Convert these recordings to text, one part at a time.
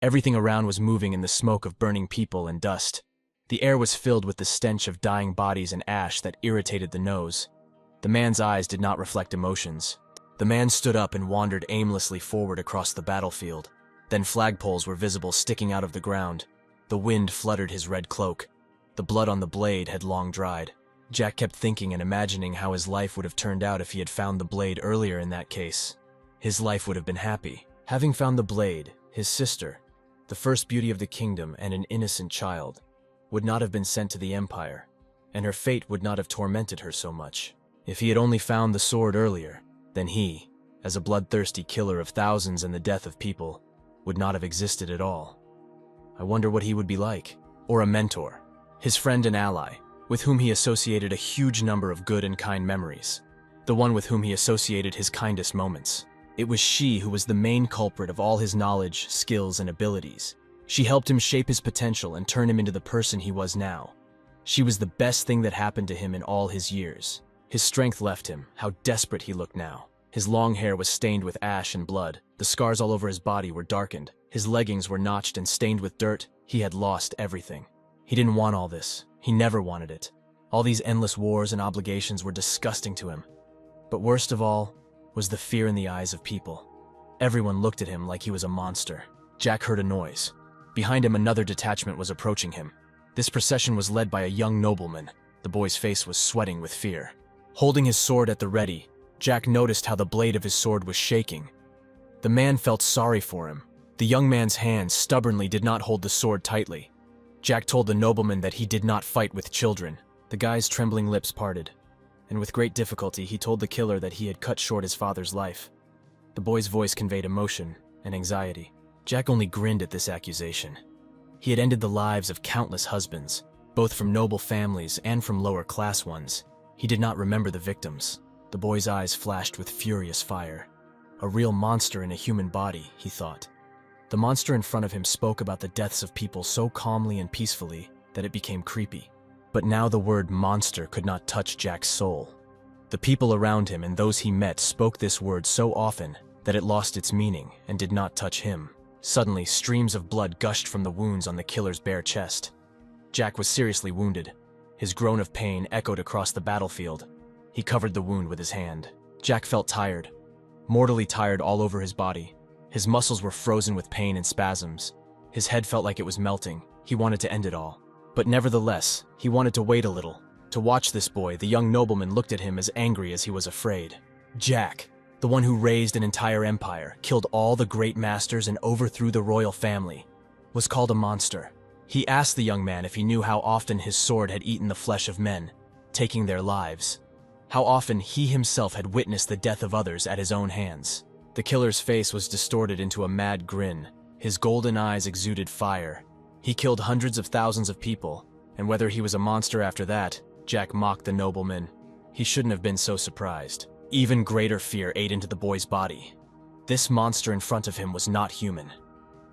Everything around was moving in the smoke of burning people and dust. The air was filled with the stench of dying bodies and ash that irritated the nose. The man's eyes did not reflect emotions. The man stood up and wandered aimlessly forward across the battlefield. Then flagpoles were visible sticking out of the ground. The wind fluttered his red cloak. The blood on the blade had long dried. Jack kept thinking and imagining how his life would have turned out if he had found the blade earlier in that case. His life would have been happy. Having found the blade, his sister, the first beauty of the kingdom and an innocent child, would not have been sent to the Empire, and her fate would not have tormented her so much. If he had only found the sword earlier, then he, as a bloodthirsty killer of thousands and the death of people, would not have existed at all. I wonder what he would be like. Or a mentor, his friend and ally, with whom he associated a huge number of good and kind memories, the one with whom he associated his kindest moments. It was she who was the main culprit of all his knowledge, skills, and abilities. She helped him shape his potential and turn him into the person he was now. She was the best thing that happened to him in all his years. His strength left him. How desperate he looked now. His long hair was stained with ash and blood. The scars all over his body were darkened. His leggings were notched and stained with dirt. He had lost everything. He didn't want all this. He never wanted it. All these endless wars and obligations were disgusting to him. But worst of all was the fear in the eyes of people. Everyone looked at him like he was a monster. Jack heard a noise. Behind him, another detachment was approaching him. This procession was led by a young nobleman. The boy's face was sweating with fear. Holding his sword at the ready, Jack noticed how the blade of his sword was shaking. The man felt sorry for him. The young man's hands stubbornly did not hold the sword tightly. Jack told the nobleman that he did not fight with children. The guy's trembling lips parted, and with great difficulty he told the killer that he had cut short his father's life. The boy's voice conveyed emotion and anxiety. Jack only grinned at this accusation. He had ended the lives of countless husbands, both from noble families and from lower-class ones. He did not remember the victims. The boy's eyes flashed with furious fire. A real monster in a human body, he thought. The monster in front of him spoke about the deaths of people so calmly and peacefully that it became creepy. But now the word monster could not touch Jack's soul. The people around him and those he met spoke this word so often that it lost its meaning and did not touch him. Suddenly, streams of blood gushed from the wounds on the killer's bare chest. Jack was seriously wounded. His groan of pain echoed across the battlefield. He covered the wound with his hand. Jack felt tired, mortally tired all over his body. His muscles were frozen with pain and spasms. His head felt like it was melting. He wanted to end it all. But nevertheless, he wanted to wait a little. To watch this boy, the young nobleman looked at him as angry as he was afraid. Jack, the one who raised an entire empire, killed all the great masters and overthrew the royal family, was called a monster. He asked the young man if he knew how often his sword had eaten the flesh of men, taking their lives. How often he himself had witnessed the death of others at his own hands. The killer's face was distorted into a mad grin. His golden eyes exuded fire. He killed hundreds of thousands of people, and whether he was a monster after that, Jack mocked the nobleman. He shouldn't have been so surprised. Even greater fear ate into the boy's body. This monster in front of him was not human.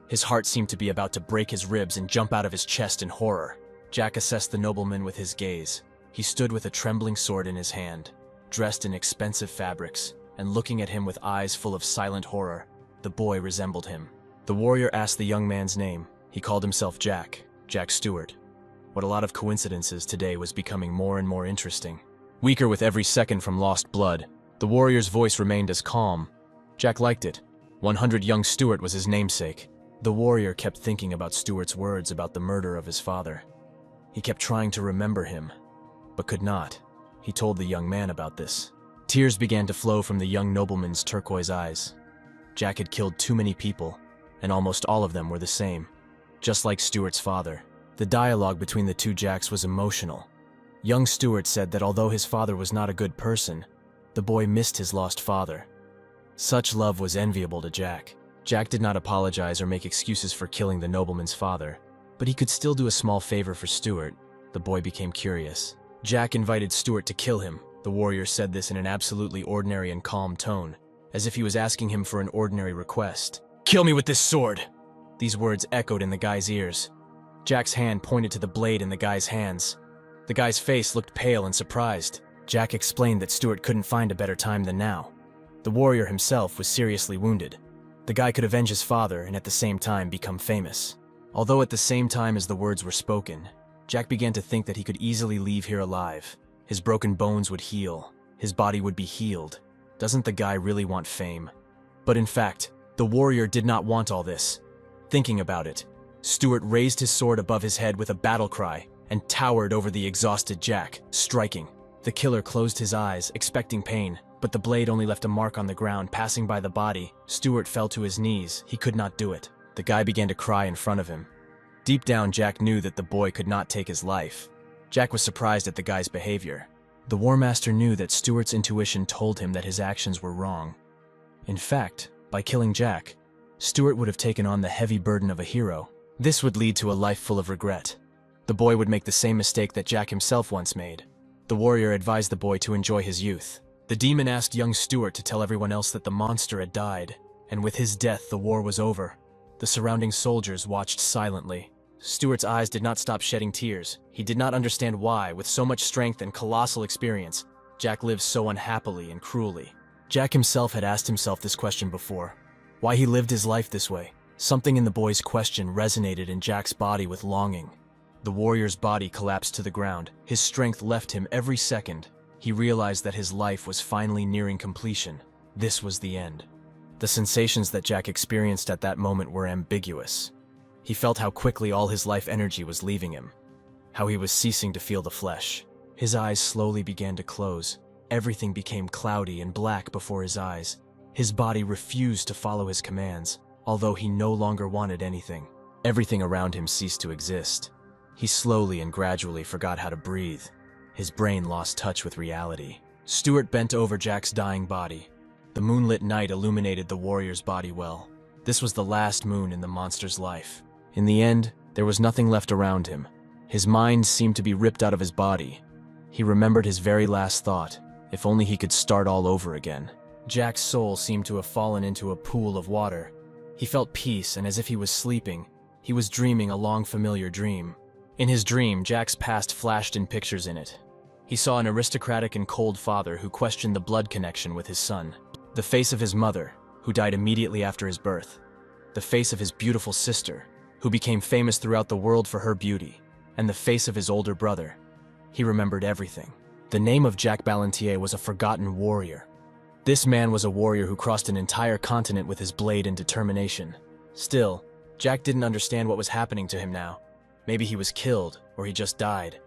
His heart seemed to be about to break his ribs and jump out of his chest in horror. Jack assessed the nobleman with his gaze. He stood with a trembling sword in his hand, dressed in expensive fabrics, and looking at him with eyes full of silent horror. The boy resembled him. The warrior asked the young man's name. He called himself Jack Stewart. What a lot of coincidences today was becoming more and more interesting. Weaker with every second from lost blood, the warrior's voice remained as calm. Jack liked it. 100 young Stewart was his namesake. The warrior kept thinking about Stewart's words about the murder of his father. He kept trying to remember him, but could not. He told the young man about this. Tears began to flow from the young nobleman's turquoise eyes. Jack had killed too many people, and almost all of them were the same, just like Stewart's father. The dialogue between the two Jacks was emotional. Young Stewart said that although his father was not a good person, the boy missed his lost father. Such love was enviable to Jack. Jack did not apologize or make excuses for killing the nobleman's father, but he could still do a small favor for Stewart. The boy became curious. Jack invited Stewart to kill him. The warrior said this in an absolutely ordinary and calm tone, as if he was asking him for an ordinary request. "Kill me with this sword!" These words echoed in the guy's ears. Jack's hand pointed to the blade in the guy's hands. The guy's face looked pale and surprised. Jack explained that Stewart couldn't find a better time than now. The warrior himself was seriously wounded. The guy could avenge his father and at the same time become famous. Although at the same time as the words were spoken, Jack began to think that he could easily leave here alive. His broken bones would heal. His body would be healed. Doesn't the guy really want fame? But in fact, the warrior did not want all this. Thinking about it, Stuart raised his sword above his head with a battle cry and towered over the exhausted Jack, striking. The killer closed his eyes, expecting pain, but the blade only left a mark on the ground. Passing by the body, Stuart fell to his knees. He could not do it. The guy began to cry in front of him. Deep down, Jack knew that the boy could not take his life. Jack was surprised at the guy's behavior. The War Master knew that Stuart's intuition told him that his actions were wrong. In fact, by killing Jack, Stuart would have taken on the heavy burden of a hero. This would lead to a life full of regret. The boy would make the same mistake that Jack himself once made. The warrior advised the boy to enjoy his youth. The demon asked young Stuart to tell everyone else that the monster had died, and with his death the war was over. The surrounding soldiers watched silently. Stuart's eyes did not stop shedding tears. He did not understand why, with so much strength and colossal experience, Jack lived so unhappily and cruelly. Jack himself had asked himself this question before. Why he lived his life this way? Something in the boy's question resonated in Jack's body with longing. The warrior's body collapsed to the ground. His strength left him every second. He realized that his life was finally nearing completion. This was the end. The sensations that Jack experienced at that moment were ambiguous. He felt how quickly all his life energy was leaving him, how he was ceasing to feel the flesh. His eyes slowly began to close. Everything became cloudy and black before his eyes. His body refused to follow his commands, although he no longer wanted anything. Everything around him ceased to exist. He slowly and gradually forgot how to breathe. His brain lost touch with reality. Stuart bent over Jack's dying body. The moonlit night illuminated the warrior's body well. This was the last moon in the monster's life. In the end, there was nothing left around him. His mind seemed to be ripped out of his body. He remembered his very last thought. If only he could start all over again. Jack's soul seemed to have fallen into a pool of water. He felt peace, and as if he was sleeping, he was dreaming a long familiar dream. In his dream, Jack's past flashed in pictures in it. He saw an aristocratic and cold father who questioned the blood connection with his son. The face of his mother, who died immediately after his birth. The face of his beautiful sister, who became famous throughout the world for her beauty. And the face of his older brother. He remembered everything. The name of Jack Ballantier was a forgotten warrior. This man was a warrior who crossed an entire continent with his blade and determination. Still, Jack didn't understand what was happening to him now. Maybe he was killed, or he just died.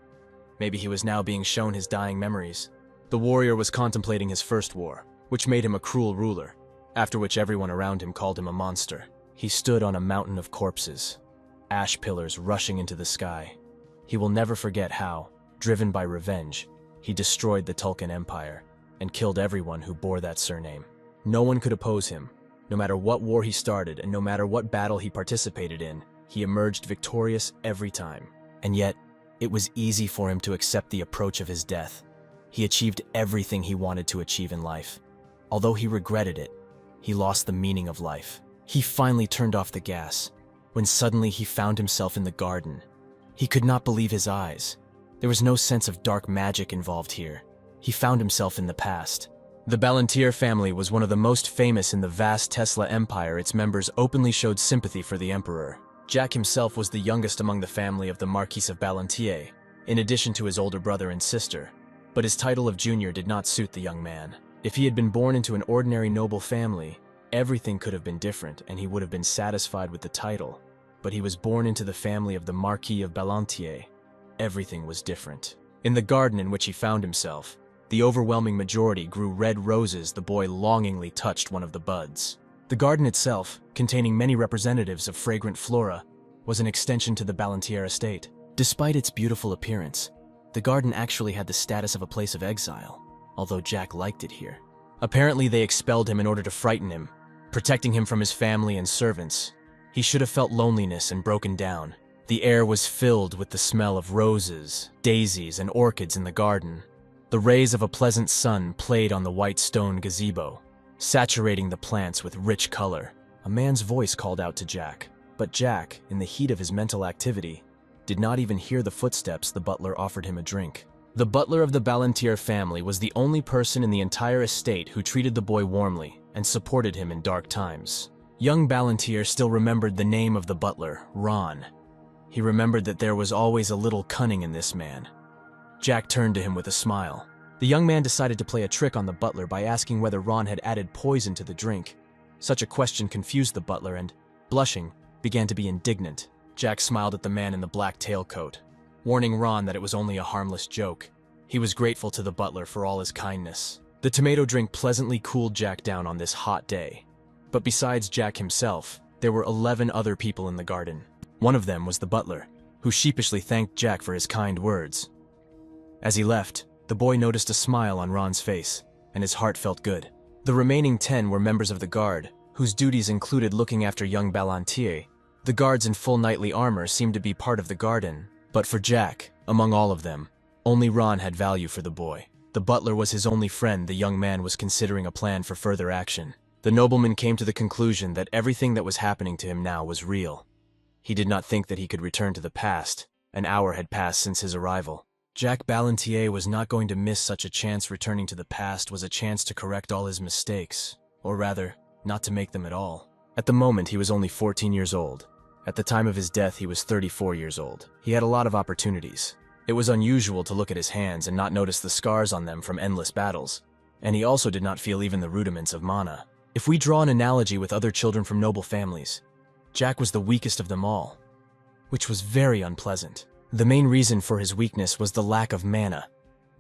Maybe he was now being shown his dying memories. The warrior was contemplating his first war, which made him a cruel ruler, after which everyone around him called him a monster. He stood on a mountain of corpses, ash pillars rushing into the sky. He will never forget how, driven by revenge, he destroyed the Tulkun Empire and killed everyone who bore that surname. No one could oppose him. No matter what war he started and no matter what battle he participated in, he emerged victorious every time. And yet, it was easy for him to accept the approach of his death. He achieved everything he wanted to achieve in life. Although he regretted it, he lost the meaning of life. He finally turned off the gas, when suddenly he found himself in the garden. He could not believe his eyes. There was no sense of dark magic involved here. He found himself in the past. The Ballantier family was one of the most famous in the vast Tesla Empire. Its members openly showed sympathy for the Emperor. Jack himself was the youngest among the family of the Marquis of Ballantier, in addition to his older brother and sister. But his title of junior did not suit the young man. If he had been born into an ordinary noble family, everything could have been different and he would have been satisfied with the title. But he was born into the family of the Marquis of Ballantier. Everything was different. In the garden in which he found himself, the overwhelming majority grew red roses. The boy longingly touched one of the buds. The garden itself, containing many representatives of fragrant flora, was an extension to the Ballantier estate. Despite its beautiful appearance, the garden actually had the status of a place of exile, although Jack liked it here. Apparently they expelled him in order to frighten him, protecting him from his family and servants. He should have felt loneliness and broken down. The air was filled with the smell of roses, daisies, and orchids in the garden. The rays of a pleasant sun played on the white stone gazebo, saturating the plants with rich color. A man's voice called out to Jack, but Jack, in the heat of his mental activity, did not even hear the footsteps. The butler offered him a drink. The butler of the Ballantier family was the only person in the entire estate who treated the boy warmly and supported him in dark times. Young Ballantier still remembered the name of the butler, Ron. He remembered that there was always a little cunning in this man. Jack turned to him with a smile. The young man decided to play a trick on the butler by asking whether Ron had added poison to the drink. Such a question confused the butler and, blushing, began to be indignant. Jack smiled at the man in the black tailcoat, warning Ron that it was only a harmless joke. He was grateful to the butler for all his kindness. The tomato drink pleasantly cooled Jack down on this hot day. But besides Jack himself, there were 11 other people in the garden. One of them was the butler, who sheepishly thanked Jack for his kind words. As he left, the boy noticed a smile on Ron's face, and his heart felt good. The remaining 10 were members of the guard, whose duties included looking after young Ballantier. The guards in full knightly armor seemed to be part of the garden, but for Jack, among all of them, only Ron had value for the boy. The butler was his only friend. The young man was considering a plan for further action. The nobleman came to the conclusion that everything that was happening to him now was real. He did not think that he could return to the past. An hour had passed since his arrival. Jack Ballantier was not going to miss such a chance. Returning to the past was a chance to correct all his mistakes, or rather, not to make them at all. At the moment, he was only 14 years old. At the time of his death, he was 34 years old. He had a lot of opportunities. It was unusual to look at his hands and not notice the scars on them from endless battles, and he also did not feel even the rudiments of mana. If we draw an analogy with other children from noble families, Jack was the weakest of them all, which was very unpleasant. The main reason for his weakness was the lack of mana,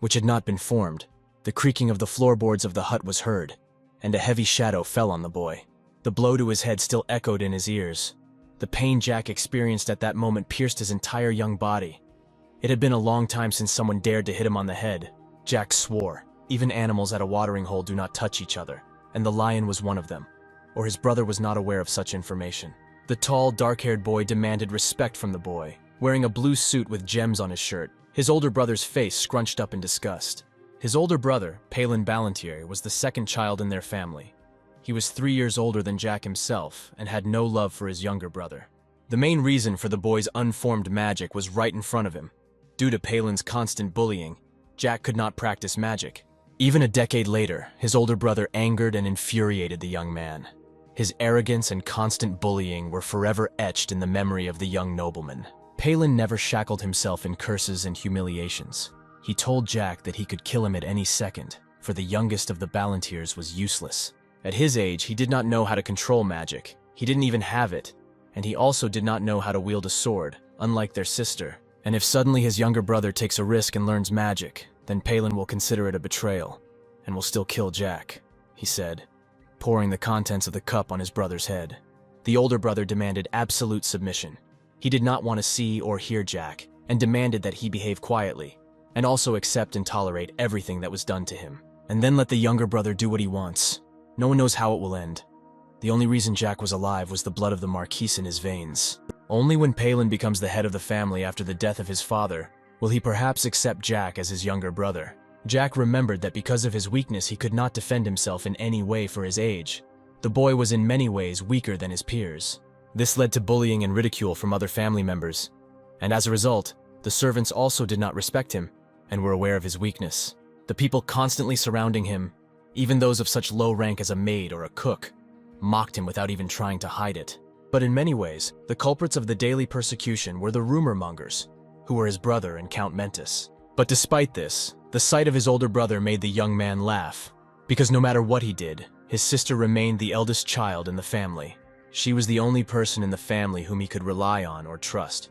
which had not been formed. The creaking of the floorboards of the hut was heard, and a heavy shadow fell on the boy. The blow to his head still echoed in his ears. The pain Jack experienced at that moment pierced his entire young body. It had been a long time since someone dared to hit him on the head. Jack swore. Even animals at a watering hole do not touch each other, and the lion was one of them, or his brother was not aware of such information. The tall, dark-haired boy demanded respect from the boy, wearing a blue suit with gems on his shirt. His older brother's face scrunched up in disgust. His older brother, Palin Ballantier, was the second child in their family. He was 3 years older than Jack himself and had no love for his younger brother. The main reason for the boy's unformed magic was right in front of him. Due to Palin's constant bullying, Jack could not practice magic. Even a decade later, his older brother angered and infuriated the young man. His arrogance and constant bullying were forever etched in the memory of the young nobleman. Palin never shackled himself in curses and humiliations. He told Jack that he could kill him at any second, for the youngest of the Ballantiers was useless. At his age, he did not know how to control magic. He didn't even have it, and he also did not know how to wield a sword, unlike their sister. And if suddenly his younger brother takes a risk and learns magic, then Palin will consider it a betrayal, and will still kill Jack, he said, pouring the contents of the cup on his brother's head. The older brother demanded absolute submission. He did not want to see or hear Jack, and demanded that he behave quietly, and also accept and tolerate everything that was done to him. And then let the younger brother do what he wants. No one knows how it will end. The only reason Jack was alive was the blood of the Marquise in his veins. Only when Palin becomes the head of the family after the death of his father will he perhaps accept Jack as his younger brother. Jack remembered that because of his weakness he could not defend himself in any way for his age. The boy was in many ways weaker than his peers. This led to bullying and ridicule from other family members, and as a result, the servants also did not respect him and were aware of his weakness. The people constantly surrounding him, even those of such low rank as a maid or a cook, mocked him without even trying to hide it. But in many ways, the culprits of the daily persecution were the rumor mongers, who were his brother and Count Mentis. But despite this, the sight of his older brother made the young man laugh, because no matter what he did, his sister remained the eldest child in the family. She was the only person in the family whom he could rely on or trust.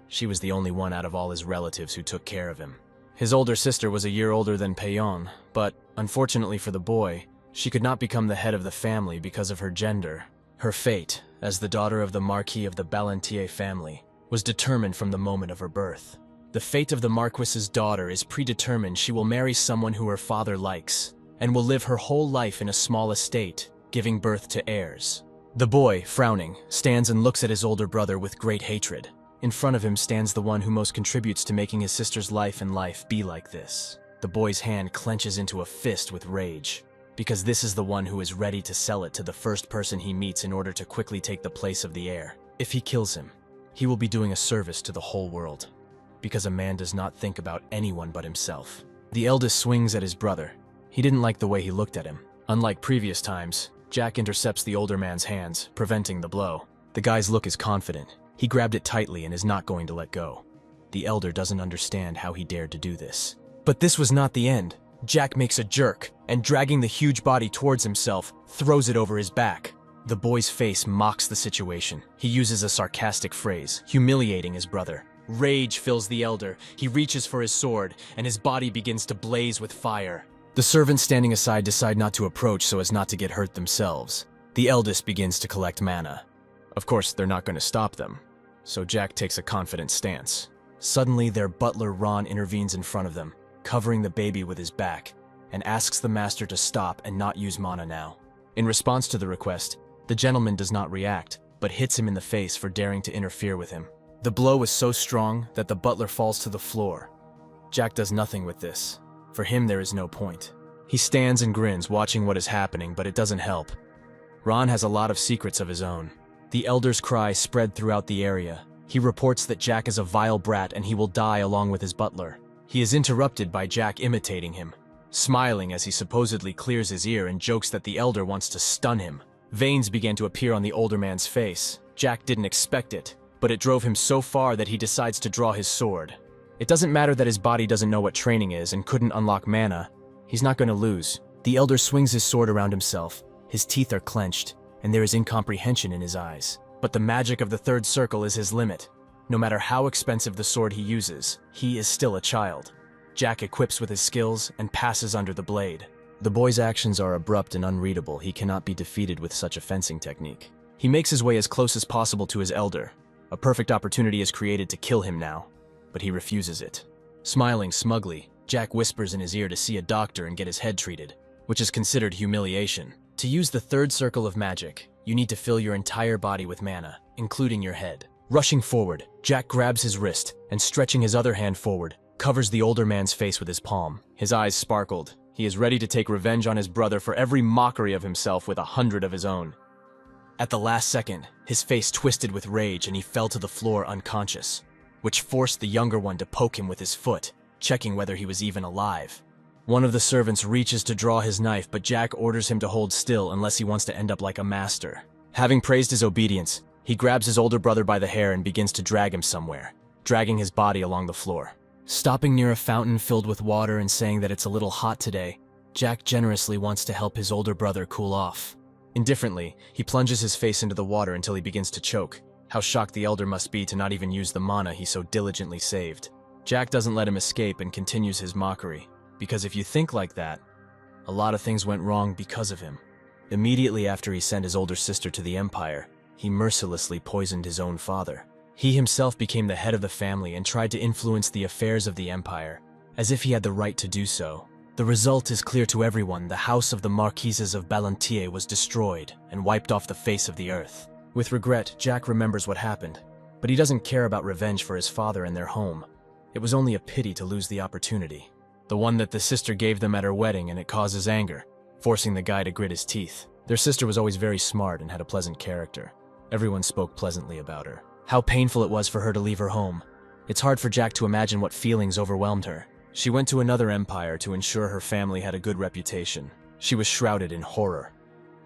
She was the only one out of all his relatives who took care of him. His older sister was a year older than Payon, but, unfortunately for the boy, she could not become the head of the family because of her gender. Her fate, as the daughter of the Marquis of the Ballantier family, was determined from the moment of her birth. The fate of the Marquis's daughter is predetermined. She will marry someone who her father likes, and will live her whole life in a small estate, giving birth to heirs. The boy, frowning, stands and looks at his older brother with great hatred. In front of him stands the one who most contributes to making his sister's life and life be like this. The boy's hand clenches into a fist with rage, because this is the one who is ready to sell it to the first person he meets in order to quickly take the place of the heir. If he kills him, he will be doing a service to the whole world, because a man does not think about anyone but himself. The eldest swings at his brother. He didn't like the way he looked at him. Unlike previous times, Jack intercepts the older man's hands, preventing the blow. The guy's look is confident. He grabbed it tightly and is not going to let go. The elder doesn't understand how he dared to do this. But this was not the end. Jack makes a jerk, and dragging the huge body towards himself, throws it over his back. The boy's face mocks the situation. He uses a sarcastic phrase, humiliating his brother. Rage fills the elder. He reaches for his sword, and his body begins to blaze with fire. The servants standing aside decide not to approach so as not to get hurt themselves. The eldest begins to collect mana. Of course, they're not going to stop them, so Jack takes a confident stance. Suddenly, their butler Ron intervenes in front of them, covering the baby with his back, and asks the master to stop and not use mana now. In response to the request, the gentleman does not react, but hits him in the face for daring to interfere with him. The blow is so strong that the butler falls to the floor. Jack does nothing with this. For him, there is no point. He stands and grins, watching what is happening, but it doesn't help. Ron has a lot of secrets of his own. The elder's cry spread throughout the area. He reports that Jack is a vile brat and he will die along with his butler. He is interrupted by Jack imitating him, smiling as he supposedly clears his ear and jokes that the elder wants to stun him. Veins began to appear on the older man's face. Jack didn't expect it, but it drove him so far that he decides to draw his sword. It doesn't matter that his body doesn't know what training is and couldn't unlock mana. He's not going to lose. The elder swings his sword around himself. His teeth are clenched, and there is incomprehension in his eyes. But the magic of the third circle is his limit. No matter how expensive the sword he uses, he is still a child. Jack equips with his skills and passes under the blade. The boy's actions are abrupt and unreadable. He cannot be defeated with such a fencing technique. He makes his way as close as possible to his elder. A perfect opportunity is created to kill him now, but he refuses it. Smiling smugly, Jack whispers in his ear to see a doctor and get his head treated, which is considered humiliation. To use the third circle of magic, you need to fill your entire body with mana, including your head. Rushing forward, Jack grabs his wrist and, stretching his other hand forward, covers the older man's face with his palm. His eyes sparkled. He is ready to take revenge on his brother for every mockery of himself with 100 of his own. At the last second, his face twisted with rage and he fell to the floor unconscious, which forced the younger one to poke him with his foot, checking whether he was even alive. One of the servants reaches to draw his knife, but Jack orders him to hold still unless he wants to end up like a master. Having praised his obedience, he grabs his older brother by the hair and begins to drag him somewhere, dragging his body along the floor. Stopping near a fountain filled with water and saying that it's a little hot today, Jack generously wants to help his older brother cool off. Indifferently, he plunges his face into the water until he begins to choke. How shocked the elder must be to not even use the mana he so diligently saved. Jack doesn't let him escape and continues his mockery, because if you think like that, a lot of things went wrong because of him. Immediately after he sent his older sister to the Empire, he mercilessly poisoned his own father. He himself became the head of the family and tried to influence the affairs of the Empire, as if he had the right to do so. The result is clear to everyone. The house of the Marquises of Balantier was destroyed and wiped off the face of the earth. With regret, Jack remembers what happened, but he doesn't care about revenge for his father and their home. It was only a pity to lose the opportunity, the one that the sister gave them at her wedding, and it causes anger, forcing the guy to grit his teeth. Their sister was always very smart and had a pleasant character. Everyone spoke pleasantly about her. How painful it was for her to leave her home. It's hard for Jack to imagine what feelings overwhelmed her. She went to another empire to ensure her family had a good reputation. She was shrouded in horror.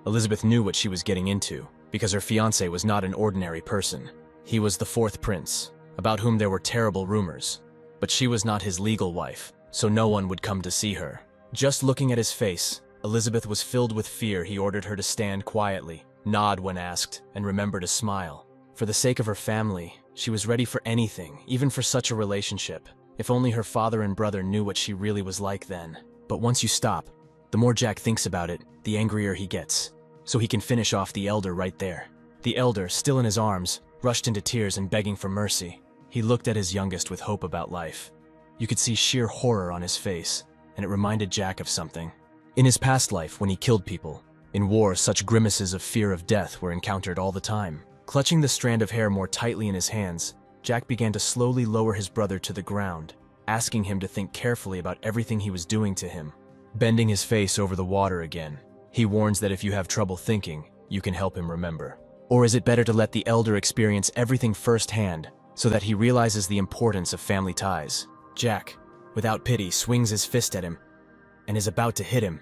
Elizabeth knew what she was getting into, because her fiancé was not an ordinary person. He was the fourth prince, about whom there were terrible rumors. But she was not his legal wife, so no one would come to see her. Just looking at his face, Elizabeth was filled with fear. He ordered her to stand quietly, nod when asked, and remember to smile. For the sake of her family, she was ready for anything, even for such a relationship. If only her father and brother knew what she really was like then. But once you stop, the more Jack thinks about it, the angrier he gets. So he can finish off the elder right there. The elder, still in his arms, rushed into tears and begging for mercy. He looked at his youngest with hope about life. You could see sheer horror on his face, and it reminded Jack of something. In his past life, when he killed people, in war, such grimaces of fear of death were encountered all the time. Clutching the strand of hair more tightly in his hands, Jack began to slowly lower his brother to the ground, asking him to think carefully about everything he was doing to him. Bending his face over the water again, he warns that if you have trouble thinking, you can help him remember. Or is it better to let the elder experience everything firsthand, so that he realizes the importance of family ties? Jack, without pity, swings his fist at him, and is about to hit him.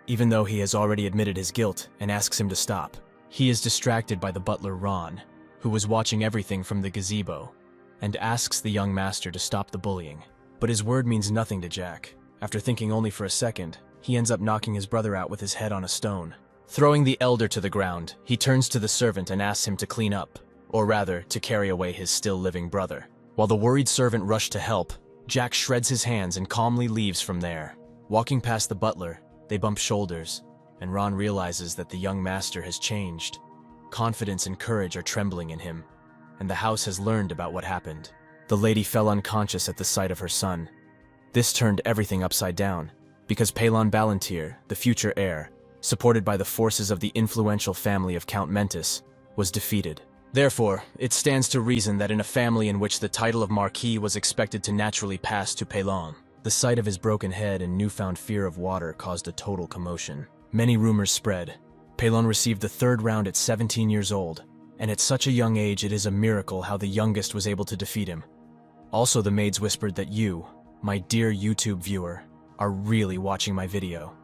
even though he has already admitted his guilt, and asks him to stop. He is distracted by the butler Ron, who was watching everything from the gazebo, and asks the young master to stop the bullying. But his word means nothing to Jack. After thinking only for a second, he ends up knocking his brother out with his head on a stone. Throwing the elder to the ground, he turns to the servant and asks him to clean up, or rather, to carry away his still-living brother. While the worried servant rushed to help, Jack shreds his hands and calmly leaves from there. Walking past the butler, they bump shoulders, and Ron realizes that the young master has changed. Confidence and courage are trembling in him, and the house has learned about what happened. The lady fell unconscious at the sight of her son. This turned everything upside down, because Pelon Balantier, the future heir, supported by the forces of the influential family of Count Mentis, was defeated. Therefore, it stands to reason that in a family in which the title of Marquis was expected to naturally pass to Pelon, the sight of his broken head and newfound fear of water caused a total commotion. Many rumors spread. Pelon received the third round at 17 years old, and at such a young age it is a miracle how the youngest was able to defeat him. Also, the maids whispered that you, my dear YouTube viewer, are really watching my video.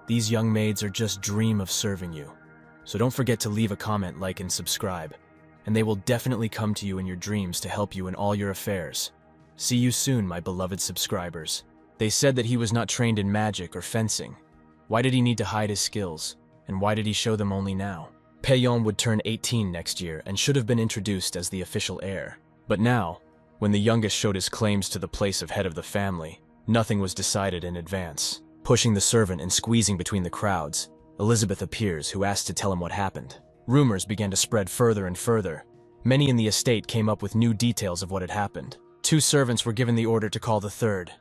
These young maids are just dream of serving you. So don't forget to leave a comment, like, and subscribe, and they will definitely come to you in your dreams to help you in all your affairs. See you soon, my beloved subscribers. They said that he was not trained in magic or fencing. Why did he need to hide his skills, and why did he show them only now? Pelon would turn 18 next year and should have been introduced as the official heir. But now, when the youngest showed his claims to the place of head of the family, nothing was decided in advance. Pushing the servant and squeezing between the crowds, Elizabeth appears, who asks to tell him what happened. Rumors began to spread further and further. Many in the estate came up with new details of what had happened. 2 servants were given the order to call the third.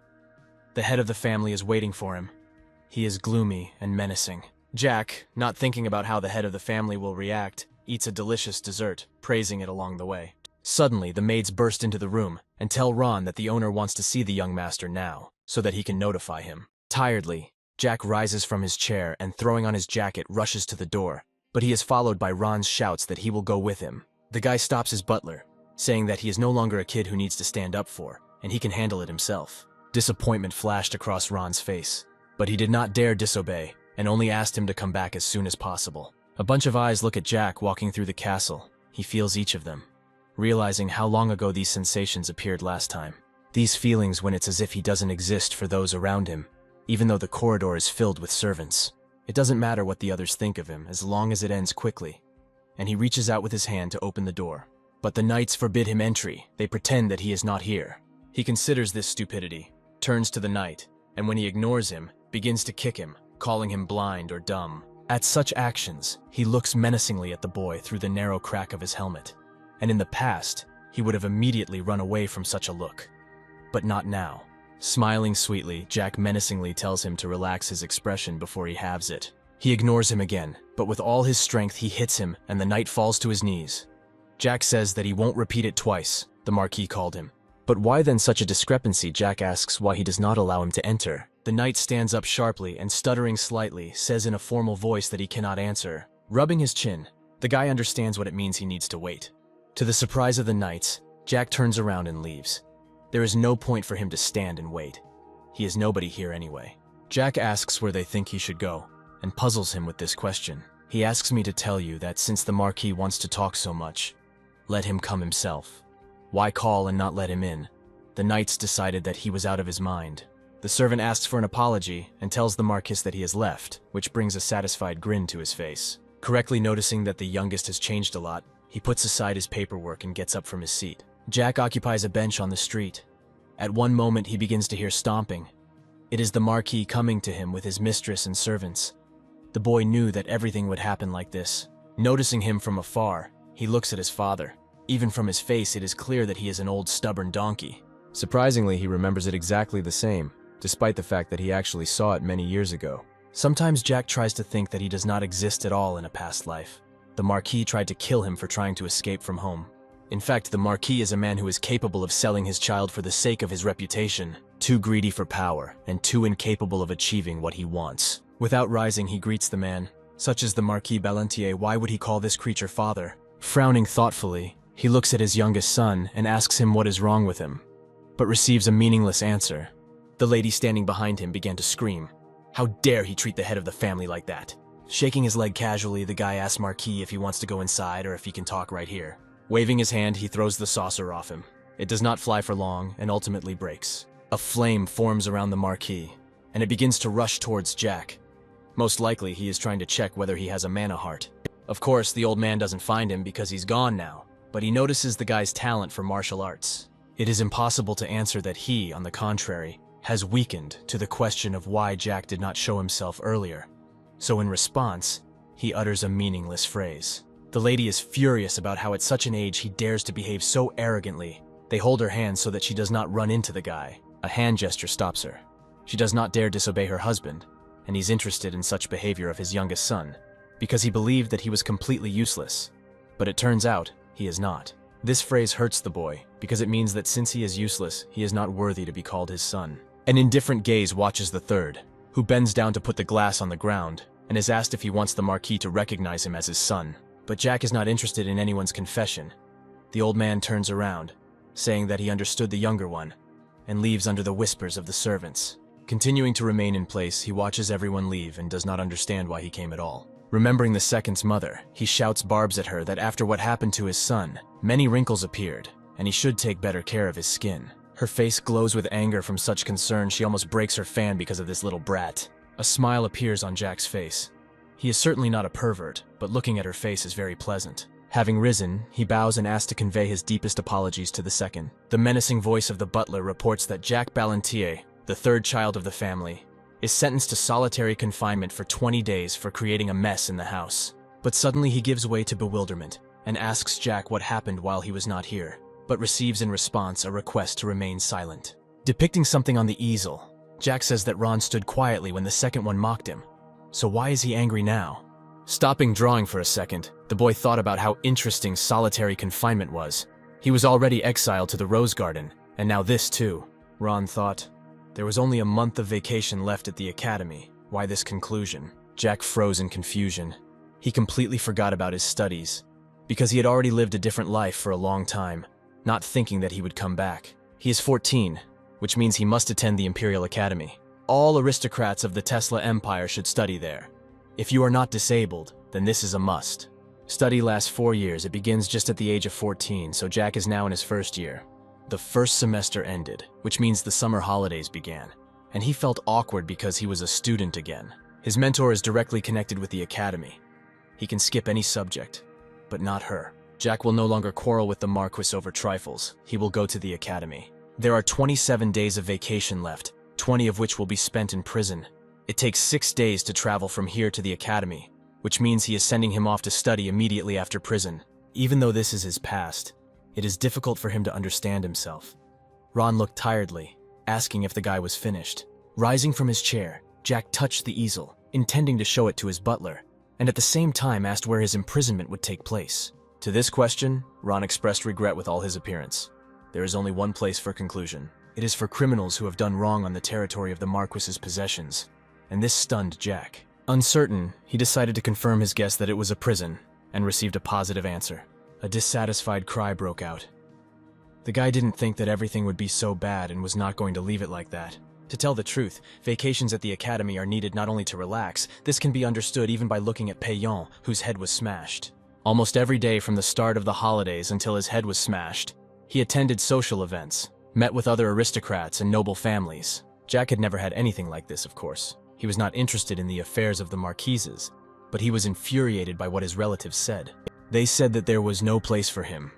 The head of the family is waiting for him. He is gloomy and menacing. Jack, not thinking about how the head of the family will react, eats a delicious dessert, praising it along the way. Suddenly, the maids burst into the room and tell Ron that the owner wants to see the young master now, so that he can notify him. Tiredly, Jack rises from his chair and, throwing on his jacket, rushes to the door, but he is followed by Ron's shouts that he will go with him. The guy stops his butler, saying that he is no longer a kid who needs to stand up for, and he can handle it himself. Disappointment flashed across Ron's face, but he did not dare disobey, and only asked him to come back as soon as possible. A bunch of eyes look at Jack walking through the castle. He feels each of them, realizing how long ago these sensations appeared last time. These feelings when it's as if he doesn't exist for those around him, even though the corridor is filled with servants. It doesn't matter what the others think of him, as long as it ends quickly. And he reaches out with his hand to open the door. But the knights forbid him entry. They pretend that he is not here. He considers this stupidity, turns to the knight, and when he ignores him, begins to kick him, calling him blind or dumb. At such actions, he looks menacingly at the boy through the narrow crack of his helmet. And in the past, he would have immediately run away from such a look. But not now. Smiling sweetly, Jack menacingly tells him to relax his expression before he halves it. He ignores him again, but with all his strength he hits him and the knight falls to his knees. Jack says that he won't repeat it twice, the Marquis called him. But why then such a discrepancy? Jack asks why he does not allow him to enter. The knight stands up sharply and, stuttering slightly, says in a formal voice that he cannot answer. Rubbing his chin, the guy understands what it means he needs to wait. To the surprise of the knights, Jack turns around and leaves. There is no point for him to stand and wait. He is nobody here anyway. Jack asks where they think he should go, and puzzles him with this question. He asks me to tell you that since the Marquis wants to talk so much, let him come himself. Why call and not let him in? The knights decided that he was out of his mind. The servant asks for an apology and tells the Marquis that he has left, which brings a satisfied grin to his face. Correctly noticing that the youngest has changed a lot, he puts aside his paperwork and gets up from his seat. Jack occupies a bench on the street. At one moment he begins to hear stomping. It is the Marquis coming to him with his mistress and servants. The boy knew that everything would happen like this. Noticing him from afar, he looks at his father. Even from his face it is clear that he is an old stubborn donkey. Surprisingly, he remembers it exactly the same, despite the fact that he actually saw it many years ago. Sometimes Jack tries to think that he does not exist at all in a past life. The Marquis tried to kill him for trying to escape from home. In fact, the Marquis is a man who is capable of selling his child for the sake of his reputation, too greedy for power, and too incapable of achieving what he wants. Without rising, he greets the man. Such as the Marquis Balantier, why would he call this creature father? Frowning thoughtfully, he looks at his youngest son and asks him what is wrong with him, but receives a meaningless answer. The lady standing behind him began to scream. How dare he treat the head of the family like that? Shaking his leg casually, the guy asks Marquis if he wants to go inside or if he can talk right here. Waving his hand, he throws the saucer off him. It does not fly for long and ultimately breaks. A flame forms around the Marquis, and it begins to rush towards Jack. Most likely, he is trying to check whether he has a mana heart. Of course, the old man doesn't find him because he's gone now, but he notices the guy's talent for martial arts. It is impossible to answer that he, on the contrary, has weakened to the question of why Jack did not show himself earlier. So in response, he utters a meaningless phrase. The lady is furious about how at such an age he dares to behave so arrogantly. They hold her hand so that she does not run into the guy. A hand gesture stops her. She does not dare disobey her husband, and he's interested in such behavior of his youngest son, because he believed that he was completely useless. But it turns out, he is not. This phrase hurts the boy, because it means that since he is useless, he is not worthy to be called his son. An indifferent gaze watches the third, who bends down to put the glass on the ground, and is asked if he wants the Marquis to recognize him as his son. But Jack is not interested in anyone's confession. The old man turns around, saying that he understood the younger one, and leaves under the whispers of the servants. Continuing to remain in place, he watches everyone leave and does not understand why he came at all. Remembering the second's mother, he shouts barbs at her that after what happened to his son, many wrinkles appeared, and he should take better care of his skin. Her face glows with anger from such concern she almost breaks her fan because of this little brat. A smile appears on Jack's face. He is certainly not a pervert, but looking at her face is very pleasant. Having risen, he bows and asks to convey his deepest apologies to the second. The menacing voice of the butler reports that Jack Ballantier, the third child of the family, is sentenced to solitary confinement for 20 days for creating a mess in the house. But suddenly he gives way to bewilderment and asks Jack what happened while he was not here, but receives in response a request to remain silent. Depicting something on the easel, Jack says that Ron stood quietly when the second one mocked him. So why is he angry now? Stopping drawing for a second, the boy thought about how interesting solitary confinement was. He was already exiled to the Rose Garden, and now this too. Ron thought. There was only a month of vacation left at the academy. Why this conclusion? Jack froze in confusion. He completely forgot about his studies, because he had already lived a different life for a long time, not thinking that he would come back. He is 14, which means he must attend the Imperial Academy. All aristocrats of the Tesla Empire should study there. If you are not disabled, then this is a must. Study lasts 4 years. It begins just at the age of 14, so Jack is now in his first year. The first semester ended, which means the summer holidays began, and he felt awkward because he was a student again. His mentor is directly connected with the academy. He can skip any subject, but not her. Jack will no longer quarrel with the Marquis over trifles. He will go to the academy. There are 27 days of vacation left, 20 of which will be spent in prison. It takes 6 days to travel from here to the academy, which means he is sending him off to study immediately after prison. Even though this is his past, it is difficult for him to understand himself. Ron looked tiredly, asking if the guy was finished. Rising from his chair, Jack touched the easel, intending to show it to his butler, and at the same time asked where his imprisonment would take place. To this question, Ron expressed regret with all his appearance. There is only one place for conclusion. It is for criminals who have done wrong on the territory of the Marquis's possessions, and this stunned Jack. Uncertain, he decided to confirm his guess that it was a prison, and received a positive answer. A dissatisfied cry broke out. The guy didn't think that everything would be so bad and was not going to leave it like that. To tell the truth, vacations at the academy are needed not only to relax, this can be understood even by looking at Payon, whose head was smashed. Almost every day from the start of the holidays until his head was smashed, he attended social events, met with other aristocrats and noble families. Jack had never had anything like this, of course. He was not interested in the affairs of the marquises, but he was infuriated by what his relatives said. They said that there was no place for him,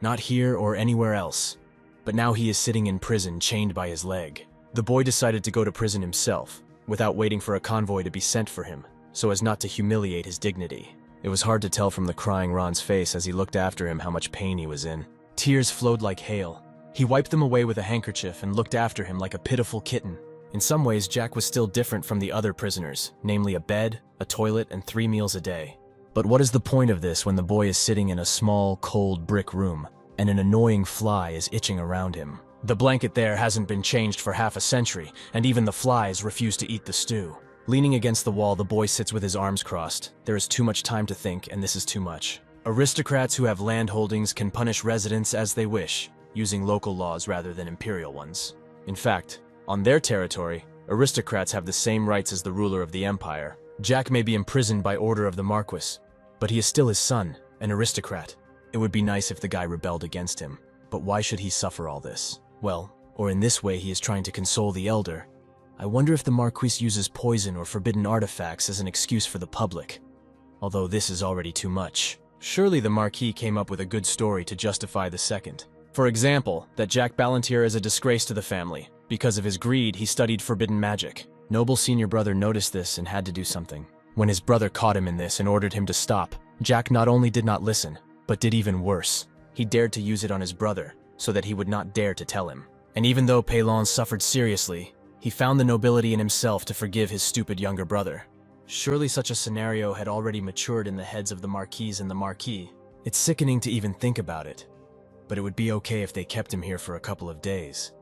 not here or anywhere else. But now he is sitting in prison, chained by his leg. The boy decided to go to prison himself, without waiting for a convoy to be sent for him, so as not to humiliate his dignity. It was hard to tell from the crying Ron's face as he looked after him how much pain he was in. Tears flowed like hail. He wiped them away with a handkerchief and looked after him like a pitiful kitten. In some ways, Jack was still different from the other prisoners, namely a bed, a toilet, and 3 meals a day. But what is the point of this when the boy is sitting in a small, cold brick room, and an annoying fly is itching around him? The blanket there hasn't been changed for half a century, and even the flies refuse to eat the stew. Leaning against the wall, the boy sits with his arms crossed. There is too much time to think, and this is too much. Aristocrats who have land holdings can punish residents as they wish, using local laws rather than imperial ones. In fact, on their territory, Aristocrats have the same rights as the ruler of the empire. Jack may be imprisoned by order of the Marquis, but he is still his son, an aristocrat. It would be nice if the guy rebelled against him, but why should he suffer all this? Well, or in this way he is trying to console the elder. I wonder if the Marquis uses poison or forbidden artifacts as an excuse for the public. Although this is already too much. Surely the Marquis came up with a good story to justify the second. For example, that Jack Ballantyre is a disgrace to the family. Because of his greed, he studied forbidden magic. Noble senior brother noticed this and had to do something. When his brother caught him in this and ordered him to stop, Jack not only did not listen, but did even worse. He dared to use it on his brother, so that he would not dare to tell him. And even though Peylon suffered seriously, he found the nobility in himself to forgive his stupid younger brother. Surely such a scenario had already matured in the heads of the Marquise and the Marquis. It's sickening to even think about it. But it would be okay if they kept him here for a couple of days.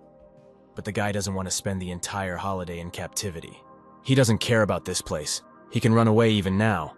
But the guy doesn't want to spend the entire holiday in captivity. He doesn't care about this place. He can run away even now.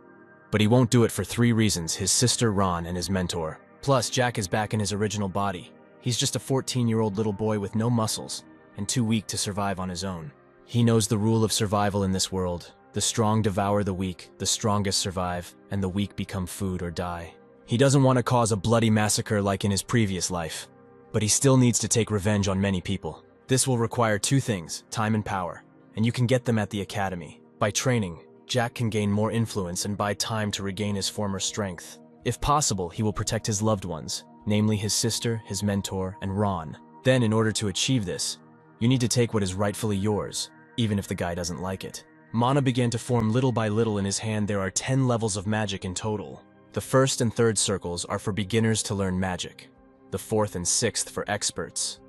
But he won't do it for 3 reasons: his sister Ron and his mentor. Plus, Jack is back in his original body. He's just a 14-year-old little boy with no muscles and too weak to survive on his own. He knows the rule of survival in this world. The strong devour the weak, the strongest survive, and the weak become food or die. He doesn't want to cause a bloody massacre like in his previous life, but he still needs to take revenge on many people. This will require 2 things, time and power, and you can get them at the academy. By training, Jack can gain more influence and buy time to regain his former strength. If possible, he will protect his loved ones, namely his sister, his mentor, and Ron. Then, in order to achieve this, you need to take what is rightfully yours, even if the guy doesn't like it. Mana began to form little by little in his hand. There are 10 levels of magic in total. The 1st and 3rd circles are for beginners to learn magic. The 4th and 6th for experts.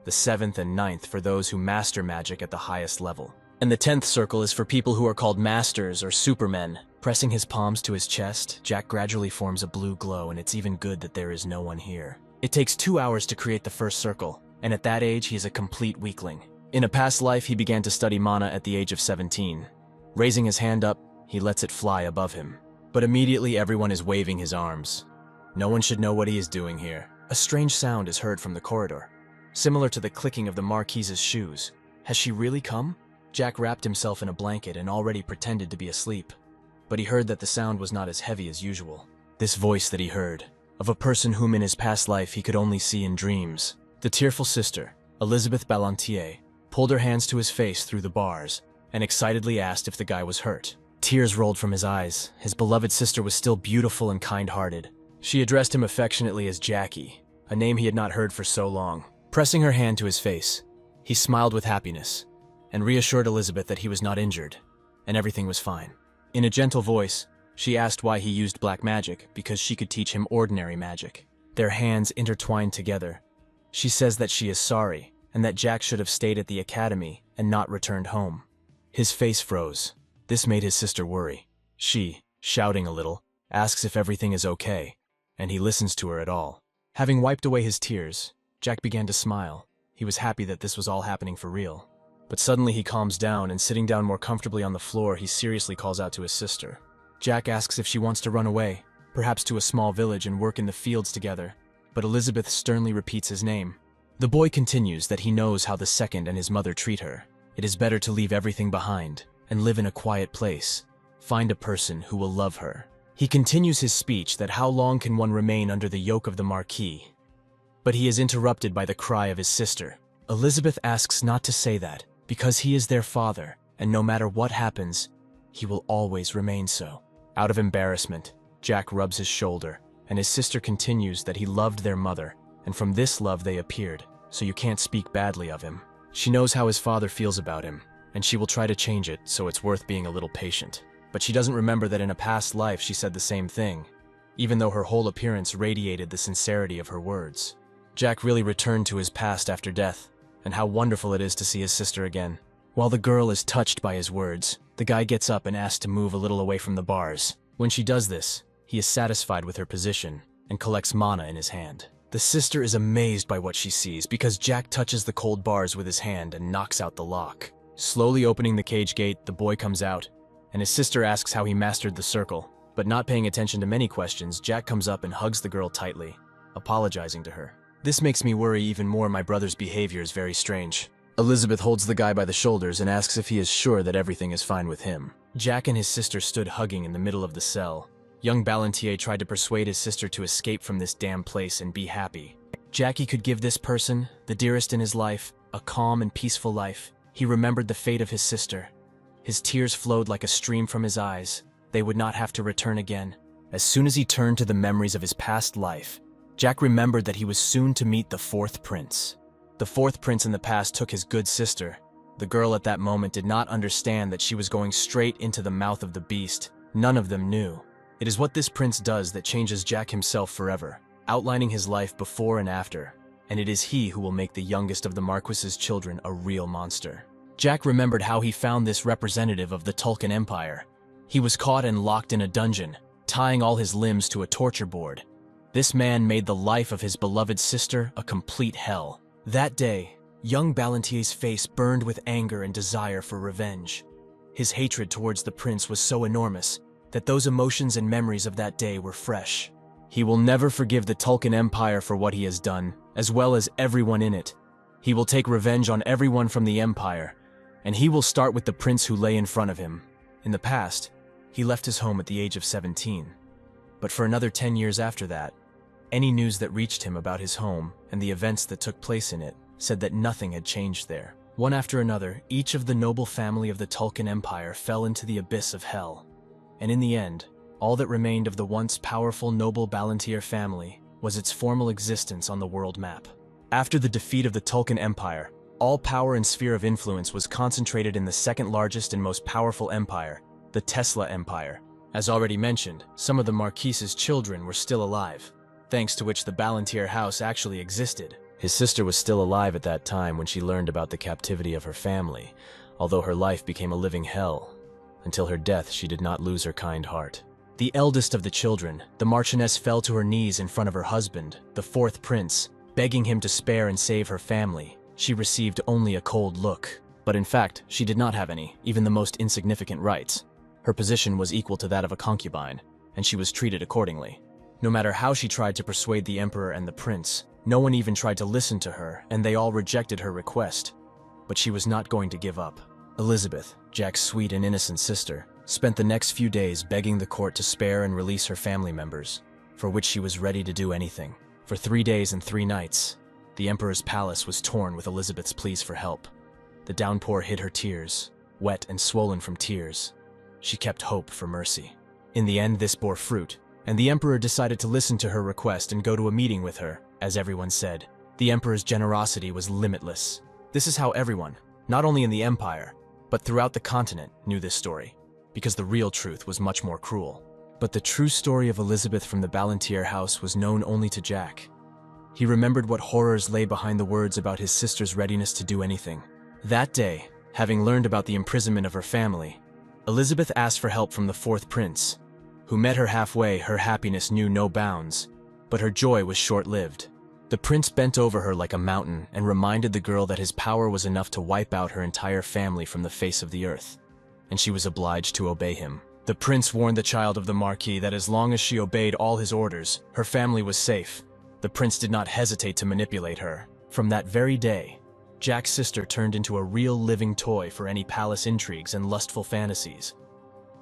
The 7th and 9th for those who master magic at the highest level. And the 10th circle is for people who are called masters or supermen. Pressing his palms to his chest, Jack gradually forms a blue glow, and it's even good that there is no one here. It takes 2 hours to create the 1st circle, and at that age he is a complete weakling. In a past life, he began to study mana at the age of 17. Raising his hand up, he lets it fly above him. But immediately everyone is waving his arms. No one should know what he is doing here. A strange sound is heard from the corridor, similar to the clicking of the Marquise's shoes. Has she really come? Jack wrapped himself in a blanket and already pretended to be asleep. But he heard that the sound was not as heavy as usual. This voice that he heard, of a person whom in his past life he could only see in dreams. The tearful sister, Elizabeth Ballantyre, pulled her hands to his face through the bars and excitedly asked if the guy was hurt. Tears rolled from his eyes. His beloved sister was still beautiful and kind-hearted. She addressed him affectionately as Jackie, a name he had not heard for so long. Pressing her hand to his face, he smiled with happiness and reassured Elizabeth that he was not injured and everything was fine. In a gentle voice, she asked why he used black magic, because she could teach him ordinary magic. Their hands intertwined together. She says that she is sorry and that Jack should have stayed at the academy and not returned home. His face froze. This made his sister worry. She, shouting a little, asks if everything is okay, and he listens to her at all. Having wiped away his tears, Jack began to smile. He was happy that this was all happening for real. But suddenly he calms down, and sitting down more comfortably on the floor, he seriously calls out to his sister. Jack asks if she wants to run away, perhaps to a small village and work in the fields together, but Elizabeth sternly repeats his name. The boy continues that he knows how the second and his mother treat her. It is better to leave everything behind and live in a quiet place. Find a person who will love her. He continues his speech that how long can one remain under the yoke of the Marquis? But he is interrupted by the cry of his sister. Elizabeth asks not to say that, because he is their father, and no matter what happens, he will always remain so. Out of embarrassment, Jack rubs his shoulder, and his sister continues that he loved their mother, and from this love they appeared, so you can't speak badly of him. She knows how his father feels about him, and she will try to change it, so it's worth being a little patient. But she doesn't remember that in a past life she said the same thing, even though her whole appearance radiated the sincerity of her words. Jack really returned to his past after death, and how wonderful it is to see his sister again. While the girl is touched by his words, the guy gets up and asks to move a little away from the bars. When she does this, he is satisfied with her position and collects mana in his hand. The sister is amazed by what she sees because Jack touches the cold bars with his hand and knocks out the lock. Slowly opening the cage gate, the boy comes out, and his sister asks how he mastered the circle. But not paying attention to many questions, Jack comes up and hugs the girl tightly, apologizing to her. This makes me worry even more. My brother's behavior is very strange. Elizabeth holds the guy by the shoulders and asks if he is sure that everything is fine with him. Jack and his sister stood hugging in the middle of the cell. Young Ballantier tried to persuade his sister to escape from this damn place and be happy. Jackie could give this person, the dearest in his life, a calm and peaceful life. He remembered the fate of his sister. His tears flowed like a stream from his eyes. They would not have to return again. As soon as he turned to the memories of his past life, Jack remembered that he was soon to meet the fourth prince. The fourth prince in the past took his good sister. The girl at that moment did not understand that she was going straight into the mouth of the beast. None of them knew. It is what this prince does that changes Jack himself forever, outlining his life before and after, and it is he who will make the youngest of the Marquis's children a real monster. Jack remembered how he found this representative of the Tulkun Empire. He was caught and locked in a dungeon, tying all his limbs to a torture board. This man made the life of his beloved sister a complete hell. That day, young Ballantier's face burned with anger and desire for revenge. His hatred towards the prince was so enormous that those emotions and memories of that day were fresh. He will never forgive the Tulkun Empire for what he has done, as well as everyone in it. He will take revenge on everyone from the Empire, and he will start with the prince who lay in front of him. In the past, he left his home at the age of 17. But for another 10 years after that, any news that reached him about his home and the events that took place in it said that nothing had changed there. One after another, each of the noble family of the Tulkun Empire fell into the abyss of hell. And in the end, all that remained of the once powerful noble Ballantier family was its formal existence on the world map. After the defeat of the Tulkun Empire, all power and sphere of influence was concentrated in the second largest and most powerful empire, the Tesla Empire. As already mentioned, some of the Marquis's children were still alive, thanks to which the Ballantier house actually existed. His sister was still alive at that time when she learned about the captivity of her family, although her life became a living hell. Until her death, she did not lose her kind heart. The eldest of the children, the Marchioness, fell to her knees in front of her husband, the fourth prince, begging him to spare and save her family. She received only a cold look. But in fact, she did not have any, even the most insignificant rights. Her position was equal to that of a concubine, and she was treated accordingly. No matter how she tried to persuade the emperor and the prince, no one even tried to listen to her, and they all rejected her request. But she was not going to give up. Elizabeth, Jack's sweet and innocent sister, spent the next few days begging the court to spare and release her family members, for which she was ready to do anything. For 3 days and 3 nights, the emperor's palace was torn with Elizabeth's pleas for help. The downpour hid her tears, wet and swollen from tears. She kept hope for mercy. In the end, this bore fruit, and the emperor decided to listen to her request and go to a meeting with her. As everyone said, the emperor's generosity was limitless. This is how everyone, not only in the empire, but throughout the continent, knew this story, because the real truth was much more cruel. But the true story of Elizabeth from the Ballantier house was known only to Jack. He remembered what horrors lay behind the words about his sister's readiness to do anything. That day, having learned about the imprisonment of her family, Elizabeth asked for help from the fourth prince, who met her halfway. Her happiness knew no bounds, but her joy was short-lived. The prince bent over her like a mountain and reminded the girl that his power was enough to wipe out her entire family from the face of the earth, and she was obliged to obey him. The prince warned the child of the Marquis that as long as she obeyed all his orders, her family was safe. The prince did not hesitate to manipulate her. From that very day, Jack's sister turned into a real living toy for any palace intrigues and lustful fantasies.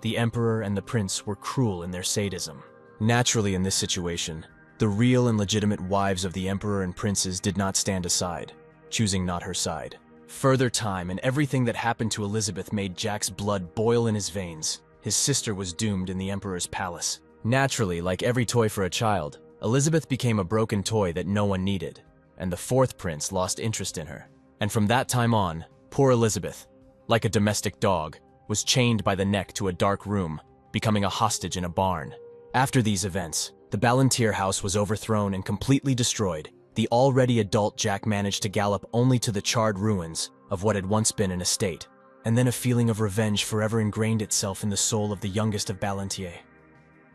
The emperor and the prince were cruel in their sadism. Naturally, in this situation, the real and legitimate wives of the emperor and princes did not stand aside, choosing not her side. Further time and everything that happened to Elizabeth made Jack's blood boil in his veins. His sister was doomed in the emperor's palace. Naturally, like every toy for a child, Elizabeth became a broken toy that no one needed, and the fourth prince lost interest in her. And from that time on, poor Elizabeth, like a domestic dog, was chained by the neck to a dark room, becoming a hostage in a barn. After these events, the Ballantier house was overthrown and completely destroyed. The already adult Jack managed to gallop only to the charred ruins of what had once been an estate, and then a feeling of revenge forever ingrained itself in the soul of the youngest of Ballantier.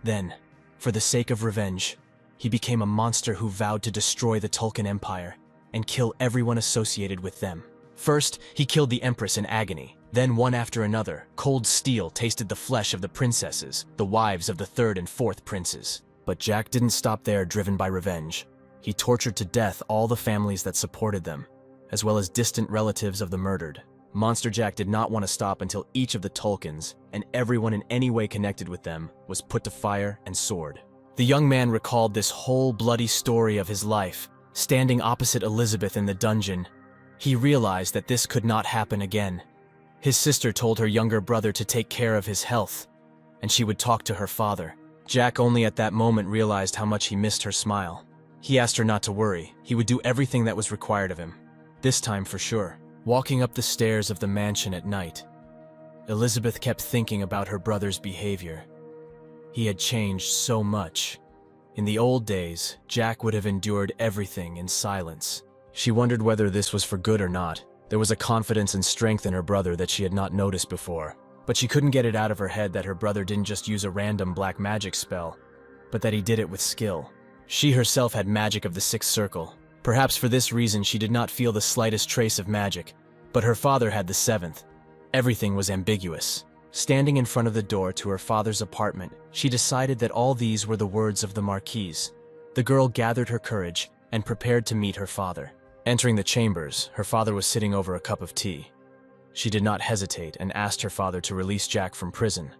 Then, for the sake of revenge, he became a monster who vowed to destroy the Tulkun Empire and kill everyone associated with them. First, he killed the Empress in agony. Then, one after another, cold steel tasted the flesh of the princesses, the wives of the third and fourth princes. But Jack didn't stop there, driven by revenge. He tortured to death all the families that supported them, as well as distant relatives of the murdered. Monster Jack did not want to stop until each of the Tolkiens, and everyone in any way connected with them, was put to fire and sword. The young man recalled this whole bloody story of his life, standing opposite Elizabeth in the dungeon. He realized that this could not happen again. His sister told her younger brother to take care of his health, and she would talk to her father. Jack only at that moment realized how much he missed her smile. He asked her not to worry. He would do everything that was required of him. This time for sure. Walking up the stairs of the mansion at night, Elizabeth kept thinking about her brother's behavior. He had changed so much. In the old days, Jack would have endured everything in silence. She wondered whether this was for good or not. There was a confidence and strength in her brother that she had not noticed before. But she couldn't get it out of her head that her brother didn't just use a random black magic spell, but that he did it with skill. She herself had magic of the sixth circle. Perhaps for this reason she did not feel the slightest trace of magic, but her father had the seventh. Everything was ambiguous. Standing in front of the door to her father's apartment, she decided that all these were the words of the Marquise. The girl gathered her courage and prepared to meet her father. Entering the chambers, her father was sitting over a cup of tea. She did not hesitate and asked her father to release Jack from prison,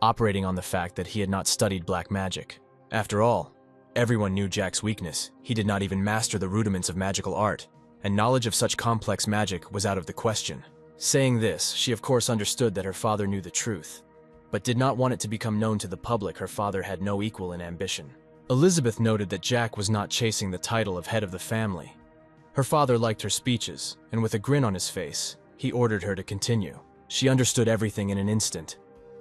operating on the fact that he had not studied black magic. After all, everyone knew Jack's weakness. He did not even master the rudiments of magical art, and knowledge of such complex magic was out of the question. Saying this, she of course understood that her father knew the truth, but did not want it to become known to the public her father had no equal in ambition. Elizabeth noted that Jack was not chasing the title of head of the family. Her father liked her speeches, and with a grin on his face, he ordered her to continue. She understood everything in an instant.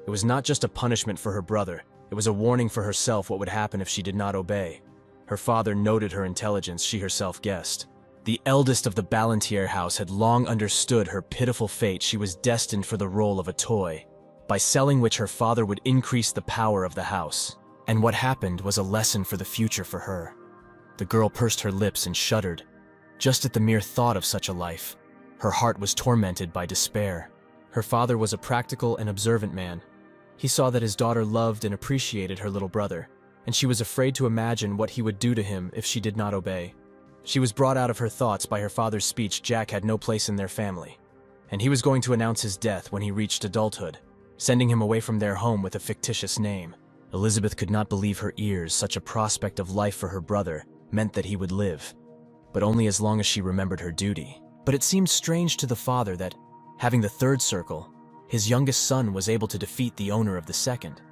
It was not just a punishment for her brother, it was a warning for herself what would happen if she did not obey. Her father noted her intelligence, she herself guessed. The eldest of the Ballantier house had long understood her pitiful fate. She was destined for the role of a toy, by selling which her father would increase the power of the house. And what happened was a lesson for the future for her. The girl pursed her lips and shuddered. Just at the mere thought of such a life, her heart was tormented by despair. Her father was a practical and observant man. He saw that his daughter loved and appreciated her little brother, and she was afraid to imagine what he would do to him if she did not obey. She was brought out of her thoughts by her father's speech. Jack had no place in their family, and he was going to announce his death when he reached adulthood, sending him away from their home with a fictitious name. Elizabeth could not believe her ears. Such a prospect of life for her brother meant that he would live, but only as long as she remembered her duty. But it seemed strange to the father that, having the third circle, his youngest son was able to defeat the owner of the second.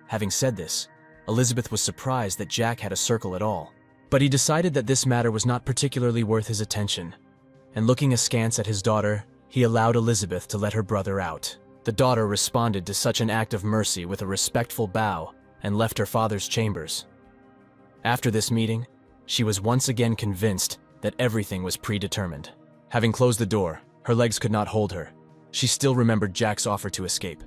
Having said this, Elizabeth was surprised that Jack had a circle at all. But he decided that this matter was not particularly worth his attention, and looking askance at his daughter, he allowed Elizabeth to let her brother out. The daughter responded to such an act of mercy with a respectful bow and left her father's chambers. After this meeting, she was once again convinced that everything was predetermined. Having closed the door, her legs could not hold her. She still remembered Jack's offer to escape.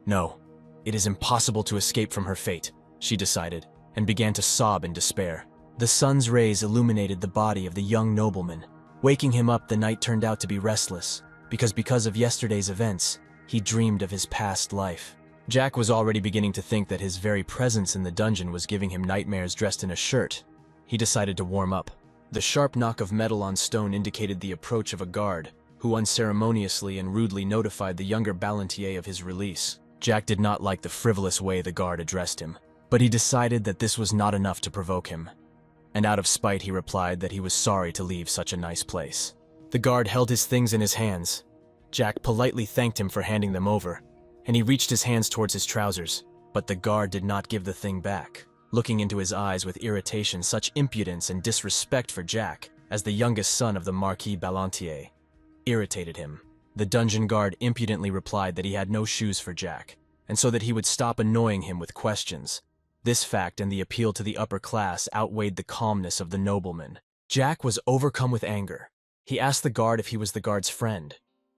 No, it is impossible to escape from her fate, she decided, and began to sob in despair. The sun's rays illuminated the body of the young nobleman. Waking him up, the night turned out to be restless, because of yesterday's events, he dreamed of his past life. Jack was already beginning to think that his very presence in the dungeon was giving him nightmares. Dressed in a shirt, he decided to warm up. The sharp knock of metal on stone indicated the approach of a guard, who unceremoniously and rudely notified the younger Ballantier of his release. Jack did not like the frivolous way the guard addressed him, but he decided that this was not enough to provoke him, and out of spite he replied that he was sorry to leave such a nice place. The guard held his things in his hands. Jack politely thanked him for handing them over, and he reached his hands towards his trousers, but the guard did not give the thing back, looking into his eyes with irritation. Such impudence and disrespect for Jack, as the youngest son of the Marquis Ballantier, irritated him. The dungeon guard impudently replied that he had no shoes for Jack, and so that he would stop annoying him with questions. This fact and the appeal to the upper class outweighed the calmness of the nobleman. Jack was overcome with anger. He asked the guard if he was the guard's friend.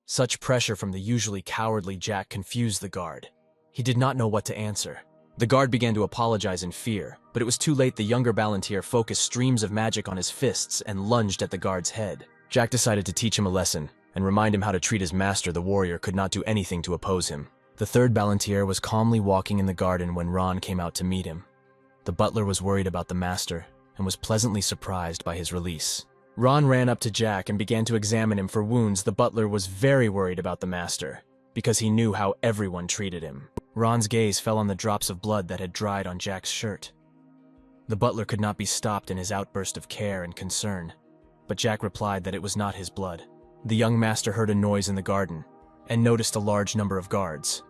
Such pressure from the usually cowardly Jack confused the guard. He did not know what to answer. The guard began to apologize in fear, but it was too late. The younger Ballantier focused streams of magic on his fists and lunged at the guard's head. Jack decided to teach him a lesson and remind him how to treat his master. The warrior could not do anything to oppose him. The third Ballantier was calmly walking in the garden when Ron came out to meet him. The butler was worried about the master and was pleasantly surprised by his release. Ron ran up to Jack and began to examine him for wounds. The butler was very worried about the master, because he knew how everyone treated him. Ron's gaze fell on the drops of blood that had dried on Jack's shirt. The butler could not be stopped in his outburst of care and concern, but Jack replied that it was not his blood. The young master heard a noise in the garden and noticed a large number of guards.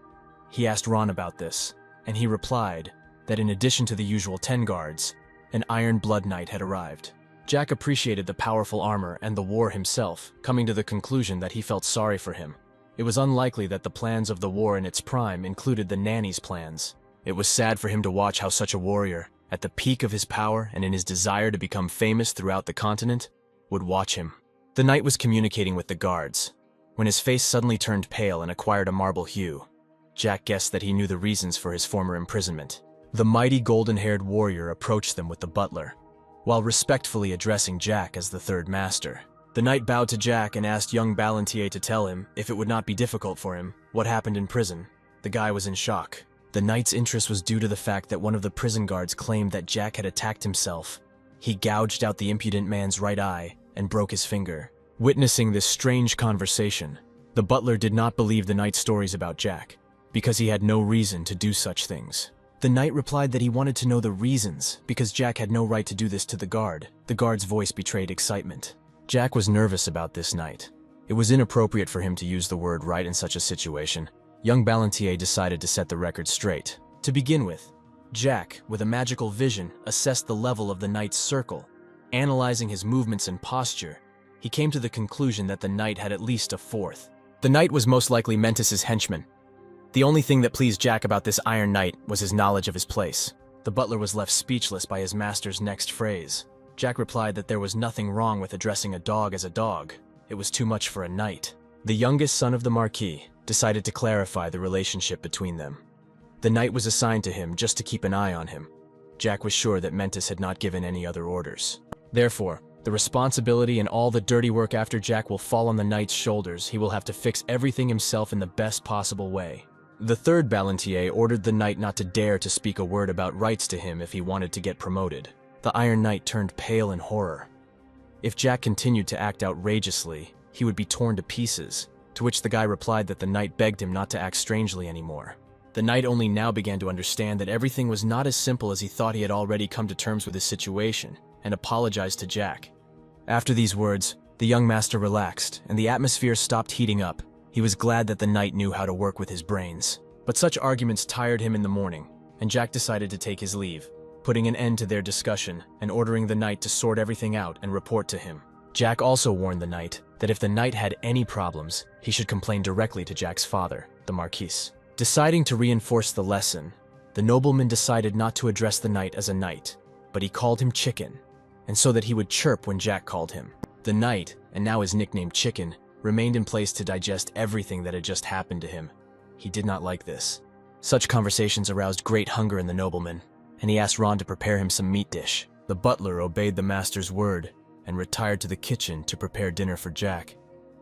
He asked Ron about this, and he replied that in addition to the usual 10 guards, an Iron Blood Knight had arrived. Jack appreciated the powerful armor and the war himself, coming to the conclusion that he felt sorry for him. It was unlikely that the plans of the war in its prime included the nanny's plans. It was sad for him to watch how such a warrior, at the peak of his power and in his desire to become famous throughout the continent, would watch him. The knight was communicating with the guards, when his face suddenly turned pale and acquired a marble hue. Jack guessed that he knew the reasons for his former imprisonment. The mighty golden-haired warrior approached them with the butler, while respectfully addressing Jack as the third master. The knight bowed to Jack and asked young Ballantier to tell him, if it would not be difficult for him, what happened in prison. The guy was in shock. The knight's interest was due to the fact that one of the prison guards claimed that Jack had attacked himself. He gouged out the impudent man's right eye and broke his finger. Witnessing this strange conversation, the butler did not believe the knight's stories about Jack, because he had no reason to do such things. The knight replied that he wanted to know the reasons, because Jack had no right to do this to the guard. The guard's voice betrayed excitement. Jack was nervous about this night. It was inappropriate for him to use the word right in such a situation. Young Ballantier decided to set the record straight. To begin with, Jack, with a magical vision, assessed the level of the knight's circle. Analyzing his movements and posture, he came to the conclusion that the knight had at least a fourth. The knight was most likely Mentis's henchman. The only thing that pleased Jack about this Iron Knight was his knowledge of his place. The butler was left speechless by his master's next phrase. Jack replied that there was nothing wrong with addressing a dog as a dog. It was too much for a knight. The youngest son of the Marquis decided to clarify the relationship between them. The knight was assigned to him just to keep an eye on him. Jack was sure that Mentis had not given any other orders. Therefore, the responsibility and all the dirty work after Jack will fall on the knight's shoulders. He will have to fix everything himself in the best possible way. The third Ballantier ordered the knight not to dare to speak a word about rights to him if he wanted to get promoted. The Iron Knight turned pale in horror. If Jack continued to act outrageously, he would be torn to pieces, to which the guy replied that the knight begged him not to act strangely anymore. The knight only now began to understand that everything was not as simple as he thought. He had already come to terms with his situation, and apologized to Jack. After these words, the young master relaxed, and the atmosphere stopped heating up. He was glad that the knight knew how to work with his brains. But such arguments tired him in the morning, and Jack decided to take his leave, putting an end to their discussion and ordering the knight to sort everything out and report to him. Jack also warned the knight that if the knight had any problems, he should complain directly to Jack's father, the Marquis. Deciding to reinforce the lesson, the nobleman decided not to address the knight as a knight, but he called him Chicken, and so that he would chirp when Jack called him. The knight, and now his nickname Chicken, remained in place to digest everything that had just happened to him. He did not like this. Such conversations aroused great hunger in the nobleman, and he asked Ron to prepare him some meat dish. The butler obeyed the master's word and retired to the kitchen to prepare dinner for Jack,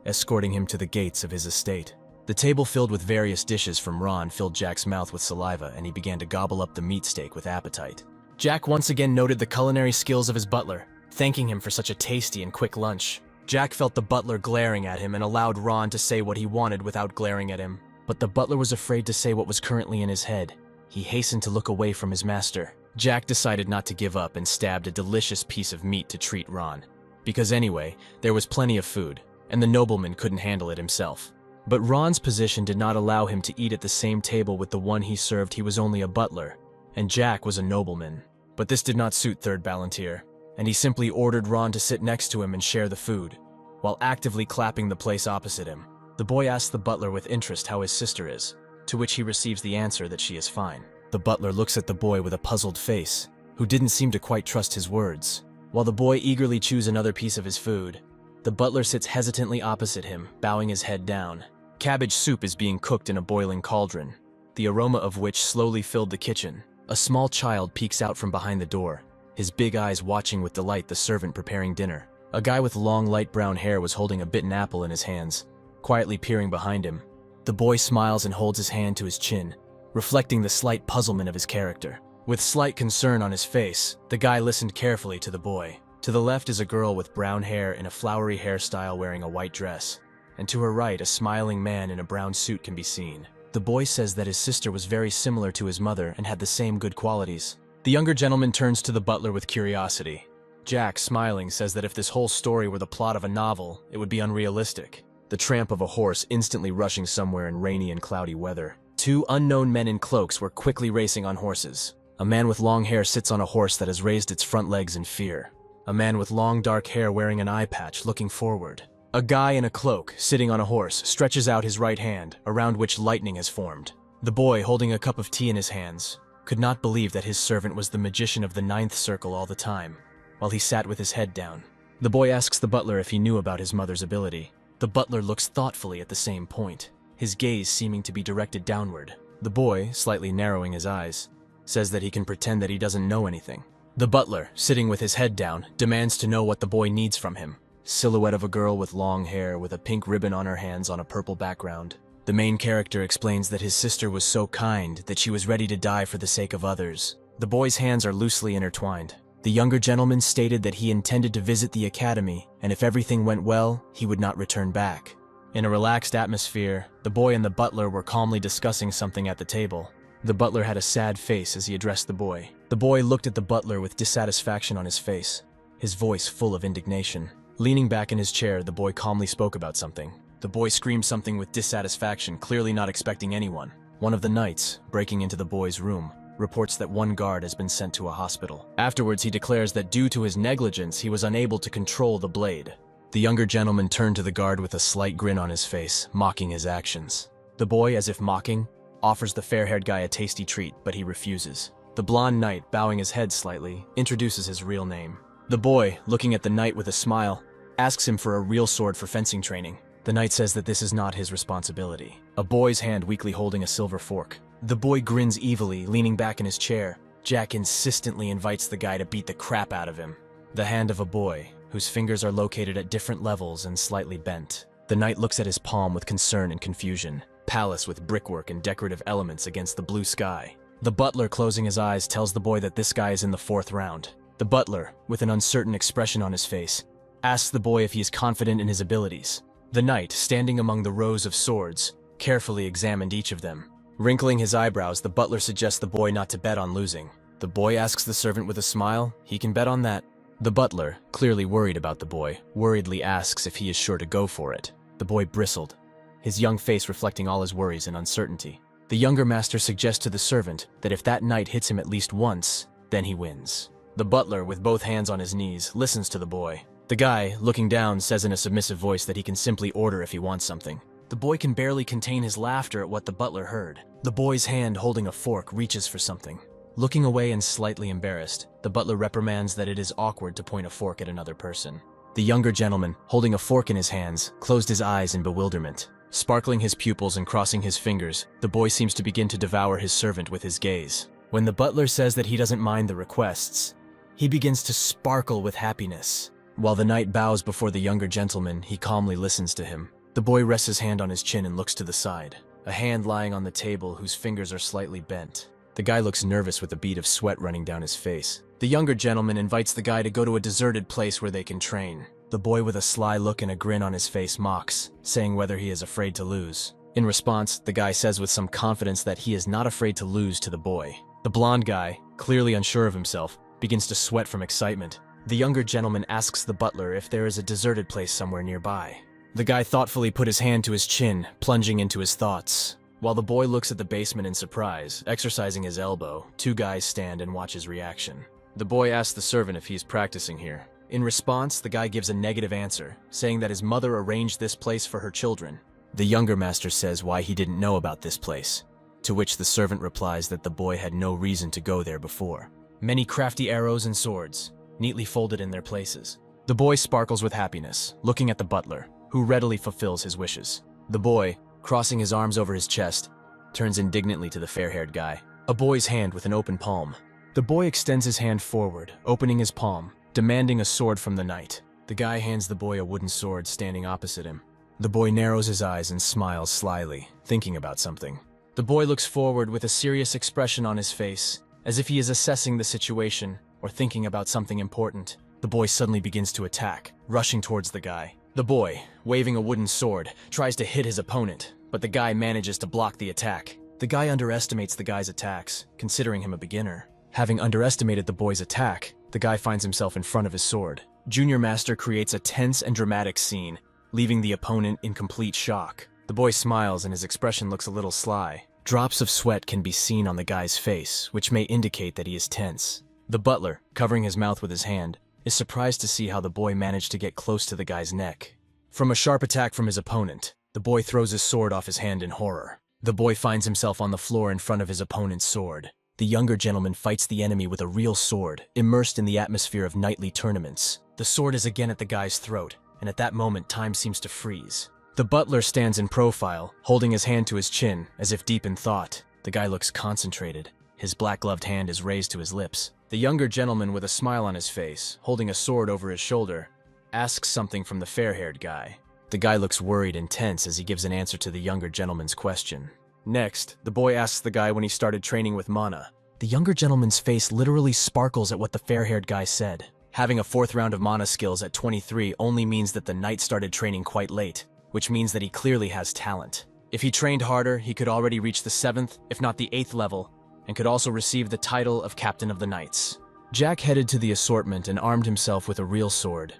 escorting him to the gates of his estate. The table filled with various dishes from Ron filled Jack's mouth with saliva, and he began to gobble up the meat steak with appetite. Jack once again noted the culinary skills of his butler, thanking him for such a tasty and quick lunch. Jack felt the butler glaring at him and allowed Ron to say what he wanted without glaring at him. But the butler was afraid to say what was currently in his head. He hastened to look away from his master. Jack decided not to give up and stabbed a delicious piece of meat to treat Ron. Because anyway, there was plenty of food, and the nobleman couldn't handle it himself. But Ron's position did not allow him to eat at the same table with the one he served. He was only a butler, and Jack was a nobleman. But this did not suit Third Ballantier, and he simply ordered Ron to sit next to him and share the food, while actively clapping the place opposite him. The boy asks the butler with interest how his sister is, to which he receives the answer that she is fine. The butler looks at the boy with a puzzled face, who didn't seem to quite trust his words. While the boy eagerly chews another piece of his food, the butler sits hesitantly opposite him, bowing his head down. Cabbage soup is being cooked in a boiling cauldron, the aroma of which slowly filled the kitchen. A small child peeks out from behind the door, his big eyes watching with delight the servant preparing dinner. A guy with long light brown hair was holding a bitten apple in his hands, quietly peering behind him. The boy smiles and holds his hand to his chin, reflecting the slight puzzlement of his character. With slight concern on his face, the guy listened carefully to the boy. To the left is a girl with brown hair in a flowery hairstyle wearing a white dress, and to her right a smiling man in a brown suit can be seen. The boy says that his sister was very similar to his mother and had the same good qualities. The younger gentleman turns to the butler with curiosity. Jack, smiling, says that if this whole story were the plot of a novel, it would be unrealistic. The tramp of a horse instantly rushing somewhere in rainy and cloudy weather. Two unknown men in cloaks were quickly racing on horses. A man with long hair sits on a horse that has raised its front legs in fear. A man with long dark hair wearing an eye patch looking forward. A guy in a cloak, sitting on a horse, stretches out his right hand, around which lightning has formed. The boy, holding a cup of tea in his hands, could not believe that his servant was the magician of the ninth circle all the time, while he sat with his head down. The boy asks the butler if he knew about his mother's ability. The butler looks thoughtfully at the same point, his gaze seeming to be directed downward. The boy, slightly narrowing his eyes, says that he can pretend that he doesn't know anything. The butler, sitting with his head down, demands to know what the boy needs from him. Silhouette of a girl with long hair with a pink ribbon on her hands on a purple background. The main character explains that his sister was so kind that she was ready to die for the sake of others. The boy's hands are loosely intertwined. The younger gentleman stated that he intended to visit the academy, and if everything went well, he would not return back. In a relaxed atmosphere, the boy and the butler were calmly discussing something at the table. The butler had a sad face as he addressed the boy. The boy looked at the butler with dissatisfaction on his face, his voice full of indignation. Leaning back in his chair, the boy calmly spoke about something. The boy screamed something with dissatisfaction, clearly not expecting anyone. One of the knights, breaking into the boy's room, reports that one guard has been sent to a hospital. Afterwards, he declares that due to his negligence, he was unable to control the blade. The younger gentleman turned to the guard with a slight grin on his face, mocking his actions. The boy, as if mocking, offers the fair-haired guy a tasty treat, but he refuses. The blonde knight, bowing his head slightly, introduces his real name. The boy, looking at the knight with a smile, asks him for a real sword for fencing training. The knight says that this is not his responsibility. A boy's hand weakly holding a silver fork. The boy grins evilly, leaning back in his chair. Jack insistently invites the guy to beat the crap out of him. The hand of a boy, whose fingers are located at different levels and slightly bent. The knight looks at his palm with concern and confusion. Palace with brickwork and decorative elements against the blue sky. The butler, closing his eyes, tells the boy that this guy is in the 4th round. The butler, with an uncertain expression on his face, asks the boy if he is confident in his abilities. The knight, standing among the rows of swords, carefully examined each of them. Wrinkling his eyebrows, the butler suggests the boy not to bet on losing. The boy asks the servant with a smile, he can bet on that. The butler, clearly worried about the boy, worriedly asks if he is sure to go for it. The boy bristled, his young face reflecting all his worries and uncertainty. The younger master suggests to the servant that if that knight hits him at least once, then he wins. The butler, with both hands on his knees, listens to the boy. The guy, looking down, says in a submissive voice that he can simply order if he wants something. The boy can barely contain his laughter at what the butler heard. The boy's hand, holding a fork, reaches for something. Looking away and slightly embarrassed, the butler reprimands that it is awkward to point a fork at another person. The younger gentleman, holding a fork in his hands, closed his eyes in bewilderment. Sparkling his pupils and crossing his fingers, the boy seems to begin to devour his servant with his gaze. When the butler says that he doesn't mind the requests, he begins to sparkle with happiness. While the knight bows before the younger gentleman, he calmly listens to him. The boy rests his hand on his chin and looks to the side, a hand lying on the table whose fingers are slightly bent. The guy looks nervous with a bead of sweat running down his face. The younger gentleman invites the guy to go to a deserted place where they can train. The boy, with a sly look and a grin on his face, mocks, saying whether he is afraid to lose. In response, the guy says with some confidence that he is not afraid to lose to the boy. The blonde guy, clearly unsure of himself, begins to sweat from excitement. The younger gentleman asks the butler if there is a deserted place somewhere nearby. The guy thoughtfully put his hand to his chin, plunging into his thoughts. While the boy looks at the basement in surprise, exercising his elbow, two guys stand and watch his reaction. The boy asks the servant if he is practicing here. In response, the guy gives a negative answer, saying that his mother arranged this place for her children. The younger master says why he didn't know about this place, to which the servant replies that the boy had no reason to go there before. Many crafty arrows and swords, neatly folded in their places. The boy sparkles with happiness, looking at the butler, who readily fulfills his wishes. The boy, crossing his arms over his chest, turns indignantly to the fair-haired guy. A boy's hand with an open palm. The boy extends his hand forward, opening his palm, demanding a sword from the knight. The guy hands the boy a wooden sword standing opposite him. The boy narrows his eyes and smiles slyly, thinking about something. The boy looks forward with a serious expression on his face, as if he is assessing the situation or thinking about something important. the boy suddenly begins to attack, rushing towards the guy. The boy, waving a wooden sword, tries to hit his opponent, but the guy manages to block the attack. The guy underestimates the guy's attacks, considering him a beginner. Having underestimated the boy's attack, the guy finds himself in front of his sword. Junior Master creates a tense and dramatic scene, leaving the opponent in complete shock. The boy smiles and his expression looks a little sly. Drops of sweat can be seen on the guy's face, which may indicate that he is tense. The butler, covering his mouth with his hand, is surprised to see how the boy managed to get close to the guy's neck. From a sharp attack from his opponent, the boy throws his sword off his hand in horror. The boy finds himself on the floor in front of his opponent's sword. The younger gentleman fights the enemy with a real sword, immersed in the atmosphere of knightly tournaments. The sword is again at the guy's throat, and at that moment time seems to freeze. The butler stands in profile, holding his hand to his chin, as if deep in thought. The guy looks concentrated. His black-gloved hand is raised to his lips. The younger gentleman, with a smile on his face, holding a sword over his shoulder, asks something from the fair-haired guy. The guy looks worried and tense as he gives an answer to the younger gentleman's question. Next, the boy asks the guy when he started training with mana. The younger gentleman's face literally sparkles at what the fair-haired guy said. Having a 4th round of mana skills at 23 only means that the knight started training quite late, which means that he clearly has talent. If he trained harder, he could already reach the 7th, if not the 8th level, and could also receive the title of Captain of the Knights. Jack headed to the assortment and armed himself with a real sword.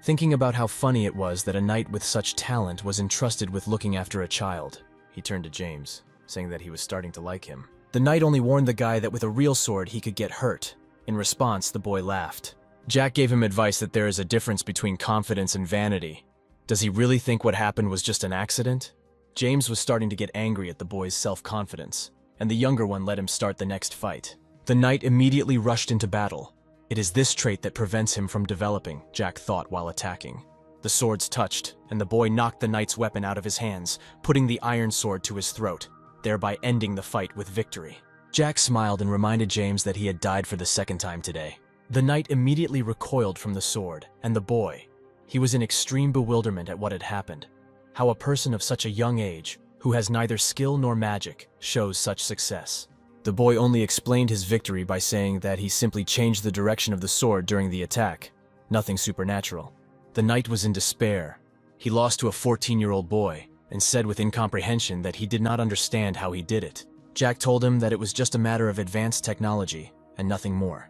Thinking about how funny it was that a knight with such talent was entrusted with looking after a child, he turned to James, saying that he was starting to like him. The knight only warned the guy that with a real sword he could get hurt. In response, the boy laughed. Jack gave him advice that there is a difference between confidence and vanity. Does he really think what happened was just an accident? James was starting to get angry at the boy's self-confidence, and the younger one let him start the next fight. The knight immediately rushed into battle. It is this trait that prevents him from developing, Jack thought while attacking. The swords touched, and the boy knocked the knight's weapon out of his hands, putting the iron sword to his throat, thereby ending the fight with victory. Jack smiled and reminded James that he had died for the 2nd time today. The knight immediately recoiled from the sword, and the boy. He was in extreme bewilderment at what had happened. How a person of such a young age, who has neither skill nor magic, shows such success. The boy only explained his victory by saying that he simply changed the direction of the sword during the attack. Nothing supernatural. The knight was in despair. He lost to a 14-year-old boy, and said with incomprehension that he did not understand how he did it. Jack told him that it was just a matter of advanced technology, and nothing more.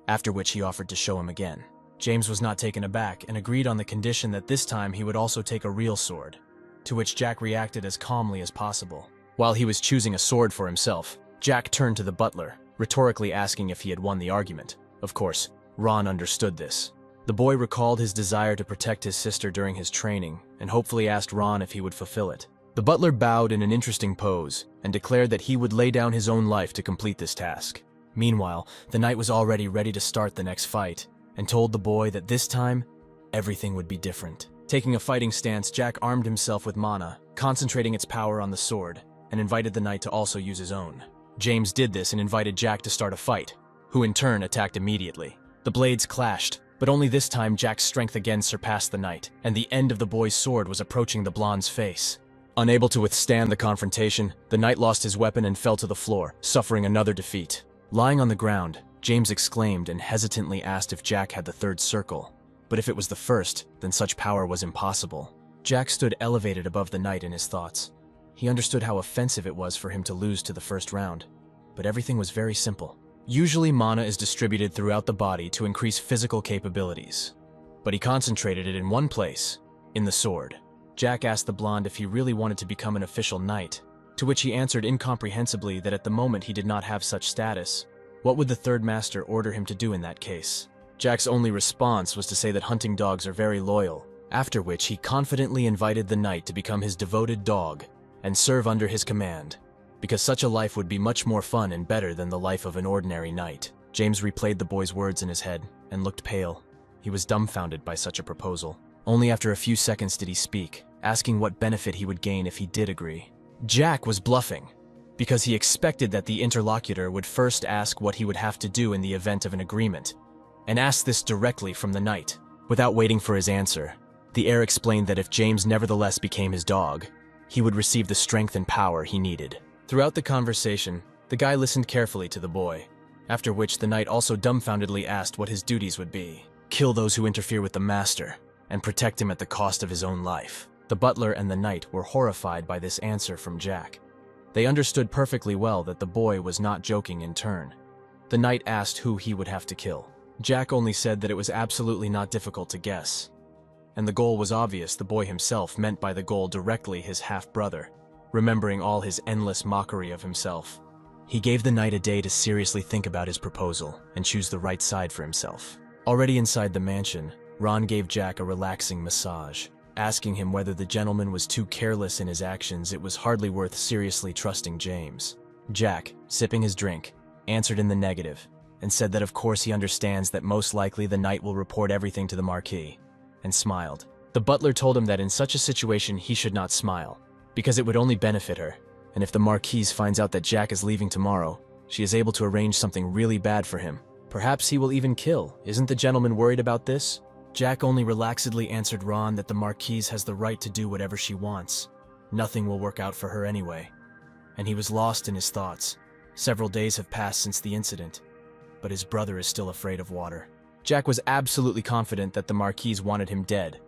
After which he offered to show him again. James was not taken aback and agreed on the condition that this time he would also take a real sword, to which Jack reacted as calmly as possible. While he was choosing a sword for himself, Jack turned to the butler, rhetorically asking if he had won the argument. Of course, Ron understood this. The boy recalled his desire to protect his sister during his training, and hopefully asked Ron if he would fulfill it. The butler bowed in an interesting pose, and declared that he would lay down his own life to complete this task. Meanwhile, the knight was already ready to start the next fight, and told the boy that this time, everything would be different. Taking a fighting stance, Jack armed himself with mana, concentrating its power on the sword, and invited the knight to also use his own. James did this and invited Jack to start a fight, who in turn attacked immediately. The blades clashed, but only this time Jack's strength again surpassed the knight, and the end of the boy's sword was approaching the blonde's face. Unable to withstand the confrontation, the knight lost his weapon and fell to the floor, suffering another defeat. Lying on the ground, James exclaimed and hesitantly asked if Jack had the 3rd circle. But if it was the 1st, then such power was impossible. Jack stood elevated above the knight in his thoughts. He understood how offensive it was for him to lose to the 1st round, but everything was very simple. Usually mana is distributed throughout the body to increase physical capabilities, but he concentrated it in one place, in the sword. Jack asked the blonde if he really wanted to become an official knight, to which he answered incomprehensibly that at the moment he did not have such status. What would the 3rd master order him to do in that case? Jack's only response was to say that hunting dogs are very loyal, after which he confidently invited the knight to become his devoted dog and serve under his command, because such a life would be much more fun and better than the life of an ordinary knight. James replayed the boy's words in his head and looked pale. He was dumbfounded by such a proposal. Only after a few seconds did he speak, asking what benefit he would gain if he did agree. Jack was bluffing, because he expected that the interlocutor would first ask what he would have to do in the event of an agreement, and asked this directly from the knight. Without waiting for his answer, the heir explained that if James nevertheless became his dog, he would receive the strength and power he needed. Throughout the conversation, the guy listened carefully to the boy, after which the knight also dumbfoundedly asked what his duties would be. kill those who interfere with the master, and protect him at the cost of his own life. The butler and the knight were horrified by this answer from Jack. They understood perfectly well that the boy was not joking in turn. The knight asked who he would have to kill. Jack only said that it was absolutely not difficult to guess. And the goal was obvious. The boy himself meant by the goal directly his half-brother, remembering all his endless mockery of himself. He gave the knight a day to seriously think about his proposal and choose the right side for himself. Already inside the mansion, Ron gave Jack a relaxing massage, asking him whether the gentleman was too careless in his actions. It was hardly worth seriously trusting James. Jack, sipping his drink, answered in the negative, and said that of course he understands that most likely the knight will report everything to the Marquis, and smiled. The butler told him that in such a situation he should not smile, because it would only benefit her, and if the Marquise finds out that Jack is leaving tomorrow, she is able to arrange something really bad for him. Perhaps he will even kill. Isn't the gentleman worried about this? Jack only relaxedly answered Ron that the Marquise has the right to do whatever she wants. Nothing will work out for her anyway. And he was lost in his thoughts. Several days have passed since the incident, but his brother is still afraid of water. Jack was absolutely confident that the Marquise wanted him dead,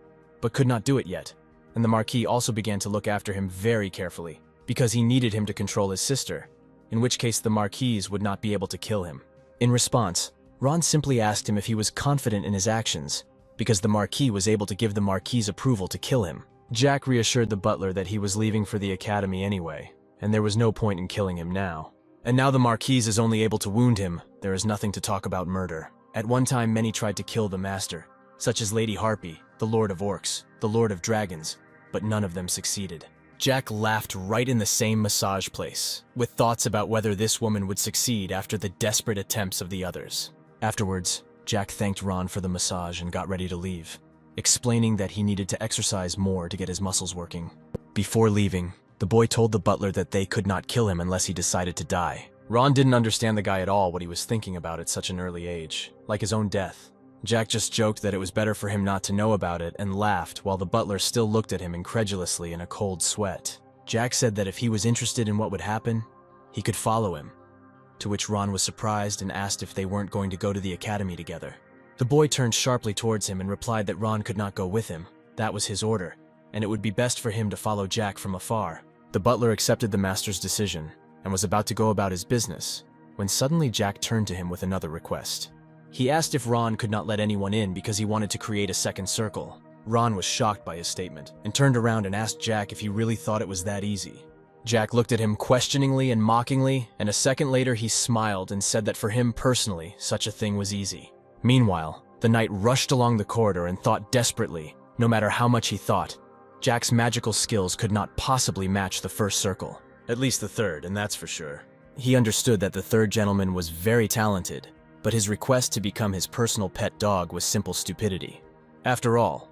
but could not do it yet, and the Marquis also began to look after him very carefully, because he needed him to control his sister, in which case the Marquise would not be able to kill him. In response, Ron simply asked him if he was confident in his actions, because the Marquis was able to give the Marquis approval to kill him. Jack reassured the butler that he was leaving for the academy anyway, and there was no point in killing him now. And now the Marquis is only able to wound him. There is nothing to talk about murder. At one time many tried to kill the master, such as Lady Harpy, the Lord of Orcs, the Lord of Dragons, but none of them succeeded. Jack laughed right in the same massage place, with thoughts about whether this woman would succeed after the desperate attempts of the others. Afterwards, Jack thanked Ron for the massage and got ready to leave, explaining that he needed to exercise more to get his muscles working. Before leaving, the boy told the butler that they could not kill him unless he decided to die. Ron didn't understand the guy at all, what he was thinking about at such an early age, like his own death. Jack just joked that it was better for him not to know about it and laughed while the butler still looked at him incredulously in a cold sweat. Jack said that if he was interested in what would happen, he could follow him, to which Ron was surprised and asked if they weren't going to go to the academy together. The boy turned sharply towards him and replied that Ron could not go with him. That was his order, and it would be best for him to follow Jack from afar. The butler accepted the master's decision and was about to go about his business, when suddenly Jack turned to him with another request. He asked if Ron could not let anyone in because he wanted to create a second circle. Ron was shocked by his statement and turned around and asked Jack if he really thought it was that easy. Jack looked at him questioningly and mockingly, and a second later he smiled and said that for him personally, such a thing was easy. Meanwhile, the knight rushed along the corridor and thought desperately. No matter how much he thought, Jack's magical skills could not possibly match the first circle. At least the third, and that's for sure. He understood that the third gentleman was very talented, but his request to become his personal pet dog was simple stupidity. After all,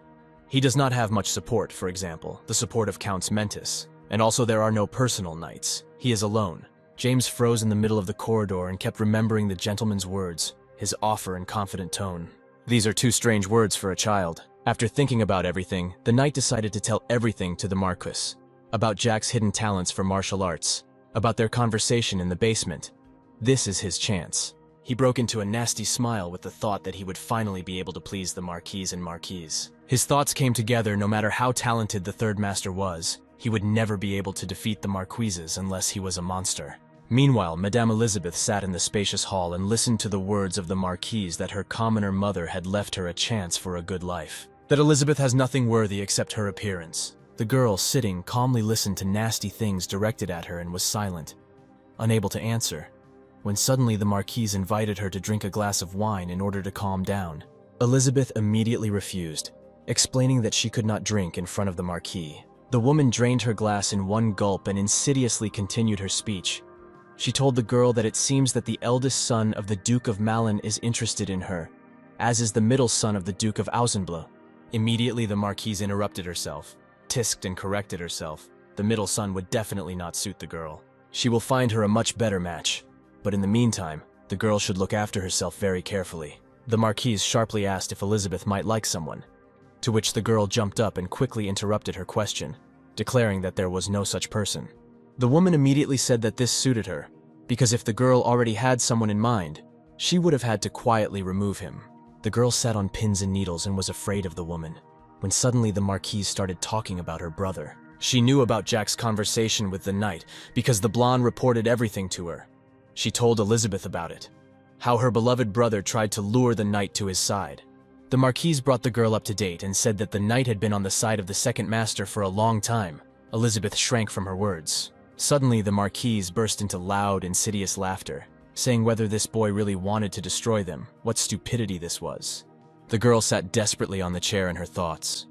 he does not have much support, for example, the support of Counts Mentis, and also there are no personal knights. He is alone. James froze in the middle of the corridor and kept remembering the gentleman's words, his offer and confident tone. These are too strange words for a child. After thinking about everything, the knight decided to tell everything to the Marquis, about Jack's hidden talents for martial arts, about their conversation in the basement. This is his chance. He broke into a nasty smile with the thought that he would finally be able to please the Marquise and Marquise. His thoughts came together. No matter how talented the third master was, he would never be able to defeat the Marquises unless he was a monster. Meanwhile, Madame Elizabeth sat in the spacious hall and listened to the words of the Marquise that her commoner mother had left her a chance for a good life. That Elizabeth has nothing worthy except her appearance. The girl, sitting, calmly listened to nasty things directed at her and was silent, unable to answer, when suddenly the Marquise invited her to drink a glass of wine in order to calm down. Elizabeth immediately refused, explaining that she could not drink in front of the Marquis. The woman drained her glass in one gulp and insidiously continued her speech. She told the girl that it seems that the eldest son of the Duke of Malin is interested in her, as is the middle son of the Duke of Ausenblois. Immediately the Marquise interrupted herself, tisked and corrected herself. The middle son would definitely not suit the girl. She will find her a much better match. But in the meantime, the girl should look after herself very carefully. The Marquise sharply asked if Elizabeth might like someone, to which the girl jumped up and quickly interrupted her question, declaring that there was no such person. The woman immediately said that this suited her, because if the girl already had someone in mind, she would have had to quietly remove him. The girl sat on pins and needles and was afraid of the woman, when suddenly the Marquise started talking about her brother. She knew about Jack's conversation with the knight because the blonde reported everything to her. She told Elizabeth about it, how her beloved brother tried to lure the knight to his side. The Marquise brought the girl up to date and said that the knight had been on the side of the second master for a long time. Elizabeth shrank from her words. Suddenly, the Marquise burst into loud, insidious laughter, saying whether this boy really wanted to destroy them, what stupidity this was. The girl sat desperately on the chair in her thoughts.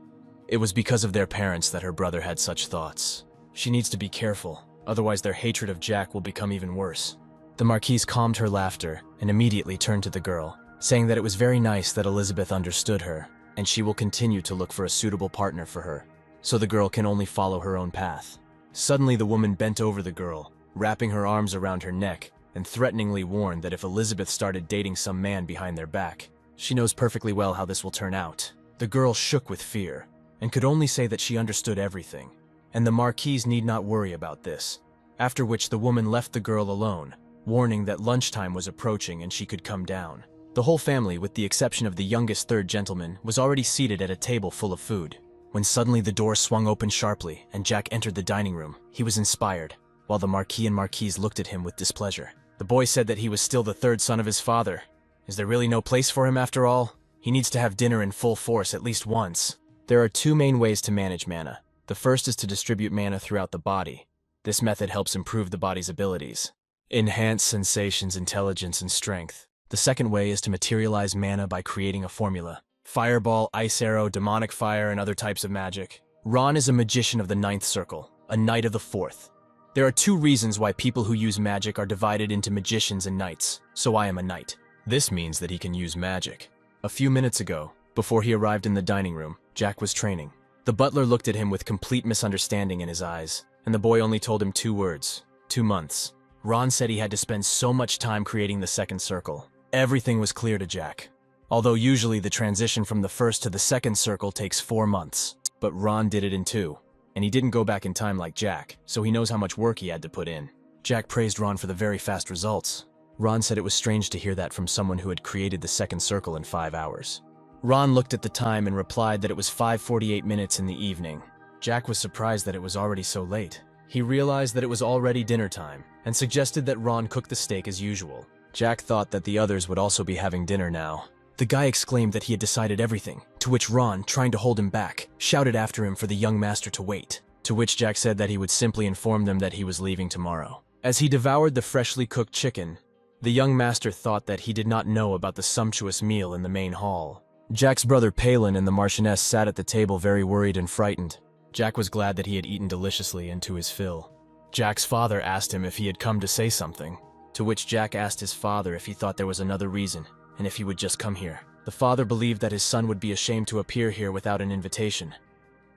It was because of their parents that her brother had such thoughts. She needs to be careful, otherwise their hatred of Jack will become even worse. The Marquise calmed her laughter and immediately turned to the girl, saying that it was very nice that Elizabeth understood her, and she will continue to look for a suitable partner for her, so the girl can only follow her own path. Suddenly the woman bent over the girl, wrapping her arms around her neck, and threateningly warned that if Elizabeth started dating some man behind their back, she knows perfectly well how this will turn out. The girl shook with fear, and could only say that she understood everything, and the Marquise need not worry about this, after which the woman left the girl alone, warning that lunchtime was approaching and she could come down. The whole family, with the exception of the youngest third gentleman, was already seated at a table full of food, when suddenly the door swung open sharply and Jack entered the dining room. He was inspired, while the Marquis and Marquise looked at him with displeasure. The boy said that he was still the third son of his father. Is there really no place for him after all? He needs to have dinner in full force at least once. There are two main ways to manage mana. The first is to distribute mana throughout the body. This method helps improve the body's abilities, enhance sensations, intelligence, and strength. The second way is to materialize mana by creating a formula. Fireball, ice arrow, demonic fire, and other types of magic. Ron is a magician of the 9th circle, a knight of the 4th. There are two reasons why people who use magic are divided into magicians and knights, so I am a knight. This means that he can use magic. A few minutes ago, before he arrived in the dining room, Jack was training. The butler looked at him with complete misunderstanding in his eyes, and the boy only told him 2 words: 2 months. Ron said he had to spend so much time creating the 2nd circle. Everything was clear to Jack. Although usually the transition from the 1st to the 2nd circle takes 4 months, but Ron did it in 2, and he didn't go back in time like Jack, so he knows how much work he had to put in. Jack praised Ron for the very fast results. Ron said it was strange to hear that from someone who had created the 2nd circle in 5 hours. Ron looked at the time and replied that it was 5:48 minutes in the evening. Jack was surprised that it was already so late. He realized that it was already dinner time, and suggested that Ron cook the steak as usual. Jack thought that the others would also be having dinner now. The guy exclaimed that he had decided everything, to which Ron, trying to hold him back, shouted after him for the young master to wait, to which Jack said that he would simply inform them that he was leaving tomorrow. As he devoured the freshly cooked chicken, the young master thought that he did not know about the sumptuous meal in the main hall. Jack's brother Palin and the Marchioness sat at the table very worried and frightened. Jack was glad that he had eaten deliciously and to his fill. Jack's father asked him if he had come to say something, to which Jack asked his father if he thought there was another reason, and if he would just come here. The father believed that his son would be ashamed to appear here without an invitation.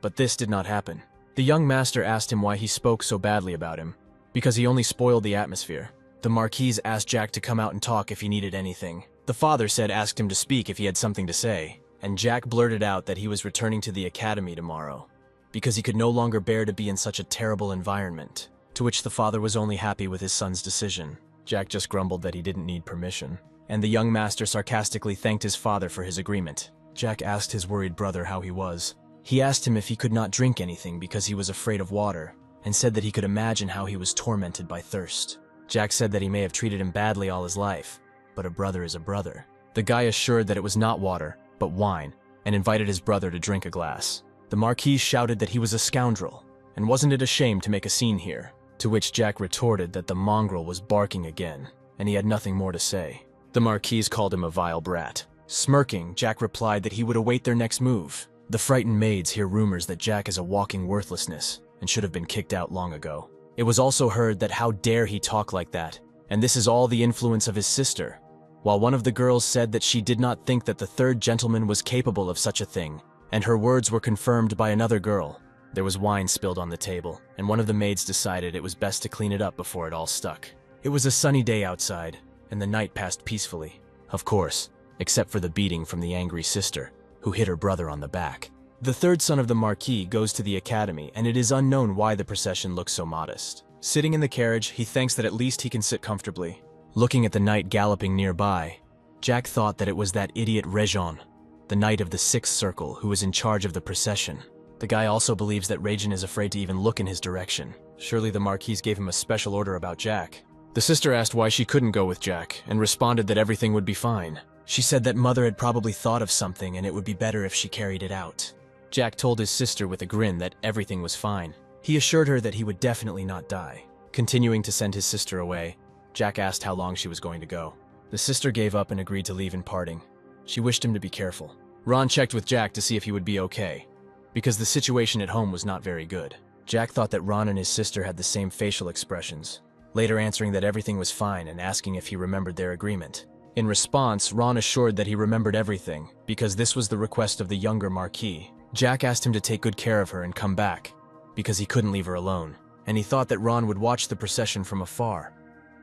But this did not happen. The young master asked him why he spoke so badly about him, because he only spoiled the atmosphere. The Marquise asked Jack to come out and talk if he needed anything. The father said asked him to speak if he had something to say, and Jack blurted out that he was returning to the academy tomorrow, because he could no longer bear to be in such a terrible environment, to which the father was only happy with his son's decision. Jack just grumbled that he didn't need permission, and the young master sarcastically thanked his father for his agreement. Jack asked his worried brother how he was. He asked him if he could not drink anything because he was afraid of water, and said that he could imagine how he was tormented by thirst. Jack said that he may have treated him badly all his life, but a brother is a brother. The guy assured that it was not water, but wine, and invited his brother to drink a glass. The Marquis shouted that he was a scoundrel, and wasn't it a shame to make a scene here? To which Jack retorted that the mongrel was barking again, and he had nothing more to say. The Marquis called him a vile brat. Smirking, Jack replied that he would await their next move. The frightened maids hear rumors that Jack is a walking worthlessness, and should have been kicked out long ago. It was also heard that how dare he talk like that, and this is all the influence of his sister. While one of the girls said that she did not think that the third gentleman was capable of such a thing, and her words were confirmed by another girl. There was wine spilled on the table, and one of the maids decided it was best to clean it up before it all stuck. It was a sunny day outside, and the night passed peacefully. Of course, except for the beating from the angry sister, who hit her brother on the back. The third son of the Marquis goes to the academy, and it is unknown why the procession looks so modest. Sitting in the carriage, he thinks that at least he can sit comfortably. Looking at the knight galloping nearby, Jack thought that it was that idiot Rajon, the knight of the sixth circle, who was in charge of the procession. The guy also believes that Rajon is afraid to even look in his direction. Surely the Marquise gave him a special order about Jack. The sister asked why she couldn't go with Jack, and responded that everything would be fine. She said that mother had probably thought of something and it would be better if she carried it out. Jack told his sister with a grin that everything was fine. He assured her that he would definitely not die. Continuing to send his sister away, Jack asked how long she was going to go. The sister gave up and agreed to leave in parting. She wished him to be careful. Ron checked with Jack to see if he would be okay, because the situation at home was not very good. Jack thought that Ron and his sister had the same facial expressions, later answering that everything was fine and asking if he remembered their agreement. In response, Ron assured that he remembered everything, because this was the request of the younger Marquis. Jack asked him to take good care of her and come back, because he couldn't leave her alone, and he thought that Ron would watch the procession from afar,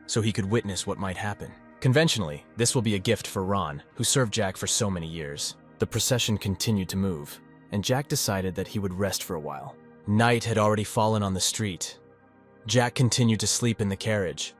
so he could witness what might happen. Conventionally, this will be a gift for Ron, who served Jack for so many years. The procession continued to move, and Jack decided that he would rest for a while. Night had already fallen on the street. Jack continued to sleep in the carriage,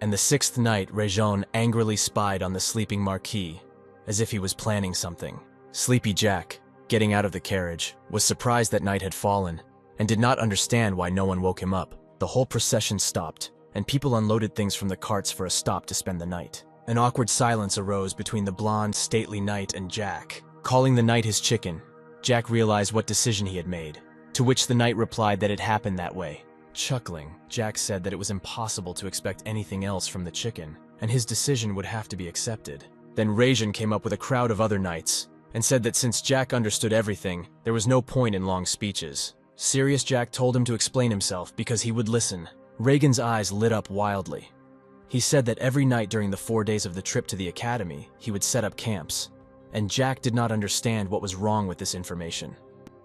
and the sixth night Rajon angrily spied on the sleeping Marquis, as if he was planning something. Sleepy Jack, getting out of the carriage, was surprised that night had fallen, and did not understand why no one woke him up. The whole procession stopped, and people unloaded things from the carts for a stop to spend the night. An awkward silence arose between the blonde, stately knight and Jack. Calling the knight his chicken, Jack realized what decision he had made, to which the knight replied that it happened that way. Chuckling, Jack said that it was impossible to expect anything else from the chicken, and his decision would have to be accepted. Then Rajon came up with a crowd of other knights, and said that since Jack understood everything, there was no point in long speeches. Serious Jack told him to explain himself because he would listen. Reagan's eyes lit up wildly. He said that every night during the 4 days of the trip to the academy, he would set up camps, and Jack did not understand what was wrong with this information.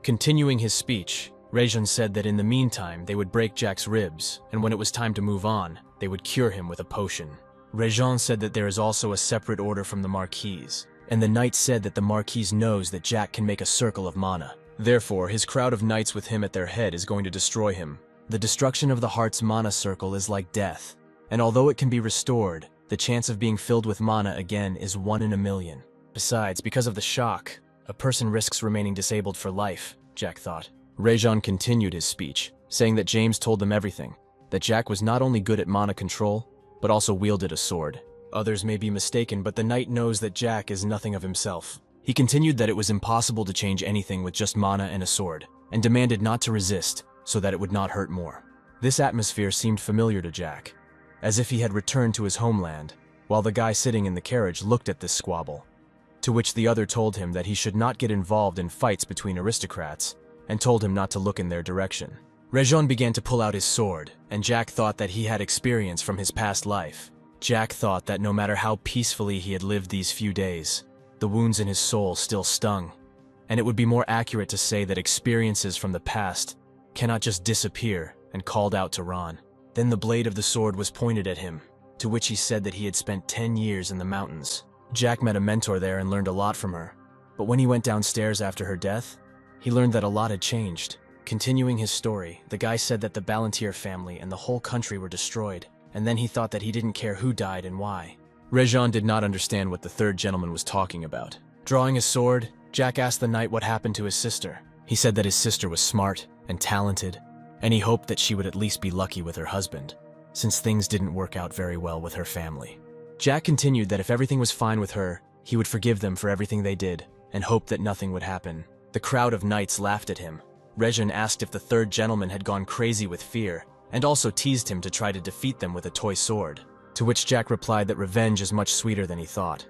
Continuing his speech, Rajon said that in the meantime they would break Jack's ribs, and when it was time to move on, they would cure him with a potion. Rajon said that there is also a separate order from the Marquise, and the knight said that the Marquise knows that Jack can make a circle of mana. Therefore, his crowd of knights with him at their head is going to destroy him. The destruction of the heart's mana circle is like death, and although it can be restored, the chance of being filled with mana again is 1 in a million. Besides, because of the shock, a person risks remaining disabled for life, Jack thought. Rajon continued his speech, saying that James told them everything, that Jack was not only good at mana control, but also wielded a sword. Others may be mistaken, but the knight knows that Jack is nothing of himself. He continued that it was impossible to change anything with just mana and a sword, and demanded not to resist, so that it would not hurt more. This atmosphere seemed familiar to Jack, as if he had returned to his homeland, while the guy sitting in the carriage looked at this squabble, to which the other told him that he should not get involved in fights between aristocrats, and told him not to look in their direction. Rajon began to pull out his sword, and Jack thought that he had experience from his past life. Jack thought that no matter how peacefully he had lived these few days, the wounds in his soul still stung, and it would be more accurate to say that experiences from the past cannot just disappear, and called out to Ron. Then the blade of the sword was pointed at him, to which he said that he had spent 10 years in the mountains. Jack met a mentor there and learned a lot from her, but when he went downstairs after her death, he learned that a lot had changed. Continuing his story, the guy said that the Ballantyre family and the whole country were destroyed, and then he thought that he didn't care who died and why. Rajon did not understand what the third gentleman was talking about. Drawing his sword, Jack asked the knight what happened to his sister. He said that his sister was smart and talented, and he hoped that she would at least be lucky with her husband, since things didn't work out very well with her family. Jack continued that if everything was fine with her, he would forgive them for everything they did, and hoped that nothing would happen. The crowd of knights laughed at him. Rajon asked if the third gentleman had gone crazy with fear, and also teased him to try to defeat them with a toy sword, to which Jack replied that revenge is much sweeter than he thought.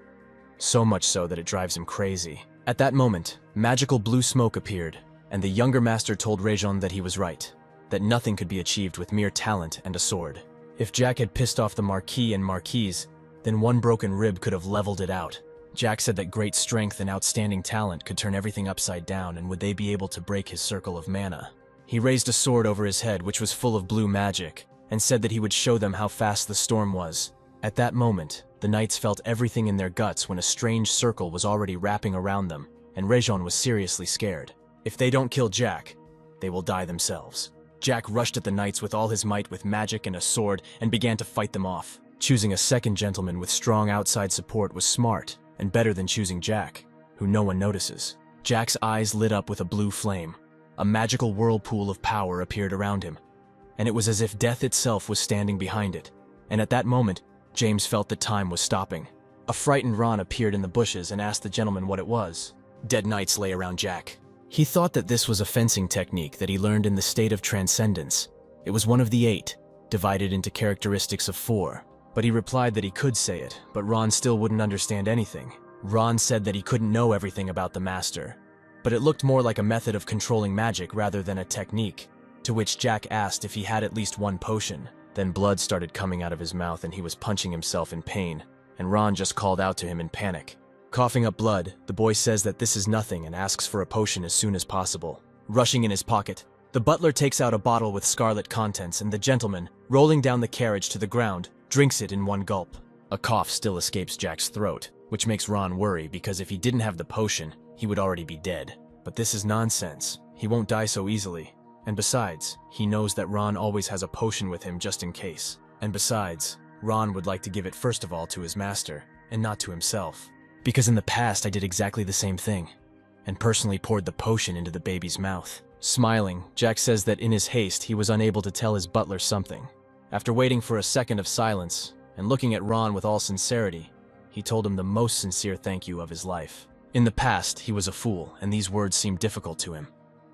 So much so that it drives him crazy. At that moment, magical blue smoke appeared, and the younger master told Rajon that he was right, that nothing could be achieved with mere talent and a sword. If Jack had pissed off the Marquis and Marquise, then one broken rib could have leveled it out. Jack said that great strength and outstanding talent could turn everything upside down, and would they be able to break his circle of mana? He raised a sword over his head which was full of blue magic, and said that he would show them how fast the storm was. At that moment, the knights felt everything in their guts when a strange circle was already wrapping around them, and Rajon was seriously scared. If they don't kill Jack, they will die themselves. Jack rushed at the knights with all his might with magic and a sword and began to fight them off. Choosing a second gentleman with strong outside support was smart, and better than choosing Jack, who no one notices. Jack's eyes lit up with a blue flame. A magical whirlpool of power appeared around him, and it was as if death itself was standing behind it. And at that moment, James felt that time was stopping. A frightened Ron appeared in the bushes and asked the gentleman what it was. Dead knights lay around Jack. He thought that this was a fencing technique that he learned in the state of transcendence. It was one of the 8, divided into characteristics of 4. But he replied that he could say it, but Ron still wouldn't understand anything. Ron said that he couldn't know everything about the master, but it looked more like a method of controlling magic rather than a technique, to which Jack asked if he had at least 1 potion. Then blood started coming out of his mouth and he was punching himself in pain, and Ron just called out to him in panic. Coughing up blood, the boy says that this is nothing and asks for a potion as soon as possible. Rushing in his pocket, the butler takes out a bottle with scarlet contents and the gentleman, rolling down the carriage to the ground, drinks it in 1 gulp. A cough still escapes Jack's throat, which makes Ron worry because if he didn't have the potion, he would already be dead. But this is nonsense. He won't die so easily. And besides, he knows that Ron always has a potion with him just in case. And besides, Ron would like to give it first of all to his master, and not to himself. Because in the past I did exactly the same thing, and personally poured the potion into the baby's mouth. Smiling, Jack says that in his haste he was unable to tell his butler something. After waiting for a second of silence, and looking at Ron with all sincerity, he told him the most sincere thank you of his life. In the past, he was a fool, and these words seemed difficult to him.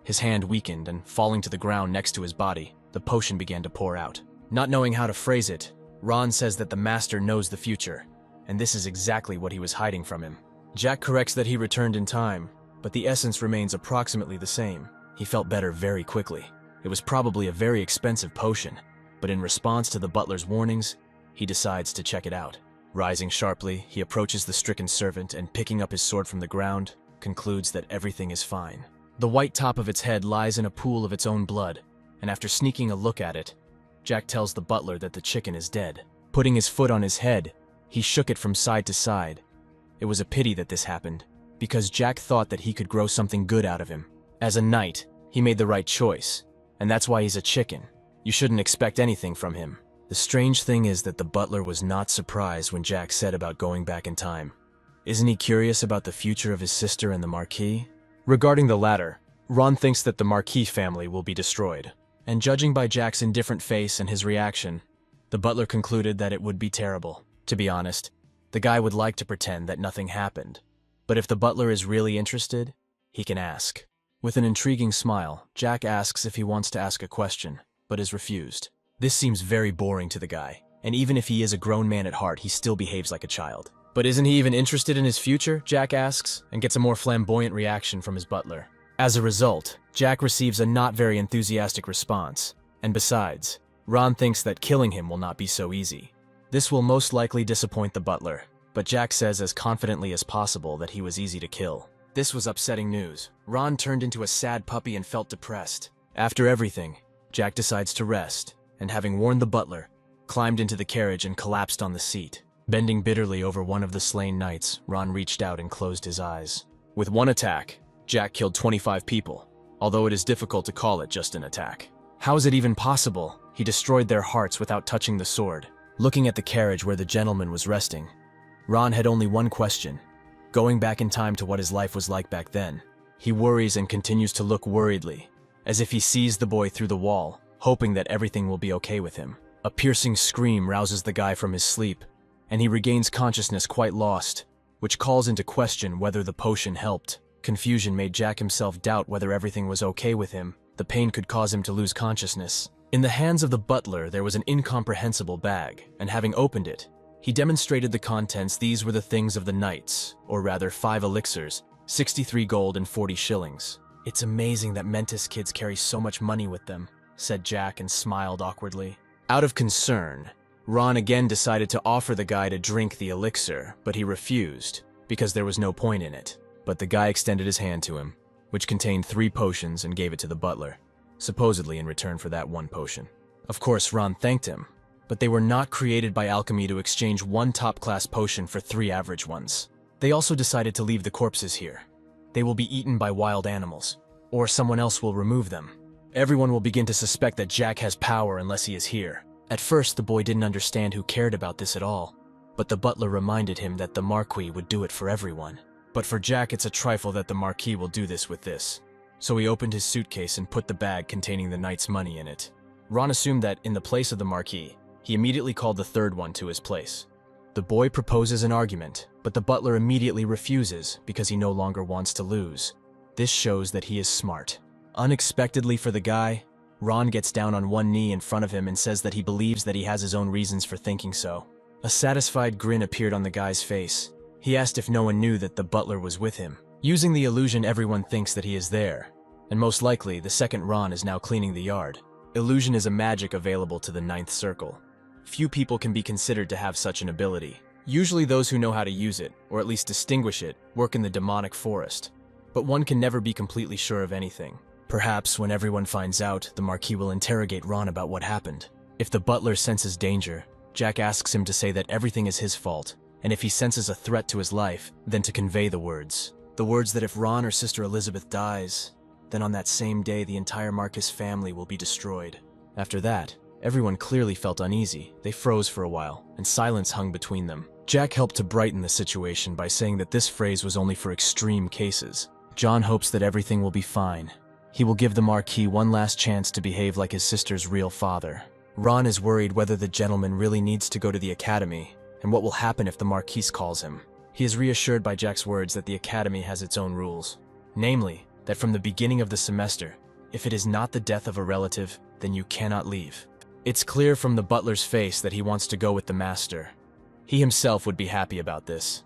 His hand weakened, and falling to the ground next to his body, the potion began to pour out. Not knowing how to phrase it, Ron says that the master knows the future, and this is exactly what he was hiding from him. Jack corrects that he returned in time, but the essence remains approximately the same. He felt better very quickly. It was probably a very expensive potion, but in response to the butler's warnings, he decides to check it out. Rising sharply, he approaches the stricken servant and picking up his sword from the ground, concludes that everything is fine. The white top of its head lies in a pool of its own blood, and after sneaking a look at it, Jack tells the butler that the chicken is dead. Putting his foot on his head, he shook it from side to side. It was a pity that this happened, because Jack thought that he could grow something good out of him. As a knight, he made the right choice, and that's why he's a chicken. You shouldn't expect anything from him. The strange thing is that the butler was not surprised when Jack said about going back in time. Isn't he curious about the future of his sister and the Marquis? Regarding the latter, Ron thinks that the Marquis family will be destroyed, and judging by Jack's indifferent face and his reaction, the butler concluded that it would be terrible. To be honest, the guy would like to pretend that nothing happened, but if the butler is really interested, he can ask. With an intriguing smile, Jack asks if he wants to ask a question, but is refused. This seems very boring to the guy, and even if he is a grown man at heart, he still behaves like a child. But isn't he even interested in his future? Jack asks, and gets a more flamboyant reaction from his butler. As a result, Jack receives a not very enthusiastic response, and besides, Ron thinks that killing him will not be so easy. This will most likely disappoint the butler, but Jack says as confidently as possible that he was easy to kill. This was upsetting news. Ron turned into a sad puppy and felt depressed. After everything, Jack decides to rest, and having warned the butler, climbed into the carriage and collapsed on the seat. Bending bitterly over one of the slain knights, Ron reached out and closed his eyes. With one attack, Jack killed 25 people, although it is difficult to call it just an attack. How is it even possible? He destroyed their hearts without touching the sword. Looking at the carriage where the gentleman was resting, Ron had only one question. Going back in time to what his life was like back then, he worries and continues to look worriedly, as if he sees the boy through the wall, hoping that everything will be okay with him. A piercing scream rouses the guy from his sleep, and he regains consciousness quite lost, which calls into question whether the potion helped. Confusion made Jack himself doubt whether everything was okay with him. The pain could cause him to lose consciousness. In the hands of the butler there was an incomprehensible bag, and having opened it, he demonstrated the contents. These were the things of the knights, or rather 5 elixirs, 63 gold and 40 shillings. It's amazing that Mentis kids carry so much money with them, said Jack and smiled awkwardly. Out of concern, Ron again decided to offer the guy to drink the elixir, but he refused, because there was no point in it. But the guy extended his hand to him, which contained 3 potions, and gave it to the butler, supposedly in return for that 1 potion. Of course, Ron thanked him, but they were not created by alchemy to exchange 1 top-class potion for 3 average ones. They also decided to leave the corpses here. They will be eaten by wild animals, or someone else will remove them. Everyone will begin to suspect that Jack has power unless he is here. At first, the boy didn't understand who cared about this at all, but the butler reminded him that the Marquis would do it for everyone. But for Jack, it's a trifle that the Marquis will do this with this. So he opened his suitcase and put the bag containing the knight's money in it. Ron assumed that, in the place of the Marquis, he immediately called the third one to his place. The boy proposes an argument, but the butler immediately refuses because he no longer wants to lose. This shows that he is smart. Unexpectedly for the guy, Ron gets down on one knee in front of him and says that he believes that he has his own reasons for thinking so. A satisfied grin appeared on the guy's face. He asked if no one knew that the butler was with him. Using the illusion, everyone thinks that he is there, and most likely the second Ron is now cleaning the yard. Illusion is a magic available to the ninth circle. Few people can be considered to have such an ability. Usually those who know how to use it, or at least distinguish it, work in the demonic forest. But one can never be completely sure of anything. Perhaps when everyone finds out, the Marquis will interrogate Ron about what happened. If the butler senses danger, Jack asks him to say that everything is his fault, and if he senses a threat to his life, then to convey the words. The words that if Ron or Sister Elizabeth dies, then on that same day the entire Marcus family will be destroyed. After that, everyone clearly felt uneasy. They froze for a while, and silence hung between them. Jack helped to brighten the situation by saying that this phrase was only for extreme cases. John hopes that everything will be fine. He will give the Marquis one last chance to behave like his sister's real father. Ron is worried whether the gentleman really needs to go to the academy, and what will happen if the Marquis calls him. He is reassured by Jack's words that the academy has its own rules. Namely, that from the beginning of the semester, if it is not the death of a relative, then you cannot leave. It's clear from the butler's face that he wants to go with the master. He himself would be happy about this.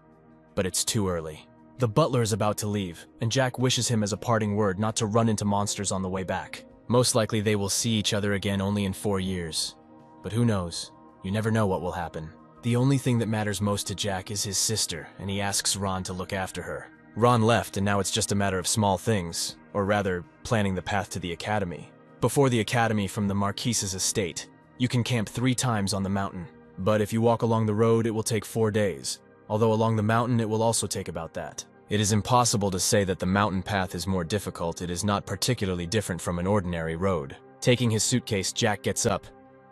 But it's too early. The butler is about to leave, and Jack wishes him as a parting word not to run into monsters on the way back. Most likely they will see each other again only in 4 years. But who knows? You never know what will happen. The only thing that matters most to Jack is his sister, and he asks Ron to look after her. Ron left, and now it's just a matter of small things, or rather, planning the path to the academy. Before the academy from the Marquis's estate, you can camp 3 times on the mountain. But if you walk along the road, it will take 4 days. Although along the mountain, it will also take about that. It is impossible to say that the mountain path is more difficult. It is not particularly different from an ordinary road. Taking his suitcase, Jack gets up.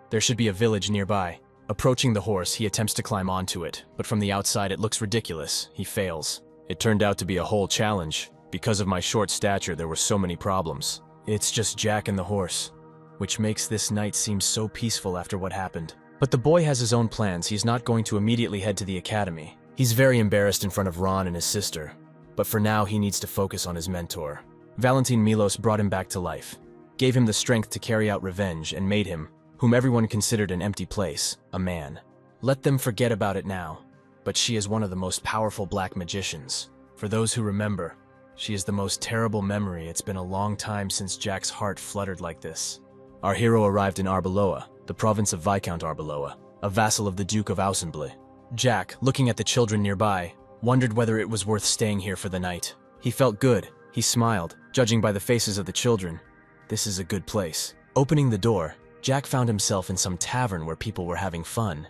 There should be a village nearby. Approaching the horse, he attempts to climb onto it, but from the outside it looks ridiculous. He fails. It turned out to be a whole challenge. Because of my short stature, there were so many problems. It's just Jack and the horse, which makes this night seem so peaceful after what happened. But the boy has his own plans. He's not going to immediately head to the academy. He's very embarrassed in front of Ron and his sister. But for now, he needs to focus on his mentor. Valentin Milos brought him back to life, gave him the strength to carry out revenge, and made him, whom everyone considered an empty place, a man. Let them forget about it now. But she is one of the most powerful black magicians. For those who remember, she is the most terrible memory. It's been a long time since Jack's heart fluttered like this. Our hero arrived in Arbeloa, the province of Viscount Arbeloa, a vassal of the Duke of Ausenbleu. Jack, looking at the children nearby, wondered whether it was worth staying here for the night. He felt good. He smiled, judging by the faces of the children. This is a good place. Opening the door, Jack found himself in some tavern where people were having fun.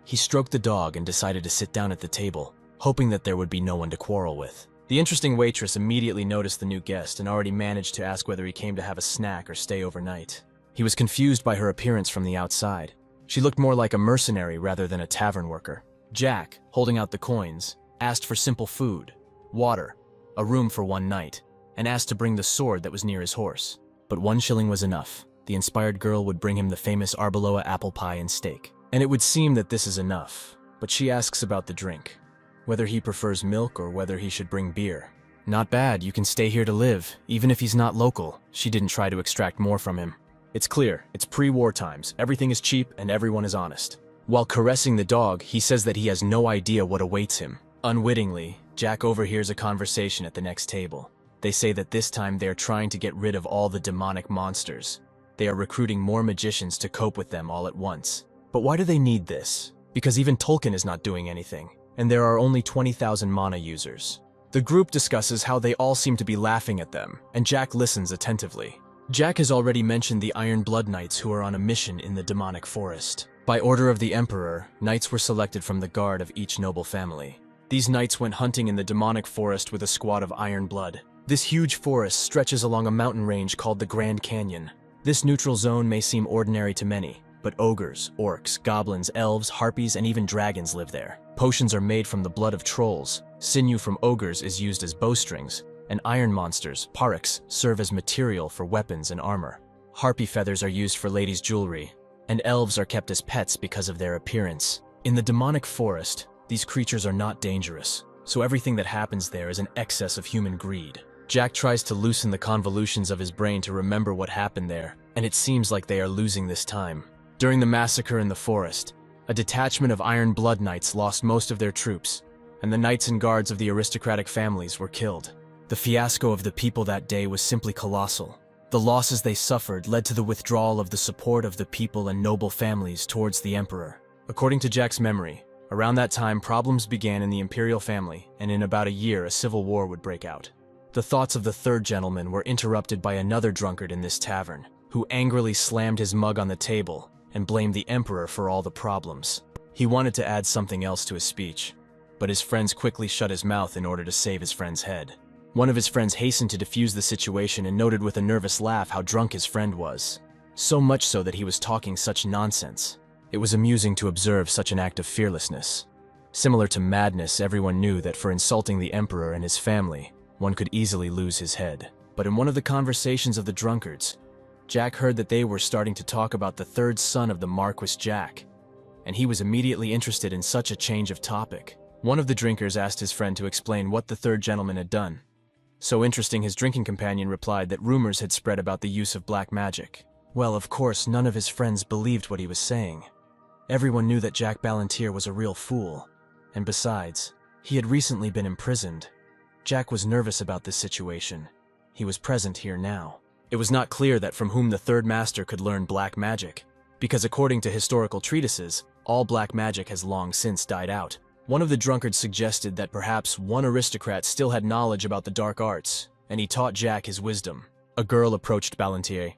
He stroked the dog and decided to sit down at the table, hoping that there would be no one to quarrel with. The interesting waitress immediately noticed the new guest and already managed to ask whether he came to have a snack or stay overnight. He was confused by her appearance from the outside. She looked more like a mercenary rather than a tavern worker. Jack, holding out the coins, asked for simple food, water, a room for one night, and asked to bring the sword that was near his horse. But 1 shilling was enough. The inspired girl would bring him the famous Arbeloa apple pie and steak. And it would seem that this is enough. But she asks about the drink, whether he prefers milk or whether he should bring beer. Not bad, you can stay here to live, even if he's not local. She didn't try to extract more from him. It's clear, it's pre-war times, everything is cheap and everyone is honest. While caressing the dog, he says that he has no idea what awaits him. Unwittingly, Jack overhears a conversation at the next table. They say that this time they are trying to get rid of all the demonic monsters. They are recruiting more magicians to cope with them all at once. But why do they need this? Because even Tolkien is not doing anything, and there are only 20,000 mana users. The group discusses how they all seem to be laughing at them, and Jack listens attentively. Jack has already mentioned the Iron Blood Knights who are on a mission in the demonic forest. By order of the Emperor, knights were selected from the guard of each noble family. These knights went hunting in the demonic forest with a squad of Iron Blood. This huge forest stretches along a mountain range called the Grand Canyon. This neutral zone may seem ordinary to many, but ogres, orcs, goblins, elves, harpies, and even dragons live there. Potions are made from the blood of trolls, sinew from ogres is used as bowstrings, and iron monsters, parrots, serve as material for weapons and armor. Harpy feathers are used for ladies' jewelry, and elves are kept as pets because of their appearance. In the demonic forest, these creatures are not dangerous, so everything that happens there is an excess of human greed. Jack tries to loosen the convolutions of his brain to remember what happened there, and it seems like they are losing this time. During the massacre in the forest, a detachment of Iron Blood Knights lost most of their troops, and the knights and guards of the aristocratic families were killed. The fiasco of the people that day was simply colossal. The losses they suffered led to the withdrawal of the support of the people and noble families towards the emperor. According to Jack's memory, around that time problems began in the imperial family, and in about a year a civil war would break out. The thoughts of the third gentleman were interrupted by another drunkard in this tavern, who angrily slammed his mug on the table and blamed the emperor for all the problems. He wanted to add something else to his speech, but his friends quickly shut his mouth in order to save his friend's head. One of his friends hastened to defuse the situation and noted with a nervous laugh how drunk his friend was. So much so that he was talking such nonsense. It was amusing to observe such an act of fearlessness. Similar to madness, everyone knew that for insulting the emperor and his family, one could easily lose his head. But in one of the conversations of the drunkards, Jack heard that they were starting to talk about the third son of the Marquis Jack, and he was immediately interested in such a change of topic. One of the drinkers asked his friend to explain what the third gentleman had done. So interesting, his drinking companion replied that rumors had spread about the use of black magic. Well, of course, none of his friends believed what he was saying. Everyone knew that Jack Ballantyre was a real fool, and besides, he had recently been imprisoned. Jack was nervous about this situation. He was present here now. It was not clear that from whom the third master could learn black magic, because according to historical treatises, all black magic has long since died out. One of the drunkards suggested that perhaps one aristocrat still had knowledge about the dark arts, and he taught Jack his wisdom. A girl approached Ballantyre.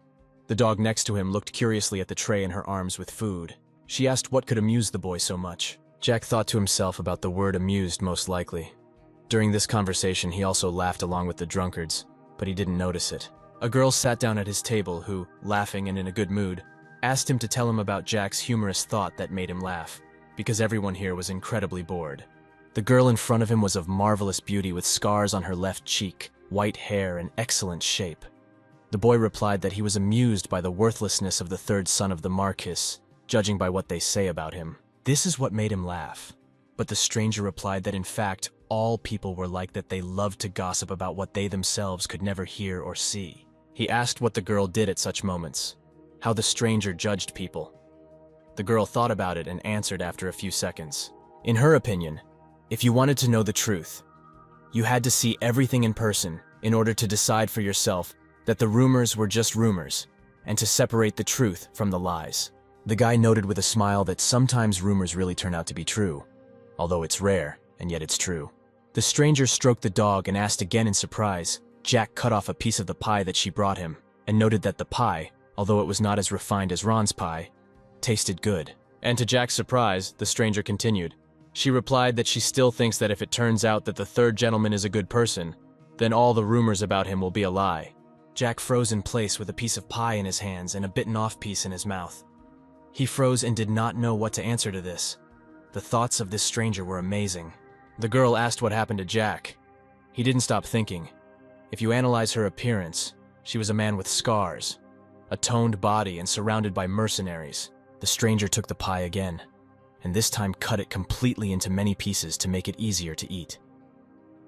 The dog next to him looked curiously at the tray in her arms with food. She asked what could amuse the boy so much. Jack thought to himself about the word amused, most likely. During this conversation, he also laughed along with the drunkards, but he didn't notice it. A girl sat down at his table who, laughing and in a good mood, asked him to tell him about Jack's humorous thought that made him laugh, because everyone here was incredibly bored. The girl in front of him was of marvelous beauty with scars on her left cheek, white hair, and excellent shape. The boy replied that he was amused by the worthlessness of the third son of the Marquis, judging by what they say about him. This is what made him laugh. But the stranger replied that in fact, all people were like that, they loved to gossip about what they themselves could never hear or see. He asked what the girl did at such moments, how the stranger judged people. The girl thought about it and answered after a few seconds. In her opinion, if you wanted to know the truth, you had to see everything in person in order to decide for yourself that the rumors were just rumors, and to separate the truth from the lies. The guy noted with a smile that sometimes rumors really turn out to be true, although it's rare, and yet it's true. The stranger stroked the dog and asked again in surprise. Jack cut off a piece of the pie that she brought him, and noted that the pie, although it was not as refined as Ron's pie, tasted good. And to Jack's surprise, the stranger continued. She replied that she still thinks that if it turns out that the third gentleman is a good person, then all the rumors about him will be a lie. Jack froze in place with a piece of pie in his hands and a bitten-off piece in his mouth. He froze and did not know what to answer to this. The thoughts of this stranger were amazing. The girl asked what happened to Jack. He didn't stop thinking. If you analyze her appearance, she was a man with scars, a toned body, and surrounded by mercenaries. The stranger took the pie again, and this time cut it completely into many pieces to make it easier to eat.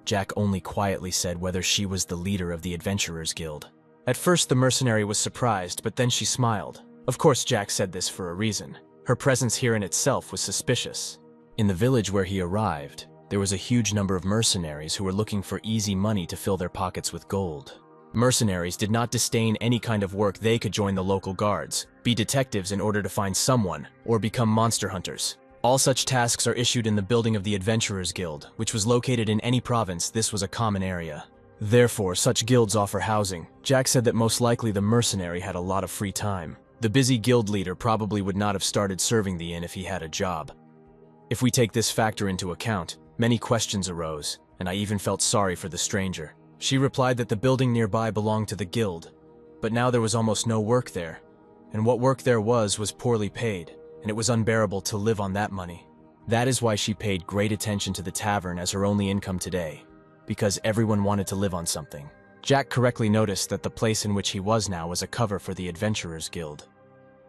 Jack only quietly said whether she was the leader of the Adventurers Guild. At first the mercenary was surprised, but then she smiled. Of course Jack said this for a reason. Her presence here in itself was suspicious. In the village where he arrived, there was a huge number of mercenaries who were looking for easy money to fill their pockets with gold. Mercenaries did not disdain any kind of work. They could join the local guards, be detectives in order to find someone, or become monster hunters. All such tasks are issued in the building of the Adventurers Guild, which was located in any province. This was a common area. Therefore, such guilds offer housing. Jack said that most likely the mercenary had a lot of free time. The busy guild leader probably would not have started serving the inn if he had a job. If we take this factor into account, many questions arose, and I even felt sorry for the stranger. She replied that the building nearby belonged to the guild, but now there was almost no work there, and what work there was poorly paid, and it was unbearable to live on that money. That is why she paid great attention to the tavern as her only income today, because everyone wanted to live on something. Jack correctly noticed that the place in which he was now was a cover for the Adventurers Guild.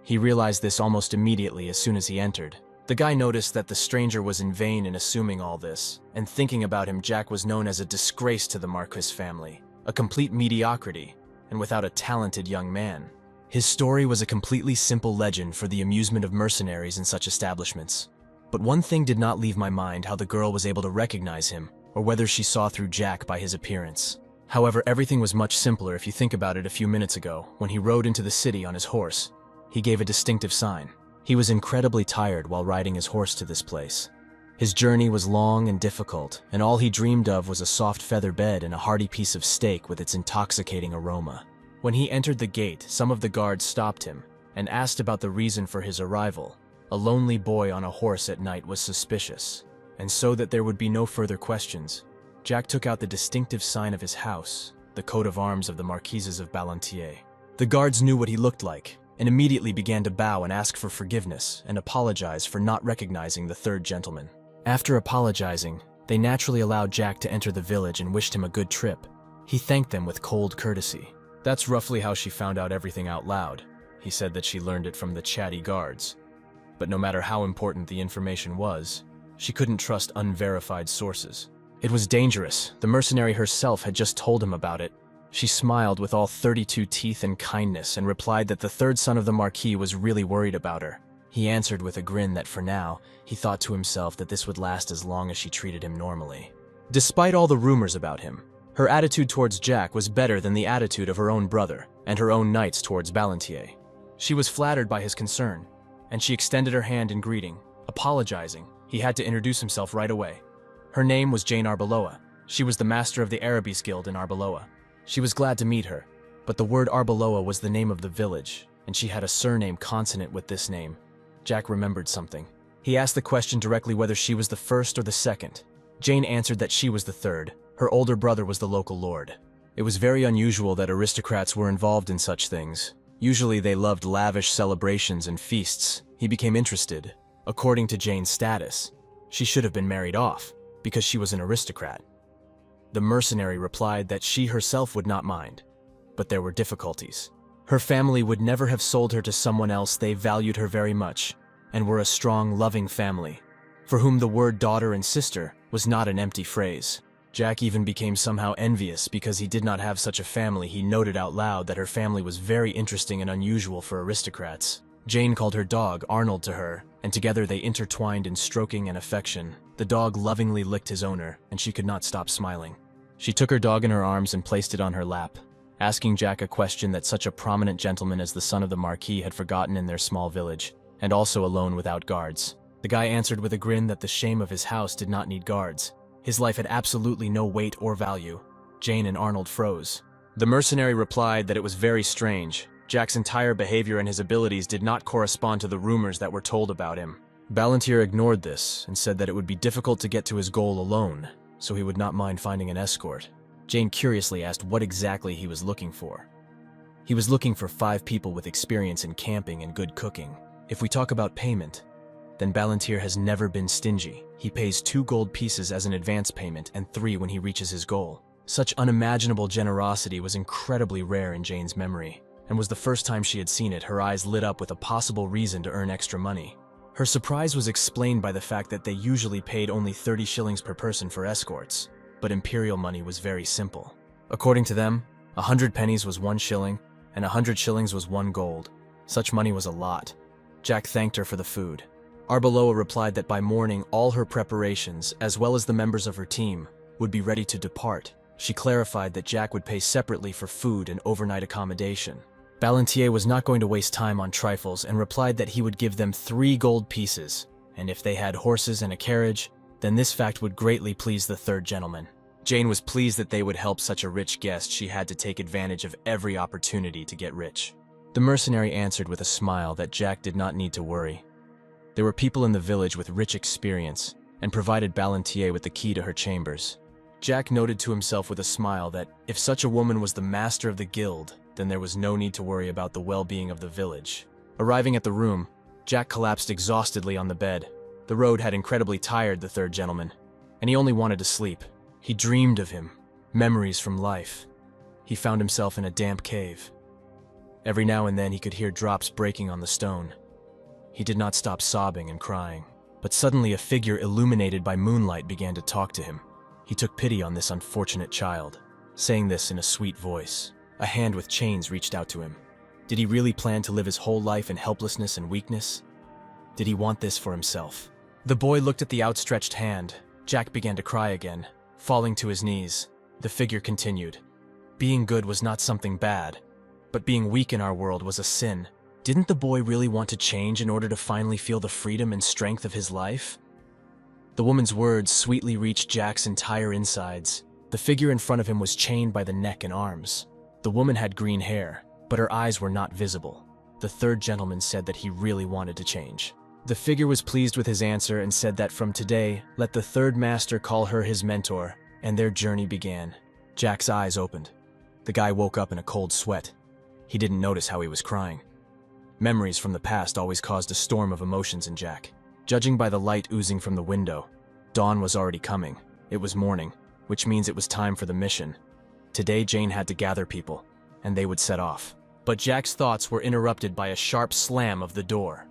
He realized this almost immediately as soon as he entered. The guy noticed that the stranger was in vain in assuming all this, and thinking about him, Jack was known as a disgrace to the Marquis family, a complete mediocrity, and without a talented young man. His story was a completely simple legend for the amusement of mercenaries in such establishments. But one thing did not leave my mind: how the girl was able to recognize him, or whether she saw through Jack by his appearance. However, everything was much simpler if you think about it. A few minutes ago, when he rode into the city on his horse, he gave a distinctive sign. He was incredibly tired while riding his horse to this place. His journey was long and difficult, and all he dreamed of was a soft feather bed and a hearty piece of steak with its intoxicating aroma. When he entered the gate, some of the guards stopped him and asked about the reason for his arrival. A lonely boy on a horse at night was suspicious, and so that there would be no further questions, Jack took out the distinctive sign of his house, the coat of arms of the Marquises of Ballantier. The guards knew what he looked like, and immediately began to bow and ask for forgiveness and apologize for not recognizing the third gentleman. After apologizing, they naturally allowed Jack to enter the village and wished him a good trip. He thanked them with cold courtesy. That's roughly how she found out everything out loud. He said that she learned it from the chatty guards. But no matter how important the information was, she couldn't trust unverified sources. It was dangerous. The mercenary herself had just told him about it. She smiled with all 32 teeth and kindness and replied that the third son of the Marquis was really worried about her. He answered with a grin that for now, he thought to himself that this would last as long as she treated him normally. Despite all the rumors about him, her attitude towards Jack was better than the attitude of her own brother and her own knights towards Ballantier. She was flattered by his concern, and she extended her hand in greeting. Apologizing, he had to introduce himself right away. Her name was Jane Arbeloa. She was the master of the Arabes Guild in Arbeloa. She was glad to meet her, but the word Arbeloa was the name of the village, and she had a surname consonant with this name. Jack remembered something. He asked the question directly whether she was the first or the second. Jane answered that she was the third. Her older brother was the local lord. It was very unusual that aristocrats were involved in such things. Usually they loved lavish celebrations and feasts. He became interested. According to Jane's status, she should have been married off, because she was an aristocrat. The mercenary replied that she herself would not mind, but there were difficulties. Her family would never have sold her to someone else. They valued her very much, and were a strong, loving family, for whom the word daughter and sister was not an empty phrase. Jack even became somehow envious because he did not have such a family. He noted out loud that her family was very interesting and unusual for aristocrats. Jane called her dog Arnold to her, and together they intertwined in stroking and affection. The dog lovingly licked his owner, and she could not stop smiling. She took her dog in her arms and placed it on her lap, asking Jack a question that such a prominent gentleman as the son of the Marquis had forgotten in their small village, and also alone without guards. The guy answered with a grin that the shame of his house did not need guards. His life had absolutely no weight or value. Jane and Arnold froze. The mercenary replied that it was very strange. Jack's entire behavior and his abilities did not correspond to the rumors that were told about him. Ballantier ignored this and said that it would be difficult to get to his goal alone, so he would not mind finding an escort. Jane curiously asked what exactly he was looking for. He was looking for 5 people with experience in camping and good cooking. If we talk about payment, then Ballantier has never been stingy. He pays 2 gold pieces as an advance payment and 3 when he reaches his goal. Such unimaginable generosity was incredibly rare in Jane's memory, and was the first time she had seen it. Her eyes lit up with a possible reason to earn extra money. Her surprise was explained by the fact that they usually paid only 30 shillings per person for escorts, but imperial money was very simple. According to them, 100 pennies was 1 shilling, and 100 shillings was 1 gold. Such money was a lot. Jack thanked her for the food. Arbeloa replied that by morning all her preparations, as well as the members of her team, would be ready to depart. She clarified that Jack would pay separately for food and overnight accommodation. Ballantier was not going to waste time on trifles and replied that he would give them 3 gold pieces, and if they had horses and a carriage, then this fact would greatly please the third gentleman. Jane was pleased that they would help such a rich guest. She had to take advantage of every opportunity to get rich. The mercenary answered with a smile that Jack did not need to worry. There were people in the village with rich experience, and provided Ballantier with the key to her chambers. Jack noted to himself with a smile that if such a woman was the master of the guild, then there was no need to worry about the well-being of the village. Arriving at the room, Jack collapsed exhaustedly on the bed. The road had incredibly tired the third gentleman, and he only wanted to sleep. He dreamed of him, memories from life. He found himself in a damp cave. Every now and then he could hear drops breaking on the stone. He did not stop sobbing and crying, but suddenly a figure illuminated by moonlight began to talk to him. He took pity on this unfortunate child, saying this in a sweet voice. A hand with chains reached out to him. Did he really plan to live his whole life in helplessness and weakness? Did he want this for himself? The boy looked at the outstretched hand. Jack began to cry again, falling to his knees. The figure continued. Being good was not something bad, but being weak in our world was a sin. Didn't the boy really want to change in order to finally feel the freedom and strength of his life? The woman's words sweetly reached Jack's entire insides. The figure in front of him was chained by the neck and arms. The woman had green hair, but her eyes were not visible. The third gentleman said that he really wanted to change. The figure was pleased with his answer and said that from today, let the third master call her his mentor, and their journey began. Jack's eyes opened. The guy woke up in a cold sweat. He didn't notice how he was crying. Memories from the past always caused a storm of emotions in Jack. Judging by the light oozing from the window, dawn was already coming. It was morning, which means it was time for the mission. Today Jane had to gather people, and they would set off. But Jack's thoughts were interrupted by a sharp slam of the door.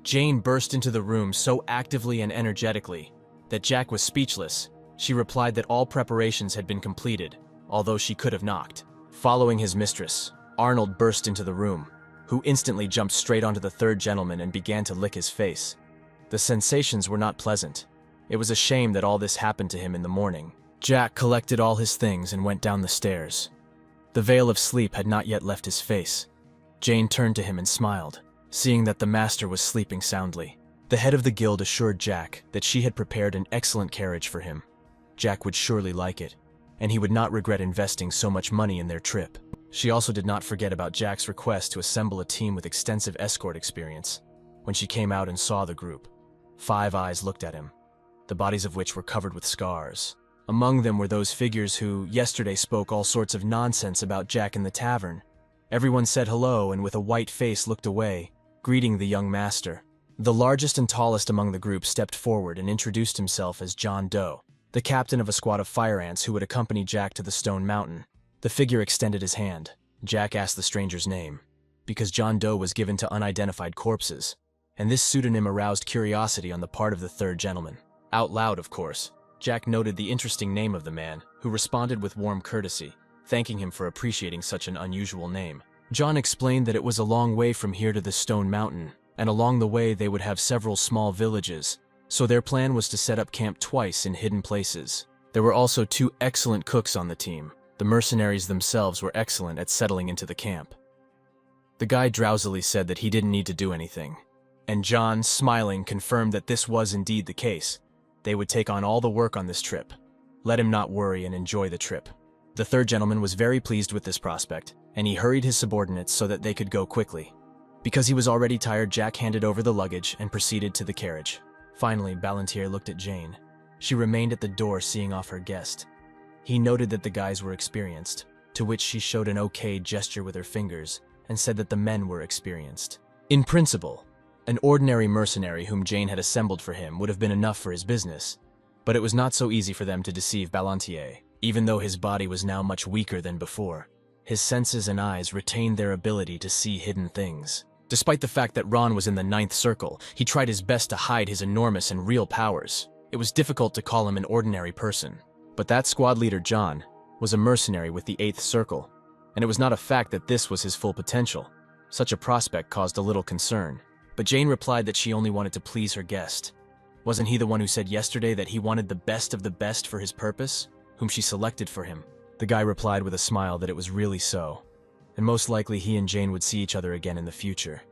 Jane burst into the room so actively and energetically that Jack was speechless. She replied that all preparations had been completed, although she could have knocked. Following his mistress, Arnold burst into the room, who instantly jumped straight onto the third gentleman and began to lick his face. The sensations were not pleasant. It was a shame that all this happened to him in the morning. Jack collected all his things and went down the stairs. The veil of sleep had not yet left his face. Jane turned to him and smiled, seeing that the master was sleeping soundly. The head of the guild assured Jack that she had prepared an excellent carriage for him. Jack would surely like it, and he would not regret investing so much money in their trip. She also did not forget about Jack's request to assemble a team with extensive escort experience. When she came out and saw the group, 5 eyes looked at him, the bodies of which were covered with scars. Among them were those figures who yesterday spoke all sorts of nonsense about Jack in the tavern. Everyone said hello and with a white face looked away, greeting the young master. The largest and tallest among the group stepped forward and introduced himself as John Doe, the captain of a squad of fire ants who would accompany Jack to the Stone Mountain. The figure extended his hand. Jack asked the stranger's name, because John Doe was given to unidentified corpses, and this pseudonym aroused curiosity on the part of the third gentleman. Out loud, of course, Jack noted the interesting name of the man, who responded with warm courtesy, thanking him for appreciating such an unusual name. John explained that it was a long way from here to the Stone Mountain, and along the way they would have several small villages, so their plan was to set up camp twice in hidden places. There were also 2 excellent cooks on the team. The mercenaries themselves were excellent at settling into the camp. The guy drowsily said that he didn't need to do anything, and John, smiling, confirmed that this was indeed the case. They would take on all the work on this trip. Let him not worry and enjoy the trip. The third gentleman was very pleased with this prospect, and he hurried his subordinates so that they could go quickly. Because he was already tired, Jack handed over the luggage and proceeded to the carriage. Finally, Ballantier looked at Jane. She remained at the door seeing off her guest. He noted that the guys were experienced, to which she showed an okay gesture with her fingers and said that the men were experienced. In principle, an ordinary mercenary whom Jane had assembled for him would have been enough for his business, but it was not so easy for them to deceive Ballantier. Even though his body was now much weaker than before, his senses and eyes retained their ability to see hidden things. Despite the fact that Ron was in the 9th circle, he tried his best to hide his enormous and real powers. It was difficult to call him an ordinary person. But that squad leader, John, was a mercenary with the 8th circle, and it was not a fact that this was his full potential. Such a prospect caused a little concern, but Jane replied that she only wanted to please her guest. Wasn't he the one who said yesterday that he wanted the best of the best for his purpose, whom she selected for him? The guy replied with a smile that it was really so, and most likely he and Jane would see each other again in the future.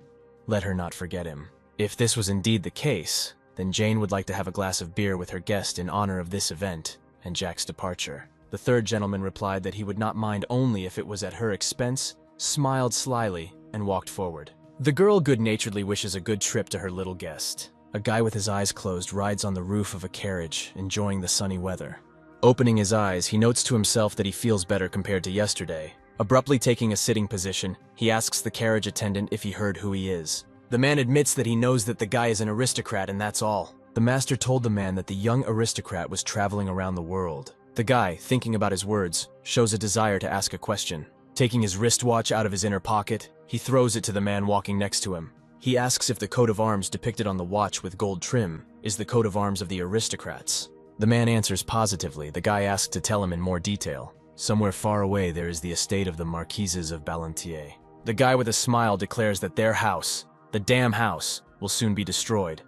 Let her not forget him. If this was indeed the case, then Jane would like to have a glass of beer with her guest in honor of this event and Jack's departure. The third gentleman replied that he would not mind only if it was at her expense, smiled slyly, and walked forward. The girl good-naturedly wishes a good trip to her little guest. A guy with his eyes closed rides on the roof of a carriage, enjoying the sunny weather. Opening his eyes, he notes to himself that he feels better compared to yesterday. Abruptly taking a sitting position, he asks the carriage attendant if he heard who he is. The man admits that he knows that the guy is an aristocrat and that's all. The master told the man that the young aristocrat was traveling around the world. The guy, thinking about his words, shows a desire to ask a question. Taking his wristwatch out of his inner pocket, he throws it to the man walking next to him. He asks if the coat of arms depicted on the watch with gold trim is the coat of arms of the aristocrats. The man answers positively. The guy asks to tell him in more detail. Somewhere far away there is the estate of the Marquises of Ballantier. The guy with a smile declares that their house, the damn house, will soon be destroyed.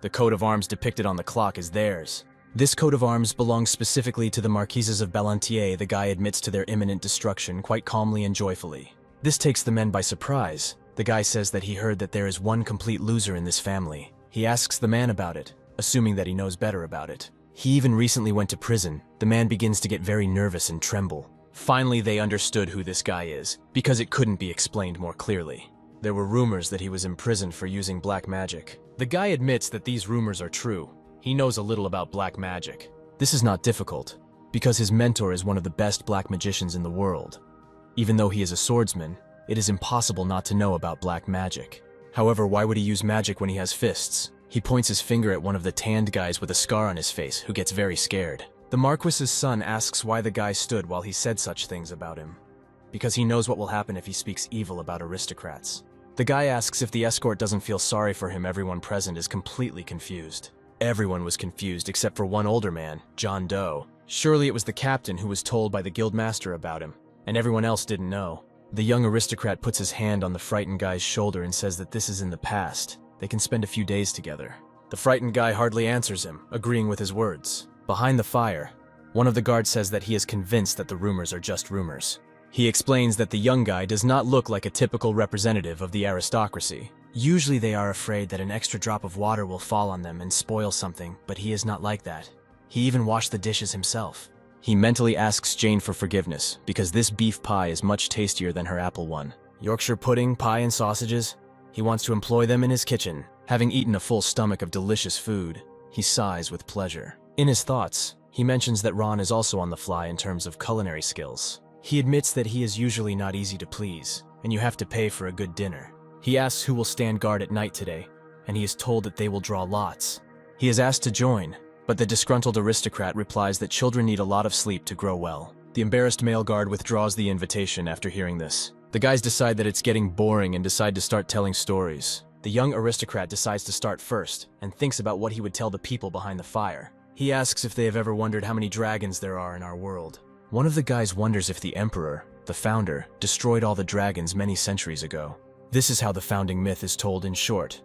The coat of arms depicted on the clock is theirs. This coat of arms belongs specifically to the Marquises of Ballantier. The guy admits to their imminent destruction quite calmly and joyfully. This takes the men by surprise. The guy says that he heard that there is one complete loser in this family. He asks the man about it, assuming that he knows better about it. He even recently went to prison. The man begins to get very nervous and tremble. Finally, they understood who this guy is, because it couldn't be explained more clearly. There were rumors that he was imprisoned for using black magic. The guy admits that these rumors are true. He knows a little about black magic. This is not difficult, because his mentor is one of the best black magicians in the world. Even though he is a swordsman, it is impossible not to know about black magic. However, why would he use magic when he has fists? He points his finger at one of the tanned guys with a scar on his face, who gets very scared. The Marquis's son asks why the guy stood while he said such things about him. Because he knows what will happen if he speaks evil about aristocrats. The guy asks if the escort doesn't feel sorry for him. Everyone present is completely confused. Everyone was confused except for one older man, John Doe. Surely it was the captain who was told by the guildmaster about him, and everyone else didn't know. The young aristocrat puts his hand on the frightened guy's shoulder and says that this is in the past. They can spend a few days together. The frightened guy hardly answers him, agreeing with his words. Behind the fire, one of the guards says that he is convinced that the rumors are just rumors. He explains that the young guy does not look like a typical representative of the aristocracy. Usually they are afraid that an extra drop of water will fall on them and spoil something, but he is not like that. He even washed the dishes himself. He mentally asks Jane for forgiveness, because this beef pie is much tastier than her apple one. Yorkshire pudding, pie, and sausages. He wants to employ them in his kitchen. Having eaten a full stomach of delicious food, he sighs with pleasure. In his thoughts, he mentions that Ron is also on the fly in terms of culinary skills. He admits that he is usually not easy to please, and you have to pay for a good dinner. He asks who will stand guard at night today, and he is told that they will draw lots. He is asked to join, but the disgruntled aristocrat replies that children need a lot of sleep to grow well. The embarrassed male guard withdraws the invitation after hearing this. The guys decide that it's getting boring and decide to start telling stories. The young aristocrat decides to start first, and thinks about what he would tell the people behind the fire. He asks if they have ever wondered how many dragons there are in our world. One of the guys wonders if the emperor, the founder, destroyed all the dragons many centuries ago. This is how the founding myth is told in short.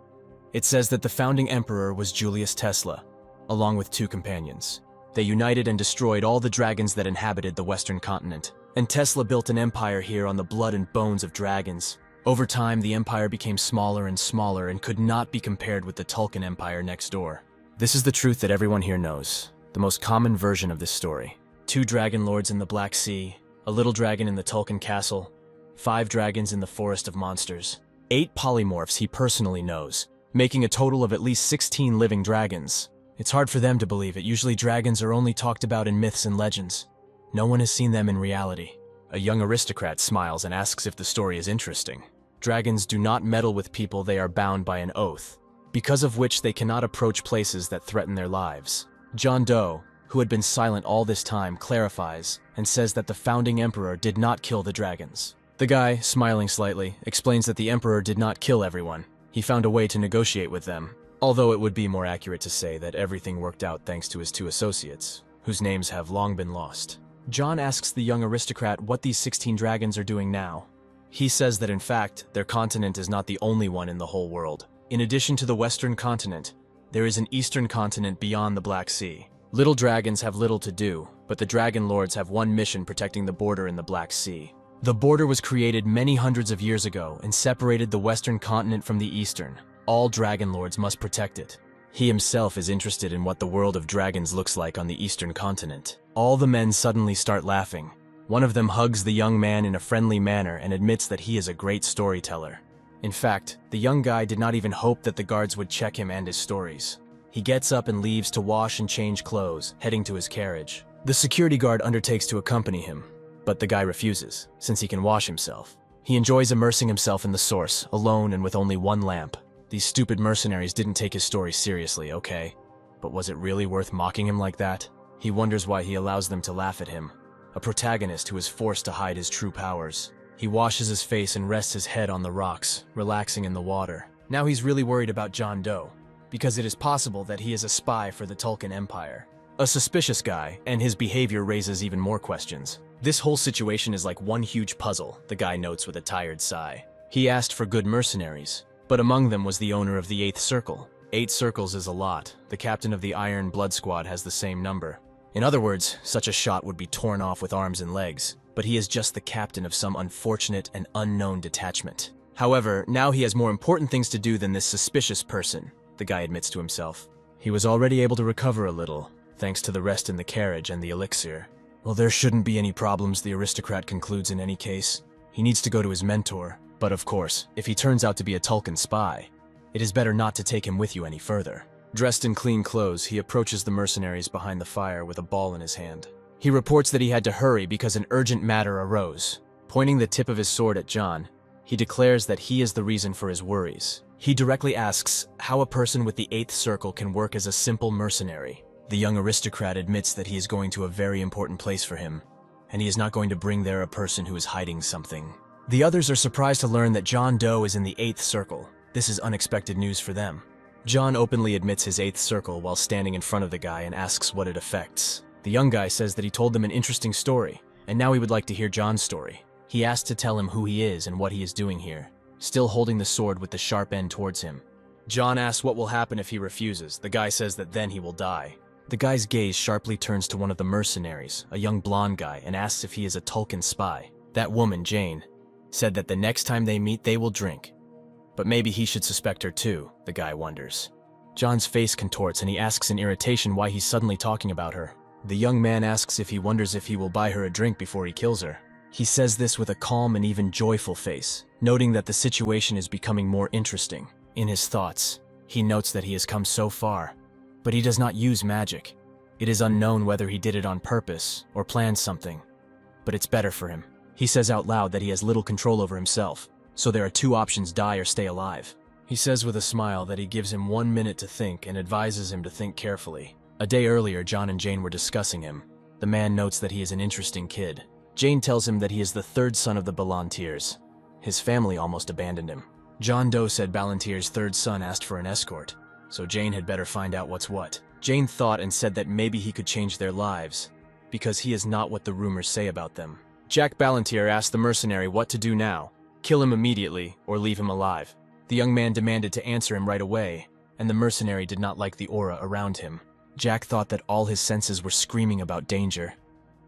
It says that the founding emperor was Julius Tesla, along with 2 companions. They united and destroyed all the dragons that inhabited the Western continent, and Tesla built an empire here on the blood and bones of dragons. Over time, the empire became smaller and smaller and could not be compared with the Tulkun Empire next door. This is the truth that everyone here knows, the most common version of this story. 2 dragon lords in the Black Sea, a little dragon in the Tulkun Castle, 5 dragons in the Forest of Monsters, 8 polymorphs he personally knows, making a total of at least 16 living dragons. It's hard for them to believe it. Usually dragons are only talked about in myths and legends. No one has seen them in reality. A young aristocrat smiles and asks if the story is interesting. Dragons do not meddle with people. They are bound by an oath, because of which they cannot approach places that threaten their lives. John Doe, who had been silent all this time, clarifies and says that the founding emperor did not kill the dragons. The guy, smiling slightly, explains that the emperor did not kill everyone. He found a way to negotiate with them, although it would be more accurate to say that everything worked out thanks to his 2 associates, whose names have long been lost. John asks the young aristocrat what these 16 dragons are doing now. He says that in fact, their continent is not the only one in the whole world. In addition to the Western continent, there is an Eastern continent beyond the Black Sea. Little dragons have little to do, but the Dragon Lords have one mission: protecting the border in the Black Sea. The border was created many hundreds of years ago and separated the Western continent from the Eastern. All Dragon Lords must protect it. He himself is interested in what the world of dragons looks like on the Eastern continent. All the men suddenly start laughing. One of them hugs the young man in a friendly manner and admits that he is a great storyteller. In fact, the young guy did not even hope that the guards would check him and his stories. He gets up and leaves to wash and change clothes, heading to his carriage. The security guard undertakes to accompany him, but the guy refuses, since he can wash himself. He enjoys immersing himself in the source, alone and with only one lamp. These stupid mercenaries didn't take his story seriously, okay? But was it really worth mocking him like that? He wonders why he allows them to laugh at him. A protagonist who is forced to hide his true powers. He washes his face and rests his head on the rocks, relaxing in the water. Now he's really worried about John Doe, because it is possible that he is a spy for the Tulkun Empire. A suspicious guy, and his behavior raises even more questions. This whole situation is like one huge puzzle, the guy notes with a tired sigh. He asked for good mercenaries, but among them was the owner of the 8th Circle. 8 circles is a lot. The captain of the Iron Blood Squad has the same number. In other words, such a shot would be torn off with arms and legs, but he is just the captain of some unfortunate and unknown detachment. However, now he has more important things to do than this suspicious person, the guy admits to himself. He was already able to recover a little, thanks to the rest in the carriage and the elixir. Well, there shouldn't be any problems, the aristocrat concludes in any case. He needs to go to his mentor, but of course, if he turns out to be a Tulkun spy, it is better not to take him with you any further. Dressed in clean clothes, he approaches the mercenaries behind the fire with a ball in his hand. He reports that he had to hurry because an urgent matter arose. Pointing the tip of his sword at John, he declares that he is the reason for his worries. He directly asks how a person with the 8th Circle can work as a simple mercenary. The young aristocrat admits that he is going to a very important place for him, and he is not going to bring there a person who is hiding something. The others are surprised to learn that John Doe is in the 8th Circle. This is unexpected news for them. John openly admits his 8th Circle while standing in front of the guy and asks what it affects. The young guy says that he told them an interesting story, and now he would like to hear John's story. He asks to tell him who he is and what he is doing here, still holding the sword with the sharp end towards him. John asks what will happen if he refuses. The guy says that then he will die. The guy's gaze sharply turns to one of the mercenaries, a young blonde guy, and asks if he is a Tulkun spy. That woman, Jane, said that the next time they meet they will drink. But maybe he should suspect her too, the guy wonders. John's face contorts and he asks in irritation why he's suddenly talking about her. The young man asks if he wonders if he will buy her a drink before he kills her. He says this with a calm and even joyful face, noting that the situation is becoming more interesting. In his thoughts, he notes that he has come so far, but he does not use magic. It is unknown whether he did it on purpose or planned something, but it's better for him. He says out loud that he has little control over himself, so there are two options: die or stay alive. He says with a smile that he gives him 1 minute to think and advises him to think carefully. A day earlier, John and Jane were discussing him. The man notes that he is an interesting kid. Jane tells him that he is the 3rd son of the Ballantiers. His family almost abandoned him. John Doe said Ballantir's 3rd son asked for an escort, so Jane had better find out what's what. Jane thought and said that maybe he could change their lives, because he is not what the rumors say about them. Jack Ballantyr asked the mercenary what to do now: kill him immediately or leave him alive. The young man demanded to answer him right away, and the mercenary did not like the aura around him. Jack thought that all his senses were screaming about danger.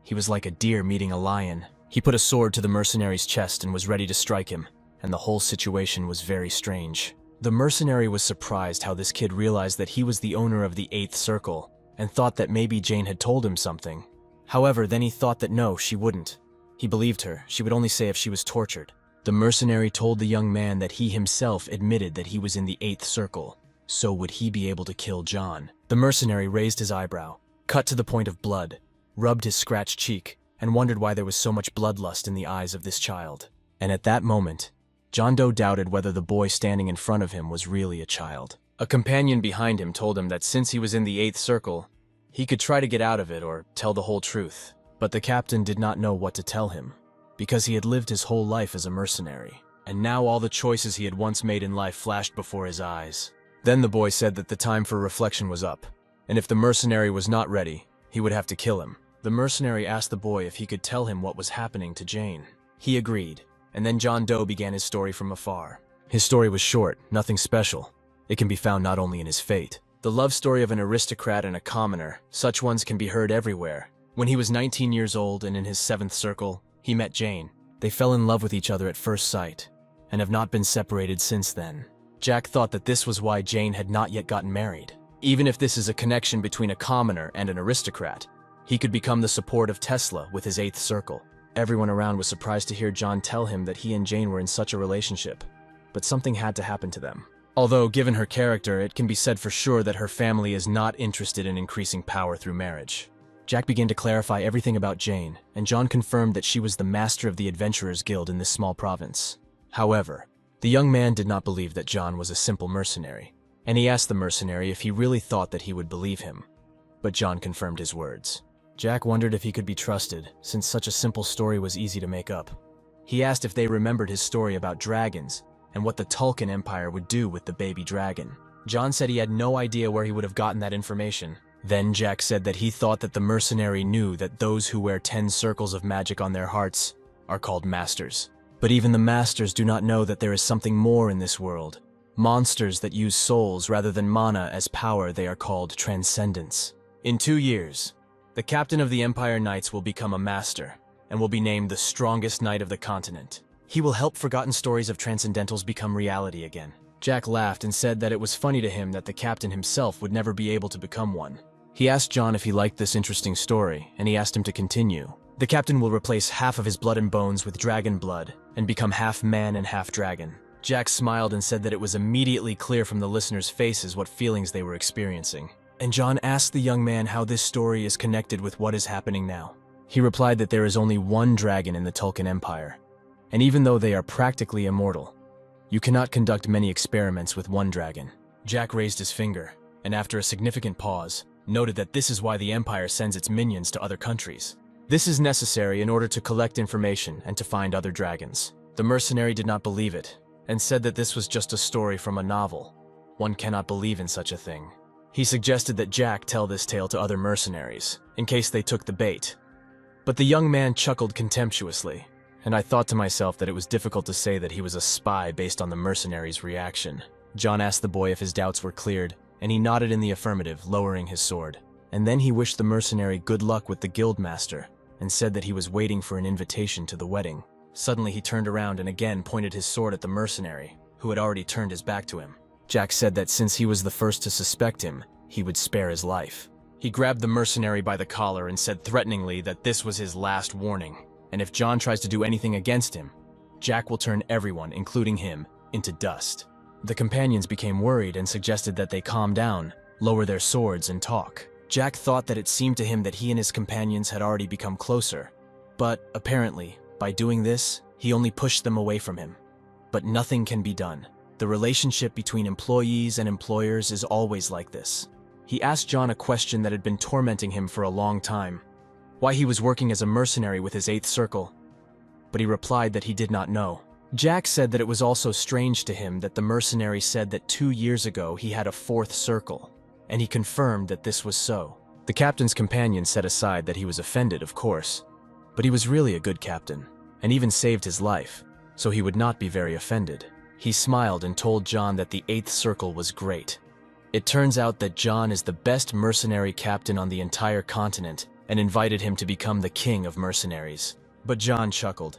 He was like a deer meeting a lion. He put a sword to the mercenary's chest and was ready to strike him, and the whole situation was very strange. The mercenary was surprised how this kid realized that he was the owner of the 8th Circle, and thought that maybe Jane had told him something. However, then he thought that no, she wouldn't. He believed her. She would only say if she was tortured. The mercenary told the young man that he himself admitted that he was in the 8th Circle. So would he be able to kill John? The mercenary raised his eyebrow, cut to the point of blood, rubbed his scratched cheek, and wondered why there was so much bloodlust in the eyes of this child. And at that moment, John Doe doubted whether the boy standing in front of him was really a child. A companion behind him told him that since he was in the 8th Circle, he could try to get out of it or tell the whole truth. But the captain did not know what to tell him, because he had lived his whole life as a mercenary, and now all the choices he had once made in life flashed before his eyes. Then the boy said that the time for reflection was up, and if the mercenary was not ready, he would have to kill him. The mercenary asked the boy if he could tell him what was happening to Jane. He agreed, and then John Doe began his story from afar. His story was short, nothing special. It can be found not only in his fate. The love story of an aristocrat and a commoner, such ones can be heard everywhere. When he was 19 years old and in his 7th Circle, he met Jane. They fell in love with each other at first sight, and have not been separated since then. Jack thought that this was why Jane had not yet gotten married. Even if this is a connection between a commoner and an aristocrat, he could become the support of Tesla with his 8th Circle. Everyone around was surprised to hear John tell him that he and Jane were in such a relationship, but something had to happen to them. Although, given her character, it can be said for sure that her family is not interested in increasing power through marriage. Jack began to clarify everything about Jane, and John confirmed that she was the master of the Adventurers Guild in this small province. However, the young man did not believe that John was a simple mercenary, and he asked the mercenary if he really thought that he would believe him. But John confirmed his words. Jack wondered if he could be trusted, since such a simple story was easy to make up. He asked if they remembered his story about dragons, and what the Tulkun Empire would do with the baby dragon. John said he had no idea where he would have gotten that information. Then Jack said that he thought that the mercenary knew that those who wear 10 circles of magic on their hearts are called masters. But even the masters do not know that there is something more in this world. Monsters that use souls rather than mana as power, they are called transcendents. In 2 years, the captain of the Empire Knights will become a master, and will be named the strongest knight of the continent. He will help forgotten stories of transcendentals become reality again. Jack laughed and said that it was funny to him that the captain himself would never be able to become one. He asked John if he liked this interesting story, and he asked him to continue. The captain will replace half of his blood and bones with dragon blood, and become half man and half dragon. Jack smiled and said that it was immediately clear from the listeners' faces what feelings they were experiencing. And John asked the young man how this story is connected with what is happening now. He replied that there is only one dragon in the Tulkun Empire, and even though they are practically immortal, you cannot conduct many experiments with one dragon. Jack raised his finger, and after a significant pause, noted that this is why the Empire sends its minions to other countries. This is necessary in order to collect information and to find other dragons. The mercenary did not believe it, and said that this was just a story from a novel. One cannot believe in such a thing. He suggested that Jack tell this tale to other mercenaries, in case they took the bait. But the young man chuckled contemptuously, and I thought to myself that it was difficult to say that he was a spy based on the mercenary's reaction. John asked the boy if his doubts were cleared, and he nodded in the affirmative, lowering his sword. And then he wished the mercenary good luck with the guildmaster, and said that he was waiting for an invitation to the wedding. Suddenly he turned around and again pointed his sword at the mercenary, who had already turned his back to him. Jack said that since he was the first to suspect him, he would spare his life. He grabbed the mercenary by the collar and said threateningly that this was his last warning, and if John tries to do anything against him, Jack will turn everyone, including him, into dust. The companions became worried and suggested that they calm down, lower their swords, and talk. Jack thought that it seemed to him that he and his companions had already become closer, but apparently, by doing this, he only pushed them away from him. But nothing can be done. The relationship between employees and employers is always like this. He asked John a question that had been tormenting him for a long time: why he was working as a mercenary with his 8th circle. But he replied that he did not know. Jack said that it was also strange to him that the mercenary said that 2 years ago he had a 4th circle, and he confirmed that this was so. The captain's companion set aside that he was offended, of course, but he was really a good captain, and even saved his life, so he would not be very offended. He smiled and told John that the 8th circle was great. It turns out that John is the best mercenary captain on the entire continent, and invited him to become the king of mercenaries. But John chuckled.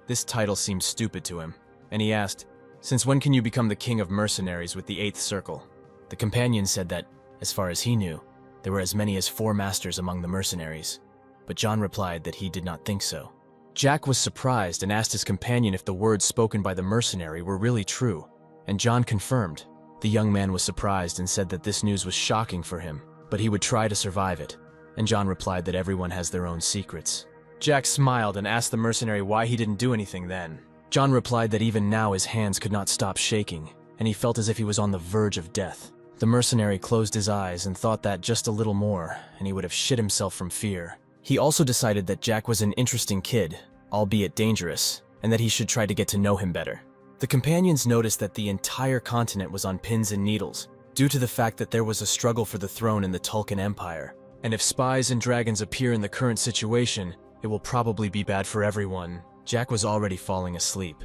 This title seemed stupid to him, and he asked, "Since when can you become the king of mercenaries with the 8th circle?" The companion said that, as far as he knew, there were as many as 4 masters among the mercenaries, but John replied that he did not think so. Jack was surprised and asked his companion if the words spoken by the mercenary were really true, and John confirmed. The young man was surprised and said that this news was shocking for him, but he would try to survive it, and John replied that everyone has their own secrets. Jack smiled and asked the mercenary why he didn't do anything then. John replied that even now his hands could not stop shaking, and he felt as if he was on the verge of death. The mercenary closed his eyes and thought that just a little more, and he would have shit himself from fear. He also decided that Jack was an interesting kid, albeit dangerous, and that he should try to get to know him better. The companions noticed that the entire continent was on pins and needles, due to the fact that there was a struggle for the throne in the Tulkun Empire. And if spies and dragons appear in the current situation, it will probably be bad for everyone. Jack was already falling asleep,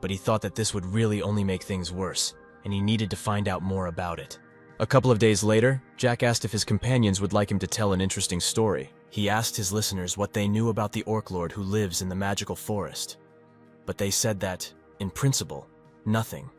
but he thought that this would really only make things worse, and he needed to find out more about it. A couple of days later, Jack asked if his companions would like him to tell an interesting story. He asked his listeners what they knew about the Orc Lord who lives in the magical forest. But they said that, in principle, nothing,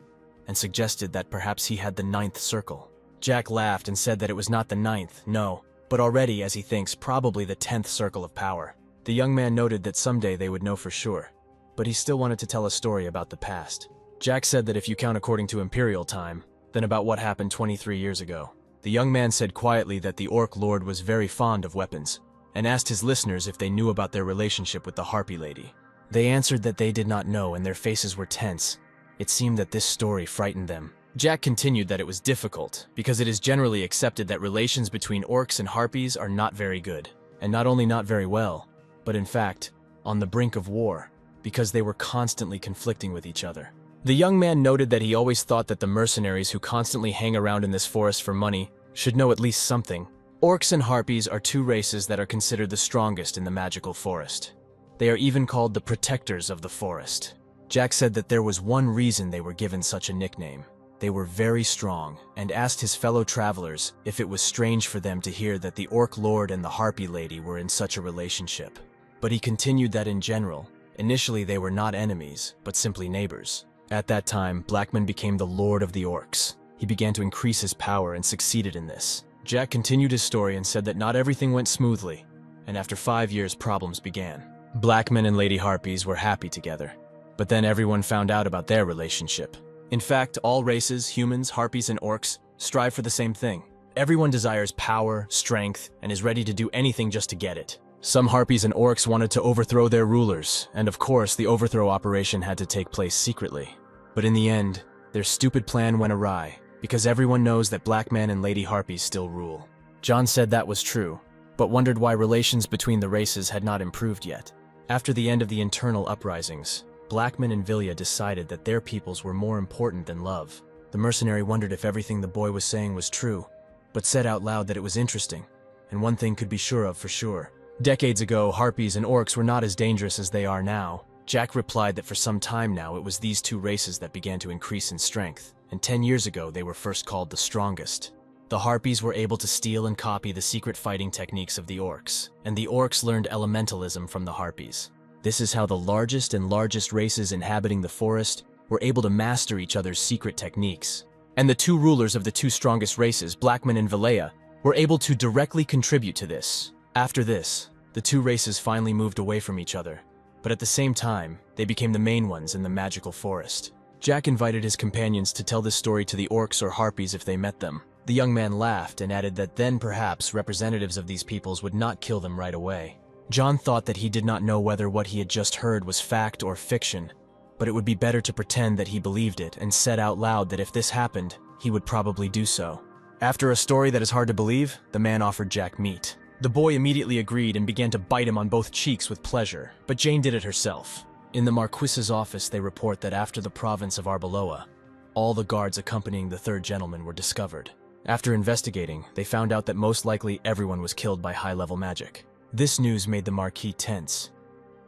and suggested that perhaps he had the 9th circle. Jack laughed and said that it was not the 9th, no, but already, as he thinks, probably the 10th circle of power. The young man noted that someday they would know for sure, but he still wanted to tell a story about the past. Jack said that if you count according to imperial time, then about what happened 23 years ago. The young man said quietly that the Orc Lord was very fond of weapons, and asked his listeners if they knew about their relationship with the harpy lady. They answered that they did not know, and their faces were tense. It seemed that this story frightened them. Jack continued that it was difficult, because it is generally accepted that relations between orcs and harpies are not very good, and not only not very well, but in fact, on the brink of war, because they were constantly conflicting with each other. The young man noted that he always thought that the mercenaries who constantly hang around in this forest for money should know at least something. Orcs and harpies are two races that are considered the strongest in the magical forest. They are even called the protectors of the forest. Jack said that there was one reason they were given such a nickname. They were very strong, and asked his fellow travelers if it was strange for them to hear that the orc lord and the harpy lady were in such a relationship. But he continued that in general, initially they were not enemies, but simply neighbors. At that time, Blackman became the lord of the orcs. He began to increase his power and succeeded in this. Jack continued his story and said that not everything went smoothly, and after 5 years problems began. Blackman and Lady Harpies were happy together, but then everyone found out about their relationship. In fact, all races, humans, harpies, and orcs, strive for the same thing. Everyone desires power, strength, and is ready to do anything just to get it. Some harpies and orcs wanted to overthrow their rulers, and of course the overthrow operation had to take place secretly. But in the end, their stupid plan went awry, because everyone knows that Blackman and Lady Harpies still rule. John said that was true, but wondered why relations between the races had not improved yet. After the end of the internal uprisings, Blackman and Vilya decided that their peoples were more important than love. The mercenary wondered if everything the boy was saying was true, but said out loud that it was interesting, and one thing could be sure of for sure. Decades ago, harpies and orcs were not as dangerous as they are now. Jack replied that for some time now it was these two races that began to increase in strength, and 10 years ago they were first called the strongest. The harpies were able to steal and copy the secret fighting techniques of the orcs, and the orcs learned elementalism from the harpies. This is how the largest and largest races inhabiting the forest were able to master each other's secret techniques. And the two rulers of the two strongest races, Blackman and Vilya, were able to directly contribute to this. After this, the two races finally moved away from each other, but at the same time, they became the main ones in the magical forest. Jack invited his companions to tell this story to the orcs or harpies if they met them. The young man laughed and added that then perhaps representatives of these peoples would not kill them right away. John thought that he did not know whether what he had just heard was fact or fiction, but it would be better to pretend that he believed it and said out loud that if this happened, he would probably do so. After a story that is hard to believe, the man offered Jack meat. The boy immediately agreed and began to bite him on both cheeks with pleasure, but Jane did it herself. In the Marquis's office, they report that after the province of Arbeloa, all the guards accompanying the third gentleman were discovered. After investigating, they found out that most likely everyone was killed by high-level magic. This news made the Marquis tense.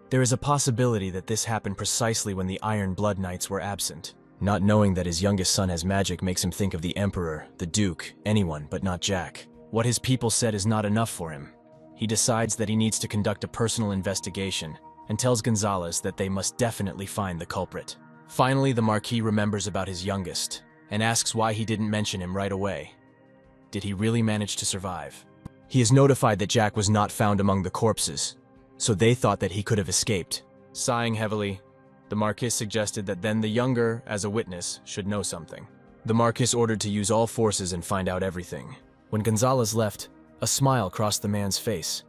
There is a possibility that this happened precisely when the Iron Blood Knights were absent. Not knowing that his youngest son has magic makes him think of the Emperor, the Duke, anyone but not Jack. What his people said is not enough for him. He decides that he needs to conduct a personal investigation and tells Gonzalez that they must definitely find the culprit. Finally, the Marquis remembers about his youngest and asks why he didn't mention him right away. Did he really manage to survive? He is notified that Jack was not found among the corpses, so they thought that he could have escaped. Sighing heavily, the Marquis suggested that then the younger, as a witness, should know something. The Marquis ordered to use all forces and find out everything. When Gonzalez left, a smile crossed the man's face.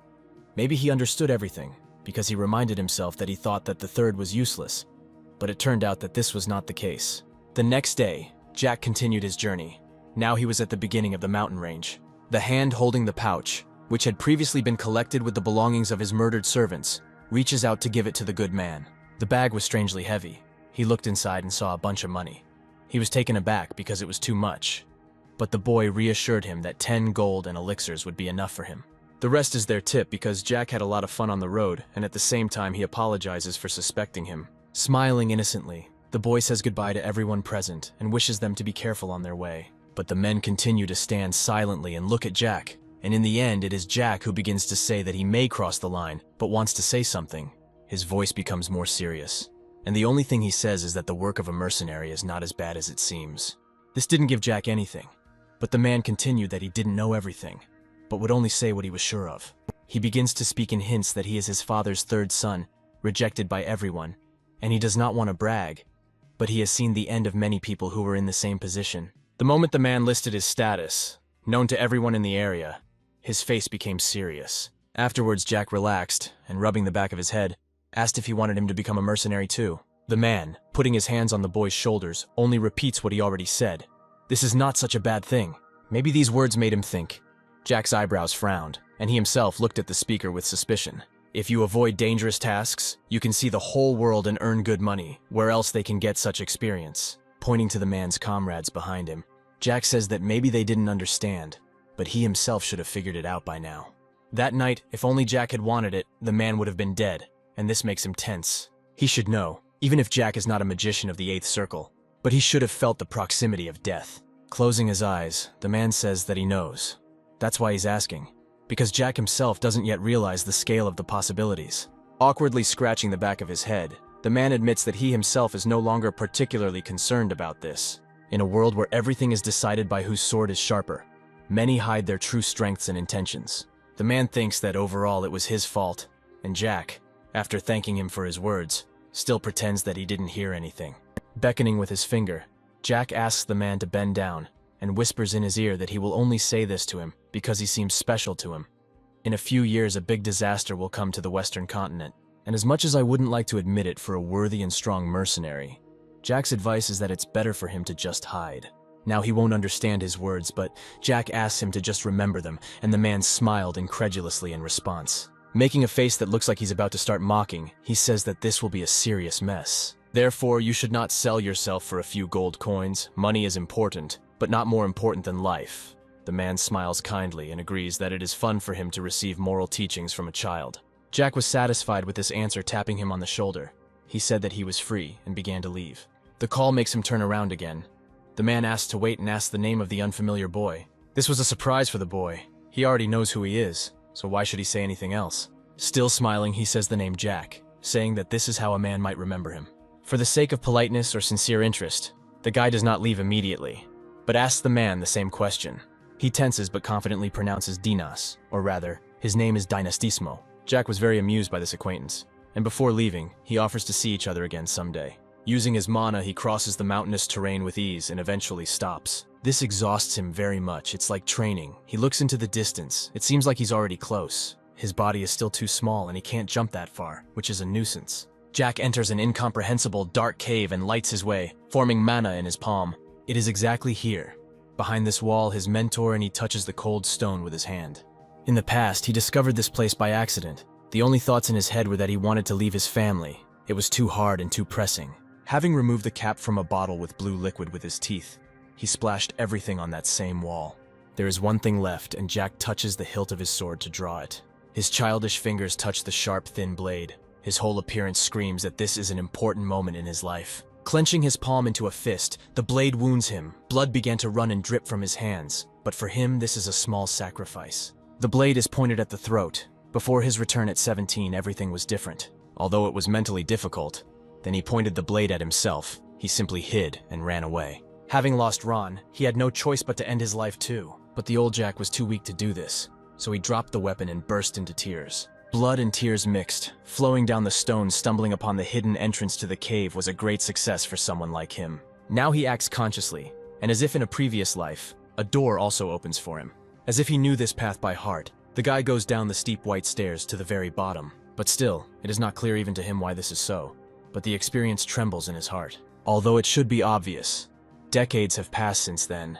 Maybe he understood everything, because he reminded himself that he thought that the third was useless, but it turned out that this was not the case. The next day, Jack continued his journey. Now he was at the beginning of the mountain range. The hand holding the pouch, which had previously been collected with the belongings of his murdered servants, reaches out to give it to the good man. The bag was strangely heavy. He looked inside and saw a bunch of money. He was taken aback because it was too much, but the boy reassured him that 10 gold and elixirs would be enough for him. The rest is their tip because Jack had a lot of fun on the road, and at the same time he apologizes for suspecting him. Smiling innocently, the boy says goodbye to everyone present and wishes them to be careful on their way. But the men continue to stand silently and look at Jack, and in the end it is Jack who begins to say that he may cross the line, but wants to say something. His voice becomes more serious, and the only thing he says is that the work of a mercenary is not as bad as it seems. This didn't give Jack anything, but the man continued that he didn't know everything, but would only say what he was sure of. He begins to speak in hints that he is his father's third son, rejected by everyone, and he does not want to brag, but he has seen the end of many people who were in the same position. The moment the man listed his status, known to everyone in the area, his face became serious. Afterwards, Jack relaxed, and rubbing the back of his head, asked if he wanted him to become a mercenary too. The man, putting his hands on the boy's shoulders, only repeats what he already said. This is not such a bad thing. Maybe these words made him think. Jack's eyebrows frowned, and he himself looked at the speaker with suspicion. If you avoid dangerous tasks, you can see the whole world and earn good money. Where else they can get such experience? Pointing to the man's comrades behind him, Jack says that maybe they didn't understand, but he himself should have figured it out by now. That night, if only Jack had wanted it, the man would have been dead, and this makes him tense. He should know, even if Jack is not a magician of the 8th circle, but he should have felt the proximity of death. Closing his eyes, the man says that he knows. That's why he's asking, because Jack himself doesn't yet realize the scale of the possibilities. Awkwardly scratching the back of his head, the man admits that he himself is no longer particularly concerned about this. In a world where everything is decided by whose sword is sharper, many hide their true strengths and intentions. The man thinks that overall it was his fault, and Jack, after thanking him for his words, still pretends that he didn't hear anything. Beckoning with his finger, Jack asks the man to bend down and whispers in his ear that he will only say this to him because he seems special to him. In a few years, a big disaster will come to the Western continent, and as much as I wouldn't like to admit it for a worthy and strong mercenary, Jack's advice is that it's better for him to just hide. Now he won't understand his words, but Jack asks him to just remember them, and the man smiled incredulously in response. Making a face that looks like he's about to start mocking, he says that this will be a serious mess. Therefore, you should not sell yourself for a few gold coins. Money is important, but not more important than life. The man smiles kindly and agrees that it is fun for him to receive moral teachings from a child. Jack was satisfied with this answer, tapping him on the shoulder. He said that he was free and began to leave. The call makes him turn around again. The man asks to wait and asks the name of the unfamiliar boy. This was a surprise for the boy. He already knows who he is, so why should he say anything else? Still smiling, he says the name Jack, saying that this is how a man might remember him. For the sake of politeness or sincere interest, the guy does not leave immediately, but asks the man the same question. He tenses but confidently pronounces Dinas, or rather, his name is Dynastismo. Jack was very amused by this acquaintance, and before leaving, he offers to see each other again someday. Using his mana, he crosses the mountainous terrain with ease and eventually stops. This exhausts him very much. It's like training. He looks into the distance. It seems like he's already close. His body is still too small and he can't jump that far, which is a nuisance. Jack enters an incomprehensible dark cave and lights his way, forming mana in his palm. It is exactly here, behind this wall, his mentor, and he touches the cold stone with his hand. In the past, he discovered this place by accident. The only thoughts in his head were that he wanted to leave his family. It was too hard and too pressing. Having removed the cap from a bottle with blue liquid with his teeth, he splashed everything on that same wall. There is one thing left, and Jack touches the hilt of his sword to draw it. His childish fingers touch the sharp, thin blade. His whole appearance screams that this is an important moment in his life. Clenching his palm into a fist, the blade wounds him. Blood began to run and drip from his hands, but for him this is a small sacrifice. The blade is pointed at the throat. Before his return at 17, everything was different. Although it was mentally difficult, then he pointed the blade at himself. He simply hid and ran away. Having lost Ron, he had no choice but to end his life too. But the old Jack was too weak to do this, so he dropped the weapon and burst into tears. Blood and tears mixed, flowing down the stone, stumbling upon the hidden entrance to the cave was a great success for someone like him. Now he acts consciously, and as if in a previous life, a door also opens for him. As if he knew this path by heart, the guy goes down the steep white stairs to the very bottom. But still, it is not clear even to him why this is so. But the experience trembles in his heart. Although it should be obvious, decades have passed since then.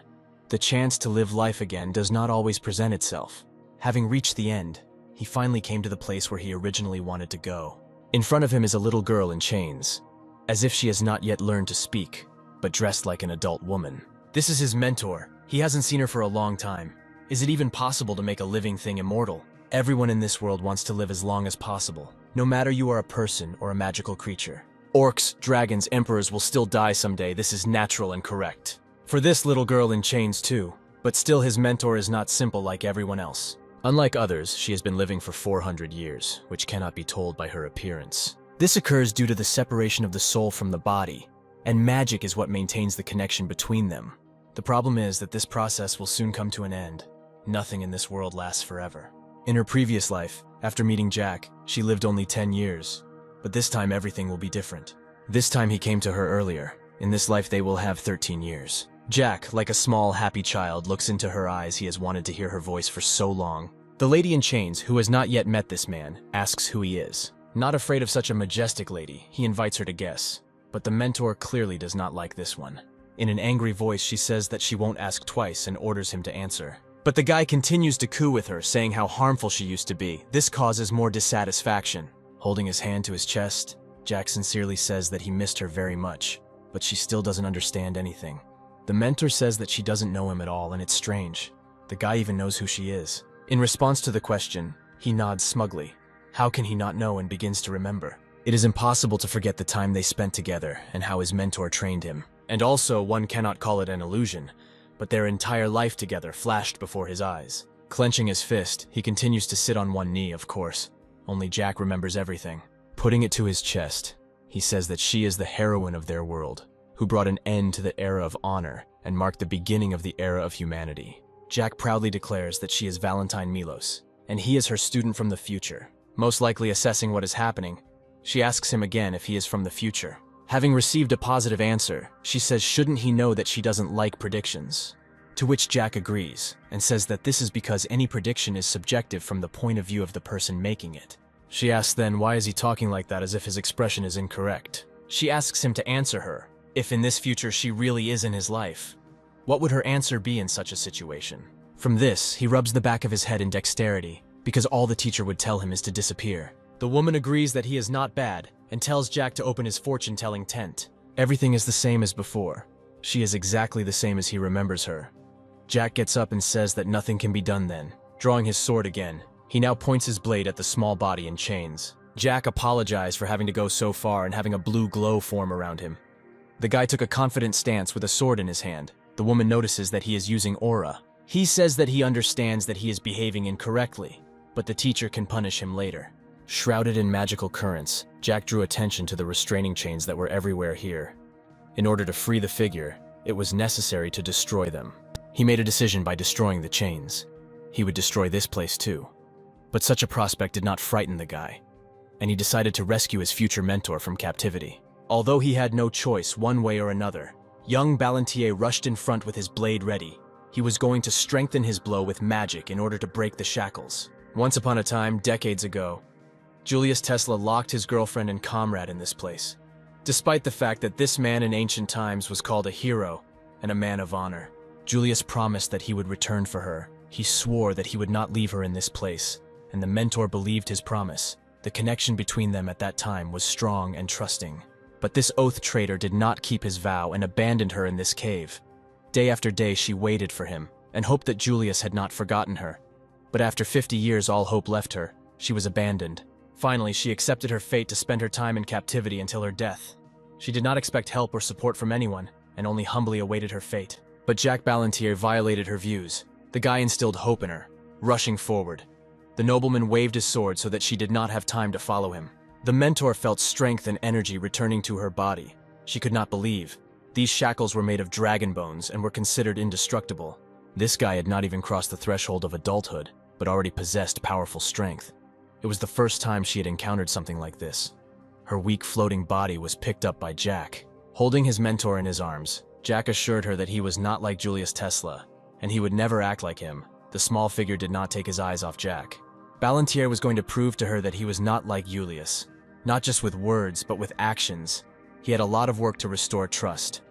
The chance to live life again does not always present itself. Having reached the end, he finally came to the place where he originally wanted to go. In front of him is a little girl in chains, as if she has not yet learned to speak, but dressed like an adult woman. This is his mentor. He hasn't seen her for a long time. Is it even possible to make a living thing immortal? Everyone in this world wants to live as long as possible, no matter you are a person or a magical creature. Orcs, dragons, emperors will still die someday. This is natural and correct. For this little girl in chains too, but still his mentor is not simple like everyone else. Unlike others, she has been living for 400 years, which cannot be told by her appearance. This occurs due to the separation of the soul from the body, and magic is what maintains the connection between them. The problem is that this process will soon come to an end. Nothing in this world lasts forever. In her previous life, after meeting Jack, she lived only 10 years. But this time everything will be different. This time he came to her earlier. In this life they will have 13 years. Jack, like a small, happy child, looks into her eyes. He has wanted to hear her voice for so long. The lady in chains, who has not yet met this man, asks who he is. Not afraid of such a majestic lady, he invites her to guess. But the mentor clearly does not like this one. In an angry voice, she says that she won't ask twice and orders him to answer. But the guy continues to coo with her, saying how harmful she used to be. This causes more dissatisfaction. Holding his hand to his chest, Jack sincerely says that he missed her very much, but she still doesn't understand anything. The mentor says that she doesn't know him at all, and it's strange. The guy even knows who she is. In response to the question, he nods smugly. How can he not know, and begins to remember? It is impossible to forget the time they spent together and how his mentor trained him. And also, one cannot call it an illusion, but their entire life together flashed before his eyes. Clenching his fist, he continues to sit on one knee, of course. Only Jack remembers everything. Putting it to his chest, he says that she is the heroine of their world, who brought an end to the era of honor and marked the beginning of the era of humanity. Jack proudly declares that she is Valentine Milos, and he is her student from the future. Most likely assessing what is happening, she asks him again if he is from the future. Having received a positive answer, she says shouldn't he know that she doesn't like predictions? To which Jack agrees, and says that this is because any prediction is subjective from the point of view of the person making it. She asks then why is he talking like that, as if his expression is incorrect. She asks him to answer her, if in this future she really is in his life. What would her answer be in such a situation? From this, he rubs the back of his head in dexterity, because all the teacher would tell him is to disappear. The woman agrees that he is not bad, and tells Jack to open his fortune-telling tent. Everything is the same as before. She is exactly the same as he remembers her. Jack gets up and says that nothing can be done then. Drawing his sword again, he now points his blade at the small body in chains. Jack apologized for having to go so far and having a blue glow form around him. The guy took a confident stance with a sword in his hand. The woman notices that he is using aura. He says that he understands that he is behaving incorrectly, but the teacher can punish him later. Shrouded in magical currents, Jack drew attention to the restraining chains that were everywhere here. In order to free the figure, it was necessary to destroy them. He made a decision by destroying the chains. He would destroy this place too. But such a prospect did not frighten the guy, and he decided to rescue his future mentor from captivity. Although he had no choice one way or another, young Ballantier rushed in front with his blade ready. He was going to strengthen his blow with magic in order to break the shackles. Once upon a time, decades ago, Julius Tesla locked his girlfriend and comrade in this place. Despite the fact that this man in ancient times was called a hero and a man of honor, Julius promised that he would return for her. He swore that he would not leave her in this place, and the mentor believed his promise. The connection between them at that time was strong and trusting. But this oath traitor did not keep his vow and abandoned her in this cave. Day after day she waited for him, and hoped that Julius had not forgotten her. But after 50 years all hope left her. She was abandoned. Finally, she accepted her fate to spend her time in captivity until her death. She did not expect help or support from anyone, and only humbly awaited her fate. But Jack Ballantier violated her views. The guy instilled hope in her, rushing forward. The nobleman waved his sword so that she did not have time to follow him. The mentor felt strength and energy returning to her body. She could not believe. These shackles were made of dragon bones and were considered indestructible. This guy had not even crossed the threshold of adulthood, but already possessed powerful strength. It was the first time she had encountered something like this. Her weak floating body was picked up by Jack. Holding his mentor in his arms, Jack assured her that he was not like Julius Tesla, and he would never act like him. The small figure did not take his eyes off Jack. Ballantier was going to prove to her that he was not like Julius, not just with words, but with actions. He had a lot of work to restore trust,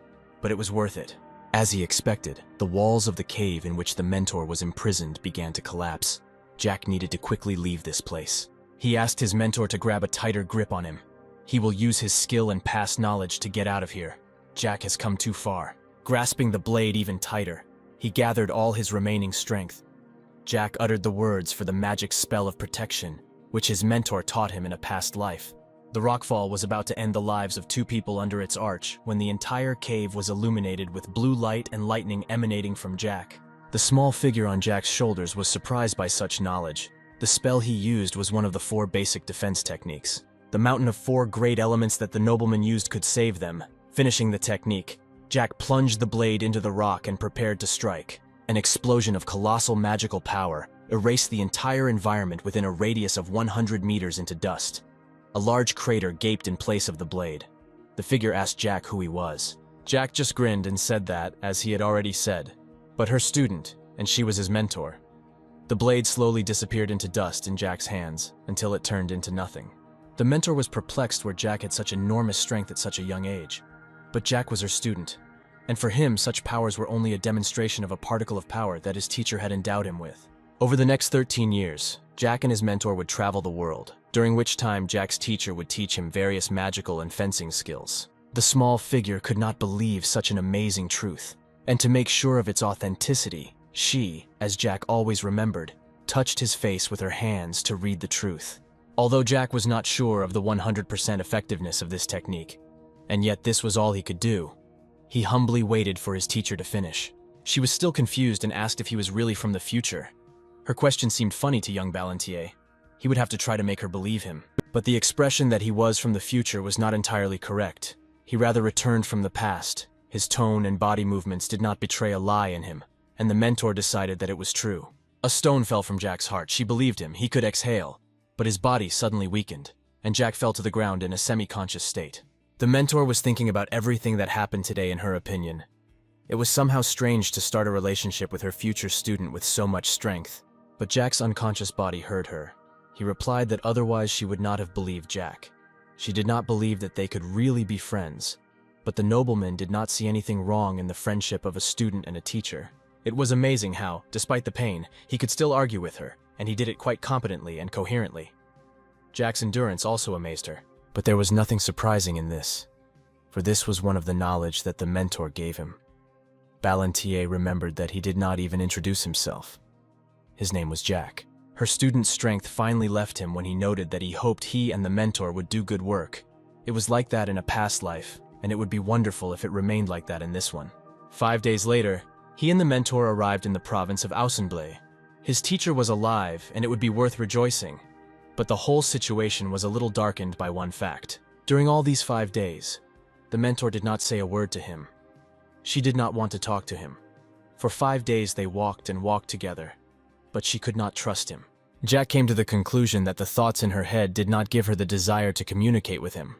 but it was worth it. As he expected, the walls of the cave in which the mentor was imprisoned began to collapse. Jack needed to quickly leave this place. He asked his mentor to grab a tighter grip on him. He will use his skill and past knowledge to get out of here. Jack has come too far. Grasping the blade even tighter, he gathered all his remaining strength. Jack uttered the words for the magic spell of protection, which his mentor taught him in a past life. The rockfall was about to end the lives of 2 people under its arch when the entire cave was illuminated with blue light and lightning emanating from Jack. The small figure on Jack's shoulders was surprised by such knowledge. The spell he used was one of the 4 basic defense techniques. The mountain of 4 great elements that the nobleman used could save them. Finishing the technique, Jack plunged the blade into the rock and prepared to strike. An explosion of colossal magical power erased the entire environment within a radius of 100 meters into dust. A large crater gaped in place of the blade. The figure asked Jack who he was. Jack just grinned and said that, as he had already said, but her student, and she was his mentor. The blade slowly disappeared into dust in Jack's hands until it turned into nothing. The mentor was perplexed where Jack had such enormous strength at such a young age. But Jack was her student, and for him such powers were only a demonstration of a particle of power that his teacher had endowed him with. Over the next 13 years, Jack and his mentor would travel the world, during which time Jack's teacher would teach him various magical and fencing skills. The small figure could not believe such an amazing truth, and to make sure of its authenticity, she, as Jack always remembered, touched his face with her hands to read the truth. Although Jack was not sure of the 100% effectiveness of this technique, and yet this was all he could do, he humbly waited for his teacher to finish. She was still confused and asked if he was really from the future. Her question seemed funny to young Ballantier. He would have to try to make her believe him. But the expression that he was from the future was not entirely correct. He rather returned from the past. His tone and body movements did not betray a lie in him, and the mentor decided that it was true. A stone fell from Jack's heart. She believed him. He could exhale. But his body suddenly weakened, and Jack fell to the ground in a semi-conscious state. The mentor was thinking about everything that happened today in her opinion. It was somehow strange to start a relationship with her future student with so much strength. But Jack's unconscious body heard her. He replied that otherwise she would not have believed Jack. She did not believe that they could really be friends. But the nobleman did not see anything wrong in the friendship of a student and a teacher. It was amazing how, despite the pain, he could still argue with her, and he did it quite competently and coherently. Jack's endurance also amazed her. But there was nothing surprising in this, for this was one of the knowledge that the mentor gave him. Ballantier remembered that he did not even introduce himself. His name was Jack. Her student's strength finally left him when he noted that he hoped he and the mentor would do good work. It was like that in a past life, and it would be wonderful if it remained like that in this one. 5 days later, he and the mentor arrived in the province of Ausenblay. His teacher was alive, and it would be worth rejoicing. But the whole situation was a little darkened by one fact. During all these 5 days, the mentor did not say a word to him. She did not want to talk to him. For 5 days they walked and walked together, but she could not trust him. Jack came to the conclusion that the thoughts in her head did not give her the desire to communicate with him.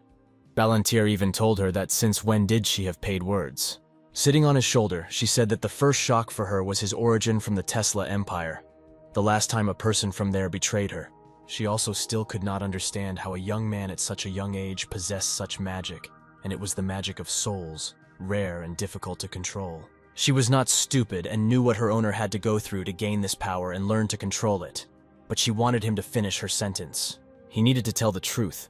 Ballantier even told her that since when did she have paid words. Sitting on his shoulder, she said that the first shock for her was his origin from the Tesla Empire, the last time a person from there betrayed her. She also still could not understand how a young man at such a young age possessed such magic, and it was the magic of souls, rare and difficult to control. She was not stupid and knew what her owner had to go through to gain this power and learn to control it, but she wanted him to finish her sentence. He needed to tell the truth,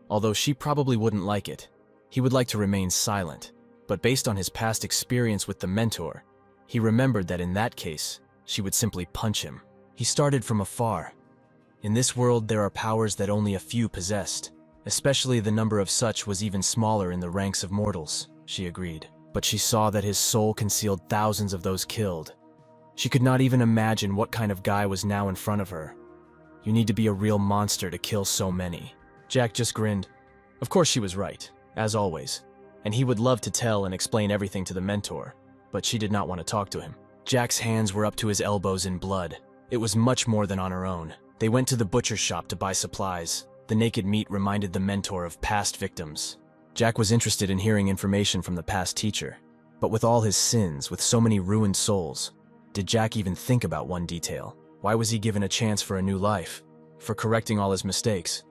although she probably wouldn't like it. He would like to remain silent, but based on his past experience with the mentor, he remembered that in that case, she would simply punch him. He started from afar. In this world, there are powers that only a few possessed. Especially the number of such was even smaller in the ranks of mortals, she agreed. But she saw that his soul concealed thousands of those killed. She could not even imagine what kind of guy was now in front of her. You need to be a real monster to kill so many. Jack just grinned. Of course she was right, as always. And he would love to tell and explain everything to the mentor, but she did not want to talk to him. Jack's hands were up to his elbows in blood. It was much more than on her own. They went to the butcher's shop to buy supplies. The naked meat reminded the mentor of past victims. Jack was interested in hearing information from the past teacher. But with all his sins, with so many ruined souls, did Jack even think about one detail? Why was he given a chance for a new life? For correcting all his mistakes?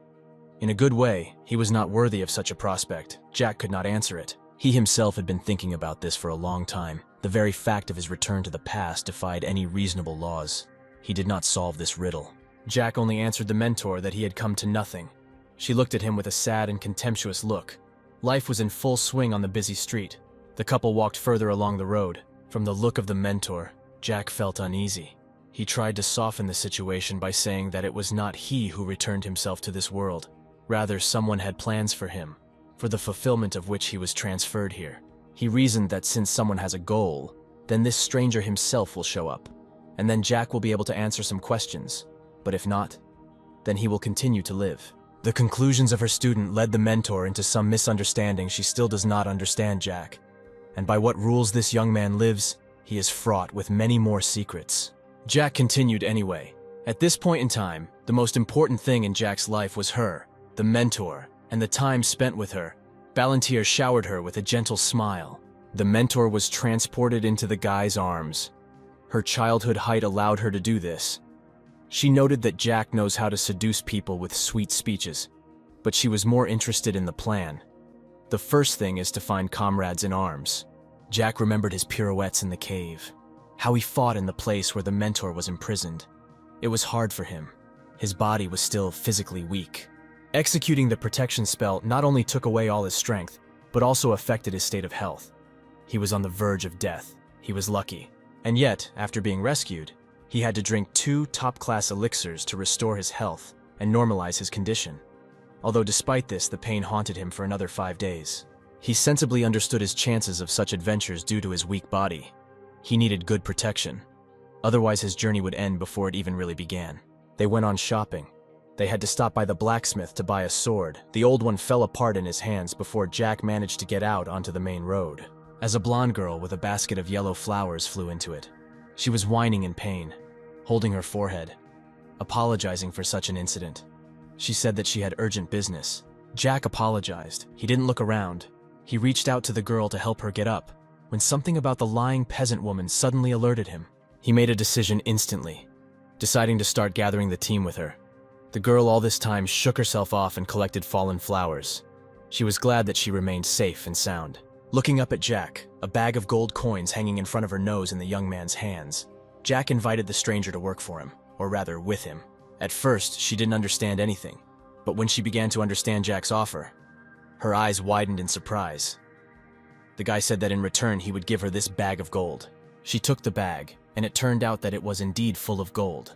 In a good way, he was not worthy of such a prospect. Jack could not answer it. He himself had been thinking about this for a long time. The very fact of his return to the past defied any reasonable laws. He did not solve this riddle. Jack only answered the mentor that he had come to nothing. She looked at him with a sad and contemptuous look. Life was in full swing on the busy street. The couple walked further along the road. From the look of the mentor, Jack felt uneasy. He tried to soften the situation by saying that it was not he who returned himself to this world. Rather, someone had plans for him, for the fulfillment of which he was transferred here. He reasoned that since someone has a goal, then this stranger himself will show up, and then Jack will be able to answer some questions. But if not, then he will continue to live. The conclusions of her student led the mentor into some misunderstanding. She still does not understand Jack. And by what rules this young man lives, he is fraught with many more secrets. Jack continued anyway. At this point in time, the most important thing in Jack's life was her, the mentor, and the time spent with her. Ballantier showered her with a gentle smile. The mentor was transported into the guy's arms. Her childhood height allowed her to do this. She noted that Jack knows how to seduce people with sweet speeches, but she was more interested in the plan. The first thing is to find comrades in arms. Jack remembered his pirouettes in the cave, how he fought in the place where the mentor was imprisoned. It was hard for him. His body was still physically weak. Executing the protection spell not only took away all his strength, but also affected his state of health. He was on the verge of death. He was lucky. And yet, after being rescued, he had to drink 2 top-class elixirs to restore his health and normalize his condition. Although despite this, the pain haunted him for another 5 days. He sensibly understood his chances of such adventures due to his weak body. He needed good protection. Otherwise, his journey would end before it even really began. They went on shopping. They had to stop by the blacksmith to buy a sword. The old one fell apart in his hands before Jack managed to get out onto the main road. As a blonde girl with a basket of yellow flowers flew into it. She was whining in pain, holding her forehead, apologizing for such an incident. She said that she had urgent business. Jack apologized. He didn't look around. He reached out to the girl to help her get up, when something about the lying peasant woman suddenly alerted him. He made a decision instantly, deciding to start gathering the team with her. The girl all this time shook herself off and collected fallen flowers. She was glad that she remained safe and sound. Looking up at Jack, a bag of gold coins hanging in front of her nose in the young man's hands, Jack invited the stranger to work for him, or rather with him. At first, she didn't understand anything, but when she began to understand Jack's offer, her eyes widened in surprise. The guy said that in return he would give her this bag of gold. She took the bag, and it turned out that it was indeed full of gold.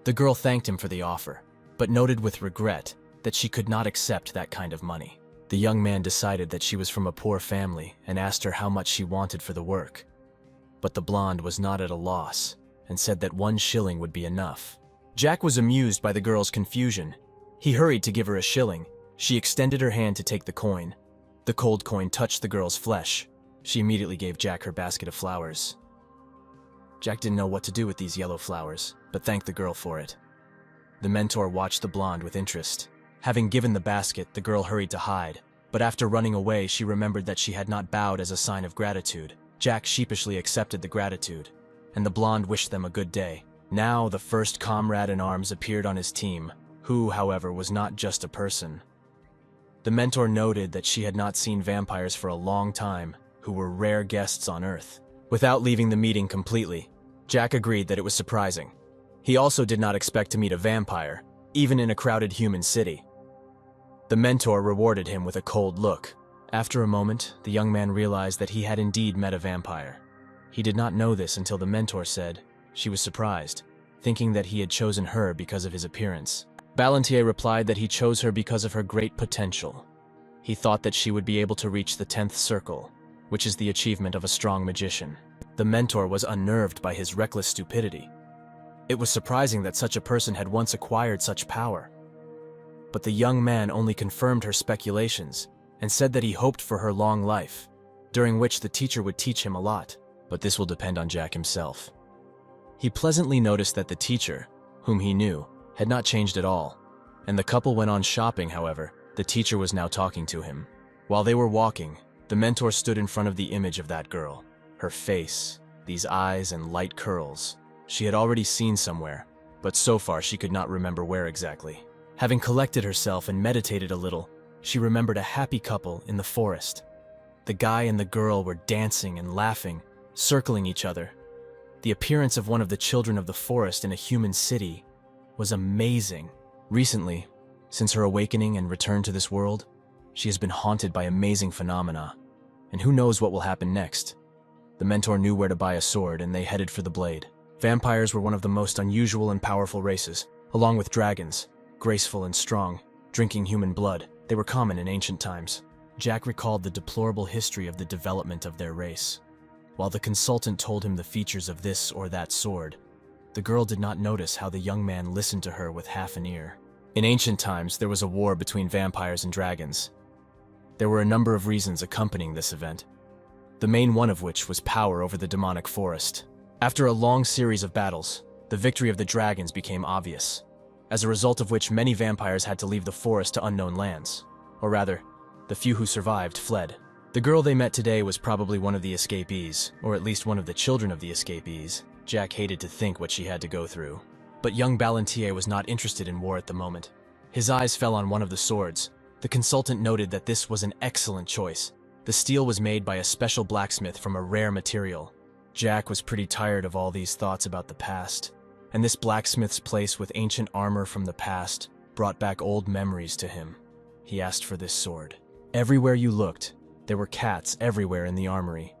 The girl thanked him for the offer, but noted with regret that she could not accept that kind of money. The young man decided that she was from a poor family and asked her how much she wanted for the work. But the blonde was not at a loss and said that 1 shilling would be enough. Jack was amused by the girl's confusion. He hurried to give her a shilling. She extended her hand to take the coin. The cold coin touched the girl's flesh. She immediately gave Jack her basket of flowers. Jack didn't know what to do with these yellow flowers, but thanked the girl for it. The mentor watched the blonde with interest. Having given the basket, the girl hurried to hide, but after running away, she remembered that she had not bowed as a sign of gratitude. Jack sheepishly accepted the gratitude, and the blonde wished them a good day. Now, the first comrade in arms appeared on his team, who, however, was not just a person. The mentor noted that she had not seen vampires for a long time, who were rare guests on Earth. Without leaving the meeting completely, Jack agreed that it was surprising. He also did not expect to meet a vampire, even in a crowded human city. The mentor rewarded him with a cold look. After a moment, the young man realized that he had indeed met a vampire. He did not know this until the mentor said she was surprised, thinking that he had chosen her because of his appearance. Ballantier replied that he chose her because of her great potential. He thought that she would be able to reach the 10th circle, which is the achievement of a strong magician. The mentor was unnerved by his reckless stupidity. It was surprising that such a person had once acquired such power. But the young man only confirmed her speculations and said that he hoped for her long life, during which the teacher would teach him a lot, but this will depend on Jack himself. He pleasantly noticed that the teacher, whom he knew, had not changed at all, and the couple went on shopping. However, the teacher was now talking to him. While they were walking, the mentor stood in front of the image of that girl. Her face, these eyes and light curls, she had already seen somewhere, but so far she could not remember where exactly. Having collected herself and meditated a little, she remembered a happy couple in the forest. The guy and the girl were dancing and laughing, circling each other. The appearance of one of the children of the forest in a human city was amazing. Recently, since her awakening and return to this world, she has been haunted by amazing phenomena, and who knows what will happen next. The mentor knew where to buy a sword, and they headed for the blade. Vampires were one of the most unusual and powerful races, along with dragons, graceful and strong, drinking human blood. They were common in ancient times. Jack recalled the deplorable history of the development of their race. While the consultant told him the features of this or that sword, the girl did not notice how the young man listened to her with half an ear. In ancient times, there was a war between vampires and dragons. There were a number of reasons accompanying this event, the main one of which was power over the demonic forest. After a long series of battles, the victory of the dragons became obvious, as a result of which many vampires had to leave the forest to unknown lands. Or rather, the few who survived fled. The girl they met today was probably one of the escapees, or at least one of the children of the escapees. Jack hated to think what she had to go through. But young Ballantier was not interested in war at the moment. His eyes fell on one of the swords. The consultant noted that this was an excellent choice. The steel was made by a special blacksmith from a rare material. Jack was pretty tired of all these thoughts about the past, and this blacksmith's place with ancient armor from the past brought back old memories to him. He asked for this sword. Everywhere you looked, there were cats everywhere in the armory.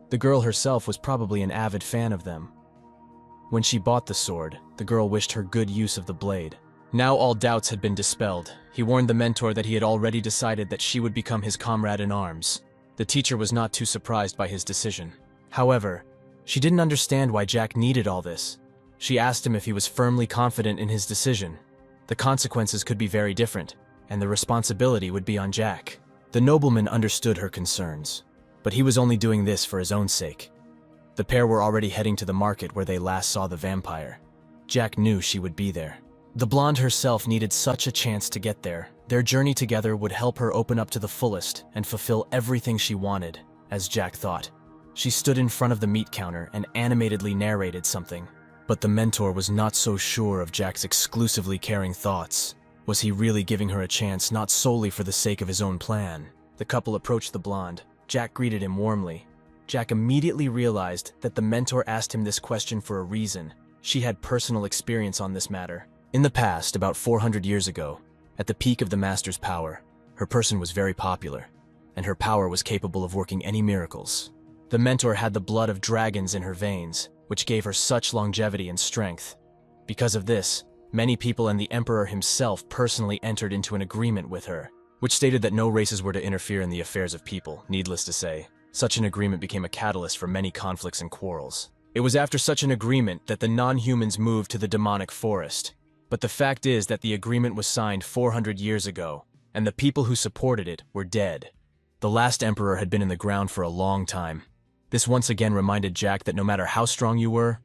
The girl herself was probably an avid fan of them. When she bought the sword, the girl wished her good use of the blade. Now all doubts had been dispelled. He warned the mentor that he had already decided that she would become his comrade in arms. The teacher was not too surprised by his decision. However, she didn't understand why Jack needed all this. She asked him if he was firmly confident in his decision. The consequences could be very different, and the responsibility would be on Jack. The nobleman understood her concerns, but he was only doing this for his own sake. The pair were already heading to the market where they last saw the vampire. Jack knew she would be there. The blonde herself needed such a chance to get there. Their journey together would help her open up to the fullest and fulfill everything she wanted, as Jack thought. She stood in front of the meat counter and animatedly narrated something. But the mentor was not so sure of Jack's exclusively caring thoughts. Was he really giving her a chance not solely for the sake of his own plan? The couple approached the blonde. Jack greeted him warmly. Jack immediately realized that the mentor asked him this question for a reason. She had personal experience on this matter. In the past, about 400 years ago, at the peak of the master's power, her person was very popular, and her power was capable of working any miracles. The mentor had the blood of dragons in her veins, which gave her such longevity and strength. Because of this, many people and the emperor himself personally entered into an agreement with her, which stated that no races were to interfere in the affairs of people. Needless to say, such an agreement became a catalyst for many conflicts and quarrels. It was after such an agreement that the non-humans moved to the demonic forest. But the fact is that the agreement was signed 400 years ago, and the people who supported it were dead. The last emperor had been in the ground for a long time. This once again reminded Jack that no matter how strong you were,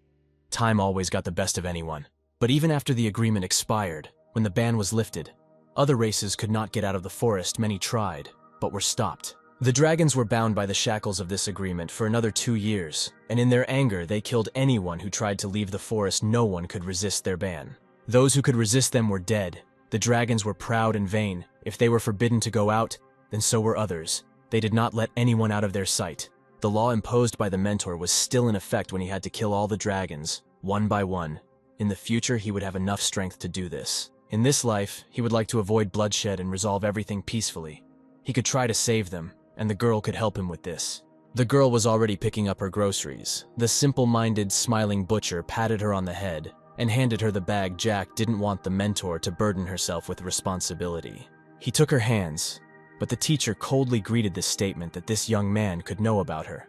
time always got the best of anyone. But even after the agreement expired, when the ban was lifted, other races could not get out of the forest. Many tried, but were stopped. The dragons were bound by the shackles of this agreement for another 2 years, and in their anger they killed anyone who tried to leave the forest. No one could resist their ban. Those who could resist them were dead. The dragons were proud and vain. If they were forbidden to go out, then so were others. They did not let anyone out of their sight. The law imposed by the mentor was still in effect when he had to kill all the dragons, one by one. In the future, he would have enough strength to do this. In this life, he would like to avoid bloodshed and resolve everything peacefully. He could try to save them, and the girl could help him with this. The girl was already picking up her groceries. The simple-minded, smiling butcher patted her on the head and handed her the bag. Jack didn't want the mentor to burden herself with responsibility. He took her hands, but the teacher coldly greeted this statement that this young man could know about her.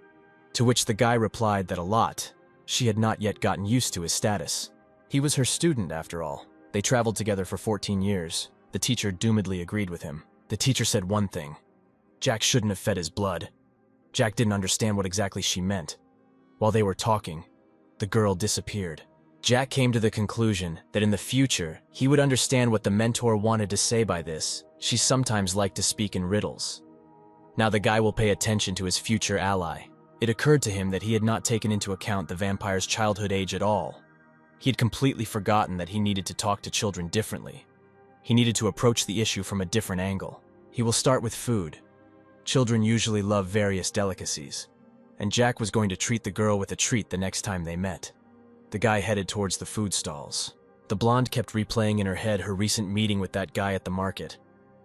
To which the guy replied that a lot. She had not yet gotten used to his status. He was her student, after all. They traveled together for 14 years. The teacher doomedly agreed with him. The teacher said one thing. Jack shouldn't have fed his blood. Jack didn't understand what exactly she meant. While they were talking, the girl disappeared. Jack came to the conclusion that in the future, he would understand what the mentor wanted to say by this. She sometimes liked to speak in riddles. Now the guy will pay attention to his future ally. It occurred to him that he had not taken into account the vampire's childhood age at all. He had completely forgotten that he needed to talk to children differently. He needed to approach the issue from a different angle. He will start with food. Children usually love various delicacies, and Jack was going to treat the girl with a treat the next time they met. The guy headed towards the food stalls. The blonde kept replaying in her head her recent meeting with that guy at the market.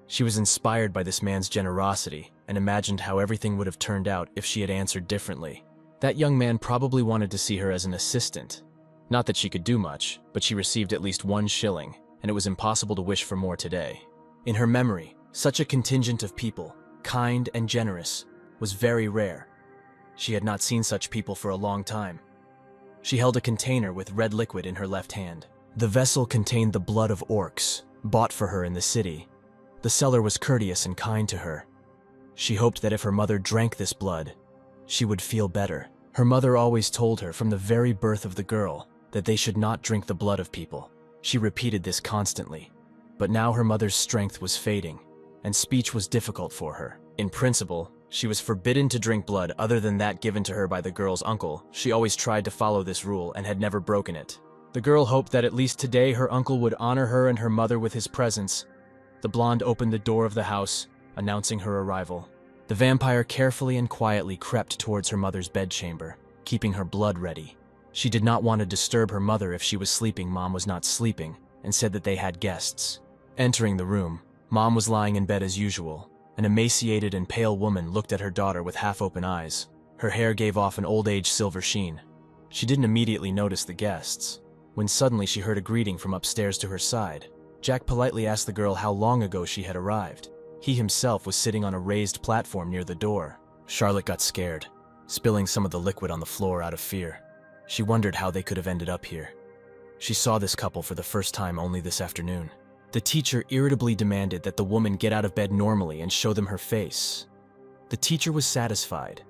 She was inspired by this man's generosity and imagined how everything would have turned out if she had answered differently. That young man probably wanted to see her as an assistant. Not that she could do much, but she received at least 1 shilling, and it was impossible to wish for more today. In her memory, such a contingent of people, kind and generous, was very rare. She had not seen such people for a long time. She held a container with red liquid in her left hand. The vessel contained the blood of orcs, bought for her in the city. The seller was courteous and kind to her. She hoped that if her mother drank this blood, she would feel better. Her mother always told her from the very birth of the girl that they should not drink the blood of people. She repeated this constantly. But now her mother's strength was fading, and speech was difficult for her. In principle, she was forbidden to drink blood other than that given to her by the girl's uncle. She always tried to follow this rule and had never broken it. The girl hoped that at least today her uncle would honor her and her mother with his presence. The blonde opened the door of the house, announcing her arrival. The vampire carefully and quietly crept towards her mother's bedchamber, keeping her blood ready. She did not want to disturb her mother if she was sleeping. Mom was not sleeping, and said that they had guests. Entering the room, Mom was lying in bed as usual. An emaciated and pale woman looked at her daughter with half-open eyes. Her hair gave off an old-age silver sheen. She didn't immediately notice the guests, when suddenly she heard a greeting from upstairs to her side. Jack politely asked the girl how long ago she had arrived. He himself was sitting on a raised platform near the door. Charlotte got scared, spilling some of the liquid on the floor out of fear. She wondered how they could have ended up here. She saw this couple for the first time only this afternoon. The teacher irritably demanded that the woman get out of bed normally and show them her face. The teacher was satisfied.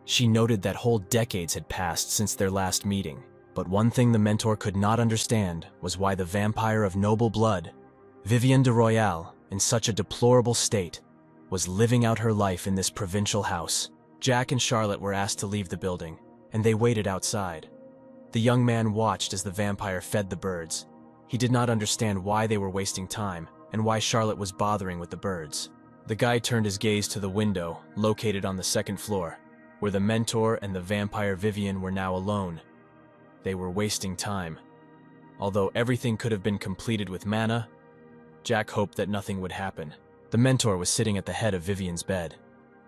She noted that whole decades had passed since their last meeting. But one thing the mentor could not understand was why the vampire of noble blood, Vivienne de Royale, in such a deplorable state, was living out her life in this provincial house. Jack and Charlotte were asked to leave the building, and they waited outside. The young man watched as the vampire fed the birds. He did not understand why they were wasting time and why Charlotte was bothering with the birds. The guy turned his gaze to the window, located on the second floor, where the mentor and the vampire Vivienne were now alone. They were wasting time. Although everything could have been completed with mana, Jack hoped that nothing would happen. The mentor was sitting at the head of Vivienne's bed.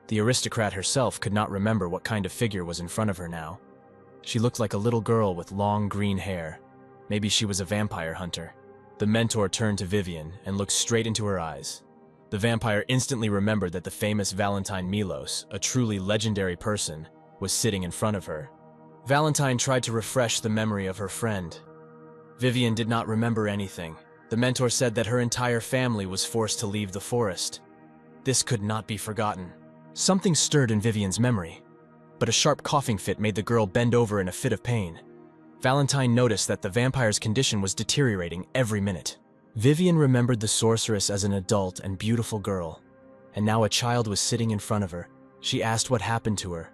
The aristocrat herself could not remember what kind of figure was in front of her now. She looked like a little girl with long green hair. Maybe she was a vampire hunter. The mentor turned to Vivienne and looked straight into her eyes. The vampire instantly remembered that the famous Valentine Milos, a truly legendary person, was sitting in front of her. Valentine tried to refresh the memory of her friend. Vivienne did not remember anything. The mentor said that her entire family was forced to leave the forest. This could not be forgotten. Something stirred in Vivienne's memory, but a sharp coughing fit made the girl bend over in a fit of pain. Valentine noticed that the vampire's condition was deteriorating every minute. Vivienne remembered the sorceress as an adult and beautiful girl, and now a child was sitting in front of her. She asked what happened to her,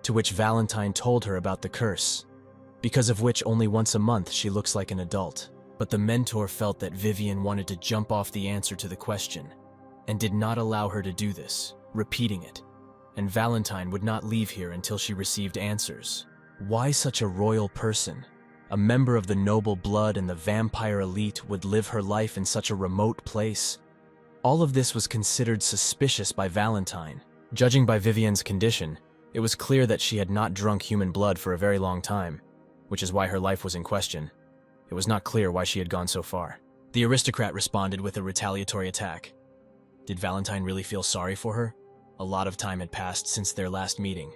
to which Valentine told her about the curse, because of which only once a month she looks like an adult. But the mentor felt that Vivienne wanted to jump off the answer to the question, and did not allow her to do this, repeating it, and Valentine would not leave here until she received answers. Why such a royal person, a member of the noble blood and the vampire elite, would live her life in such a remote place? All of this was considered suspicious by Valentine. Judging by Vivienne's condition, it was clear that she had not drunk human blood for a very long time, which is why her life was in question. It was not clear why she had gone so far. The aristocrat responded with a retaliatory attack. Did Valentine really feel sorry for her? A lot of time had passed since their last meeting,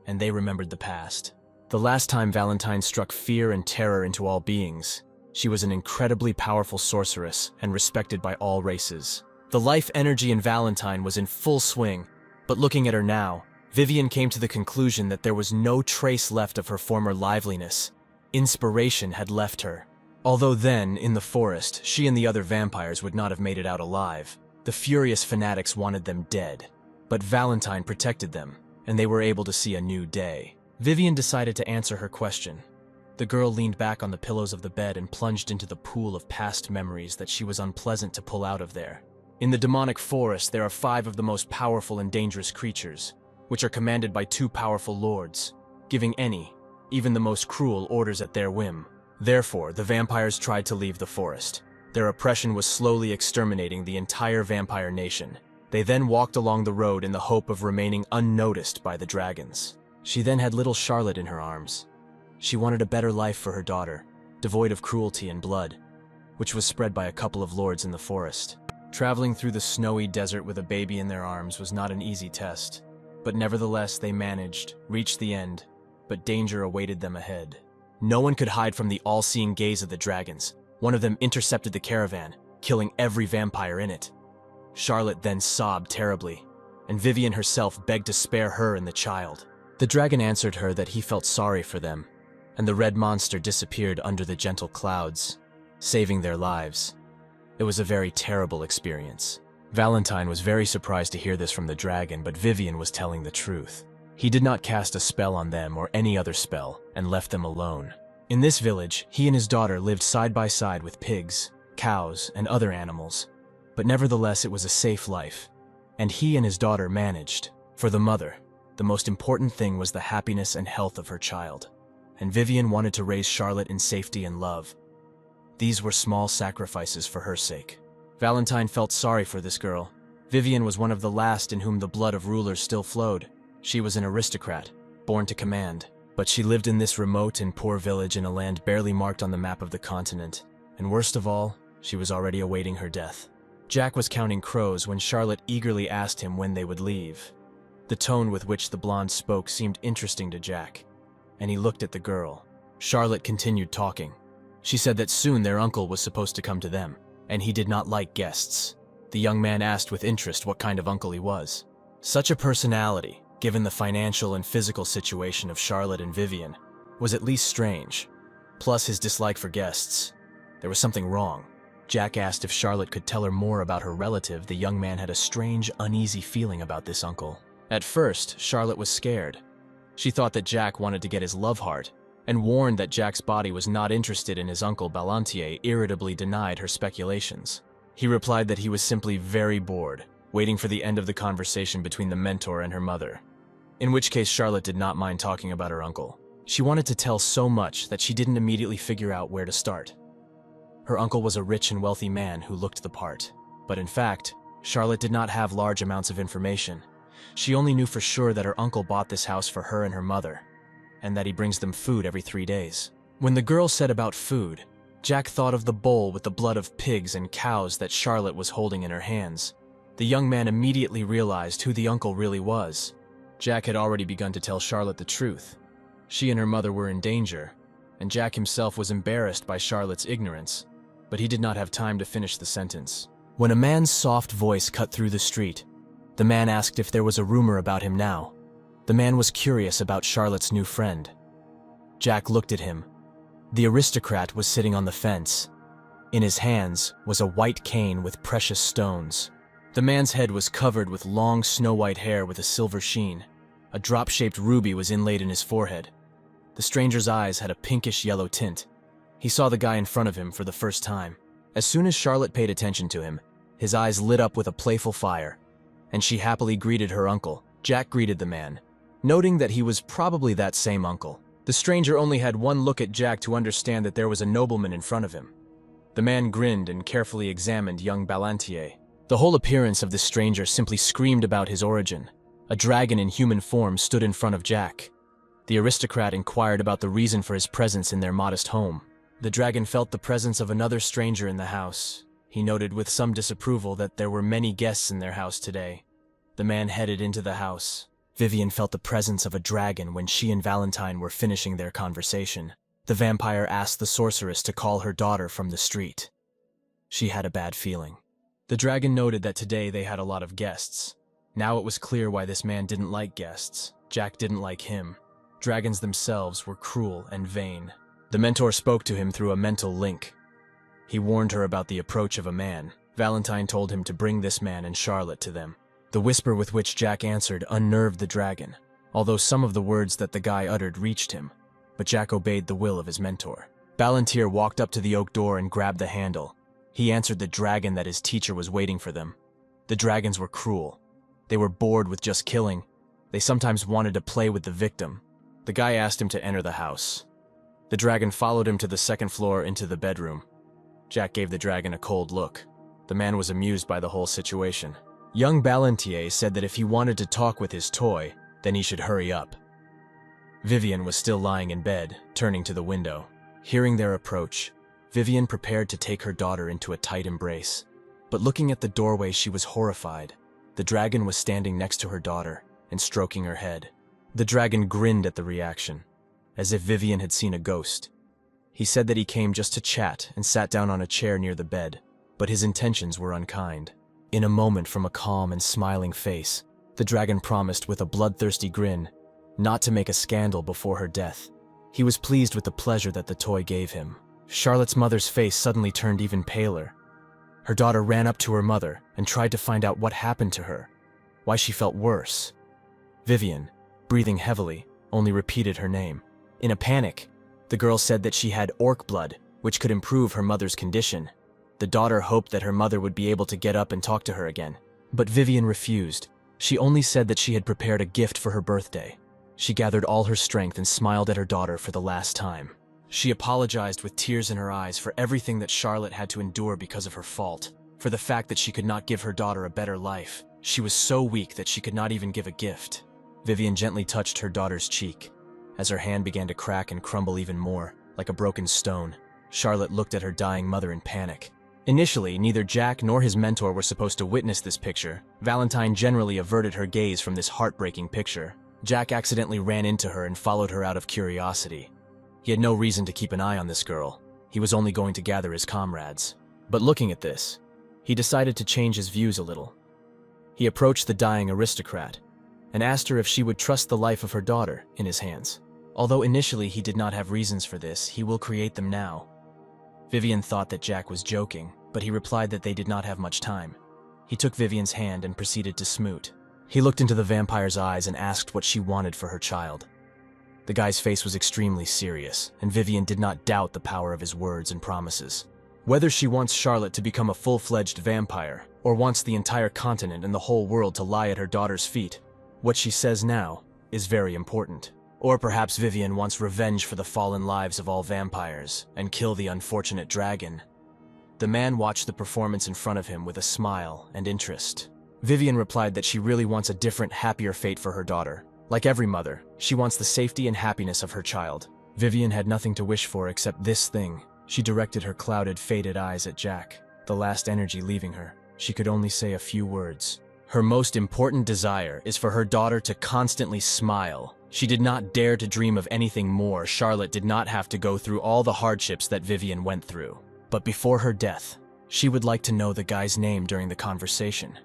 and they remembered the past. The last time Valentine struck fear and terror into all beings, she was an incredibly powerful sorceress and respected by all races. The life energy in Valentine was in full swing, but looking at her now, Vivienne came to the conclusion that there was no trace left of her former liveliness. Inspiration had left her. Although then, in the forest, she and the other vampires would not have made it out alive. The furious fanatics wanted them dead. But Valentine protected them, and they were able to see a new day. Vivienne decided to answer her question. The girl leaned back on the pillows of the bed and plunged into the pool of past memories that she was unpleasant to pull out of there. In the demonic forest, there are 5 of the most powerful and dangerous creatures, which are commanded by 2 powerful lords, giving any, even the most cruel, orders at their whim. Therefore, the vampires tried to leave the forest. Their oppression was slowly exterminating the entire vampire nation. They then walked along the road in the hope of remaining unnoticed by the dragons. She then had little Charlotte in her arms. She wanted a better life for her daughter, devoid of cruelty and blood, which was spread by a couple of lords in the forest. Traveling through the snowy desert with a baby in their arms was not an easy test, but nevertheless they managed, reached the end, but danger awaited them ahead. No one could hide from the all-seeing gaze of the dragons. One of them intercepted the caravan, killing every vampire in it. Charlotte then sobbed terribly, and Vivienne herself begged to spare her and the child. The dragon answered her that he felt sorry for them, and the red monster disappeared under the gentle clouds, saving their lives. It was a very terrible experience. Valentine was very surprised to hear this from the dragon, but Vivienne was telling the truth. He did not cast a spell on them or any other spell and left them alone. In this village, he and his daughter lived side by side with pigs, cows, and other animals. But nevertheless, it was a safe life. And he and his daughter managed. For the mother, the most important thing was the happiness and health of her child. And Vivian wanted to raise Charlotte in safety and love. These were small sacrifices for her sake. Valentine felt sorry for this girl. Vivian was one of the last in whom the blood of rulers still flowed. She was an aristocrat, born to command. But she lived in this remote and poor village in a land barely marked on the map of the continent. And worst of all, she was already awaiting her death. Jack was counting crows when Charlotte eagerly asked him when they would leave. The tone with which the blonde spoke seemed interesting to Jack, and he looked at the girl. Charlotte continued talking. She said that soon their uncle was supposed to come to them, and he did not like guests. The young man asked with interest what kind of uncle he was. Such a personality, given the financial and physical situation of Charlotte and Vivian, was at least strange. Plus his dislike for guests. There was something wrong. Jack asked if Charlotte could tell her more about her relative. The young man had a strange, uneasy feeling about this uncle. At first, Charlotte was scared. She thought that Jack wanted to get his love heart, and warned that Jack's body was not interested in his uncle. Balantier irritably denied her speculations. He replied that he was simply very bored, waiting for the end of the conversation between the mentor and her mother. In which case Charlotte did not mind talking about her uncle. She wanted to tell so much that she didn't immediately figure out where to start. Her uncle was a rich and wealthy man who looked the part. But in fact, Charlotte did not have large amounts of information. She only knew for sure that her uncle bought this house for her and her mother, and that he brings them food every 3 days. When the girl said about food, Jack thought of the bowl with the blood of pigs and cows that Charlotte was holding in her hands. The young man immediately realized who the uncle really was. Jack had already begun to tell Charlotte the truth. She and her mother were in danger, and Jack himself was embarrassed by Charlotte's ignorance, but he did not have time to finish the sentence. When a man's soft voice cut through the street, the man asked if there was a rumor about him now. The man was curious about Charlotte's new friend. Jack looked at him. The aristocrat was sitting on the fence. In his hands was a white cane with precious stones. The man's head was covered with long snow-white hair with a silver sheen. A drop-shaped ruby was inlaid in his forehead. The stranger's eyes had a pinkish-yellow tint. He saw the guy in front of him for the first time. As soon as Charlotte paid attention to him, his eyes lit up with a playful fire, and she happily greeted her uncle. Jack greeted the man, noting that he was probably that same uncle. The stranger only had one look at Jack to understand that there was a nobleman in front of him. The man grinned and carefully examined young Balantier. The whole appearance of this stranger simply screamed about his origin. A dragon in human form stood in front of Jack. The aristocrat inquired about the reason for his presence in their modest home. The dragon felt the presence of another stranger in the house. He noted with some disapproval that there were many guests in their house today. The man headed into the house. Vivian felt the presence of a dragon when she and Valentine were finishing their conversation. The vampire asked the sorceress to call her daughter from the street. She had a bad feeling. The dragon noted that today they had a lot of guests. Now it was clear why this man didn't like guests. Jack didn't like him. Dragons themselves were cruel and vain. The mentor spoke to him through a mental link. He warned her about the approach of a man. Valentine told him to bring this man and Charlotte to them. The whisper with which Jack answered unnerved the dragon, although some of the words that the guy uttered reached him. But Jack obeyed the will of his mentor. Balantier walked up to the oak door and grabbed the handle. He answered the dragon that his teacher was waiting for them. The dragons were cruel. They were bored with just killing. They sometimes wanted to play with the victim. The guy asked him to enter the house. The dragon followed him to the second floor into the bedroom. Jack gave the dragon a cold look. The man was amused by the whole situation. Young Balantier said that if he wanted to talk with his toy, then he should hurry up. Vivian was still lying in bed, turning to the window. Hearing their approach, Vivian prepared to take her daughter into a tight embrace. But looking at the doorway, she was horrified. The dragon was standing next to her daughter and stroking her head. The dragon grinned at the reaction, as if Vivian had seen a ghost. He said that he came just to chat and sat down on a chair near the bed, but his intentions were unkind. In a moment, from a calm and smiling face, the dragon promised with a bloodthirsty grin not to make a scandal before her death. He was pleased with the pleasure that the toy gave him. Charlotte's mother's face suddenly turned even paler. Her daughter ran up to her mother and tried to find out what happened to her, why she felt worse. Vivian, breathing heavily, only repeated her name. In a panic, The girl said that she had orc blood, which could improve her mother's condition. The daughter hoped that her mother would be able to get up and talk to her again. But Vivian refused. She only said that she had prepared a gift for her birthday. She gathered all her strength and smiled at her daughter for the last time. She apologized with tears in her eyes for everything that Charlotte had to endure because of her fault, for the fact that she could not give her daughter a better life. She was so weak that she could not even give a gift. Vivian gently touched her daughter's cheek. As her hand began to crack and crumble even more, like a broken stone, Charlotte looked at her dying mother in panic. Initially, neither Jack nor his mentor were supposed to witness this picture. Valentine generally averted her gaze from this heartbreaking picture. Jack accidentally ran into her and followed her out of curiosity. He had no reason to keep an eye on this girl. He was only going to gather his comrades. But looking at this, he decided to change his views a little. He approached the dying aristocrat and asked her if she would trust the life of her daughter in his hands. Although initially he did not have reasons for this, he will create them now. Vivian thought that Jack was joking, but he replied that they did not have much time. He took Vivian's hand and proceeded to smoot. He looked into the vampire's eyes and asked what she wanted for her child. The guy's face was extremely serious, and Vivian did not doubt the power of his words and promises. Whether she wants Charlotte to become a full-fledged vampire, or wants the entire continent and the whole world to lie at her daughter's feet, what she says now is very important. Or perhaps Vivian wants revenge for the fallen lives of all vampires and kill the unfortunate dragon. The man watched the performance in front of him with a smile and interest. Vivian replied that she really wants a different, happier fate for her daughter. Like every mother, she wants the safety and happiness of her child. Vivian had nothing to wish for except this thing. She directed her clouded, faded eyes at Jack, the last energy leaving her. She could only say a few words. Her most important desire is for her daughter to constantly smile. She did not dare to dream of anything more. Charlotte did not have to go through all the hardships that Vivian went through. But before her death, she would like to know the guy's name during the conversation.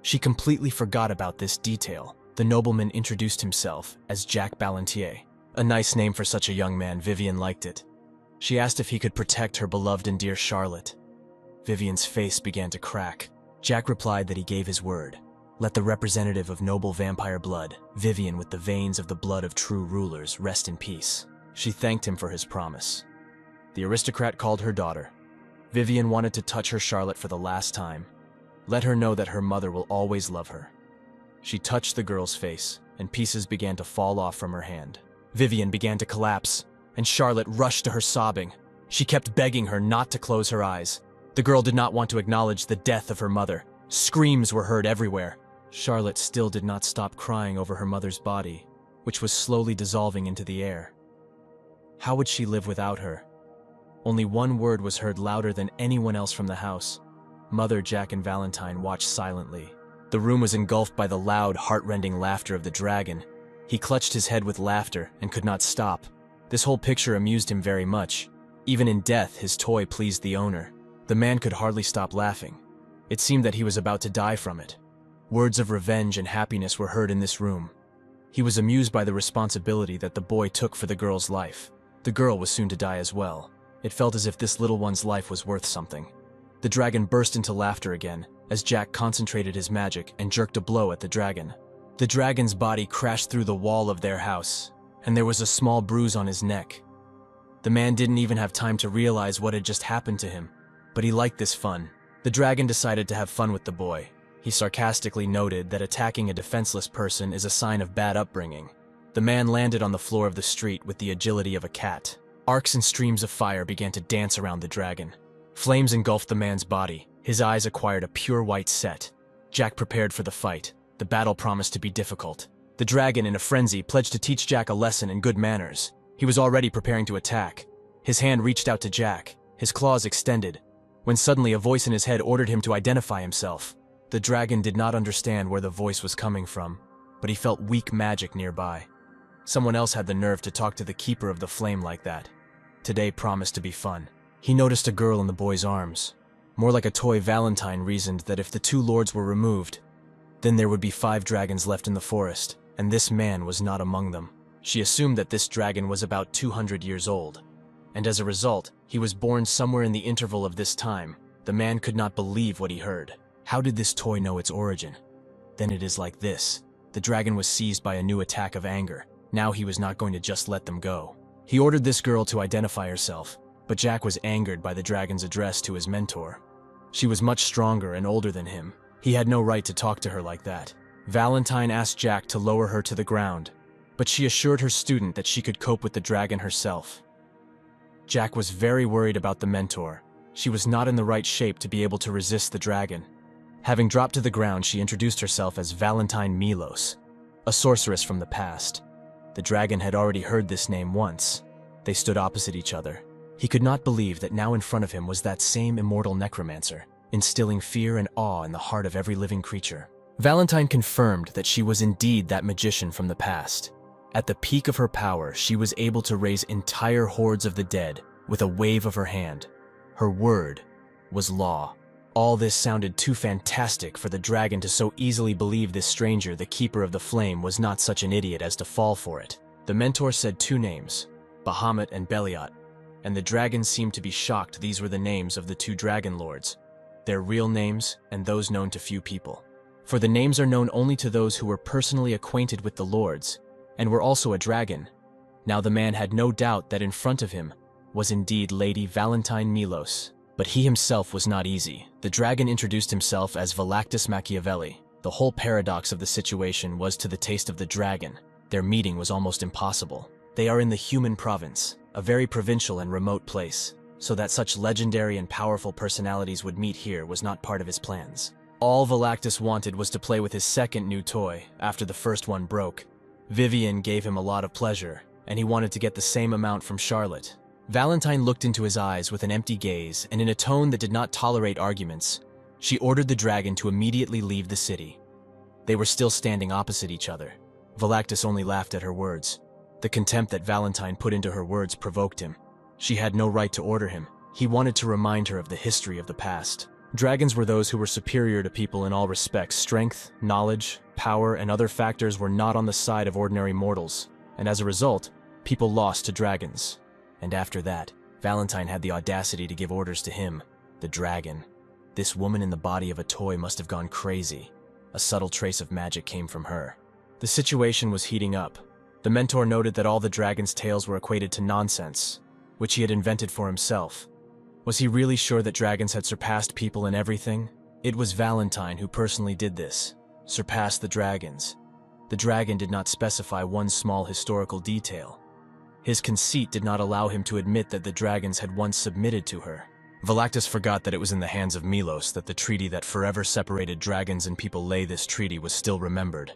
She completely forgot about this detail. The nobleman introduced himself as Jack Ballantier. A nice name for such a young man. Vivian liked it. She asked if he could protect her beloved and dear Charlotte. Vivian's face began to crack. Jack replied that he gave his word. Let the representative of noble vampire blood, Vivian with the veins of the blood of true rulers, rest in peace. She thanked him for his promise. The aristocrat called her daughter. Vivian wanted to touch her Charlotte for the last time. Let her know that her mother will always love her. She touched the girl's face, and pieces began to fall off from her hand. Vivian began to collapse, and Charlotte rushed to her sobbing. She kept begging her not to close her eyes. The girl did not want to acknowledge the death of her mother. Screams were heard everywhere. Charlotte still did not stop crying over her mother's body, which was slowly dissolving into the air. How would she live without her? Only one word was heard louder than anyone else from the house. Mother, Jack, and Valentine watched silently. The room was engulfed by the loud, heart-rending laughter of the dragon. He clutched his head with laughter and could not stop. This whole picture amused him very much. Even in death, his toy pleased the owner. The man could hardly stop laughing. It seemed that he was about to die from it. Words of revenge and happiness were heard in this room. He was amused by the responsibility that the boy took for the girl's life. The girl was soon to die as well. It felt as if this little one's life was worth something. The dragon burst into laughter again, as Jack concentrated his magic and jerked a blow at the dragon. The dragon's body crashed through the wall of their house, and there was a small bruise on his neck. The man didn't even have time to realize what had just happened to him, but he liked this fun. The dragon decided to have fun with the boy. He sarcastically noted that attacking a defenseless person is a sign of bad upbringing. The man landed on the floor of the street with the agility of a cat. Arcs and streams of fire began to dance around the dragon. Flames engulfed the man's body. His eyes acquired a pure white set. Jack prepared for the fight. The battle promised to be difficult. The dragon, in a frenzy, pledged to teach Jack a lesson in good manners. He was already preparing to attack. His hand reached out to Jack, his claws extended, when suddenly a voice in his head ordered him to identify himself. The dragon did not understand where the voice was coming from, but he felt weak magic nearby. Someone else had the nerve to talk to the keeper of the flame like that. Today promised to be fun. He noticed a girl in the boy's arms. More like a toy, Valentine reasoned that if the two lords were removed, then there would be 5 dragons left in the forest, and this man was not among them. She assumed that this dragon was about 200 years old, and as a result, he was born somewhere in the interval of this time. The man could not believe what he heard. How did this toy know its origin? Then it is like this. The dragon was seized by a new attack of anger. Now he was not going to just let them go. He ordered this girl to identify herself, but Jack was angered by the dragon's address to his mentor. She was much stronger and older than him. He had no right to talk to her like that. Valentine asked Jack to lower her to the ground, but she assured her student that she could cope with the dragon herself. Jack was very worried about the mentor. She was not in the right shape to be able to resist the dragon. Having dropped to the ground, she introduced herself as Valentine Milos, a sorceress from the past. The dragon had already heard this name once. They stood opposite each other. He could not believe that now in front of him was that same immortal necromancer, instilling fear and awe in the heart of every living creature. Valentine confirmed that she was indeed that magician from the past. At the peak of her power, she was able to raise entire hordes of the dead with a wave of her hand. Her word was law. All this sounded too fantastic for the dragon to so easily believe this stranger, the keeper of the flame, was not such an idiot as to fall for it. The mentor said two names, Bahamut and Beliot, and the dragon seemed to be shocked these were the names of the two dragon lords, their real names and those known to few people. For the names are known only to those who were personally acquainted with the lords, and were also a dragon. Now the man had no doubt that in front of him was indeed Lady Valentine Milos. But he himself was not easy. The dragon introduced himself as Valactus Machiavelli. The whole paradox of the situation was to the taste of the dragon. Their meeting was almost impossible. They are in the human province, a very provincial and remote place, so that such legendary and powerful personalities would meet here was not part of his plans. All Valactus wanted was to play with his second new toy after the first one broke. Vivian gave him a lot of pleasure, and he wanted to get the same amount from Charlotte. Valentine looked into his eyes with an empty gaze, and in a tone that did not tolerate arguments, she ordered the dragon to immediately leave the city. They were still standing opposite each other. Valactus only laughed at her words. The contempt that Valentine put into her words provoked him. She had no right to order him. He wanted to remind her of the history of the past. Dragons were those who were superior to people in all respects. Strength, knowledge, power, and other factors were not on the side of ordinary mortals, and as a result, people lost to dragons. And after that, Valentine had the audacity to give orders to him, the dragon. This woman in the body of a toy must have gone crazy. A subtle trace of magic came from her. The situation was heating up. The mentor noted that all the dragon's tales were equated to nonsense, which he had invented for himself. Was he really sure that dragons had surpassed people in everything? It was Valentine who personally did this, surpassed the dragons. The dragon did not specify one small historical detail. His conceit did not allow him to admit that the dragons had once submitted to her. Valactus forgot that it was in the hands of Milos that the treaty that forever separated dragons and people lay. This treaty was still remembered,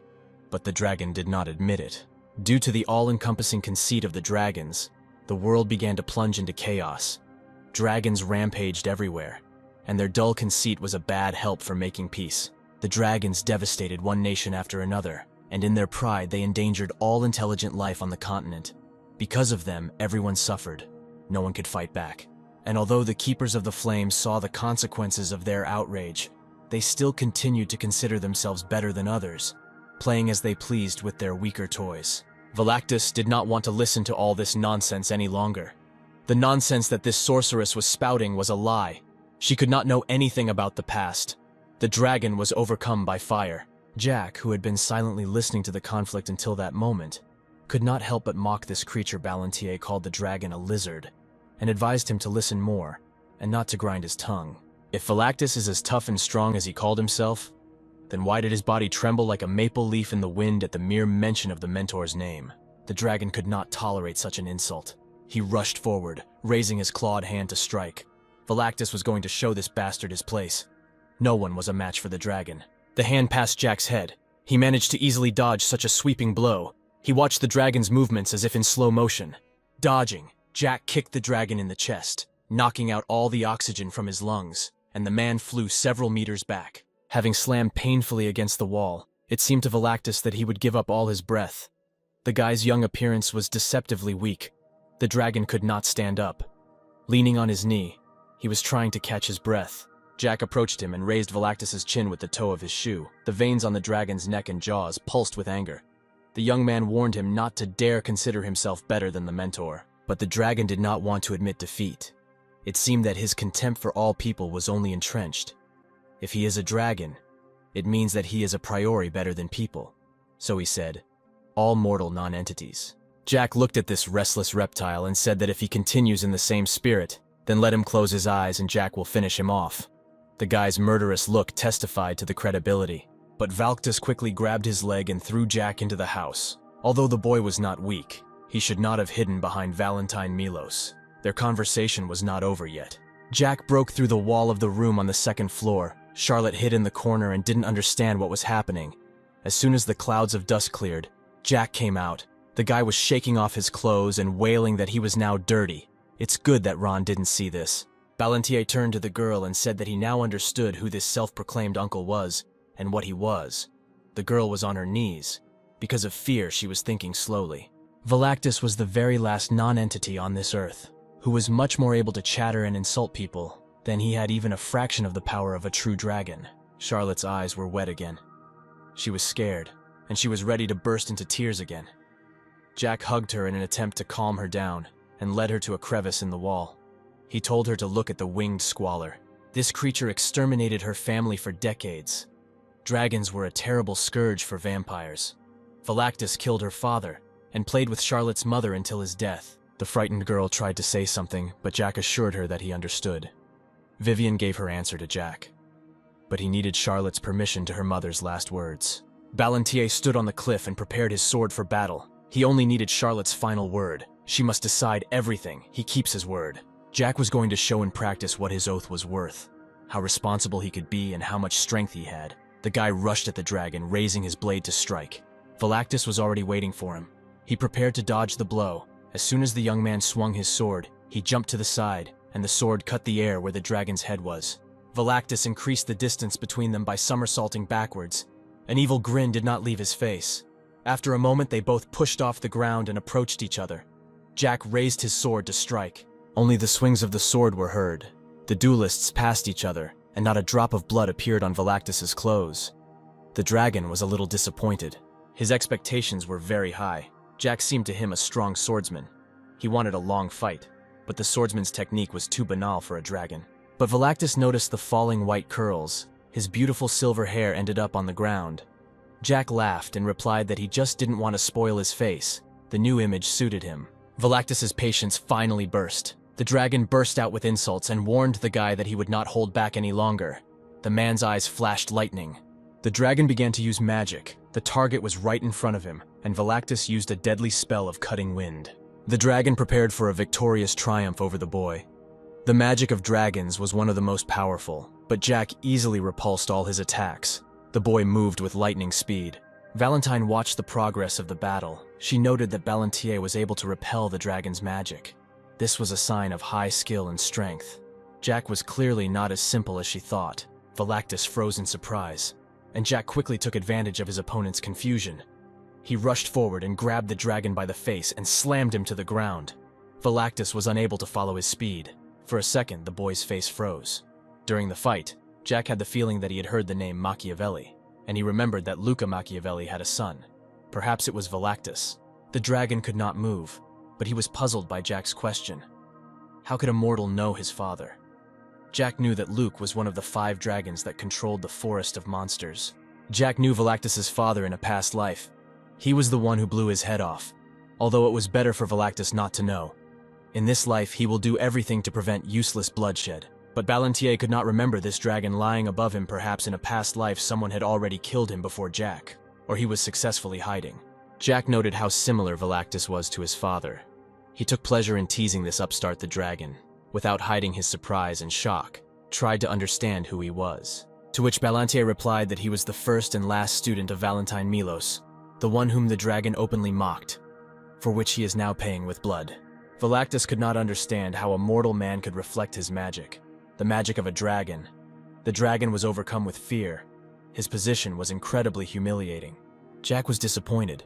but the dragon did not admit it. Due to the all-encompassing conceit of the dragons, the world began to plunge into chaos. Dragons rampaged everywhere, and their dull conceit was a bad help for making peace. The dragons devastated one nation after another, and in their pride they endangered all intelligent life on the continent. Because of them, everyone suffered. No one could fight back. And although the Keepers of the Flame saw the consequences of their outrage, they still continued to consider themselves better than others, playing as they pleased with their weaker toys. Valactus did not want to listen to all this nonsense any longer. The nonsense that this sorceress was spouting was a lie. She could not know anything about the past. The dragon was overcome by fire. Jack, who had been silently listening to the conflict until that moment, could not help but mock this creature Ballantier called the dragon a lizard, and advised him to listen more, and not to grind his tongue. If Valactus is as tough and strong as he called himself, then why did his body tremble like a maple leaf in the wind at the mere mention of the mentor's name? The dragon could not tolerate such an insult. He rushed forward, raising his clawed hand to strike. Valactus was going to show this bastard his place. No one was a match for the dragon. The hand passed Jack's head. He managed to easily dodge such a sweeping blow. He watched the dragon's movements as if in slow motion. Dodging, Jack kicked the dragon in the chest, knocking out all the oxygen from his lungs, and the man flew several meters back. Having slammed painfully against the wall, it seemed to Valactus that he would give up all his breath. The guy's young appearance was deceptively weak. The dragon could not stand up. Leaning on his knee, he was trying to catch his breath. Jack approached him and raised Valactus's chin with the toe of his shoe. The veins on the dragon's neck and jaws pulsed with anger. The young man warned him not to dare consider himself better than the mentor. But the dragon did not want to admit defeat. It seemed that his contempt for all people was only entrenched. If he is a dragon, it means that he is a priori better than people. So he said, all mortal non-entities. Jack looked at this restless reptile and said that if he continues in the same spirit, then let him close his eyes and Jack will finish him off. The guy's murderous look testified to the credibility, but Valktus quickly grabbed his leg and threw Jack into the house. Although the boy was not weak, he should not have hidden behind Valentine Milos. Their conversation was not over yet. Jack broke through the wall of the room on the second floor. Charlotte hid in the corner and didn't understand what was happening. As soon as the clouds of dust cleared, Jack came out. The guy was shaking off his clothes and wailing that he was now dirty. It's good that Ron didn't see this. Ballantier turned to the girl and said that he now understood who this self-proclaimed uncle was and what he was. The girl was on her knees. Because of fear, she was thinking slowly. Valactus was the very last non-entity on this earth, who was much more able to chatter and insult people than he had even a fraction of the power of a true dragon. Charlotte's eyes were wet again. She was scared, and she was ready to burst into tears again. Jack hugged her in an attempt to calm her down and led her to a crevice in the wall. He told her to look at the winged squalor. This creature exterminated her family for decades. Dragons were a terrible scourge for vampires. Valactus killed her father and played with Charlotte's mother until his death. The frightened girl tried to say something, but Jack assured her that he understood. Vivian gave her answer to Jack, but he needed Charlotte's permission to her mother's last words. Ballantier stood on the cliff and prepared his sword for battle. He only needed Charlotte's final word. She must decide everything. He keeps his word. Jack was going to show in practice what his oath was worth, how responsible he could be and how much strength he had. The guy rushed at the dragon, raising his blade to strike. Valactus was already waiting for him. He prepared to dodge the blow. As soon as the young man swung his sword, he jumped to the side, and the sword cut the air where the dragon's head was. Valactus increased the distance between them by somersaulting backwards. An evil grin did not leave his face. After a moment, they both pushed off the ground and approached each other. Jack raised his sword to strike. Only the swings of the sword were heard. The duelists passed each other, and not a drop of blood appeared on Valactus's clothes. The dragon was a little disappointed. His expectations were very high. Jack seemed to him a strong swordsman. He wanted a long fight, but the swordsman's technique was too banal for a dragon. But Valactus noticed the falling white curls. His beautiful silver hair ended up on the ground. Jack laughed and replied that he just didn't want to spoil his face. The new image suited him. Valactus's patience finally burst. The dragon burst out with insults and warned the guy that he would not hold back any longer. The man's eyes flashed lightning. The dragon began to use magic. The target was right in front of him, and Valactus used a deadly spell of cutting wind. The dragon prepared for a victorious triumph over the boy. The magic of dragons was one of the most powerful, but Jack easily repulsed all his attacks. The boy moved with lightning speed. Valentine watched the progress of the battle. She noted that Ballantier was able to repel the dragon's magic. This was a sign of high skill and strength. Jack was clearly not as simple as she thought. Valactus froze in surprise, and Jack quickly took advantage of his opponent's confusion. He rushed forward and grabbed the dragon by the face and slammed him to the ground. Valactus was unable to follow his speed. For a second, the boy's face froze. During the fight, Jack had the feeling that he had heard the name Machiavelli, and he remembered that Luca Machiavelli had a son. Perhaps it was Valactus. The dragon could not move, but he was puzzled by Jack's question. How could a mortal know his father? Jack knew that Luke was one of the 5 dragons that controlled the forest of monsters. Jack knew Valactus's father in a past life. He was the one who blew his head off, although it was better for Valactus not to know. In this life, he will do everything to prevent useless bloodshed. But Ballantier could not remember this dragon lying above him. Perhaps in a past life someone had already killed him before Jack, or he was successfully hiding. Jack noted how similar Valactus was to his father. He took pleasure in teasing this upstart the dragon, without hiding his surprise and shock, tried to understand who he was. To which Ballantier replied that he was the first and last student of Valentine Milos, the one whom the dragon openly mocked, for which he is now paying with blood. Valactus could not understand how a mortal man could reflect his magic, the magic of a dragon. The dragon was overcome with fear. His position was incredibly humiliating. Jack was disappointed.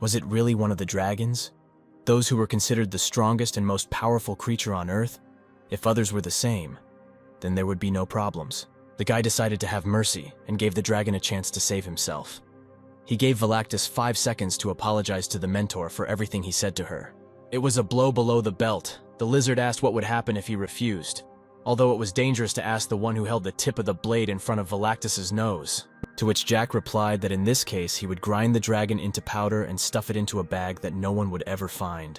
Was it really one of the dragons? Those who were considered the strongest and most powerful creature on Earth? If others were the same, then there would be no problems. The guy decided to have mercy and gave the dragon a chance to save himself. He gave Valactus 5 seconds to apologize to the mentor for everything he said to her. It was a blow below the belt. The lizard asked what would happen if he refused. although it was dangerous to ask the one who held the tip of the blade in front of Velactus's nose. To which Jack replied that in this case he would grind the dragon into powder and stuff it into a bag that no one would ever find,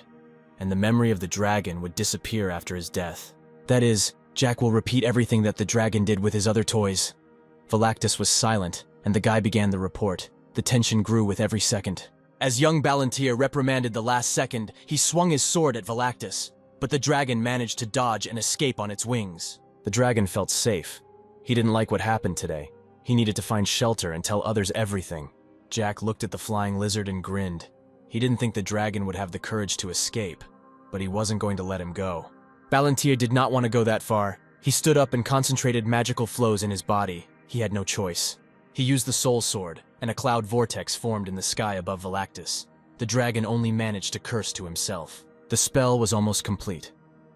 and the memory of the dragon would disappear after his death. That is, Jack will repeat everything that the dragon did with his other toys. Velactus was silent, and the guy began the report. The tension grew with every second. As young Balantier reprimanded the last second, he swung his sword at Velactus, but the dragon managed to dodge and escape on its wings. The dragon felt safe. He didn't like what happened today. He needed to find shelter and tell others everything. Jack looked at the flying lizard and grinned. He didn't think the dragon would have the courage to escape, but he wasn't going to let him go. Balantier did not want to go that far. He stood up and concentrated magical flows in his body. He had no choice. He used the soul sword, and a cloud vortex formed in the sky above Velactus. The dragon only managed to curse to himself. The spell was almost complete.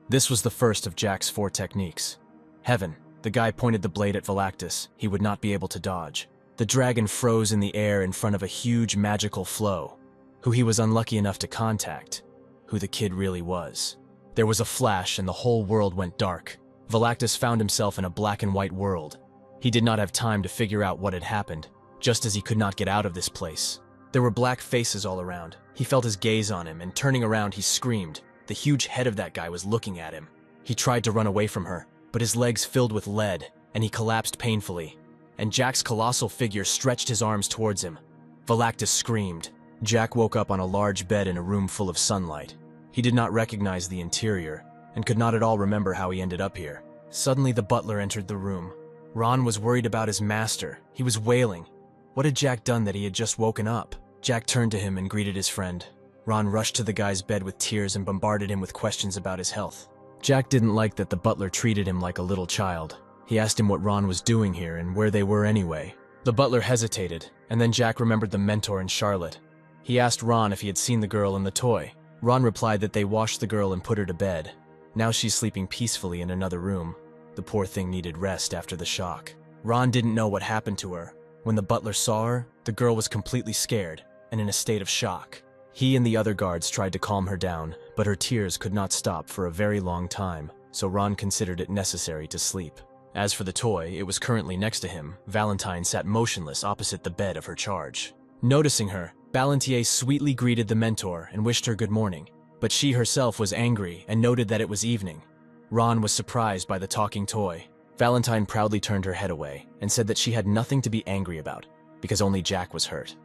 This was the first of Jack's 4 techniques. Heaven. The guy pointed the blade at Velactus. He would not be able to dodge. The dragon froze in the air in front of a huge magical flow. Who he was unlucky enough to contact. Who the kid really was. There was a flash and the whole world went dark. Velactus found himself in a black and white world. He did not have time to figure out what had happened, just as he could not get out of this place. There were black faces all around. He felt his gaze on him, and turning around he screamed. The huge head of that guy was looking at him. He tried to run away from her, but his legs filled with lead, and he collapsed painfully. And Jack's colossal figure stretched his arms towards him. Velactus screamed. Jack woke up on a large bed in a room full of sunlight. He did not recognize the interior, and could not at all remember how he ended up here. Suddenly the butler entered the room. Ron was worried about his master. He was wailing. What had Jack done that he had just woken up? Jack turned to him and greeted his friend. Ron rushed to the guy's bed with tears and bombarded him with questions about his health. Jack didn't like that the butler treated him like a little child. He asked him what Ron was doing here and where they were anyway. The butler hesitated, and then Jack remembered the mentor and Charlotte. He asked Ron if he had seen the girl and the toy. Ron replied that they washed the girl and put her to bed. Now she's sleeping peacefully in another room. The poor thing needed rest after the shock. Ron didn't know what happened to her. When the butler saw her, the girl was completely scared and in a state of shock. He and the other guards tried to calm her down, but her tears could not stop for a very long time, so Ron considered it necessary to sleep. As for the toy, it was currently next to him. Valentine sat motionless opposite the bed of her charge. Noticing her, Balantier sweetly greeted the mentor and wished her good morning, but she herself was angry and noted that it was evening. Ron was surprised by the talking toy. Valentine proudly turned her head away and said that she had nothing to be angry about, because only Jack was hurt.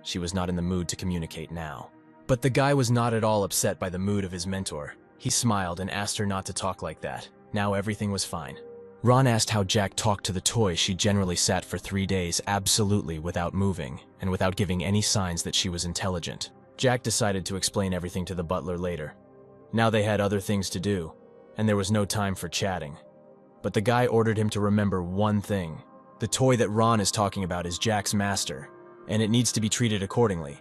She was not in the mood to communicate now. But the guy was not at all upset by the mood of his mentor. He smiled and asked her not to talk like that. Now everything was fine. Ron asked how Jack talked to the toy. She generally sat for 3 days absolutely without moving and without giving any signs that she was intelligent. Jack decided to explain everything to the butler later. Now they had other things to do, and there was no time for chatting. But the guy ordered him to remember one thing. The toy that Ron is talking about is Jack's master, and it needs to be treated accordingly.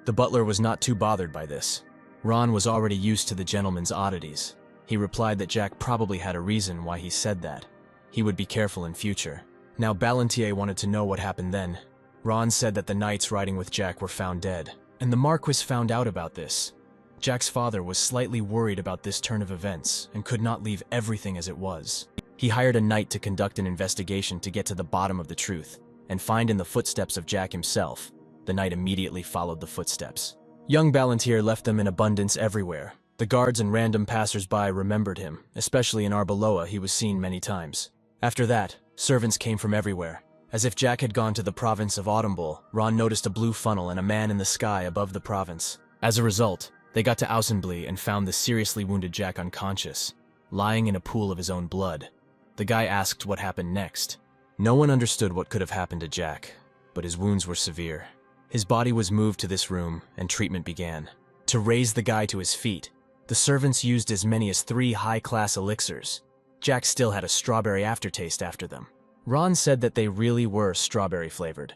The butler was not too bothered by this. Ron was already used to the gentleman's oddities. He replied that Jack probably had a reason why he said that. He would be careful in future. Now Balantier wanted to know what happened then. Ron said that the knights riding with Jack were found dead, and the Marquis found out about this. Jack's father was slightly worried about this turn of events and could not leave everything as it was. He hired a knight to conduct an investigation to get to the bottom of the truth and find in the footsteps of Jack himself. The knight immediately followed the footsteps. Young Balantier left them in abundance everywhere. The guards and random passers-by remembered him, especially in Arbeloa. He was seen many times. After that, servants came from everywhere. As if Jack had gone to the province of Autumnbull, Ron noticed a blue funnel and a man in the sky above the province. As a result, they got to Ausenbly and found the seriously wounded Jack unconscious, lying in a pool of his own blood. The guy asked what happened next. No one understood what could have happened to Jack, but his wounds were severe. His body was moved to this room, and treatment began. To raise the guy to his feet, the servants used as many as 3 high-class elixirs. Jack still had a strawberry aftertaste after them. Ron said that they really were strawberry-flavored.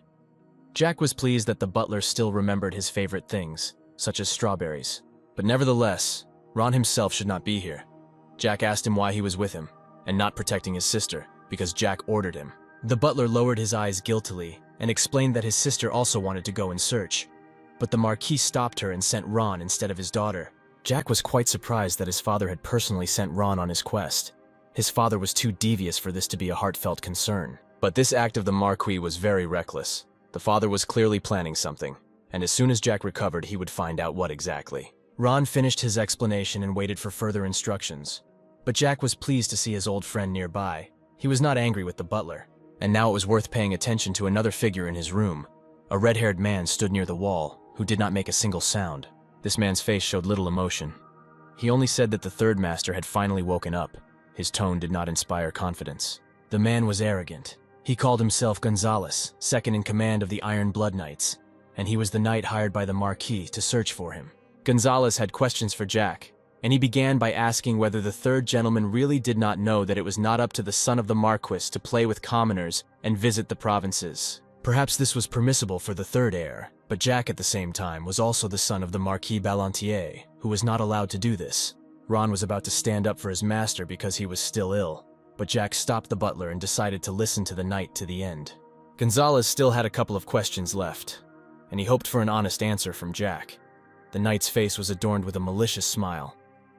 Jack was pleased that the butler still remembered his favorite things, such as strawberries. But nevertheless, Ron himself should not be here. Jack asked him why he was with him, and not protecting his sister, because Jack ordered him. The butler lowered his eyes guiltily and explained that his sister also wanted to go in search. But the Marquis stopped her and sent Ron instead of his daughter. Jack was quite surprised that his father had personally sent Ron on his quest. His father was too devious for this to be a heartfelt concern. But this act of the Marquis was very reckless. The father was clearly planning something, and as soon as Jack recovered, he would find out what exactly. Ron finished his explanation and waited for further instructions. But Jack was pleased to see his old friend nearby. He was not angry with the butler, and now it was worth paying attention to another figure in his room. A red-haired man stood near the wall, who did not make a single sound. This man's face showed little emotion. He only said that the third master had finally woken up. His tone did not inspire confidence. The man was arrogant. He called himself Gonzalez, second in command of the Iron Blood Knights, and he was the knight hired by the Marquis to search for him. Gonzalez had questions for Jack, and he began by asking whether the third gentleman really did not know that it was not up to the son of the Marquis to play with commoners and visit the provinces. Perhaps this was permissible for the third heir, but Jack at the same time was also the son of the Marquis Ballantier, who was not allowed to do this. Ron was about to stand up for his master because he was still ill, but Jack stopped the butler and decided to listen to the knight to the end. Gonzalez still had a couple of questions left, and he hoped for an honest answer from Jack. The knight's face was adorned with a malicious smile.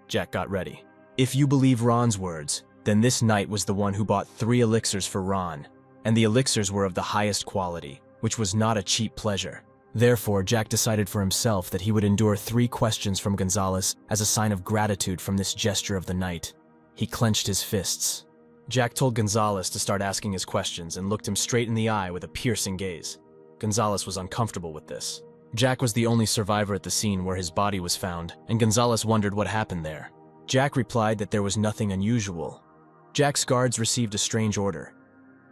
Jack got ready. If you believe Ron's words, then this knight was the one who bought 3 elixirs for Ron, and the elixirs were of the highest quality, which was not a cheap pleasure. Therefore, Jack decided for himself that he would endure 3 questions from Gonzalez as a sign of gratitude from this gesture of the knight. He clenched his fists. Jack told Gonzalez to start asking his questions and looked him straight in the eye with a piercing gaze. Gonzalez was uncomfortable with this. Jack was the only survivor at the scene where his body was found, and Gonzalez wondered what happened there. Jack replied that there was nothing unusual. Jack's guards received a strange order.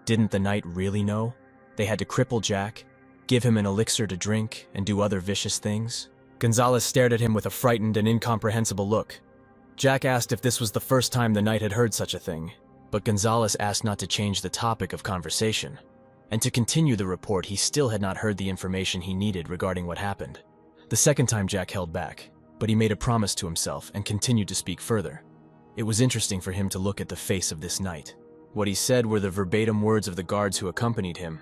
Didn't the knight really know? They had to cripple Jack, give him an elixir to drink, and do other vicious things? Gonzalez stared at him with a frightened and incomprehensible look. Jack asked if this was the first time the knight had heard such a thing, but Gonzalez asked not to change the topic of conversation. And to continue the report, he still had not heard the information he needed regarding what happened. The second time Jack held back, but he made a promise to himself and continued to speak further. It was interesting for him to look at the face of this knight. What he said were the verbatim words of the guards who accompanied him.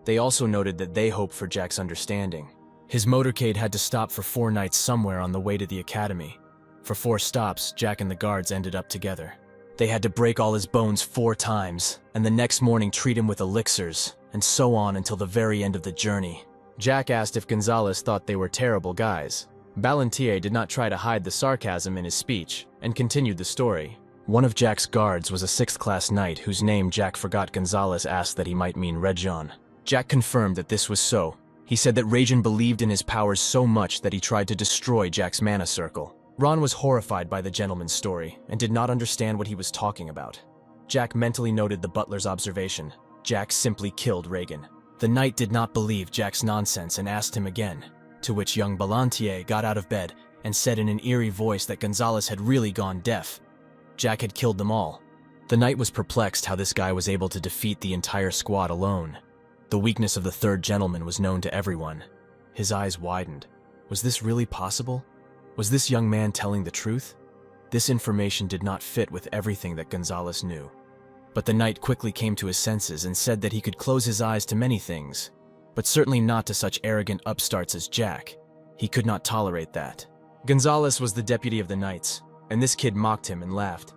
They also noted that they hoped for Jack's understanding. His motorcade had to stop for 4 nights somewhere on the way to the academy. For 4 stops, Jack and the guards ended up together. They had to break all his bones 4 times, and the next morning treat him with elixirs, and so on until the very end of the journey. Jack asked if Gonzalez thought they were terrible guys. Ballantier did not try to hide the sarcasm in his speech, and continued the story. One of Jack's guards was a 6th-class knight whose name Jack forgot. Gonzalez asked that he might mean Region. Jack confirmed that this was so. He said that Region believed in his powers so much that he tried to destroy Jack's mana circle. Ron was horrified by the gentleman's story, and did not understand what he was talking about. Jack mentally noted the butler's observation. Jack simply killed Reagan. The knight did not believe Jack's nonsense and asked him again, to which young Ballantier got out of bed and said in an eerie voice that Gonzalez had really gone deaf. Jack had killed them all. The knight was perplexed how this guy was able to defeat the entire squad alone. The weakness of the third gentleman was known to everyone. His eyes widened. Was this really possible? Was this young man telling the truth? This information did not fit with everything that Gonzalez knew. But the knight quickly came to his senses and said that he could close his eyes to many things, but certainly not to such arrogant upstarts as Jack. He could not tolerate that. Gonzalez was the deputy of the knights, and this kid mocked him and laughed.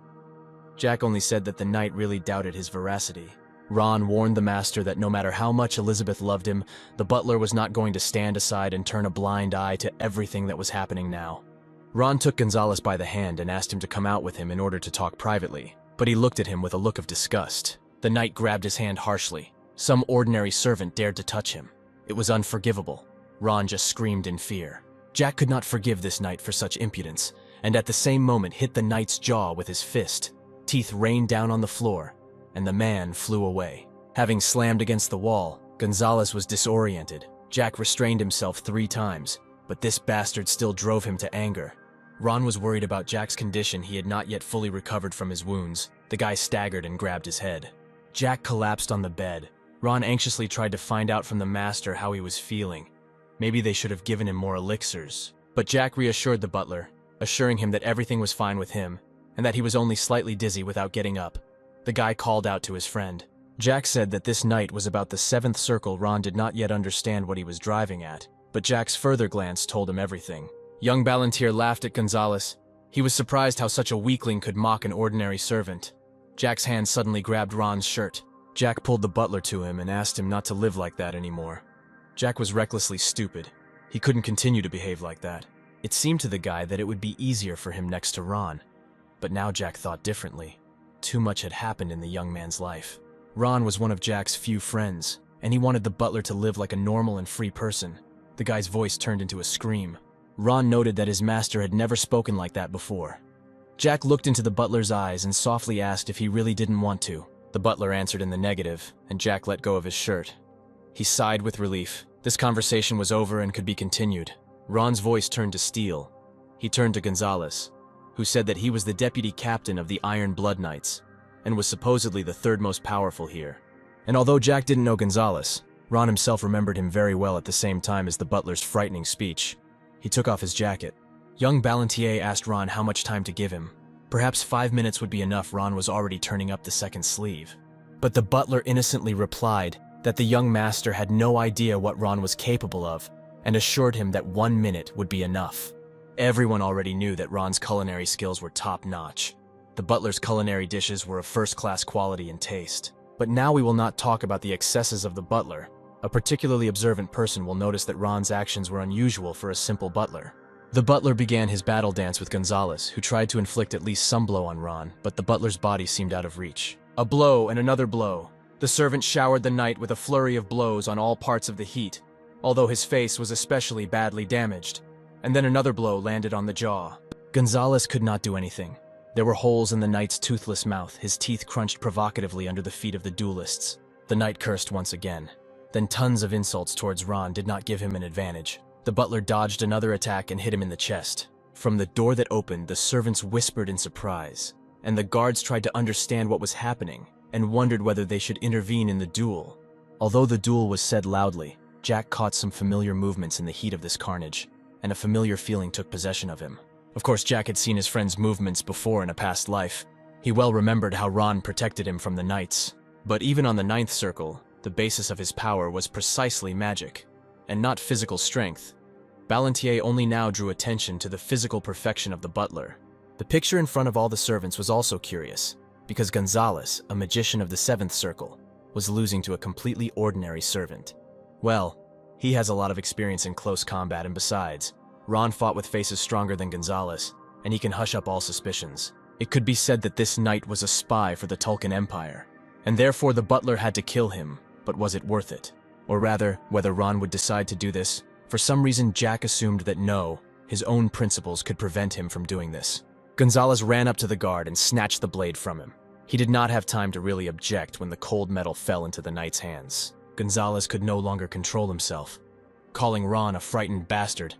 Jack only said that the knight really doubted his veracity. Ron warned the master that no matter how much Elizabeth loved him, the butler was not going to stand aside and turn a blind eye to everything that was happening now. Ron took Gonzalez by the hand and asked him to come out with him in order to talk privately, but he looked at him with a look of disgust. The knight grabbed his hand harshly. Some ordinary servant dared to touch him. It was unforgivable. Ron just screamed in fear. Jack could not forgive this knight for such impudence, and at the same moment hit the knight's jaw with his fist. Teeth rained down on the floor, and the man flew away. Having slammed against the wall, Gonzalez was disoriented. Jack restrained himself 3 times, but this bastard still drove him to anger. Ron was worried about Jack's condition. He had not yet fully recovered from his wounds. The guy staggered and grabbed his head. Jack collapsed on the bed. Ron anxiously tried to find out from the master how he was feeling. Maybe they should have given him more elixirs. But Jack reassured the butler, assuring him that everything was fine with him, and that he was only slightly dizzy without getting up. The guy called out to his friend. Jack said that this night was about the 7th circle. Ron did not yet understand what he was driving at, but Jack's further glance told him everything. Young Ballantier laughed at Gonzalez. He was surprised how such a weakling could mock an ordinary servant. Jack's hand suddenly grabbed Ron's shirt. Jack pulled the butler to him and asked him not to live like that anymore. Jack was recklessly stupid. He couldn't continue to behave like that. It seemed to the guy that it would be easier for him next to Ron. But now Jack thought differently. Too much had happened in the young man's life. Ron was one of Jack's few friends, and he wanted the butler to live like a normal and free person. The guy's voice turned into a scream. Ron noted that his master had never spoken like that before. Jack looked into the butler's eyes and softly asked if he really didn't want to. The butler answered in the negative, and Jack let go of his shirt. He sighed with relief. This conversation was over and could be continued. Ron's voice turned to steel. He turned to Gonzalez, who said that he was the deputy captain of the Iron Blood Knights, and was supposedly the third most powerful here. And although Jack didn't know Gonzalez, Ron himself remembered him very well at the same time as the butler's frightening speech. He took off his jacket. Young Ballantier asked Ron how much time to give him. Perhaps 5 minutes would be enough. Ron was already turning up the second sleeve. But the butler innocently replied that the young master had no idea what Ron was capable of, and assured him that 1 minute would be enough. Everyone already knew that Ron's culinary skills were top-notch. The butler's culinary dishes were of first-class quality and taste. But now we will not talk about the excesses of the butler. A particularly observant person will notice that Ron's actions were unusual for a simple butler. The butler began his battle dance with Gonzalez, who tried to inflict at least some blow on Ron, but the butler's body seemed out of reach. A blow and another blow. The servant showered the knight with a flurry of blows on all parts of the heat, although his face was especially badly damaged. And then another blow landed on the jaw. Gonzalez could not do anything. There were holes in the knight's toothless mouth, his teeth crunched provocatively under the feet of the duelists. The knight cursed once again. Then tons of insults towards Ron did not give him an advantage. The butler dodged another attack and hit him in the chest. From the door that opened, the servants whispered in surprise, and the guards tried to understand what was happening and wondered whether they should intervene in the duel. Although the duel was said loudly, Jack caught some familiar movements in the heat of this carnage, and a familiar feeling took possession of him. Of course, Jack had seen his friend's movements before in a past life. He well remembered how Ron protected him from the knights. But even on the 9th circle, the basis of his power was precisely magic, and not physical strength. Ballantier only now drew attention to the physical perfection of the butler. The picture in front of all the servants was also curious, because Gonzalez, a magician of the 7th circle, was losing to a completely ordinary servant. Well, he has a lot of experience in close combat, and besides, Ron fought with faces stronger than Gonzalez, and he can hush up all suspicions. It could be said that this knight was a spy for the Tulkun Empire, and therefore the butler had to kill him, but was it worth it? Or rather, whether Ron would decide to do this. For some reason, Jack assumed that no, his own principles could prevent him from doing this. Gonzalez ran up to the guard and snatched the blade from him. He did not have time to really object when the cold metal fell into the knight's hands. Gonzalez could no longer control himself. Calling Ron a frightened bastard,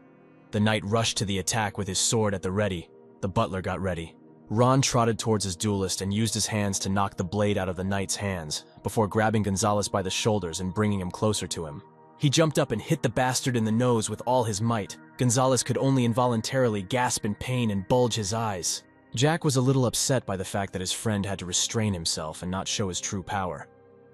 the knight rushed to the attack with his sword at the ready. The butler got ready. Ron trotted towards his duelist and used his hands to knock the blade out of the knight's hands, before grabbing Gonzalez by the shoulders and bringing him closer to him. He jumped up and hit the bastard in the nose with all his might. Gonzalez could only involuntarily gasp in pain and bulge his eyes. Jack was a little upset by the fact that his friend had to restrain himself and not show his true power.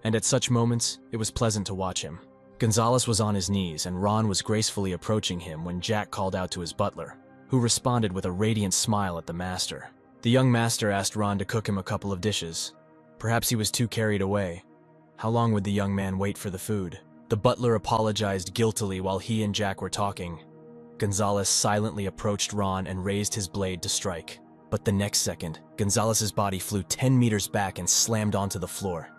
And at such moments, it was pleasant to watch him. Gonzalez was on his knees, and Ron was gracefully approaching him when Jack called out to his butler, who responded with a radiant smile at the master. The young master asked Ron to cook him a couple of dishes. Perhaps he was too carried away. How long would the young man wait for the food? The butler apologized guiltily while he and Jack were talking. Gonzalez silently approached Ron and raised his blade to strike. But the next second, Gonzalez's body flew 10 meters back and slammed onto the floor.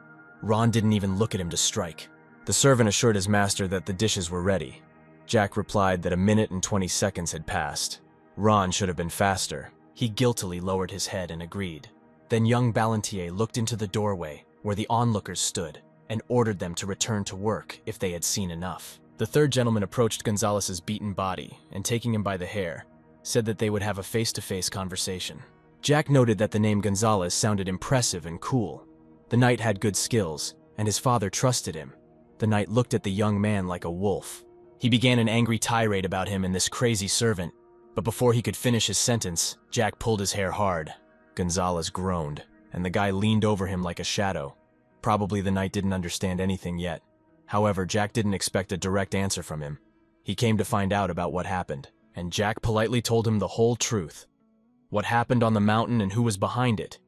Ron didn't even look at him to strike. The servant assured his master that the dishes were ready. Jack replied that 1 minute and 20 seconds had passed. Ron should have been faster. He guiltily lowered his head and agreed. Then young Ballantier looked into the doorway where the onlookers stood and ordered them to return to work if they had seen enough. The third gentleman approached Gonzalez's beaten body and, taking him by the hair, said that they would have a face-to-face conversation. Jack noted that the name Gonzalez sounded impressive and cool. The knight had good skills, and his father trusted him. The knight looked at the young man like a wolf. He began an angry tirade about him and this crazy servant, but before he could finish his sentence, Jack pulled his hair hard. Gonzalez groaned, and the guy leaned over him like a shadow. Probably the knight didn't understand anything yet. However, Jack didn't expect a direct answer from him. He came to find out about what happened, and Jack politely told him the whole truth. What happened on the mountain and who was behind it.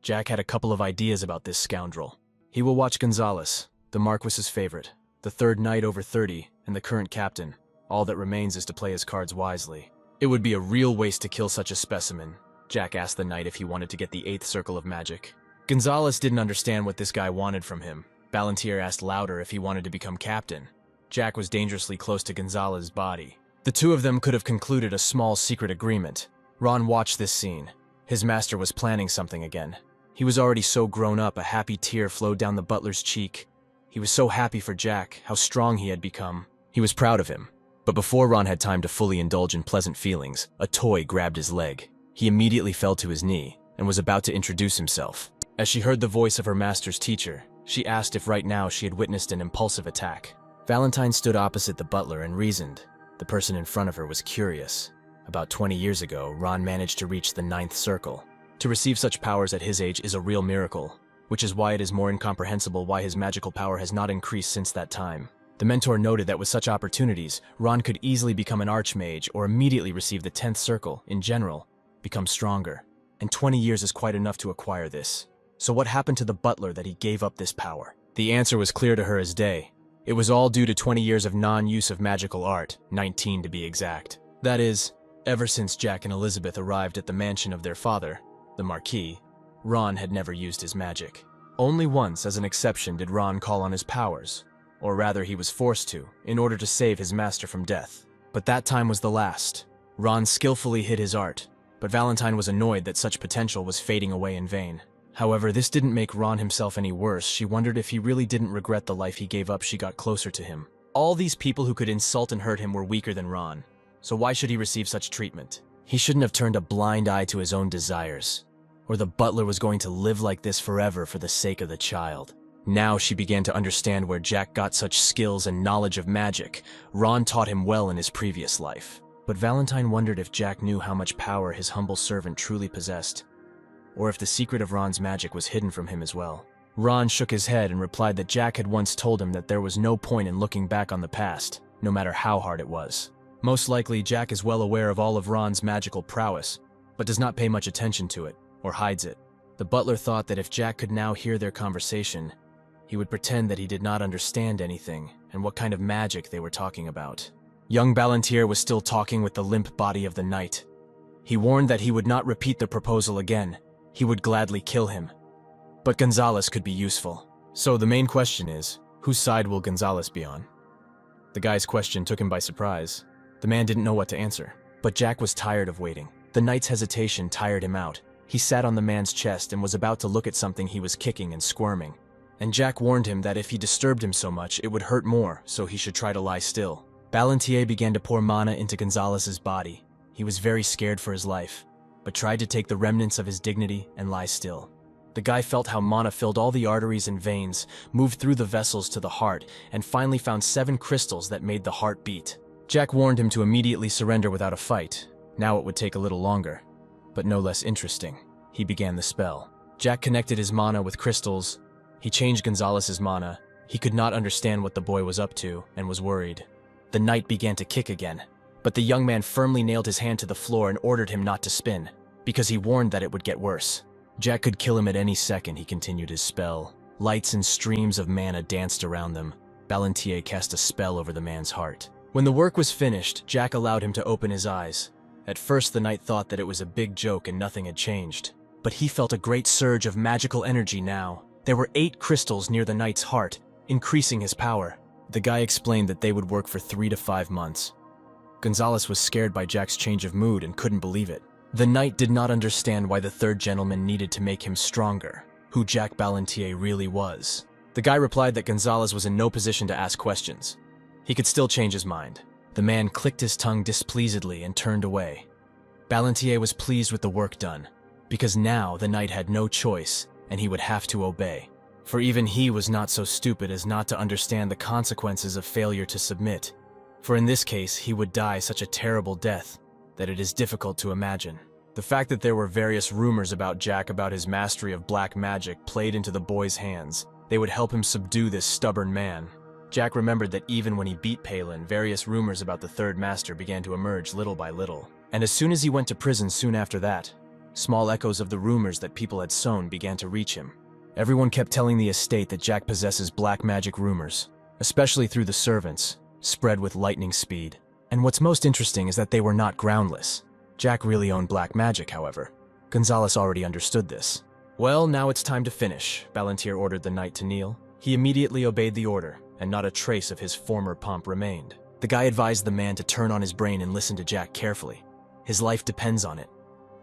Jack had a couple of ideas about this scoundrel. He will watch Gonzalez, the Marquis's favorite, the third knight over 30, and the current captain. All that remains is to play his cards wisely. It would be a real waste to kill such a specimen. Jack asked the knight if he wanted to get the 8th circle of magic. Gonzalez didn't understand what this guy wanted from him. Ballantier asked louder if he wanted to become captain. Jack was dangerously close to Gonzalez's body. The two of them could have concluded a small secret agreement. Ron watched this scene. His master was planning something again. He was already so grown up, a happy tear flowed down the butler's cheek. He was so happy for Jack, how strong he had become. He was proud of him. But before Ron had time to fully indulge in pleasant feelings, a toy grabbed his leg. He immediately fell to his knee and was about to introduce himself. As she heard the voice of her master's teacher, she asked if right now she had witnessed an impulsive attack. Valentine stood opposite the butler and reasoned. The person in front of her was curious. About 20 years ago, Ron managed to reach the 9th circle. To receive such powers at his age is a real miracle, which is why it is more incomprehensible why his magical power has not increased since that time. The mentor noted that with such opportunities, Ron could easily become an archmage or immediately receive the 10th circle, in general, become stronger. And 20 years is quite enough to acquire this. So what happened to the butler that he gave up this power? The answer was clear to her as day. It was all due to 20 years of non-use of magical art, 19 to be exact. That is, ever since Jack and Elizabeth arrived at the mansion of their father, the Marquis, Ron had never used his magic. Only once, as an exception, did Ron call on his powers. Or rather, he was forced to, in order to save his master from death. But that time was the last. Ron skillfully hid his art, but Valentine was annoyed that such potential was fading away in vain. However, this didn't make Ron himself any worse. She wondered if he really didn't regret the life he gave up. She got closer to him. All these people who could insult and hurt him were weaker than Ron, so why should he receive such treatment? He shouldn't have turned a blind eye to his own desires, or the butler was going to live like this forever for the sake of the child. Now she began to understand where Jack got such skills and knowledge of magic. Ron taught him well in his previous life. But Valentine wondered if Jack knew how much power his humble servant truly possessed, or if the secret of Ron's magic was hidden from him as well. Ron shook his head and replied that Jack had once told him that there was no point in looking back on the past, no matter how hard it was. Most likely, Jack is well aware of all of Ron's magical prowess, but does not pay much attention to it, or hides it. The butler thought that if Jack could now hear their conversation, he would pretend that he did not understand anything and what kind of magic they were talking about. Young Ballantier was still talking with the limp body of the knight. He warned that he would not repeat the proposal again. He would gladly kill him. But Gonzalez could be useful. So the main question is, whose side will Gonzalez be on? The guy's question took him by surprise. The man didn't know what to answer. But Jack was tired of waiting. The knight's hesitation tired him out. He sat on the man's chest and was about to look at something he was kicking and squirming. And Jack warned him that if he disturbed him so much, it would hurt more, so he should try to lie still. Ballantier began to pour mana into Gonzalez's body. He was very scared for his life, but tried to take the remnants of his dignity and lie still. The guy felt how mana filled all the arteries and veins, moved through the vessels to the heart, and finally found 7 crystals that made the heart beat. Jack warned him to immediately surrender without a fight. Now it would take a little longer, but no less interesting. He began the spell. Jack connected his mana with crystals. He changed Gonzalez's mana. He could not understand what the boy was up to and was worried. The knight began to kick again, but the young man firmly nailed his hand to the floor and ordered him not to spin, because he warned that it would get worse. Jack could kill him at any second. He continued his spell. Lights and streams of mana danced around them. Ballantier cast a spell over the man's heart. When the work was finished, Jack allowed him to open his eyes. At first, the knight thought that it was a big joke and nothing had changed, but he felt a great surge of magical energy now. There were 8 crystals near the knight's heart, increasing his power. The guy explained that they would work for 3 to 5 months. Gonzalez was scared by Jack's change of mood and couldn't believe it. The knight did not understand why the third gentleman needed to make him stronger, who Jack Ballantier really was. The guy replied that Gonzalez was in no position to ask questions. He could still change his mind. The man clicked his tongue displeasedly and turned away. Ballantier was pleased with the work done, because now the knight had no choice and he would have to obey. For even he was not so stupid as not to understand the consequences of failure to submit. For in this case, he would die such a terrible death that it is difficult to imagine. The fact that there were various rumors about Jack about his mastery of black magic played into the boy's hands. They would help him subdue this stubborn man. Jack remembered that even when he beat Palin, various rumors about the third master began to emerge little by little. And as soon as he went to prison soon after that, Small echoes of the rumors that people had sown began to reach him. Everyone kept telling the estate that Jack possesses black magic rumors, especially through the servants, spread with lightning speed. And what's most interesting is that they were not groundless. Jack really owned black magic, however. Gonzalez already understood this. "Well, now it's time to finish," Ballantier ordered the knight to kneel. He immediately obeyed the order, and not a trace of his former pomp remained. The guy advised the man to turn on his brain and listen to Jack carefully. His life depends on it.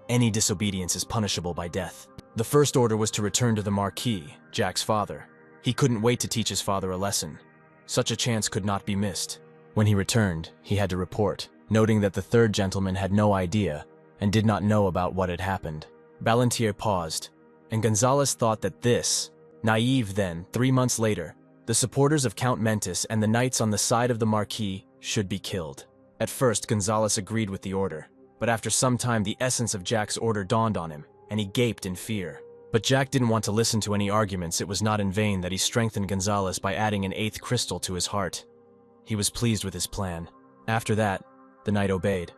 Any disobedience is punishable by death. The first order was to return to the Marquis, Jack's father. He couldn't wait to teach his father a lesson. Such a chance could not be missed. When he returned, he had to report, noting that the third gentleman had no idea and did not know about what had happened. Ballantier paused, and Gonzalez thought that this, naive then, 3 months later, the supporters of Count Mentis and the knights on the side of the Marquis should be killed. At first, Gonzalez agreed with the order, but after some time the essence of Jack's order dawned on him, and he gaped in fear. But Jack didn't want to listen to any arguments. It was not in vain that he strengthened Gonzalez by adding an 8th crystal to his heart. He was pleased with his plan. After that, the knight obeyed.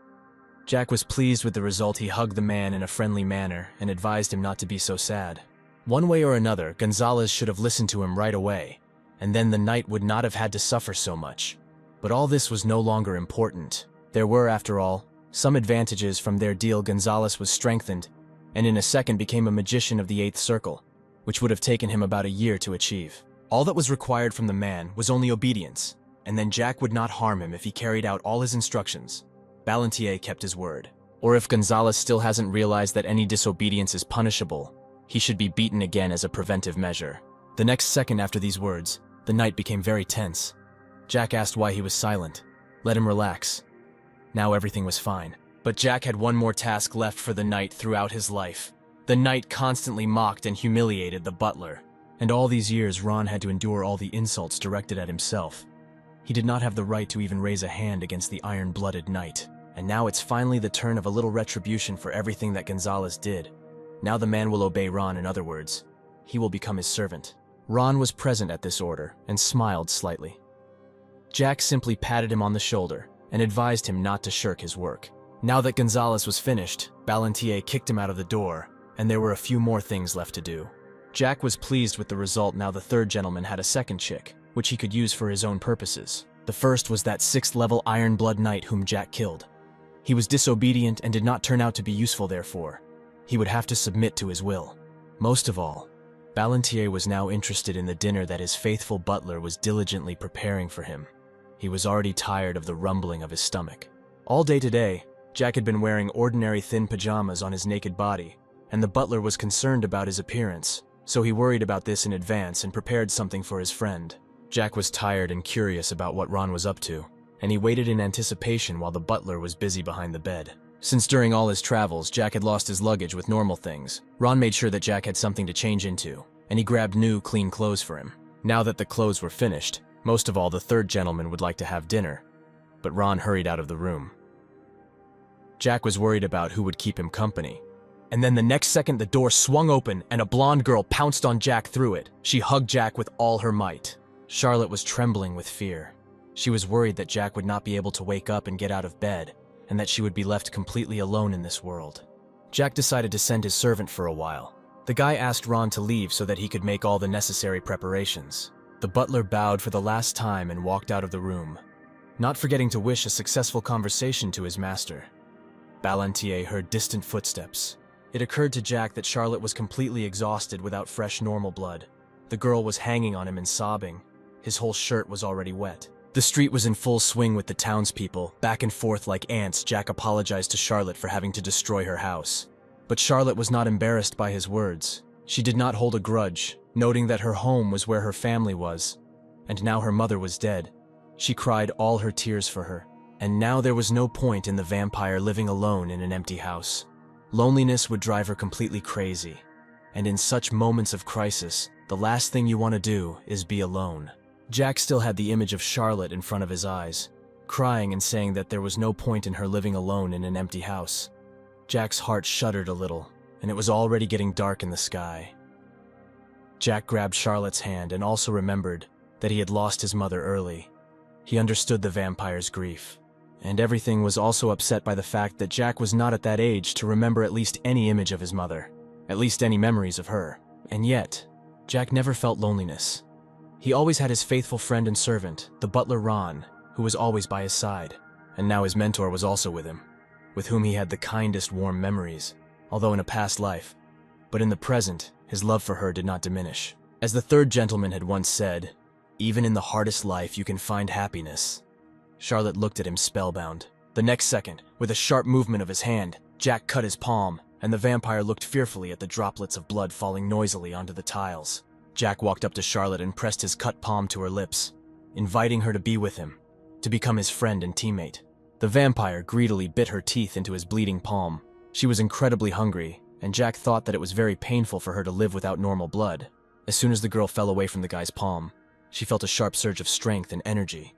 Jack was pleased with the result. He hugged the man in a friendly manner and advised him not to be so sad. One way or another, Gonzalez should have listened to him right away, and then the knight would not have had to suffer so much. But all this was no longer important. There were, after all, some advantages from their deal. Gonzalez was strengthened, and in a second became a magician of the 8th circle, which would have taken him about a year to achieve. All that was required from the man was only obedience, and then Jack would not harm him if he carried out all his instructions. Ballantier kept his word. Or if Gonzalez still hasn't realized that any disobedience is punishable, he should be beaten again as a preventive measure. The next second after these words, the knight became very tense. Jack asked why he was silent. Let him relax. Now everything was fine. But Jack had one more task left for the knight throughout his life. The knight constantly mocked and humiliated the butler. And all these years Ron had to endure all the insults directed at himself. He did not have the right to even raise a hand against the iron-blooded knight. And now it's finally the turn of a little retribution for everything that Gonzalez did. Now the man will obey Ron. In other words, he will become his servant. Ron was present at this order and smiled slightly. Jack simply patted him on the shoulder and advised him not to shirk his work. Now that Gonzalez was finished, Ballantier kicked him out of the door, and there were a few more things left to do. Jack was pleased with the result. Now the third gentleman had a second chick, which he could use for his own purposes. The first was that 6th-level Iron-Blood knight whom Jack killed. He was disobedient and did not turn out to be useful. Therefore, he would have to submit to his will. Most of all, Ballantier was now interested in the dinner that his faithful butler was diligently preparing for him. He was already tired of the rumbling of his stomach. All day today, Jack had been wearing ordinary thin pajamas on his naked body, and the butler was concerned about his appearance, so he worried about this in advance and prepared something for his friend. Jack was tired and curious about what Ron was up to, and he waited in anticipation while the butler was busy behind the bed. Since during all his travels, Jack had lost his luggage with normal things, Ron made sure that Jack had something to change into, and he grabbed new, clean clothes for him. Now that the clothes were finished, most of all the third gentleman would like to have dinner, but Ron hurried out of the room. Jack was worried about who would keep him company. And then the next second the door swung open and a blonde girl pounced on Jack through it. She hugged Jack with all her might. Charlotte was trembling with fear. She was worried that Jack would not be able to wake up and get out of bed, and that she would be left completely alone in this world. Jack decided to send his servant for a while. The guy asked Ron to leave so that he could make all the necessary preparations. The butler bowed for the last time and walked out of the room, not forgetting to wish a successful conversation to his master. Ballantier heard distant footsteps. It occurred to Jack that Charlotte was completely exhausted without fresh normal blood. The girl was hanging on him and sobbing. His whole shirt was already wet. The street was in full swing with the townspeople. Back and forth like ants, Jack apologized to Charlotte for having to destroy her house. But Charlotte was not embarrassed by his words. She did not hold a grudge, noting that her home was where her family was, and now her mother was dead. She cried all her tears for her. And now there was no point in the vampire living alone in an empty house. Loneliness would drive her completely crazy. And in such moments of crisis, the last thing you want to do is be alone. Jack still had the image of Charlotte in front of his eyes, crying and saying that there was no point in her living alone in an empty house. Jack's heart shuddered a little, and it was already getting dark in the sky. Jack grabbed Charlotte's hand and also remembered that he had lost his mother early. He understood the vampire's grief. And everything was also upset by the fact that Jack was not at that age to remember at least any image of his mother, at least any memories of her. And yet, Jack never felt loneliness. He always had his faithful friend and servant, the butler Ron, who was always by his side. And now his mentor was also with him, with whom he had the kindest warm memories, although in a past life. But in the present, his love for her did not diminish. As the third gentleman had once said, "Even in the hardest life you can find happiness." Charlotte looked at him spellbound. The next second, with a sharp movement of his hand, Jack cut his palm, and the vampire looked fearfully at the droplets of blood falling noisily onto the tiles. Jack walked up to Charlotte and pressed his cut palm to her lips, inviting her to be with him, to become his friend and teammate. The vampire greedily bit her teeth into his bleeding palm. She was incredibly hungry, and Jack thought that it was very painful for her to live without normal blood. As soon as the girl fell away from the guy's palm, she felt a sharp surge of strength and energy,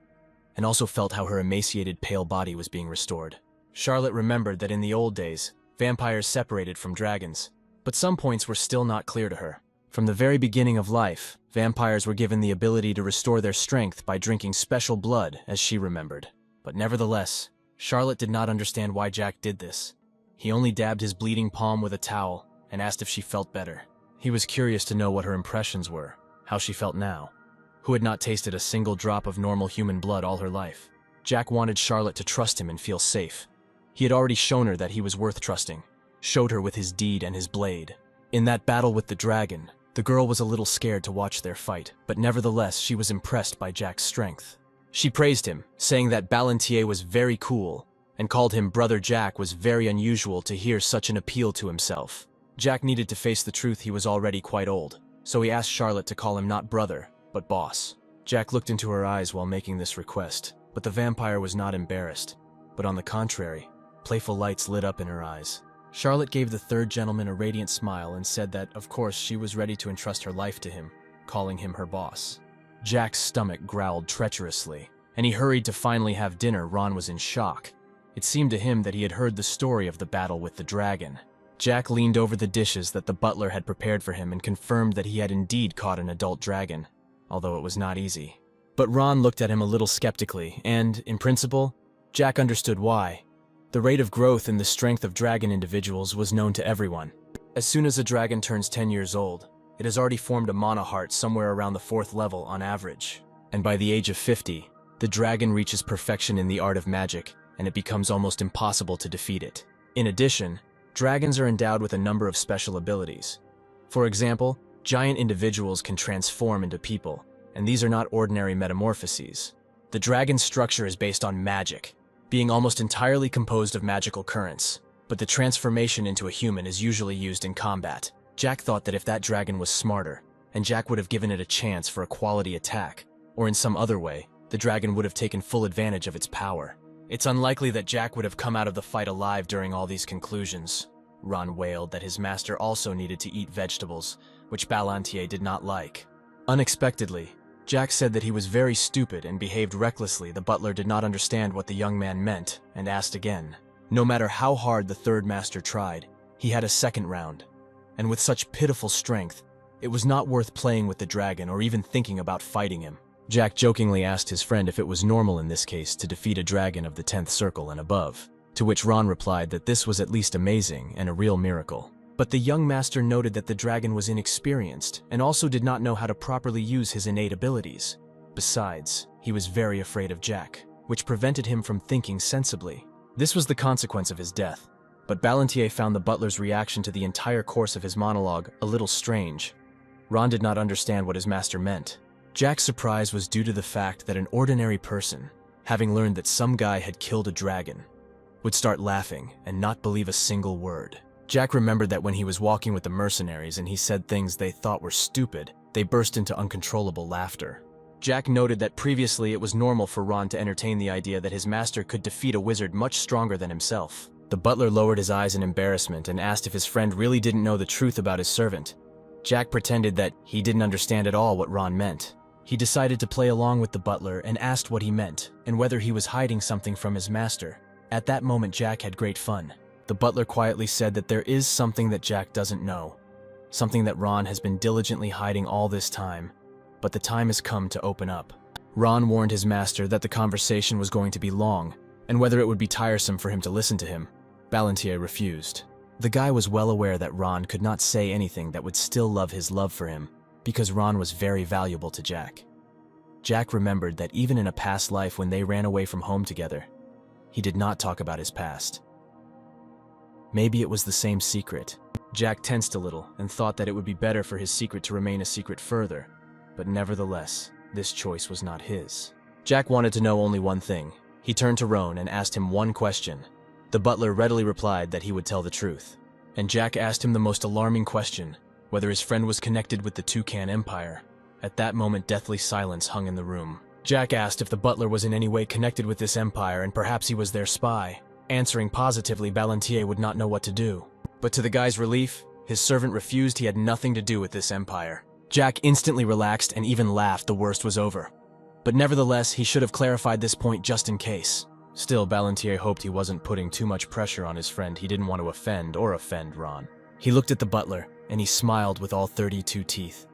and also felt how her emaciated, pale body was being restored. Charlotte remembered that in the old days, vampires separated from dragons, but some points were still not clear to her. From the very beginning of life, vampires were given the ability to restore their strength by drinking special blood, as she remembered. But nevertheless, Charlotte did not understand why Jack did this. He only dabbed his bleeding palm with a towel and asked if she felt better. He was curious to know what her impressions were, how she felt now, who had not tasted a single drop of normal human blood all her life. Jack wanted Charlotte to trust him and feel safe. He had already shown her that he was worth trusting, showed her with his deed and his blade. In that battle with the dragon, the girl was a little scared to watch their fight, but nevertheless she was impressed by Jack's strength. She praised him, saying that Ballantier was very cool, and called him Brother Jack was very unusual to hear such an appeal to himself. Jack needed to face the truth he was already quite old, so he asked Charlotte to call him not brother, but boss. Jack looked into her eyes while making this request, but the vampire was not embarrassed, but on the contrary, playful lights lit up in her eyes. Charlotte gave the third gentleman a radiant smile and said that, of course, she was ready to entrust her life to him, calling him her boss. Jack's stomach growled treacherously, and he hurried to finally have dinner. Ron was in shock. It seemed to him that he had heard the story of the battle with the dragon. Jack leaned over the dishes that the butler had prepared for him and confirmed that he had indeed caught an adult dragon, although it was not easy. But Ron looked at him a little skeptically, and, in principle, Jack understood why. The rate of growth in the strength of dragon individuals was known to everyone. As soon as a dragon turns 10 years old, it has already formed a mana heart somewhere around the 4th level on average. And by the age of 50, the dragon reaches perfection in the art of magic, and it becomes almost impossible to defeat it. In addition, dragons are endowed with a number of special abilities. For example, giant individuals can transform into people, and these are not ordinary metamorphoses. The dragon's structure is based on magic, being almost entirely composed of magical currents, but the transformation into a human is usually used in combat. Jack thought that if that dragon was smarter, and Jack would have given it a chance for a quality attack, or in some other way, the dragon would have taken full advantage of its power. It's unlikely that Jack would have come out of the fight alive during all these conclusions. Ron wailed that his master also needed to eat vegetables, which Ballantier did not like. Unexpectedly, Jack said that he was very stupid and behaved recklessly. The butler did not understand what the young man meant and asked again. No matter how hard the third master tried, he had a second round. And with such pitiful strength, it was not worth playing with the dragon or even thinking about fighting him. Jack jokingly asked his friend if it was normal in this case to defeat a dragon of the 10th circle and above, to which Ron replied that this was at least amazing and a real miracle. But the young master noted that the dragon was inexperienced and also did not know how to properly use his innate abilities. Besides, he was very afraid of Jack, which prevented him from thinking sensibly. This was the consequence of his death. But Ballantier found the butler's reaction to the entire course of his monologue a little strange. Ron did not understand what his master meant. Jack's surprise was due to the fact that an ordinary person, having learned that some guy had killed a dragon, would start laughing and not believe a single word. Jack remembered that when he was walking with the mercenaries and he said things they thought were stupid, they burst into uncontrollable laughter. Jack noted that previously it was normal for Ron to entertain the idea that his master could defeat a wizard much stronger than himself. The butler lowered his eyes in embarrassment and asked if his friend really didn't know the truth about his servant. Jack pretended that he didn't understand at all what Ron meant. He decided to play along with the butler and asked what he meant and whether he was hiding something from his master. At that moment, Jack had great fun. The butler quietly said that there is something that Jack doesn't know, something that Ron has been diligently hiding all this time, but the time has come to open up. Ron warned his master that the conversation was going to be long, and whether it would be tiresome for him to listen to him, Ballantier refused. The guy was well aware that Ron could not say anything that would still love his love for him, because Ron was very valuable to Jack. Jack remembered that even in a past life when they ran away from home together, he did not talk about his past. Maybe it was the same secret. Jack tensed a little and thought that it would be better for his secret to remain a secret further, but nevertheless, this choice was not his. Jack wanted to know only one thing. He turned to Roan and asked him one question. The butler readily replied that he would tell the truth. And Jack asked him the most alarming question, whether his friend was connected with the Toucan Empire. At that moment, deathly silence hung in the room. Jack asked if the butler was in any way connected with this empire and perhaps he was their spy. Answering positively, Ballantier would not know what to do. But to the guy's relief, his servant refused. He had nothing to do with this empire. Jack instantly relaxed and even laughed. The worst was over. But nevertheless, he should have clarified this point just in case. Still, Ballantier hoped he wasn't putting too much pressure on his friend. He didn't want to offend Ron. He looked at the butler, and he smiled with all 32 teeth.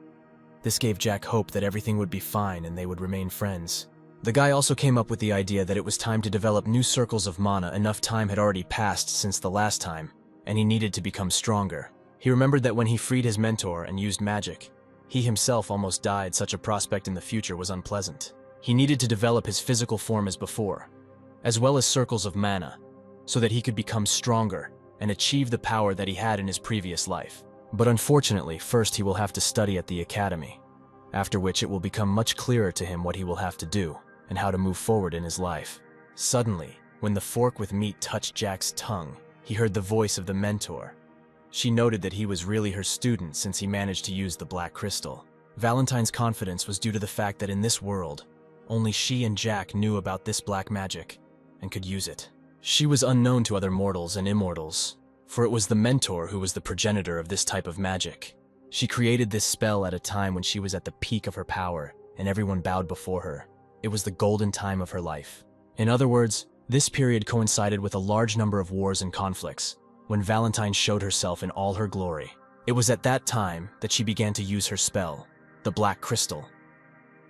This gave Jack hope that everything would be fine and they would remain friends. The guy also came up with the idea that it was time to develop new circles of mana. Enough time had already passed since the last time, and he needed to become stronger. He remembered that when he freed his mentor and used magic, he himself almost died. Such a prospect in the future was unpleasant. He needed to develop his physical form as before, as well as circles of mana, so that he could become stronger and achieve the power that he had in his previous life. But unfortunately, first he will have to study at the academy, after which it will become much clearer to him what he will have to do and how to move forward in his life. Suddenly, when the fork with meat touched Jack's tongue, he heard the voice of the mentor. She noted that he was really her student since he managed to use the black crystal. Valentine's confidence was due to the fact that in this world, only she and Jack knew about this black magic and could use it. She was unknown to other mortals and immortals, for it was the mentor who was the progenitor of this type of magic. She created this spell at a time when she was at the peak of her power and everyone bowed before her. It was the golden time of her life. In other words, this period coincided with a large number of wars and conflicts, when Valentine showed herself in all her glory. It was at that time that she began to use her spell, the black crystal.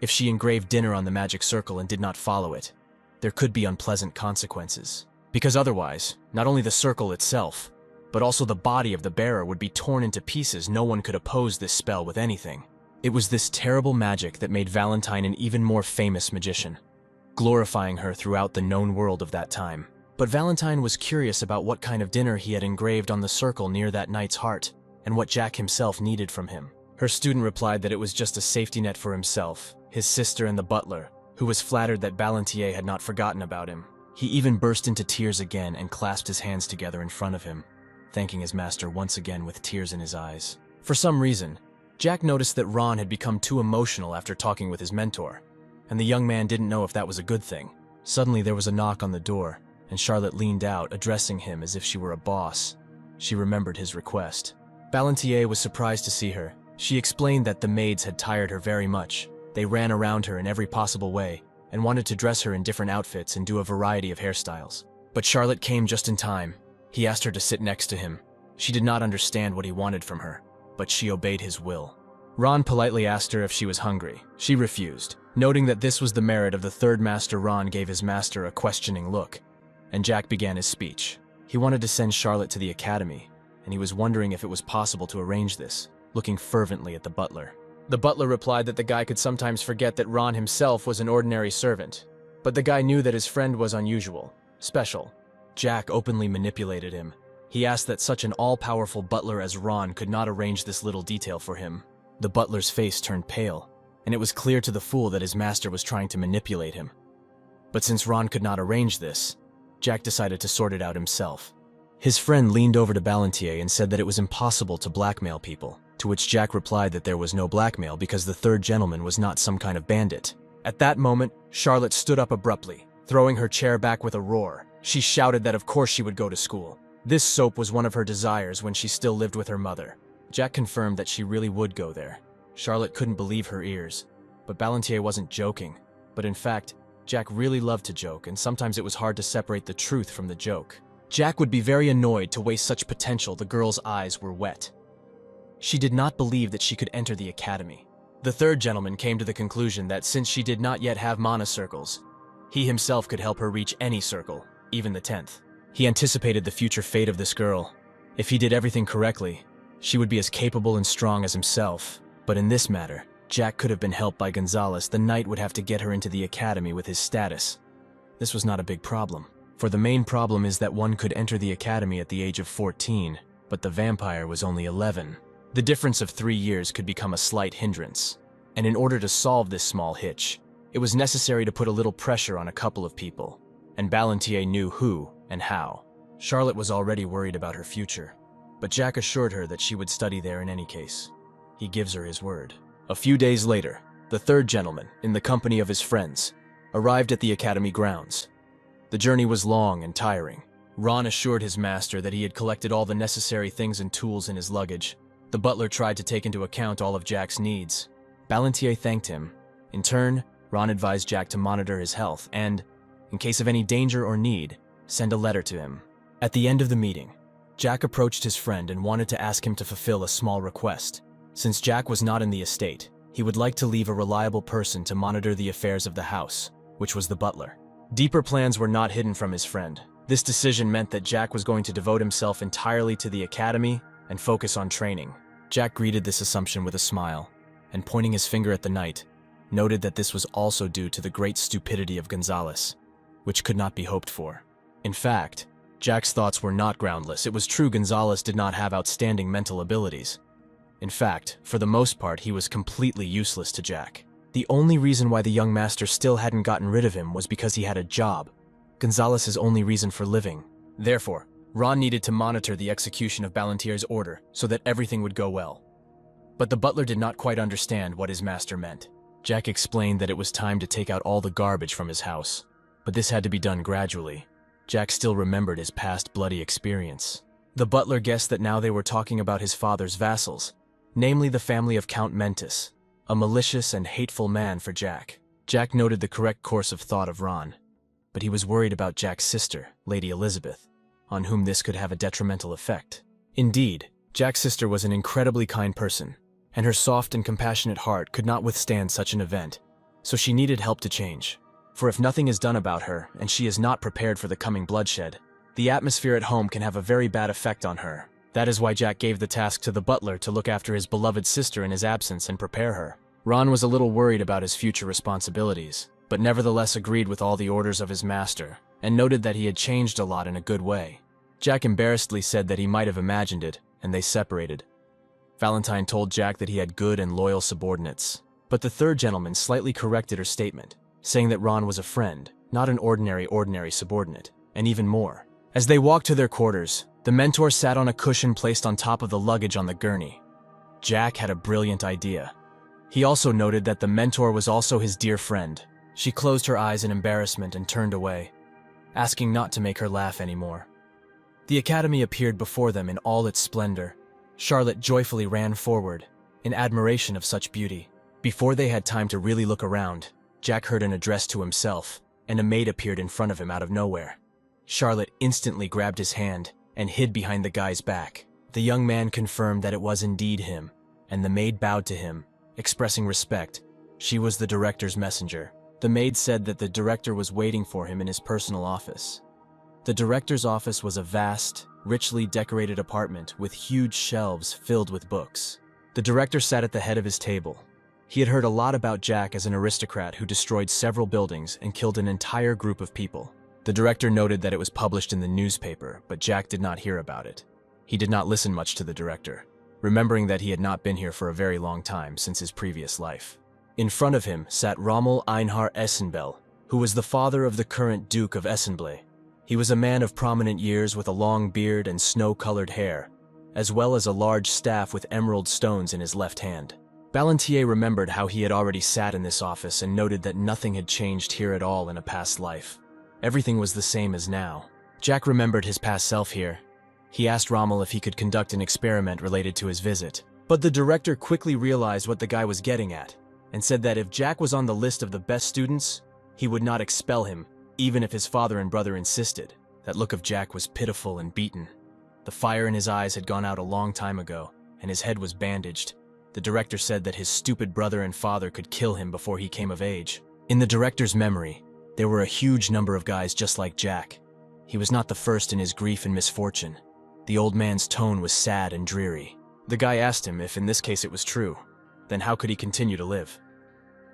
If she engraved dinner on the magic circle and did not follow it, there could be unpleasant consequences. Because otherwise, not only the circle itself, but also the body of the bearer would be torn into pieces. No one could oppose this spell with anything. It was this terrible magic that made Valentine an even more famous magician, glorifying her throughout the known world of that time. But Valentine was curious about what kind of dinner he had engraved on the circle near that knight's heart, and what Jack himself needed from him. Her student replied that it was just a safety net for himself, his sister, and the butler, who was flattered that Ballantier had not forgotten about him. He even burst into tears again and clasped his hands together in front of him, thanking his master once again with tears in his eyes. For some reason, Jack noticed that Ron had become too emotional after talking with his mentor, and the young man didn't know if that was a good thing. Suddenly there was a knock on the door, and Charlotte leaned out, addressing him as if she were a boss. She remembered his request. Ballantier was surprised to see her. She explained that the maids had tired her very much. They ran around her in every possible way, and wanted to dress her in different outfits and do a variety of hairstyles. But Charlotte came just in time. He asked her to sit next to him. She did not understand what he wanted from her, but she obeyed his will. Ron politely asked her if she was hungry. She refused. Noting that this was the merit of the third master, Ron gave his master a questioning look, and Jack began his speech. He wanted to send Charlotte to the academy, and he was wondering if it was possible to arrange this, looking fervently at the butler. The butler replied that the guy could sometimes forget that Ron himself was an ordinary servant, but the guy knew that his friend was unusual, special. Jack openly manipulated him. He asked that such an all-powerful butler as Ron could not arrange this little detail for him. The butler's face turned pale, and it was clear to the fool that his master was trying to manipulate him. But since Ron could not arrange this, Jack decided to sort it out himself. His friend leaned over to Ballantier and said that it was impossible to blackmail people, to which Jack replied that there was no blackmail because the third gentleman was not some kind of bandit. At that moment, Charlotte stood up abruptly, throwing her chair back with a roar. She shouted that of course she would go to school. This soap was one of her desires when she still lived with her mother. Jack confirmed that she really would go there. Charlotte couldn't believe her ears, but Ballantier wasn't joking. But in fact, Jack really loved to joke, and sometimes it was hard to separate the truth from the joke. Jack would be very annoyed to waste such potential. The girl's eyes were wet. She did not believe that she could enter the academy. The third gentleman came to the conclusion that since she did not yet have mana circles, he himself could help her reach any circle. even the 10th. He anticipated the future fate of this girl. If he did everything correctly, she would be as capable and strong as himself. But in this matter, Jack could have been helped by Gonzalez. The knight would have to get her into the academy with his status. This was not a big problem, for the main problem is that one could enter the academy at the age of 14, but the vampire was only 11. The difference of 3 years could become a slight hindrance, and in order to solve this small hitch, it was necessary to put a little pressure on a couple of people, and Ballantier knew who and how. Charlotte was already worried about her future, but Jack assured her that she would study there in any case. He gives her his word. A few days later, the third gentleman, in the company of his friends, arrived at the academy grounds. The journey was long and tiring. Ron assured his master that he had collected all the necessary things and tools in his luggage. The butler tried to take into account all of Jack's needs. Ballantier thanked him. In turn, Ron advised Jack to monitor his health and, in case of any danger or need, send a letter to him. At the end of the meeting, Jack approached his friend and wanted to ask him to fulfill a small request. Since Jack was not in the estate, he would like to leave a reliable person to monitor the affairs of the house, which was the butler. Deeper plans were not hidden from his friend. This decision meant that Jack was going to devote himself entirely to the academy and focus on training. Jack greeted this assumption with a smile, and pointing his finger at the knight, noted that this was also due to the great stupidity of Gonzalez, which could not be hoped for. In fact, Jack's thoughts were not groundless. It was true Gonzalez did not have outstanding mental abilities. In fact, for the most part, he was completely useless to Jack. The only reason why the young master still hadn't gotten rid of him was because he had a job, Gonzalez's only reason for living. Therefore, Ron needed to monitor the execution of Ballantier's order so that everything would go well. But the butler did not quite understand what his master meant. Jack explained that it was time to take out all the garbage from his house, but this had to be done gradually. Jack still remembered his past bloody experience. The butler guessed that now they were talking about his father's vassals, namely the family of Count Mentis, a malicious and hateful man for Jack. Jack noted the correct course of thought of Ron, but he was worried about Jack's sister, Lady Elizabeth, on whom this could have a detrimental effect. Indeed, Jack's sister was an incredibly kind person, and her soft and compassionate heart could not withstand such an event, so she needed help to change. For if nothing is done about her, and she is not prepared for the coming bloodshed, the atmosphere at home can have a very bad effect on her. That is why Jack gave the task to the butler to look after his beloved sister in his absence and prepare her. Ron was a little worried about his future responsibilities, but nevertheless agreed with all the orders of his master, and noted that he had changed a lot in a good way. Jack embarrassedly said that he might have imagined it, and they separated. Valentine told Jack that he had good and loyal subordinates, but the third gentleman slightly corrected her statement, saying that Ron was a friend, not an ordinary subordinate, and even more. As they walked to their quarters, the mentor sat on a cushion placed on top of the luggage on the gurney. Jack had a brilliant idea. He also noted that the mentor was also his dear friend. She closed her eyes in embarrassment and turned away, asking not to make her laugh anymore. The academy appeared before them in all its splendor. Charlotte joyfully ran forward, in admiration of such beauty. Before they had time to really look around, Jack heard an address to himself, and a maid appeared in front of him out of nowhere. Charlotte instantly grabbed his hand and hid behind the guy's back. The young man confirmed that it was indeed him, and the maid bowed to him, expressing respect. She was the director's messenger. The maid said that the director was waiting for him in his personal office. The director's office was a vast, richly decorated apartment with huge shelves filled with books. The director sat at the head of his table. He had heard a lot about Jack as an aristocrat who destroyed several buildings and killed an entire group of people. The director noted that it was published in the newspaper, but Jack did not hear about it. He did not listen much to the director, remembering that he had not been here for a very long time since his previous life. In front of him sat Rommel Einhar Essenbell, who was the father of the current Duke of Essenblay. He was a man of prominent years with a long beard and snow-colored hair, as well as a large staff with emerald stones in his left hand. Ballantier remembered how he had already sat in this office and noted that nothing had changed here at all in a past life. Everything was the same as now. Jack remembered his past self here. He asked Rommel if he could conduct an experiment related to his visit, but the director quickly realized what the guy was getting at, and said that if Jack was on the list of the best students, he would not expel him, even if his father and brother insisted. That look of Jack was pitiful and beaten. The fire in his eyes had gone out a long time ago, and his head was bandaged. The director said that his stupid brother and father could kill him before he came of age. In the director's memory, there were a huge number of guys just like Jack. He was not the first in his grief and misfortune. The old man's tone was sad and dreary. The guy asked him if in this case it was true. Then how could he continue to live?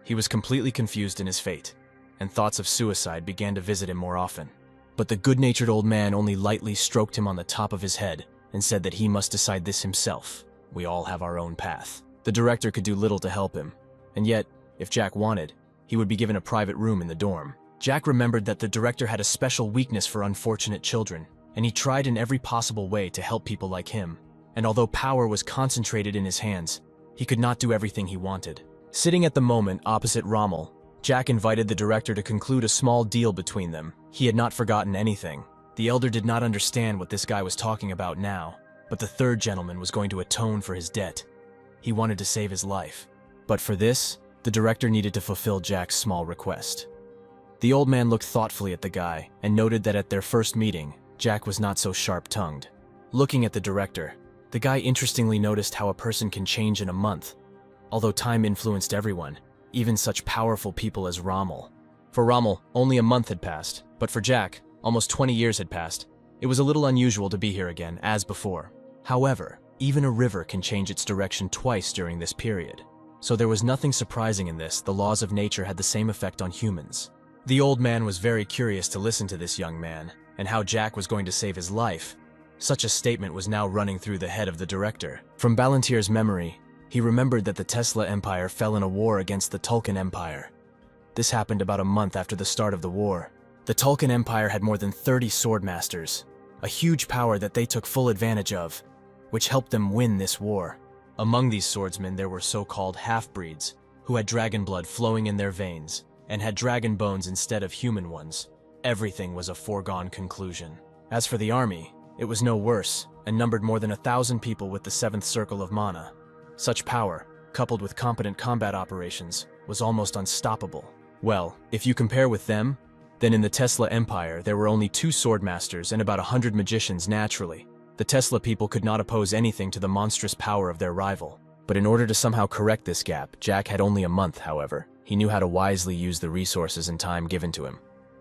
He was completely confused in his fate, and thoughts of suicide began to visit him more often. But the good-natured old man only lightly stroked him on the top of his head and said that he must decide this himself. We all have our own path. The director could do little to help him, and yet, if Jack wanted, he would be given a private room in the dorm. Jack remembered that the director had a special weakness for unfortunate children, and he tried in every possible way to help people like him. And although power was concentrated in his hands, he could not do everything he wanted. Sitting at the moment opposite Rommel, Jack invited the director to conclude a small deal between them. He had not forgotten anything. The elder did not understand what this guy was talking about now, but the third gentleman was going to atone for his debt. He wanted to save his life. But for this, the director needed to fulfill Jack's small request. The old man looked thoughtfully at the guy and noted that at their first meeting, Jack was not so sharp-tongued. Looking at the director, the guy interestingly noticed how a person can change in a month. Although time influenced everyone, even such powerful people as Rommel. For Rommel, only a month had passed, but for Jack, almost 20 years had passed. It was a little unusual to be here again, as before. However, even a river can change its direction twice during this period. So there was nothing surprising in this. The laws of nature had the same effect on humans. The old man was very curious to listen to this young man, and how Jack was going to save his life. Such a statement was now running through the head of the director. From Balentier's memory, he remembered that the Tesla Empire fell in a war against the Tulkun Empire. This happened about a month after the start of the war. The Tulkun Empire had more than 30 swordmasters, a huge power that they took full advantage of, which helped them win this war. Among these swordsmen there were so-called half-breeds, who had dragon blood flowing in their veins, and had dragon bones instead of human ones. Everything was a foregone conclusion. As for the army, it was no worse, and numbered more than 1,000 people with the 7th Circle of Mana. Such power, coupled with competent combat operations, was almost unstoppable. Well, if you compare with them, then in the Tesla Empire there were only 2 swordmasters and about 100 magicians naturally. The Tesla people could not oppose anything to the monstrous power of their rival. But in order to somehow correct this gap, Jack had only a month, however. He knew how to wisely use the resources and time given to him,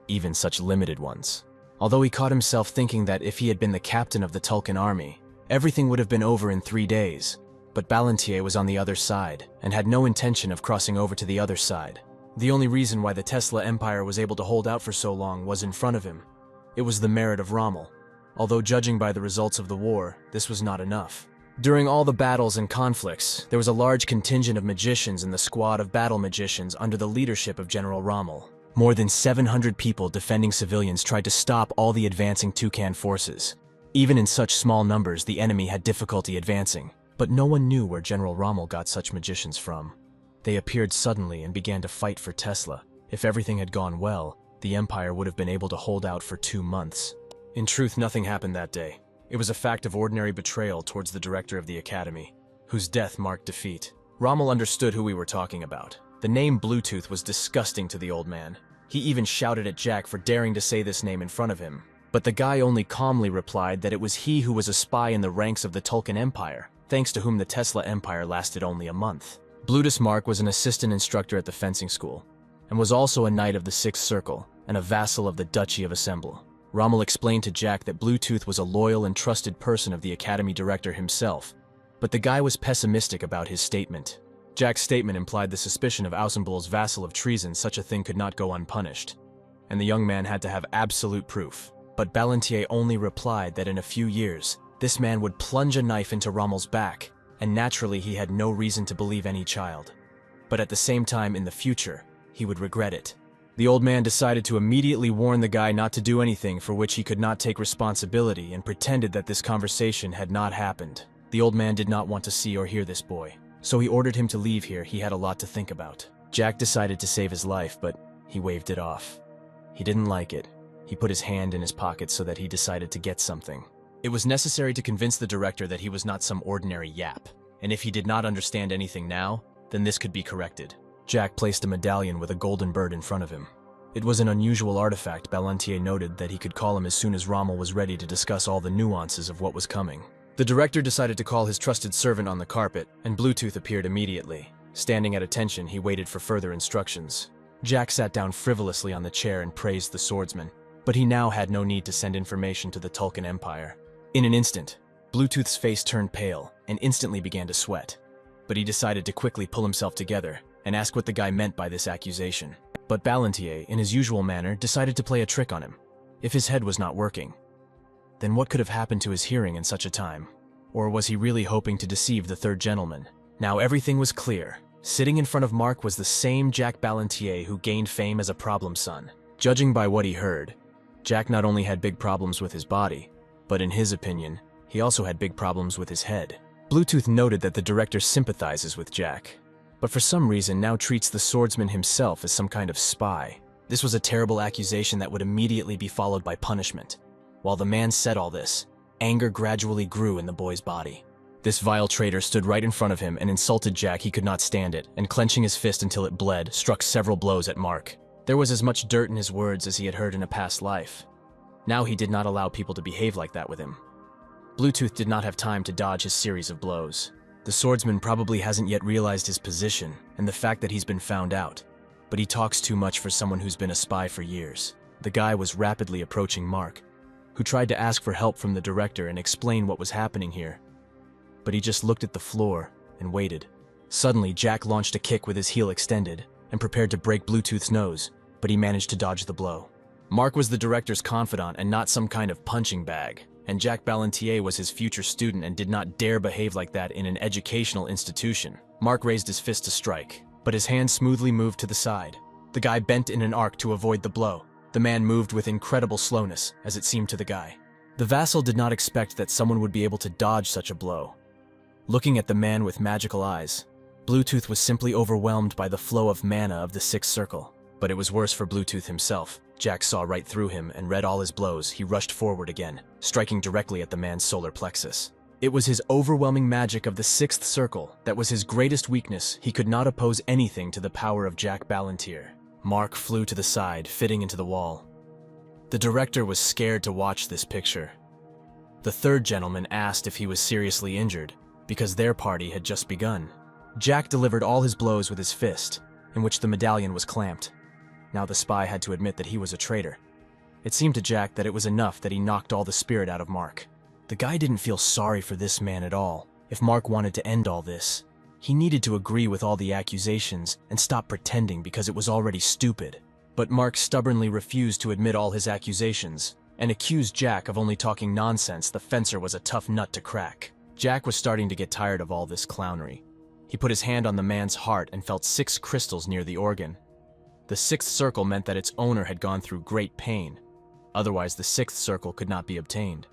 even such limited ones. Although he caught himself thinking that if he had been the captain of the Tulkun army, everything would have been over in 3 days. But Balentier was on the other side, and had no intention of crossing over to the other side. The only reason why the Tesla Empire was able to hold out for so long was in front of him. It was the merit of Rommel. Although judging by the results of the war, this was not enough. During all the battles and conflicts, there was a large contingent of magicians in the squad of battle magicians under the leadership of General Rommel. More than 700 people defending civilians tried to stop all the advancing Toucan forces. Even in such small numbers, the enemy had difficulty advancing. But no one knew where General Rommel got such magicians from. They appeared suddenly and began to fight for Tesla. If everything had gone well, the Empire would have been able to hold out for 2 months. In truth, nothing happened that day. It was a fact of ordinary betrayal towards the director of the academy, whose death marked defeat. Rommel understood who we were talking about. The name Bluetooth was disgusting to the old man. He even shouted at Jack for daring to say this name in front of him. But the guy only calmly replied that it was he who was a spy in the ranks of the Tulkun Empire, thanks to whom the Tesla Empire lasted only a month. Blutus Mark was an assistant instructor at the fencing school, and was also a knight of the 6th Circle, and a vassal of the Duchy of Assemble. Rommel explained to Jack that Bluetooth was a loyal and trusted person of the academy director himself, but the guy was pessimistic about his statement. Jack's statement implied the suspicion of Ausenbull's vassal of treason. Such a thing could not go unpunished, and the young man had to have absolute proof. But Balentier only replied that in a few years, this man would plunge a knife into Rommel's back, and naturally he had no reason to believe any child. But at the same time, in the future, he would regret it. The old man decided to immediately warn the guy not to do anything for which he could not take responsibility, and pretended that this conversation had not happened. The old man did not want to see or hear this boy, so he ordered him to leave here. He had a lot to think about. Jack decided to save his life, but he waved it off. He didn't like it. He put his hand in his pocket so that he decided to get something. It was necessary to convince the director that he was not some ordinary yap, and if he did not understand anything now, then this could be corrected. Jack placed a medallion with a golden bird in front of him. It was an unusual artifact. Balentier noted that he could call him as soon as Rommel was ready to discuss all the nuances of what was coming. The director decided to call his trusted servant on the carpet, and Bluetooth appeared immediately. Standing at attention, he waited for further instructions. Jack sat down frivolously on the chair and praised the swordsman. But he now had no need to send information to the Tulkun Empire. In an instant, Bluetooth's face turned pale and instantly began to sweat. But he decided to quickly pull himself together and ask what the guy meant by this accusation. But Ballantier, in his usual manner, decided to play a trick on him. If his head was not working, then what could have happened to his hearing in such a time? Or was he really hoping to deceive the third gentleman? Now everything was clear. Sitting in front of Mark was the same Jack Ballantier who gained fame as a problem son. Judging by what he heard, Jack not only had big problems with his body, but in his opinion, he also had big problems with his head. Bluetooth noted that the director sympathizes with Jack, but for some reason now treats the swordsman himself as some kind of spy. This was a terrible accusation that would immediately be followed by punishment. While the man said all this, anger gradually grew in the boy's body. This vile traitor stood right in front of him and insulted Jack. He could not stand it, and clenching his fist until it bled, struck several blows at Mark. There was as much dirt in his words as he had heard in a past life. Now he did not allow people to behave like that with him. Bluetooth did not have time to dodge his series of blows. The swordsman probably hasn't yet realized his position and the fact that he's been found out, but he talks too much for someone who's been a spy for years. The guy was rapidly approaching Mark, who tried to ask for help from the director and explain what was happening here. But he just looked at the floor and waited. Suddenly, Jack launched a kick with his heel extended and prepared to break Bluetooth's nose, but he managed to dodge the blow. Mark was the director's confidant and not some kind of punching bag, and Jack Ballantier was his future student and did not dare behave like that in an educational institution. Mark raised his fist to strike, but his hand smoothly moved to the side. The guy bent in an arc to avoid the blow. The man moved with incredible slowness, as it seemed to the guy. The vassal did not expect that someone would be able to dodge such a blow. Looking at the man with magical eyes, Bluetooth was simply overwhelmed by the flow of mana of the sixth circle. But it was worse for Bluetooth himself. Jack saw right through him and read all his blows. He rushed forward again, striking directly at the man's solar plexus. It was his overwhelming magic of the sixth circle that was his greatest weakness. He could not oppose anything to the power of Jack Ballantier. Mark flew to the side, fitting into the wall. The director was scared to watch this picture. The third gentleman asked if he was seriously injured, because their party had just begun. Jack delivered all his blows with his fist, in which the medallion was clamped. Now the spy had to admit that he was a traitor. It seemed to Jack that it was enough that he knocked all the spirit out of Mark. The guy didn't feel sorry for this man at all. If Mark wanted to end all this, he needed to agree with all the accusations and stop pretending because it was already stupid. But Mark stubbornly refused to admit all his accusations and accused Jack of only talking nonsense. The fencer was a tough nut to crack. Jack was starting to get tired of all this clownery. He put his hand on the man's heart and felt 6 crystals near the organ. The sixth circle meant that its owner had gone through great pain. Otherwise, the sixth circle could not be obtained.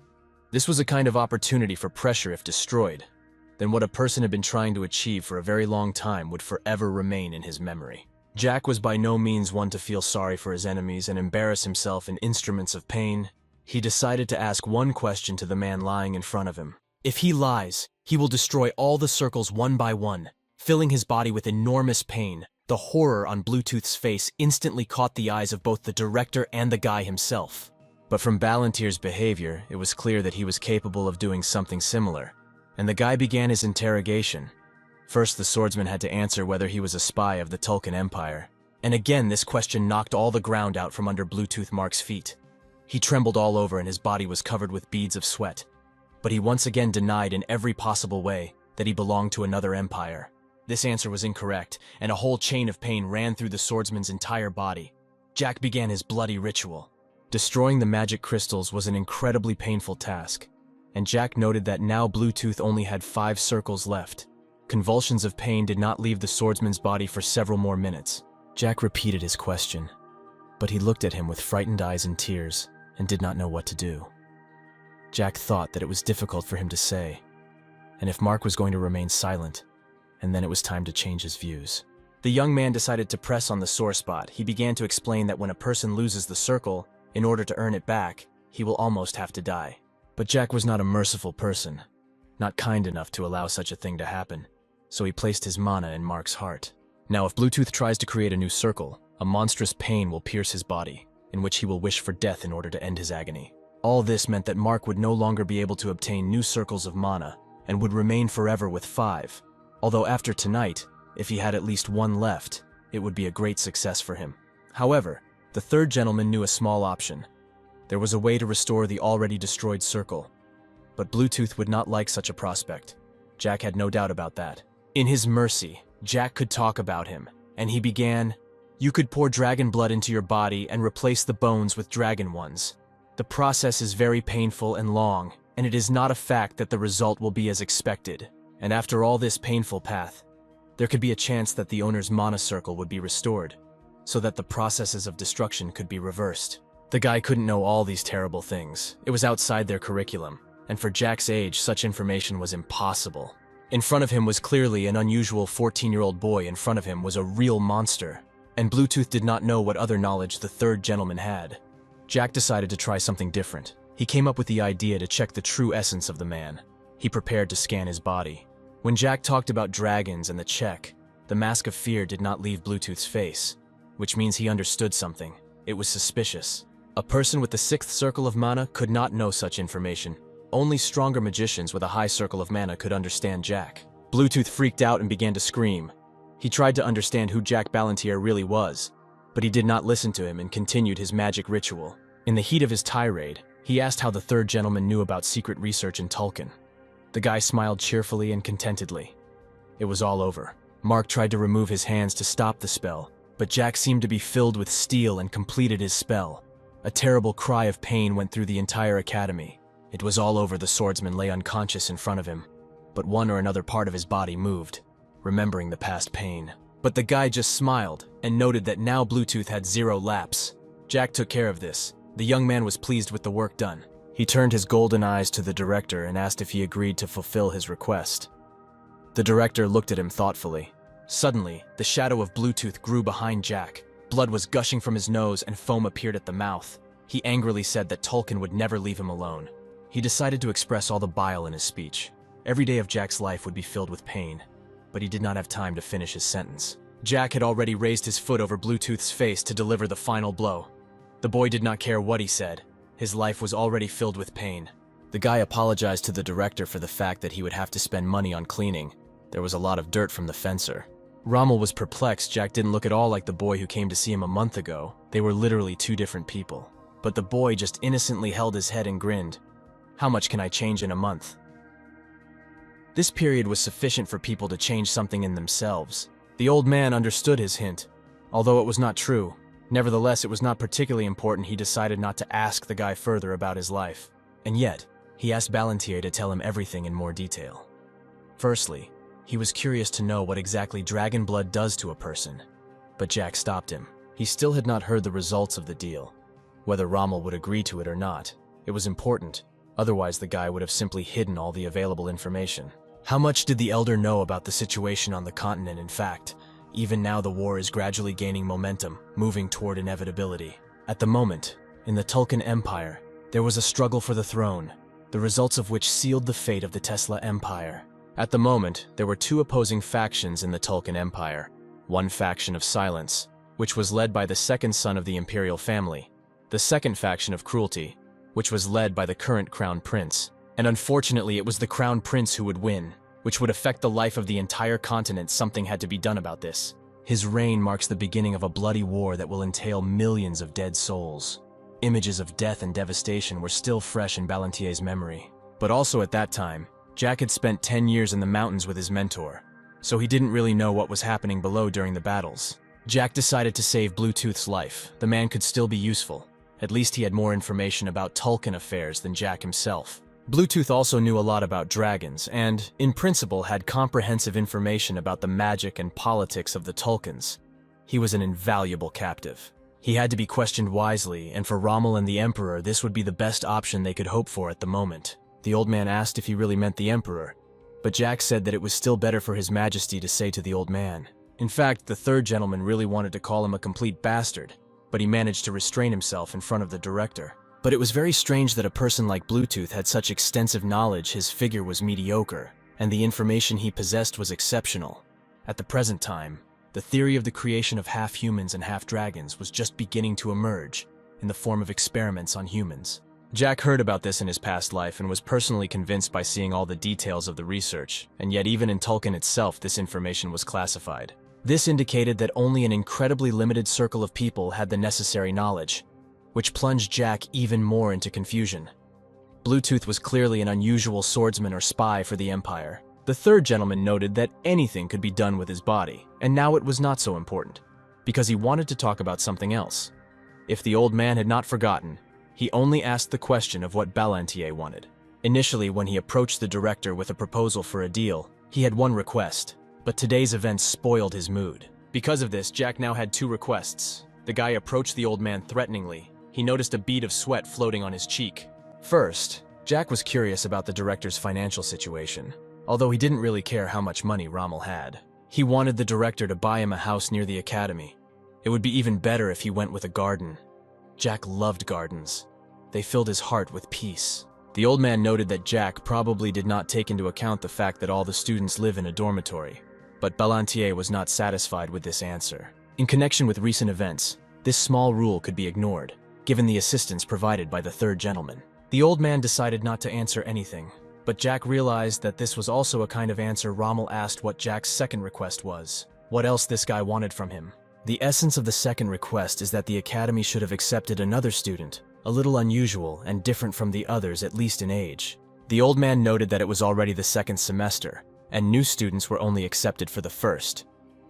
This was a kind of opportunity for pressure if destroyed. Then what a person had been trying to achieve for a very long time would forever remain in his memory. Jack was by no means one to feel sorry for his enemies and embarrass himself in instruments of pain. He decided to ask one question to the man lying in front of him. If he lies, he will destroy all the circles one by one, filling his body with enormous pain. The horror on Bluetooth's face instantly caught the eyes of both the director and the guy himself. But from Ballantier's behavior, it was clear that he was capable of doing something similar, and the guy began his interrogation. First, the swordsman had to answer whether he was a spy of the Tulkun Empire, and again this question knocked all the ground out from under Bluetooth Mark's feet. He trembled all over and his body was covered with beads of sweat, but he once again denied in every possible way that he belonged to another empire. This answer was incorrect, and a whole chain of pain ran through the swordsman's entire body. Jack began his bloody ritual. Destroying the magic crystals was an incredibly painful task, and Jack noted that now Bluetooth only had 5 circles left. Convulsions of pain did not leave the swordsman's body for several more minutes. Jack repeated his question, but he looked at him with frightened eyes and tears, and did not know what to do. Jack thought that it was difficult for him to say, and if Mark was going to remain silent, and then it was time to change his views. The young man decided to press on the sore spot. He began to explain that when a person loses the circle, in order to earn it back, he will almost have to die. But Jack was not a merciful person, not kind enough to allow such a thing to happen, so he placed his mana in Mark's heart. Now if Bluetooth tries to create a new circle, a monstrous pain will pierce his body, in which he will wish for death in order to end his agony. All this meant that Mark would no longer be able to obtain new circles of mana, and would remain forever with 5. Although after tonight, if he had at least 1 left, it would be a great success for him. However, the third gentleman knew a small option. There was a way to restore the already destroyed circle. But Bluetooth would not like such a prospect. Jack had no doubt about that. In his mercy, Jack could talk about him, and he began, "You could pour dragon blood into your body and replace the bones with dragon ones. The process is very painful and long, and it is not a fact that the result will be as expected. And after all this painful path, there could be a chance that the owner's mana circle would be restored, so that the processes of destruction could be reversed." The guy couldn't know all these terrible things. It was outside their curriculum, and for Jack's age, such information was impossible. In front of him was clearly an unusual 14-year-old boy. In front of him was a real monster, and Bluetooth did not know what other knowledge the third gentleman had. Jack decided to try something different. He came up with the idea to check the true essence of the man. He prepared to scan his body. When Jack talked about dragons and the check, the mask of fear did not leave Bluetooth's face, which means he understood something. It was suspicious. A person with the 6th circle of mana could not know such information. Only stronger magicians with a high circle of mana could understand Jack. Bluetooth freaked out and began to scream. He tried to understand who Jack Ballantier really was, but he did not listen to him and continued his magic ritual. In the heat of his tirade, he asked how the third gentleman knew about secret research in Tulkun. The guy smiled cheerfully and contentedly. It was all over. Mark tried to remove his hands to stop the spell, but Jack seemed to be filled with steel and completed his spell. A terrible cry of pain went through the entire academy. It was all over. The swordsman lay unconscious in front of him, but one or another part of his body moved, remembering the past pain. But the guy just smiled and noted that now Bluetooth had 0 lapse. Jack took care of this. The young man was pleased with the work done. He turned his golden eyes to the director and asked if he agreed to fulfill his request. The director looked at him thoughtfully. Suddenly, the shadow of Bluetooth grew behind Jack. Blood was gushing from his nose and foam appeared at the mouth. He angrily said that Tulkun would never leave him alone. He decided to express all the bile in his speech. Every day of Jack's life would be filled with pain, but he did not have time to finish his sentence. Jack had already raised his foot over Bluetooth's face to deliver the final blow. The boy did not care what he said. His life was already filled with pain. The guy apologized to the director for the fact that he would have to spend money on cleaning. There was a lot of dirt from the fencer. Rommel was perplexed. Jack didn't look at all like the boy who came to see him a month ago. They were literally 2 different people. But the boy just innocently held his head and grinned. How much can I change in a month? This period was sufficient for people to change something in themselves. The old man understood his hint, although it was not true. Nevertheless, it was not particularly important. He decided not to ask the guy further about his life. And yet, he asked Ballantier to tell him everything in more detail. Firstly, he was curious to know what exactly dragon blood does to a person. But Jack stopped him. He still had not heard the results of the deal. Whether Rommel would agree to it or not, it was important. Otherwise, the guy would have simply hidden all the available information. How much did the elder know about the situation on the continent? In fact, even now the war is gradually gaining momentum, moving toward inevitability. At the moment, in the Tulkun Empire, there was a struggle for the throne, the results of which sealed the fate of the Tesla Empire. At the moment, there were 2 opposing factions in the Tulkun Empire. One faction of silence, which was led by the 2nd son of the imperial family. The second faction of cruelty, which was led by the current crown prince. And unfortunately, it was the crown prince who would win, which would affect the life of the entire continent. Something had to be done about this. His reign marks the beginning of a bloody war that will entail millions of dead souls. Images of death and devastation were still fresh in Ballantier's memory. But also at that time, Jack had spent 10 years in the mountains with his mentor, so he didn't really know what was happening below during the battles. Jack decided to save Bluetooth's life. The man could still be useful. At least he had more information about Tulkun affairs than Jack himself. Bluetooth also knew a lot about dragons and, in principle, had comprehensive information about the magic and politics of the Tulkuns. He was an invaluable captive. He had to be questioned wisely, and for Rommel and the Emperor, this would be the best option they could hope for at the moment. The old man asked if he really meant the Emperor, but Jack said that it was still better for His Majesty to say to the old man. In fact, the third gentleman really wanted to call him a complete bastard, but he managed to restrain himself in front of the director. But it was very strange that a person like Bluetooth had such extensive knowledge. His figure was mediocre, and the information he possessed was exceptional. At the present time, the theory of the creation of half-humans and half-dragons was just beginning to emerge in the form of experiments on humans. Jack heard about this in his past life and was personally convinced by seeing all the details of the research, and yet even in Tulkun itself, this information was classified. This indicated that only an incredibly limited circle of people had the necessary knowledge. which plunged Jack even more into confusion. Bluetooth was clearly an unusual swordsman or spy for the Empire. The third gentleman noted that anything could be done with his body, and now it was not so important, because he wanted to talk about something else. If the old man had not forgotten, he only asked the question of what Balantier wanted. Initially, when he approached the director with a proposal for a deal, he had one request, but today's events spoiled his mood. Because of this, Jack now had two requests. The guy approached the old man threateningly. He noticed a bead of sweat floating on his cheek. First, Jack was curious about the director's financial situation, although he didn't really care how much money Rommel had. He wanted the director to buy him a house near the academy. It would be even better if he went with a garden. Jack loved gardens. They filled his heart with peace. The old man noted that Jack probably did not take into account the fact that all the students live in a dormitory, but Balantier was not satisfied with this answer. In connection with recent events, this small rule could be ignored, given the assistance provided by the third gentleman. The old man decided not to answer anything, but Jack realized that this was also a kind of answer Rommel asked what Jack's second request was. What else this guy wanted from him. The essence of the second request is that the academy should have accepted another student, a little unusual and different from the others, at least in age. The old man noted that it was already the second semester, and new students were only accepted for the first.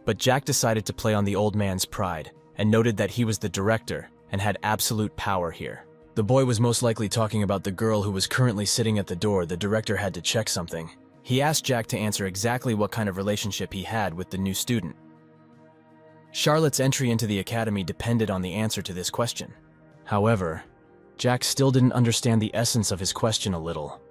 But Jack decided to play on the old man's pride, and noted that he was the director and had absolute power here. The boy was most likely talking about the girl who was currently sitting at the door. The director had to check something. He asked Jack to answer exactly what kind of relationship he had with the new student. Charlotte's entry into the academy depended on the answer to this question. However, Jack still didn't understand the essence of his question a little,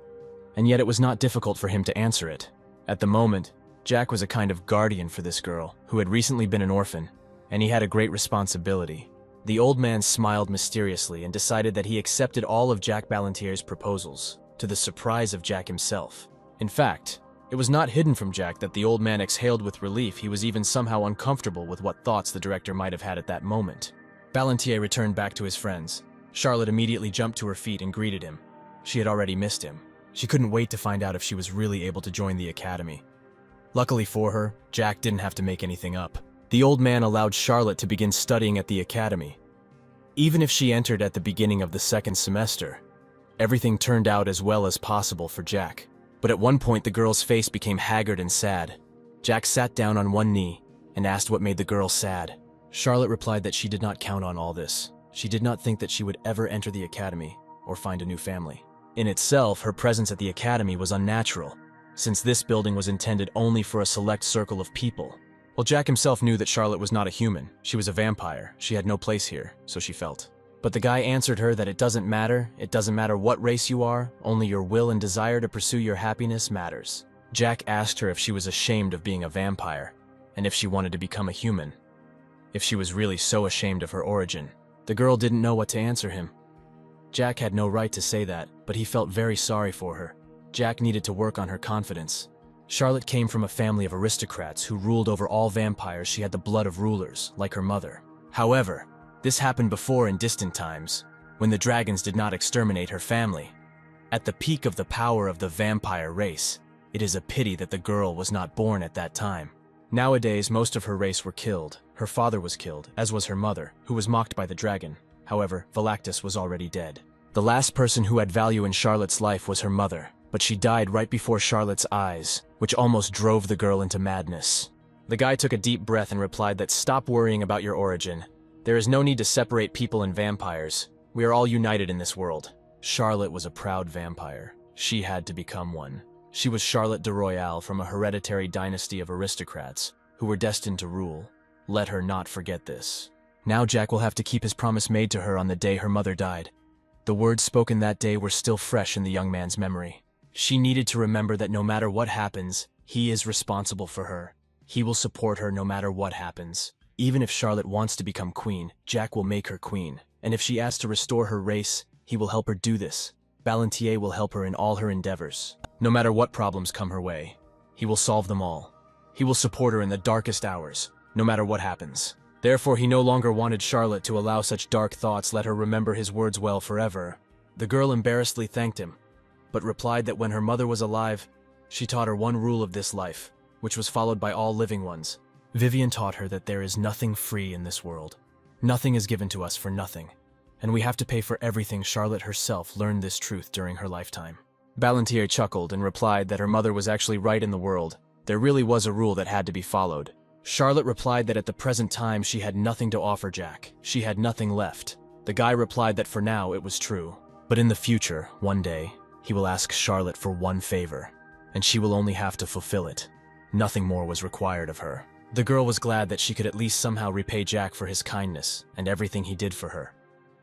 and yet it was not difficult for him to answer it. At the moment, Jack was a kind of guardian for this girl, who had recently been an orphan, and he had a great responsibility. The old man smiled mysteriously and decided that he accepted all of Jack Balantier's proposals, to the surprise of Jack himself. In fact, it was not hidden from Jack that the old man exhaled with relief. He was even somehow uncomfortable with what thoughts the director might have had at that moment. Balantier returned back to his friends. Charlotte immediately jumped to her feet and greeted him. She had already missed him. She couldn't wait to find out if she was really able to join the academy. Luckily for her, Jack didn't have to make anything up. The old man allowed Charlotte to begin studying at the academy. Even if she entered at the beginning of the second semester, everything turned out as well as possible for Jack. But at one point, the girl's face became haggard and sad. Jack sat down on one knee and asked what made the girl sad. Charlotte replied that she did not count on all this. She did not think that she would ever enter the academy or find a new family. In itself, her presence at the academy was unnatural, since this building was intended only for a select circle of people. Well, Jack himself knew that Charlotte was not a human. She was a vampire. She had no place here, so she felt. But the guy answered her that it doesn't matter what race you are, only your will and desire to pursue your happiness matters. Jack asked her if she was ashamed of being a vampire, and if she wanted to become a human. If she was really so ashamed of her origin. The girl didn't know what to answer him. Jack had no right to say that, but he felt very sorry for her. Jack needed to work on her confidence. Charlotte came from a family of aristocrats who ruled over all vampires. She had the blood of rulers, like her mother. However, this happened before in distant times, when the dragons did not exterminate her family. At the peak of the power of the vampire race, it is a pity that the girl was not born at that time. Nowadays, most of her race were killed. Her father was killed, as was her mother, who was mocked by the dragon. However, Valactus was already dead. The last person who had value in Charlotte's life was her mother, but she died right before Charlotte's eyes, which almost drove the girl into madness. The guy took a deep breath and replied that stop worrying about your origin. There is no need to separate people and vampires. We are all united in this world. Charlotte was a proud vampire. She had to become one. She was Charlotte de Royale from a hereditary dynasty of aristocrats who were destined to rule. Let her not forget this. Now Jack will have to keep his promise made to her on the day her mother died. The words spoken that day were still fresh in the young man's memory. She needed to remember that no matter what happens, he is responsible for her. He will support her no matter what happens. Even if Charlotte wants to become queen, Jack will make her queen. And if she asks to restore her race, he will help her do this. Balantier will help her in all her endeavors. No matter what problems come her way, he will solve them all. He will support her in the darkest hours, no matter what happens. Therefore, he no longer wanted Charlotte to allow such dark thoughts. Let her remember his words well forever. The girl embarrassedly thanked him, but replied that when her mother was alive, she taught her one rule of this life, which was followed by all living ones. Vivian taught her that there is nothing free in this world. Nothing is given to us for nothing. and we have to pay for everything. Charlotte herself learned this truth during her lifetime. Ballantier chuckled and replied that her mother was actually right in the world. There really was a rule that had to be followed. Charlotte replied that at the present time she had nothing to offer Jack. She had nothing left. The guy replied that for now it was true. But in the future, one day, he will ask Charlotte for one favor, and she will only have to fulfill it. Nothing more was required of her. The girl was glad that she could at least somehow repay Jack for his kindness and everything he did for her.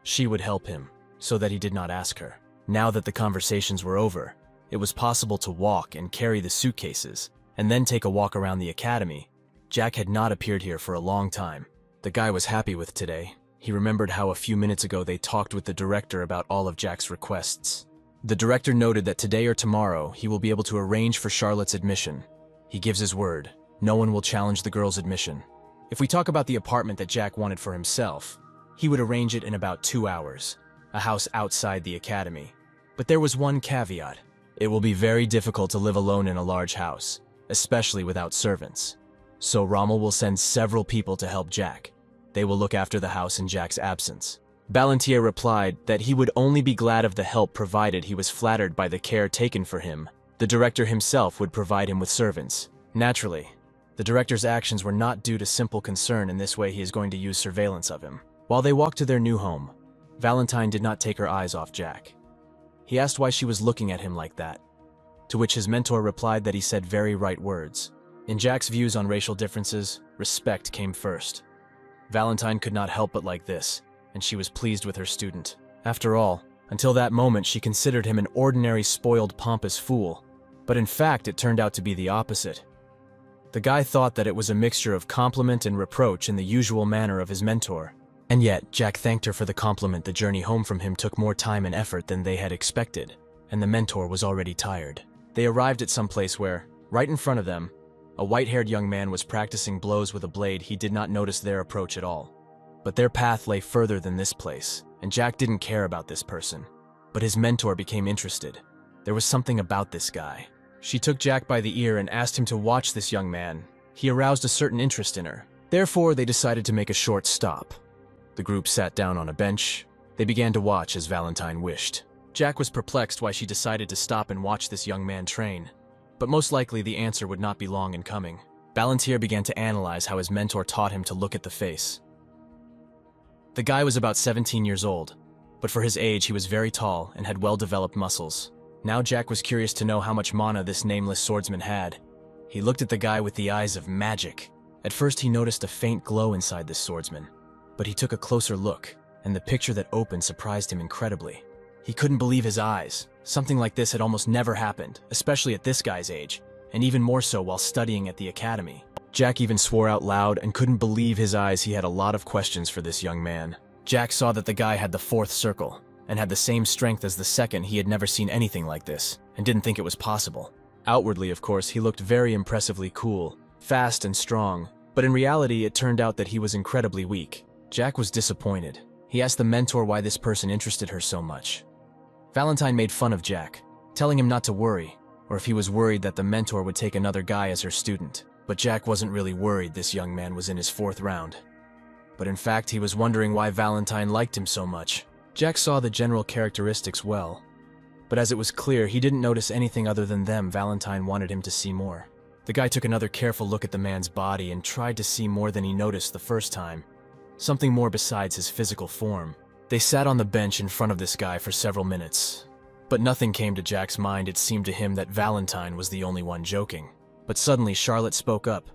She would help him, so that he did not ask her. Now that the conversations were over, it was possible to walk and carry the suitcases, and then take a walk around the academy. Jack had not appeared here for a long time. The guy was happy with today. He remembered how a few minutes ago they talked with the director about all of Jack's requests. The director noted that today or tomorrow he will be able to arrange for Charlotte's admission. He gives his word. No one will challenge the girl's admission. If we talk about the apartment that Jack wanted for himself, he would arrange it in about 2 hours, a house outside the academy. But there was one caveat. It will be very difficult to live alone in a large house, especially without servants. So Rommel will send several people to help Jack. They will look after the house in Jack's absence. Ballantier replied that he would only be glad of the help provided he was flattered by the care taken for him. The director himself would provide him with servants. Naturally, the director's actions were not due to simple concern. In this way he is going to use surveillance of him. While they walked to their new home, Valentine did not take her eyes off Jack. He asked why she was looking at him like that, to which his mentor replied that he said very right words. In Jack's views on racial differences, respect came first. Valentine could not help but like this, and she was pleased with her student. After all, until that moment she considered him an ordinary spoiled pompous fool, but in fact it turned out to be the opposite. The guy thought that it was a mixture of compliment and reproach in the usual manner of his mentor. And yet, Jack thanked her for the compliment. The journey home from him took more time and effort than they had expected, and the mentor was already tired. They arrived at some place where, right in front of them, a white-haired young man was practicing blows with a blade. He did not notice their approach at all. But their path lay further than this place, and Jack didn't care about this person. But his mentor became interested. There was something about this guy. She took Jack by the ear and asked him to watch this young man. He aroused a certain interest in her. Therefore, they decided to make a short stop. The group sat down on a bench. They began to watch as Valentine wished. Jack was perplexed why she decided to stop and watch this young man train. But most likely the answer would not be long in coming. Ballantier began to analyze how his mentor taught him to look at the face. The guy was about 17 years old, but for his age he was very tall and had well-developed muscles. Now Jack was curious to know how much mana this nameless swordsman had. He looked at the guy with the eyes of magic. At first he noticed a faint glow inside this swordsman, but he took a closer look, and the picture that opened surprised him incredibly. He couldn't believe his eyes. Something like this had almost never happened, especially at this guy's age, and even more so while studying at the academy. Jack even swore out loud and couldn't believe his eyes. He had a lot of questions for this young man. Jack saw that the guy had the fourth circle, and had the same strength as the second. He had never seen anything like this, and didn't think it was possible. Outwardly, of course, he looked very impressively cool, fast and strong, but in reality it turned out that he was incredibly weak. Jack was disappointed. He asked the mentor why this person interested her so much. Valentine made fun of Jack, telling him not to worry, or if he was worried that the mentor would take another guy as her student. But Jack wasn't really worried. This young man was in his 4th round. But in fact, he was wondering why Valentine liked him so much. Jack saw the general characteristics well, but as it was clear he didn't notice anything other than them, Valentine wanted him to see more. The guy took another careful look at the man's body and tried to see more than he noticed the first time. Something more besides his physical form. They sat on the bench in front of this guy for several minutes, but nothing came to Jack's mind. It seemed to him that Valentine was the only one joking. But suddenly Charlotte spoke up.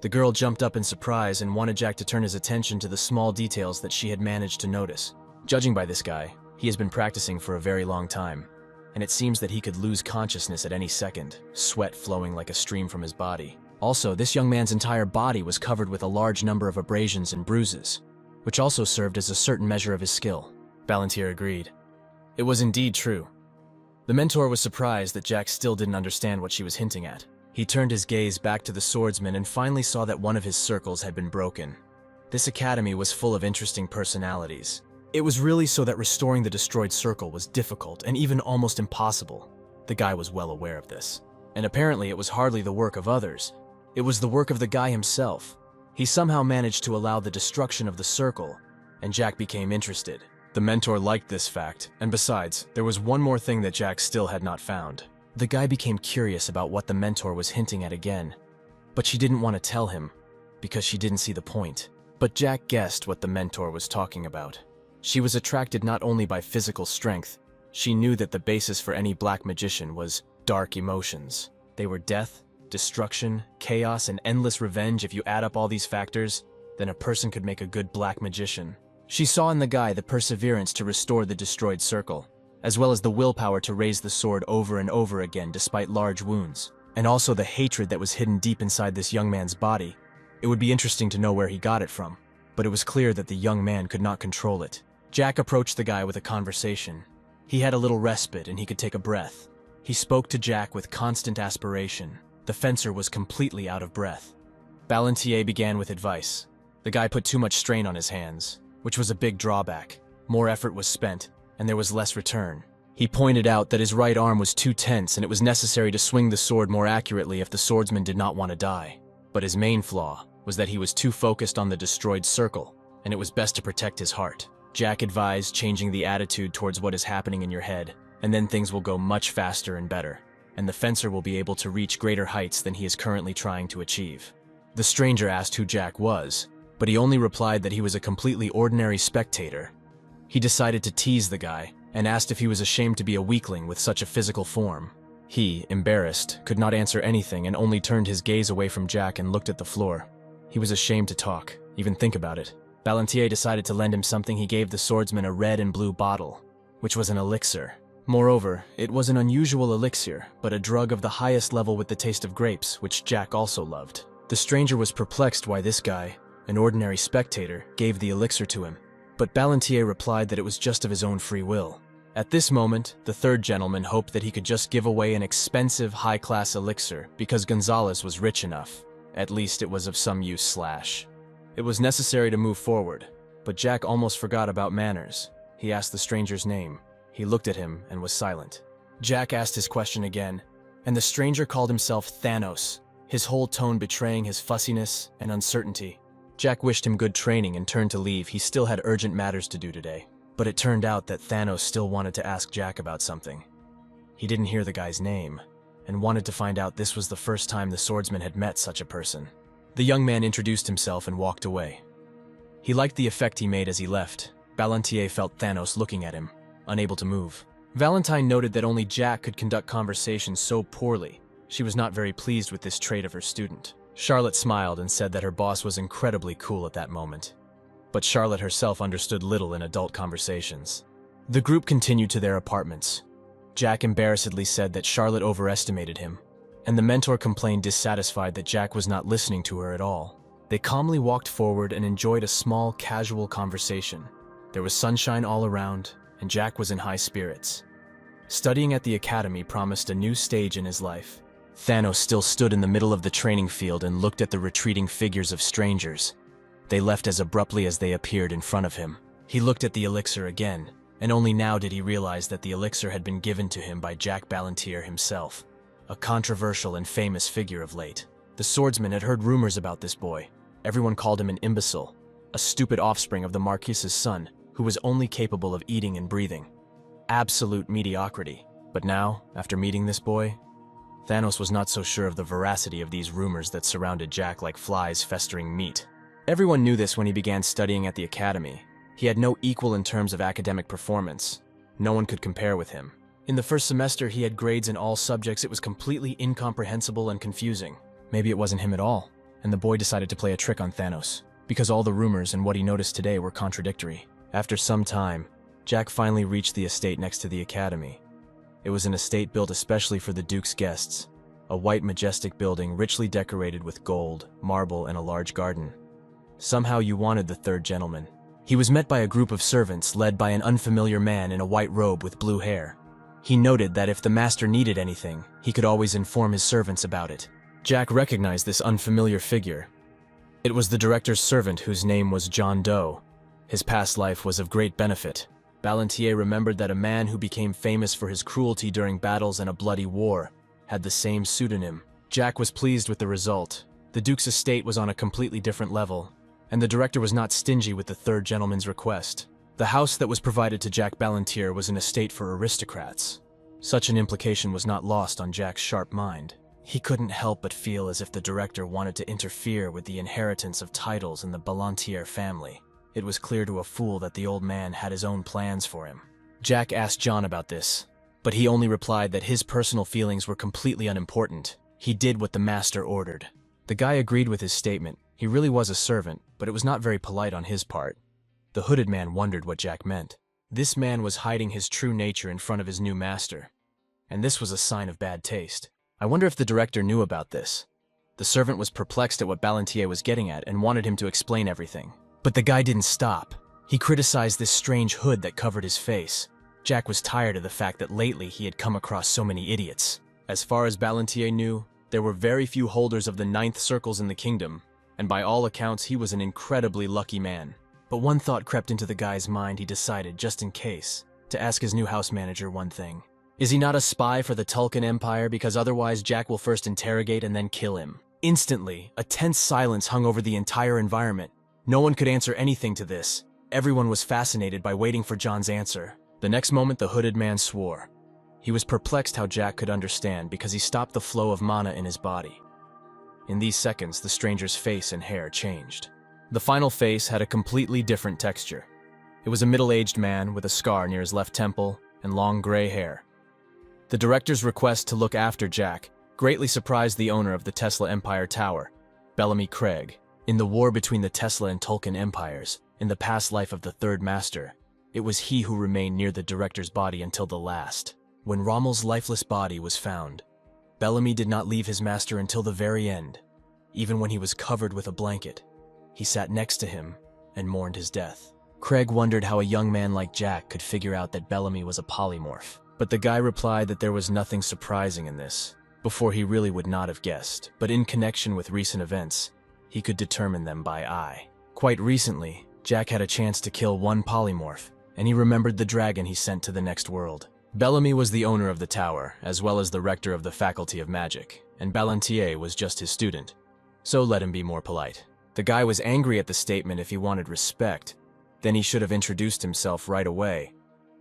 The girl jumped up in surprise and wanted Jack to turn his attention to the small details that she had managed to notice. Judging by this guy, he has been practicing for a very long time, and it seems that he could lose consciousness at any second, sweat flowing like a stream from his body. Also, this young man's entire body was covered with a large number of abrasions and bruises, which also served as a certain measure of his skill. Ballantier agreed. It was indeed true. The mentor was surprised that Jack still didn't understand what she was hinting at. He turned his gaze back to the swordsman and finally saw that one of his circles had been broken. This academy was full of interesting personalities. It was really so that restoring the destroyed circle was difficult and even almost impossible. The guy was well aware of this. And apparently it was hardly the work of others. It was the work of the guy himself. He somehow managed to allow the destruction of the circle, and Jack became interested. The mentor liked this fact, and besides, there was one more thing that Jack still had not found. The guy became curious about what the mentor was hinting at again, but she didn't want to tell him because she didn't see the point. But Jack guessed what the mentor was talking about. She was attracted not only by physical strength, she knew that the basis for any black magician was dark emotions. They were death, destruction, chaos, and endless revenge. If you add up all these factors, then a person could make a good black magician. She saw in the guy the perseverance to restore the destroyed circle, as well as the willpower to raise the sword over and over again despite large wounds, and also the hatred that was hidden deep inside this young man's body. It would be interesting to know where he got it from, but it was clear that the young man could not control it. Jack approached the guy with a conversation. He had a little respite and he could take a breath. He spoke to Jack with constant aspiration. The fencer was completely out of breath. Ballantier began with advice. The guy put too much strain on his hands, which was a big drawback. More effort was spent, and there was less return. He pointed out that his right arm was too tense and it was necessary to swing the sword more accurately if the swordsman did not want to die. But his main flaw was that he was too focused on the destroyed circle, and it was best to protect his heart. Jack advised changing the attitude towards what is happening in your head, and then things will go much faster and better, and the fencer will be able to reach greater heights than he is currently trying to achieve. The stranger asked who Jack was, but he only replied that he was a completely ordinary spectator. He decided to tease the guy and asked if he was ashamed to be a weakling with such a physical form. He, embarrassed, could not answer anything and only turned his gaze away from Jack and looked at the floor. He was ashamed to talk, even think about it. Ballantier decided to lend him something. He gave the swordsman a red and blue bottle, which was an elixir. Moreover, it was an unusual elixir, but a drug of the highest level with the taste of grapes, which Jack also loved. The stranger was perplexed why this guy, an ordinary spectator, gave the elixir to him, but Ballantier replied that it was just of his own free will. At this moment, the third gentleman hoped that he could just give away an expensive, high-class elixir because Gonzalez was rich enough. At least it was of some use It was necessary to move forward, but Jack almost forgot about manners. He asked the stranger's name. He looked at him and was silent. Jack asked his question again, and the stranger called himself Thanos, his whole tone betraying his fussiness and uncertainty. Jack wished him good training and turned to leave. He still had urgent matters to do today. But it turned out that Thanos still wanted to ask Jack about something. He didn't hear the guy's name, and wanted to find out this was the first time the swordsman had met such a person. The young man introduced himself and walked away. He liked the effect he made as he left. Ballantier felt Thanos looking at him, unable to move. Valentine noted that only Jack could conduct conversations so poorly. She was not very pleased with this trait of her student. Charlotte smiled and said that her boss was incredibly cool at that moment. But Charlotte herself understood little in adult conversations. The group continued to their apartments. Jack embarrassedly said that Charlotte overestimated him, and the mentor complained dissatisfied that Jack was not listening to her at all. They calmly walked forward and enjoyed a small, casual conversation. There was sunshine all around, and Jack was in high spirits. Studying at the academy promised a new stage in his life. Thanos still stood in the middle of the training field and looked at the retreating figures of strangers. They left as abruptly as they appeared in front of him. He looked at the elixir again, and only now did he realize that the elixir had been given to him by Jack Ballantier himself, a controversial and famous figure of late. The swordsman had heard rumors about this boy. Everyone called him an imbecile, a stupid offspring of the Marquise's son, who was only capable of eating and breathing. Absolute mediocrity. But now, after meeting this boy, Thanos was not so sure of the veracity of these rumors that surrounded Jack like flies festering meat. Everyone knew this when he began studying at the academy. He had no equal in terms of academic performance. No one could compare with him. In the first semester, he had grades in all subjects. It was completely incomprehensible and confusing. Maybe it wasn't him at all, and the boy decided to play a trick on Thanos, because all the rumors and what he noticed today were contradictory. After some time, Jack finally reached the estate next to the academy. It was an estate built especially for the Duke's guests, a white majestic building richly decorated with gold, marble, and a large garden. Somehow you wanted the third gentleman. He was met by a group of servants led by an unfamiliar man in a white robe with blue hair. He noted that if the master needed anything, he could always inform his servants about it. Jack recognized this unfamiliar figure. It was the director's servant whose name was John Doe. His past life was of great benefit. Ballantier remembered that a man who became famous for his cruelty during battles and a bloody war had the same pseudonym. Jack was pleased with the result. The Duke's estate was on a completely different level, and the director was not stingy with the third gentleman's request. The house that was provided to Jack Ballantyre was an estate for aristocrats. Such an implication was not lost on Jack's sharp mind. He couldn't help but feel as if the director wanted to interfere with the inheritance of titles in the Ballantyre family. It was clear to a fool that the old man had his own plans for him. Jack asked John about this, but he only replied that his personal feelings were completely unimportant. He did what the master ordered. The guy agreed with his statement. He really was a servant, but it was not very polite on his part. The hooded man wondered what Jack meant. This man was hiding his true nature in front of his new master, and this was a sign of bad taste. I wonder if the director knew about this. The servant was perplexed at what Ballantyre was getting at and wanted him to explain everything. But the guy didn't stop. He criticized this strange hood that covered his face. Jack was tired of the fact that lately he had come across so many idiots. As far as Ballantyre knew, there were very few holders of the 9th circles in the kingdom, and by all accounts he was an incredibly lucky man. But one thought crept into the guy's mind. He decided, just in case, to ask his new house manager one thing. Is he not a spy for the Tulkun Empire? Because otherwise Jack will first interrogate and then kill him. Instantly, a tense silence hung over the entire environment. No one could answer anything to this. Everyone was fascinated by waiting for John's answer. The next moment, the hooded man swore. He was perplexed how Jack could understand because he stopped the flow of mana in his body. In these seconds, the stranger's face and hair changed. The final face had a completely different texture. It was a middle-aged man with a scar near his left temple and long gray hair. The director's request to look after Jack greatly surprised the owner of the Tesla Empire Tower, Bellamy Craig. In the war between the Tesla and Tulkun empires, in the past life of the Third Master, it was he who remained near the director's body until the last. When Rommel's lifeless body was found, Bellamy did not leave his master until the very end. Even when he was covered with a blanket, he sat next to him and mourned his death. Craig wondered how a young man like Jack could figure out that Bellamy was a polymorph. But the guy replied that there was nothing surprising in this. Before, he really would not have guessed, but in connection with recent events, he could determine them by eye. Quite recently, Jack had a chance to kill one polymorph, and he remembered the dragon he sent to the next world. Bellamy was the owner of the tower, as well as the rector of the Faculty of Magic, and Ballantyre was just his student. So let him be more polite. The guy was angry at the statement. If he wanted respect, then he should have introduced himself right away.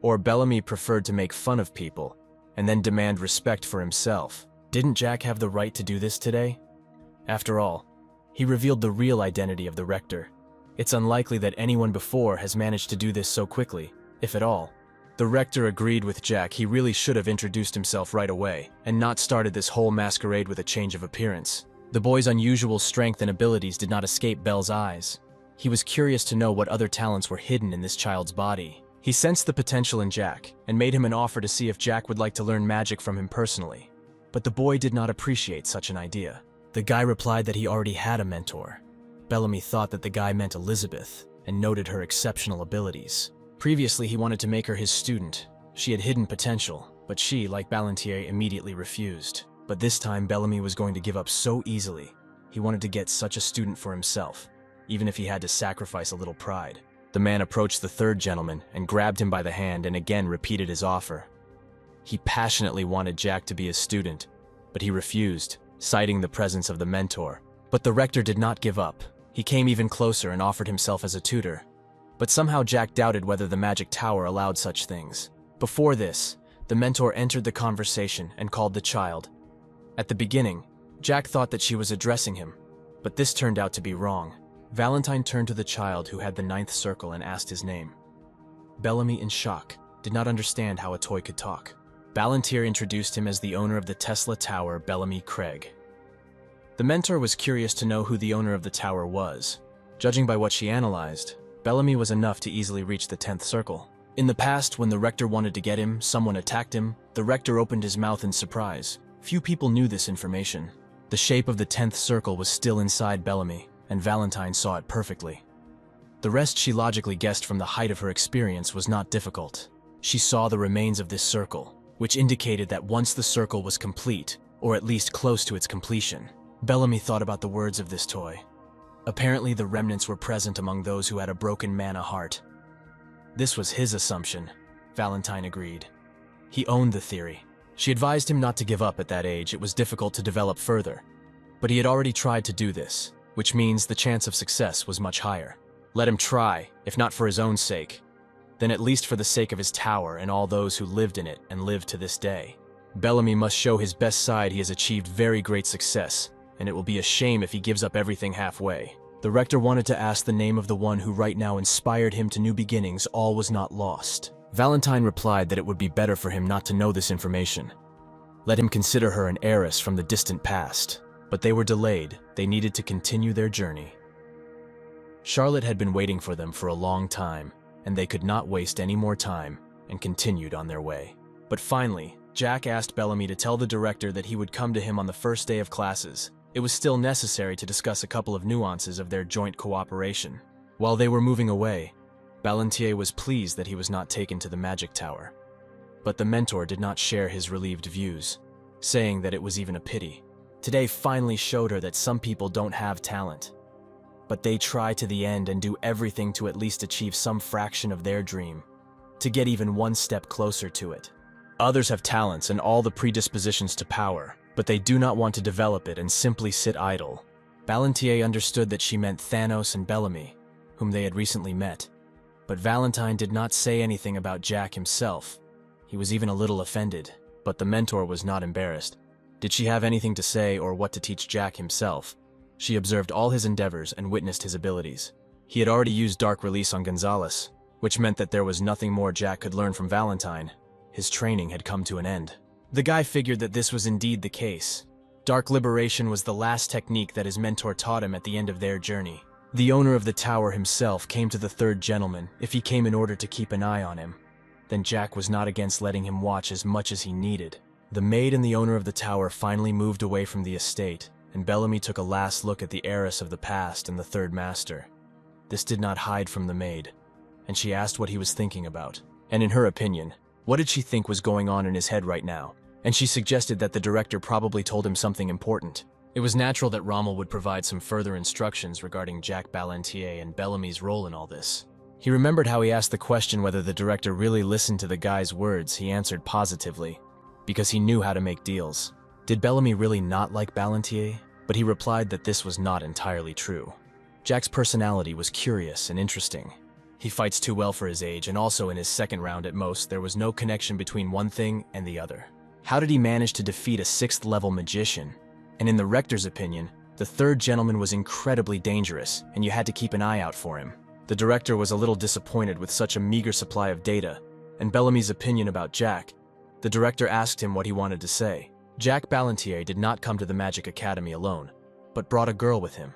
Or Bellamy preferred to make fun of people, and then demand respect for himself. Didn't Jack have the right to do this today? After all, he revealed the real identity of the rector. It's unlikely that anyone before has managed to do this so quickly, if at all. The rector agreed with Jack. He really should have introduced himself right away, and not started this whole masquerade with a change of appearance. The boy's unusual strength and abilities did not escape Bell's eyes. He was curious to know what other talents were hidden in this child's body. He sensed the potential in Jack, and made him an offer to see if Jack would like to learn magic from him personally. But the boy did not appreciate such an idea. The guy replied that he already had a mentor. Bellamy thought that the guy meant Elizabeth, and noted her exceptional abilities. Previously, he wanted to make her his student. She had hidden potential, but she, like Ballantyre, immediately refused. But this time, Bellamy was going to give up so easily. He wanted to get such a student for himself, even if he had to sacrifice a little pride. The man approached the third gentleman and grabbed him by the hand and again repeated his offer. He passionately wanted Jack to be his student, but he refused, citing the presence of the mentor. But the rector did not give up. He came even closer and offered himself as a tutor. But somehow Jack doubted whether the magic tower allowed such things. Before this, the mentor entered the conversation and called the child. At the beginning, Jack thought that she was addressing him, but this turned out to be wrong. Valentine turned to the child who had the 9th circle and asked his name. Bellamy, in shock, did not understand how a toy could talk. Ballantyre introduced him as the owner of the Tesla Tower, Bellamy Craig. The mentor was curious to know who the owner of the tower was. Judging by what she analyzed, Bellamy was enough to easily reach the 10th circle. In the past, when the rector wanted to get him, someone attacked him, the rector opened his mouth in surprise. Few people knew this information. The shape of the 10th circle was still inside Bellamy, and Valentine saw it perfectly. The rest she logically guessed from the height of her experience was not difficult. She saw the remains of this circle, which indicated that once the circle was complete, or at least close to its completion. Bellamy thought about the words of this toy. Apparently the remnants were present among those who had a broken mana heart. This was his assumption, Valentine agreed. He owned the theory. She advised him not to give up at that age. It was difficult to develop further. But he had already tried to do this, which means the chance of success was much higher. Let him try, if not for his own sake. then at least for the sake of his tower and all those who lived in it and live to this day. Bellamy must show his best side. He has achieved very great success, and it will be a shame if he gives up everything halfway. The rector wanted to ask the name of the one who right now inspired him to new beginnings. All was not lost. Valentine replied that it would be better for him not to know this information. Let him consider her an heiress from the distant past. But they were delayed. They needed to continue their journey. Charlotte had been waiting for them for a long time, and they could not waste any more time and continued on their way. But finally, Jack asked Bellamy to tell the director that he would come to him on the first day of classes. It was still necessary to discuss a couple of nuances of their joint cooperation. While they were moving away, Ballantier was pleased that he was not taken to the magic tower. But the mentor did not share his relieved views, saying that it was even a pity. Today finally showed her that some people don't have talent, but they try to the end and do everything to at least achieve some fraction of their dream, to get even one step closer to it. Others have talents and all the predispositions to power, but they do not want to develop it and simply sit idle. Ballantier understood that she meant Thanos and Bellamy, whom they had recently met, but Valentine did not say anything about Jack himself. He was even a little offended, but the mentor was not embarrassed. Did she have anything to say or what to teach Jack himself? She observed all his endeavors and witnessed his abilities. He had already used Dark Release on Gonzalez, which meant that there was nothing more Jack could learn from Valentine. His training had come to an end. The guy figured that this was indeed the case. Dark Liberation was the last technique that his mentor taught him at the end of their journey. The owner of the tower himself came to the third gentleman if he came in order to keep an eye on him. Then Jack was not against letting him watch as much as he needed. The maid and the owner of the tower finally moved away from the estate, and Bellamy took a last look at the heiress of the past and the third master. This did not hide from the maid, and she asked what he was thinking about. And in her opinion, what did she think was going on in his head right now? And she suggested that the director probably told him something important. It was natural that Rommel would provide some further instructions regarding Jack Ballantier and Bellamy's role in all this. He remembered how he asked the question whether the director really listened to the guy's words. He answered positively, because he knew how to make deals. Did Bellamy really not like Ballantier? But he replied that this was not entirely true. Jack's personality was curious and interesting. He fights too well for his age, and also in his second round at most, there was no connection between one thing and the other. How did he manage to defeat a 6th level magician? And in the rector's opinion, the third gentleman was incredibly dangerous, and you had to keep an eye out for him. The director was a little disappointed with such a meager supply of data, and Bellamy's opinion about Jack. The director asked him what he wanted to say. Jack Ballantier did not come to the Magic Academy alone, but brought a girl with him.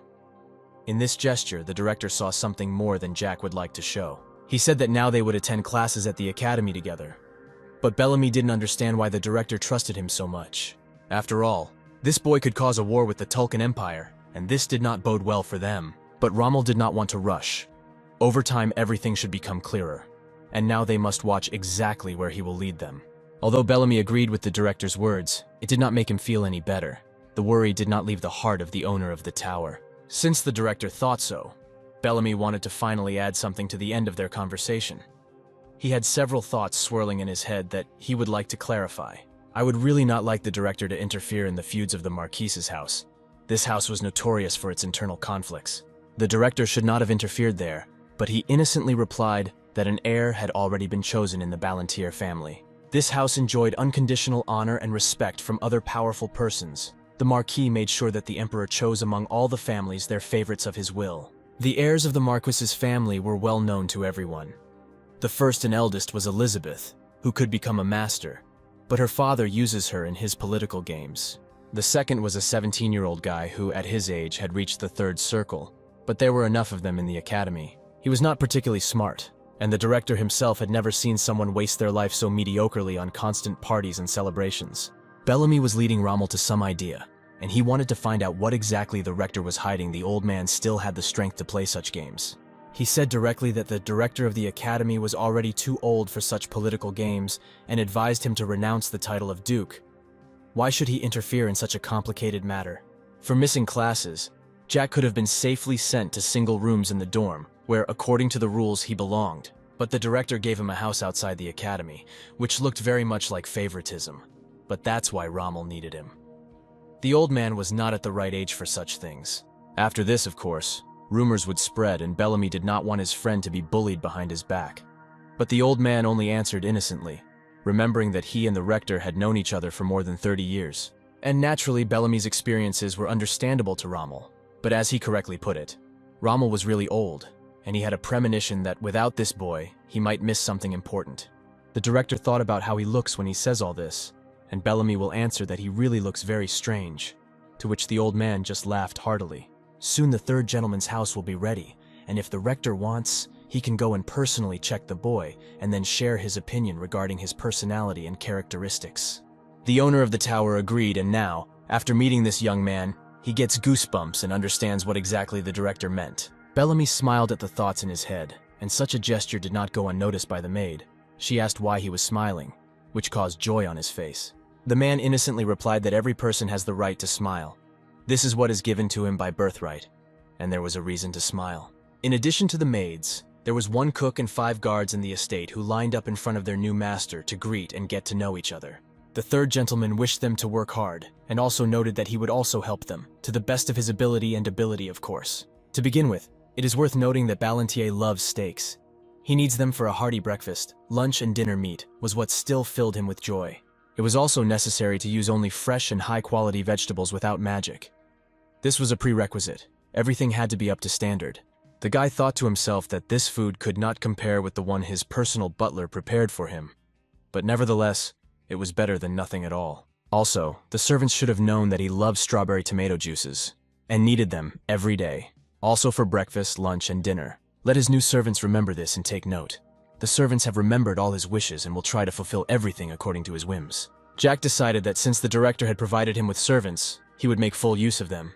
In this gesture, the director saw something more than Jack would like to show. He said that now they would attend classes at the academy together. But Bellamy didn't understand why the director trusted him so much. After all, this boy could cause a war with the Tulkan Empire, and this did not bode well for them. But Rommel did not want to rush. Over time, everything should become clearer, and now they must watch exactly where he will lead them. Although Bellamy agreed with the director's words, it did not make him feel any better. The worry did not leave the heart of the owner of the tower. Since the director thought so, Bellamy wanted to finally add something to the end of their conversation. He had several thoughts swirling in his head that he would like to clarify. I would really not like the director to interfere in the feuds of the Marquise's house. This house was notorious for its internal conflicts. The director should not have interfered there, but he innocently replied that an heir had already been chosen in the Ballantier family. This house enjoyed unconditional honor and respect from other powerful persons. The Marquis made sure that the Emperor chose among all the families their favorites of his will. The heirs of the Marquis's family were well known to everyone. The first and eldest was Elizabeth, who could become a master, but her father uses her in his political games. The second was a 17-year-old guy who, at his age, had reached the third circle, but there were enough of them in the academy. He was not particularly smart, and the director himself had never seen someone waste their life so mediocrely on constant parties and celebrations. Bellamy was leading Rommel to some idea, and he wanted to find out what exactly the rector was hiding. The old man still had the strength to play such games. He said directly that the director of the academy was already too old for such political games and advised him to renounce the title of duke. Why should he interfere in such a complicated matter? For missing classes, Jack could have been safely sent to single rooms in the dorm, where, according to the rules, he belonged. But the director gave him a house outside the academy, which looked very much like favoritism. But that's why Rommel needed him. The old man was not at the right age for such things. After this, of course, rumors would spread, and Bellamy did not want his friend to be bullied behind his back. But the old man only answered innocently, remembering that he and the rector had known each other for more than 30 years. And naturally, Bellamy's experiences were understandable to Rommel. But as he correctly put it, Rommel was really old, and he had a premonition that without this boy, he might miss something important. The director thought about how he looks when he says all this, and Bellamy will answer that he really looks very strange, to which the old man just laughed heartily. Soon the third gentleman's house will be ready, and if the rector wants, he can go and personally check the boy and then share his opinion regarding his personality and characteristics. The owner of the tower agreed, and now, after meeting this young man, he gets goosebumps and understands what exactly the director meant. Bellamy smiled at the thoughts in his head, and such a gesture did not go unnoticed by the maid. She asked why he was smiling, which caused joy on his face. The man innocently replied that every person has the right to smile. This is what is given to him by birthright, and there was a reason to smile. In addition to the maids, there was one cook and 5 guards in the estate who lined up in front of their new master to greet and get to know each other. The third gentleman wished them to work hard, and also noted that he would also help them, to the best of his ability and ability, of course. To begin with, it is worth noting that Ballantier loves steaks. He needs them for a hearty breakfast. Lunch and dinner meat was what still filled him with joy. It was also necessary to use only fresh and high-quality vegetables without magic. This was a prerequisite. Everything had to be up to standard. The guy thought to himself that this food could not compare with the one his personal butler prepared for him. But nevertheless, it was better than nothing at all. Also, the servants should have known that he loved strawberry tomato juices, and needed them every day. Also for breakfast, lunch, and dinner. Let his new servants remember this and take note. The servants have remembered all his wishes and will try to fulfill everything according to his whims. Jack decided that since the director had provided him with servants, he would make full use of them.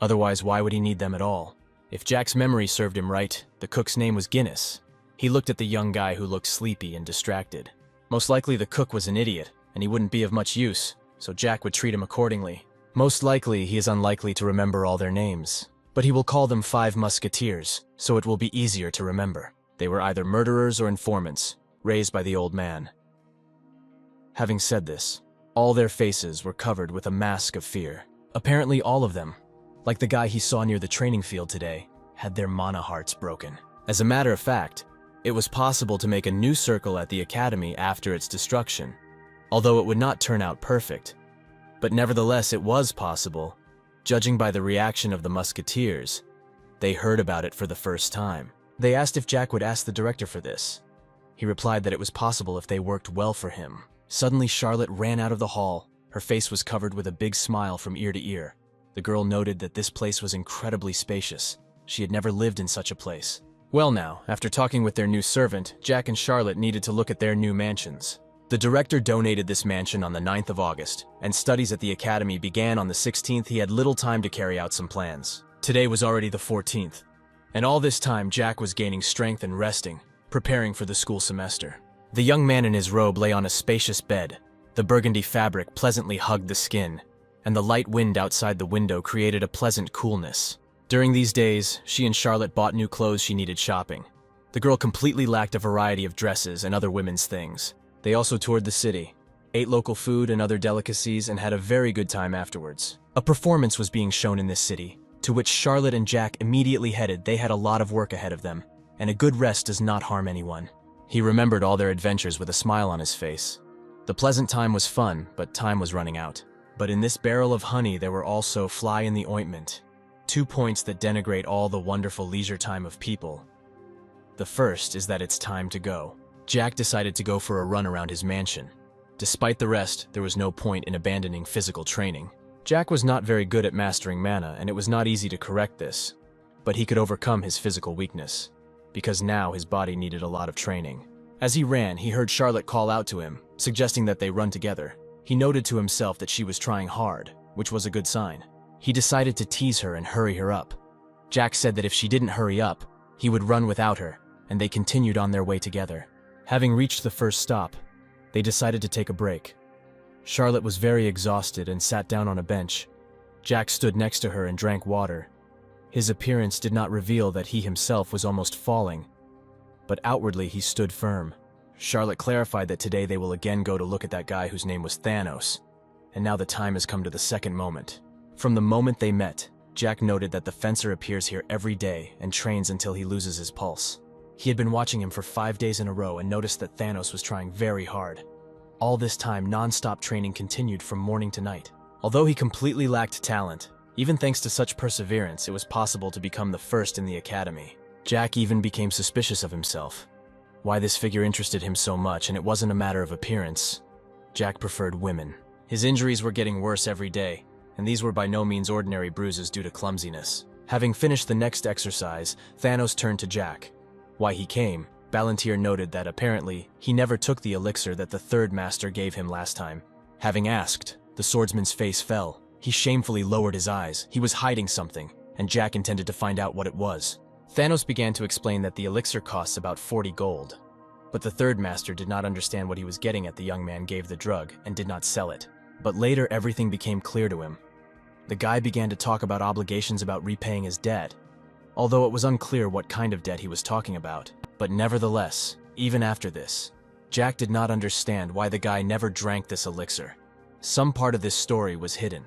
Otherwise, why would he need them at all? If Jack's memory served him right, the cook's name was Guinness. He looked at the young guy who looked sleepy and distracted. Most likely the cook was an idiot, and he wouldn't be of much use, so Jack would treat him accordingly. Most likely he is unlikely to remember all their names, but he will call them 5 musketeers, so it will be easier to remember. They were either murderers or informants, raised by the old man. Having said this, all their faces were covered with a mask of fear. Apparently all of them, like the guy he saw near the training field today, had their mana hearts broken. As a matter of fact, it was possible to make a new circle at the academy after its destruction, although it would not turn out perfect. But nevertheless, it was possible. Judging by the reaction of the musketeers, they heard about it for the first time. They asked if Jack would ask the director for this. He replied that it was possible if they worked well for him. Suddenly, Charlotte ran out of the hall. Her face was covered with a big smile from ear to ear. The girl noted that this place was incredibly spacious. She had never lived in such a place. Well now, after talking with their new servant, Jack and Charlotte needed to look at their new mansions. The director donated this mansion on the 9th of August, and studies at the academy began on the 16th. He had little time to carry out some plans. Today was already the 14th, and all this time Jack was gaining strength and resting, preparing for the school semester. The young man in his robe lay on a spacious bed. The burgundy fabric pleasantly hugged the skin, and the light wind outside the window created a pleasant coolness. During these days, she and Charlotte bought new clothes she needed shopping. The girl completely lacked a variety of dresses and other women's things. They also toured the city, ate local food and other delicacies, and had a very good time afterwards. A performance was being shown in this city, to which Charlotte and Jack immediately headed. They had a lot of work ahead of them, and a good rest does not harm anyone. He remembered all their adventures with a smile on his face. The pleasant time was fun, but time was running out. But in this barrel of honey there were also fly in the ointment. 2 points that denigrate all the wonderful leisure time of people. The first is that it's time to go. Jack decided to go for a run around his mansion. Despite the rest, there was no point in abandoning physical training. Jack was not very good at mastering mana, and it was not easy to correct this. But he could overcome his physical weakness, because now his body needed a lot of training. As he ran, he heard Charlotte call out to him, suggesting that they run together. He noted to himself that she was trying hard, which was a good sign. He decided to tease her and hurry her up. Jack said that if she didn't hurry up, he would run without her, and they continued on their way together. Having reached the first stop, they decided to take a break. Charlotte was very exhausted and sat down on a bench. Jack stood next to her and drank water. His appearance did not reveal that he himself was almost falling, but outwardly he stood firm. Charlotte clarified that today they will again go to look at that guy whose name was Thanos, and now the time has come to the second moment. From the moment they met, Jack noted that the fencer appears here every day and trains until he loses his pulse. He had been watching him for 5 days in a row and noticed that Thanos was trying very hard. All this time, non-stop training continued from morning to night. Although he completely lacked talent, even thanks to such perseverance, it was possible to become the first in the academy. Jack even became suspicious of himself. Why this figure interested him so much, and it wasn't a matter of appearance. Jack preferred women. His injuries were getting worse every day, and these were by no means ordinary bruises due to clumsiness. Having finished the next exercise, Thanos turned to Jack. Why he came, Palantir noted that apparently he never took the elixir that the third master gave him last time. Having asked, the swordsman's face fell. He shamefully lowered his eyes. He was hiding something, and Jack intended to find out what it was. Thanos began to explain that the elixir costs about 40 gold. But the third master did not understand what he was getting at. The young man gave the drug and did not sell it. But later everything became clear to him. The guy began to talk about obligations about repaying his debt. Although it was unclear what kind of debt he was talking about. But nevertheless, even after this, Jack did not understand why the guy never drank this elixir. Some part of this story was hidden,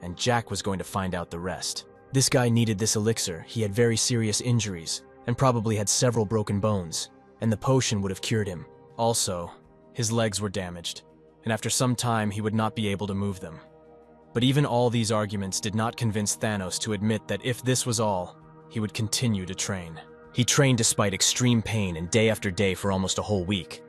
and Jack was going to find out the rest. This guy needed this elixir. He had very serious injuries, and probably had several broken bones, and the potion would have cured him. Also, his legs were damaged, and after some time he would not be able to move them. But even all these arguments did not convince Thanos to admit that if this was all, he would continue to train. He trained despite extreme pain and day after day for almost a whole week.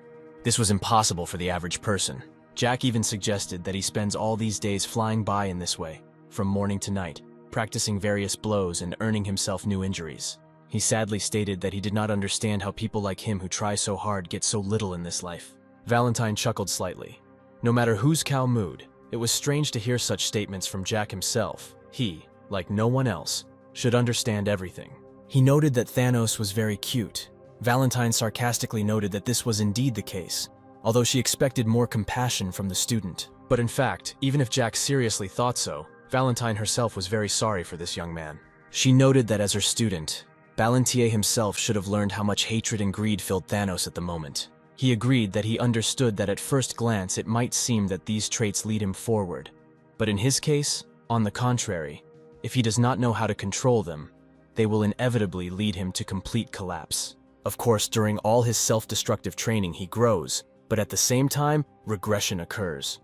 This was impossible for the average person. Jack even suggested that he spends all these days flying by in this way, from morning to night, practicing various blows and earning himself new injuries. He sadly stated that he did not understand how people like him who try so hard get so little in this life. Valentine chuckled slightly. No matter whose cow mooed, it was strange to hear such statements from Jack himself. He, like no one else, should understand everything. He noted that Thanos was very cute. Valentine sarcastically noted that this was indeed the case, although she expected more compassion from the student. But in fact, even if Jack seriously thought so, Valentine herself was very sorry for this young man. She noted that as her student, Palantir himself should have learned how much hatred and greed filled Thanos at the moment. He agreed that he understood that at first glance it might seem that these traits lead him forward. But in his case, on the contrary, if he does not know how to control them, they will inevitably lead him to complete collapse. Of course, during all his self-destructive training he grows, but at the same time, regression occurs.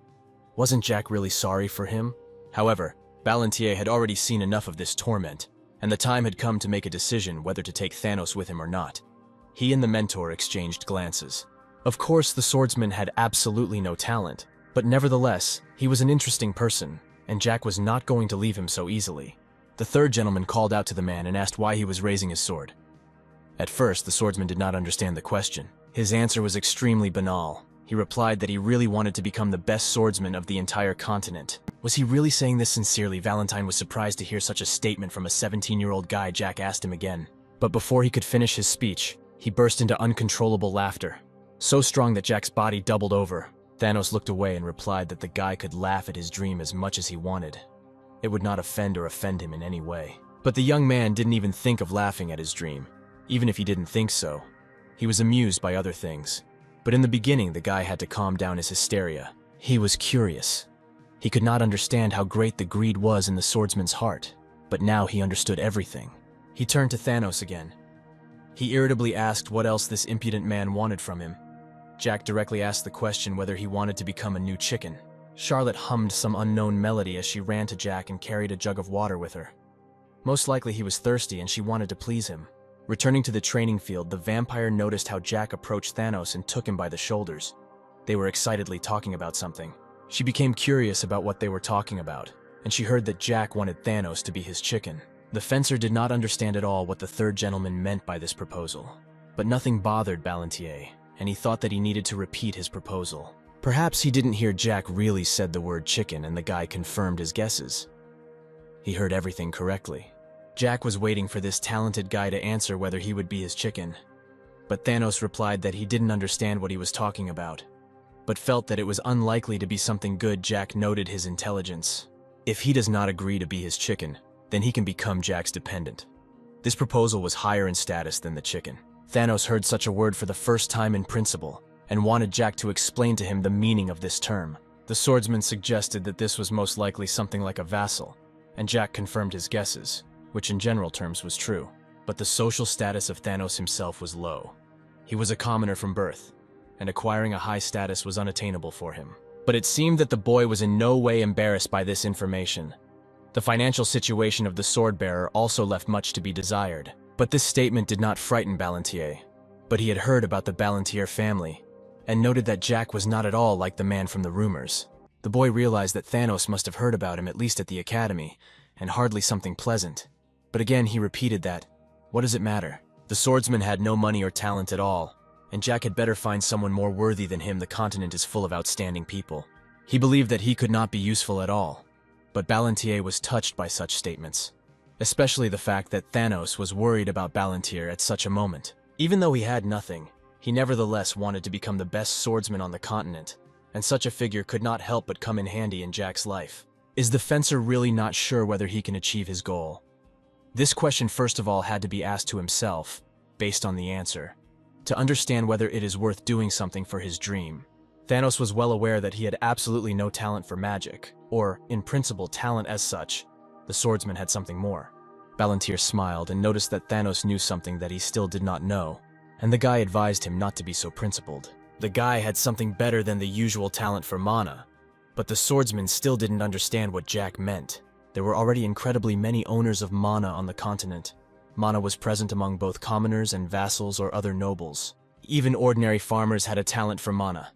Wasn't Jack really sorry for him? However, Palantir had already seen enough of this torment, and the time had come to make a decision whether to take Thanos with him or not. He and the mentor exchanged glances. Of course, the swordsman had absolutely no talent, but nevertheless, he was an interesting person, and Jack was not going to leave him so easily. The third gentleman called out to the man and asked why he was raising his sword. At first, the swordsman did not understand the question. His answer was extremely banal. He replied that he really wanted to become the best swordsman of the entire continent. Was he really saying this sincerely? Valentine was surprised to hear such a statement from a 17-year-old guy. Jack asked him again. But before he could finish his speech, he burst into uncontrollable laughter. So strong that Jack's body doubled over. Thanos looked away and replied that the guy could laugh at his dream as much as he wanted. It would not offend him in any way. But the young man didn't even think of laughing at his dream. Even if he didn't think so, he was amused by other things. But in the beginning, the guy had to calm down his hysteria. He was curious. He could not understand how great the greed was in the swordsman's heart, but now he understood everything. He turned to Thanos again. He irritably asked what else this impudent man wanted from him. Jack directly asked the question whether he wanted to become a new chicken. Charlotte hummed some unknown melody as she ran to Jack and carried a jug of water with her. Most likely he was thirsty and she wanted to please him. Returning to the training field, the vampire noticed how Jack approached Thanos and took him by the shoulders. They were excitedly talking about something. She became curious about what they were talking about, and she heard that Jack wanted Thanos to be his chicken. The fencer did not understand at all what the third gentleman meant by this proposal. But nothing bothered Palantir, and he thought that he needed to repeat his proposal. Perhaps he didn't hear Jack really said the word chicken and the guy confirmed his guesses. He heard everything correctly. Jack was waiting for this talented guy to answer whether he would be his chicken. But Thanos replied that he didn't understand what he was talking about, but felt that it was unlikely to be something good. Jack noted his intelligence. If he does not agree to be his chicken, then he can become Jack's dependent. This proposal was higher in status than the chicken. Thanos heard such a word for the first time in principle, and wanted Jack to explain to him the meaning of this term. The swordsman suggested that this was most likely something like a vassal, and Jack confirmed his guesses, which in general terms was true. But the social status of Thanos himself was low. He was a commoner from birth, and acquiring a high status was unattainable for him. But it seemed that the boy was in no way embarrassed by this information. The financial situation of the sword-bearer also left much to be desired. But this statement did not frighten Ballantier. But he had heard about the Ballantier family, and noted that Jack was not at all like the man from the rumors. The boy realized that Thanos must have heard about him at least at the academy, and hardly something pleasant. But again he repeated that, what does it matter? The swordsman had no money or talent at all, and Jack had better find someone more worthy than him. The continent is full of outstanding people. He believed that he could not be useful at all, but Ballantier was touched by such statements, especially the fact that Thanos was worried about Ballantier at such a moment. Even though he had nothing, he nevertheless wanted to become the best swordsman on the continent, and such a figure could not help but come in handy in Jack's life. Is the fencer really not sure whether he can achieve his goal? This question first of all had to be asked to himself, based on the answer, to understand whether it is worth doing something for his dream. Thanos was well aware that he had absolutely no talent for magic, or, in principle, talent as such. The swordsman had something more. Ballantier smiled and noticed that Thanos knew something that he still did not know, and the guy advised him not to be so principled. The guy had something better than the usual talent for mana, but the swordsman still didn't understand what Jack meant. There were already incredibly many owners of mana on the continent. Mana was present among both commoners and vassals or other nobles. Even ordinary farmers had a talent for mana,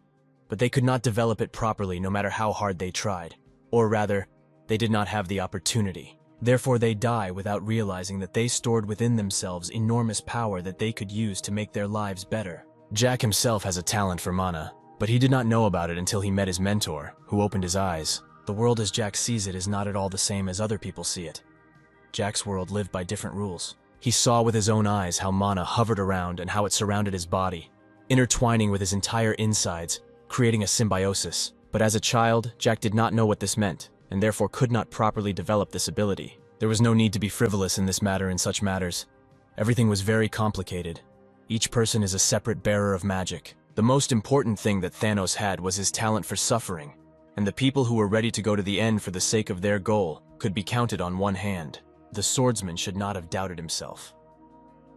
but they could not develop it properly no matter how hard they tried. Or rather, they did not have the opportunity. Therefore they die without realizing that they stored within themselves enormous power that they could use to make their lives better. Jack himself has a talent for mana, but he did not know about it until he met his mentor, who opened his eyes. The world as Jack sees it is not at all the same as other people see it. Jack's world lived by different rules. He saw with his own eyes how mana hovered around and how it surrounded his body, intertwining with his entire insides, creating a symbiosis. But as a child, Jack did not know what this meant, and therefore could not properly develop this ability. There was no need to be frivolous in this matter. In such matters, everything was very complicated. Each person is a separate bearer of magic. The most important thing that Thanos had was his talent for suffering, and the people who were ready to go to the end for the sake of their goal could be counted on one hand. The swordsman should not have doubted himself.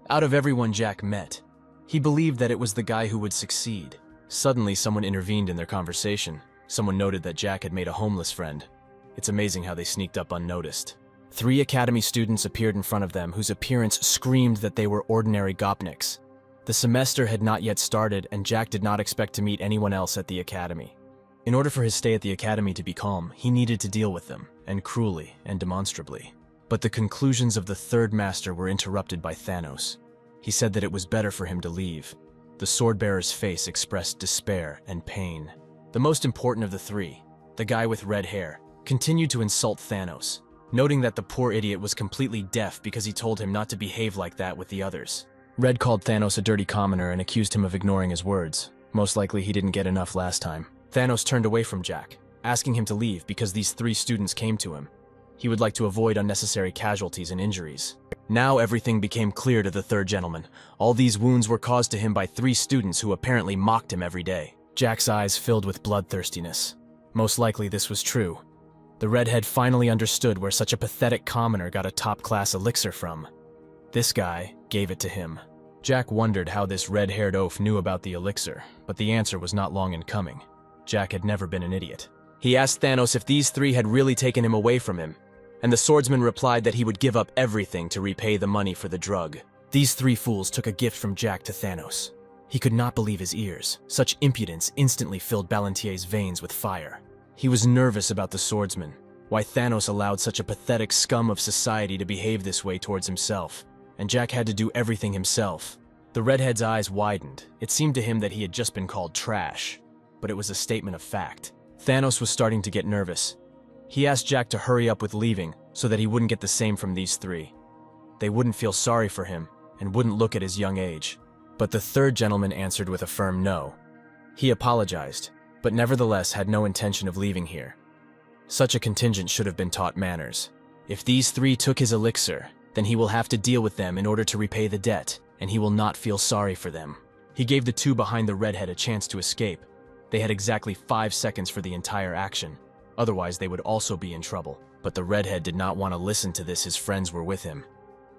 Out of everyone Jack met, he believed that it was the guy who would succeed. Suddenly, someone intervened in their conversation. Someone noted that Jack had made a homeless friend. It's amazing how they sneaked up unnoticed. 3 academy students appeared in front of them whose appearance screamed that they were ordinary gopniks. The semester had not yet started, and Jack did not expect to meet anyone else at the academy. In order for his stay at the academy to be calm, he needed to deal with them, and cruelly and demonstrably. But the conclusions of the third master were interrupted by Thanos. He said that it was better for him to leave. The sword-bearer's face expressed despair and pain. The most important of the 3, the guy with red hair, continued to insult Thanos, noting that the poor idiot was completely deaf because he told him not to behave like that with the others. Red called Thanos a dirty commoner and accused him of ignoring his words. Most likely he didn't get enough last time. Thanos turned away from Jack, asking him to leave because these 3 students came to him. He would like to avoid unnecessary casualties and injuries. Now everything became clear to the third gentleman. All these wounds were caused to him by 3 students who apparently mocked him every day. Jack's eyes filled with bloodthirstiness. Most likely this was true. The redhead finally understood where such a pathetic commoner got a top-class elixir from. This guy gave it to him. Jack wondered how this red-haired oaf knew about the elixir, but the answer was not long in coming. Jack had never been an idiot. He asked Thanos if these 3 had really taken him away from him, and the swordsman replied that he would give up everything to repay the money for the drug. These 3 fools took a gift from Jack to Thanos. He could not believe his ears. Such impudence instantly filled Ballantier's veins with fire. He was nervous about the swordsman, why Thanos allowed such a pathetic scum of society to behave this way towards himself, and Jack had to do everything himself. The redhead's eyes widened. It seemed to him that he had just been called trash, but it was a statement of fact. Thanos was starting to get nervous. He asked Jack to hurry up with leaving so that he wouldn't get the same from these 3. They wouldn't feel sorry for him and wouldn't look at his young age. But the third gentleman answered with a firm no. He apologized, but nevertheless had no intention of leaving here. Such a contingent should have been taught manners. If these 3 took his elixir, then he will have to deal with them in order to repay the debt, and he will not feel sorry for them. He gave the 2 behind the redhead a chance to escape. They had exactly 5 seconds for the entire action. Otherwise, they would also be in trouble. But the redhead did not want to listen to this. His friends were with him.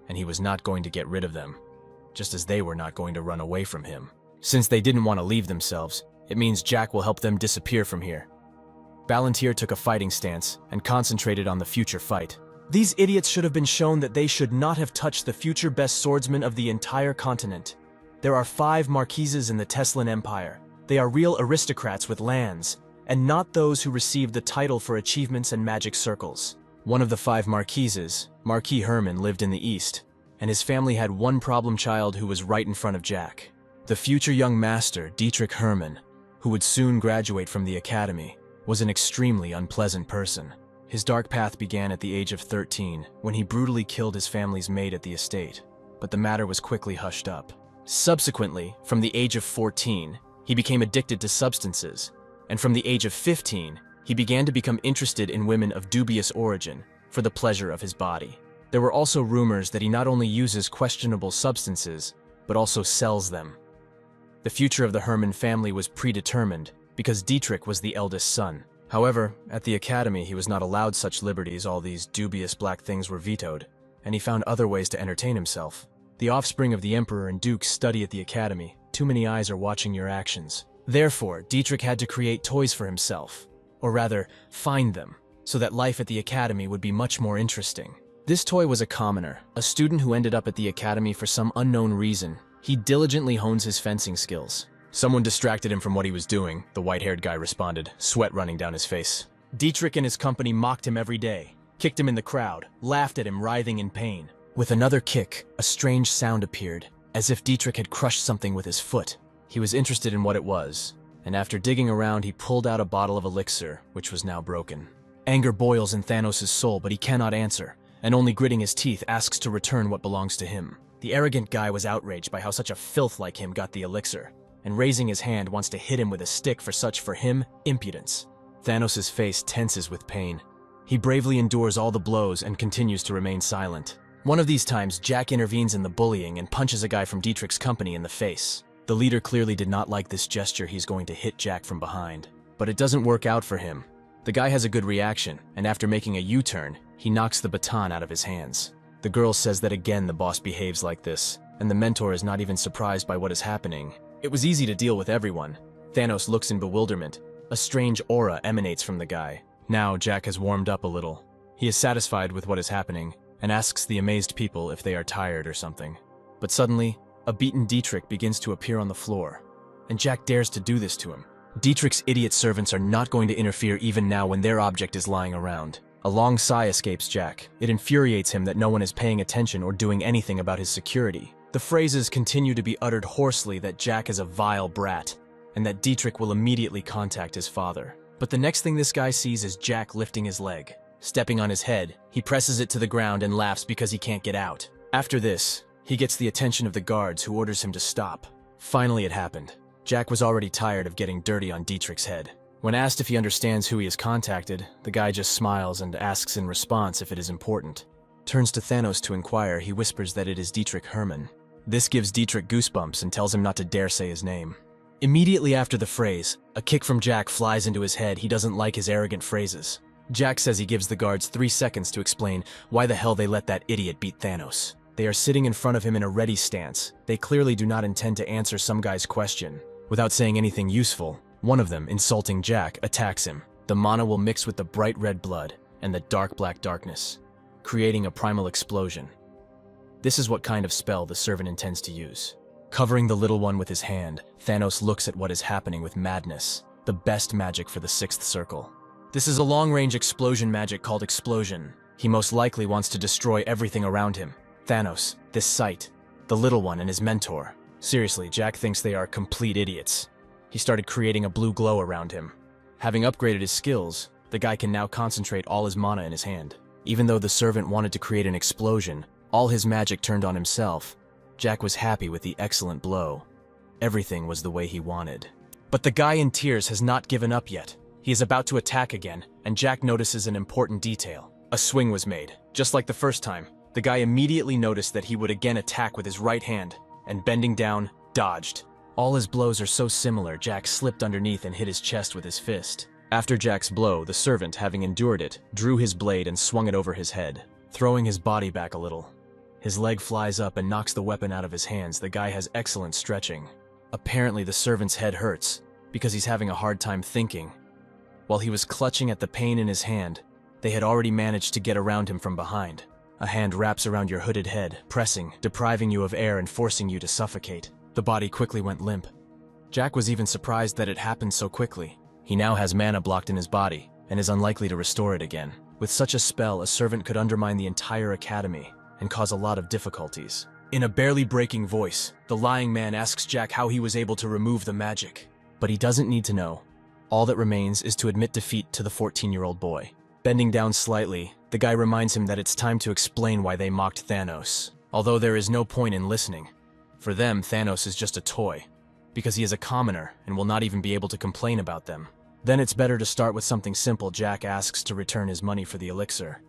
and he was not going to get rid of them, just as they were not going to run away from him. Since they didn't want to leave themselves, it means Jack will help them disappear from here. Ballantyre took a fighting stance and concentrated on the future fight. These idiots should have been shown that they should not have touched the future best swordsman of the entire continent. There are 5 marquises in the Teslan Empire. They are real aristocrats with lands, and not those who received the title for achievements and magic circles. One of the 5 marquises, Marquis Herman, lived in the east, and his family had one problem child who was right in front of Jack. The future young master, Dietrich Herman, who would soon graduate from the academy, was an extremely unpleasant person. His dark path began at the age of 13, when he brutally killed his family's maid at the estate, but the matter was quickly hushed up. Subsequently, from the age of 14, he became addicted to substances, and from the age of 15, he began to become interested in women of dubious origin for the pleasure of his body. There were also rumors that he not only uses questionable substances, but also sells them. The future of the Herman family was predetermined because Dietrich was the eldest son. However, at the academy he was not allowed such liberties. All these dubious black things were vetoed, and he found other ways to entertain himself. The offspring of the emperor and dukes study at the academy. Too many eyes are watching your actions. Therefore, Dietrich had to create toys for himself, or rather, find them, so that life at the academy would be much more interesting. This toy was a commoner, a student who ended up at the academy for some unknown reason. He diligently hones his fencing skills. Someone distracted him from what he was doing, the white-haired guy responded, sweat running down his face. Dietrich and his company mocked him every day, kicked him in the crowd, laughed at him writhing in pain. With another kick, a strange sound appeared, as if Dietrich had crushed something with his foot. He was interested in what it was, and after digging around he pulled out a bottle of elixir, which was now broken. Anger boils in Thanos' soul, but he cannot answer, and only gritting his teeth asks to return what belongs to him. The arrogant guy was outraged by how such a filth like him got the elixir, and raising his hand wants to hit him with a stick for such, for him, impudence. Thanos' face tenses with pain. He bravely endures all the blows and continues to remain silent. One of these times, Jack intervenes in the bullying and punches a guy from Dietrich's company in the face. The leader clearly did not like this gesture. He's going to hit Jack from behind. But it doesn't work out for him. The guy has a good reaction, and after making a U-turn, he knocks the baton out of his hands. The girl says that again the boss behaves like this, and the mentor is not even surprised by what is happening. It was easy to deal with everyone. Thanos looks in bewilderment. A strange aura emanates from the guy. Now Jack has warmed up a little. He is satisfied with what is happening, and asks the amazed people if they are tired or something. But suddenly, a beaten Dietrich begins to appear on the floor, and Jack dares to do this to him. Dietrich's idiot servants are not going to interfere even now when their object is lying around. A long sigh escapes Jack. It infuriates him that no one is paying attention or doing anything about his security. The phrases continue to be uttered hoarsely that Jack is a vile brat, and that Dietrich will immediately contact his father. But the next thing this guy sees is Jack lifting his leg. Stepping on his head, he presses it to the ground and laughs because he can't get out. After this, he gets the attention of the guards who orders him to stop. Finally it happened. Jack was already tired of getting dirty on Dietrich's head. When asked if he understands who he has contacted, the guy just smiles and asks in response if it is important. Turns to Thanos to inquire. He whispers that it is Dietrich Herman. This gives Dietrich goosebumps and tells him not to dare say his name. Immediately after the phrase, a kick from Jack flies into his head. He doesn't like his arrogant phrases. Jack says he gives the guards 3 seconds to explain why the hell they let that idiot beat Thanos. They are sitting in front of him in a ready stance. They clearly do not intend to answer some guy's question. Without saying anything useful, one of them, insulting Jack, attacks him. The mana will mix with the bright red blood and the dark black darkness, creating a primal explosion. This is what kind of spell the servant intends to use. Covering the little one with his hand, Thanos looks at what is happening with madness, the best magic for the 6th circle. This is a long-range explosion magic called Explosion. He most likely wants to destroy everything around him. Thanos, this sight, the little one and his mentor. Seriously, Jack thinks they are complete idiots. He started creating a blue glow around him. Having upgraded his skills, the guy can now concentrate all his mana in his hand. Even though the servant wanted to create an explosion, all his magic turned on himself. Jack was happy with the excellent blow. Everything was the way he wanted. But the guy in tears has not given up yet. He is about to attack again, and Jack notices an important detail. A swing was made, just like the first time. The guy immediately noticed that he would again attack with his right hand, and bending down, dodged. All his blows are so similar, Jack slipped underneath and hit his chest with his fist. After Jack's blow, the servant, having endured it, drew his blade and swung it over his head, throwing his body back a little. His leg flies up and knocks the weapon out of his hands. The guy has excellent stretching. Apparently the servant's head hurts, because he's having a hard time thinking. While he was clutching at the pain in his hand, they had already managed to get around him from behind. A hand wraps around your hooded head, pressing, depriving you of air and forcing you to suffocate. The body quickly went limp. Jack was even surprised that it happened so quickly. He now has mana blocked in his body, and is unlikely to restore it again. With such a spell, a servant could undermine the entire academy and cause a lot of difficulties. In a barely breaking voice, the lying man asks Jack how he was able to remove the magic. But he doesn't need to know. All that remains is to admit defeat to the 14-year-old boy. Bending down slightly, the guy reminds him that it's time to explain why they mocked Thanos. Although there is no point in listening. For them, Thanos is just a toy, because he is a commoner and will not even be able to complain about them. Then it's better to start with something simple. Jack asks to return his money for the elixir.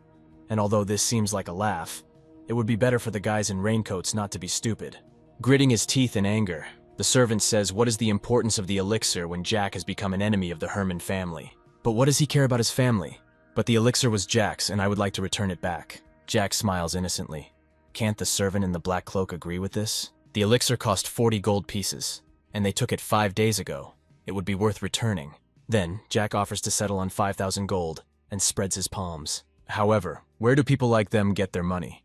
And although this seems like a laugh, it would be better for the guys in raincoats not to be stupid. Gritting his teeth in anger, the servant says what is the importance of the elixir when Jack has become an enemy of the Herman family. But what does he care about his family? But the elixir was Jack's, and I would like to return it back. Jack smiles innocently. Can't the servant in the black cloak agree with this? The elixir cost 40 gold pieces, and they took it 5 days ago. It would be worth returning. Then, Jack offers to settle on 5,000 gold, and spreads his palms. However, where do people like them get their money?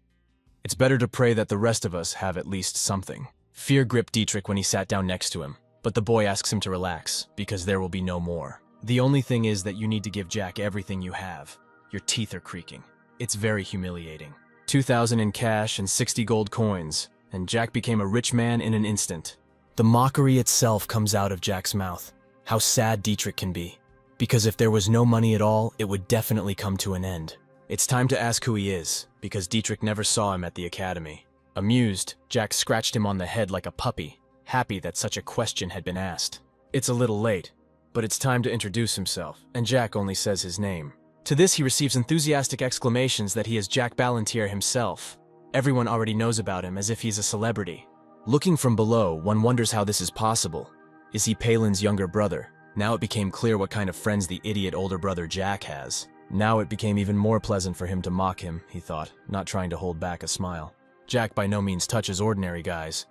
It's better to pray that the rest of us have at least something. Fear gripped Dietrich when he sat down next to him, but the boy asks him to relax, because there will be no more. The only thing is that you need to give Jack everything you have. Your teeth are creaking. It's very humiliating. 2,000 in cash and 60 gold coins, and Jack became a rich man in an instant. The mockery itself comes out of Jack's mouth. How sad Dietrich can be. Because if there was no money at all, it would definitely come to an end. It's time to ask who he is, because Dietrich never saw him at the academy. Amused, Jack scratched him on the head like a puppy, happy that such a question had been asked. It's a little late, but it's time to introduce himself, and Jack only says his name. To this he receives enthusiastic exclamations that he is Jack Ballantyre himself. Everyone already knows about him as if he's a celebrity. Looking from below, one wonders how this is possible. Is he Palin's younger brother? Now it became clear what kind of friends the idiot older brother Jack has. Now it became even more pleasant for him to mock him, he thought, not trying to hold back a smile. Jack by no means touches ordinary guys,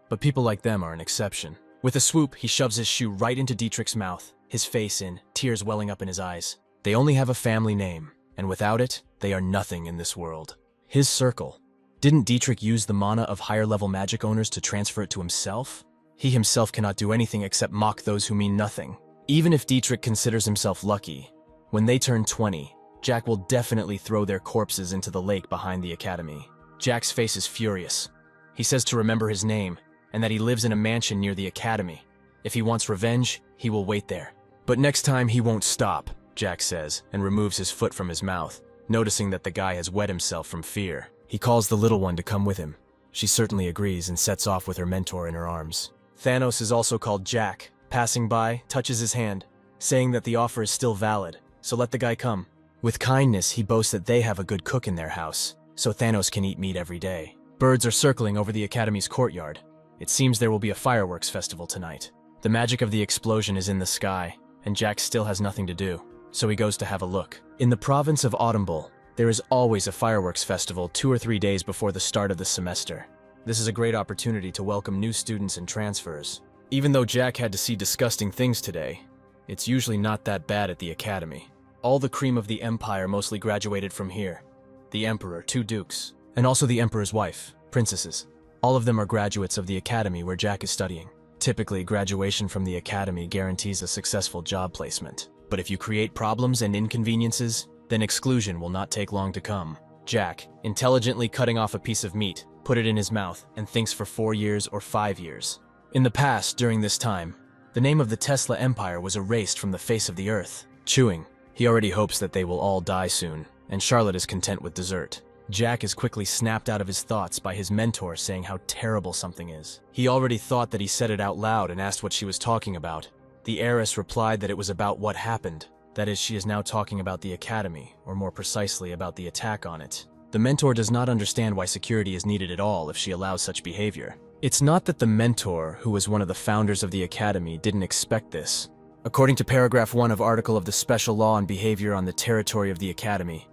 but people like them are an exception. With a swoop, he shoves his shoe right into Dietrich's mouth, his face in, tears welling up in his eyes. They only have a family name, and without it, they are nothing in this world. His circle. Didn't Dietrich use the mana of higher-level magic owners to transfer it to himself? He himself cannot do anything except mock those who mean nothing. Even if Dietrich considers himself lucky, when they turn 20, Jack will definitely throw their corpses into the lake behind the academy. Jack's face is furious. He says to remember his name, and that he lives in a mansion near the academy. If he wants revenge, he will wait there. But next time he won't stop, Jack says, and removes his foot from his mouth, noticing that the guy has wet himself from fear. He calls the little one to come with him. She certainly agrees and sets off with her mentor in her arms. Thanos is also called Jack. Passing by, touches his hand, saying that the offer is still valid, so let the guy come. With kindness, he boasts that they have a good cook in their house, so Thanos can eat meat every day. Birds are circling over the academy's courtyard. It seems there will be a fireworks festival tonight. The magic of the explosion is in the sky, and Jack still has nothing to do, so he goes to have a look. In the province of Autumnbull, there is always a fireworks festival 2 or 3 days before the start of the semester. This is a great opportunity to welcome new students and transfers. Even though Jack had to see disgusting things today, it's usually not that bad at the academy. All the cream of the empire mostly graduated from here. The emperor, 2 dukes, and also the emperor's wife, princesses. All of them are graduates of the academy where Jack is studying. Typically, graduation from the academy guarantees a successful job placement. But if you create problems and inconveniences, then exclusion will not take long to come. Jack, intelligently cutting off a piece of meat, put it in his mouth, and thinks for 4 years or 5 years. In the past, during this time, the name of the Tesla Empire was erased from the face of the earth. Chewing, he already hopes that they will all die soon, and Charlotte is content with dessert. Jack is quickly snapped out of his thoughts by his mentor saying how terrible something is. He already thought that he said it out loud and asked what she was talking about. The heiress replied that it was about what happened. That is, she is now talking about the academy, or more precisely about the attack on it. The mentor does not understand why security is needed at all if she allows such behavior. It's not that the mentor, who was one of the founders of the academy, didn't expect this. According to paragraph 1 of article of the Special Law on Behavior on the Territory of the Academy,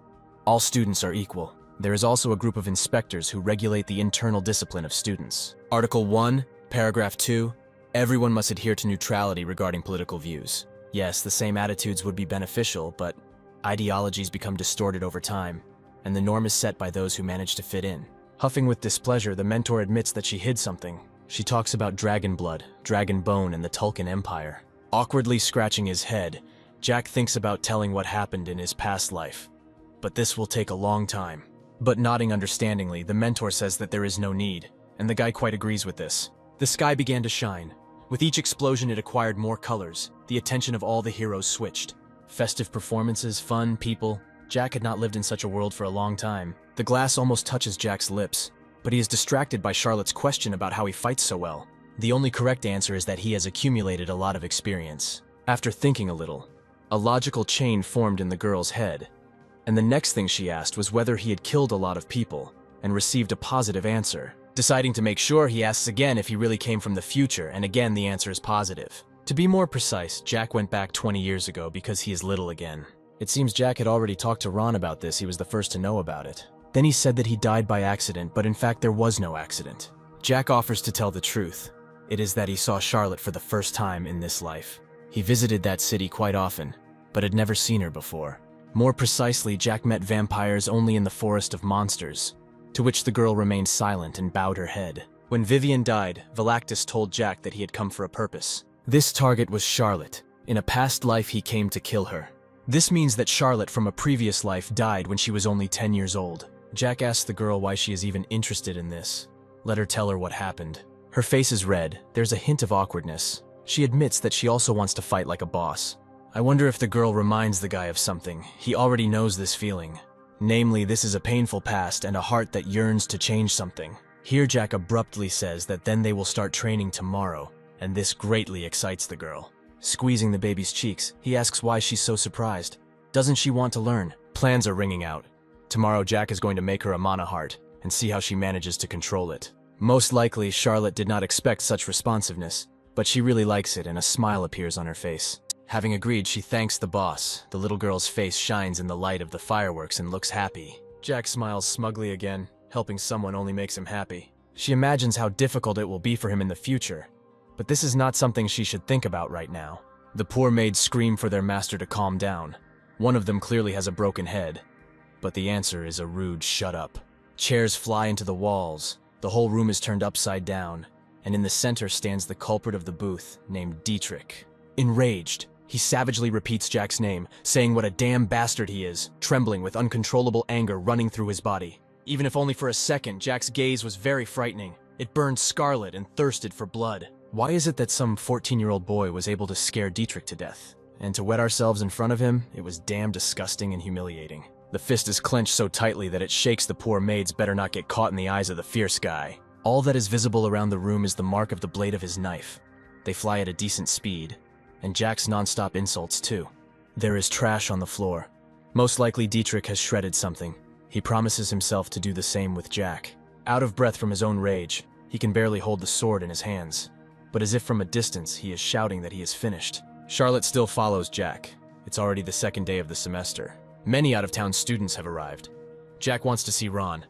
all students are equal. There is also a group of inspectors who regulate the internal discipline of students. Article 1, Paragraph 2, everyone must adhere to neutrality regarding political views. Yes, the same attitudes would be beneficial, but ideologies become distorted over time, and the norm is set by those who manage to fit in. Huffing with displeasure, the mentor admits that she hid something. She talks about dragon blood, dragon bone, and the Tulkun Empire. Awkwardly scratching his head, Jack thinks about telling what happened in his past life. But this will take a long time. But nodding understandingly, the mentor says that there is no need, and the guy quite agrees with this. The sky began to shine. With each explosion it acquired more colors. The attention of all the heroes switched. Festive performances, fun, people. Jack had not lived in such a world for a long time. The glass almost touches Jack's lips, but he is distracted by Charlotte's question about how he fights so well. The only correct answer is that he has accumulated a lot of experience. After thinking a little, a logical chain formed in the girl's head, and the next thing she asked was whether he had killed a lot of people, and received a positive answer. Deciding to make sure, he asks again if he really came from the future, and again the answer is positive. To be more precise, Jack went back 20 years ago because he is little again. It seems Jack had already talked to Ron about this. He was the first to know about it. Then he said that he died by accident, but in fact there was no accident. Jack offers to tell the truth. It is that he saw Charlotte for the first time in this life. He visited that city quite often, but had never seen her before. More precisely, Jack met vampires only in the Forest of Monsters, to which the girl remained silent and bowed her head. When Vivian died, Velactus told Jack that he had come for a purpose. This target was Charlotte. In a past life he came to kill her. This means that Charlotte from a previous life died when she was only 10 years old. Jack asks the girl why she is even interested in this. Let her tell her what happened. Her face is red. There's a hint of awkwardness. She admits that she also wants to fight like a boss. I wonder if the girl reminds the guy of something. He already knows this feeling. Namely, this is a painful past and a heart that yearns to change something. Here Jack abruptly says that then they will start training tomorrow, and this greatly excites the girl. Squeezing the baby's cheeks, he asks why she's so surprised. Doesn't she want to learn? Plans are ringing out. Tomorrow Jack is going to make her a mana heart, and see how she manages to control it. Most likely, Charlotte did not expect such responsiveness, but she really likes it and a smile appears on her face. Having agreed, she thanks the boss. The little girl's face shines in the light of the fireworks and looks happy. Jack smiles smugly again. Helping someone only makes him happy. She imagines how difficult it will be for him in the future, but this is not something she should think about right now. The poor maids scream for their master to calm down. One of them clearly has a broken head, but the answer is a rude shut up. Chairs fly into the walls. The whole room is turned upside down, and in the center stands the culprit of the booth, named Dietrich. Enraged, he savagely repeats Jack's name, saying what a damn bastard he is, trembling with uncontrollable anger running through his body. Even if only for a second, Jack's gaze was very frightening. It burned scarlet and thirsted for blood. Why is it that some 14-year-old boy was able to scare Dietrich to death? And to wet ourselves in front of him, it was damn disgusting and humiliating. The fist is clenched so tightly that it shakes the poor maids better not get caught in the eyes of the fierce guy. All that is visible around the room is the mark of the blade of his knife. They fly at a decent speed, and Jack's non-stop insults too. There is trash on the floor. Most likely Dietrich has shredded something. He promises himself to do the same with Jack. Out of breath from his own rage, he can barely hold the sword in his hands. But as if from a distance, he is shouting that he is finished. Charlotte still follows Jack. It's already the second day of the semester. Many out-of-town students have arrived. Jack wants to see Ron.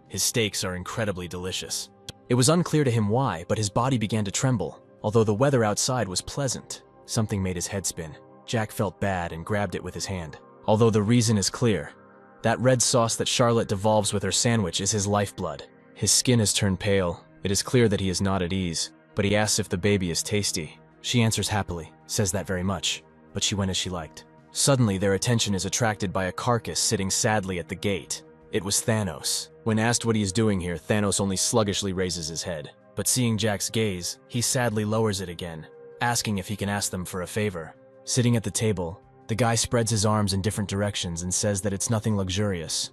His steaks are incredibly delicious. It was unclear to him why, but his body began to tremble. Although the weather outside was pleasant, something made his head spin. Jack felt bad and grabbed it with his hand. Although the reason is clear. That red sauce that Charlotte devolves with her sandwich is his lifeblood. His skin has turned pale. It is clear that he is not at ease, but he asks if the baby is tasty. She answers happily, says that very much, but she went as she liked. Suddenly, their attention is attracted by a carcass sitting sadly at the gate. It was Thanos. When asked what he is doing here, Thanos only sluggishly raises his head. But seeing Jack's gaze, he sadly lowers it again, asking if he can ask them for a favor. Sitting at the table, the guy spreads his arms in different directions and says that it's nothing luxurious,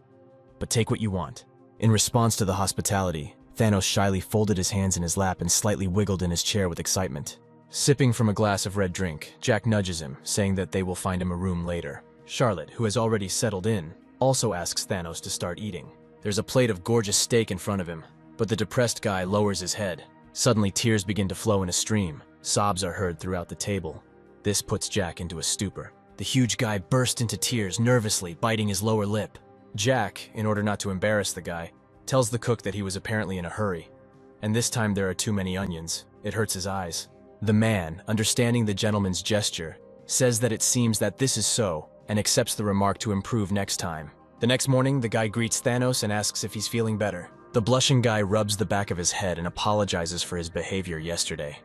but take what you want. In response to the hospitality, Thanos shyly folded his hands in his lap and slightly wiggled in his chair with excitement. Sipping from a glass of red drink, Jack nudges him, saying that they will find him a room later. Charlotte, who has already settled in, also asks Thanos to start eating. There's a plate of gorgeous steak in front of him, but the depressed guy lowers his head. Suddenly, tears begin to flow in a stream. Sobs are heard throughout the table. This puts Jack into a stupor. The huge guy burst into tears, nervously biting his lower lip. Jack, in order not to embarrass the guy, tells the cook that he was apparently in a hurry. And this time there are too many onions. It hurts his eyes. The man, understanding the gentleman's gesture, says that it seems that this is so, and accepts the remark to improve next time. The next morning, the guy greets Thanos and asks if he's feeling better. The blushing guy rubs the back of his head and apologizes for his behavior yesterday.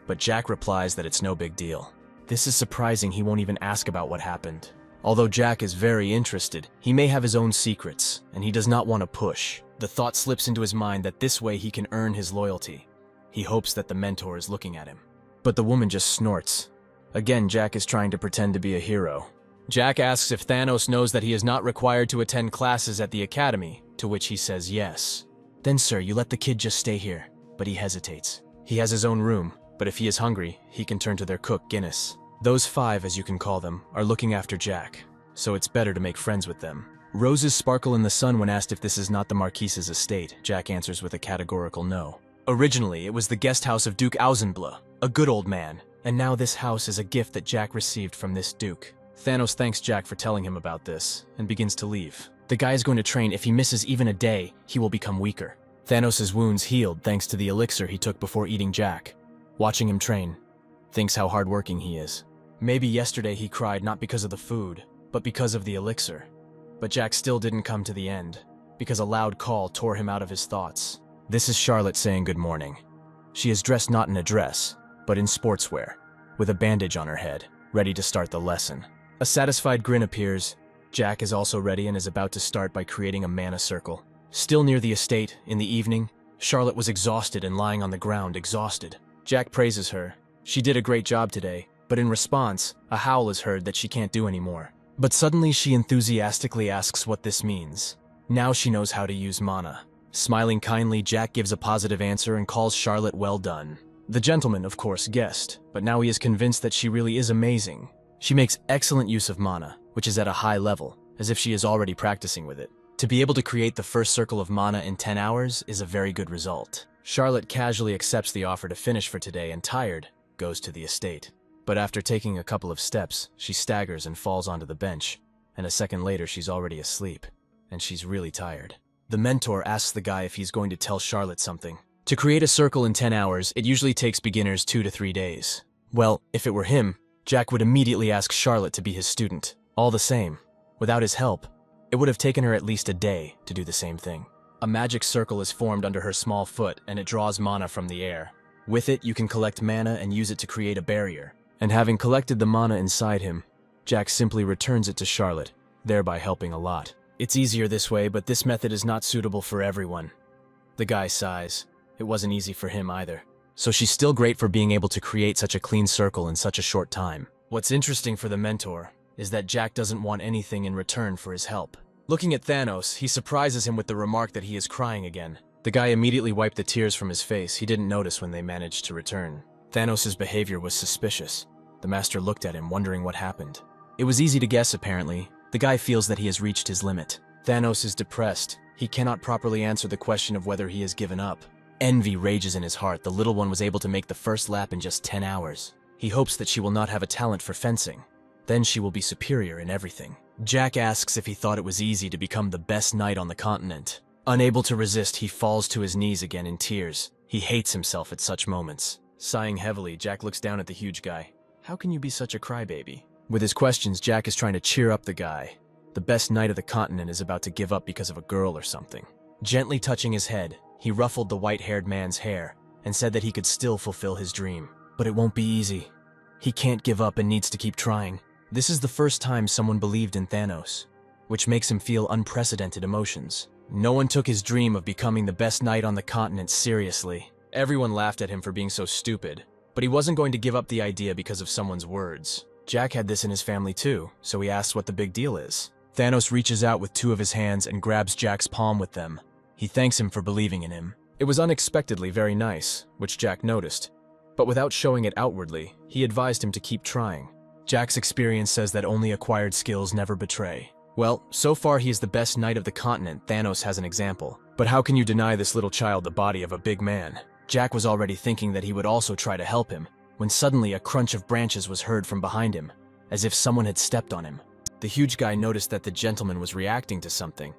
But Jack replies that it's no big deal. This is surprising. He won't even ask about what happened. Although Jack is very interested, he may have his own secrets, and he does not want to push. The thought slips into his mind that this way he can earn his loyalty. He hopes that the mentor is looking at him. But the woman just snorts. Again, Jack is trying to pretend to be a hero. Jack asks if Thanos knows that he is not required to attend classes at the academy, to which he says yes. Then, sir, you let the kid just stay here. But he hesitates. He has his own room, but if he is hungry, he can turn to their cook, Guinness. Those five, as you can call them, are looking after Jack, so it's better to make friends with them. Roses sparkle in the sun when asked if this is not the Marquise's estate. Jack answers with a categorical no. Originally, it was the guest house of Duke Ausenbla, a good old man, and now this house is a gift that Jack received from this duke. Thanos thanks Jack for telling him about this, and begins to leave. The guy is going to train. If he misses even a day, he will become weaker. Thanos' wounds healed thanks to the elixir he took before eating Jack. Watching him train, thinks how hardworking he is. Maybe yesterday he cried not because of the food, but because of the elixir. But Jack still didn't come to the end, because a loud call tore him out of his thoughts. This is Charlotte saying good morning. She is dressed not in a dress, but in sportswear, with a bandage on her head, ready to start the lesson. A satisfied grin appears. Jack is also ready and is about to start by creating a mana circle. Still near the estate, in the evening, Charlotte was exhausted and lying on the ground, exhausted. Jack praises her. She did a great job today, but in response, a howl is heard that she can't do anymore. But suddenly she enthusiastically asks what this means. Now she knows how to use mana. Smiling kindly, Jack gives a positive answer and calls Charlotte well done. The gentleman, of course, guessed, but now he is convinced that she really is amazing. She makes excellent use of mana, which is at a high level, as if she is already practicing with it. To be able to create the first circle of mana in 10 hours is a very good result. Charlotte casually accepts the offer to finish for today and, tired, goes to the estate. But after taking a couple of steps, she staggers and falls onto the bench, and a second later she's already asleep, and she's really tired. The mentor asks the guy if he's going to tell Charlotte something. To create a circle in 10 hours, it usually takes beginners 2 to 3 days. Well, if it were him, Jack would immediately ask Charlotte to be his student. All the same, without his help, it would have taken her at least a day to do the same thing. A magic circle is formed under her small foot, and it draws mana from the air. With it, you can collect mana and use it to create a barrier. And having collected the mana inside him, Jack simply returns it to Charlotte, thereby helping a lot. It's easier this way, but this method is not suitable for everyone. The guy sighs. It wasn't easy for him either. So she's still great for being able to create such a clean circle in such a short time. What's interesting for the mentor is that Jack doesn't want anything in return for his help. Looking at Thanos, he surprises him with the remark that he is crying again. The guy immediately wiped the tears from his face. He didn't notice when they managed to return. Thanos' behavior was suspicious. The master looked at him, wondering what happened. It was easy to guess, apparently. The guy feels that he has reached his limit. Thanos is depressed. He cannot properly answer the question of whether he has given up. Envy rages in his heart. The little one was able to make the first lap in just 10 hours. He hopes that she will not have a talent for fencing. Then she will be superior in everything. Jack asks if he thought it was easy to become the best knight on the continent. Unable to resist, he falls to his knees again in tears. He hates himself at such moments. Sighing heavily, Jack looks down at the huge guy. How can you be such a crybaby? With his questions, Jack is trying to cheer up the guy. The best knight of the continent is about to give up because of a girl or something. Gently touching his head, he ruffled the white-haired man's hair and said that he could still fulfill his dream. But it won't be easy. He can't give up and needs to keep trying. This is the first time someone believed in Thanos, which makes him feel unprecedented emotions. No one took his dream of becoming the best knight on the continent seriously. Everyone laughed at him for being so stupid, but he wasn't going to give up the idea because of someone's words. Jack had this in his family too, so he asks what the big deal is. Thanos reaches out with 2 of his hands and grabs Jack's palm with them. He thanks him for believing in him. It was unexpectedly very nice, which Jack noticed. But without showing it outwardly, he advised him to keep trying. Jack's experience says that only acquired skills never betray. Well, so far he is the best knight of the continent. Thanos has an example. But how can you deny this little child the body of a big man? Jack was already thinking that he would also try to help him, when suddenly a crunch of branches was heard from behind him, as if someone had stepped on him. The huge guy noticed that the gentleman was reacting to something.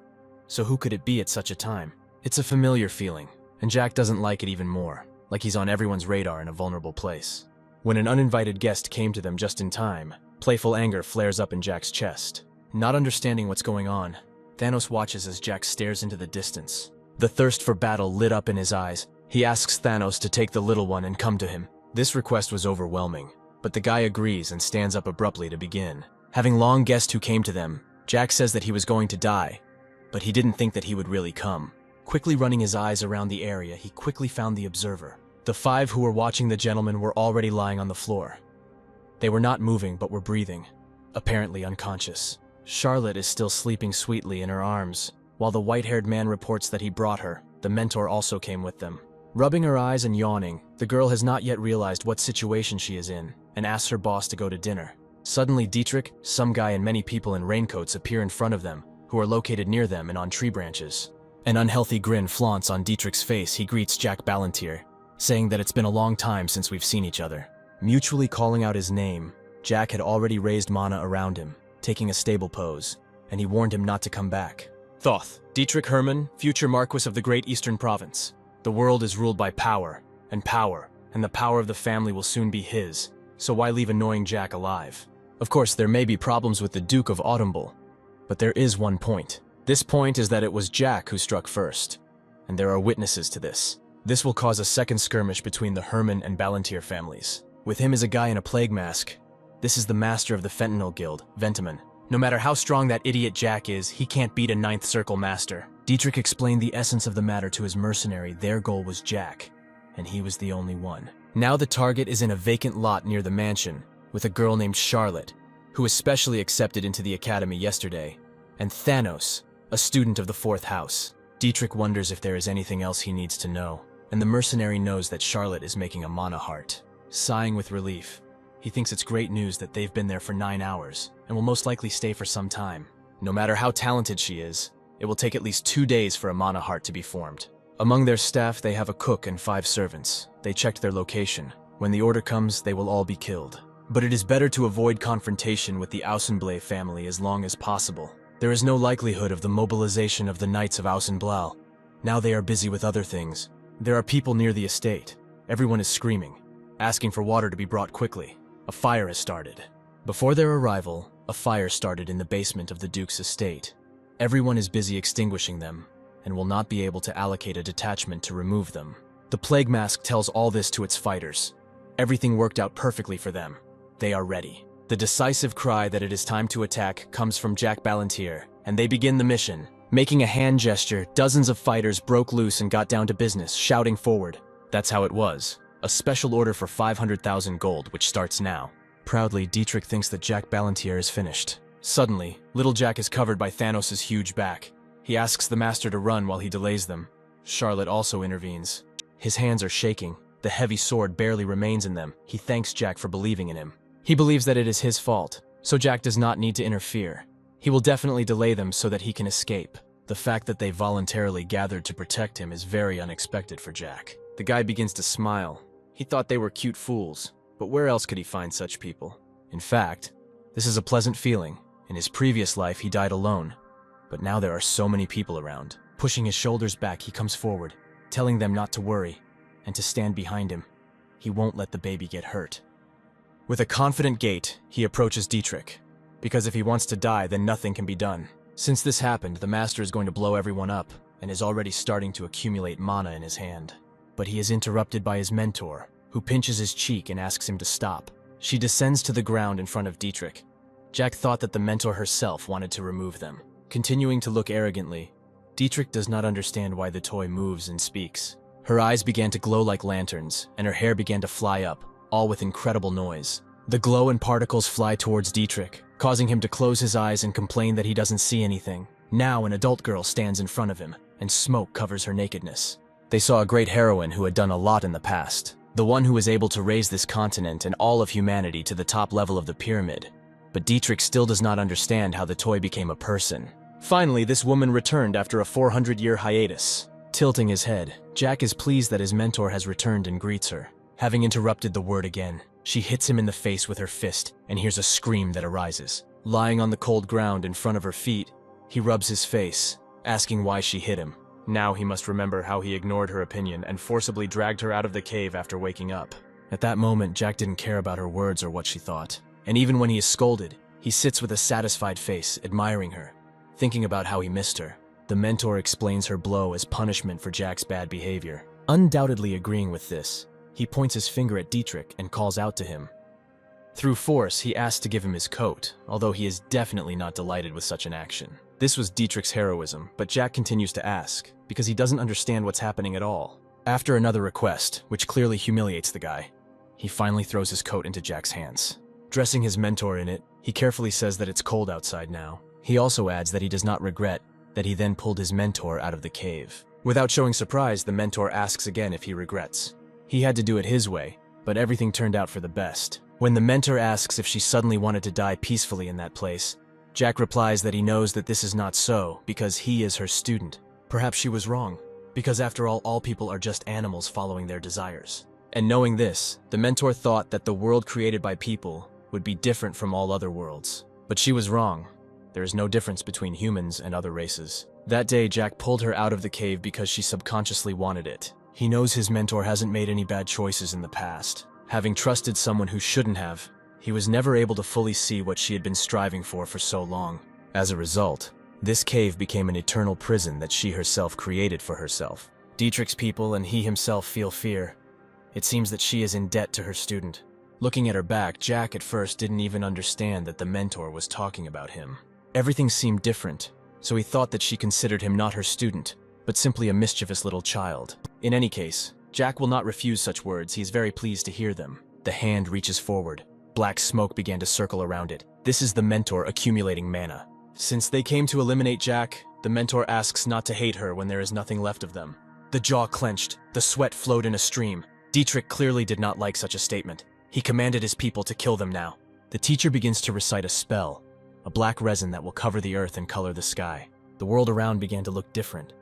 So who could it be at such a time? It's a familiar feeling, and Jack doesn't like it even more, like he's on everyone's radar in a vulnerable place. When an uninvited guest came to them just in time, playful anger flares up in Jack's chest. Not understanding what's going on, Thanos watches as Jack stares into the distance. The thirst for battle lit up in his eyes. He asks Thanos to take the little one and come to him. This request was overwhelming, but the guy agrees and stands up abruptly to begin. Having long guessed who came to them, Jack says that he was going to die, but he didn't think that he would really come. Quickly running his eyes around the area, he quickly found the observer. The 5 who were watching the gentleman were already lying on the floor. They were not moving, but were breathing, apparently unconscious. Charlotte is still sleeping sweetly in her arms, while the white-haired man reports that he brought her. The mentor also came with them. Rubbing her eyes and yawning, the girl has not yet realized what situation she is in, and asks her boss to go to dinner. Suddenly Dietrich, some guy and many people in raincoats appear in front of them, who are located near them and on tree branches. An unhealthy grin flaunts on Dietrich's face. He greets Jack Ballantyre, saying that it's been a long time since we've seen each other. Mutually calling out his name, Jack had already raised mana around him, taking a stable pose, and he warned him not to come back. Thoth, Dietrich Hermann, future Marquis of the Great Eastern Province. The world is ruled by power, and the power of the family will soon be his, so why leave annoying Jack alive? Of course, there may be problems with the Duke of Autumnble, but there is one point. This point is that it was Jack who struck first, and there are witnesses to this. This will cause a second skirmish between the Hermann and Ballantyre families. With him is a guy in a plague mask. This is the master of the Fentanyl Guild, Ventamin. No matter how strong that idiot Jack is, he can't beat a Ninth Circle master. Dietrich explained the essence of the matter to his mercenary. Their goal was Jack, and he was the only one. Now the target is in a vacant lot near the mansion, with a girl named Charlotte, who was specially accepted into the academy yesterday, and Thanos, a student of the 4th house. Dietrich wonders if there is anything else he needs to know, and the mercenary knows that Charlotte is making a mana heart. Sighing with relief, he thinks it's great news that they've been there for 9 hours, and will most likely stay for some time. No matter how talented she is, it will take at least 2 days for a mana heart to be formed. Among their staff, they have a cook and 5 servants. They checked their location. When the order comes, they will all be killed. But it is better to avoid confrontation with the Ausenblay family as long as possible. There is no likelihood of the mobilization of the Knights of Ausenblau. Now they are busy with other things. There are people near the estate. Everyone is screaming, asking for water to be brought quickly. A fire has started. Before their arrival, a fire started in the basement of the Duke's estate. Everyone is busy extinguishing them, and will not be able to allocate a detachment to remove them. The Plague Mask tells all this to its fighters. Everything worked out perfectly for them. They are ready. The decisive cry that it is time to attack comes from Jack Ballantyre, and they begin the mission. Making a hand gesture, dozens of fighters broke loose and got down to business, shouting forward. That's how it was. A special order for 500,000 gold, which starts now. Proudly, Dietrich thinks that Jack Ballantyre is finished. Suddenly, little Jack is covered by Thanos' huge back. He asks the master to run while he delays them. Charlotte also intervenes. His hands are shaking. The heavy sword barely remains in them. He thanks Jack for believing in him. He believes that it is his fault, so Jack does not need to interfere. He will definitely delay them so that he can escape. The fact that they voluntarily gathered to protect him is very unexpected for Jack. The guy begins to smile. He thought they were cute fools, but where else could he find such people? In fact, this is a pleasant feeling. In his previous life, he died alone, but now there are so many people around. Pushing his shoulders back, he comes forward, telling them not to worry and to stand behind him. He won't let the baby get hurt. With a confident gait, he approaches Dietrich, because if he wants to die, then nothing can be done. Since this happened, the master is going to blow everyone up and is already starting to accumulate mana in his hand. But he is interrupted by his mentor, who pinches his cheek and asks him to stop. She descends to the ground in front of Dietrich. Jack thought that the mentor herself wanted to remove them. Continuing to look arrogantly, Dietrich does not understand why the toy moves and speaks. Her eyes began to glow like lanterns, and her hair began to fly up, all with incredible noise. The glow and particles fly towards Dietrich, causing him to close his eyes and complain that he doesn't see anything. Now an adult girl stands in front of him, and smoke covers her nakedness. They saw a great heroine who had done a lot in the past, the one who was able to raise this continent and all of humanity to the top level of the pyramid. But Dietrich still does not understand how the toy became a person. Finally, this woman returned after a 400-year hiatus. Tilting his head, Jack is pleased that his mentor has returned and greets her. Having interrupted the word again, she hits him in the face with her fist and hears a scream that arises. Lying on the cold ground in front of her feet, he rubs his face, asking why she hit him. Now he must remember how he ignored her opinion and forcibly dragged her out of the cave after waking up. At that moment, Jack didn't care about her words or what she thought. And even when he is scolded, he sits with a satisfied face, admiring her, thinking about how he missed her. The mentor explains her blow as punishment for Jack's bad behavior. Undoubtedly agreeing with this, he points his finger at Dietrich and calls out to him. Through force, he asks to give him his coat, although he is definitely not delighted with such an action. This was Dietrich's heroism, but Jack continues to ask, because he doesn't understand what's happening at all. After another request, which clearly humiliates the guy, he finally throws his coat into Jack's hands. Dressing his mentor in it, he carefully says that it's cold outside now. He also adds that he does not regret that he then pulled his mentor out of the cave. Without showing surprise, the mentor asks again if he regrets. He had to do it his way, but everything turned out for the best. When the mentor asks if she suddenly wanted to die peacefully in that place, Jack replies that he knows that this is not so because he is her student. Perhaps she was wrong, because after all people are just animals following their desires. And knowing this, the mentor thought that the world created by people would be different from all other worlds. But she was wrong. There is no difference between humans and other races. That day, Jack pulled her out of the cave because she subconsciously wanted it. He knows his mentor hasn't made any bad choices in the past. Having trusted someone who shouldn't have, he was never able to fully see what she had been striving for so long. As a result, this cave became an eternal prison that she herself created for herself. Dietrich's people and he himself feel fear. It seems that she is in debt to her student. Looking at her back, Jack at first didn't even understand that the mentor was talking about him. Everything seemed different, so he thought that she considered him not her student, but simply a mischievous little child. In any case, Jack will not refuse such words. He is very pleased to hear them. The hand reaches forward. Black smoke began to circle around it. This is the mentor accumulating mana. Since they came to eliminate Jack, the mentor asks not to hate her when there is nothing left of them. The jaw clenched. The sweat flowed in a stream. Dietrich clearly did not like such a statement. He commanded his people to kill them now. The teacher begins to recite a spell, a black resin that will cover the earth and color the sky. The world around began to look different.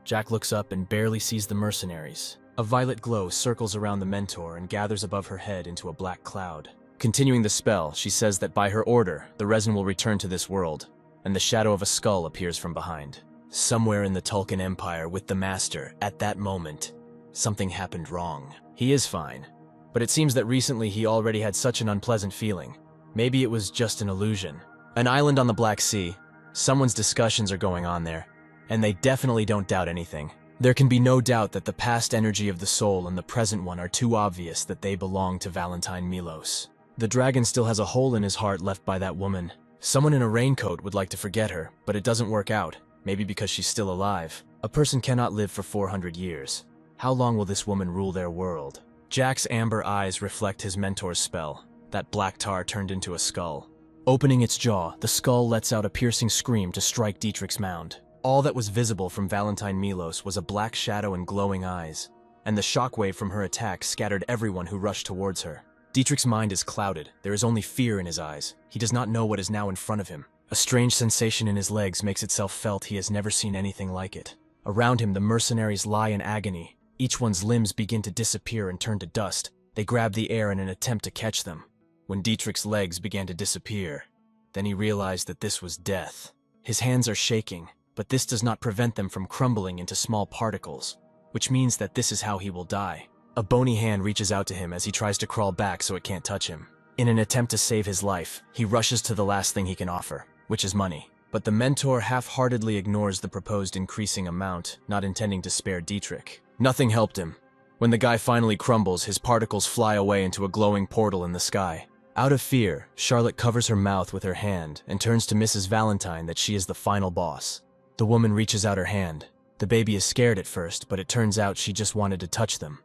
Jack looks up and barely sees the mercenaries. A violet glow circles around the mentor and gathers above her head into a black cloud. Continuing the spell, she says that by her order, the resin will return to this world, and the shadow of a skull appears from behind. Somewhere in the Tulkun Empire with the Master, at that moment, something happened wrong. He is fine, but it seems that recently he already had such an unpleasant feeling. Maybe it was just an illusion. An island on the Black Sea. Someone's discussions are going on there, and they definitely don't doubt anything. There can be no doubt that the past energy of the soul and the present one are too obvious that they belong to Valentine Milos. The dragon still has a hole in his heart left by that woman. Someone in a raincoat would like to forget her, but it doesn't work out, maybe because she's still alive. A person cannot live for 400 years. How long will this woman rule their world? Jack's amber eyes reflect his mentor's spell. That black tar turned into a skull. Opening its jaw, the skull lets out a piercing scream to strike Dietrich's mound. All that was visible from Valentine Milos was a black shadow and glowing eyes, and the shockwave from her attack scattered everyone who rushed towards her. Dietrich's mind is clouded. There is only fear in his eyes. He does not know what is now in front of him. A strange sensation in his legs makes itself felt. He has never seen anything like it. Around him, the mercenaries lie in agony. Each one's limbs begin to disappear and turn to dust. They grab the air in an attempt to catch them. When Dietrich's legs began to disappear, then he realized that this was death. His hands are shaking, but this does not prevent them from crumbling into small particles, which means that this is how he will die. A bony hand reaches out to him as he tries to crawl back so it can't touch him. In an attempt to save his life, he rushes to the last thing he can offer, which is money. But the mentor half-heartedly ignores the proposed increasing amount, not intending to spare Dietrich. Nothing helped him. When the guy finally crumbles, his particles fly away into a glowing portal in the sky. Out of fear, Charlotte covers her mouth with her hand and turns to Mrs. Valentine that she is the final boss. The woman reaches out her hand. The baby is scared at first, but it turns out she just wanted to touch them.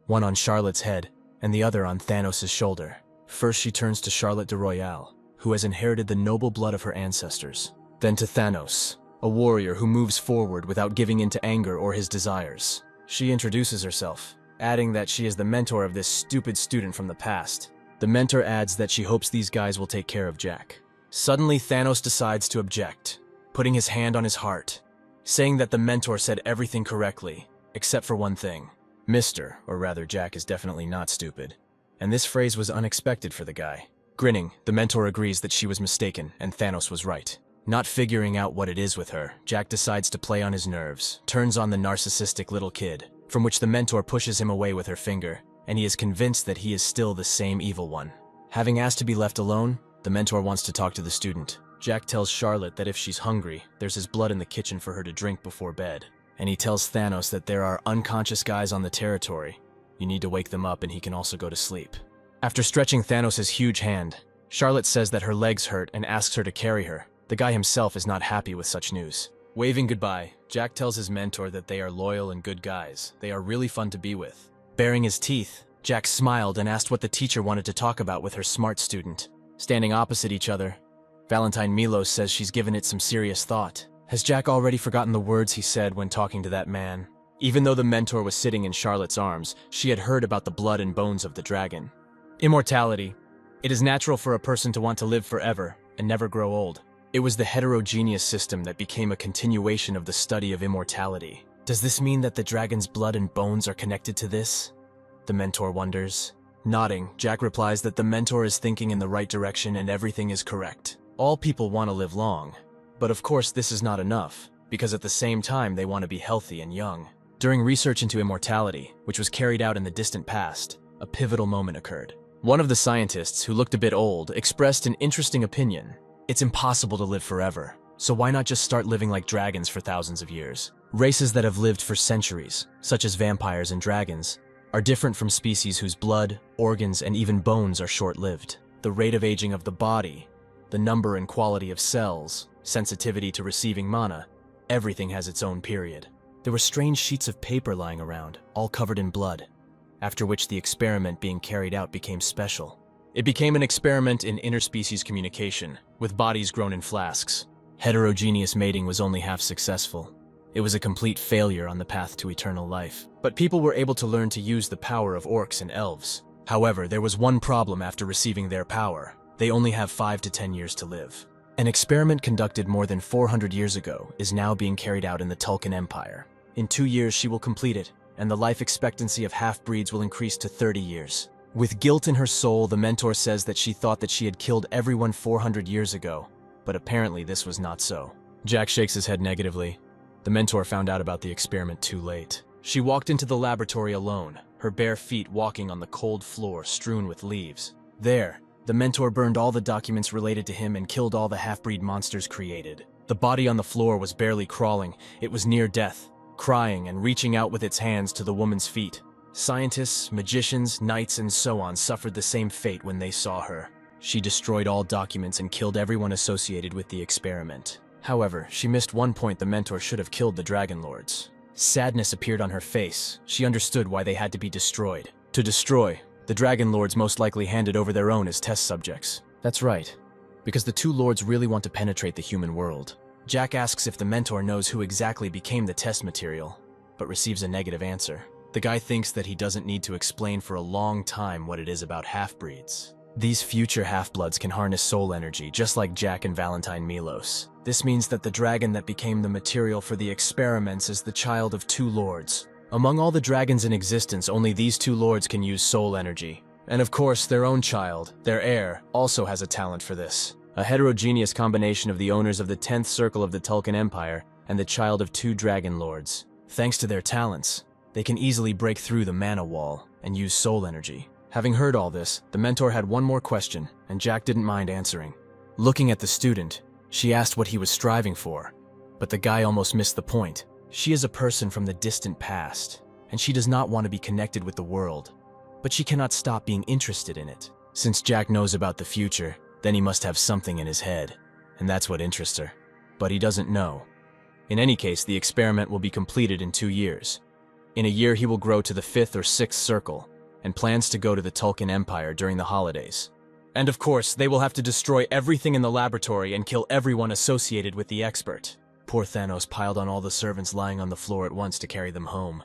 One on Charlotte's head, and the other on Thanos' shoulder. First she turns to Charlotte de Royale, who has inherited the noble blood of her ancestors. Then to Thanos, a warrior who moves forward without giving in to anger or his desires. She introduces herself, adding that she is the mentor of this stupid student from the past. The mentor adds that she hopes these guys will take care of Jack. Suddenly Thanos decides to object, putting his hand on his heart, saying that the mentor said everything correctly, except for one thing. Mr., or rather Jack is definitely not stupid, and this phrase was unexpected for the guy. Grinning, the mentor agrees that she was mistaken and Thanos was right. Not figuring out what it is with her, Jack decides to play on his nerves, turns on the narcissistic little kid, from which the mentor pushes him away with her finger, and he is convinced that he is still the same evil one. Having asked to be left alone, the mentor wants to talk to the student. Jack tells Charlotte that if she's hungry, there's his blood in the kitchen for her to drink before bed. And he tells Thanos that there are unconscious guys on the territory. You need to wake them up and he can also go to sleep. After stretching Thanos' huge hand, Charlotte says that her legs hurt and asks her to carry her. The guy himself is not happy with such news. Waving goodbye, Jack tells his mentor that they are loyal and good guys. They are really fun to be with. Baring his teeth, Jack smiled and asked what the teacher wanted to talk about with her smart student. Standing opposite each other, Valentine Milos says she's given it some serious thought. Has Jack already forgotten the words he said when talking to that man? Even though the mentor was sitting in Charlotte's arms, she had heard about the blood and bones of the dragon. Immortality. It is natural for a person to want to live forever and never grow old. It was the heterogeneous system that became a continuation of the study of immortality. Does this mean that the dragon's blood and bones are connected to this? The mentor wonders. Nodding, Jack replies that the mentor is thinking in the right direction and everything is correct. All people want to live long, but of course this is not enough, because at the same time they want to be healthy and young. During research into immortality, which was carried out in the distant past, a pivotal moment occurred. One of the scientists, who looked a bit old, expressed an interesting opinion. It's impossible to live forever, so why not just start living like dragons for thousands of years? Races that have lived for centuries, such as vampires and dragons, are different from species whose blood, organs, and even bones are short-lived. The rate of aging of the body, the number and quality of cells, sensitivity to receiving mana, everything has its own period. There were strange sheets of paper lying around, all covered in blood, after which the experiment being carried out became special. It became an experiment in interspecies communication, with bodies grown in flasks. Heterogeneous mating was only half successful. It was a complete failure on the path to eternal life. But people were able to learn to use the power of orcs and elves. However, there was one problem after receiving their power. They only have 5 to 10 years to live. An experiment conducted more than 400 years ago is now being carried out in the Tulkun Empire. In 2 years she will complete it, and the life expectancy of half-breeds will increase to 30 years. With guilt in her soul, the mentor says that she thought that she had killed everyone 400 years ago, but apparently this was not so. Jack shakes his head negatively. The mentor found out about the experiment too late. She walked into the laboratory alone, her bare feet walking on the cold floor strewn with leaves. There, the mentor burned all the documents related to him and killed all the half-breed monsters created. The body on the floor was barely crawling, it was near death, crying and reaching out with its hands to the woman's feet. Scientists, magicians, knights, and so on suffered the same fate when they saw her. She destroyed all documents and killed everyone associated with the experiment. However, she missed one point: the mentor should have killed the Dragon Lords. Sadness appeared on her face. She understood why they had to be destroyed. To destroy, the Dragon Lords most likely handed over their own as test subjects. That's right, because the two lords really want to penetrate the human world. Jack asks if the mentor knows who exactly became the test material, but receives a negative answer. The guy thinks that he doesn't need to explain for a long time what it is about half-breeds. These future half-bloods can harness soul energy, just like Jack and Valentine Milos. This means that the dragon that became the material for the experiments is the child of two lords. Among all the dragons in existence, only these two lords can use soul energy. And of course, their own child, their heir, also has a talent for this. A heterogeneous combination of the owners of the 10th circle of the Tulkun Empire and the child of two dragon lords. Thanks to their talents, they can easily break through the mana wall and use soul energy. Having heard all this, the mentor had one more question, and Jack didn't mind answering. Looking at the student, she asked what he was striving for, but the guy almost missed the point. She is a person from the distant past, and she does not want to be connected with the world, but she cannot stop being interested in it. Since Jack knows about the future, then he must have something in his head, and that's what interests her. But he doesn't know. In any case, the experiment will be completed in 2 years. In a year, he will grow to the 5th or 6th circle, and plans to go to the Tulkun Empire during the holidays. And of course, they will have to destroy everything in the laboratory and kill everyone associated with the expert. Poor Thanos piled on all the servants lying on the floor at once to carry them home.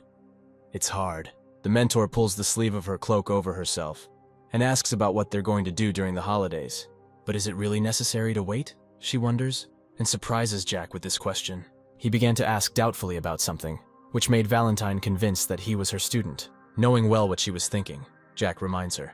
It's hard. The mentor pulls the sleeve of her cloak over herself and asks about what they're going to do during the holidays. But is it really necessary to wait? She wonders, and surprises Jack with this question. He began to ask doubtfully about something, which made Valentine convinced that he was her student. Knowing well what she was thinking, Jack reminds her.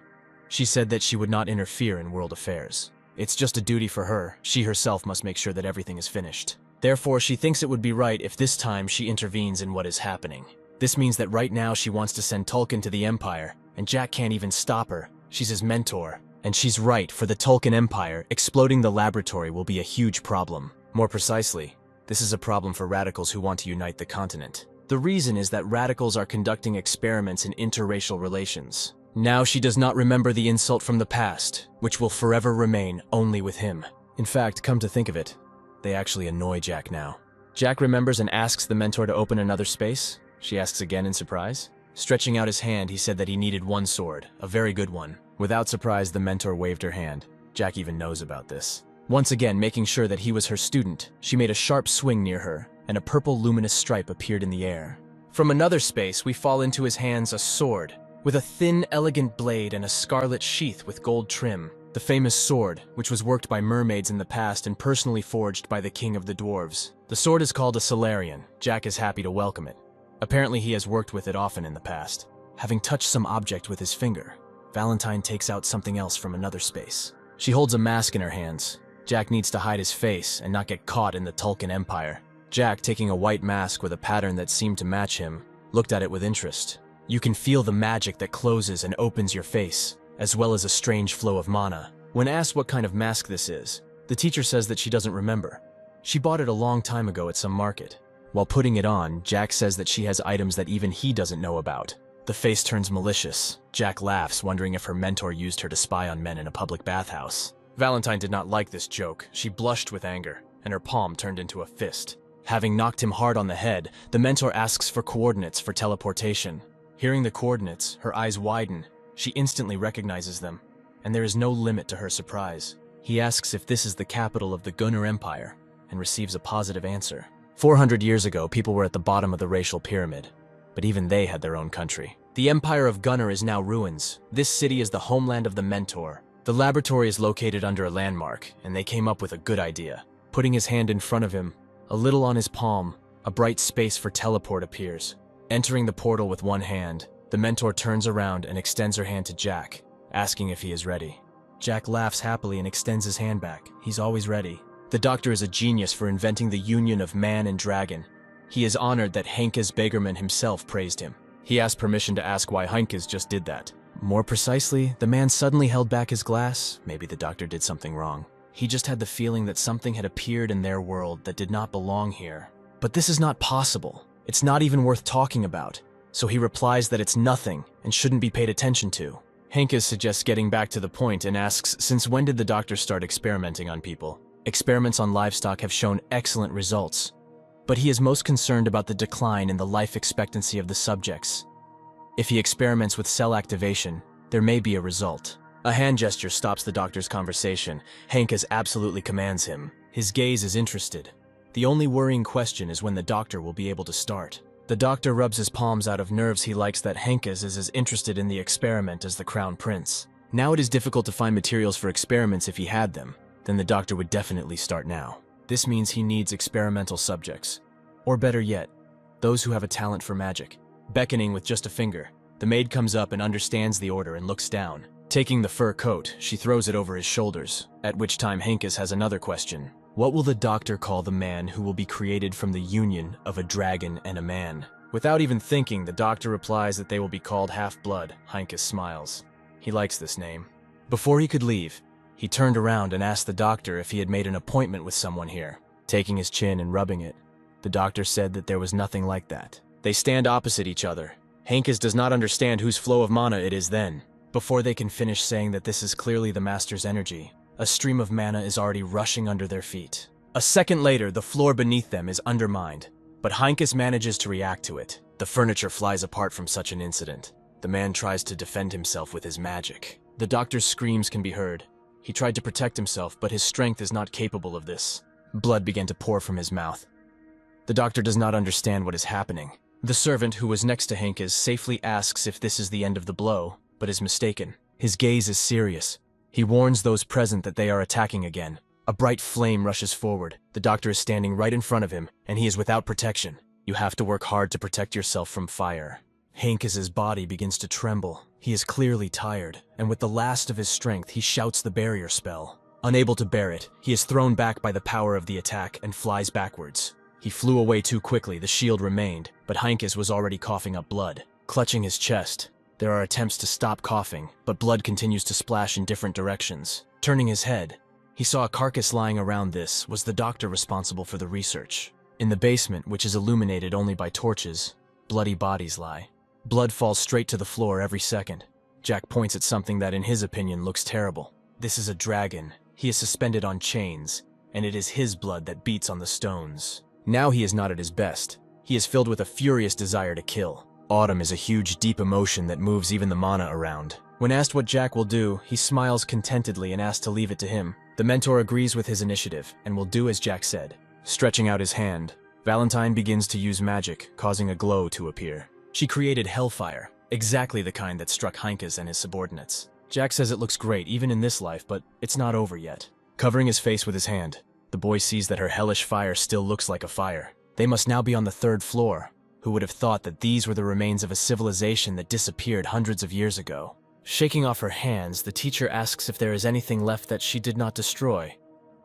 She said that she would not interfere in world affairs. It's just a duty for her. She herself must make sure that everything is finished. Therefore, she thinks it would be right if this time she intervenes in what is happening. This means that right now she wants to send Tolkien to the Empire, and Jack can't even stop her. She's his mentor. And she's right, for the Tolkien Empire, exploding the laboratory will be a huge problem. More precisely, this is a problem for radicals who want to unite the continent. The reason is that radicals are conducting experiments in interracial relations. Now she does not remember the insult from the past, which will forever remain only with him. In fact, come to think of it, they actually annoy Jack now. Jack remembers and asks the mentor to open another space. She asks again in surprise. Stretching out his hand, he said that he needed one sword, a very good one. Without surprise, the mentor waved her hand. Jack even knows about this. Once again, making sure that he was her student, she made a sharp swing near her, and a purple luminous stripe appeared in the air. From another space, we fall into his hands a sword, with a thin, elegant blade and a scarlet sheath with gold trim. The famous sword, which was worked by mermaids in the past and personally forged by the king of the dwarves. The sword is called a Solarian. Jack is happy to welcome it. Apparently he has worked with it often in the past. Having touched some object with his finger, Valentine takes out something else from another space. She holds a mask in her hands. Jack needs to hide his face and not get caught in the Tolkien Empire. Jack, taking a white mask with a pattern that seemed to match him, looked at it with interest. You can feel the magic that closes and opens your face, as well as a strange flow of mana. When asked what kind of mask this is, the teacher says that she doesn't remember. She bought it a long time ago at some market. While putting it on, Jack says that she has items that even he doesn't know about. The face turns malicious. Jack laughs, wondering if her mentor used her to spy on men in a public bathhouse. Valentine did not like this joke. She blushed with anger, and her palm turned into a fist. Having knocked him hard on the head, the mentor asks for coordinates for teleportation. Hearing the coordinates, her eyes widen. She instantly recognizes them, and there is no limit to her surprise. He asks if this is the capital of the Gunnar Empire, and receives a positive answer. 400 years ago, people were at the bottom of the racial pyramid, but even they had their own country. The Empire of Gunnar is now ruins. This city is the homeland of the mentor. The laboratory is located under a landmark, and they came up with a good idea. Putting his hand in front of him, a little on his palm, a bright space for teleport appears. Entering the portal with one hand, the mentor turns around and extends her hand to Jack, asking if he is ready. Jack laughs happily and extends his hand back. He's always ready. The doctor is a genius for inventing the union of man and dragon. He is honored that Henkes Begerman himself praised him. He asked permission to ask why Henkes just did that. More precisely, the man suddenly held back his glass. Maybe the doctor did something wrong. He just had the feeling that something had appeared in their world that did not belong here. But this is not possible. It's not even worth talking about. So he replies that it's nothing and shouldn't be paid attention to. Henkes suggests getting back to the point and asks, since when did the doctor start experimenting on people? Experiments on livestock have shown excellent results, but he is most concerned about the decline in the life expectancy of the subjects. If he experiments with cell activation, there may be a result. A hand gesture stops the doctor's conversation. Henkes absolutely commands him. His gaze is interested. The only worrying question is when the doctor will be able to start. The doctor rubs his palms out of nerves. He likes that Henkes is as interested in the experiment as the crown prince. Now it is difficult to find materials for experiments. If he had them, then the doctor would definitely start now. This means he needs experimental subjects. Or better yet, those who have a talent for magic. Beckoning with just a finger, the maid comes up and understands the order and looks down. Taking the fur coat, she throws it over his shoulders, at which time Henkes has another question. What will the doctor call the man who will be created from the union of a dragon and a man? Without even thinking, the doctor replies that they will be called Half-Blood. Henkes smiles. He likes this name. Before he could leave, he turned around and asked the doctor if he had made an appointment with someone here. Taking his chin and rubbing it, the doctor said that there was nothing like that. They stand opposite each other. Henkes does not understand whose flow of mana it is then. Before they can finish saying that this is clearly the master's energy, a stream of mana is already rushing under their feet. A second later, the floor beneath them is undermined, but Henkes manages to react to it. The furniture flies apart from such an incident. The man tries to defend himself with his magic. The doctor's screams can be heard. He tried to protect himself, but his strength is not capable of this. Blood began to pour from his mouth. The doctor does not understand what is happening. The servant, who was next to Henkes, safely asks if this is the end of the blow, but is mistaken. His gaze is serious. He warns those present that they are attacking again. A bright flame rushes forward. The doctor is standing right in front of him, and he is without protection. You have to work hard to protect yourself from fire. Henkes' body begins to tremble. He is clearly tired, and with the last of his strength, he shouts the barrier spell. Unable to bear it, he is thrown back by the power of the attack and flies backwards. He flew away too quickly, the shield remained, but Heinkus was already coughing up blood. Clutching his chest, there are attempts to stop coughing, but blood continues to splash in different directions. Turning his head, he saw a carcass lying around. This was the doctor responsible for the research. In the basement, which is illuminated only by torches, bloody bodies lie. Blood falls straight to the floor every second. Jack points at something that in his opinion looks terrible. This is a dragon. He is suspended on chains, and it is his blood that beats on the stones. Now he is not at his best. He is filled with a furious desire to kill. Autumn is a huge, deep emotion that moves even the mana around. When asked what Jack will do, he smiles contentedly and asks to leave it to him. The mentor agrees with his initiative and will do as Jack said. Stretching out his hand, Valentine begins to use magic, causing a glow to appear. She created hellfire, exactly the kind that struck Heinkus and his subordinates. Jack says it looks great even in this life, but it's not over yet. Covering his face with his hand, the boy sees that her hellish fire still looks like a fire. They must now be on the 3rd floor. Who would have thought that these were the remains of a civilization that disappeared hundreds of years ago? Shaking off her hands, the teacher asks if there is anything left that she did not destroy.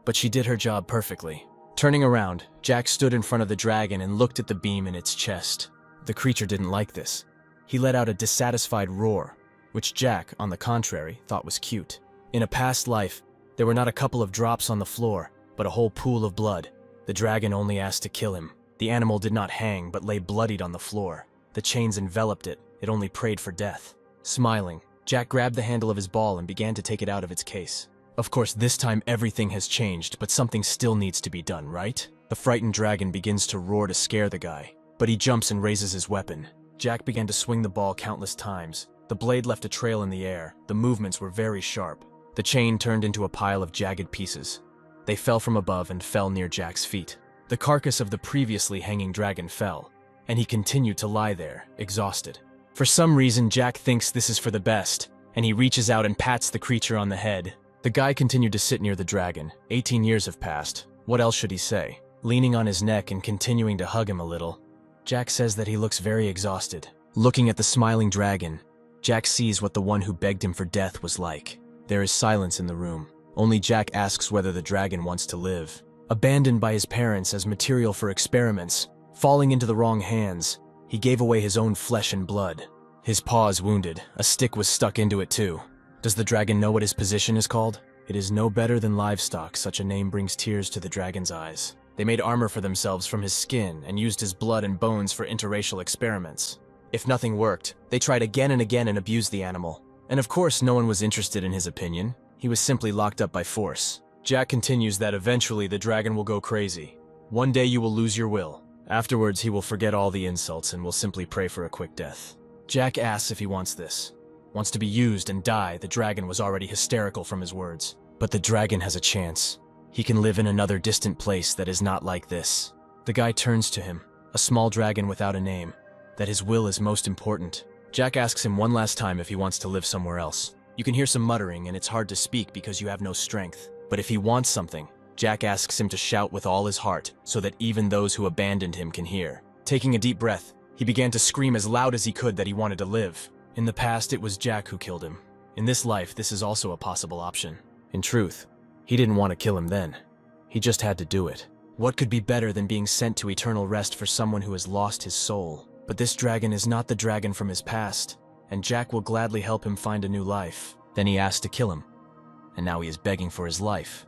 But she did her job perfectly. Turning around, Jack stood in front of the dragon and looked at the beam in its chest. The creature didn't like this. He let out a dissatisfied roar, which Jack, on the contrary, thought was cute. In a past life, there were not a couple of drops on the floor, but a whole pool of blood. The dragon only asked to kill him. The animal did not hang, but lay bloodied on the floor. The chains enveloped it. It only prayed for death. Smiling, Jack grabbed the handle of his ball and began to take it out of its case. Of course, this time everything has changed, but something still needs to be done, right? The frightened dragon begins to roar to scare the guy, but he jumps and raises his weapon. Jack began to swing the ball countless times. The blade left a trail in the air. The movements were very sharp. The chain turned into a pile of jagged pieces. They fell from above and fell near Jack's feet. The carcass of the previously hanging dragon fell, and he continued to lie there, exhausted. For some reason, Jack thinks this is for the best, and he reaches out and pats the creature on the head. The guy continued to sit near the dragon. 18 years have passed. What else should he say? Leaning on his neck and continuing to hug him a little, Jack says that he looks very exhausted. Looking at the smiling dragon, Jack sees what the one who begged him for death was like. There is silence in the room. Only Jack asks whether the dragon wants to live. Abandoned by his parents as material for experiments, falling into the wrong hands, he gave away his own flesh and blood. His paw is wounded. A stick was stuck into it too. Does the dragon know what his position is called? It is no better than livestock. Such a name brings tears to the dragon's eyes. They made armor for themselves from his skin and used his blood and bones for interracial experiments. If nothing worked, they tried again and again and abused the animal. And of course, no one was interested in his opinion. He was simply locked up by force. Jack continues that eventually the dragon will go crazy. One day you will lose your will. Afterwards, he will forget all the insults and will simply pray for a quick death. Jack asks if he wants this. Wants to be used and die. The dragon was already hysterical from his words. But the dragon has a chance. He can live in another distant place that is not like this. The guy turns to him, a small dragon without a name, that his will is most important. Jack asks him one last time if he wants to live somewhere else. You can hear some muttering and it's hard to speak because you have no strength. But if he wants something, Jack asks him to shout with all his heart so that even those who abandoned him can hear. Taking a deep breath, he began to scream as loud as he could that he wanted to live. In the past, it was Jack who killed him. In this life, this is also a possible option. In truth, he didn't want to kill him then. He just had to do it. What could be better than being sent to eternal rest for someone who has lost his soul? But this dragon is not the dragon from his past, and Jack will gladly help him find a new life. Then he asked to kill him, and now he is begging for his life.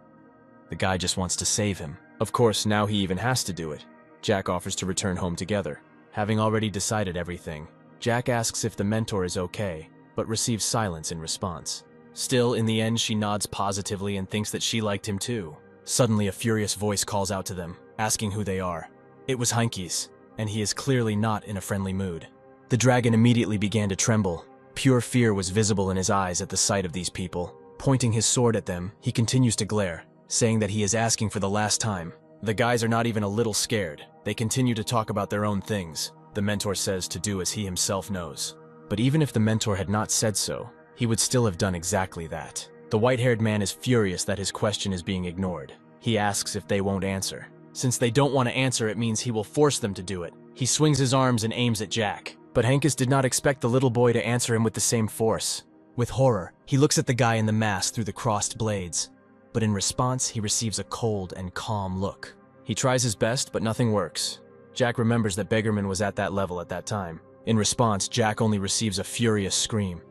The guy just wants to save him. Of course, now he even has to do it. Jack offers to return home together. Having already decided everything, Jack asks if the mentor is okay, but receives silence in response. Still, in the end, she nods positively and thinks that she liked him too. Suddenly, a furious voice calls out to them, asking who they are. It was Heinkus, and he is clearly not in a friendly mood. The dragon immediately began to tremble. Pure fear was visible in his eyes at the sight of these people. Pointing his sword at them, he continues to glare, saying that he is asking for the last time. The guys are not even a little scared. They continue to talk about their own things. The mentor says to do as he himself knows. But even if the mentor had not said so, he would still have done exactly that. The white-haired man is furious that his question is being ignored. He asks if they won't answer. Since they don't want to answer, it means he will force them to do it. He swings his arms and aims at Jack, But Hankus did not expect the little boy to answer him with the same force. With horror, he looks at the guy in the mask through the crossed blades. But in response, he receives a cold and calm look. He tries his best, but nothing works. Jack remembers that Beggarman was at that level at that time. In response, Jack only receives a furious scream.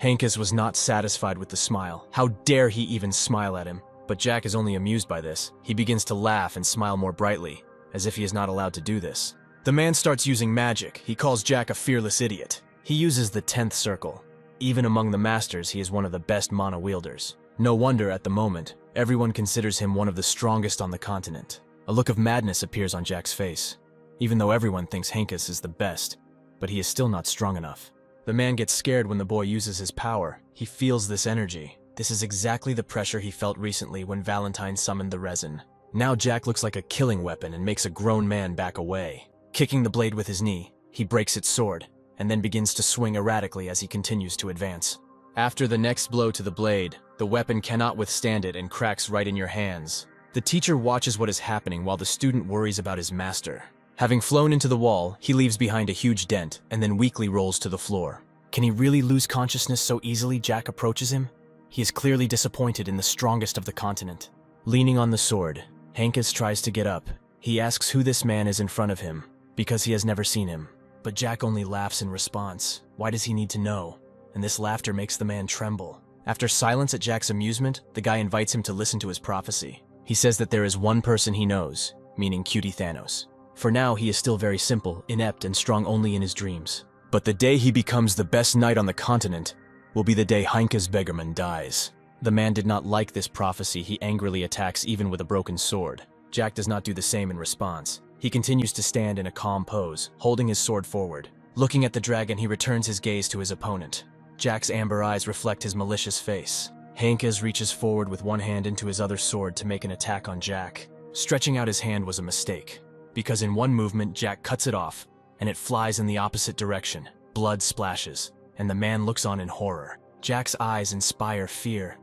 Hankus was not satisfied with the smile. How dare he even smile at him? But Jack is only amused by this. He begins to laugh and smile more brightly, as if he is not allowed to do this. The man starts using magic. He calls Jack a fearless idiot. He uses the 10th circle. Even among the masters, he is one of the best mana wielders. No wonder, at the moment, everyone considers him one of the strongest on the continent. A look of madness appears on Jack's face. Even though everyone thinks Hankus is the best, but he is still not strong enough. The man gets scared when the boy uses his power. He feels this energy. This is exactly the pressure he felt recently when Valentine summoned the resin. Now Jack looks like a killing weapon and makes a grown man back away. Kicking the blade with his knee, he breaks its sword, and then begins to swing erratically as he continues to advance. After the next blow to the blade, the weapon cannot withstand it and cracks right in your hands. The teacher watches what is happening while the student worries about his master. Having flown into the wall, he leaves behind a huge dent and then weakly rolls to the floor. Can he really lose consciousness so easily? Jack approaches him. He is clearly disappointed in the strongest of the continent. Leaning on the sword, Hankus tries to get up. He asks who this man is in front of him, because he has never seen him. But Jack only laughs in response. Why does he need to know? And this laughter makes the man tremble. After silence at Jack's amusement, the guy invites him to listen to his prophecy. He says that there is one person he knows, meaning Cutie Thanos. For now, he is still very simple, inept, and strong only in his dreams. But the day he becomes the best knight on the continent will be the day Hankus Beggarman dies. The man did not like this prophecy. He angrily attacks even with a broken sword. Jack does not do the same in response. He continues to stand in a calm pose, holding his sword forward. Looking at the dragon, he returns his gaze to his opponent. Jack's amber eyes reflect his malicious face. Hankus reaches forward with one hand into his other sword to make an attack on Jack. Stretching out his hand was a mistake, because in one movement, Jack cuts it off, and it flies in the opposite direction. Blood splashes, and the man looks on in horror. Jack's eyes inspire fear,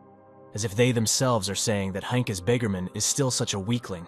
as if they themselves are saying that Hankus Beggarman is still such a weakling.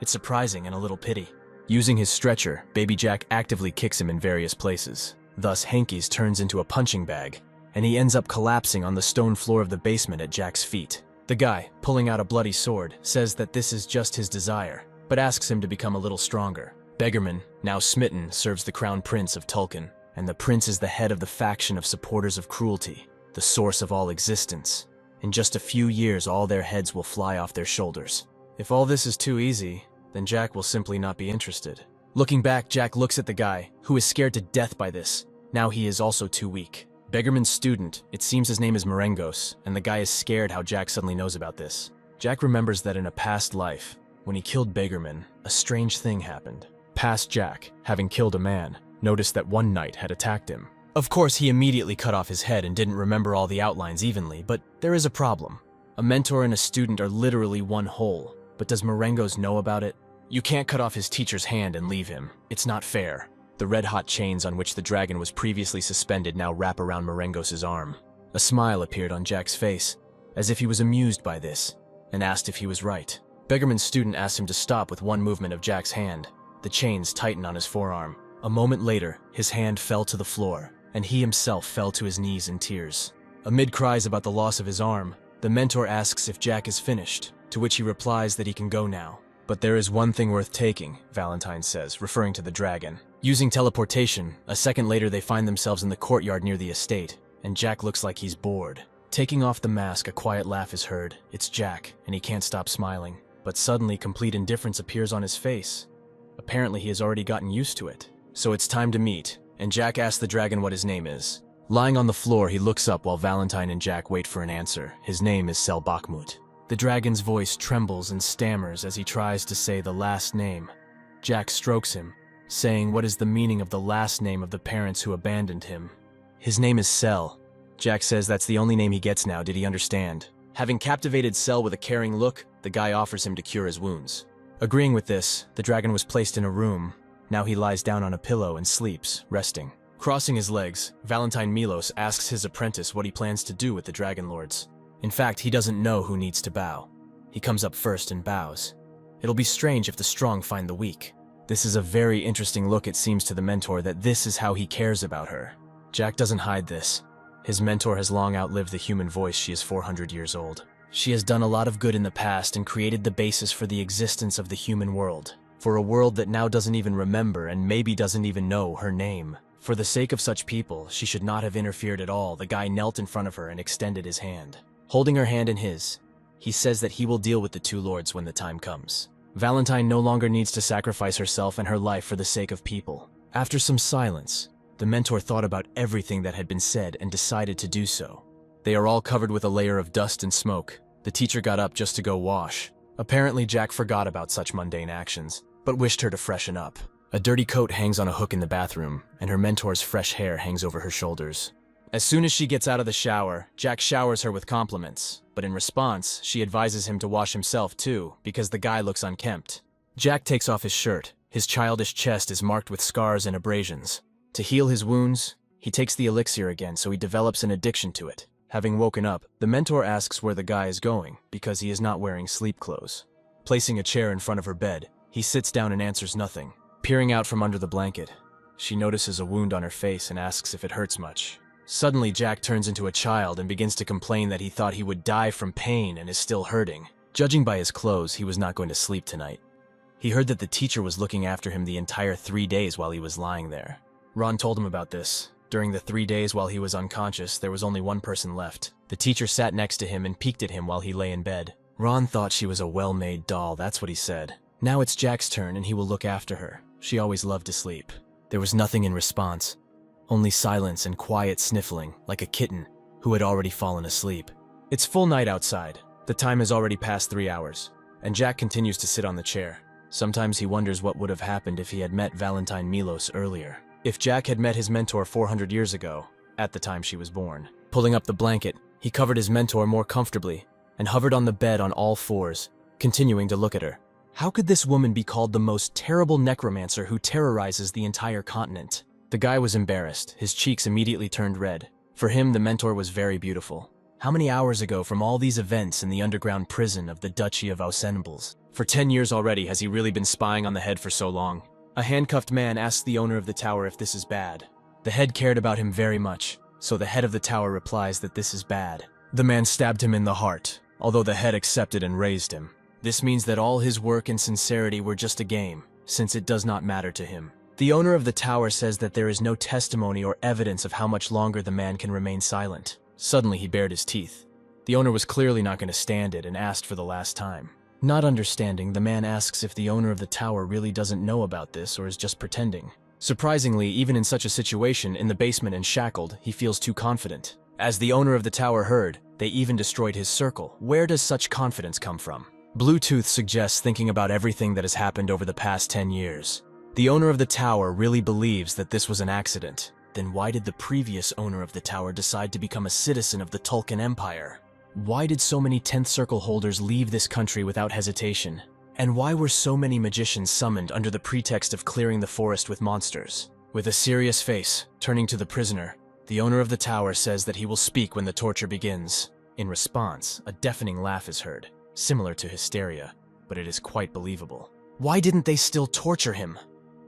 It's surprising and a little pity. Using his stretcher, Baby Jack actively kicks him in various places. Thus, Hankus turns into a punching bag, and he ends up collapsing on the stone floor of the basement at Jack's feet. The guy, pulling out a bloody sword, says that this is just his desire, but asks him to become a little stronger. Beggarman, now smitten, serves the crown prince of Tulkan, and the prince is the head of the faction of supporters of cruelty, the source of all existence. In just a few years, all their heads will fly off their shoulders. If all this is too easy, then Jack will simply not be interested. Looking back, Jack looks at the guy, who is scared to death by this. Now he is also too weak. Beggarman's student, it seems his name is Merengos, and the guy is scared how Jack suddenly knows about this. Jack remembers that in a past life, when he killed Beggarman, a strange thing happened. Past Jack, having killed a man, noticed that one knight had attacked him. Of course, he immediately cut off his head and didn't remember all the outlines evenly, but there is a problem. A mentor and a student are literally one whole, but does Merengos know about it? You can't cut off his teacher's hand and leave him. It's not fair. The red-hot chains on which the dragon was previously suspended now wrap around Merengos' arm. A smile appeared on Jack's face, as if he was amused by this, and asked if he was right. Beggarman's student asked him to stop with one movement of Jack's hand. The chains tightened on his forearm. A moment later, his hand fell to the floor, and he himself fell to his knees in tears. Amid cries about the loss of his arm, the mentor asks if Jack is finished, to which he replies that he can go now. But there is one thing worth taking, Valentine says, referring to the dragon. Using teleportation, a second later they find themselves in the courtyard near the estate, and Jack looks like he's bored. Taking off the mask, a quiet laugh is heard. It's Jack, and he can't stop smiling. But suddenly, complete indifference appears on his face. Apparently he has already gotten used to it. So it's time to meet, and Jack asks the dragon what his name is. Lying on the floor, he looks up while Valentine and Jack wait for an answer. His name is Sel Bakhmut. The dragon's voice trembles and stammers as he tries to say the last name. Jack strokes him, saying what is the meaning of the last name of the parents who abandoned him. His name is Sel. Jack says that's the only name he gets now. Did he understand? Having captivated Sel with a caring look, the guy offers him to cure his wounds. Agreeing with this, the dragon was placed in a room. Now he lies down on a pillow and sleeps, resting. Crossing his legs, Valentine Milos asks his apprentice what he plans to do with the Dragon Lords. In fact, he doesn't know who needs to bow. He comes up first and bows. It'll be strange if the strong find the weak. This is a very interesting look. It seems to the mentor that this is how he cares about her. Jack doesn't hide this. His mentor has long outlived the human voice. She is 400 years old. She has done a lot of good in the past and created the basis for the existence of the human world. For a world that now doesn't even remember and maybe doesn't even know her name. For the sake of such people, she should not have interfered at all. The guy knelt in front of her and extended his hand. Holding her hand in his, he says that he will deal with the two lords when the time comes. Valentine no longer needs to sacrifice herself and her life for the sake of people. After some silence, the mentor thought about everything that had been said and decided to do so. They are all covered with a layer of dust and smoke. The teacher got up just to go wash. Apparently Jack forgot about such mundane actions, but wished her to freshen up. A dirty coat hangs on a hook in the bathroom, and her mentor's fresh hair hangs over her shoulders. As soon as she gets out of the shower, Jack showers her with compliments, but in response, she advises him to wash himself too, because the guy looks unkempt. Jack takes off his shirt. His childish chest is marked with scars and abrasions. To heal his wounds, he takes the elixir again, so he develops an addiction to it. Having woken up, the mentor asks where the guy is going, because he is not wearing sleep clothes. Placing a chair in front of her bed, he sits down and answers nothing. Peering out from under the blanket, she notices a wound on her face and asks if it hurts much. Suddenly, Jack turns into a child and begins to complain that he thought he would die from pain and is still hurting. Judging by his clothes, he was not going to sleep tonight. He heard that the teacher was looking after him the entire 3 days while he was lying there. Ron told him about this. During the 3 days while he was unconscious, there was only one person left. The teacher sat next to him and peeked at him while he lay in bed. Ron thought she was a well-made doll, that's what he said. Now it's Jack's turn and he will look after her. She always loved to sleep. There was nothing in response. Only silence and quiet sniffling, like a kitten who had already fallen asleep. It's full night outside. The time has already passed 3 hours, and Jack continues to sit on the chair. Sometimes he wonders what would have happened if he had met Valentine Milos earlier. If Jack had met his mentor 400 years ago, at the time she was born. Pulling up the blanket, he covered his mentor more comfortably and hovered on the bed on all fours, continuing to look at her. How could this woman be called the most terrible necromancer who terrorizes the entire continent? The guy was embarrassed. His cheeks immediately turned red. For him, the mentor was very beautiful. How many hours ago from all these events in the underground prison of the Duchy of Ausenbles? For 10 years already, has he really been spying on the head for so long? A handcuffed man asks the owner of the tower if this is bad. The head cared about him very much, so the head of the tower replies that this is bad. The man stabbed him in the heart, although the head accepted and raised him. This means that all his work and sincerity were just a game, since it does not matter to him. The owner of the tower says that there is no testimony or evidence of how much longer the man can remain silent. Suddenly he bared his teeth. The owner was clearly not going to stand it and asked for the last time. Not understanding, the man asks if the owner of the tower really doesn't know about this or is just pretending. Surprisingly, even in such a situation, in the basement and shackled, he feels too confident. As the owner of the tower heard, they even destroyed his circle. Where does such confidence come from? Bluetooth suggests thinking about everything that has happened over the past 10 years. The owner of the tower really believes that this was an accident. Then why did the previous owner of the tower decide to become a citizen of the Tulkan Empire? Why did so many 10th Circle holders leave this country without hesitation? And why were so many magicians summoned under the pretext of clearing the forest with monsters? With a serious face, turning to the prisoner, the owner of the tower says that he will speak when the torture begins. In response, a deafening laugh is heard, similar to hysteria, but it is quite believable. Why didn't they still torture him?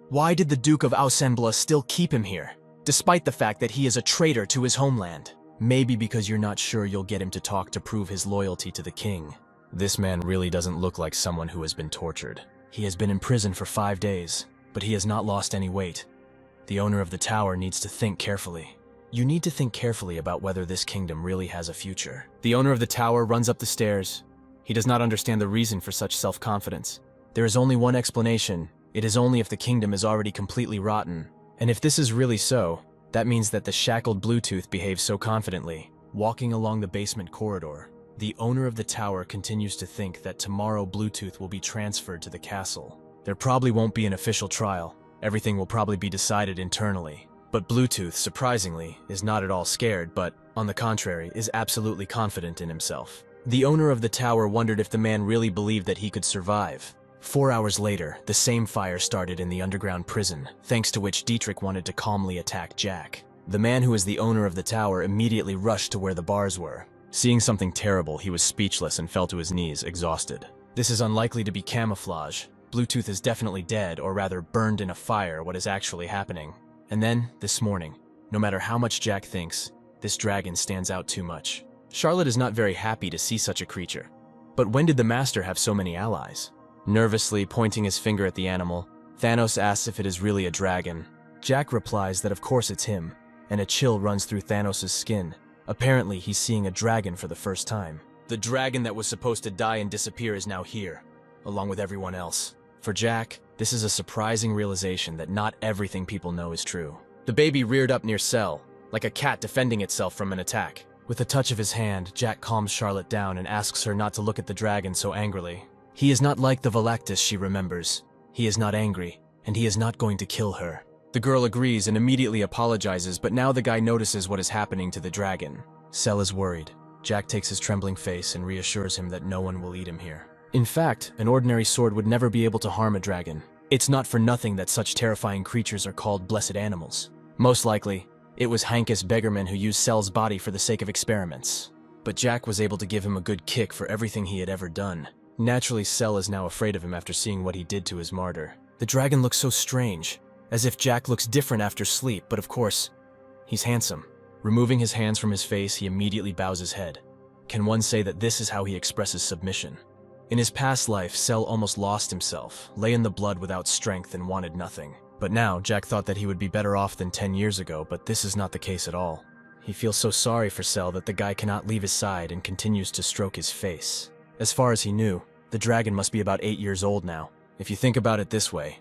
Why did the Duke of Ausenbla still keep him here, despite the fact that he is a traitor to his homeland? Maybe because you're not sure you'll get him to talk to prove his loyalty to the king. This man really doesn't look like someone who has been tortured. He has been in prison for 5 days, but he has not lost any weight. The owner of the tower needs to think carefully. You need to think carefully about whether this kingdom really has a future. The owner of the tower runs up the stairs. He does not understand the reason for such self-confidence. There is only one explanation. It is only if the kingdom is already completely rotten. And if this is really so, that means that the shackled Bluetooth behaves so confidently. Walking along the basement corridor, the owner of the tower continues to think that tomorrow Bluetooth will be transferred to the castle. There probably won't be an official trial. Everything will probably be decided internally. But Bluetooth, surprisingly, is not at all scared, but, on the contrary, is absolutely confident in himself. The owner of the tower wondered if the man really believed that he could survive. 4 hours later, the same fire started in the underground prison, thanks to which Dietrich wanted to calmly attack Jack. The man who is the owner of the tower immediately rushed to where the bars were. Seeing something terrible, he was speechless and fell to his knees, exhausted. This is unlikely to be camouflage. Bluetooth is definitely dead, or rather burned in a fire, what is actually happening. And then, this morning, no matter how much Jack thinks, this dragon stands out too much. Charlotte is not very happy to see such a creature. But when did the master have so many allies? Nervously pointing his finger at the animal, Thanos asks if it is really a dragon. Jack replies that of course it's him, and a chill runs through Thanos' skin. Apparently, he's seeing a dragon for the first time. The dragon that was supposed to die and disappear is now here, along with everyone else. For Jack, this is a surprising realization that not everything people know is true. The baby reared up near Cell, like a cat defending itself from an attack. With a touch of his hand, Jack calms Charlotte down and asks her not to look at the dragon so angrily. He is not like the Galactus, she remembers. He is not angry, and he is not going to kill her. The girl agrees and immediately apologizes, but now the guy notices what is happening to the dragon. Cell is worried. Jack takes his trembling face and reassures him that no one will eat him here. In fact, an ordinary sword would never be able to harm a dragon. It's not for nothing that such terrifying creatures are called blessed animals. Most likely, it was Hankus Beggarman who used Cell's body for the sake of experiments. But Jack was able to give him a good kick for everything he had ever done. Naturally, Cell is now afraid of him after seeing what he did to his martyr. The dragon looks so strange, as if Jack looks different after sleep, but of course, he's handsome. Removing his hands from his face, he immediately bows his head. Can one say that this is how he expresses submission? In his past life, Cell almost lost himself, lay in the blood without strength and wanted nothing. But now, Jack thought that he would be better off than 10 years ago, but this is not the case at all. He feels so sorry for Cell that the guy cannot leave his side and continues to stroke his face. As far as he knew, the dragon must be about 8 years old now. If you think about it this way,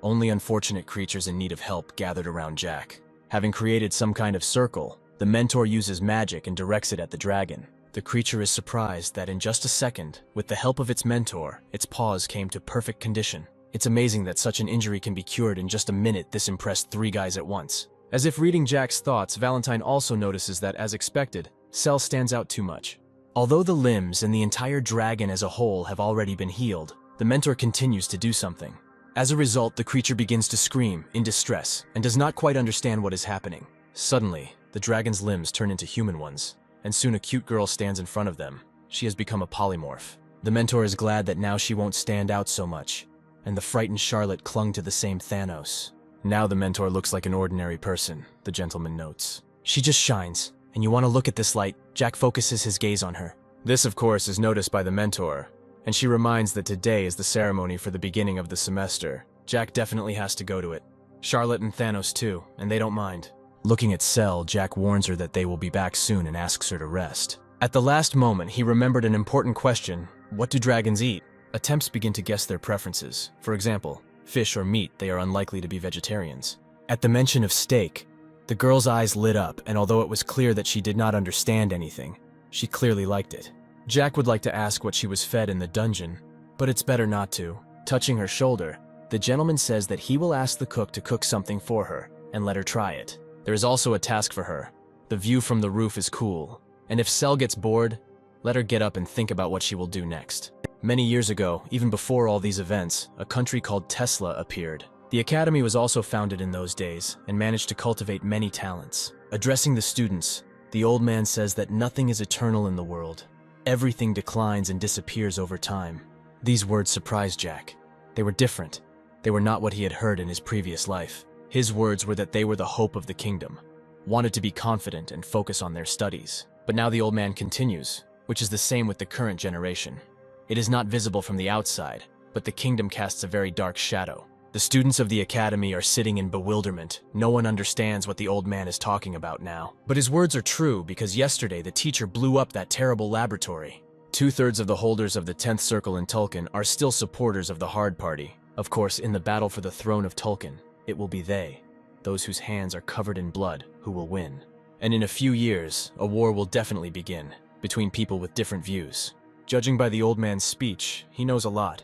only unfortunate creatures in need of help gathered around Jack. Having created some kind of circle, the mentor uses magic and directs it at the dragon. The creature is surprised that in just a second, with the help of its mentor, its paws came to perfect condition. It's amazing that such an injury can be cured in just a minute. This impressed 3 guys at once. As if reading Jack's thoughts, Valentine also notices that, as expected, Cell stands out too much. Although the limbs and the entire dragon as a whole have already been healed, the mentor continues to do something. As a result, the creature begins to scream in distress and does not quite understand what is happening. Suddenly, the dragon's limbs turn into human ones, and soon a cute girl stands in front of them. She has become a polymorph. The mentor is glad that now she won't stand out so much, and the frightened Charlotte clung to the same Thanos. Now the mentor looks like an ordinary person, the gentleman notes. She just shines, and you want to look at this light. Jack focuses his gaze on her. This, of course, is noticed by the mentor, and she reminds that today is the ceremony for the beginning of the semester. Jack definitely has to go to it. Charlotte and Thanos too, and they don't mind. Looking at Cell, Jack warns her that they will be back soon and asks her to rest. At the last moment, he remembered an important question. What do dragons eat? Attempts begin to guess their preferences. For example, fish or meat, they are unlikely to be vegetarians. At the mention of steak, the girl's eyes lit up, and although it was clear that she did not understand anything, she clearly liked it. Jack would like to ask what she was fed in the dungeon, but it's better not to. Touching her shoulder, the gentleman says that he will ask the cook to cook something for her and let her try it. There is also a task for her. The view from the roof is cool, and if Cell gets bored, let her get up and think about what she will do next. Many years ago, even before all these events, a country called Tesla appeared. The academy was also founded in those days and managed to cultivate many talents. Addressing the students, the old man says that nothing is eternal in the world. Everything declines and disappears over time. These words surprised Jack. They were different. They were not what he had heard in his previous life. His words were that they were the hope of the kingdom, wanted to be confident and focus on their studies. But now the old man continues, which is the same with the current generation. It is not visible from the outside, but the kingdom casts a very dark shadow. The students of the academy are sitting in bewilderment. No one understands what the old man is talking about now. But his words are true because yesterday the teacher blew up that terrible laboratory. 2/3 of the holders of the 10th Circle in Tulkun are still supporters of the Hard Party. Of course, in the battle for the throne of Tulkun, it will be they, those whose hands are covered in blood, who will win. And in a few years, a war will definitely begin between people with different views. Judging by the old man's speech, he knows a lot.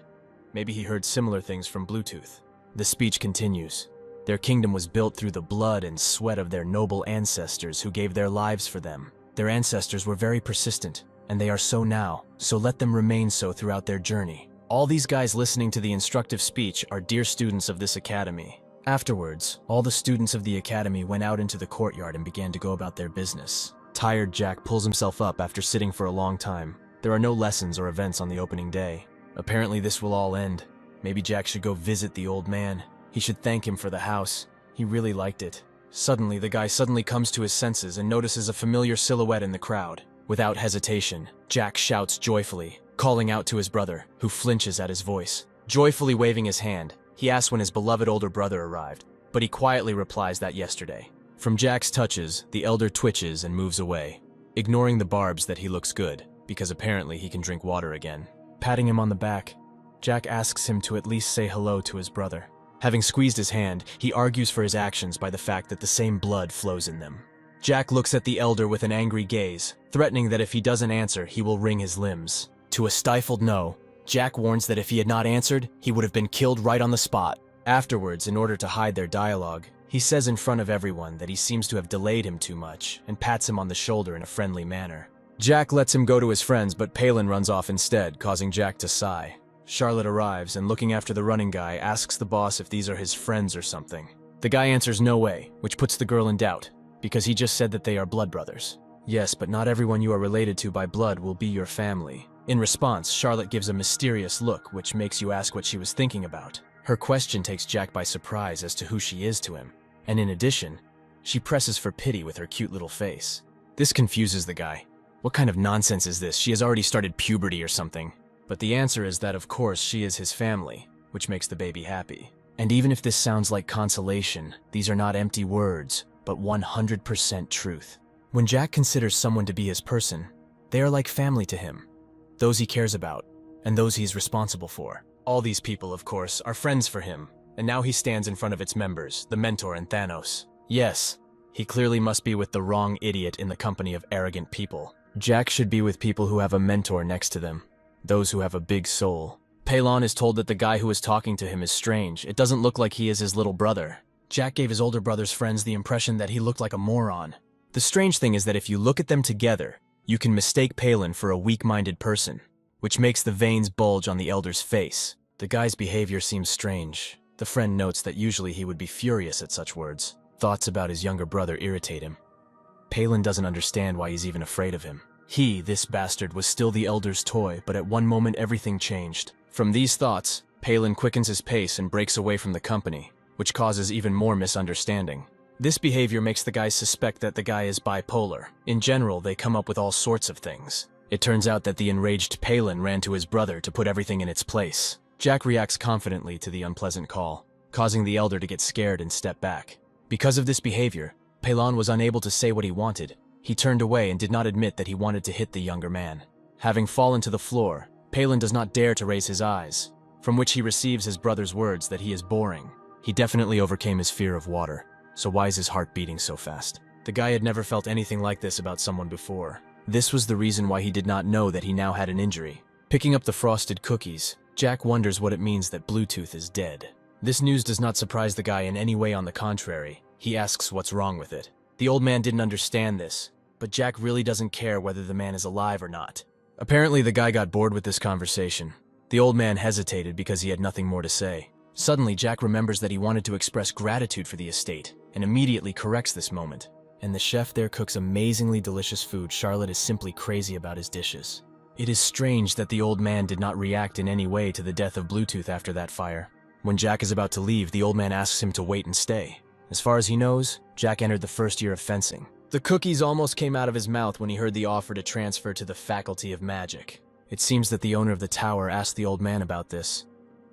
Maybe he heard similar things from Bluetooth. The speech continues. Their kingdom was built through the blood and sweat of their noble ancestors who gave their lives for them. Their ancestors were very persistent, and they are so now, so let them remain so throughout their journey. All these guys listening to the instructive speech are dear students of this academy. Afterwards, all the students of the academy went out into the courtyard and began to go about their business. Tired Jack pulls himself up after sitting for a long time. There are no lessons or events on the opening day. Apparently this will all end. Maybe Jack should go visit the old man. He should thank him for the house. He really liked it. Suddenly, the guy comes to his senses and notices a familiar silhouette in the crowd. Without hesitation, Jack shouts joyfully, calling out to his brother, who flinches at his voice. Joyfully waving his hand, he asks when his beloved older brother arrived, but he quietly replies that yesterday. From Jack's touches, the elder twitches and moves away, ignoring the barbs that he looks good, because apparently he can drink water again. Patting him on the back, Jack asks him to at least say hello to his brother. Having squeezed his hand, he argues for his actions by the fact that the same blood flows in them. Jack looks at the elder with an angry gaze, threatening that if he doesn't answer, he will wring his limbs. To a stifled no, Jack warns that if he had not answered, he would have been killed right on the spot. Afterwards, in order to hide their dialogue, he says in front of everyone that he seems to have delayed him too much and pats him on the shoulder in a friendly manner. Jack lets him go to his friends, but Palin runs off instead, causing Jack to sigh. Charlotte arrives and, looking after the running guy, asks the boss if these are his friends or something. The guy answers no way, which puts the girl in doubt, because he just said that they are blood brothers. Yes, but not everyone you are related to by blood will be your family. In response, Charlotte gives a mysterious look, which makes you ask what she was thinking about. Her question takes Jack by surprise as to who she is to him, and in addition, she presses for pity with her cute little face. This confuses the guy. What kind of nonsense is this? She has already started puberty or something. But the answer is that of course she is his family, which makes the baby happy. And even if this sounds like consolation, these are not empty words, but 100% truth. When Jack considers someone to be his person, they are like family to him. Those he cares about, and those he is responsible for. All these people, of course, are friends for him, and now he stands in front of its members, the Mentor and Thanos. Yes, he clearly must be with the wrong idiot in the company of arrogant people. Jack should be with people who have a mentor next to them. Those who have a big soul. Palin is told that the guy who is talking to him is strange. It doesn't look like he is his little brother. Jack gave his older brother's friends the impression that he looked like a moron. The strange thing is that if you look at them together, you can mistake Palin for a weak-minded person, which makes the veins bulge on the elder's face. The guy's behavior seems strange. The friend notes that usually he would be furious at such words. Thoughts about his younger brother irritate him. Palin doesn't understand why he's even afraid of him. He, this bastard, was still the elder's toy, but at one moment everything changed. From these thoughts, Palin quickens his pace and breaks away from the company, which causes even more misunderstanding. This behavior makes the guys suspect that the guy is bipolar. In general, they come up with all sorts of things. It turns out that the enraged Palin ran to his brother to put everything in its place. Jack reacts confidently to the unpleasant call, causing the elder to get scared and step back. Because of this behavior, Palin was unable to say what he wanted. He turned away and did not admit that he wanted to hit the younger man. Having fallen to the floor, Palin does not dare to raise his eyes, from which he receives his brother's words that he is boring. He definitely overcame his fear of water, so why is his heart beating so fast? The guy had never felt anything like this about someone before. This was the reason why he did not know that he now had an injury. Picking up the frosted cookies, Jack wonders what it means that Bluetooth is dead. This news does not surprise the guy in any way. On the contrary, he asks what's wrong with it. The old man didn't understand this, but Jack really doesn't care whether the man is alive or not. Apparently, the guy got bored with this conversation. The old man hesitated because he had nothing more to say. Suddenly, Jack remembers that he wanted to express gratitude for the estate, and immediately corrects this moment. And the chef there cooks amazingly delicious food. Charlotte is simply crazy about his dishes. It is strange that the old man did not react in any way to the death of Bluetooth after that fire. When Jack is about to leave, the old man asks him to wait and stay. As far as he knows, Jack entered the first year of fencing. The cookies almost came out of his mouth when he heard the offer to transfer to the Faculty of Magic. It seems that the owner of the tower asked the old man about this,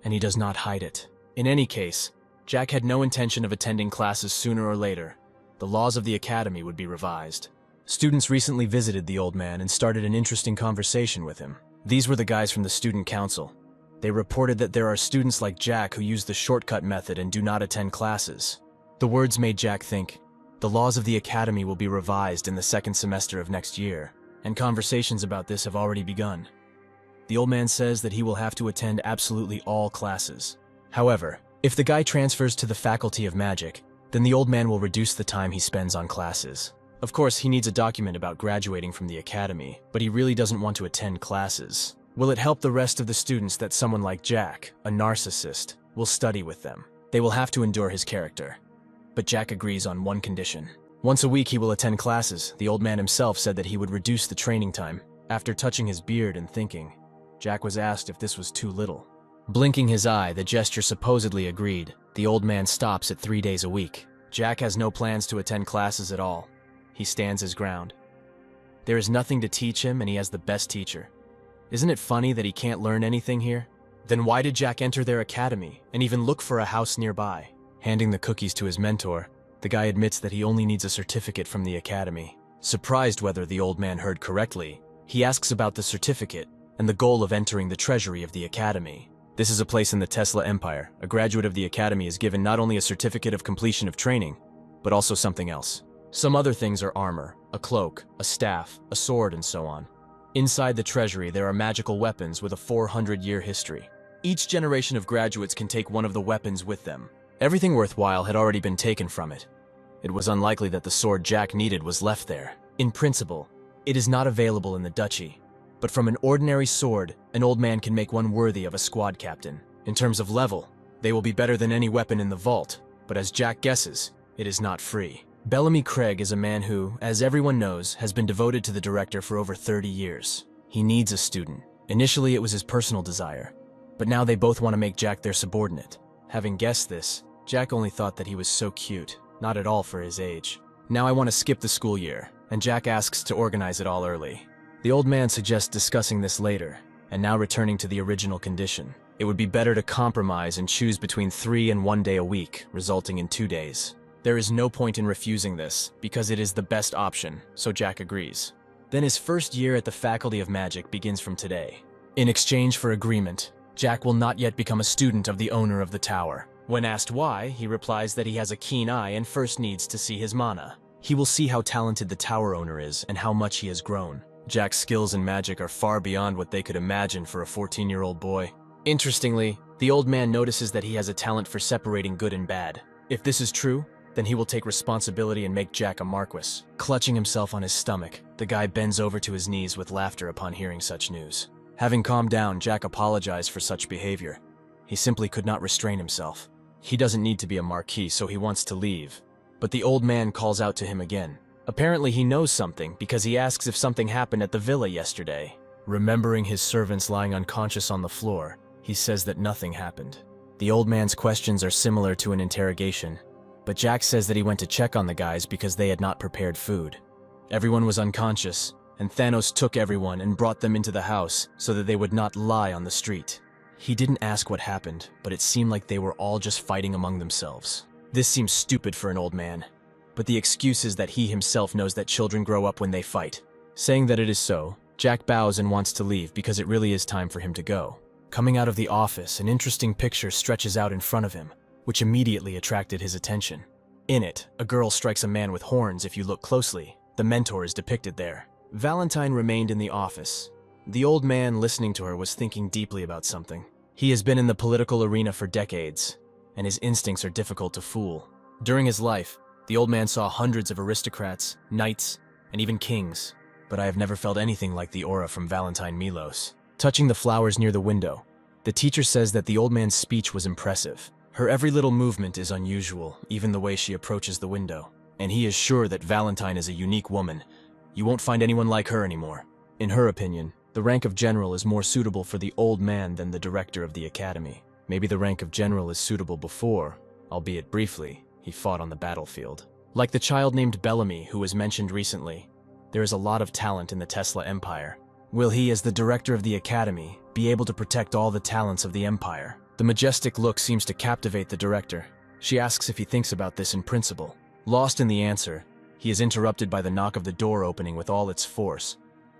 and he does not hide it. In any case, Jack had no intention of attending classes sooner or later. The laws of the academy would be revised. Students recently visited the old man and started an interesting conversation with him. These were the guys from the student council. They reported that there are students like Jack who use the shortcut method and do not attend classes. The words made Jack think, the laws of the academy will be revised in the second semester of next year, and conversations about this have already begun. The old man says that he will have to attend absolutely all classes. However, if the guy transfers to the Faculty of Magic, then the old man will reduce the time he spends on classes. Of course, he needs a document about graduating from the academy, but he really doesn't want to attend classes. Will it help the rest of the students that someone like Jack, a narcissist, will study with them? They will have to endure his character. But Jack agrees on one condition. Once a week he will attend classes. The old man himself said that he would reduce the training time. After touching his beard and thinking, Jack was asked if this was too little. Blinking his eye, the gesture supposedly agreed. The old man stops at 3 days a week. Jack has no plans to attend classes at all. He stands his ground. There is nothing to teach him, and he has the best teacher. Isn't it funny that he can't learn anything here? Then why did Jack enter their academy and even look for a house nearby? Handing the cookies to his mentor, the guy admits that he only needs a certificate from the academy. Surprised whether the old man heard correctly, he asks about the certificate and the goal of entering the treasury of the academy. This is a place in the Tesla Empire. A graduate of the academy is given not only a certificate of completion of training, but also something else. Some other things are armor, a cloak, a staff, a sword, and so on. Inside the treasury, there are magical weapons with a 400-year history. Each generation of graduates can take one of the weapons with them. Everything worthwhile had already been taken from it. It was unlikely that the sword Jack needed was left there. In principle, it is not available in the duchy. But from an ordinary sword, an old man can make one worthy of a squad captain. In terms of level, they will be better than any weapon in the vault, but as Jack guesses, it is not free. Bellamy Craig is a man who, as everyone knows, has been devoted to the director for over 30 years. He needs a student. Initially, it was his personal desire, but now they both want to make Jack their subordinate. Having guessed this, Jack only thought that he was so cute, not at all for his age. Now I want to skip the school year, and Jack asks to organize it all early. The old man suggests discussing this later, and now returning to the original condition. It would be better to compromise and choose between 3 and 1 day a week, resulting in 2 days. There is no point in refusing this, because it is the best option, so Jack agrees. Then his first year at the Faculty of Magic begins from today. In exchange for agreement, Jack will not yet become a student of the owner of the tower. When asked why, he replies that he has a keen eye and first needs to see his mana. He will see how talented the tower owner is and how much he has grown. Jack's skills in magic are far beyond what they could imagine for a 14-year-old boy. Interestingly, the old man notices that he has a talent for separating good and bad. If this is true, then he will take responsibility and make Jack a marquis. Clutching himself on his stomach, the guy bends over to his knees with laughter upon hearing such news. Having calmed down, Jack apologized for such behavior. He simply could not restrain himself. He doesn't need to be a marquis, so he wants to leave. But the old man calls out to him again. Apparently he knows something because he asks if something happened at the villa yesterday. Remembering his servants lying unconscious on the floor, he says that nothing happened. The old man's questions are similar to an interrogation, but Jack says that he went to check on the guys because they had not prepared food. Everyone was unconscious, and Thanos took everyone and brought them into the house so that they would not lie on the street. He didn't ask what happened, but it seemed like they were all just fighting among themselves. This seems stupid for an old man, but the excuse is that he himself knows that children grow up when they fight. Saying that it is so, Jack bows and wants to leave because it really is time for him to go. Coming out of the office, an interesting picture stretches out in front of him, which immediately attracted his attention. In it, a girl strikes a man with horns. If you look closely, the mentor is depicted there. Valentine remained in the office. The old man listening to her was thinking deeply about something. He has been in the political arena for decades, and his instincts are difficult to fool. During his life, the old man saw hundreds of aristocrats, knights, and even kings, but I have never felt anything like the aura from Valentine Milos. Touching the flowers near the window, the teacher says that the old man's speech was impressive. Her every little movement is unusual, even the way she approaches the window. And he is sure that Valentine is a unique woman. You won't find anyone like her anymore. In her opinion, the rank of general is more suitable for the old man than the director of the academy. Maybe the rank of general is suitable before, albeit briefly, he fought on the battlefield. Like the child named Bellamy who was mentioned recently, there is a lot of talent in the Tesla Empire. Will he, as the director of the academy, be able to protect all the talents of the empire? The majestic look seems to captivate the director. She asks if he thinks about this in principle. Lost in the answer, he is interrupted by the knock of the door opening with all its force.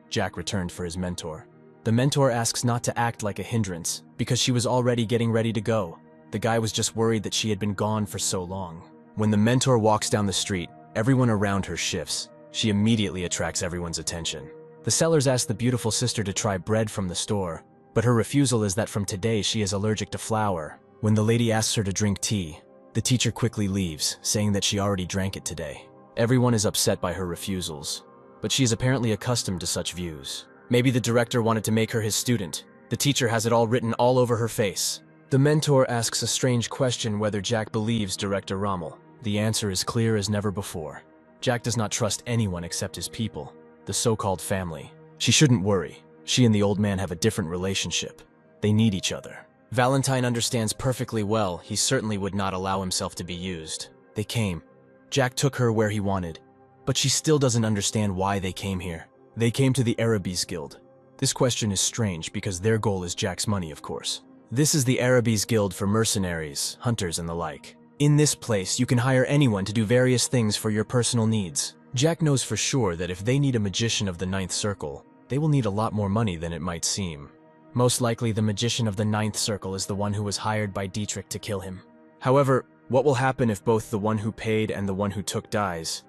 Jack returned for his mentor. The mentor asks not to act like a hindrance, because she was already getting ready to go. The guy was just worried that she had been gone for so long. When the mentor walks down the street, everyone around her shifts. She immediately attracts everyone's attention. The sellers ask the beautiful sister to try bread from the store, but her refusal is that from today she is allergic to flour. When the lady asks her to drink tea, the teacher quickly leaves, saying that she already drank it today. Everyone is upset by her refusals, but she is apparently accustomed to such views. Maybe the director wanted to make her his student. The teacher has it all written all over her face. The mentor asks a strange question whether Jack believes Director Rommel. The answer is clear as never before. Jack does not trust anyone except his people, the so-called family. She shouldn't worry. She and the old man have a different relationship. They need each other. Valentine understands perfectly well he certainly would not allow himself to be used. They came. Jack took her where he wanted, but she still doesn't understand why they came here. They came to the Arabes Guild. This question is strange because their goal is Jack's money, of course. This is the Arabes Guild for mercenaries, hunters, and the like. In this place, you can hire anyone to do various things for your personal needs. Jack knows for sure that if they need a magician of the Ninth Circle, they will need a lot more money than it might seem. Most likely, the magician of the Ninth Circle is the one who was hired by Dietrich to kill him. However, what will happen if both the one who paid and the one who took dies?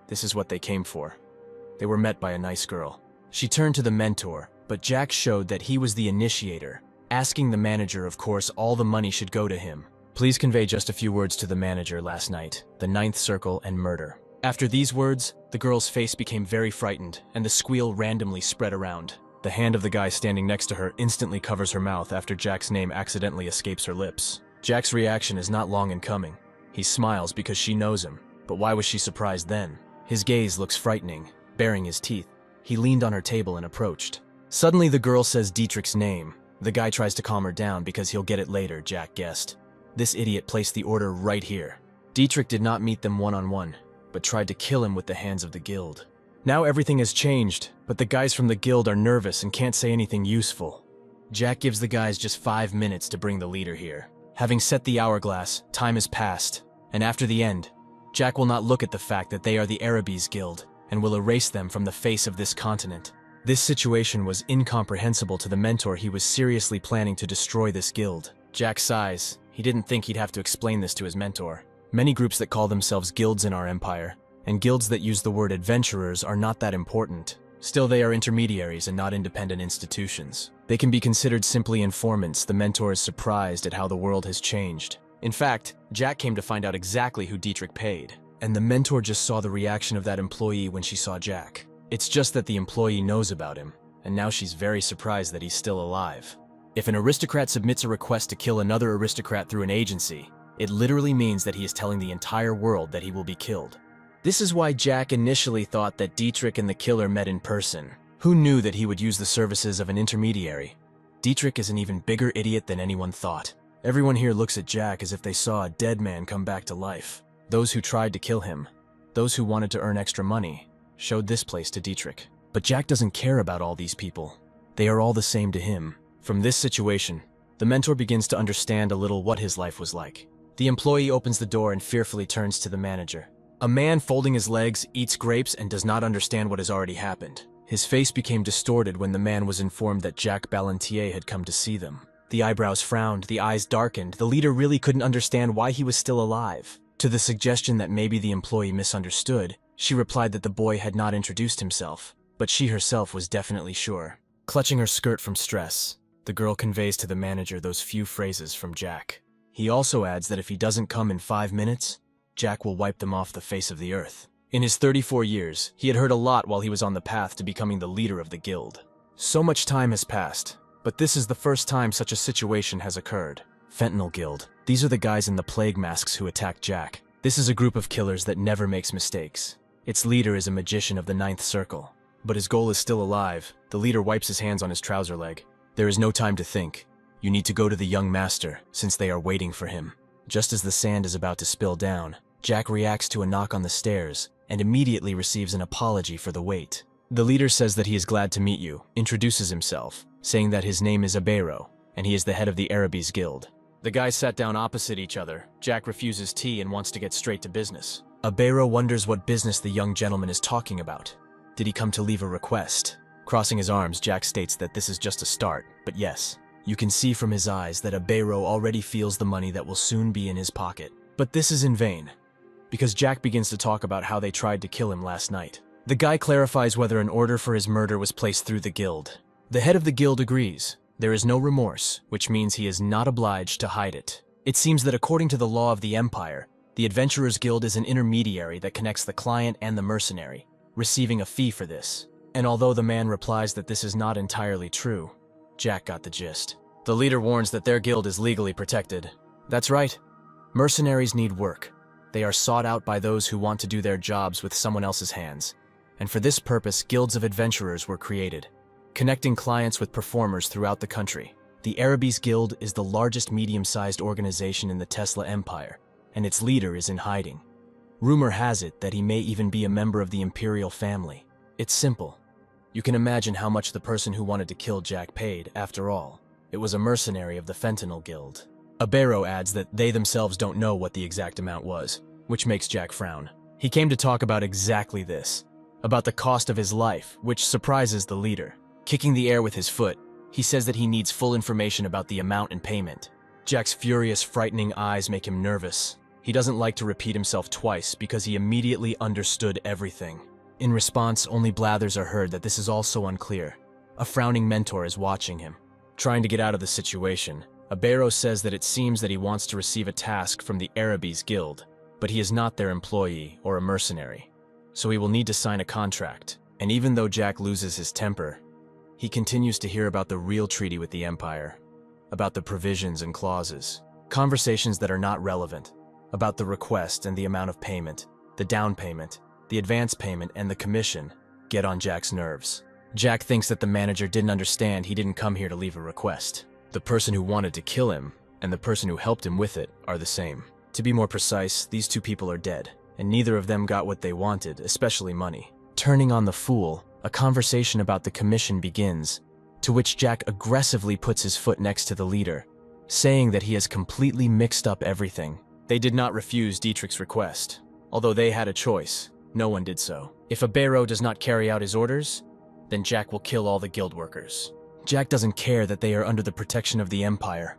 This is what they came for. They were met by a nice girl. She turned to the mentor, but Jack showed that he was the initiator, asking the manager, of course, all the money should go to him. Please convey just a few words to the manager last night, the Ninth Circle and murder. After these words, the girl's face became very frightened, and the squeal randomly spread around. The hand of the guy standing next to her instantly covers her mouth after Jack's name accidentally escapes her lips. Jack's reaction is not long in coming. He smiles because she knows him, but why was she surprised then? His gaze looks frightening, baring his teeth. He leaned on her table and approached. Suddenly the girl says Dietrich's name. The guy tries to calm her down because he'll get it later, Jack guessed. This idiot placed the order right here. Dietrich did not meet them one-on-one, but tried to kill him with the hands of the guild. Now everything has changed, but the guys from the guild are nervous and can't say anything useful. Jack gives the guys just 5 minutes to bring the leader here. Having set the hourglass, time has passed, and after the end, Jack will not look at the fact that they are the Arabes Guild and will erase them from the face of this continent. This situation was incomprehensible to the mentor. He was seriously planning to destroy this guild. Jack sighs. He didn't think he'd have to explain this to his mentor. Many groups that call themselves guilds in our empire, and guilds that use the word adventurers, are not that important. Still, they are intermediaries and not independent institutions. They can be considered simply informants. The mentor is surprised at how the world has changed. In fact, Jack came to find out exactly who Dietrich paid, and the mentor just saw the reaction of that employee when she saw Jack. It's just that the employee knows about him, and now she's very surprised that he's still alive. If an aristocrat submits a request to kill another aristocrat through an agency, it literally means that he is telling the entire world that he will be killed. This is why Jack initially thought that Dietrich and the killer met in person. Who knew that he would use the services of an intermediary? Dietrich is an even bigger idiot than anyone thought. Everyone here looks at Jack as if they saw a dead man come back to life. Those who tried to kill him, those who wanted to earn extra money, showed this place to Dietrich. But Jack doesn't care about all these people. They are all the same to him. From this situation, the mentor begins to understand a little what his life was like. The employee opens the door and fearfully turns to the manager. A man folding his legs, eats grapes, and does not understand what has already happened. His face became distorted when the man was informed that Jack Ballantier had come to see them. The eyebrows frowned, the eyes darkened. The leader really couldn't understand why he was still alive. To the suggestion that maybe the employee misunderstood, she replied that the boy had not introduced himself, but she herself was definitely sure. Clutching her skirt from stress, the girl conveys to the manager those few phrases from Jack. He also adds that if he doesn't come in 5 minutes, Jack will wipe them off the face of the earth. In his 34 years, he had heard a lot while he was on the path to becoming the leader of the guild. So much time has passed, but this is the first time such a situation has occurred. Fentanyl Guild. These are the guys in the plague masks who attacked Jack. This is a group of killers that never makes mistakes. Its leader is a magician of the Ninth Circle, but his goal is still alive. The leader wipes his hands on his trouser leg. There is no time to think. You need to go to the young master, since they are waiting for him. Just as the sand is about to spill down, Jack reacts to a knock on the stairs and immediately receives an apology for the wait. The leader says that he is glad to meet you, introduces himself, saying that his name is Abero, and he is the head of the Arabes Guild. The guys sat down opposite each other. Jack refuses tea and wants to get straight to business. Abero wonders what business the young gentleman is talking about. Did he come to leave a request? Crossing his arms, Jack states that this is just a start, but yes, you can see from his eyes that Abero already feels the money that will soon be in his pocket. But this is in vain, because Jack begins to talk about how they tried to kill him last night. The guy clarifies whether an order for his murder was placed through the guild. The head of the guild agrees. There is no remorse, which means he is not obliged to hide it. It seems that according to the law of the Empire, the Adventurers Guild is an intermediary that connects the client and the mercenary, receiving a fee for this. And although the man replies that this is not entirely true, Jack got the gist. The leader warns that their guild is legally protected. That's right. Mercenaries need work. They are sought out by those who want to do their jobs with someone else's hands. And for this purpose, guilds of adventurers were created, connecting clients with performers throughout the country. The Arabes Guild is the largest medium-sized organization in the Tesla Empire, and its leader is in hiding. Rumor has it that he may even be a member of the imperial family. It's simple. You can imagine how much the person who wanted to kill Jack paid. After all, it was a mercenary of the Fentanyl Guild. Abero adds that they themselves don't know what the exact amount was, which makes Jack frown. He came to talk about exactly this, about the cost of his life, which surprises the leader. Kicking the air with his foot, he says that he needs full information about the amount and payment. Jack's furious, frightening eyes make him nervous. He doesn't like to repeat himself twice because he immediately understood everything. In response, only blathers are heard that this is all so unclear. A frowning mentor is watching him. Trying to get out of the situation, Abero says that it seems that he wants to receive a task from the Arabes Guild, but he is not their employee or a mercenary, so he will need to sign a contract. And even though Jack loses his temper, he continues to hear about the real treaty with the Empire, about the provisions and clauses, conversations that are not relevant, about the request and the amount of payment, the down payment, the advance payment, and the commission get on Jack's nerves. Jack thinks that the manager didn't understand he didn't come here to leave a request. The person who wanted to kill him and the person who helped him with it are the same. To be more precise, these two people are dead, and neither of them got what they wanted, especially money. Turning on the fool, a conversation about the commission begins, to which Jack aggressively puts his foot next to the leader, saying that he has completely mixed up everything. They did not refuse Dietrich's request. Although they had a choice, no one did so. If Abero does not carry out his orders, then Jack will kill all the guild workers. Jack doesn't care that they are under the protection of the Empire.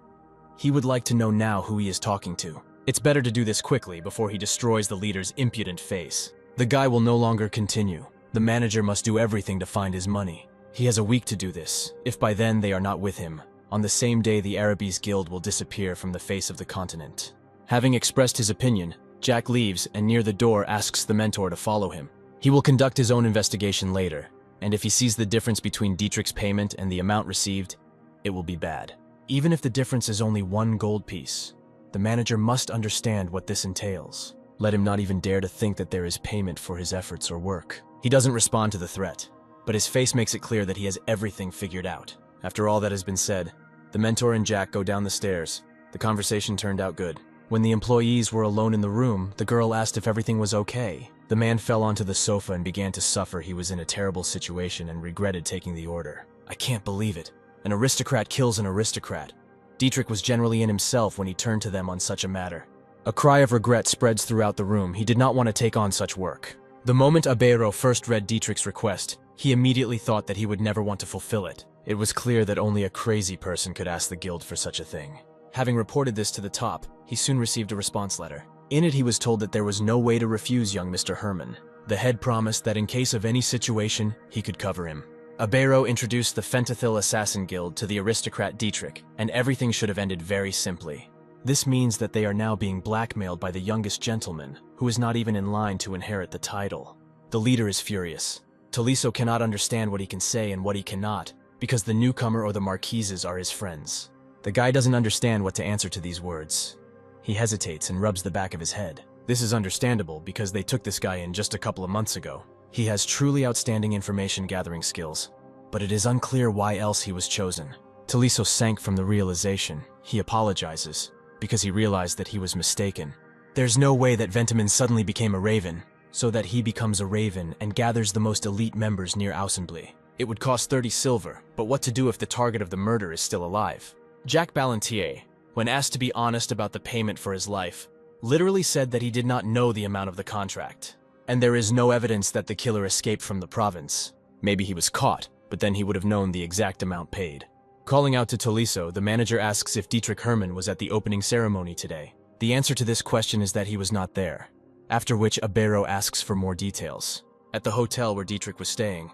He would like to know now who he is talking to. It's better to do this quickly before he destroys the leader's impudent face. The guy will no longer continue. The manager must do everything to find his money. He has a week to do this. If by then they are not with him, on the same day the Arabes Guild will disappear from the face of the continent. Having expressed his opinion, Jack leaves and near the door asks the mentor to follow him. He will conduct his own investigation later, and if he sees the difference between Dietrich's payment and the amount received, it will be bad. Even if the difference is only 1 gold piece, the manager must understand what this entails. Let him not even dare to think that there is payment for his efforts or work. He doesn't respond to the threat, but his face makes it clear that he has everything figured out. After all that has been said, the mentor and Jack go down the stairs. The conversation turned out good. When the employees were alone in the room, the girl asked if everything was okay. The man fell onto the sofa and began to suffer. He was in a terrible situation and regretted taking the order. I can't believe it. An aristocrat kills an aristocrat. Dietrich was generally in himself when he turned to them on such a matter. A cry of regret spreads throughout the room. He did not want to take on such work. The moment Abero first read Dietrich's request, he immediately thought that he would never want to fulfill it. It was clear that only a crazy person could ask the guild for such a thing. Having reported this to the top, he soon received a response letter. In it, he was told that there was no way to refuse young Mr. Herman. The head promised that in case of any situation, he could cover him. Abero introduced the Fentanyl Assassin Guild to the aristocrat Dietrich, and everything should have ended very simply. This means that they are now being blackmailed by the youngest gentleman, who is not even in line to inherit the title. The leader is furious. Taliso cannot understand what he can say and what he cannot, because the newcomer or the marquises are his friends. The guy doesn't understand what to answer to these words. He hesitates and rubs the back of his head. This is understandable because they took this guy in just a couple of months ago. He has truly outstanding information gathering skills, but it is unclear why else he was chosen. Taliso sank from the realization. He apologizes, because he realized that he was mistaken. There's no way that Ventamin suddenly became a raven, so that he becomes a raven and gathers the most elite members near Ausenbly. It would cost 30 silver, but what to do if the target of the murder is still alive? Jack Ballantier, when asked to be honest about the payment for his life, literally said that he did not know the amount of the contract. And there is no evidence that the killer escaped from the province. Maybe he was caught, but then he would have known the exact amount paid. Calling out to Taliso, the manager asks if Dietrich Herman was at the opening ceremony today. The answer to this question is that he was not there, after which Abero asks for more details. At the hotel where Dietrich was staying,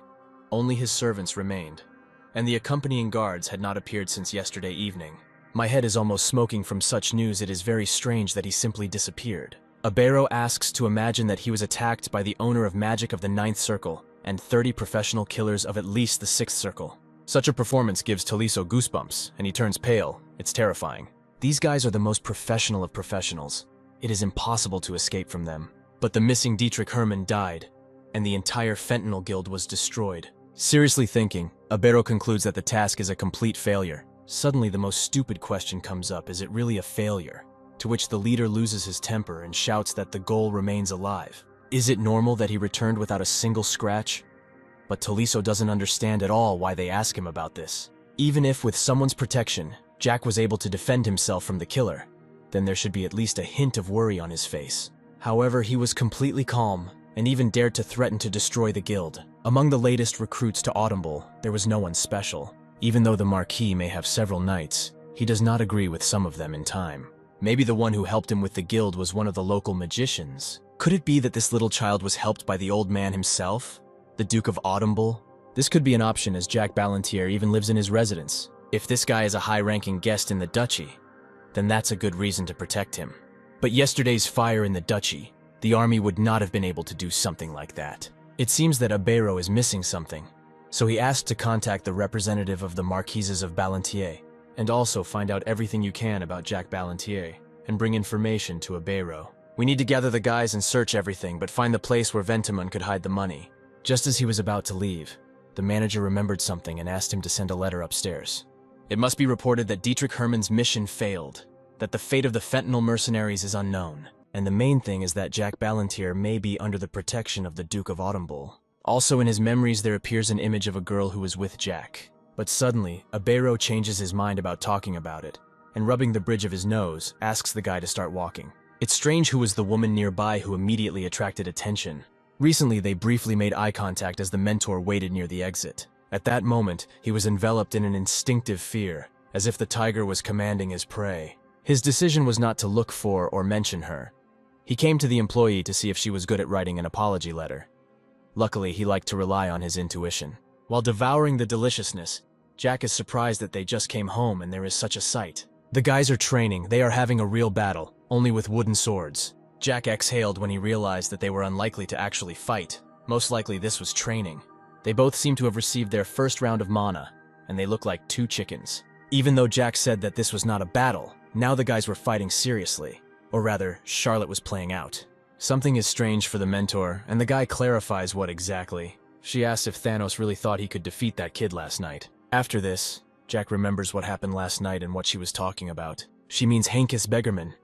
only his servants remained, and the accompanying guards had not appeared since yesterday evening. My head is almost smoking from such news. It is very strange that he simply disappeared. Abero asks to imagine that he was attacked by the owner of magic of the 9th circle and 30 professional killers of at least the 6th circle. Such a performance gives Taliso goosebumps, and he turns pale. It's terrifying. These guys are the most professional of professionals. It is impossible to escape from them. But the missing Dietrich Herman died, and the entire Fentanyl Guild was destroyed. Seriously thinking, Abero concludes that the task is a complete failure. Suddenly, the most stupid question comes up: is it really a failure? To which the leader loses his temper and shouts that the goal remains alive. Is it normal that he returned without a single scratch? But Taliso doesn't understand at all why they ask him about this. Even if, with someone's protection, Jack was able to defend himself from the killer, then there should be at least a hint of worry on his face. However, he was completely calm and even dared to threaten to destroy the guild. Among the latest recruits to Autumnal, there was no one special. Even though the Marquis may have several knights, he does not agree with some of them in time. Maybe the one who helped him with the guild was one of the local magicians. Could it be that this little child was helped by the old man himself, the Duke of Autumnal? This could be an option, as Jack Ballantier even lives in his residence. If this guy is a high-ranking guest in the duchy, then that's a good reason to protect him. But yesterday's fire in the duchy, the army would not have been able to do something like that. It seems that Abero is missing something, so he asked to contact the representative of the Marquises of Ballantier, and also find out everything you can about Jack Ballantier, and bring information to Abero. We need to gather the guys and search everything, but find the place where Ventimund could hide the money. Just as he was about to leave, the manager remembered something and asked him to send a letter upstairs. It must be reported that Dietrich Hermann's mission failed, that the fate of the fentanyl mercenaries is unknown, and the main thing is that Jack Ballantier may be under the protection of the Duke of Autumnal. Also in his memories there appears an image of a girl who was with Jack. But suddenly, Abero changes his mind about talking about it, and rubbing the bridge of his nose, asks the guy to start walking. It's strange who was the woman nearby who immediately attracted attention. Recently, they briefly made eye contact as the mentor waited near the exit. At that moment, he was enveloped in an instinctive fear, as if the tiger was commanding his prey. His decision was not to look for or mention her. He came to the employee to see if she was good at writing an apology letter. Luckily, he liked to rely on his intuition. While devouring the deliciousness, Jack is surprised that they just came home and there is such a sight. The guys are training, they are having a real battle, only with wooden swords. Jack exhaled when he realized that they were unlikely to actually fight. Most likely this was training. They both seem to have received their first round of mana, and they look like two chickens. Even though Jack said that this was not a battle, now the guys were fighting seriously. Or rather, Charlotte was playing out. Something is strange for the mentor, and the guy clarifies what exactly. She asks if Thanos really thought he could defeat that kid last night. After this, Jack remembers what happened last night and what she was talking about. She means Henkes Beggerman.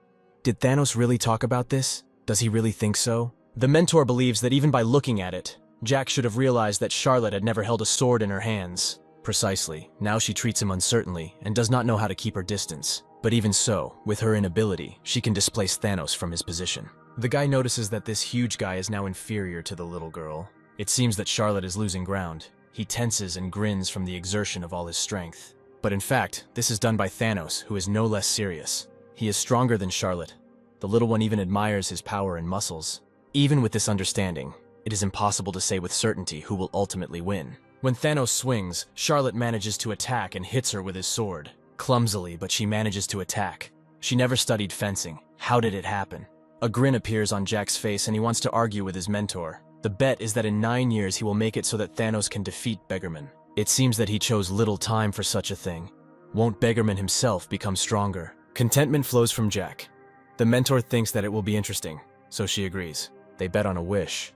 Did Thanos really talk about this? Does he really think so? The mentor believes that even by looking at it, Jack should have realized that Charlotte had never held a sword in her hands. Precisely. Now she treats him uncertainly and does not know how to keep her distance. But even so, with her inability, she can displace Thanos from his position. The guy notices that this huge guy is now inferior to the little girl. It seems that Charlotte is losing ground. He tenses and grins from the exertion of all his strength. But in fact, this is done by Thanos, who is no less serious. He is stronger than Charlotte. The little one even admires his power and muscles. Even with this understanding, it is impossible to say with certainty who will ultimately win. When Thanos swings, Charlotte manages to attack and hits her with his sword. Clumsily, but she manages to attack. She never studied fencing. How did it happen? A grin appears on Jack's face and he wants to argue with his mentor. The bet is that in 9 years he will make it so that Thanos can defeat Beggerman. It seems that he chose little time for such a thing. Won't Beggerman himself become stronger? Contentment flows from Jack. The mentor thinks that it will be interesting, so she agrees. They bet on a wish.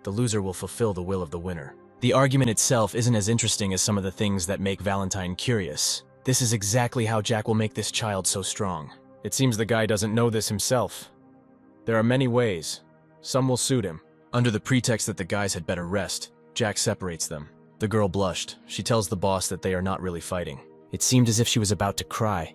The loser will fulfill the will of the winner. The argument itself isn't as interesting as some of the things that make Valentine curious. This is exactly how Jack will make this child so strong. It seems the guy doesn't know this himself. There are many ways. Some will suit him. Under the pretext that the guys had better rest, Jack separates them. The girl blushed. She tells the boss that they are not really fighting. It seemed as if she was about to cry.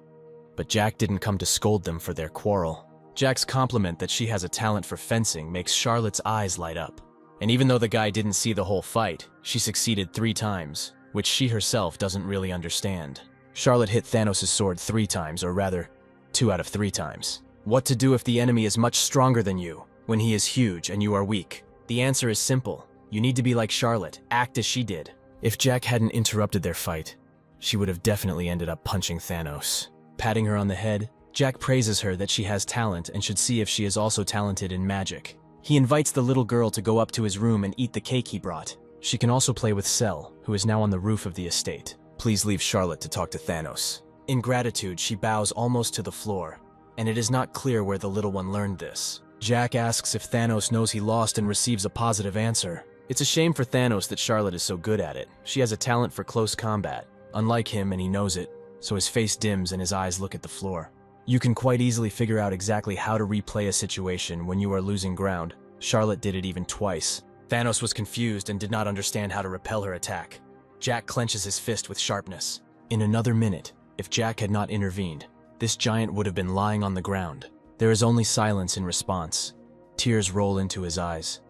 But Jack didn't come to scold them for their quarrel. Jack's compliment that she has a talent for fencing makes Charlotte's eyes light up. And even though the guy didn't see the whole fight, she succeeded 3 times, which she herself doesn't really understand. Charlotte hit Thanos' sword 3 times, or rather, 2 out of 3 times. What to do if the enemy is much stronger than you, when he is huge and you are weak? The answer is simple. You need to be like Charlotte, act as she did. If Jack hadn't interrupted their fight, she would have definitely ended up punching Thanos. Patting her on the head, Jack praises her that she has talent and should see if she is also talented in magic. He invites the little girl to go up to his room and eat the cake he brought. She can also play with Cell, who is now on the roof of the estate. Please leave Charlotte to talk to Thanos. In gratitude, she bows almost to the floor, and it is not clear where the little one learned this. Jack asks if Thanos knows he lost and receives a positive answer. It's a shame for Thanos that Charlotte is so good at it. She has a talent for close combat. Unlike him, and he knows it, so his face dims and his eyes look at the floor. You can quite easily figure out exactly how to replay a situation when you are losing ground. Charlotte did it even twice. Thanos was confused and did not understand how to repel her attack. Jack clenches his fist with sharpness. In another minute, if Jack had not intervened, this giant would have been lying on the ground. There is only silence in response. Tears roll into his eyes.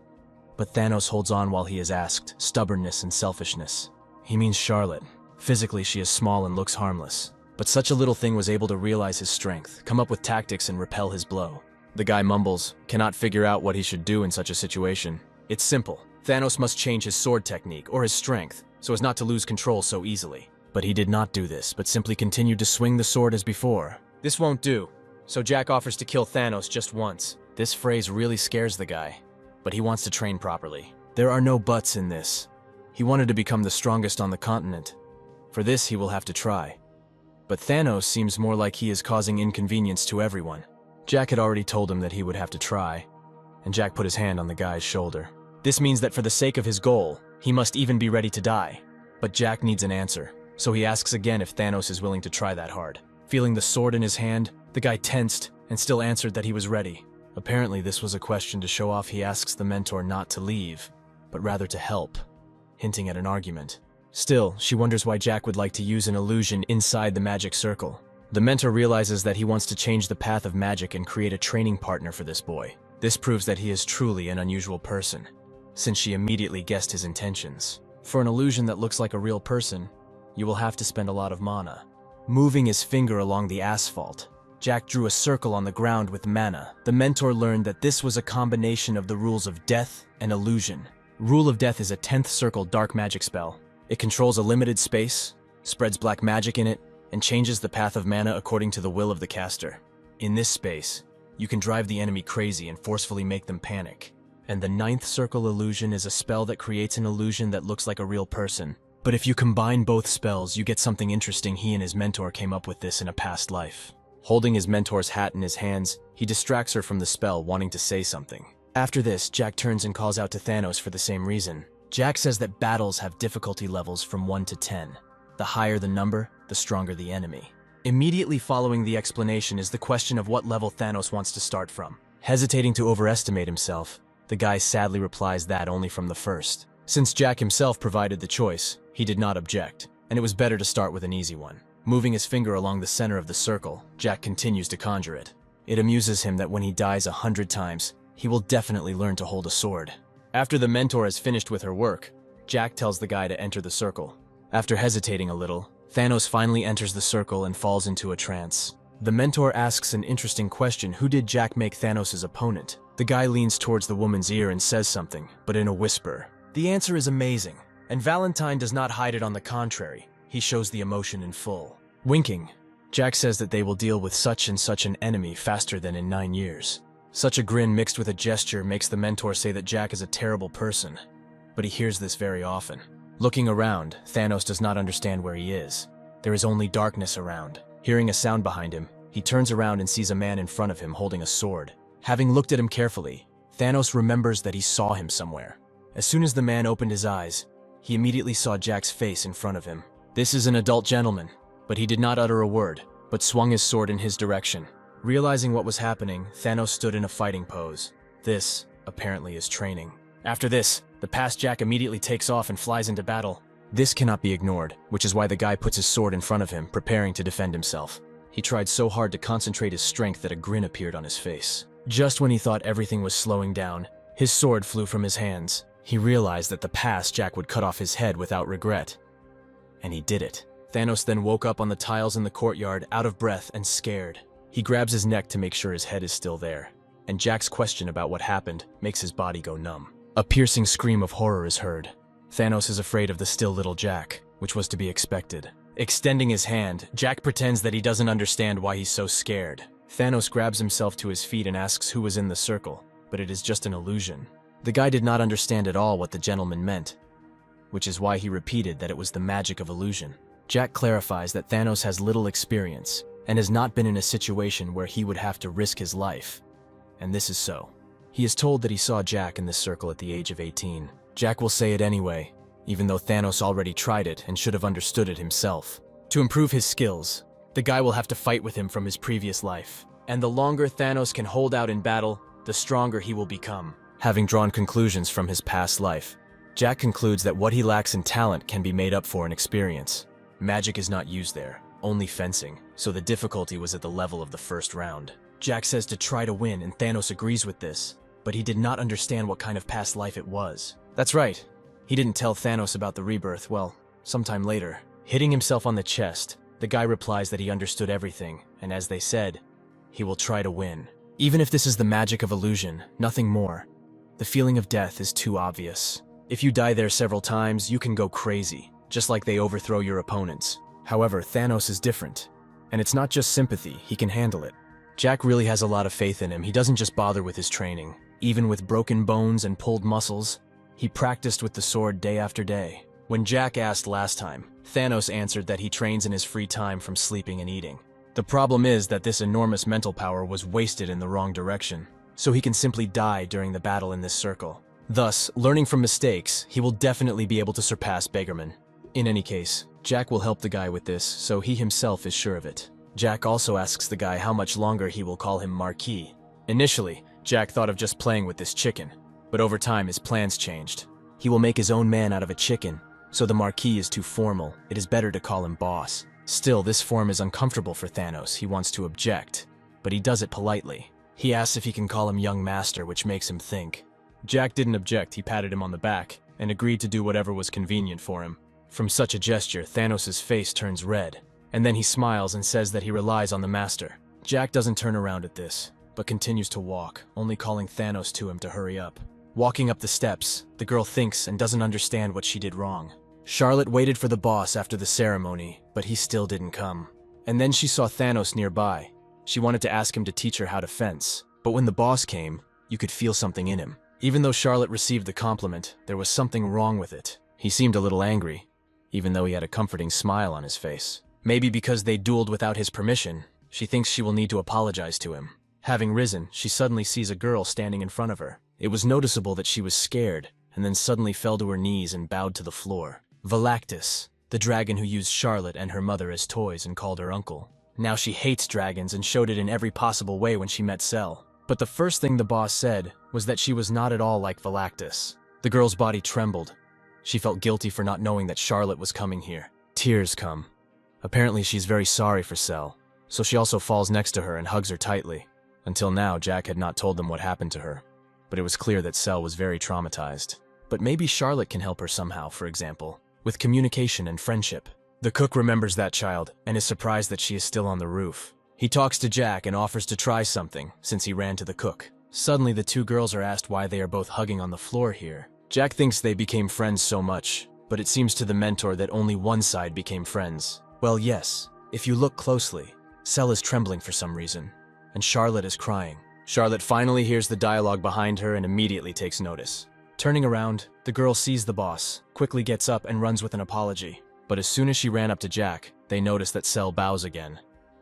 But Thanos holds on while he is asked, stubbornness and selfishness. He means Charlotte. Physically, she is small and looks harmless. But such a little thing was able to realize his strength, come up with tactics and repel his blow. The guy mumbles, cannot figure out what he should do in such a situation. It's simple. Thanos must change his sword technique, or his strength, so as not to lose control so easily. But he did not do this, but simply continued to swing the sword as before. This won't do, so Jack offers to kill Thanos just once. This phrase really scares the guy, but he wants to train properly. There are no buts in this. He wanted to become the strongest on the continent. For this, he will have to try. But Thanos seems more like he is causing inconvenience to everyone. Jack had already told him that he would have to try, and Jack put his hand on the guy's shoulder. This means that for the sake of his goal, he must even be ready to die. But Jack needs an answer, so he asks again if Thanos is willing to try that hard. Feeling the sword in his hand, the guy tensed and still answered that he was ready. Apparently this was a question to show off. He asks the mentor not to leave, but rather to help, hinting at an argument. Still, she wonders why Jack would like to use an illusion inside the magic circle. The mentor realizes that he wants to change the path of magic and create a training partner for this boy. This proves that he is truly an unusual person, since she immediately guessed his intentions. For an illusion that looks like a real person, you will have to spend a lot of mana. Moving his finger along the asphalt, Jack drew a circle on the ground with mana. The mentor learned that this was a combination of the rules of death and illusion. Rule of Death is a 10th circle dark magic spell. It controls a limited space, spreads black magic in it, and changes the path of mana according to the will of the caster. In this space, you can drive the enemy crazy and forcefully make them panic. And the 9th circle illusion is a spell that creates an illusion that looks like a real person. But if you combine both spells, you get something interesting. He and his mentor came up with this in a past life. Holding his mentor's hat in his hands, he distracts her from the spell, wanting to say something. After this, Jack turns and calls out to Thanos for the same reason. Jack says that battles have difficulty levels from 1 to 10. The higher the number, the stronger the enemy. Immediately following the explanation is the question of what level Thanos wants to start from. Hesitating to overestimate himself, the guy sadly replies that only from the first. Since Jack himself provided the choice, he did not object, and it was better to start with an easy one. Moving his finger along the center of the circle, Jack continues to conjure it. It amuses him that when he dies 100 times, he will definitely learn to hold a sword. After the mentor has finished with her work, Jack tells the guy to enter the circle. After hesitating a little, Thanos finally enters the circle and falls into a trance. The mentor asks an interesting question: who did Jack make Thanos' opponent? The guy leans towards the woman's ear and says something, but in a whisper. The answer is amazing, and Valentine does not hide it. On the contrary, he shows the emotion in full. Winking, Jack says that they will deal with such and such an enemy faster than in 9 years. Such a grin mixed with a gesture makes the mentor say that Jack is a terrible person, but he hears this very often. Looking around, Thanos does not understand where he is. There is only darkness around. Hearing a sound behind him, he turns around and sees a man in front of him holding a sword. Having looked at him carefully, Thanos remembers that he saw him somewhere. As soon as the man opened his eyes, he immediately saw Jack's face in front of him. This is an adult gentleman, but he did not utter a word, but swung his sword in his direction. Realizing what was happening, Thanos stood in a fighting pose. This, apparently, is training. After this, the past Jack immediately takes off and flies into battle. This cannot be ignored, which is why the guy puts his sword in front of him, preparing to defend himself. He tried so hard to concentrate his strength that a grin appeared on his face. Just when he thought everything was slowing down, his sword flew from his hands. He realized that the past Jack would cut off his head without regret. And he did it. Thanos then woke up on the tiles in the courtyard, out of breath and scared. He grabs his neck to make sure his head is still there, and Jack's question about what happened makes his body go numb. A piercing scream of horror is heard. Thanos is afraid of the still little Jack, which was to be expected. Extending his hand, Jack pretends that he doesn't understand why he's so scared. Thanos grabs himself to his feet and asks who was in the circle, but it is just an illusion. The guy did not understand at all what the gentleman meant, which is why he repeated that it was the magic of illusion. Jack clarifies that Thanos has little experience and has not been in a situation where he would have to risk his life, and this is so. He is told that he saw Jack in this circle at the age of 18. Jack will say it anyway, even though Thanos already tried it and should have understood it himself. To improve his skills, the guy will have to fight with him from his previous life. And the longer Thanos can hold out in battle, the stronger he will become. Having drawn conclusions from his past life, Jack concludes that what he lacks in talent can be made up for in experience. Magic is not used there, only fencing, so the difficulty was at the level of the first round. Jack says to try to win, and Thanos agrees with this, but he did not understand what kind of past life it was. That's right, he didn't tell Thanos about the rebirth, well, sometime later. Hitting himself on the chest, the guy replies that he understood everything, and as they said, he will try to win. Even if this is the magic of illusion, nothing more. The feeling of death is too obvious. If you die there several times, you can go crazy, just like they overthrow your opponents. However, Thanos is different, and it's not just sympathy, he can handle it. Jack really has a lot of faith in him. He doesn't just bother with his training. Even with broken bones and pulled muscles, he practiced with the sword day after day. When Jack asked last time, Thanos answered that he trains in his free time from sleeping and eating. The problem is that this enormous mental power was wasted in the wrong direction, so he can simply die during the battle in this circle. Thus, learning from mistakes, he will definitely be able to surpass Beggarman. In any case, Jack will help the guy with this, so he himself is sure of it. Jack also asks the guy how much longer he will call him Marquis. Initially, Jack thought of just playing with this chicken, but over time his plans changed. He will make his own man out of a chicken, so the Marquis is too formal. It is better to call him boss. Still, this form is uncomfortable for Thanos. He wants to object, but he does it politely. He asks if he can call him young master, which makes him think. Jack didn't object. He patted him on the back and agreed to do whatever was convenient for him. From such a gesture, Thanos' face turns red, and then he smiles and says that he relies on the master. Jack doesn't turn around at this, but continues to walk, only calling Thanos to him to hurry up. Walking up the steps, the girl thinks and doesn't understand what she did wrong. Charlotte waited for the boss after the ceremony, but he still didn't come. And then she saw Thanos nearby. She wanted to ask him to teach her how to fence, but when the boss came, you could feel something in him. Even though Charlotte received the compliment, there was something wrong with it. He seemed a little angry, even though he had a comforting smile on his face. Maybe because they dueled without his permission, she thinks she will need to apologize to him. Having risen, she suddenly sees a girl standing in front of her. It was noticeable that she was scared, and then suddenly fell to her knees and bowed to the floor. Valactus, the dragon who used Charlotte and her mother as toys and called her uncle. Now she hates dragons and showed it in every possible way when she met Cell. But the first thing the boss said was that she was not at all like Valactus. The girl's body trembled. She felt guilty for not knowing that Charlotte was coming here. Tears come. Apparently she's very sorry for Cell, so she also falls next to her and hugs her tightly. Until now, Jack had not told them what happened to her, but it was clear that Cell was very traumatized. But maybe Charlotte can help her somehow, for example, with communication and friendship. The cook remembers that child and is surprised that she is still on the roof. He talks to Jack and offers to try something, since he ran to the cook. Suddenly, the two girls are asked why they are both hugging on the floor here. Jack thinks they became friends so much, but it seems to the mentor that only one side became friends. Well, yes, if you look closely, Cell is trembling for some reason, and Charlotte is crying. Charlotte finally hears the dialogue behind her and immediately takes notice. Turning around, the girl sees the boss, quickly gets up and runs with an apology. But as soon as she ran up to Jack, they notice that Cell bows again,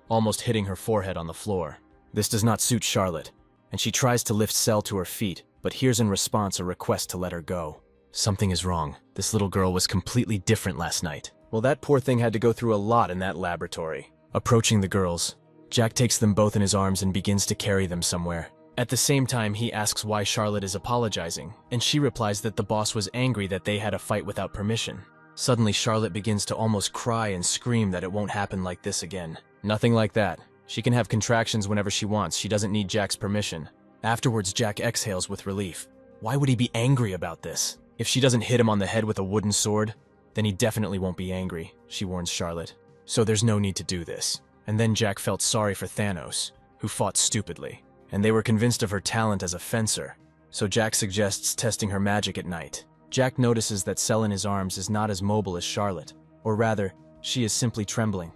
almost hitting her forehead on the floor. This does not suit Charlotte, and she tries to lift Cell to her feet, but hears in response a request to let her go. Something is wrong. This little girl was completely different last night. Well, that poor thing had to go through a lot in that laboratory. Approaching the girls, Jack takes them both in his arms and begins to carry them somewhere. At the same time, he asks why Charlotte is apologizing, and she replies that the boss was angry that they had a fight without permission. Suddenly, Charlotte begins to almost cry and scream that it won't happen like this again. Nothing like that. She can have contractions whenever she wants. She doesn't need Jack's permission. Afterwards, Jack exhales with relief. Why would he be angry about this? If she doesn't hit him on the head with a wooden sword, then he definitely won't be angry, she warns Charlotte. So there's no need to do this. And then Jack felt sorry for Thanos, who fought stupidly, and they were convinced of her talent as a fencer. So Jack suggests testing her magic at night. Jack notices that Cell in his arms is not as mobile as Charlotte, or rather, she is simply trembling,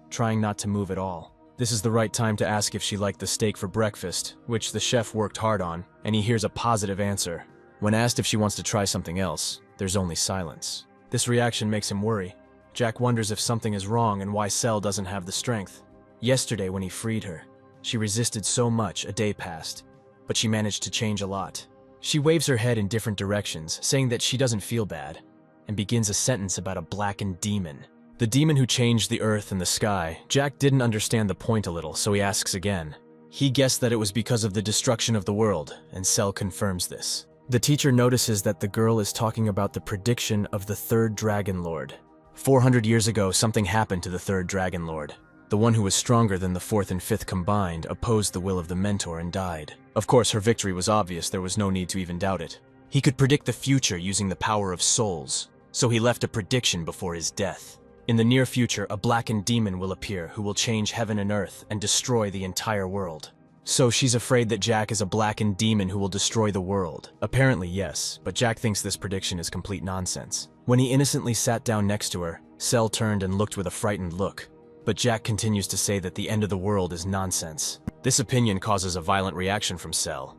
trying not to move at all. This is the right time to ask if she liked the steak for breakfast, which the chef worked hard on, and he hears a positive answer. When asked if she wants to try something else, there's only silence. This reaction makes him worry. Jack wonders if something is wrong and why Cell doesn't have the strength. Yesterday when he freed her, she resisted so much. A day passed, but she managed to change a lot. She waves her head in different directions, saying that she doesn't feel bad, and begins a sentence about a blackened demon. The demon who changed the earth and the sky. Jack didn't understand the point a little, so he asks again. He guessed that it was because of the destruction of the world, and Cell confirms this. The teacher notices that the girl is talking about the prediction of the third Dragon Lord. 400 years ago, something happened to the third Dragon Lord. The one who was stronger than the fourth and fifth combined opposed the will of the mentor and died. Of course, her victory was obvious, there was no need to even doubt it. He could predict the future using the power of souls, so he left a prediction before his death. In the near future, a blackened demon will appear who will change heaven and earth and destroy the entire world. So she's afraid that Jack is a blackened demon who will destroy the world. Apparently, yes, but Jack thinks this prediction is complete nonsense. When he innocently sat down next to her, Cell turned and looked with a frightened look. But Jack continues to say that the end of the world is nonsense. This opinion causes a violent reaction from Cell,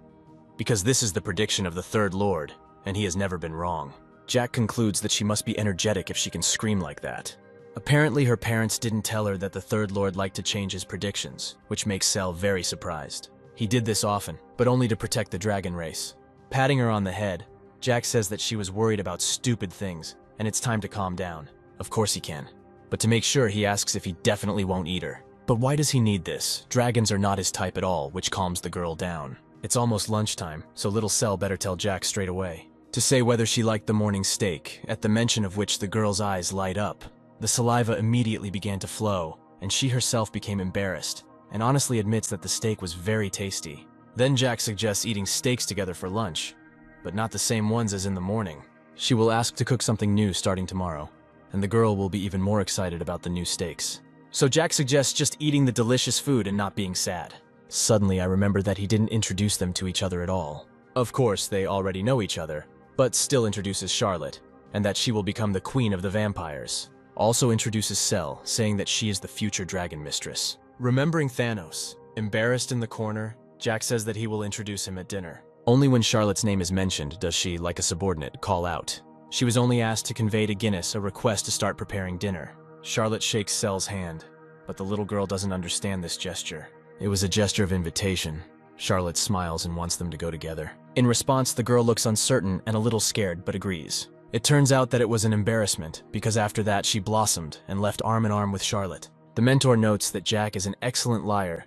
because this is the prediction of the Third Lord, and he has never been wrong. Jack concludes that she must be energetic if she can scream like that. Apparently her parents didn't tell her that the Third Lord liked to change his predictions, which makes Cell very surprised. He did this often, but only to protect the dragon race. Patting her on the head, Jack says that she was worried about stupid things, and it's time to calm down. Of course he can. But to make sure, he asks if he definitely won't eat her. But why does he need this? Dragons are not his type at all, which calms the girl down. It's almost lunchtime, so little Cell better tell Jack straight away. To say whether she liked the morning steak, at the mention of which the girl's eyes light up. The saliva immediately began to flow, and she herself became embarrassed, and honestly admits that the steak was very tasty. Then Jack suggests eating steaks together for lunch, but not the same ones as in the morning. She will ask to cook something new starting tomorrow, and the girl will be even more excited about the new steaks. So Jack suggests just eating the delicious food and not being sad. Suddenly I remember that he didn't introduce them to each other at all. Of course, they already know each other, but still introduces Charlotte, and that she will become the queen of the vampires. Also introduces Cell, saying that she is the future dragon mistress. Remembering Thanos, embarrassed in the corner, Jack says that he will introduce him at dinner. Only when Charlotte's name is mentioned does she, like a subordinate, call out. She was only asked to convey to Guinness a request to start preparing dinner. Charlotte shakes Cell's hand, but the little girl doesn't understand this gesture. It was a gesture of invitation. Charlotte smiles and wants them to go together. In response, the girl looks uncertain and a little scared, but agrees. It turns out that it was an embarrassment, because after that she blossomed and left arm in arm with Charlotte. The mentor notes that Jack is an excellent liar,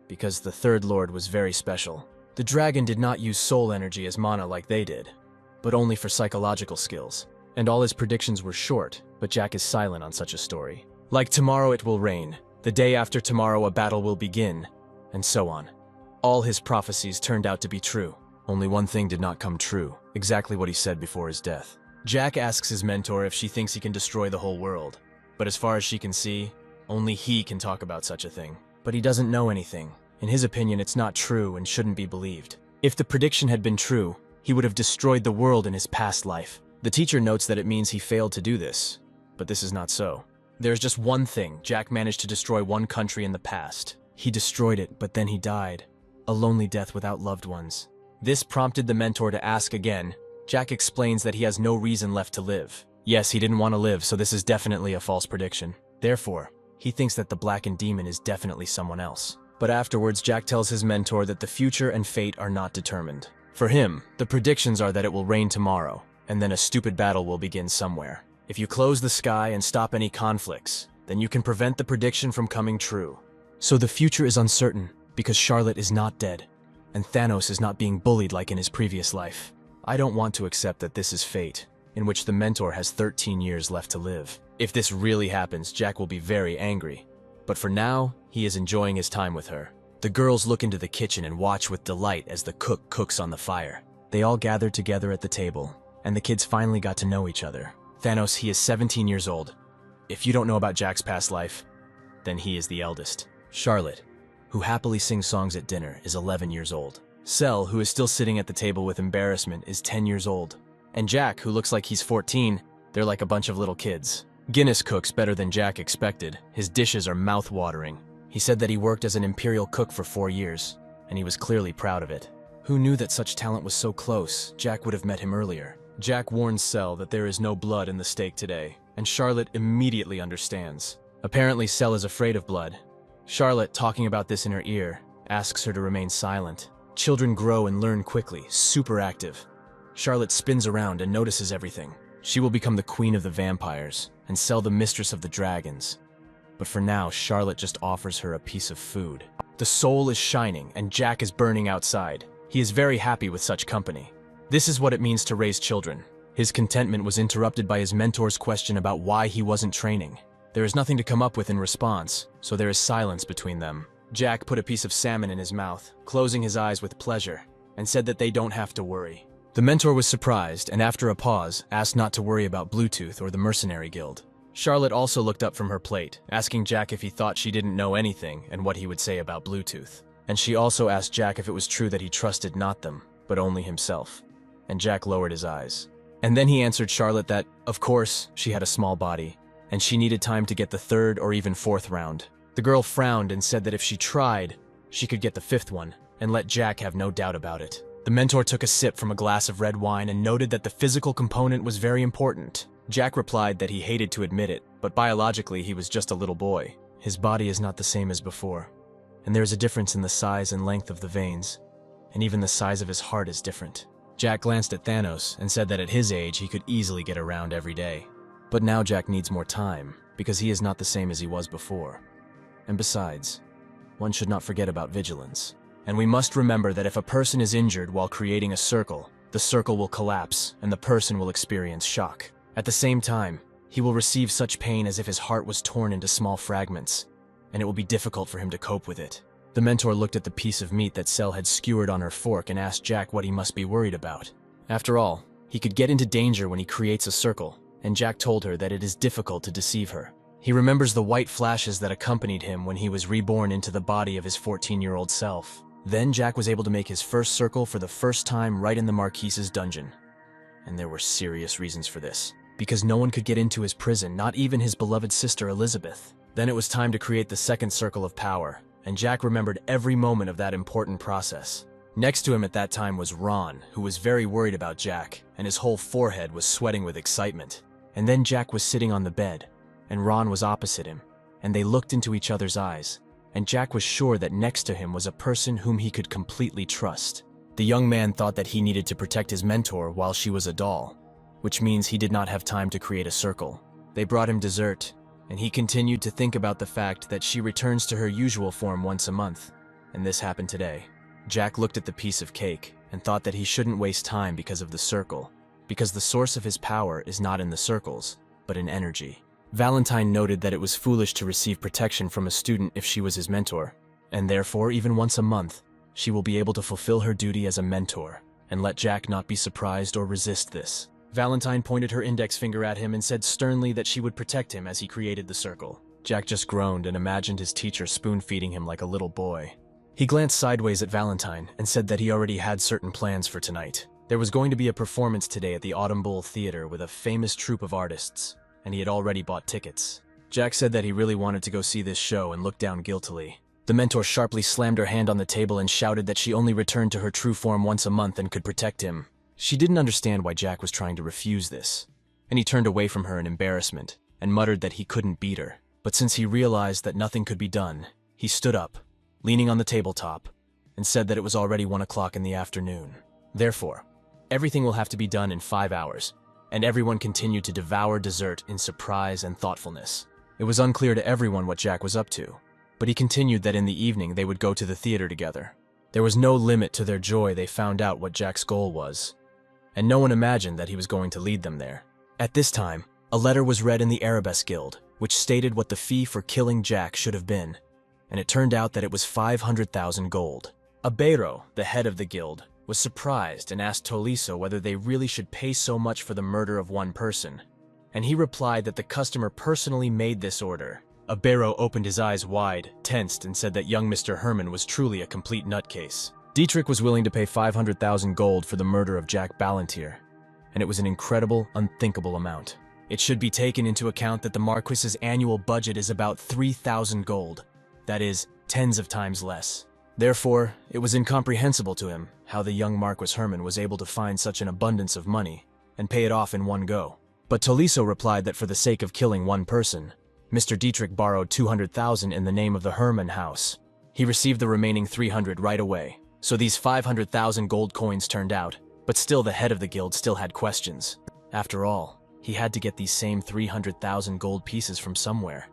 because the Third Lord was very special. The dragon did not use soul energy as mana like they did, but only for psychological skills. And all his predictions were short, but Jack is silent on such a story. Like tomorrow it will rain, the day after tomorrow a battle will begin, and so on. All his prophecies turned out to be true. Only one thing did not come true, exactly what he said before his death. Jack asks his mentor if she thinks he can destroy the whole world, but as far as she can see, only he can talk about such a thing. But he doesn't know anything. In his opinion, it's not true and shouldn't be believed. If the prediction had been true, he would have destroyed the world in his past life. The teacher notes that it means he failed to do this, but this is not so. There's just one thing: Jack managed to destroy one country in the past. He destroyed it, but then he died. A lonely death without loved ones. This prompted the mentor to ask again. Jack explains that he has no reason left to live. Yes, he didn't want to live, so this is definitely a false prediction. Therefore, he thinks that the blackened demon is definitely someone else. But afterwards, Jack tells his mentor that the future and fate are not determined. For him, the predictions are that it will rain tomorrow, and then a stupid battle will begin somewhere. If you close the sky and stop any conflicts, then you can prevent the prediction from coming true. So the future is uncertain, because Charlotte is not dead, and Thanos is not being bullied like in his previous life. I don't want to accept that this is fate, in which the mentor has 13 years left to live. If this really happens, Jack will be very angry. But for now, he is enjoying his time with her. The girls look into the kitchen and watch with delight as the cook cooks on the fire. They all gathered together at the table, and the kids finally got to know each other. Thanos, he is 17 years old. If you don't know about Jack's past life, then he is the eldest. Charlotte, who happily sings songs at dinner, is 11 years old. Cell, who is still sitting at the table with embarrassment, is 10 years old. And Jack, who looks like he's 14, they're like a bunch of little kids. Guinness cooks better than Jack expected. His dishes are mouth-watering. He said that he worked as an imperial cook for 4 years, and he was clearly proud of it. Who knew that such talent was so close? Jack would have met him earlier. Jack warns Cell that there is no blood in the steak today, and Charlotte immediately understands. Apparently Cell is afraid of blood. Charlotte, talking about this in her ear, asks her to remain silent. Children grow and learn quickly, super active. Charlotte spins around and notices everything. She will become the queen of the vampires. and sell the mistress of the dragons. But for now, Charlotte just offers her a piece of food. The soul is shining, and Jack is burning outside. He is very happy with such company. This is what it means to raise children. His contentment was interrupted by his mentor's question about why he wasn't training. There is nothing to come up with in response, so there is silence between them. Jack put a piece of salmon in his mouth, closing his eyes with pleasure, and said that they don't have to worry. The mentor was surprised, and after a pause, asked not to worry about Bluetooth or the mercenary guild. Charlotte also looked up from her plate, asking Jack if he thought she didn't know anything and what he would say about Bluetooth. And she also asked Jack if it was true that he trusted not them, but only himself. And Jack lowered his eyes. And then he answered Charlotte that, of course, she had a small body, and she needed time to get the third or even fourth round. The girl frowned and said that if she tried, she could get the fifth one, and let Jack have no doubt about it. The mentor took a sip from a glass of red wine and noted that the physical component was very important. Jack replied that he hated to admit it, but biologically he was just a little boy. His body is not the same as before, and there is a difference in the size and length of the veins, and even the size of his heart is different. Jack glanced at Thanos and said that at his age he could easily get around every day. But now Jack needs more time, because he is not the same as he was before. And besides, one should not forget about vigilance. And we must remember that if a person is injured while creating a circle, the circle will collapse and the person will experience shock. At the same time, he will receive such pain as if his heart was torn into small fragments, and it will be difficult for him to cope with it. The mentor looked at the piece of meat that Cell had skewered on her fork and asked Jack what he must be worried about. After all, he could get into danger when he creates a circle, and Jack told her that it is difficult to deceive her. He remembers the white flashes that accompanied him when he was reborn into the body of his 14-year-old self. Then Jack was able to make his first circle for the first time right in the Marquise's dungeon. And there were serious reasons for this, because no one could get into his prison, not even his beloved sister Elizabeth. Then it was time to create the second circle of power, and Jack remembered every moment of that important process. Next to him at that time was Ron, who was very worried about Jack, and his whole forehead was sweating with excitement. And then Jack was sitting on the bed, and Ron was opposite him, and they looked into each other's eyes, and Jack was sure that next to him was a person whom he could completely trust. The young man thought that he needed to protect his mentor while she was a doll, which means he did not have time to create a circle. They brought him dessert, and he continued to think about the fact that she returns to her usual form once a month, and this happened today. Jack looked at the piece of cake and thought that he shouldn't waste time because of the circle, because the source of his power is not in the circles, but in energy. Valentine noted that it was foolish to receive protection from a student if she was his mentor, and therefore even once a month, she will be able to fulfill her duty as a mentor, and let Jack not be surprised or resist this. Valentine pointed her index finger at him and said sternly that she would protect him as he created the circle. Jack just groaned and imagined his teacher spoon-feeding him like a little boy. He glanced sideways at Valentine and said that he already had certain plans for tonight. There was going to be a performance today at the Autumn Bowl Theater with a famous troupe of artists, and he had already bought tickets. Jack said that he really wanted to go see this show and looked down guiltily. The mentor sharply slammed her hand on the table and shouted that she only returned to her true form once a month and could protect him. She didn't understand why Jack was trying to refuse this, and he turned away from her in embarrassment and muttered that he couldn't beat her. But since he realized that nothing could be done, he stood up, leaning on the tabletop, and said that it was already 1 o'clock in the afternoon. Therefore, everything will have to be done in 5 hours, and everyone continued to devour dessert in surprise and thoughtfulness. It was unclear to everyone what Jack was up to, but he continued that in the evening they would go to the theater together. There was no limit to their joy they found out what Jack's goal was, and no one imagined that he was going to lead them there. At this time, a letter was read in the Arabesque Guild, which stated what the fee for killing Jack should have been, and it turned out that it was 500,000 gold. Abero, the head of the guild, was surprised and asked Toliso whether they really should pay so much for the murder of one person, and he replied that the customer personally made this order. Abero opened his eyes wide, tensed, and said that young Mr. Herman was truly a complete nutcase. Dietrich was willing to pay 500,000 gold for the murder of Jack Ballantyre, and it was an incredible, unthinkable amount. It should be taken into account that the Marquis's annual budget is about 3,000 gold, that is, tens of times less. Therefore, it was incomprehensible to him how the young Marquis Herman was able to find such an abundance of money and pay it off in one go. But Toliso replied that for the sake of killing one person, Mr. Dietrich borrowed 200,000 in the name of the Herman house. He received the remaining 300 right away. So these 500,000 gold coins turned out, but still the head of the guild still had questions. After all, He had to get these same 300,000 gold pieces from somewhere,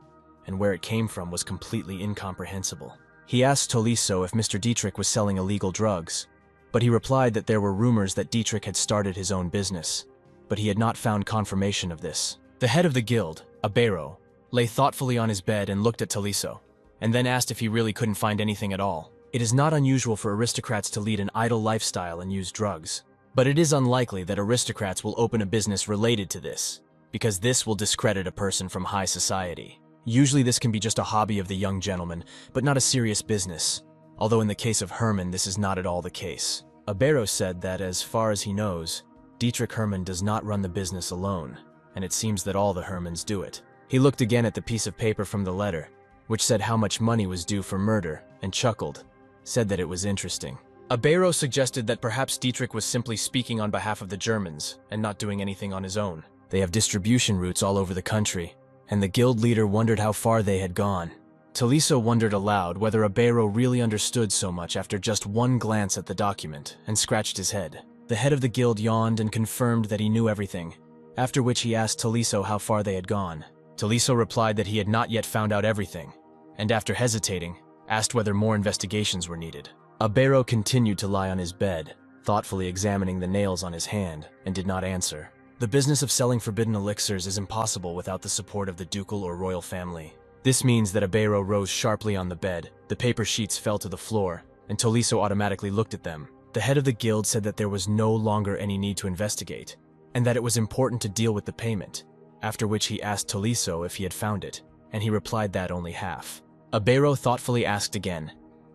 and where it came from was completely incomprehensible. He asked Tolisso if Mr. Dietrich was selling illegal drugs, but he replied that there were rumors that Dietrich had started his own business, but he had not found confirmation of this. The head of the guild, Abero, lay thoughtfully on his bed and looked at Tolisso, and then asked if he really couldn't find anything at all. It is not unusual for aristocrats to lead an idle lifestyle and use drugs, but it is unlikely that aristocrats will open a business related to this, because this will discredit a person from high society. Usually this can be just a hobby of the young gentleman, but not a serious business, although in the case of Herman this is not at all the case. Abero said that as far as he knows, Dietrich Herman does not run the business alone, and it seems that all the Hermans do it. He looked again at the piece of paper from the letter, which said how much money was due for murder, and chuckled, said that it was interesting. Abero suggested that perhaps Dietrich was simply speaking on behalf of the Germans, and not doing anything on his own. They have distribution routes all over the country, and the guild leader wondered how far they had gone. Tolisso wondered aloud whether Abero really understood so much after just one glance at the document, and scratched his head. The head of the guild yawned and confirmed that he knew everything, after which he asked Tolisso how far they had gone. Tolisso replied that he had not yet found out everything, and after hesitating, asked whether more investigations were needed. Abero continued to lie on his bed, thoughtfully examining the nails on his hand, and did not answer. The business of selling forbidden elixirs is impossible without the support of the ducal or royal family. This means that Abero rose sharply on the bed, the paper sheets fell to the floor, and Tolisso automatically looked at them. The head of the guild said that there was no longer any need to investigate, and that it was important to deal with the payment, after which he asked Tolisso if he had found it, and he replied that only half. Abero thoughtfully asked again,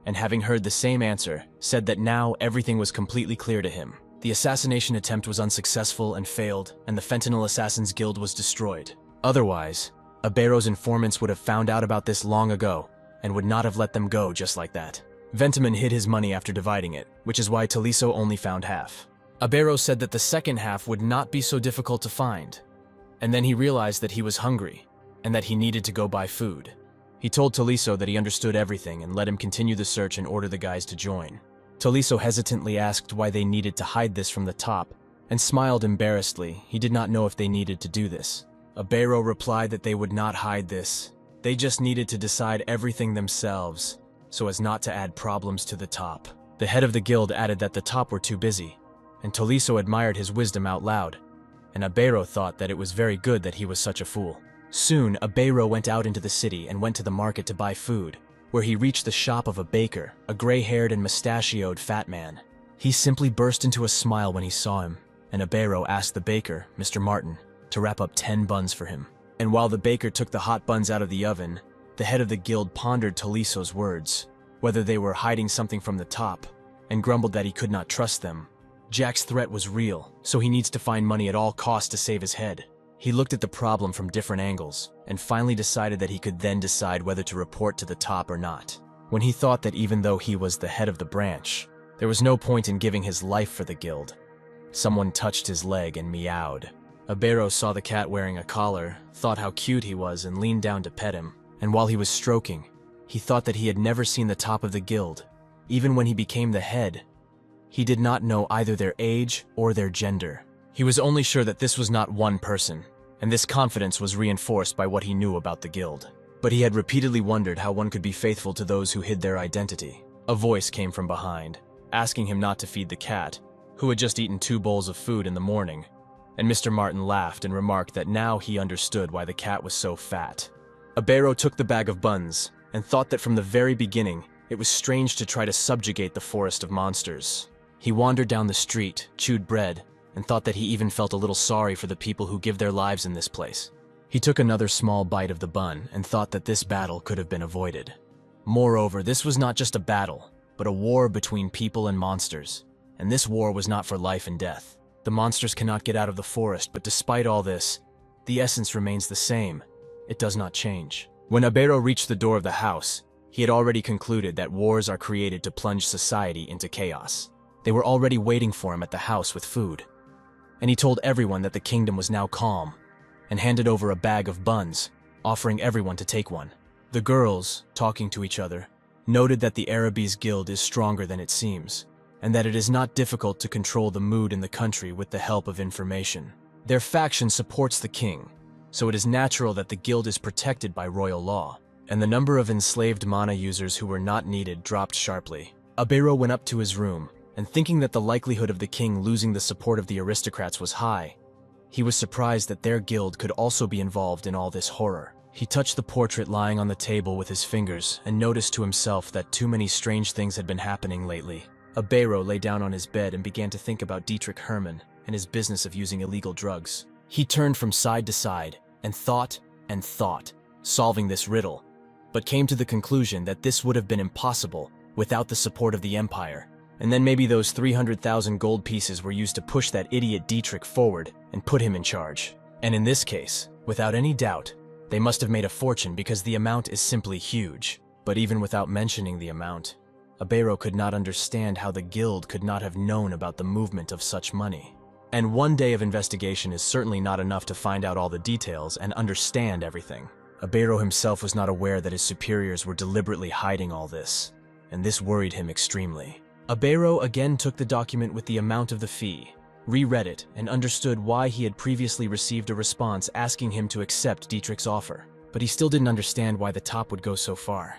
and having heard the same answer, said that now everything was completely clear to him. The assassination attempt was unsuccessful and failed, and the Fentanyl Assassins Guild was destroyed. Otherwise, Abero's informants would have found out about this long ago, and would not have let them go just like that. Ventiman hid his money after dividing it, which is why Tolisso only found half. Abero said that the second half would not be so difficult to find, and then he realized that he was hungry, and that he needed to go buy food. He told Tolisso that he understood everything and let him continue the search and order the guys to join. Tolisso hesitantly asked why they needed to hide this from the top, and smiled embarrassedly. He did not know if they needed to do this. Abero replied that they would not hide this. They just needed to decide everything themselves, so as not to add problems to the top. The head of the guild added that the top were too busy, and Tolisso admired his wisdom out loud, and Abero thought that it was very good that he was such a fool. Soon, Abero went out into the city and went to the market to buy food, where he reached the shop of a baker, a gray-haired and mustachioed fat man. He simply burst into a smile when he saw him, and Abero asked the baker, Mr. Martin, to wrap up 10 buns for him. And while the baker took the hot buns out of the oven, the head of the guild pondered Tolisso's words, whether they were hiding something from the top, and grumbled that he could not trust them. Jack's threat was real, so he needs to find money at all costs to save his head. He looked at the problem from different angles, and finally decided that he could then decide whether to report to the top or not. When he thought that even though he was the head of the branch, there was no point in giving his life for the guild. Someone touched his leg and meowed. Abero saw the cat wearing a collar, thought how cute he was, and leaned down to pet him. And while he was stroking, he thought that he had never seen the top of the guild. Even when he became the head, he did not know either their age or their gender. He was only sure that this was not one person, and this confidence was reinforced by what he knew about the guild. But he had repeatedly wondered how one could be faithful to those who hid their identity. A voice came from behind, asking him not to feed the cat, who had just eaten 2 bowls of food in the morning, and Mr. Martin laughed and remarked that now he understood why the cat was so fat. Abero took the bag of buns, and thought that from the very beginning, it was strange to try to subjugate the forest of monsters. He wandered down the street, chewed bread, and thought that he even felt a little sorry for the people who give their lives in this place. He took another small bite of the bun and thought that this battle could have been avoided. Moreover, this was not just a battle, but a war between people and monsters, and this war was not for life and death. The monsters cannot get out of the forest, but despite all this, the essence remains the same. It does not change. When Abero reached the door of the house, he had already concluded that wars are created to plunge society into chaos. They were already waiting for him at the house with food. And he told everyone that the kingdom was now calm, and handed over a bag of buns, offering everyone to take one. The girls, talking to each other, noted that the Arabi's guild is stronger than it seems, and that it is not difficult to control the mood in the country with the help of information. Their faction supports the king, so it is natural that the guild is protected by royal law, and the number of enslaved mana users who were not needed dropped sharply. Abero went up to his room, and thinking that the likelihood of the king losing the support of the aristocrats was high, he was surprised that their guild could also be involved in all this horror. He touched the portrait lying on the table with his fingers and noticed to himself that too many strange things had been happening lately. Abero lay down on his bed and began to think about Dietrich Hermann and his business of using illegal drugs. He turned from side to side and thought, solving this riddle, but came to the conclusion that this would have been impossible without the support of the Empire. And then maybe those 300,000 gold pieces were used to push that idiot Dietrich forward and put him in charge. And in this case, without any doubt, they must have made a fortune because the amount is simply huge. But even without mentioning the amount, Abero could not understand how the guild could not have known about the movement of such money. And one day of investigation is certainly not enough to find out all the details and understand everything. Abero himself was not aware that his superiors were deliberately hiding all this, and this worried him extremely. Abero again took the document with the amount of the fee, reread it, and understood why he had previously received a response asking him to accept Dietrich's offer. But he still didn't understand why the top would go so far.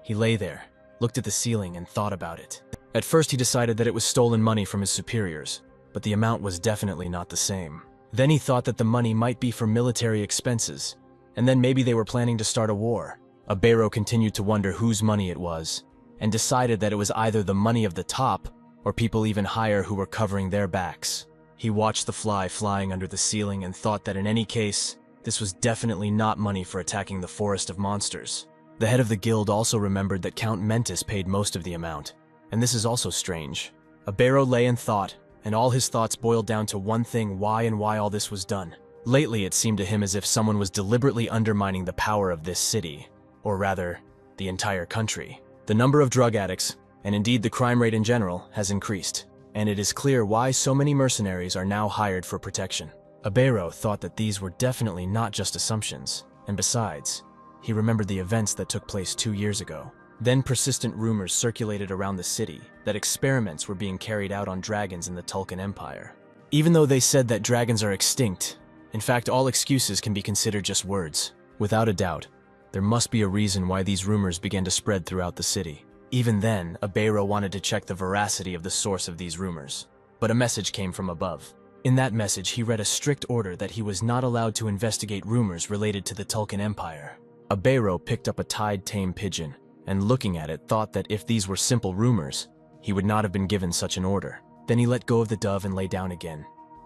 He lay there, looked at the ceiling, and thought about it. At first he decided that it was stolen money from his superiors, but the amount was definitely not the same. Then he thought that the money might be for military expenses, and then maybe they were planning to start a war. Abero continued to wonder whose money it was, and decided that it was either the money of the top or people even higher who were covering their backs. He watched the fly flying under the ceiling and thought that in any case, this was definitely not money for attacking the forest of monsters. The head of the guild also remembered that Count Mentis paid most of the amount, and this is also strange. Abero lay and thought, and all his thoughts boiled down to one thing: why all this was done. Lately it seemed to him as if someone was deliberately undermining the power of this city, or rather, the entire country. The number of drug addicts, and indeed the crime rate in general, has increased, and it is clear why so many mercenaries are now hired for protection. Abero thought that these were definitely not just assumptions, and besides, he remembered the events that took place 2 years ago. Then persistent rumors circulated around the city that experiments were being carried out on dragons in the Tulkun Empire. Even though they said that dragons are extinct, in fact all excuses can be considered just words. Without a doubt, there must be a reason why these rumors began to spread throughout the city. Even then, Abero wanted to check the veracity of the source of these rumors. But a message came from above. In that message, he read a strict order that he was not allowed to investigate rumors related to the Tulkun Empire. Abero picked up a tied tame pigeon, and looking at it, thought that if these were simple rumors, he would not have been given such an order. Then he let go of the dove and lay down again,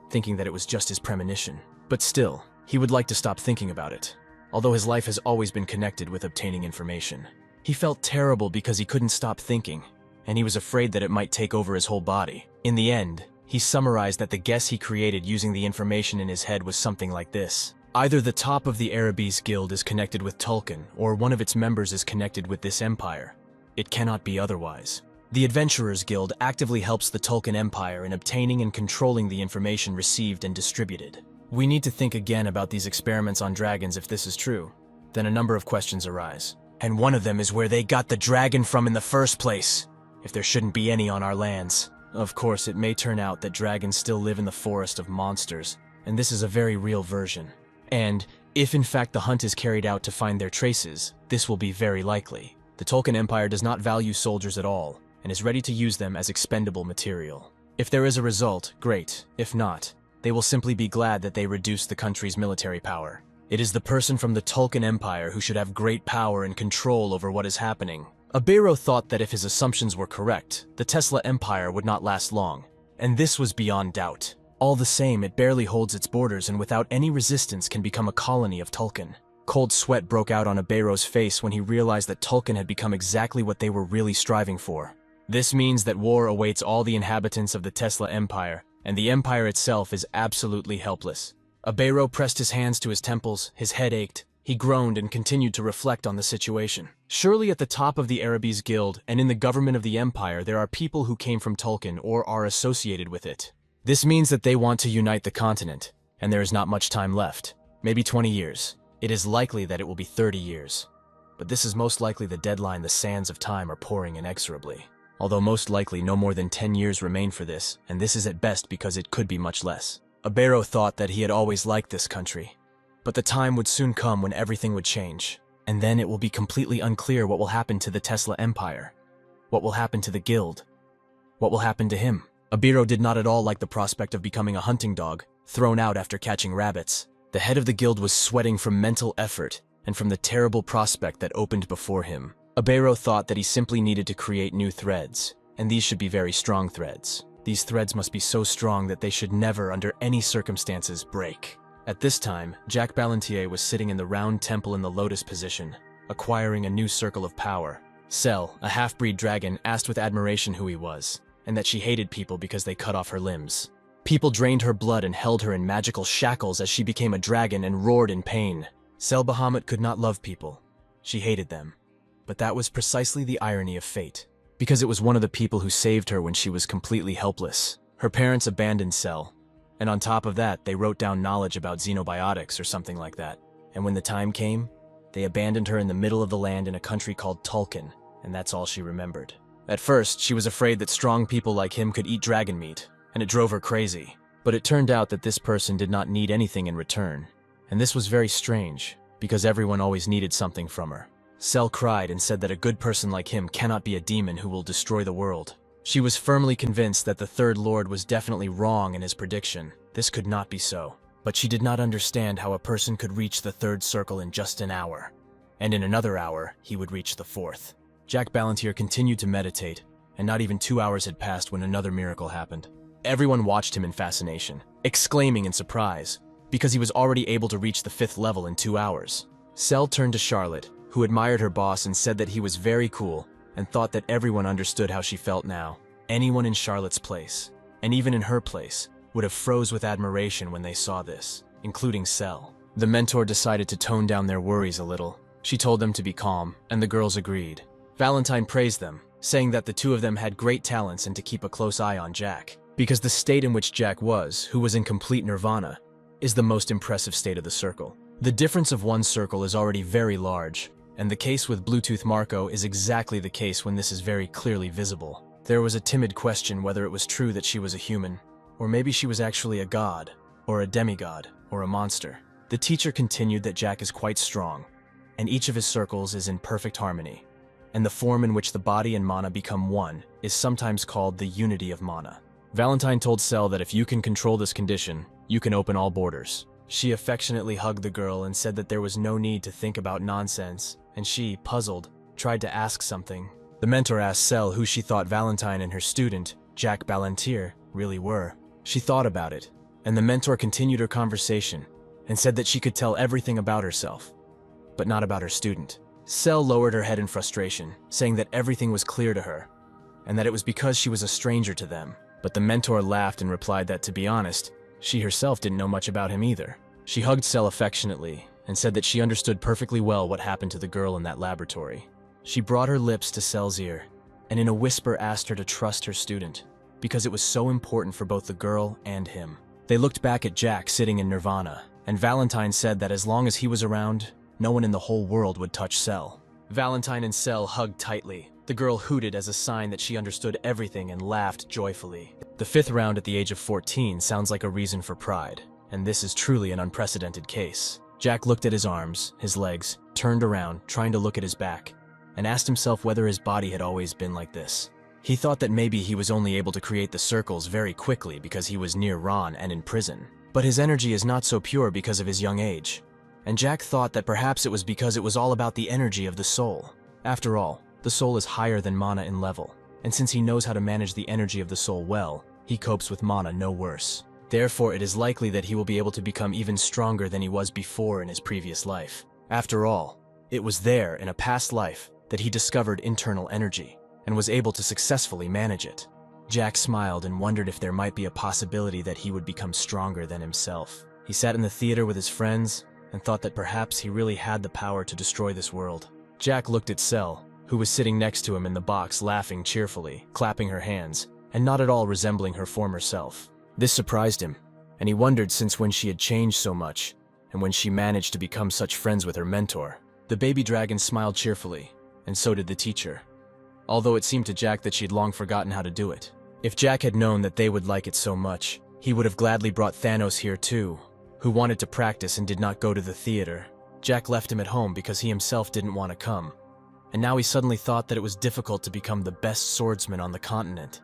thinking that it was just his premonition. But still, he would like to stop thinking about it. Although his life has always been connected with obtaining information. He felt terrible because he couldn't stop thinking, and he was afraid that it might take over his whole body. In the end, he summarized that the guess he created using the information in his head was something like this. Either the top of the Erebes Guild is connected with Tulkun, or one of its members is connected with this empire. It cannot be otherwise. The Adventurers Guild actively helps the Tulkun Empire in obtaining and controlling the information received and distributed. We need to think again about these experiments on dragons if this is true. Then a number of questions arise. And one of them is where they got the dragon from in the first place, if there shouldn't be any on our lands. Of course, it may turn out that dragons still live in the forest of monsters, and this is a very real version. And, if in fact the hunt is carried out to find their traces, this will be very likely. The Tulkun Empire does not value soldiers at all, and is ready to use them as expendable material. If there is a result, great. If not, they will simply be glad that they reduced the country's military power. It is the person from the Tulkun Empire who should have great power and control over what is happening. Abero thought that if his assumptions were correct, the Tesla Empire would not last long, and this was beyond doubt. All the same, it barely holds its borders and without any resistance can become a colony of Tulkun. Cold sweat broke out on Abero's face when he realized that Tulkun had become exactly what they were really striving for. This means that war awaits all the inhabitants of the Tesla Empire, and the Empire itself is absolutely helpless. Abero pressed his hands to his temples, his head ached. He groaned and continued to reflect on the situation. Surely at the top of the Erebes Guild and in the government of the Empire there are people who came from Tulkun or are associated with it. This means that they want to unite the continent, and there is not much time left. Maybe 20 years. It is likely that it will be 30 years. But this is most likely the deadline the sands of time are pouring inexorably. Although most likely no more than 10 years remain for this, and this is at best because it could be much less. Abero thought that he had always liked this country. But the time would soon come when everything would change, and then it will be completely unclear what will happen to the Tesla Empire. What will happen to the guild? What will happen to him? Abero did not at all like the prospect of becoming a hunting dog, thrown out after catching rabbits. The head of the guild was sweating from mental effort and from the terrible prospect that opened before him. Abero thought that he simply needed to create new threads, and these should be very strong threads. These threads must be so strong that they should never, under any circumstances, break. At this time, Jack Ballantier was sitting in the round temple in the lotus position, acquiring a new circle of power. Cell, a half-breed dragon, asked with admiration who he was, and that she hated people because they cut off her limbs. People drained her blood and held her in magical shackles as she became a dragon and roared in pain. Cell Bahamut could not love people. She hated them. But that was precisely the irony of fate, because it was one of the people who saved her when she was completely helpless. Her parents abandoned Cell, and on top of that, they wrote down knowledge about xenobiotics or something like that. And when the time came, they abandoned her in the middle of the land in a country called Tulkin, and that's all she remembered. At first, she was afraid that strong people like him could eat dragon meat, and it drove her crazy. But it turned out that this person did not need anything in return. And this was very strange, because everyone always needed something from her. Cell cried and said that a good person like him cannot be a demon who will destroy the world. She was firmly convinced that the Third Lord was definitely wrong in his prediction. This could not be so. But she did not understand how a person could reach the third circle in just an hour. And in another hour, he would reach the fourth. Jack Ballantier continued to meditate, and not even 2 hours had passed when another miracle happened. Everyone watched him in fascination, exclaiming in surprise, because he was already able to reach the 5th level in 2 hours. Cell turned to Charlotte, who admired her boss and said that he was very cool, and thought that everyone understood how she felt now. Anyone in Charlotte's place, and even in her place, would have froze with admiration when they saw this, including Cell. The mentor decided to tone down their worries a little. She told them to be calm, and the girls agreed. Valentine praised them, saying that the two of them had great talents and to keep a close eye on Jack, because the state in which Jack was, who was in complete nirvana, is the most impressive state of the circle. The difference of one circle is already very large, and the case with Bluetooth Marco is exactly the case when this is very clearly visible. There was a timid question whether it was true that she was a human, or maybe she was actually a god, or a demigod, or a monster. The teacher continued that Jack is quite strong, and each of his circles is in perfect harmony, and the form in which the body and mana become one is sometimes called the unity of mana. Valentine told Cell that if you can control this condition, you can open all borders. She affectionately hugged the girl and said that there was no need to think about nonsense, and she, puzzled, tried to ask something. The mentor asked Cell who she thought Valentine and her student, Jack Ballantier, really were. She thought about it, and the mentor continued her conversation and said that she could tell everything about herself, but not about her student. Cell lowered her head in frustration, saying that everything was clear to her, and that it was because she was a stranger to them. But the mentor laughed and replied that, to be honest, she herself didn't know much about him either. She hugged Cell affectionately and said that she understood perfectly well what happened to the girl in that laboratory. She brought her lips to Cell's ear, and in a whisper asked her to trust her student, because it was so important for both the girl and him. They looked back at Jack sitting in nirvana, and Valentine said that as long as he was around, no one in the whole world would touch Cell. Valentine and Cell hugged tightly. The girl hooted as a sign that she understood everything and laughed joyfully. The 5th round at the age of 14 sounds like a reason for pride, and this is truly an unprecedented case. Jack looked at his arms, his legs, turned around, trying to look at his back, and asked himself whether his body had always been like this. He thought that maybe he was only able to create the circles very quickly because he was near Ron and in prison. But his energy is not so pure because of his young age. And Jack thought that perhaps it was because it was all about the energy of the soul. After all, the soul is higher than mana in level, and since he knows how to manage the energy of the soul well, he copes with mana no worse. Therefore, it is likely that he will be able to become even stronger than he was before in his previous life. After all, it was there in a past life that he discovered internal energy, and was able to successfully manage it. Jack smiled and wondered if there might be a possibility that he would become stronger than himself. He sat in the theater with his friends and thought that perhaps he really had the power to destroy this world. Jack looked at Cell, who was sitting next to him in the box laughing cheerfully, clapping her hands, and not at all resembling her former self. This surprised him, and he wondered since when she had changed so much, and when she managed to become such friends with her mentor. The baby dragon smiled cheerfully, and so did the teacher, although it seemed to Jack that she had long forgotten how to do it. If Jack had known that they would like it so much, He would have gladly brought Thanos here too, who wanted to practice and did not go to the theater. Jack left him at home because he himself didn't want to come. And now he suddenly thought that it was difficult to become the best swordsman on the continent.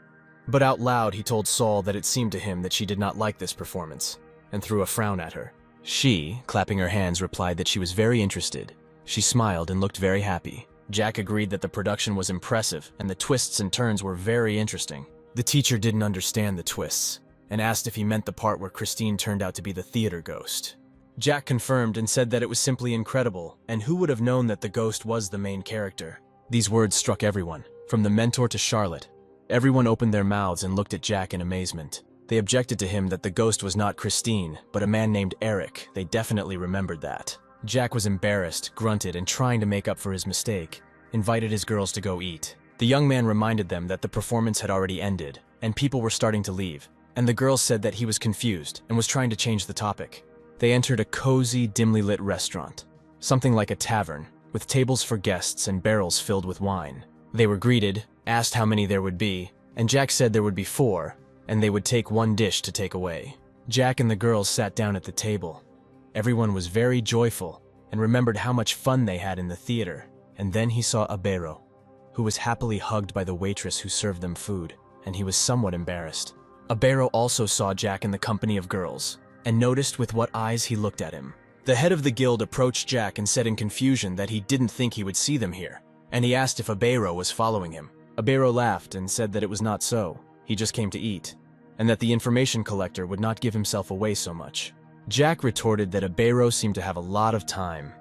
But out loud he told Saul that it seemed to him that she did not like this performance, and threw a frown at her. She, clapping her hands, replied that she was very interested. She smiled and looked very happy. Jack agreed that the production was impressive and the twists and turns were very interesting. The teacher didn't understand the twists, and asked if he meant the part where Christine turned out to be the theater ghost. Jack confirmed and said that it was simply incredible, and who would have known that the ghost was the main character. These words struck everyone, from the mentor to Charlotte. Everyone opened their mouths and looked at Jack in amazement. They objected to him that the ghost was not Christine, but a man named Eric. They definitely remembered that. Jack was embarrassed, grunted, and trying to make up for his mistake, invited his girls to go eat. The young man reminded them that the performance had already ended, and people were starting to leave, and the girls said that he was confused and was trying to change the topic. They entered a cozy, dimly lit restaurant, something like a tavern, with tables for guests and barrels filled with wine. They were greeted, asked how many there would be, and Jack said there would be 4, and they would take 1 dish to take away. Jack and the girls sat down at the table. Everyone was very joyful and remembered how much fun they had in the theater. And then he saw Abero, who was happily hugged by the waitress who served them food, and he was somewhat embarrassed. Abero also saw Jack in the company of girls, and noticed with what eyes he looked at him. The head of the guild approached Jack and said in confusion that he didn't think he would see them here, and he asked if Abero was following him. Abero laughed and said that it was not so, he just came to eat, and that the information collector would not give himself away so much. Jack retorted that Abero seemed to have a lot of time,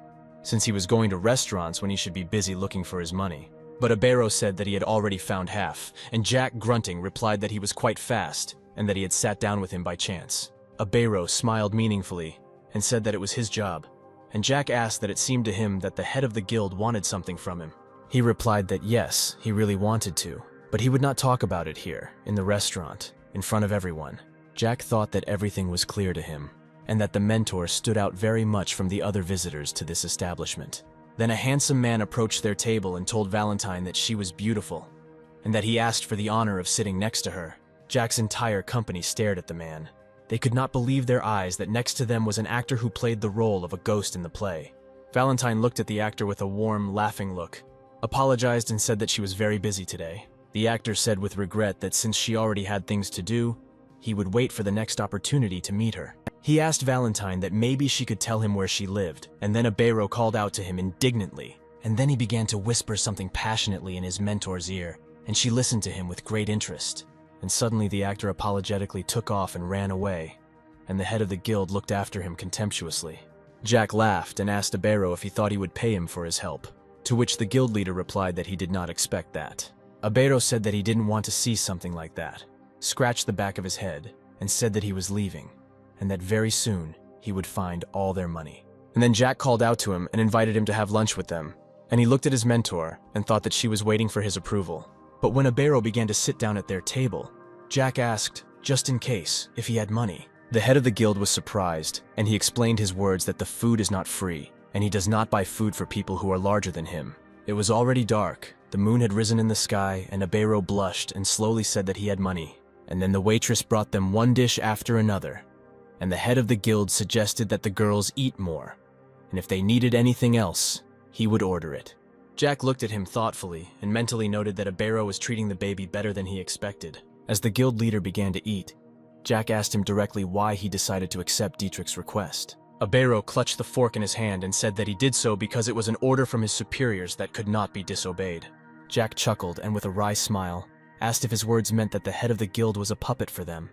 since he was going to restaurants when he should be busy looking for his money. But Abero said that he had already found half, and Jack, grunting, replied that he was quite fast, and that he had sat down with him by chance. Abero smiled meaningfully, and said that it was his job, and Jack asked that it seemed to him that the head of the guild wanted something from him. He replied that yes, he really wanted to, but he would not talk about it here, in the restaurant, in front of everyone. Jack thought that everything was clear to him, and that the mentor stood out very much from the other visitors to this establishment. Then a handsome man approached their table and told Valentine that she was beautiful, and that he asked for the honor of sitting next to her. Jack's entire company stared at the man. They could not believe their eyes that next to them was an actor who played the role of a ghost in the play. Valentine looked at the actor with a warm, laughing look, apologized and said that she was very busy today. The actor said with regret that since she already had things to do, he would wait for the next opportunity to meet her. He asked Valentine that maybe she could tell him where she lived, and then Abero called out to him indignantly, and then he began to whisper something passionately in his mentor's ear, and she listened to him with great interest. And suddenly the actor apologetically took off and ran away, and the head of the guild looked after him contemptuously. Jack laughed and asked Abero if he thought he would pay him for his help, to which the guild leader replied that he did not expect that. Abero said that he didn't want to see something like that, scratched the back of his head, and said that he was leaving, and that very soon he would find all their money. And then Jack called out to him and invited him to have lunch with them, and he looked at his mentor and thought that she was waiting for his approval. But when Abero began to sit down at their table, Jack asked, just in case, if he had money. The head of the guild was surprised, and he explained his words that the food is not free, and he does not buy food for people who are larger than him. It was already dark, the moon had risen in the sky, and Abero blushed and slowly said that he had money. And then the waitress brought them 1 dish after another, and the head of the guild suggested that the girls eat more, and if they needed anything else, he would order it. Jack looked at him thoughtfully and mentally noted that Abero was treating the baby better than he expected. As the guild leader began to eat, Jack asked him directly why he decided to accept Dietrich's request. Abero clutched the fork in his hand and said that he did so because it was an order from his superiors that could not be disobeyed. Jack chuckled and with a wry smile, asked if his words meant that the head of the guild was a puppet for them.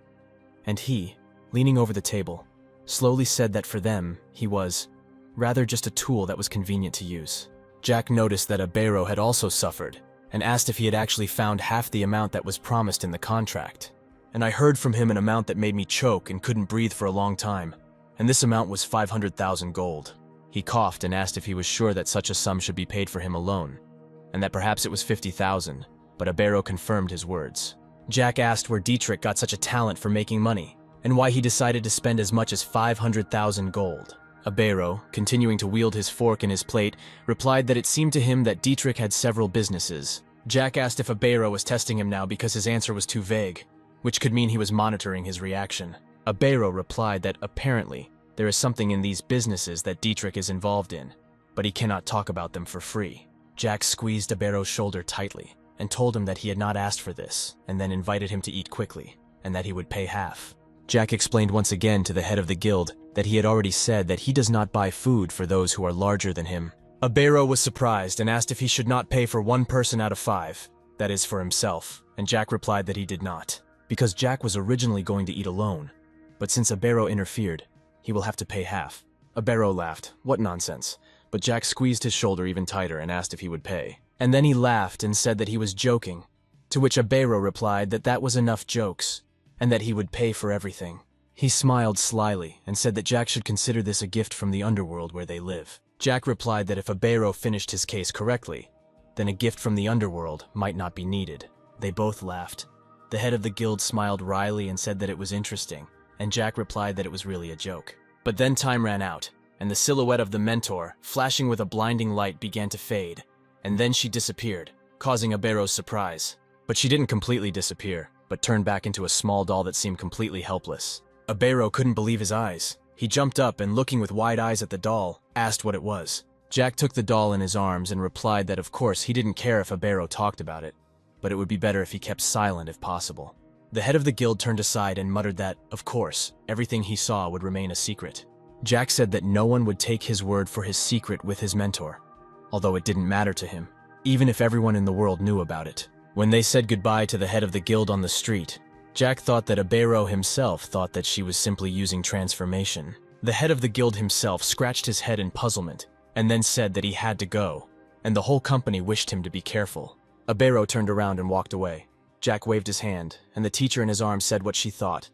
And he, leaning over the table, slowly said that for them, he was, rather just a tool that was convenient to use. Jack noticed that Abero had also suffered, and asked if he had actually found half the amount that was promised in the contract. And I heard from him an amount that made me choke and couldn't breathe for a long time, and this amount was 500,000 gold. He coughed and asked if he was sure that such a sum should be paid for him alone, and that perhaps it was 50,000, but Abero confirmed his words. Jack asked where Dietrich got such a talent for making money, and why he decided to spend as much as 500,000 gold. Abero, continuing to wield his fork in his plate, replied that it seemed to him that Dietrich had several businesses. Jack asked if Abero was testing him now because his answer was too vague, which could mean he was monitoring his reaction. Abero replied that apparently there is something in these businesses that Dietrich is involved in, but he cannot talk about them for free. Jack squeezed Abero's shoulder tightly and told him that he had not asked for this, and then invited him to eat quickly, and that he would pay half. Jack explained once again to the head of the guild that he had already said that he does not buy food for those who are larger than him. Abero was surprised and asked if he should not pay for one person out of 5, that is for himself, and Jack replied that he did not, because Jack was originally going to eat alone, but since Abero interfered, he will have to pay half. Abero laughed. What nonsense. But Jack squeezed his shoulder even tighter and asked if he would pay. And then he laughed and said that he was joking, to which Abero replied that that was enough jokes, and that he would pay for everything. He smiled slyly and said that Jack should consider this a gift from the underworld where they live. Jack replied that if Abero finished his case correctly, then a gift from the underworld might not be needed. They both laughed. The head of the guild smiled wryly and said that it was interesting, and Jack replied that it was really a joke. But then time ran out, and the silhouette of the mentor, flashing with a blinding light, began to fade, and then she disappeared, causing Abero's surprise. But she didn't completely disappear, but turned back into a small doll that seemed completely helpless. Abero couldn't believe his eyes. He jumped up and, looking with wide eyes at the doll, asked what it was. Jack took the doll in his arms and replied that of course he didn't care if Abero talked about it, but it would be better if he kept silent if possible. The head of the guild turned aside and muttered that, of course, everything he saw would remain a secret. Jack said that no one would take his word for his secret with his mentor, although it didn't matter to him, even if everyone in the world knew about it. When they said goodbye to the head of the guild on the street, Jack thought that Abero himself thought that she was simply using transformation. The head of the guild himself scratched his head in puzzlement, and then said that he had to go, and the whole company wished him to be careful. Abero turned around and walked away. Jack waved his hand, and the teacher in his arms said what she thought.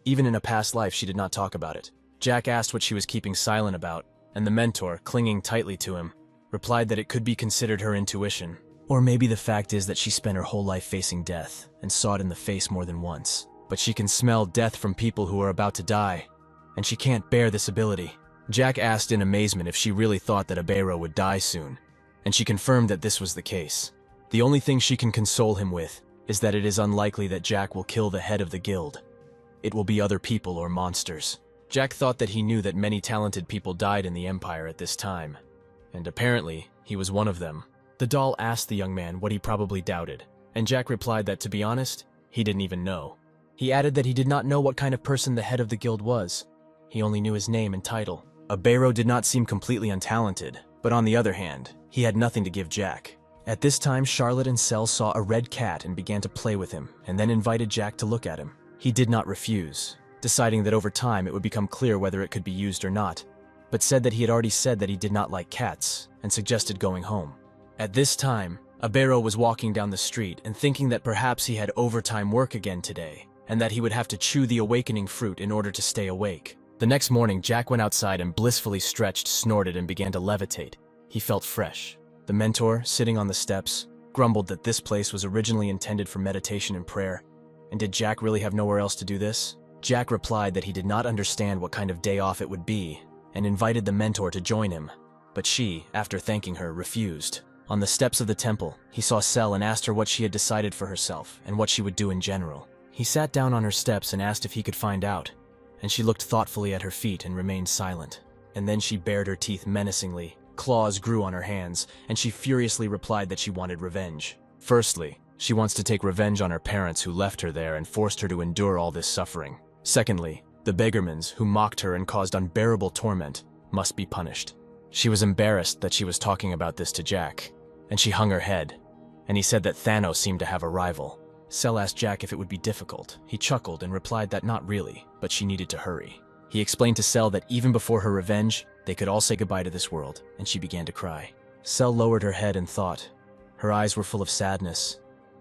Even in a past life, she did not talk about it. Jack asked what she was keeping silent about, and the mentor, clinging tightly to him, replied that it could be considered her intuition. Or maybe the fact is that she spent her whole life facing death, and saw it in the face more than once. But she can smell death from people who are about to die, and she can't bear this ability. Jack asked in amazement if she really thought that Abero would die soon, and she confirmed that this was the case. The only thing she can console him with is that it is unlikely that Jack will kill the head of the guild. It will be other people or monsters. Jack thought that he knew that many talented people died in the Empire at this time, and apparently he was one of them. The doll asked the young man what he probably doubted, and Jack replied that, to be honest, he didn't even know. He added that he did not know what kind of person the head of the guild was. He only knew his name and title. Abero did not seem completely untalented, but on the other hand, he had nothing to give Jack. At this time, Charlotte and Cell saw a red cat and began to play with him, and then invited Jack to look at him. He did not refuse, deciding that over time it would become clear whether it could be used or not, but said that he had already said that he did not like cats, and suggested going home. At this time, Abero was walking down the street and thinking that perhaps he had overtime work again today, and that he would have to chew the awakening fruit in order to stay awake. The next morning, Jack went outside and blissfully stretched, snorted, and began to levitate. He felt fresh. The mentor, sitting on the steps, grumbled that this place was originally intended for meditation and prayer. And did Jack really have nowhere else to do this? Jack replied that he did not understand what kind of day off it would be, and invited the mentor to join him. But she, after thanking her, refused. On the steps of the temple, he saw Cell and asked her what she had decided for herself, and what she would do in general. He sat down on her steps and asked if he could find out, and she looked thoughtfully at her feet and remained silent. And then she bared her teeth menacingly. Claws grew on her hands, and she furiously replied that she wanted revenge. Firstly, she wants to take revenge on her parents who left her there and forced her to endure all this suffering. Secondly, the beggarmans who mocked her and caused unbearable torment must be punished. She was embarrassed that she was talking about this to Jack, and she hung her head, and he said that Thanos seemed to have a rival. Cell asked Jack if it would be difficult. He chuckled and replied that not really, but she needed to hurry. He explained to Cell that even before her revenge, they could all say goodbye to this world, and she began to cry. Cell lowered her head and thought. Her eyes were full of sadness,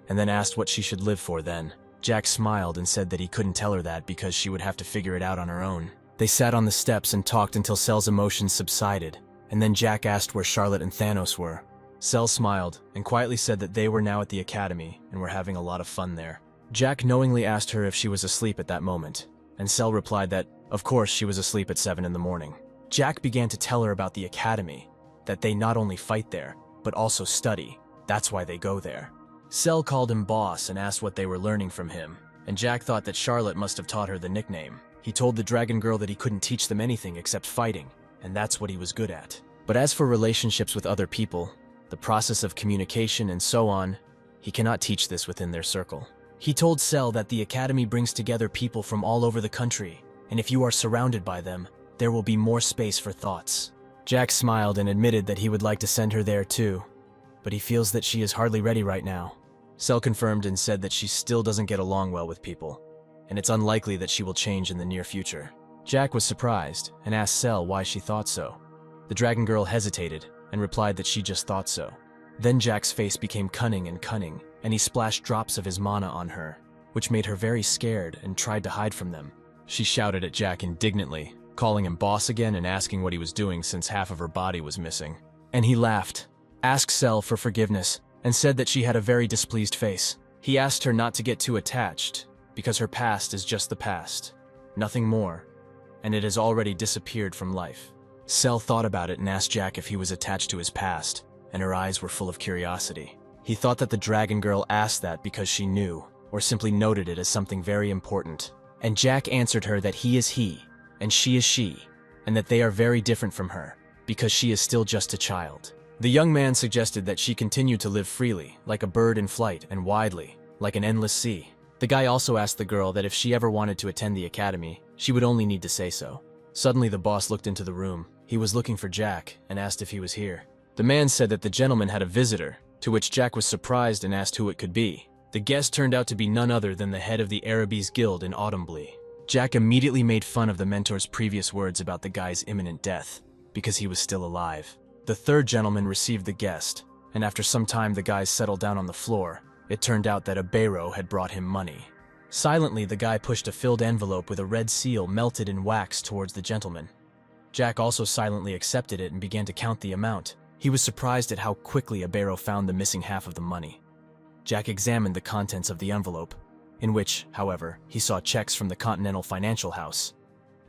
and then asked what she should live for then. Jack smiled and said that he couldn't tell her that because she would have to figure it out on her own. They sat on the steps and talked until Cell's emotions subsided, and then Jack asked where Charlotte and Thanos were. Cell smiled and quietly said that they were now at the academy and were having a lot of fun there. Jack knowingly asked her if she was asleep at that moment, and Cell replied that, of course, she was asleep at 7 in the morning. Jack began to tell her about the academy, that they not only fight there, but also study. That's why they go there. Cell called him boss and asked what they were learning from him, and Jack thought that Charlotte must have taught her the nickname. He told the dragon girl that he couldn't teach them anything except fighting, and that's what he was good at. But as for relationships with other people, the process of communication and so on, he cannot teach this within their circle. He told Cell that the academy brings together people from all over the country, and if you are surrounded by them, there will be more space for thoughts. Jack smiled and admitted that he would like to send her there too, but he feels that she is hardly ready right now. Cell confirmed and said that she still doesn't get along well with people, and it's unlikely that she will change in the near future. Jack was surprised and asked Cell why she thought so. The dragon girl hesitated and replied that she just thought so. Then Jack's face became cunning, and he splashed drops of his mana on her, which made her very scared and tried to hide from them. She shouted at Jack indignantly, calling him boss again and asking what he was doing since half of her body was missing. And he laughed, asked Cell for forgiveness, and said that she had a very displeased face. He asked her not to get too attached, because her past is just the past, nothing more, and it has already disappeared from life. Cell thought about it and asked Jack if he was attached to his past, and her eyes were full of curiosity. He thought that the dragon girl asked that because she knew, or simply noted it as something very important. And Jack answered her that he is he, and she is she, and that they are very different from her, because she is still just a child. The young man suggested that she continue to live freely, like a bird in flight, and widely, like an endless sea. The guy also asked the girl that if she ever wanted to attend the academy, she would only need to say so. Suddenly the boss looked into the room. He was looking for Jack, and asked if he was here. The man said that the gentleman had a visitor, to which Jack was surprised and asked who it could be. The guest turned out to be none other than the head of the Arabies Guild in Autumnblee. Jack immediately made fun of the mentor's previous words about the guy's imminent death, because he was still alive. The third gentleman received the guest, and after some time the guys settled down on the floor. It turned out that a Beiro had brought him money. Silently, the guy pushed a filled envelope with a red seal melted in wax towards the gentleman. Jack also silently accepted it and began to count the amount. He was surprised at how quickly a Beiro found the missing half of the money. Jack examined the contents of the envelope, in which, however, he saw checks from the Continental Financial House.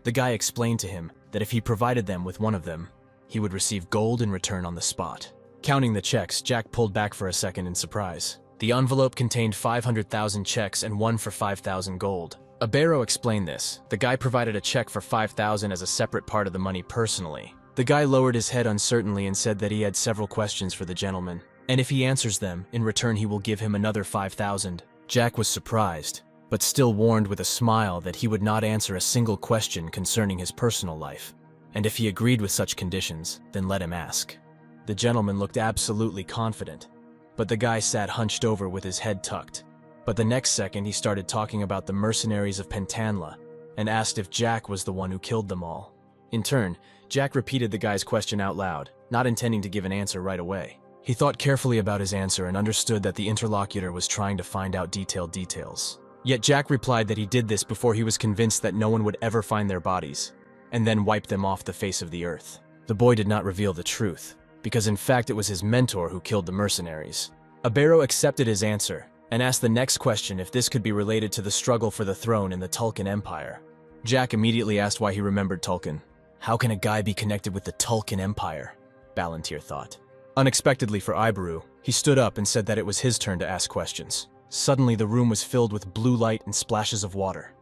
The guy explained to him that if he provided them with one of them, he would receive gold in return on the spot. Counting the checks, Jack pulled back for a second in surprise. The envelope contained 500,000 checks and one for 5,000 gold. A Beiro explained this. The guy provided a check for 5,000 as a separate part of the money personally. The guy lowered his head uncertainly and said that he had several questions for the gentleman, and if he answers them, in return he will give him another 5,000. Jack was surprised, but still warned with a smile that he would not answer a single question concerning his personal life, and if he agreed with such conditions, then let him ask. The gentleman looked absolutely confident, but the guy sat hunched over with his head tucked. But the next second he started talking about the mercenaries of Pentanla, and asked if Jack was the one who killed them all. In turn, Jack repeated the guy's question out loud, not intending to give an answer right away. He thought carefully about his answer and understood that the interlocutor was trying to find out detailed details. Yet Jack replied that he did this before he was convinced that no one would ever find their bodies, and then wipe them off the face of the earth. The boy did not reveal the truth, because in fact it was his mentor who killed the mercenaries. Abero accepted his answer, and asked the next question if this could be related to the struggle for the throne in the Tulkun Empire. Jack immediately asked why he remembered Tulkun. How can a guy be connected with the Tulkun Empire? Ballantyr thought. Unexpectedly for Ibaru, he stood up and said that it was his turn to ask questions. Suddenly the room was filled with blue light and splashes of water.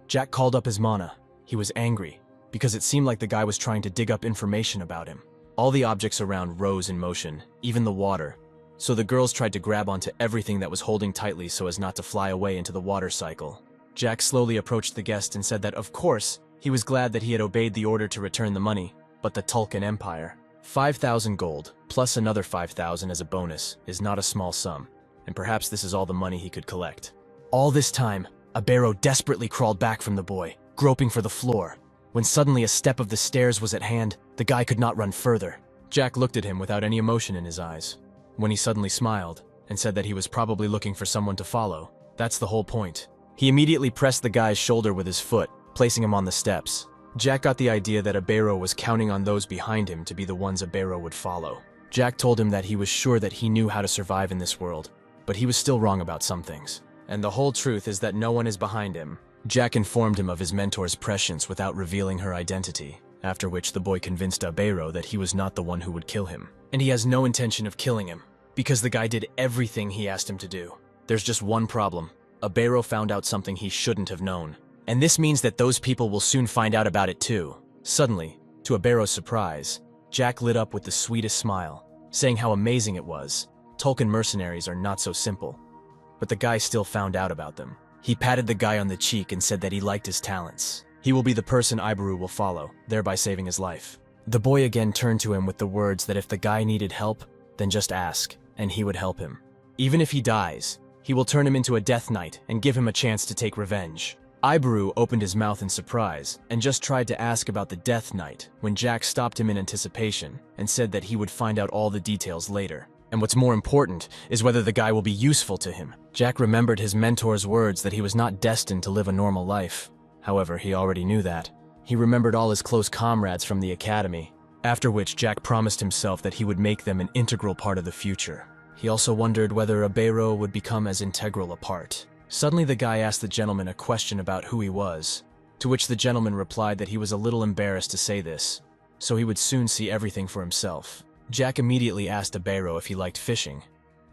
Jack called up his mana. He was angry, because it seemed like the guy was trying to dig up information about him. All the objects around rose in motion, even the water, so the girls tried to grab onto everything that was holding tightly so as not to fly away into the water cycle. Jack slowly approached the guest and said that, of course, he was glad that he had obeyed the order to return the money, but the Tulkun Empire. 5,000 gold, plus another 5,000 as a bonus, is not a small sum, and perhaps this is all the money he could collect. All this time, Abero desperately crawled back from the boy, groping for the floor. When suddenly a step of the stairs was at hand, the guy could not run further. Jack looked at him without any emotion in his eyes. When he suddenly smiled, and said that he was probably looking for someone to follow. That's the whole point. He immediately pressed the guy's shoulder with his foot, placing him on the steps. Jack got the idea that Abero was counting on those behind him to be the ones Abero would follow. Jack told him that he was sure that he knew how to survive in this world, but he was still wrong about some things. And the whole truth is that no one is behind him. Jack informed him of his mentor's prescience without revealing her identity, after which the boy convinced Abero that he was not the one who would kill him. And he has no intention of killing him, because the guy did everything he asked him to do. There's just one problem. Abero found out something he shouldn't have known, And this means that those people will soon find out about it too. Suddenly, to Abero's surprise, Jack lit up with the sweetest smile, saying how amazing it was. Tolkien mercenaries are not so simple. But the guy still found out about them. He patted the guy on the cheek and said that he liked his talents. He will be the person Ibaru will follow, thereby saving his life. The boy again turned to him with the words that if the guy needed help, then just ask, and he would help him. Even if he dies, he will turn him into a Death Knight and give him a chance to take revenge. Ibaru opened his mouth in surprise and just tried to ask about the Death Knight when Jack stopped him in anticipation and said that he would find out all the details later. And what's more important is whether the guy will be useful to him. Jack remembered his mentor's words that he was not destined to live a normal life. However, he already knew that. He remembered all his close comrades from the academy, after which Jack promised himself that he would make them an integral part of the future. He also wondered whether Abero would become as integral a part. Suddenly the guy asked the gentleman a question about who he was, to which the gentleman replied that he was a little embarrassed to say this, so he would soon see everything for himself. Jack immediately asked Abero if he liked fishing.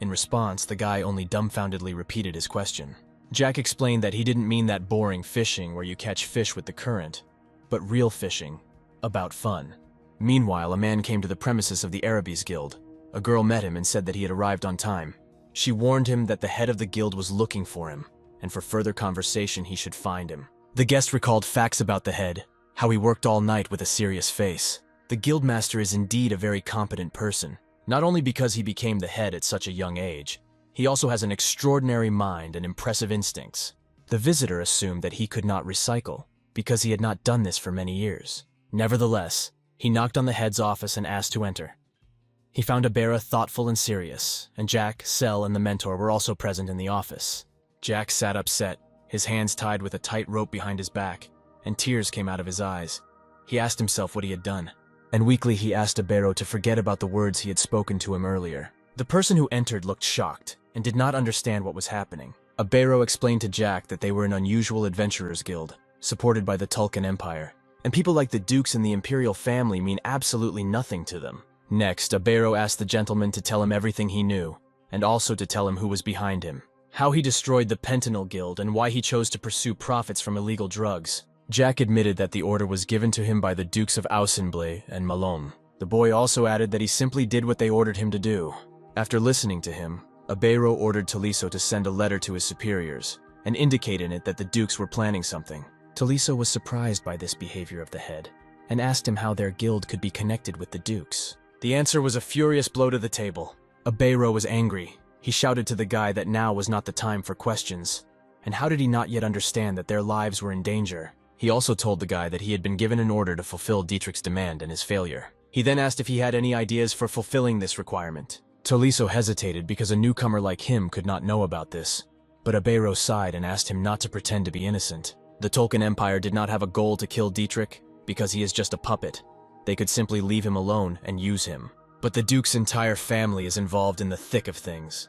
In response, the guy only dumbfoundedly repeated his question. Jack explained that he didn't mean that boring fishing where you catch fish with the current, but real fishing, about fun. Meanwhile, a man came to the premises of the Arabies Guild. A girl met him and said that he had arrived on time. She warned him that the head of the guild was looking for him, and for further conversation he should find him. The guest recalled facts about the head, how he worked all night with a serious face. The guildmaster is indeed a very competent person, not only because he became the head at such a young age, he also has an extraordinary mind and impressive instincts. The visitor assumed that he could not recycle, because he had not done this for many years. Nevertheless, he knocked on the head's office and asked to enter. He found Abera thoughtful and serious, and Jack, Sel, and the mentor were also present in the office. Jack sat upset, his hands tied with a tight rope behind his back, and tears came out of his eyes. He asked himself what he had done, and weakly he asked Abero to forget about the words he had spoken to him earlier. The person who entered looked shocked, and did not understand what was happening. Abero explained to Jack that they were an unusual adventurers guild, supported by the Tulkun Empire, and people like the dukes and the imperial family mean absolutely nothing to them. Next, Abero asked the gentleman to tell him everything he knew, and also to tell him who was behind him, how he destroyed the Pentanil Guild, and why he chose to pursue profits from illegal drugs. Jack admitted that the order was given to him by the Dukes of Ausenblay and Malone. The boy also added that he simply did what they ordered him to do. After listening to him, Abero ordered Taliso to send a letter to his superiors, and indicate in it that the dukes were planning something. Taliso was surprised by this behavior of the head, and asked him how their guild could be connected with the dukes. The answer was a furious blow to the table. Abero was angry. He shouted to the guy that now was not the time for questions. And how did he not yet understand that their lives were in danger? He also told the guy that he had been given an order to fulfill Dietrich's demand and his failure. He then asked if he had any ideas for fulfilling this requirement. Taliso hesitated because a newcomer like him could not know about this. But Abero sighed and asked him not to pretend to be innocent. The Tulkun Empire did not have a goal to kill Dietrich because he is just a puppet. They could simply leave him alone and use him. But the Duke's entire family is involved in the thick of things.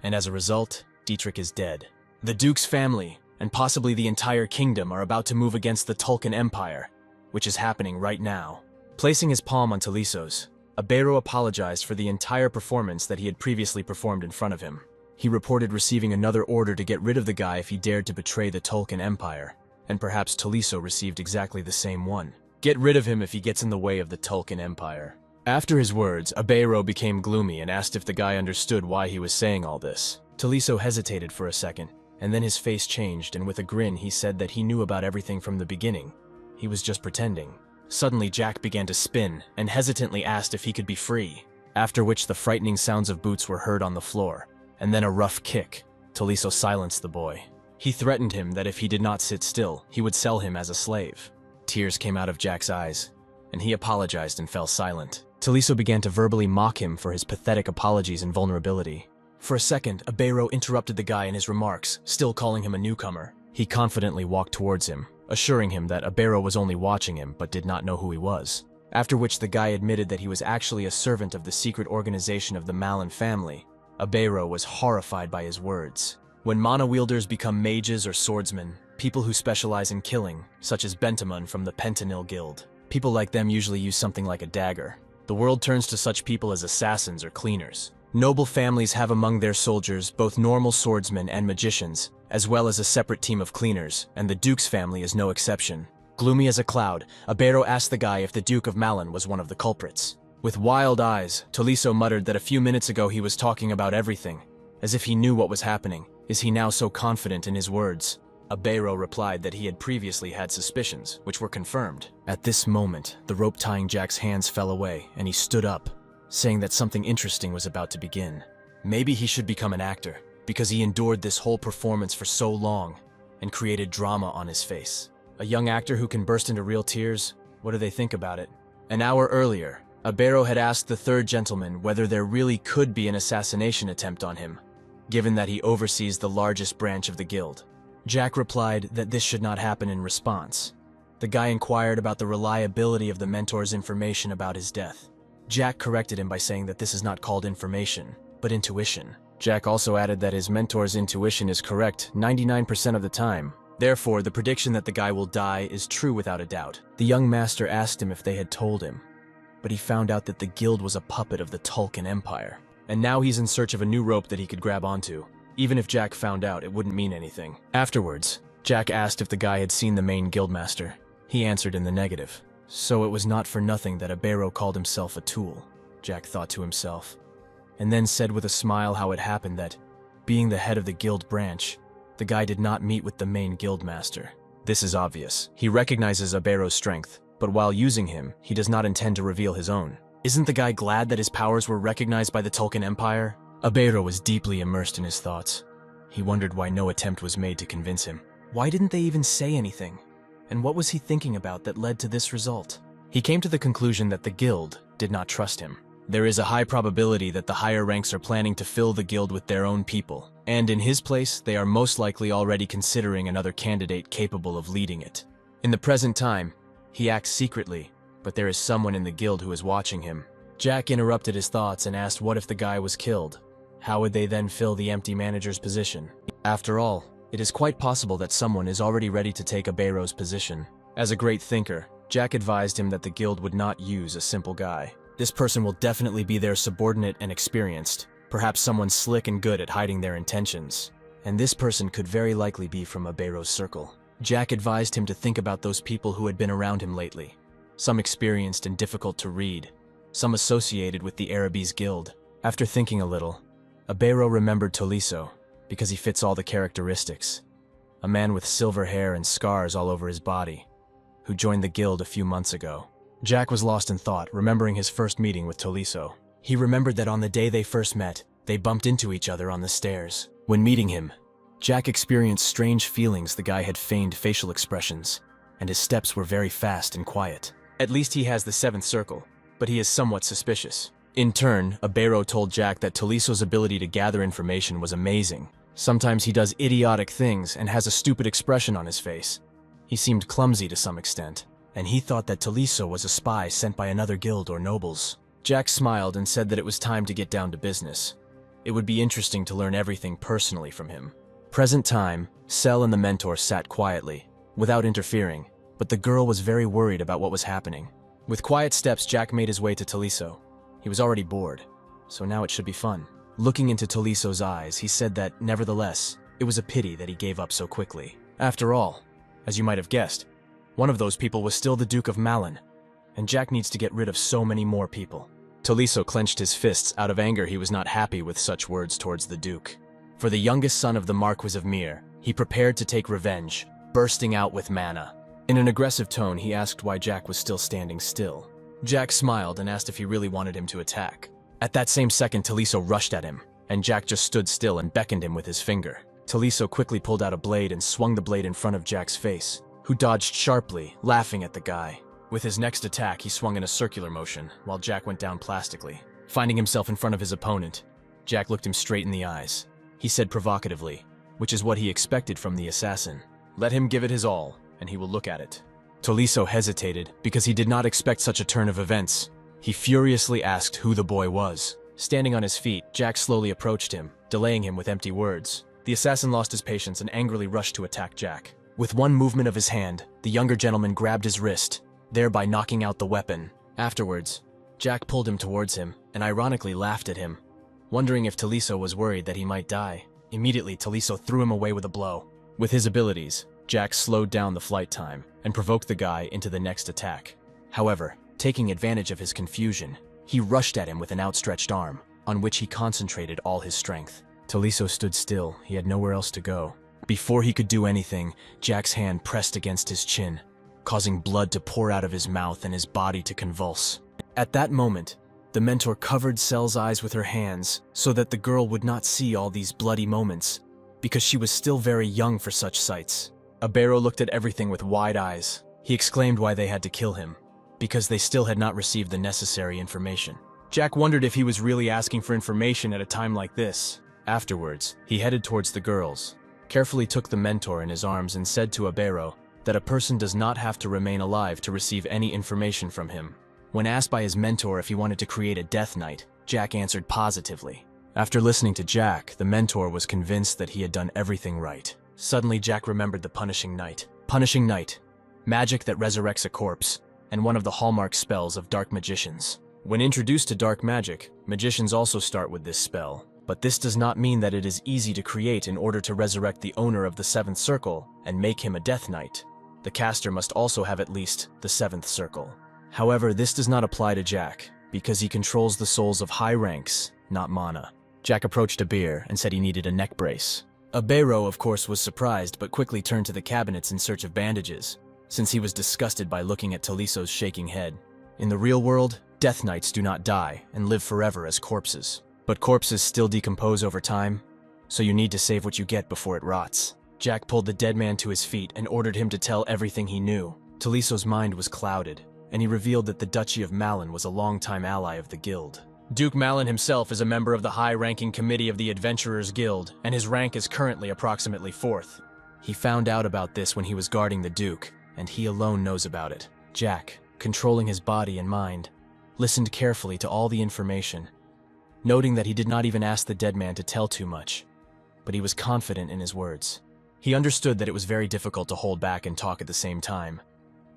And as a result, Dietrich is dead. The Duke's family, and possibly the entire kingdom, are about to move against the Tulkun Empire, which is happening right now. Placing his palm on Taliso's, Abero apologized for the entire performance that he had previously performed in front of him. He reported receiving another order to get rid of the guy if he dared to betray the Tulkun Empire, and perhaps Taliso received exactly the same one. Get rid of him if he gets in the way of the Tulkun Empire. After his words, Abero became gloomy and asked if the guy understood why he was saying all this. Taliso hesitated for a second, and then his face changed, and with a grin he said that he knew about everything from the beginning. He was just pretending. Suddenly Jack began to spin, and hesitantly asked if he could be free, after which the frightening sounds of boots were heard on the floor, and then a rough kick. Taliso silenced the boy. He threatened him that if he did not sit still, he would sell him as a slave. Tears came out of Jack's eyes, and he apologized and fell silent. Taliso began to verbally mock him for his pathetic apologies and vulnerability. For a second, Abero interrupted the guy in his remarks, still calling him a newcomer. He confidently walked towards him, assuring him that Abero was only watching him but did not know who he was. After which the guy admitted that he was actually a servant of the secret organization of the Malin family. Abero was horrified by his words. When mana wielders become mages or swordsmen, people who specialize in killing, such as Bentamun from the Pentanil Guild, people like them usually use something like a dagger. The world turns to such people as assassins or cleaners. Noble families have among their soldiers both normal swordsmen and magicians, as well as a separate team of cleaners, and the Duke's family is no exception. Gloomy as a cloud, Abero asked the guy if the Duke of Malin was one of the culprits. With wild eyes, Tolisso muttered that a few minutes ago he was talking about everything, as if he knew what was happening. Is he now so confident in his words? Abero replied that he had previously had suspicions, which were confirmed. At this moment, the rope tying Jack's hands fell away, and he stood up, saying that something interesting was about to begin. Maybe he should become an actor, because he endured this whole performance for so long, and created drama on his face. A young actor who can burst into real tears, what do they think about it? An hour earlier, Abero had asked the third gentleman whether there really could be an assassination attempt on him, given that he oversees the largest branch of the guild. Jack replied that this should not happen in response. The guy inquired about the reliability of the mentor's information about his death. Jack corrected him by saying that this is not called information, but intuition. Jack also added that his mentor's intuition is correct 99% of the time. Therefore, the prediction that the guy will die is true without a doubt. The young master asked him if they had told him, but he found out that the guild was a puppet of the Tulkun Empire. And now he's in search of a new rope that he could grab onto. Even if Jack found out, it wouldn't mean anything. Afterwards, Jack asked if the guy had seen the main guildmaster. He answered in the negative. So it was not for nothing that Abero called himself a tool, Jack thought to himself, and then said with a smile how it happened that, being the head of the guild branch, the guy did not meet with the main guildmaster. This is obvious. He recognizes Abero's strength, but while using him, he does not intend to reveal his own. Isn't the guy glad that his powers were recognized by the Tulkun Empire? Abero was deeply immersed in his thoughts. He wondered why no attempt was made to convince him. Why didn't they even say anything? And what was he thinking about that led to this result? He came to the conclusion that the guild did not trust him. There is a high probability that the higher ranks are planning to fill the guild with their own people, and in his place, they are most likely already considering another candidate capable of leading it. In the present time, he acts secretly, but there is someone in the guild who is watching him. Jack interrupted his thoughts and asked what if the guy was killed? How would they then fill the empty manager's position? After all, it is quite possible that someone is already ready to take Abero's position. As a great thinker, Jack advised him that the guild would not use a simple guy. This person will definitely be their subordinate and experienced, perhaps someone slick and good at hiding their intentions. And this person could very likely be from Abero's circle. Jack advised him to think about those people who had been around him lately. Some experienced and difficult to read, some associated with the Arabi's guild. After thinking a little, Abero remembered Tolisso, because he fits all the characteristics. A man with silver hair and scars all over his body, who joined the guild a few months ago. Jack was lost in thought, remembering his first meeting with Tolisso. He remembered that on the day they first met, they bumped into each other on the stairs. When meeting him, Jack experienced strange feelings. The guy had feigned facial expressions, and his steps were very fast and quiet. At least he has the seventh circle, but he is somewhat suspicious. In turn, Abero told Jack that Tolisso's ability to gather information was amazing. Sometimes he does idiotic things and has a stupid expression on his face. He seemed clumsy to some extent, and he thought that Tolisso was a spy sent by another guild or nobles. Jack smiled and said that it was time to get down to business. It would be interesting to learn everything personally from him. Present time, Cell and the mentor sat quietly, without interfering, but the girl was very worried about what was happening. With quiet steps, Jack made his way to Tolisso. He was already bored, so now it should be fun. Looking into Tolisso's eyes, he said that, nevertheless, it was a pity that he gave up so quickly. After all, as you might have guessed, one of those people was still the Duke of Malin, and Jack needs to get rid of so many more people. Tolisso clenched his fists out of anger. He was not happy with such words towards the Duke. For the youngest son of the Marquis of Mir, he prepared to take revenge, bursting out with mana. In an aggressive tone, he asked why Jack was still standing still. Jack smiled and asked if he really wanted him to attack. At that same second, Tolisso rushed at him, and Jack just stood still and beckoned him with his finger. Tolisso quickly pulled out a blade and swung the blade in front of Jack's face, who dodged sharply, laughing at the guy. With his next attack, he swung in a circular motion, while Jack went down plastically. Finding himself in front of his opponent, Jack looked him straight in the eyes. He said provocatively, which is what he expected from the assassin, "Let him give it his all, and he will look at it." Tolisso hesitated, because he did not expect such a turn of events. He furiously asked who the boy was. Standing on his feet, Jack slowly approached him, delaying him with empty words. The assassin lost his patience and angrily rushed to attack Jack. With one movement of his hand, the younger gentleman grabbed his wrist, thereby knocking out the weapon. Afterwards, Jack pulled him towards him and ironically laughed at him, wondering if Tolisso was worried that he might die. Immediately, Taliso threw him away with a blow. With his abilities, Jack slowed down the flight time and provoked the guy into the next attack. However, taking advantage of his confusion, he rushed at him with an outstretched arm, on which he concentrated all his strength. Taliso stood still. He had nowhere else to go. Before he could do anything, Jack's hand pressed against his chin, causing blood to pour out of his mouth and his body to convulse. At that moment, the mentor covered Cell's eyes with her hands so that the girl would not see all these bloody moments, because she was still very young for such sights. Abero looked at everything with wide eyes. He exclaimed why they had to kill him, because they still had not received the necessary information. Jack wondered if he was really asking for information at a time like this. Afterwards, he headed towards the girls, carefully took the mentor in his arms and said to Abero that a person does not have to remain alive to receive any information from him. When asked by his mentor if he wanted to create a Death Knight, Jack answered positively. After listening to Jack, the mentor was convinced that he had done everything right. Suddenly, Jack remembered the Punishing Knight. Punishing Knight, magic that resurrects a corpse, and one of the hallmark spells of dark magicians. When introduced to dark magic, magicians also start with this spell, but this does not mean that it is easy to create in order to resurrect the owner of the seventh circle and make him a Death Knight. The caster must also have at least the seventh circle. However, this does not apply to Jack, because he controls the souls of high ranks, not mana. Jack approached Abir and said he needed a neck brace. Abero, of course, was surprised but quickly turned to the cabinets in search of bandages, since he was disgusted by looking at Taliso's shaking head. In the real world, Death Knights do not die and live forever as corpses. But corpses still decompose over time, so you need to save what you get before it rots. Jack pulled the dead man to his feet and ordered him to tell everything he knew. Taliso's mind was clouded, and he revealed that the Duchy of Malin was a longtime ally of the guild. Duke Malin himself is a member of the high-ranking committee of the Adventurers Guild, and his rank is currently approximately 4th. He found out about this when he was guarding the Duke, and he alone knows about it. Jack, controlling his body and mind, listened carefully to all the information, noting that he did not even ask the dead man to tell too much, but he was confident in his words. He understood that it was very difficult to hold back and talk at the same time,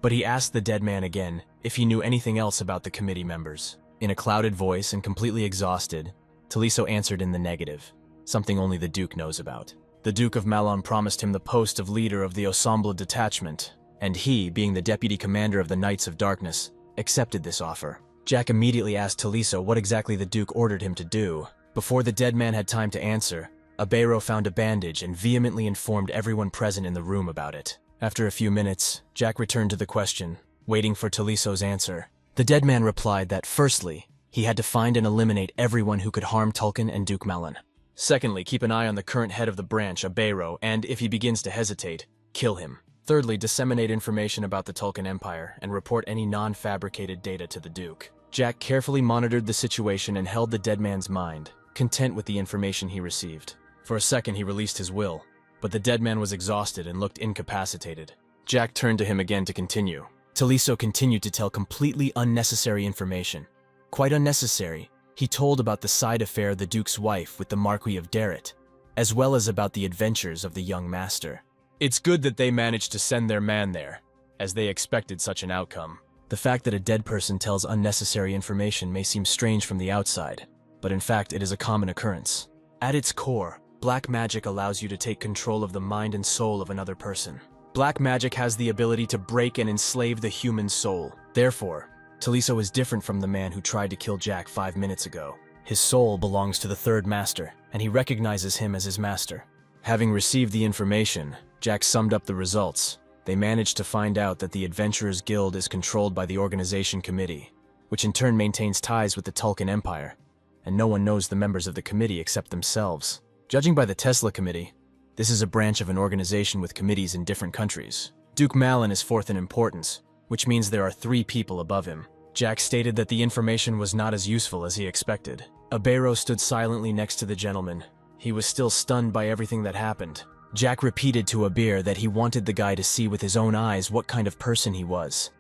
but he asked the dead man again if he knew anything else about the committee members. In a clouded voice and completely exhausted, Taliso answered in the negative, something only the Duke knows about. The Duke of Malon promised him the post of leader of the Ensemble detachment, and he, being the deputy commander of the Knights of Darkness, accepted this offer. Jack immediately asked Taliso what exactly the Duke ordered him to do. Before the dead man had time to answer, Abero found a bandage and vehemently informed everyone present in the room about it. After a few minutes, Jack returned to the question, waiting for Taliso's answer. The dead man replied that, firstly, he had to find and eliminate everyone who could harm Tulkin and Duke Malin. Secondly, keep an eye on the current head of the branch, Abero, and, if he begins to hesitate, kill him. Thirdly, disseminate information about the Tulkin Empire and report any non-fabricated data to the Duke. Jack carefully monitored the situation and held the dead man's mind, content with the information he received. For a second, he released his will, but the dead man was exhausted and looked incapacitated. Jack turned to him again to continue. Taliso continued to tell completely unnecessary information. Quite unnecessary, he told about the side affair of the Duke's wife with the Marquis of Darrett, as well as about the adventures of the young master. It's good that they managed to send their man there, as they expected such an outcome. The fact that a dead person tells unnecessary information may seem strange from the outside, but in fact it is a common occurrence. At its core, black magic allows you to take control of the mind and soul of another person. Black magic has the ability to break and enslave the human soul. Therefore, Taliso is different from the man who tried to kill Jack 5 minutes ago. His soul belongs to the third master, and he recognizes him as his master. Having received the information, Jack summed up the results. They managed to find out that the Adventurers Guild is controlled by the Organization Committee, which in turn maintains ties with the Tulkin Empire, and no one knows the members of the committee except themselves. Judging by the Tesla Committee, this is a branch of an organization with committees in different countries. Duke Malin is 4th in importance, which means there are 3 people above him. Jack stated that the information was not as useful as he expected. Abero stood silently next to the gentleman. He was still stunned by everything that happened. Jack repeated to Abir that he wanted the guy to see with his own eyes what kind of person he was,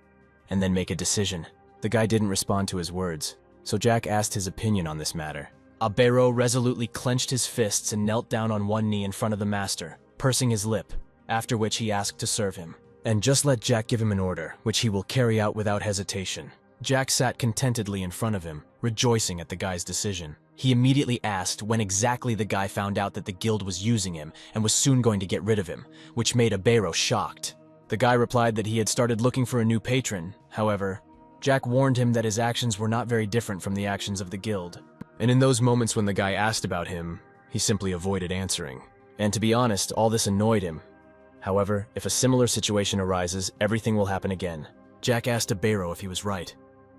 and then make a decision. The guy didn't respond to his words, so Jack asked his opinion on this matter. Abero resolutely clenched his fists and knelt down on one knee in front of the master, pursing his lip, after which he asked to serve him. And just let Jack give him an order, which he will carry out without hesitation. Jack sat contentedly in front of him, rejoicing at the guy's decision. He immediately asked when exactly the guy found out that the guild was using him and was soon going to get rid of him, which made Abero shocked. The guy replied that he had started looking for a new patron. However, Jack warned him that his actions were not very different from the actions of the guild. And in those moments when the guy asked about him, he simply avoided answering. And to be honest, all this annoyed him. However, if a similar situation arises, everything will happen again. Jack asked Abero if he was right.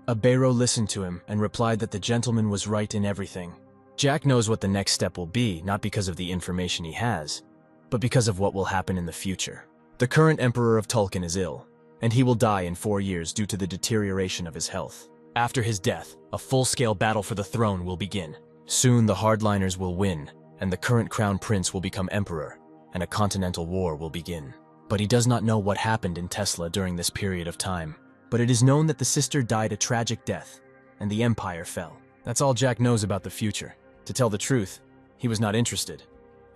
Abero listened to him and replied that the gentleman was right in everything. Jack knows what the next step will be, not because of the information he has, but because of what will happen in the future. The current Emperor of Tulkun is ill, and he will die in 4 years due to the deterioration of his health. After his death, a full-scale battle for the throne will begin. Soon the hardliners will win, and the current crown prince will become emperor, and a continental war will begin. But he does not know what happened in Tesla during this period of time. But it is known that the sister died a tragic death, and the empire fell. That's all Jack knows about the future. To tell the truth, he was not interested.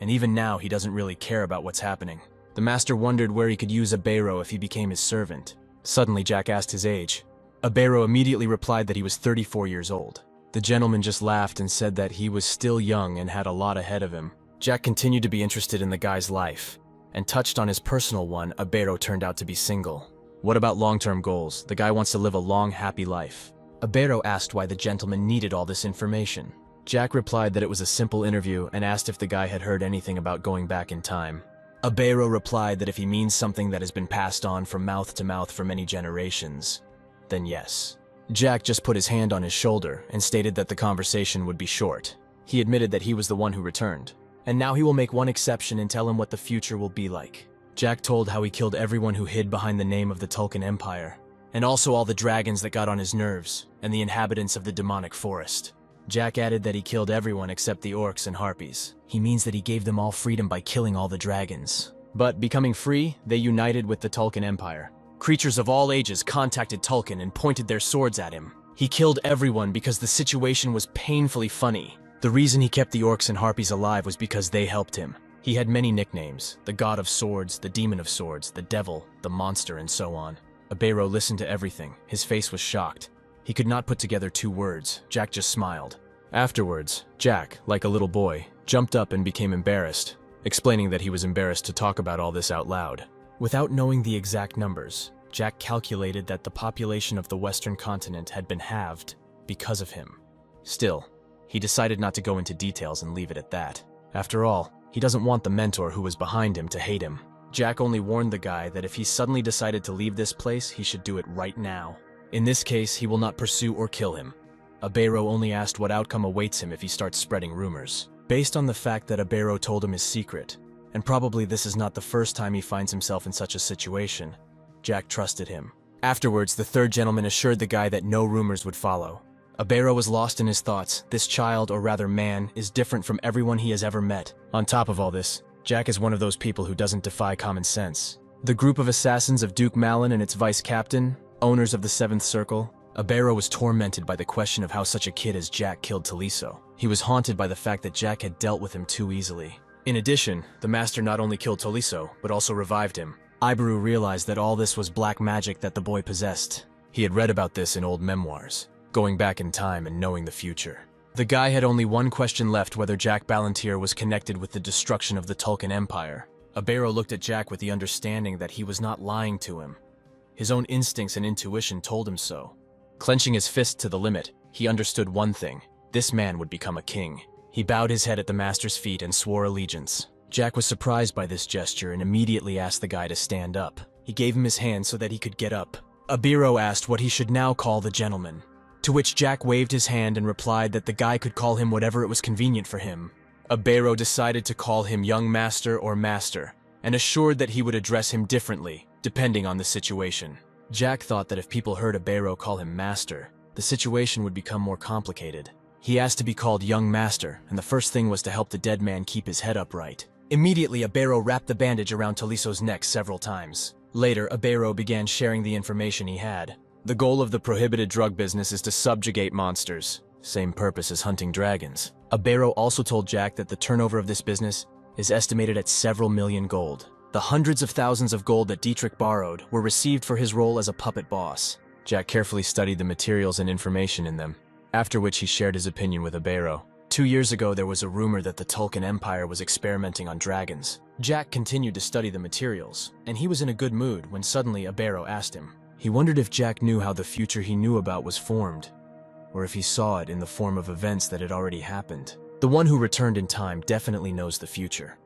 And even now, he doesn't really care about what's happening. The master wondered where he could use Abero if he became his servant. Suddenly, Jack asked his age. Abero immediately replied that he was 34 years old. The gentleman just laughed and said that he was still young and had a lot ahead of him. Jack continued to be interested in the guy's life, and touched on his personal one. Abero turned out to be single. What about long-term goals? The guy wants to live a long, happy life. Abero asked why the gentleman needed all this information. Jack replied that it was a simple interview and asked if the guy had heard anything about going back in time. Abero replied that if he means something that has been passed on from mouth to mouth for many generations, then yes. Jack just put his hand on his shoulder and stated that the conversation would be short. He admitted that he was the one who returned, and now he will make one exception and tell him what the future will be like. Jack told how he killed everyone who hid behind the name of the Tulkun Empire, and also all the dragons that got on his nerves, and the inhabitants of the demonic forest. Jack added that he killed everyone except the orcs and harpies. He means that he gave them all freedom by killing all the dragons. But becoming free, they united with the Tulkun Empire. Creatures of all ages contacted Tulkun and pointed their swords at him. He killed everyone because the situation was painfully funny. The reason he kept the orcs and harpies alive was because they helped him. He had many nicknames: the God of Swords, the Demon of Swords, the Devil, the Monster, and so on. Abero listened to everything. His face was shocked. He could not put together 2 words. Jack just smiled. Afterwards, Jack, like a little boy, jumped up and became embarrassed, explaining that he was embarrassed to talk about all this out loud. Without knowing the exact numbers, Jack calculated that the population of the Western continent had been halved because of him. Still, he decided not to go into details and leave it at that. After all, he doesn't want the mentor who was behind him to hate him. Jack only warned the guy that if he suddenly decided to leave this place, he should do it right now. In this case, he will not pursue or kill him. Abero only asked what outcome awaits him if he starts spreading rumors. Based on the fact that Abero told him his secret, and probably this is not the first time he finds himself in such a situation, Jack trusted him. Afterwards, the third gentleman assured the guy that no rumors would follow. Abero was lost in his thoughts. This child, or rather man, is different from everyone he has ever met. On top of all this, Jack is one of those people who doesn't defy common sense. The group of assassins of Duke Malin and its vice-captain, owners of the Seventh Circle, Abero was tormented by the question of how such a kid as Jack killed Taliso. He was haunted by the fact that Jack had dealt with him too easily. In addition, the master not only killed Taliso, but also revived him. Ibaru realized that all this was black magic that the boy possessed. He had read about this in old memoirs, going back in time and knowing the future. The guy had only one question left: whether Jack Ballantyre was connected with the destruction of the Tulkun Empire. Abero looked at Jack with the understanding that he was not lying to him. His own instincts and intuition told him so. Clenching his fist to the limit, he understood one thing: this man would become a king. He bowed his head at the master's feet and swore allegiance. Jack was surprised by this gesture and immediately asked the guy to stand up. He gave him his hand so that he could get up. Abero asked what he should now call the gentleman, to which Jack waved his hand and replied that the guy could call him whatever it was convenient for him. Abero decided to call him young master or master, and assured that he would address him differently, depending on the situation. Jack thought that if people heard Abero call him master, the situation would become more complicated. He asked to be called young master, and the first thing was to help the dead man keep his head upright. Immediately, Abero wrapped the bandage around Taliso's neck several times. Later, Abero began sharing the information he had. The goal of the prohibited drug business is to subjugate monsters. Same purpose as hunting dragons. Abero also told Jack that the turnover of this business is estimated at several million gold. The hundreds of thousands of gold that Dietrich borrowed were received for his role as a puppet boss. Jack carefully studied the materials and information in them, after which he shared his opinion with Abero. 2 years ago, there was a rumor that the Tulkun Empire was experimenting on dragons. Jack continued to study the materials, and he was in a good mood when suddenly Abero asked him. He wondered if Jack knew how the future he knew about was formed, or if he saw it in the form of events that had already happened. The one who returned in time definitely knows the future.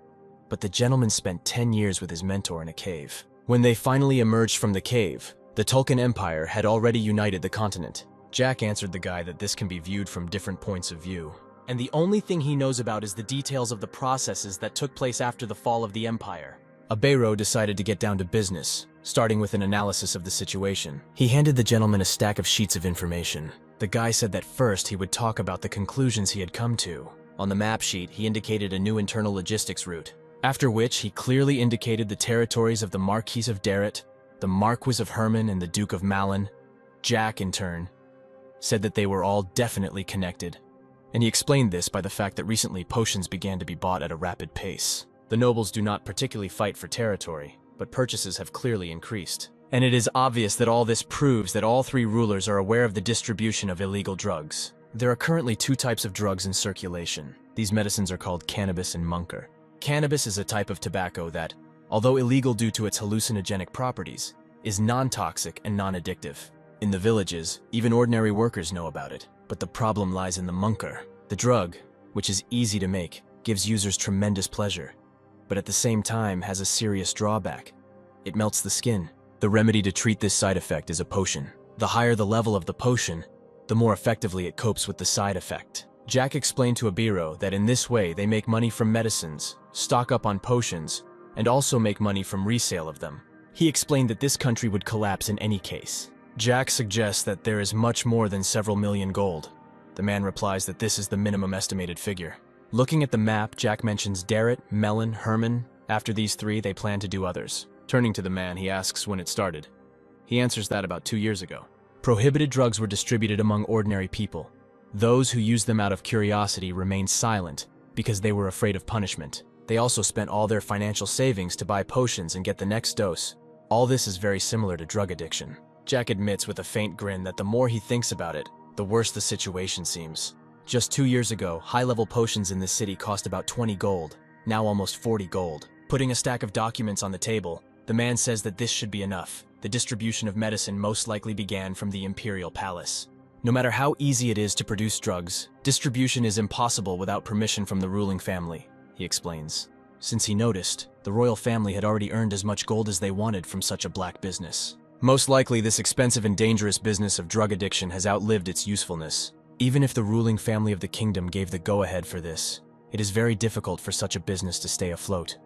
But the gentleman spent 10 years with his mentor in a cave. When they finally emerged from the cave, the Tulkun Empire had already united the continent. Jack answered the guy that this can be viewed from different points of view, and the only thing he knows about is the details of the processes that took place after the fall of the empire. Abero decided to get down to business, starting with an analysis of the situation. He handed the gentleman a stack of sheets of information. The guy said that first he would talk about the conclusions he had come to. On the map sheet, he indicated a new internal logistics route, after which he clearly indicated the territories of the Marquis of Darrett, the Marquis of Herman, and the Duke of Malin. Jack, in turn, said that they were all definitely connected, and he explained this by the fact that recently potions began to be bought at a rapid pace. The nobles do not particularly fight for territory, but purchases have clearly increased. And it is obvious that all this proves that all three rulers are aware of the distribution of illegal drugs. There are currently 2 types of drugs in circulation. These medicines are called cannabis and munker. Cannabis is a type of tobacco that, although illegal due to its hallucinogenic properties, is non-toxic and non-addictive. In the villages, even ordinary workers know about it. But the problem lies in the munker. The drug, which is easy to make, gives users tremendous pleasure, but at the same time has a serious drawback. It melts the skin. The remedy to treat this side effect is a potion. The higher the level of the potion, the more effectively it copes with the side effect. Jack explained to Abero that in this way they make money from medicines, stock up on potions, and also make money from resale of them. He explained that this country would collapse in any case. Jack suggests that there is much more than several million gold. The man replies that this is the minimum estimated figure. Looking at the map, Jack mentions Darrett, Mellon, Herman. After these 3, they plan to do others. Turning to the man, he asks when it started. He answers that about 2 years ago. Prohibited drugs were distributed among ordinary people. Those who used them out of curiosity remained silent because they were afraid of punishment. They also spent all their financial savings to buy potions and get the next dose. All this is very similar to drug addiction. Jack admits with a faint grin that the more he thinks about it, the worse the situation seems. Just 2 years ago, high-level potions in this city cost about 20 gold, now almost 40 gold. Putting a stack of documents on the table, the man says that this should be enough. The distribution of medicine most likely began from the imperial palace. No matter how easy it is to produce drugs, distribution is impossible without permission from the ruling family, he explains. Since he noticed, the royal family had already earned as much gold as they wanted from such a black business. Most likely, this expensive and dangerous business of drug addiction has outlived its usefulness. Even if the ruling family of the kingdom gave the go-ahead for this, it is very difficult for such a business to stay afloat.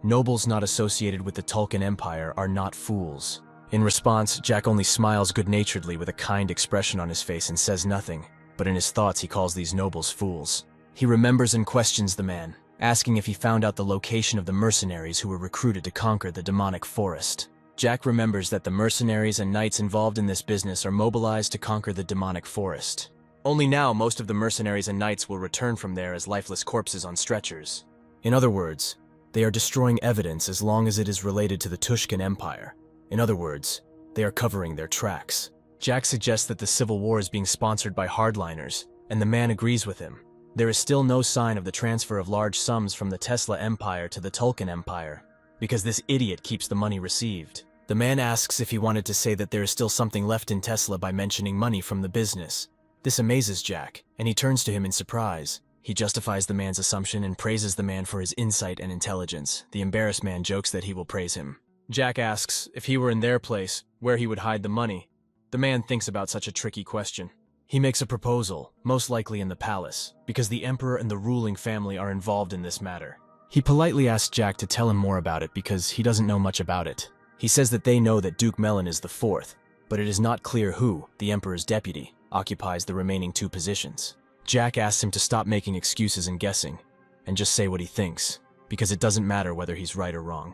Nobles not associated with the Tulkun Empire are not fools. In response, Jack only smiles good-naturedly with a kind expression on his face and says nothing, but in his thoughts he calls these nobles fools. He remembers and questions the man, asking if he found out the location of the mercenaries who were recruited to conquer the demonic forest. Jack remembers that the mercenaries and knights involved in this business are mobilized to conquer the demonic forest. Only now most of the mercenaries and knights will return from there as lifeless corpses on stretchers. In other words, they are destroying evidence as long as it is related to the Tushkin Empire. In other words, they are covering their tracks. Jack suggests that the civil war is being sponsored by hardliners, and the man agrees with him. There is still no sign of the transfer of large sums from the Tesla Empire to the Tulkun Empire, because this idiot keeps the money received. The man asks if he wanted to say that there is still something left in Tesla by mentioning money from the business. This amazes Jack, and he turns to him in surprise. He justifies the man's assumption and praises the man for his insight and intelligence. The embarrassed man jokes that he will praise him. Jack asks if he were in their place, where he would hide the money. The man thinks about such a tricky question. He makes a proposal, most likely in the palace, because the emperor and the ruling family are involved in this matter. He politely asks Jack to tell him more about it because he doesn't know much about it. He says that they know that Duke Mellon is the 4th, but it is not clear who, the emperor's deputy, occupies the remaining 2 positions. Jack asks him to stop making excuses and guessing, and just say what he thinks, because it doesn't matter whether he's right or wrong.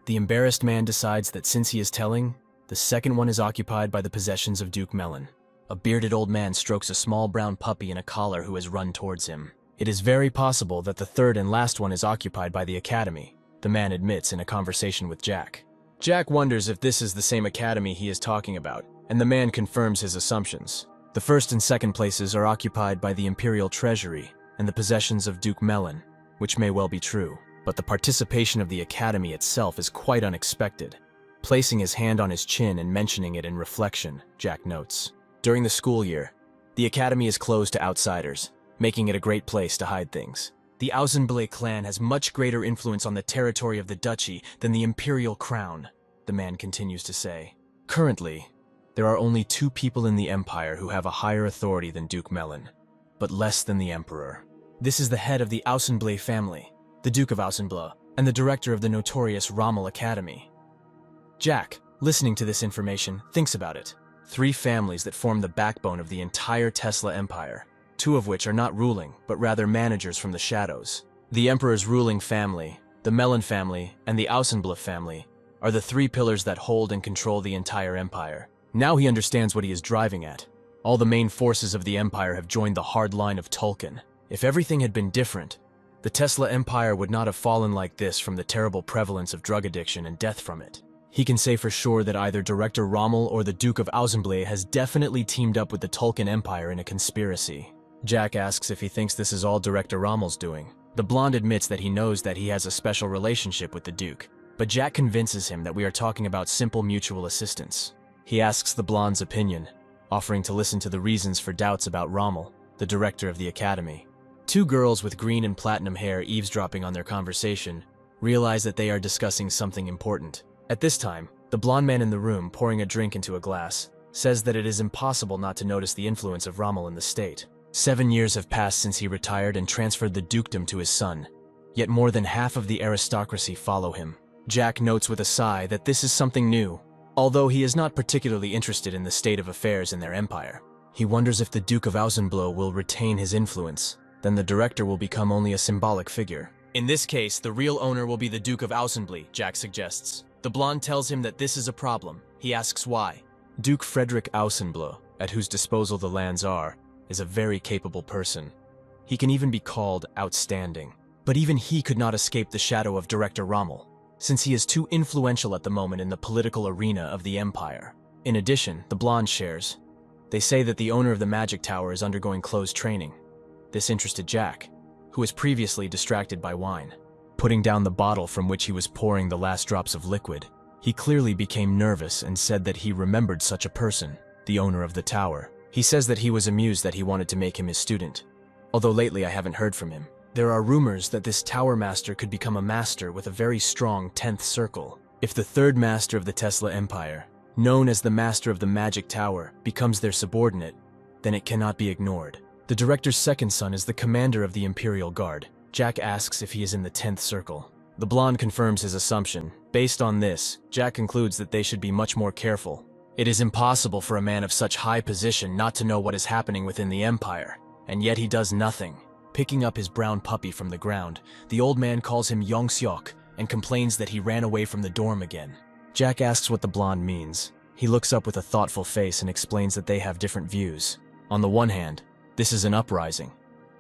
The embarrassed man decides that since he is telling, the second one is occupied by the possessions of Duke Mellon. A bearded old man strokes a small brown puppy in a collar who has run towards him. It is very possible that the third and last one is occupied by the academy, the man admits in a conversation with Jack. Jack wonders if this is the same academy he is talking about, and the man confirms his assumptions. The first and second places are occupied by the imperial treasury, and the possessions of Duke Melon, which may well be true. But the participation of the academy itself is quite unexpected. Placing his hand on his chin and mentioning it in reflection, Jack notes. During the school year, the academy is closed to outsiders, making it a great place to hide things. The Ausenblay clan has much greater influence on the territory of the duchy than the imperial crown, the man continues to say. Currently, there are only 2 people in the empire who have a higher authority than Duke Melon, but less than the emperor. This is the head of the Ausenblay family, the Duke of Ausenblay, and the director of the notorious Rommel Academy. Jack, listening to this information, thinks about it. 3 families that form the backbone of the entire Tesla empire, 2 of which are not ruling, but rather managers from the shadows. The emperor's ruling family, the Melon family, and the Ausenblay family are the 3 pillars that hold and control the entire empire. Now he understands what he is driving at. All the main forces of the empire have joined the hard line of Tolkien. If everything had been different, the Tesla empire would not have fallen like this from the terrible prevalence of drug addiction and death from it. He can say for sure that either Director Rommel or the Duke of Ausenblay has definitely teamed up with the Tolkien Empire in a conspiracy. Jack asks if he thinks this is all Director Rommel's doing. The blonde admits that he knows that he has a special relationship with the Duke, but Jack convinces him that we are talking about simple mutual assistance. He asks the blonde's opinion, offering to listen to the reasons for doubts about Rommel, the director of the academy. 2 girls with green and platinum hair eavesdropping on their conversation realize that they are discussing something important. At this time, the blonde man in the room, pouring a drink into a glass, says that it is impossible not to notice the influence of Rommel in the state. 7 years have passed since he retired and transferred the dukedom to his son, yet more than half of the aristocracy follow him. Jack notes with a sigh that this is something new, although he is not particularly interested in the state of affairs in their empire. He wonders if the Duke of Ausenblay will retain his influence, then the director will become only a symbolic figure. In this case, the real owner will be the Duke of Ausenblay, Jack suggests. The blonde tells him that this is a problem. He asks why. Duke Frederick Ausenblay, at whose disposal the lands are, is a very capable person. He can even be called outstanding. But even he could not escape the shadow of Director Rommel, since he is too influential at the moment in the political arena of the empire. In addition, the blonde shares. They say that the owner of the magic tower is undergoing closed training. This interested Jack, who was previously distracted by wine. Putting down the bottle from which he was pouring the last drops of liquid, he clearly became nervous and said that he remembered such a person, the owner of the tower. He says that he was amused that he wanted to make him his student, although lately I haven't heard from him. There are rumors that this tower master could become a master with a very strong 10th circle. If the 3rd master of the Tesla Empire, known as the Master of the Magic Tower, becomes their subordinate, then it cannot be ignored. The director's 2nd son is the commander of the Imperial Guard. Jack asks if he is in the 10th circle. The blonde confirms his assumption. Based on this, Jack concludes that they should be much more careful. It is impossible for a man of such high position not to know what is happening within the empire, and yet he does nothing. Picking up his brown puppy from the ground, the old man calls him Yongseok and complains that he ran away from the dorm again. Jack asks what the blonde means. He looks up with a thoughtful face and explains that they have different views. On the one hand, this is an uprising,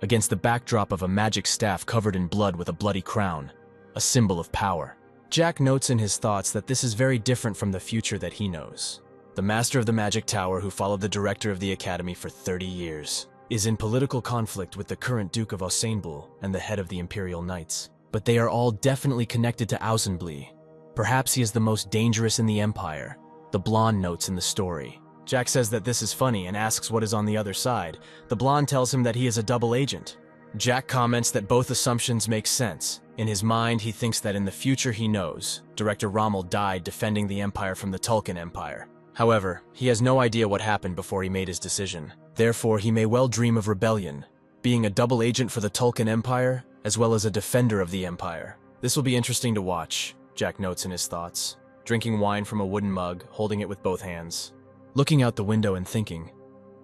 against the backdrop of a magic staff covered in blood with a bloody crown, a symbol of power. Jack notes in his thoughts that this is very different from the future that he knows. The master of the magic tower, who followed the director of the academy for 30 years, is in political conflict with the current Duke of Ausenblay and the head of the Imperial Knights. But they are all definitely connected to Ausenblay. Perhaps he is the most dangerous in the empire, the blonde notes in the story. Jack says that this is funny and asks what is on the other side. The blonde tells him that he is a double agent. Jack comments that both assumptions make sense. In his mind, he thinks that in the future he knows Director Rommel died defending the empire from the Tolkien Empire. However, he has no idea what happened before he made his decision. Therefore, he may well dream of rebellion, being a double agent for the Tolkien Empire, as well as a defender of the empire. This will be interesting to watch, Jack notes in his thoughts, drinking wine from a wooden mug, holding it with both hands. Looking out the window and thinking,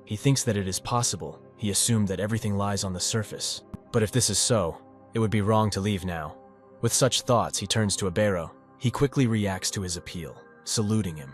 he thinks that it is possible. He assumed that everything lies on the surface. But if this is so, it would be wrong to leave now. With such thoughts, he turns to Abero. He quickly reacts to his appeal, saluting him.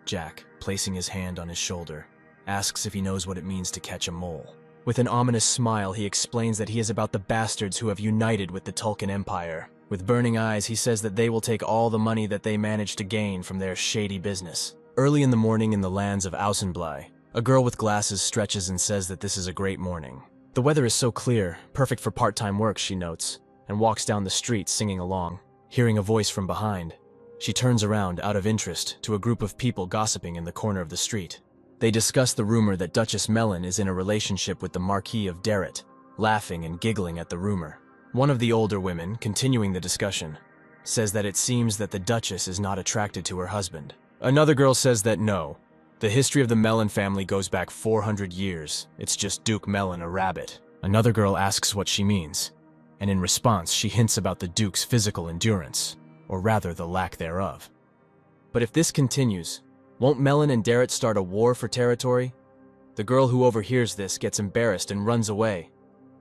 Jack, placing his hand on his shoulder, asks if he knows what it means to catch a mole. With an ominous smile, he explains that he is about the bastards who have united with the Tolkien Empire. With burning eyes, he says that they will take all the money that they managed to gain from their shady business. Early in the morning in the lands of Ausenblay, a girl with glasses stretches and says that this is a great morning. The weather is so clear, perfect for part-time work, she notes, and walks down the street singing along. Hearing a voice from behind, she turns around out of interest to a group of people gossiping in the corner of the street. They discuss the rumor that Duchess Melon is in a relationship with the Marquis of Darrett, laughing and giggling at the rumor. One of the older women, continuing the discussion, says that it seems that the Duchess is not attracted to her husband. Another girl says that no, the history of the Melon family goes back 400 years. It's just Duke Melon, a rabbit. Another girl asks what she means, and in response she hints about the Duke's physical endurance, or rather the lack thereof. But if this continues, won't Melon and Darrett start a war for territory? The girl who overhears this gets embarrassed and runs away,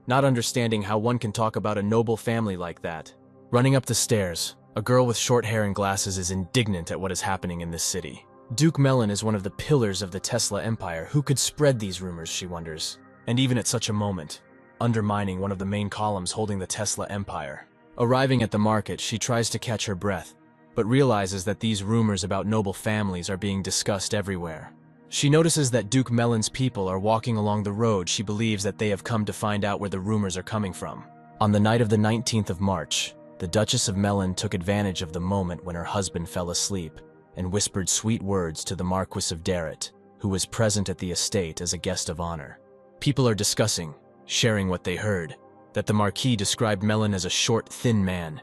not understanding how one can talk about a noble family like that. Running up the stairs, a girl with short hair and glasses is indignant at what is happening in this city. Duke Melon is one of the pillars of the Tesla empire. Who could spread these rumors, she wonders, and even at such a moment, undermining one of the main columns holding the Tesla empire. Arriving at the market, she tries to catch her breath, but realizes that these rumors about noble families are being discussed everywhere. She notices that Duke Melon's people are walking along the road. She believes that they have come to find out where the rumors are coming from. On the night of the 19th of March, the Duchess of Melon took advantage of the moment when her husband fell asleep and whispered sweet words to the Marquis of Darrett, who was present at the estate as a guest of honor. People are discussing, sharing what they heard, that the Marquis described Melon as a short, thin man.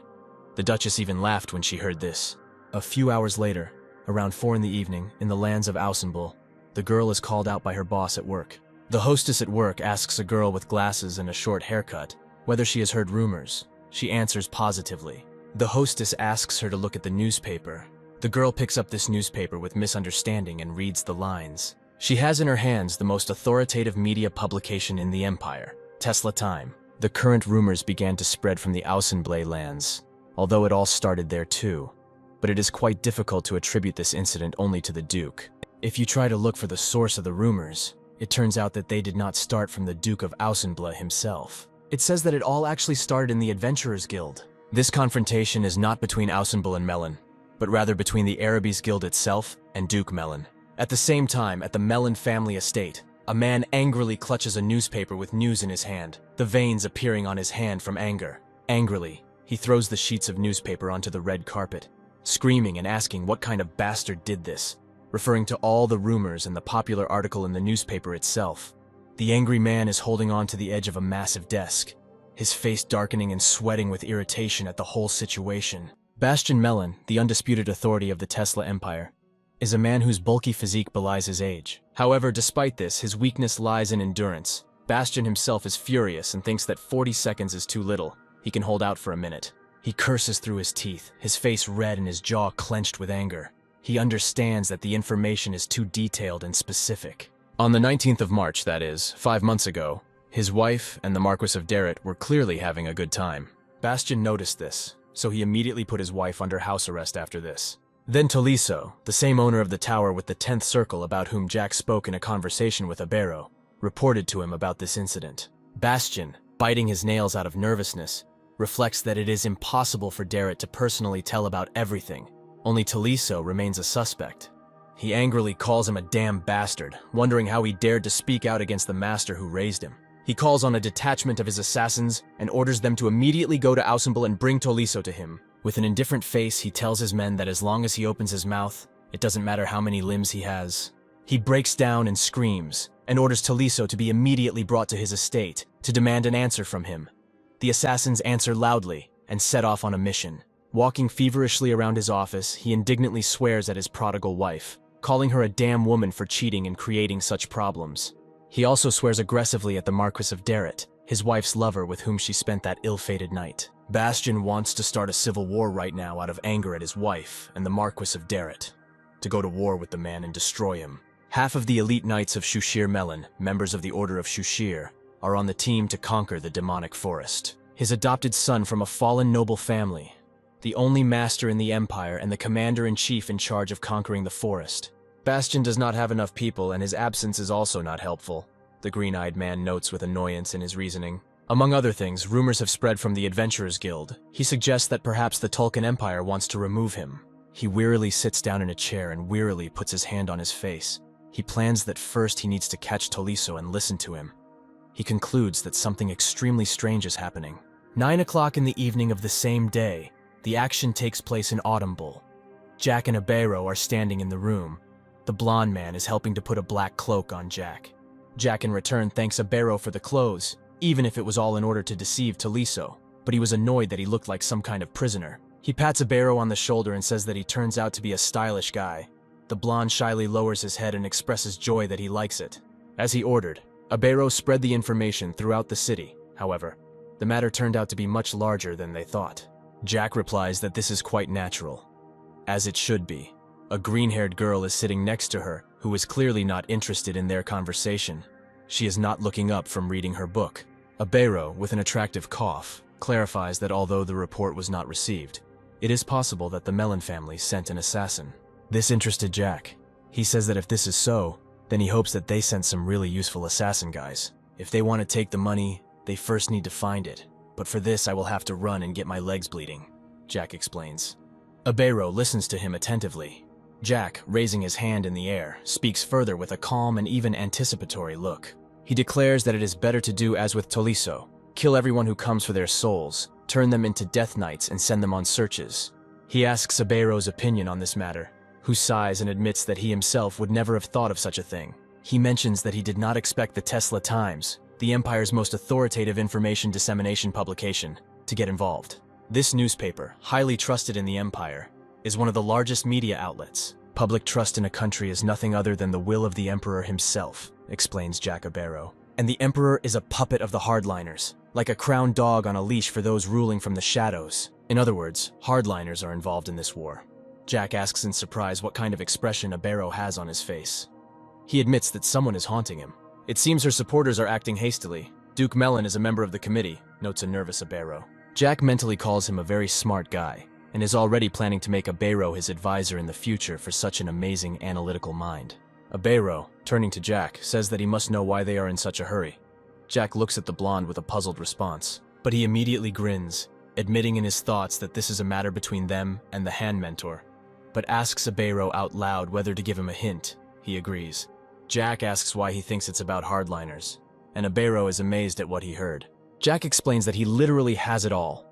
The Duchess even laughed when she heard this. A few hours later, around 4 in the evening, in the lands of Ausenbul, the girl is called out by her boss at work. The hostess at work asks a girl with glasses and a short haircut whether she has heard rumors. She answers positively. The hostess asks her to look at the newspaper. The girl picks up this newspaper with misunderstanding and reads the lines. She has in her hands the most authoritative media publication in the empire, Tesla Time. The current rumors began to spread from the Ausenblay lands, although it all started there too. But it is quite difficult to attribute this incident only to the Duke. If you try to look for the source of the rumors, it turns out that they did not start from the Duke of Ausenblay himself. It says that it all actually started in the Adventurers Guild. This confrontation is not between Ausenbul and Melon, but rather between the Arabes Guild itself and Duke Melon. At the same time, at the Melon family estate, a man angrily clutches a newspaper with news in his hand, the veins appearing on his hand from anger. Angrily, he throws the sheets of newspaper onto the red carpet, screaming and asking what kind of bastard did this, referring to all the rumors and the popular article in the newspaper itself. The angry man is holding on to the edge of a massive desk, his face darkening and sweating with irritation at the whole situation. Bastian Melon, the undisputed authority of the Tesla empire, is a man whose bulky physique belies his age. However, despite this, his weakness lies in endurance. Bastian himself is furious and thinks that 40 seconds is too little. He can hold out for a minute. He curses through his teeth, his face red and his jaw clenched with anger. He understands that the information is too detailed and specific. On the 19th of March, that is, 5 months ago, his wife and the Marquis of Darrett were clearly having a good time. Bastian noticed this, so he immediately put his wife under house arrest after this. Then Tolisso, the same owner of the tower with the 10th circle about whom Jack spoke in a conversation with Abero, reported to him about this incident. Bastian, biting his nails out of nervousness, reflects that it is impossible for Darrett to personally tell about everything. Only Tolisso remains a suspect. He angrily calls him a damn bastard, wondering how he dared to speak out against the master who raised him. He calls on a detachment of his assassins and orders them to immediately go to Ausenbul and bring Tolisso to him. With an indifferent face, he tells his men that as long as he opens his mouth, it doesn't matter how many limbs he has. He breaks down and screams, and orders Tolisso to be immediately brought to his estate to demand an answer from him. The assassins answer loudly and set off on a mission. Walking feverishly around his office, he indignantly swears at his prodigal wife, calling her a damn woman for cheating and creating such problems. He also swears aggressively at the Marquis of Darrett, his wife's lover with whom she spent that ill-fated night. Bastian wants to start a civil war right now out of anger at his wife and the Marquis of Darrett, to go to war with the man and destroy him. Half of the elite knights of Shushir Melon, members of the Order of Shushir, are on the team to conquer the demonic forest. His adopted son from a fallen noble family, the only master in the empire and the commander-in-chief in charge of conquering the forest. Bastian does not have enough people, and his absence is also not helpful, the green-eyed man notes with annoyance in his reasoning. Among other things, rumors have spread from the Adventurers Guild. He suggests that perhaps the Tulkun Empire wants to remove him. He wearily sits down in a chair and wearily puts his hand on his face. He plans that first he needs to catch Tolisso and listen to him. he concludes that something extremely strange is happening. 9 o'clock in the evening of the same day, the action takes place in Autumnbull. Jack and Abero are standing in the room. The blonde man is helping to put a black cloak on Jack. Jack in return thanks Abero for the clothes, even if it was all in order to deceive Taliso, but he was annoyed that he looked like some kind of prisoner. He pats Abero on the shoulder and says that he turns out to be a stylish guy. The blonde shyly lowers his head and expresses joy that he likes it. As he ordered, Abero spread the information throughout the city. However, the matter turned out to be much larger than they thought. Jack replies that this is quite natural, as it should be. A green-haired girl is sitting next to her, who is clearly not interested in their conversation. She is not looking up from reading her book. Abero, with an attractive cough, clarifies that although the report was not received, it is possible that the Melon family sent an assassin. This interested Jack. He says that if this is so, then he hopes that they sent some really useful assassin guys. If they want to take the money, they first need to find it. But for this, I will have to run and get my legs bleeding, Jack explains. Abero listens to him attentively. Jack, raising his hand in the air, speaks further with a calm and even anticipatory look. He declares that it is better to do as with Toliso, kill everyone who comes for their souls, turn them into death knights and send them on searches. He asks Abero's opinion on this matter, who sighs and admits that he himself would never have thought of such a thing. He mentions that he did not expect the Tesla Times, the Empire's most authoritative information dissemination publication, to get involved. This newspaper, highly trusted in the Empire, is one of the largest media outlets. Public trust in a country is nothing other than the will of the Emperor himself, explains Jack Abero. And the Emperor is a puppet of the hardliners, like a crowned dog on a leash for those ruling from the shadows. In other words, hardliners are involved in this war. Jack asks in surprise what kind of expression Abero has on his face. He admits that someone is haunting him. It seems her supporters are acting hastily. Duke Melon is a member of the committee, notes a nervous Abero. Jack mentally calls him a very smart guy, and is already planning to make Abero his advisor in the future for such an amazing analytical mind. Abero, turning to Jack, says that he must know why they are in such a hurry. Jack looks at the blonde with a puzzled response, but he immediately grins, admitting in his thoughts that this is a matter between them and the hand mentor, but asks Abero out loud whether to give him a hint. He agrees. Jack asks why he thinks it's about hardliners, and Abero is amazed at what he heard. Jack explains that he literally has it all.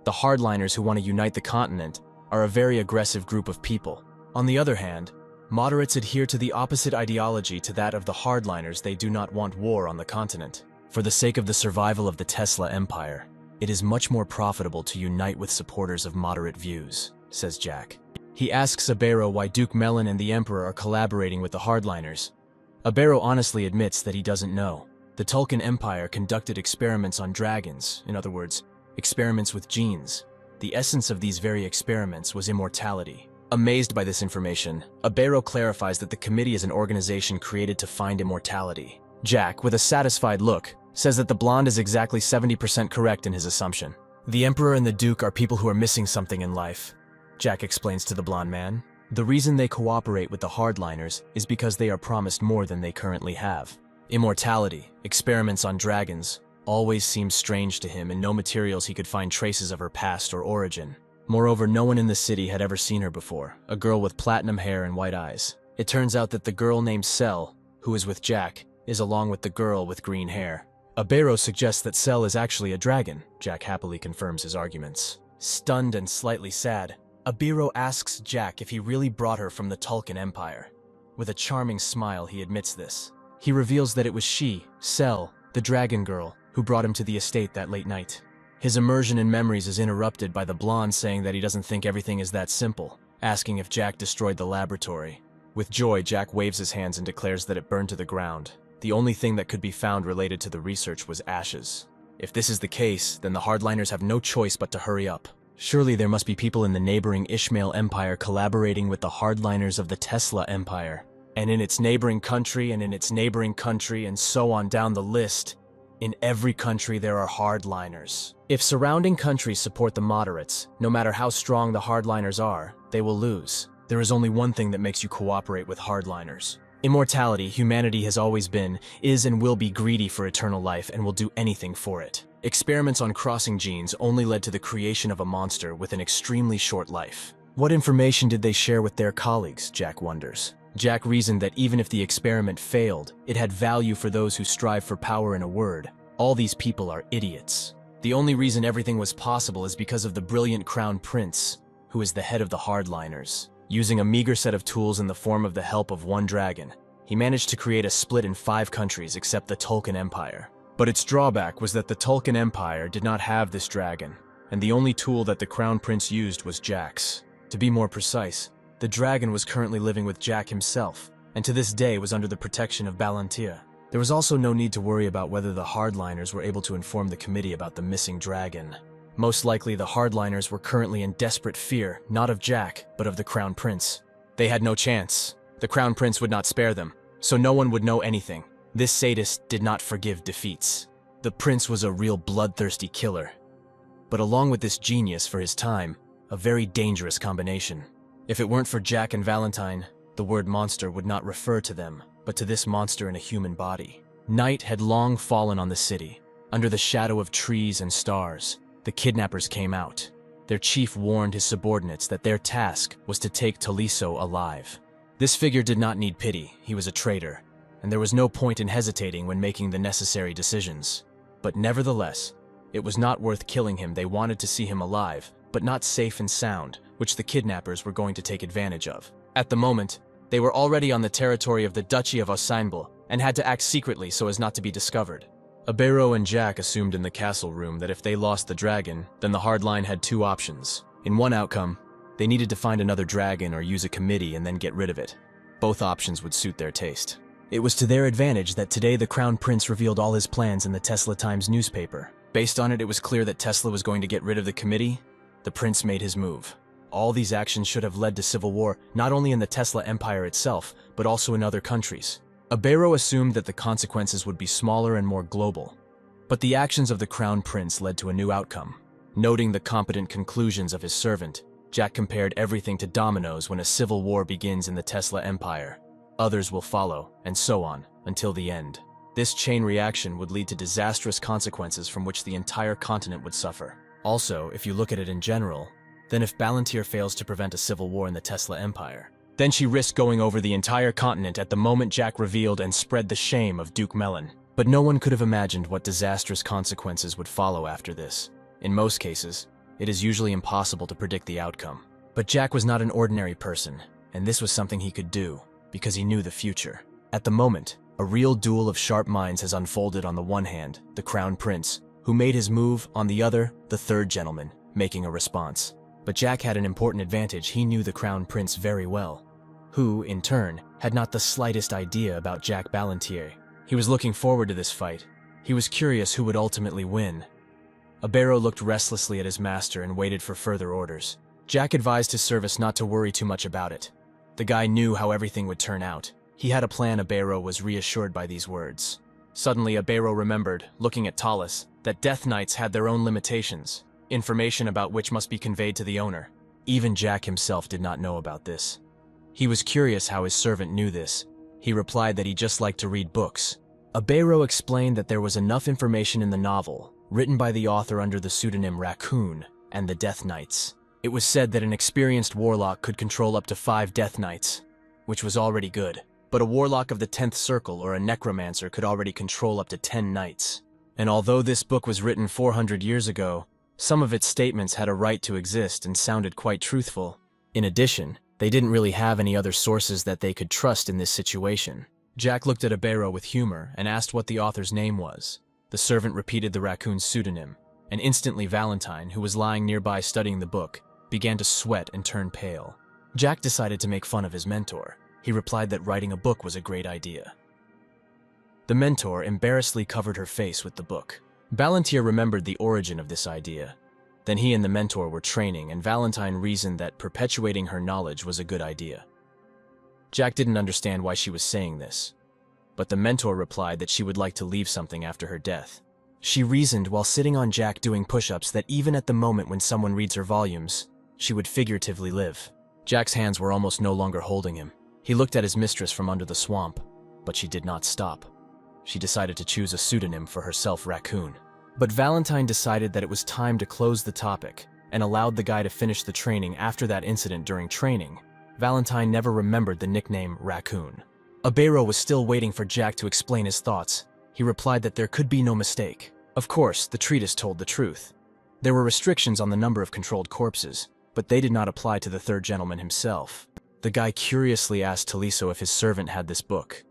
The hardliners who want to unite the continent are a very aggressive group of people. On the other hand, moderates adhere to the opposite ideology to that of the hardliners. They do not want war on the continent. For the sake of the survival of the Tesla Empire, it is much more profitable to unite with supporters of moderate views, says Jack. He asks Abero why Duke Melon and the Emperor are collaborating with the hardliners. Abero honestly admits that he doesn't know. The Tulkun Empire conducted experiments on dragons, in other words, experiments with genes. The essence of these very experiments was immortality. Amazed by this information, Abero clarifies that the committee is an organization created to find immortality. Jack, with a satisfied look, says that the blonde is exactly 70% correct in his assumption. The Emperor and the Duke are people who are missing something in life, Jack explains to the blonde man. The reason they cooperate with the hardliners is because they are promised more than they currently have. Immortality, experiments on dragons, always seemed strange to him, and no materials he could find traces of her past or origin. Moreover, no one in the city had ever seen her before, a girl with platinum hair and white eyes. It turns out that the girl named Cell, who is with Jack, is along with the girl with green hair. Abero suggests that Cell is actually a dragon. Jack happily confirms his arguments. Stunned and slightly sad, Abero asks Jack if he really brought her from the Tulkun Empire. With a charming smile, he admits this. He reveals that it was she, Cell, the dragon girl, who brought him to the estate that late night. His immersion in memories is interrupted by the blonde saying that he doesn't think everything is that simple, asking if Jack destroyed the laboratory. With joy, Jack waves his hands and declares that it burned to the ground. The only thing that could be found related to the research was ashes. If this is the case, then the hardliners have no choice but to hurry up. Surely there must be people in the neighboring Ishmael Empire collaborating with the hardliners of the Tesla Empire, and in its neighboring country, and in its neighboring country, and so on down the list. In every country there are hardliners. If surrounding countries support the moderates, no matter how strong the hardliners are, they will lose. There is only one thing that makes you cooperate with hardliners. Immortality. Humanity has always been, is and will be greedy for eternal life and will do anything for it. Experiments on crossing genes only led to the creation of a monster with an extremely short life. What information did they share with their colleagues, Jack wonders. Jack reasoned that even if the experiment failed, it had value for those who strive for power in a word. All these people are idiots. The only reason everything was possible is because of the brilliant Crown Prince, who is the head of the hardliners. Using a meager set of tools in the form of the help of one dragon, he managed to create a split in 5 countries except the Tulkun Empire. But its drawback was that the Tulkun Empire did not have this dragon, and the only tool that the Crown Prince used was Jack's. To be more precise, the dragon was currently living with Jack himself, and to this day was under the protection of Balantir. There was also no need to worry about whether the hardliners were able to inform the committee about the missing dragon. Most likely the hardliners were currently in desperate fear, not of Jack, but of the Crown Prince. They had no chance. The Crown Prince would not spare them, so no one would know anything. This sadist did not forgive defeats. The prince was a real bloodthirsty killer. But along with this genius for his time, a very dangerous combination. If it weren't for Jack and Valentine, the word monster would not refer to them, but to this monster in a human body. Night had long fallen on the city. Under the shadow of trees and stars, the kidnappers came out. Their chief warned his subordinates that their task was to take Taliso alive. This figure did not need pity, he was a traitor, and there was no point in hesitating when making the necessary decisions. But nevertheless, it was not worth killing him. They wanted to see him alive, but not safe and sound, which the kidnappers were going to take advantage of. At the moment, they were already on the territory of the Duchy of Osainbul and had to act secretly so as not to be discovered. Abero and Jack assumed in the castle room that if they lost the dragon, then the hardline had 2 options. In one outcome, they needed to find another dragon or use a committee and then get rid of it. Both options would suit their taste. It was to their advantage that today the Crown Prince revealed all his plans in the Tesla Times newspaper. Based on it, it was clear that Tesla was going to get rid of the committee. The prince made his move. All these actions should have led to civil war, not only in the Tesla Empire itself, but also in other countries. Abero assumed that the consequences would be smaller and more global. But the actions of the Crown Prince led to a new outcome. Noting the competent conclusions of his servant, Jack compared everything to dominoes when a civil war begins in the Tesla Empire. Others will follow, and so on, until the end. This chain reaction would lead to disastrous consequences from which the entire continent would suffer. Also, if you look at it in general, then if Balantir fails to prevent a civil war in the Tesla Empire, then she risked going over the entire continent at the moment Jack revealed and spread the shame of Duke Melon. But no one could have imagined what disastrous consequences would follow after this. In most cases, it is usually impossible to predict the outcome. But Jack was not an ordinary person, and this was something he could do, because he knew the future. At the moment, a real duel of sharp minds has unfolded. On the one hand, the Crown Prince, who made his move, on the other, the third gentleman, making a response. But Jack had an important advantage. He knew the Crown Prince very well, who, in turn, had not the slightest idea about Jack Balantir. He was looking forward to this fight. He was curious who would ultimately win. Abero looked restlessly at his master and waited for further orders. Jack advised his service not to worry too much about it. The guy knew how everything would turn out. He had a plan. Abero was reassured by these words. Suddenly, Abero remembered, looking at Talus, that Death Knights had their own limitations, information about which must be conveyed to the owner. Even Jack himself did not know about this. He was curious how his servant knew this. He replied that he just liked to read books. Abero explained that there was enough information in the novel, written by the author under the pseudonym Raccoon, and the Death Knights. It was said that an experienced warlock could control up to 5 Death Knights, which was already good. But a warlock of the 10th Circle or a necromancer could already control up to 10 knights. And although this book was written 400 years ago, some of its statements had a right to exist and sounded quite truthful. In addition, they didn't really have any other sources that they could trust in this situation. Jack looked at Abero with humor and asked what the author's name was. The servant repeated the raccoon's pseudonym, and instantly Valentine, who was lying nearby studying the book, began to sweat and turn pale. Jack decided to make fun of his mentor. He replied that writing a book was a great idea. The mentor embarrassedly covered her face with the book. Balantir remembered the origin of this idea. Then he and the mentor were training, and Valentine reasoned that perpetuating her knowledge was a good idea. Jack didn't understand why she was saying this, but the mentor replied that she would like to leave something after her death. She reasoned while sitting on Jack doing push-ups that even at the moment when someone reads her volumes, she would figuratively live. Jack's hands were almost no longer holding him. He looked at his mistress from under the swamp, but she did not stop. She decided to choose a pseudonym for herself, Raccoon. But Valentine decided that it was time to close the topic and allowed the guy to finish the training. After that incident during training, Valentine never remembered the nickname Raccoon. Abero was still waiting for Jack to explain his thoughts. He replied that there could be no mistake. Of course, the treatise told the truth. There were restrictions on the number of controlled corpses, but they did not apply to the third gentleman himself. The guy curiously asked Taliso if his servant had this book.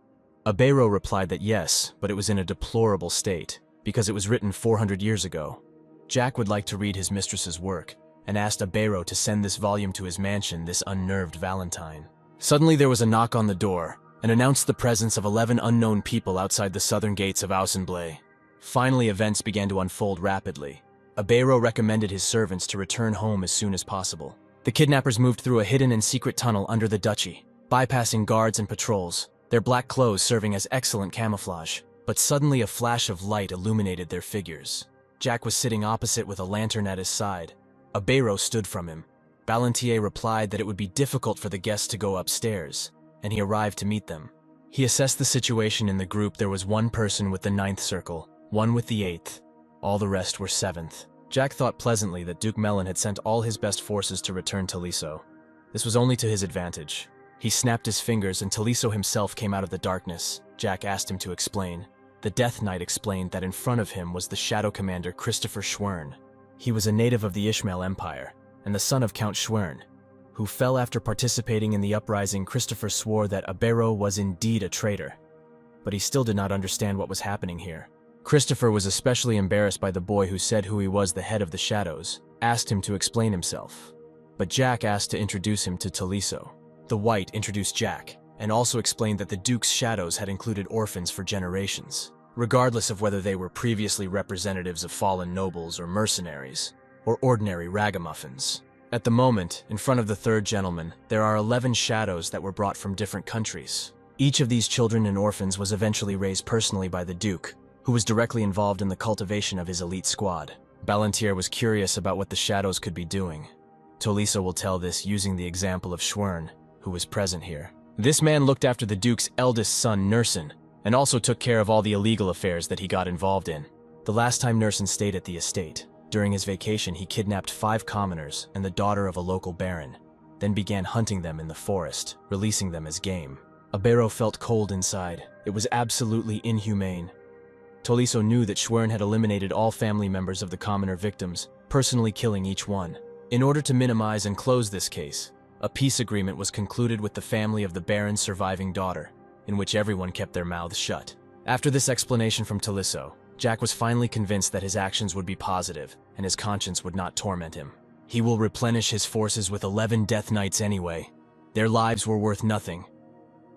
Abero replied that yes, but it was in a deplorable state, because it was written 400 years ago. Jack would like to read his mistress's work, and asked Abero to send this volume to his mansion, this unnerved Valentine. Suddenly there was a knock on the door, and announced the presence of 11 unknown people outside the southern gates of Ausenblay. Finally, events began to unfold rapidly. Abero recommended his servants to return home as soon as possible. The kidnappers moved through a hidden and secret tunnel under the duchy, bypassing guards and patrols, their black clothes serving as excellent camouflage. But suddenly a flash of light illuminated their figures. Jack was sitting opposite with a lantern at his side. Abero stood from him. Ballantier replied that it would be difficult for the guests to go upstairs, and he arrived to meet them. He assessed the situation in the group. There was one person with the 9th circle, one with the 8th. All the rest were 7th. Jack thought pleasantly that Duke Melon had sent all his best forces to return Taliso. This was only to his advantage. He snapped his fingers and Taliso himself came out of the darkness. Jack asked him to explain. The Death Knight explained that in front of him was the Shadow Commander Christopher Schwern. He was a native of the Ishmael Empire, and the son of Count Schwern, who fell after participating in the uprising. Christopher swore that Abero was indeed a traitor, but he still did not understand what was happening here. Christopher was especially embarrassed by the boy who said who he was, the head of the Shadows, asked him to explain himself. But Jack asked to introduce him to Taliso. The White introduced Jack, and also explained that the Duke's shadows had included orphans for generations, regardless of whether they were previously representatives of fallen nobles or mercenaries, or ordinary ragamuffins. At the moment, in front of the third gentleman, there are 11 shadows that were brought from different countries. Each of these children and orphans was eventually raised personally by the Duke, who was directly involved in the cultivation of his elite squad. Ballantier was curious about what the shadows could be doing. Taliso will tell this using the example of Schwern, who was present here. This man looked after the Duke's eldest son, Nersen, and also took care of all the illegal affairs that he got involved in. The last time Nersen stayed at the estate, during his vacation he kidnapped 5 commoners and the daughter of a local baron, then began hunting them in the forest, releasing them as game. Abero felt cold inside. It was absolutely inhumane. Taliso knew that Schwern had eliminated all family members of the commoner victims, personally killing each one. In order to minimize and close this case, a peace agreement was concluded with the family of the baron's surviving daughter, in which everyone kept their mouths shut. After this explanation from Taliso, Jack was finally convinced that his actions would be positive and his conscience would not torment him. He will replenish his forces with 11 Death Knights anyway. Their lives were worth nothing.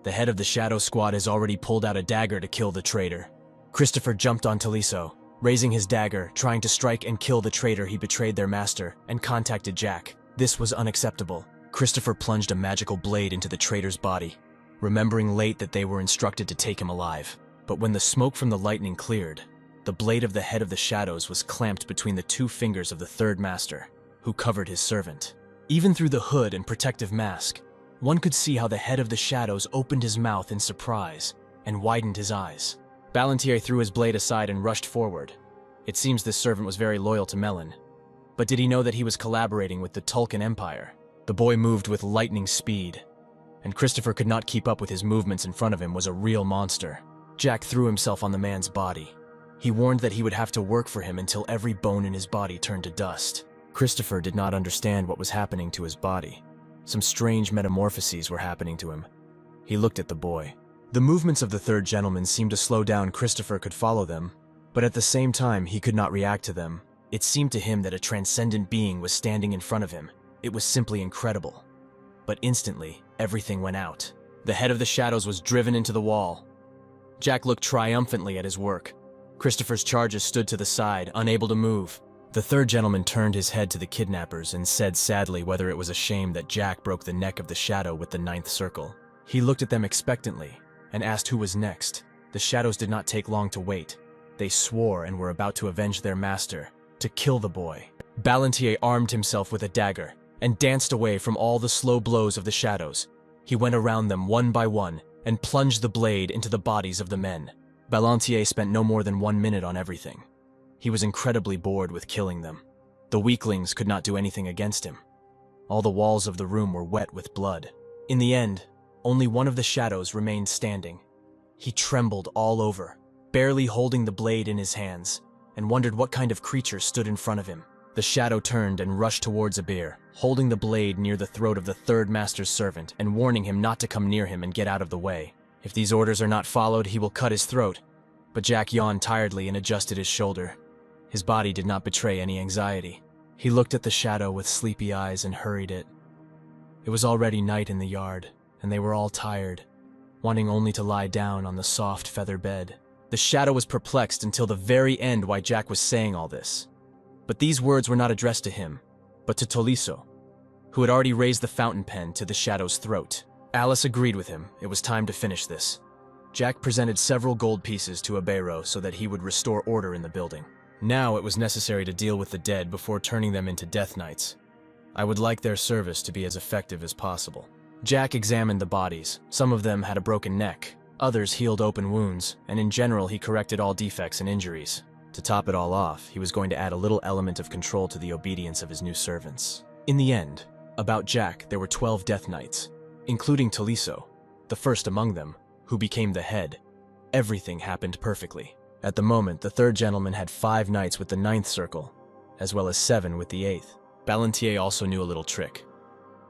The head of the Shadow Squad has already pulled out a dagger to kill the traitor. Christopher jumped on Taliso, raising his dagger, trying to strike and kill the traitor. He betrayed their master and contacted Jack. This was unacceptable. Christopher plunged a magical blade into the traitor's body, remembering late that they were instructed to take him alive. But when the smoke from the lightning cleared, the blade of the head of the Shadows was clamped between the 2 fingers of the third master, who covered his servant. Even through the hood and protective mask, one could see how the head of the Shadows opened his mouth in surprise and widened his eyes. Ballantier threw his blade aside and rushed forward. It seems this servant was very loyal to Melon. But did he know that he was collaborating with the Tulkan Empire? The boy moved with lightning speed, and Christopher could not keep up with his movements. In front of him was a real monster. Jack threw himself on the man's body. He warned that he would have to work for him until every bone in his body turned to dust. Christopher did not understand what was happening to his body. Some strange metamorphoses were happening to him. He looked at the boy. The movements of the third gentleman seemed to slow down. Christopher could follow them, but at the same time he could not react to them. It seemed to him that a transcendent being was standing in front of him. It was simply incredible. But instantly, everything went out. The head of the Shadows was driven into the wall. Jack looked triumphantly at his work. Christopher's charges stood to the side, unable to move. The third gentleman turned his head to the kidnappers and said sadly whether it was a shame that Jack broke the neck of the Shadow with the 9th circle. He looked at them expectantly and asked who was next. The Shadows did not take long to wait. They swore and were about to avenge their master, to kill the boy. Ballantier armed himself with a dagger and danced away from all the slow blows of the Shadows. He went around them one by one and plunged the blade into the bodies of the men. Ballantier spent no more than 1 minute on everything. He was incredibly bored with killing them. The weaklings could not do anything against him. All the walls of the room were wet with blood. In the end, only one of the shadows remained standing. He trembled all over, barely holding the blade in his hands, and wondered what kind of creature stood in front of him. The shadow turned and rushed towards Abir, holding the blade near the throat of the third master's servant and warning him not to come near him and get out of the way. If these orders are not followed, he will cut his throat. But Jack yawned tiredly and adjusted his shoulder. His body did not betray any anxiety. He looked at the shadow with sleepy eyes and hurried it. It was already night in the yard, and they were all tired, wanting only to lie down on the soft feather bed. The shadow was perplexed until the very end why Jack was saying all this. But these words were not addressed to him, but to Tolisso, who had already raised the fountain pen to the shadow's throat. Alice agreed with him. It was time to finish this. Jack presented several gold pieces to Abero so that he would restore order in the building. Now it was necessary to deal with the dead before turning them into Death Knights. I would like their service to be as effective as possible. Jack examined the bodies. Some of them had a broken neck, others healed open wounds, and in general he corrected all defects and injuries. To top it all off, he was going to add a little element of control to the obedience of his new servants. In the end, about Jack there were 12 Death Knights, including Tolisso, the first among them, who became the head. Everything happened perfectly. At the moment, the third gentleman had 5 knights with the 9th circle, as well as 7 with the 8th. Ballantier also knew a little trick.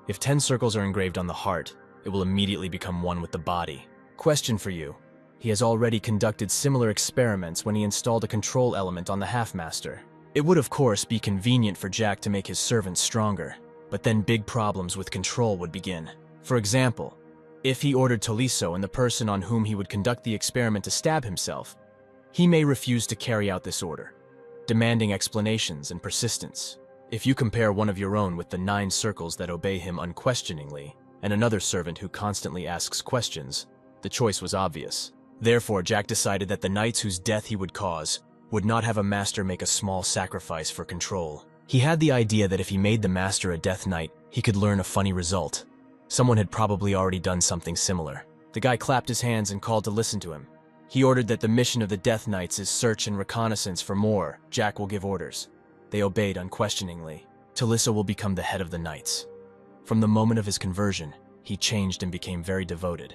If 10 circles are engraved on the heart, it will immediately become one with the body. Question for you. He has already conducted similar experiments when he installed a control element on the Half-Master. It would of course be convenient for Jack to make his servants stronger, but then big problems with control would begin. For example, if he ordered Tolisso and the person on whom he would conduct the experiment to stab himself, he may refuse to carry out this order, demanding explanations and persistence. If you compare one of your own with the 9 circles that obey him unquestioningly, and another servant who constantly asks questions, the choice was obvious. Therefore, Jack decided that the knights whose death he would cause would not have a master make a small sacrifice for control. He had the idea that if he made the master a Death Knight, he could learn a funny result. Someone had probably already done something similar. The guy clapped his hands and called to listen to him. He ordered that the mission of the Death Knights is search and reconnaissance for more. Jack will give orders. They obeyed unquestioningly. Tolisso will become the head of the knights. From the moment of his conversion, he changed and became very devoted.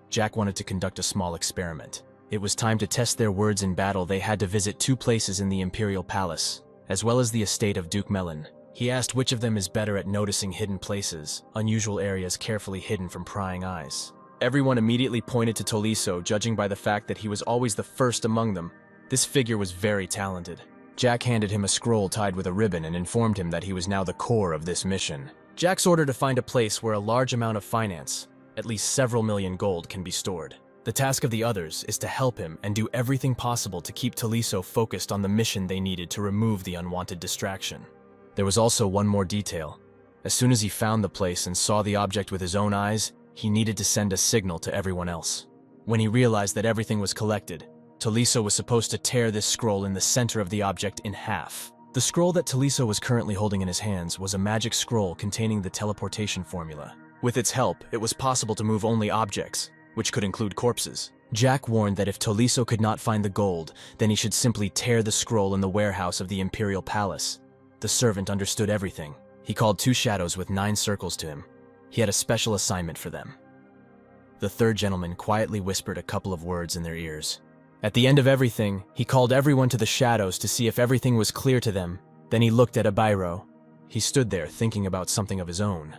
Jack wanted to conduct a small experiment. It was time to test their words in battle. They had to visit 2 places in the Imperial Palace, as well as the estate of Duke Melon. He asked which of them is better at noticing hidden places, unusual areas carefully hidden from prying eyes. Everyone immediately pointed to Tolisso, judging by the fact that he was always the first among them. This figure was very talented. Jack handed him a scroll tied with a ribbon and informed him that he was now the core of this mission. Jack's order to find a place where a large amount of finance, at least several million gold, can be stored. The task of the others is to help him and do everything possible to keep Tolisso focused on the mission they needed to remove the unwanted distraction. There was also one more detail. As soon as he found the place and saw the object with his own eyes, he needed to send a signal to everyone else. When he realized that everything was collected, Tolisso was supposed to tear this scroll in the center of the object in half. The scroll that Tolisso was currently holding in his hands was a magic scroll containing the teleportation formula. With its help, it was possible to move only objects, which could include corpses. Jack warned that if Tolisso could not find the gold, then he should simply tear the scroll in the warehouse of the Imperial Palace. The servant understood everything. He called 2 shadows with 9 circles to him. He had a special assignment for them. The third gentleman quietly whispered a couple of words in their ears. At the end of everything, he called everyone to the shadows to see if everything was clear to them. Then he looked at Abiro. He stood there thinking about something of his own.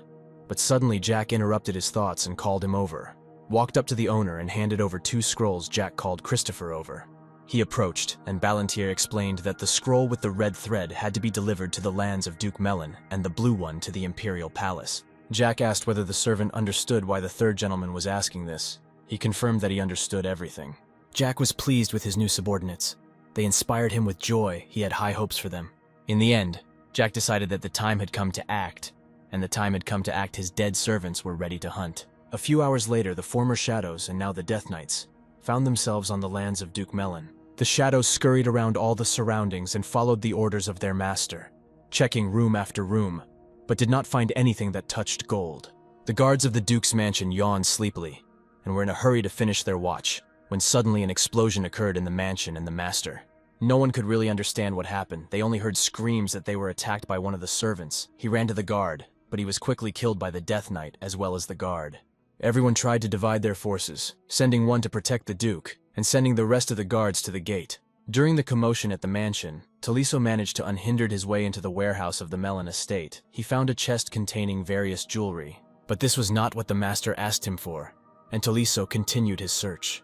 But suddenly Jack interrupted his thoughts and called him over. Walked up to the owner and handed over 2 scrolls Jack called Christopher over. He approached, and Ballantier explained that the scroll with the red thread had to be delivered to the lands of Duke Melon, and the blue one to the Imperial Palace. Jack asked whether the servant understood why the third gentleman was asking this. He confirmed that he understood everything. Jack was pleased with his new subordinates. They inspired him with joy. He had high hopes for them. In the end, Jack decided that the time had come to act, and the time had come to act. His dead servants were ready to hunt. A few hours later, the former Shadows, and now the Death Knights, found themselves on the lands of Duke Melon. The Shadows scurried around all the surroundings and followed the orders of their master, checking room after room, but did not find anything that touched gold. The guards of the Duke's mansion yawned sleepily, and were in a hurry to finish their watch, when suddenly an explosion occurred in the mansion and the master. No one could really understand what happened. They only heard screams that they were attacked by one of the servants. He ran to the guard, but he was quickly killed by the Death Knight as well as the guard. Everyone tried to divide their forces, sending one to protect the Duke, and sending the rest of the guards to the gate. During the commotion at the mansion, Taliso managed to unhindered his way into the warehouse of the Melon estate. He found a chest containing various jewelry, but this was not what the master asked him for, and Taliso continued his search.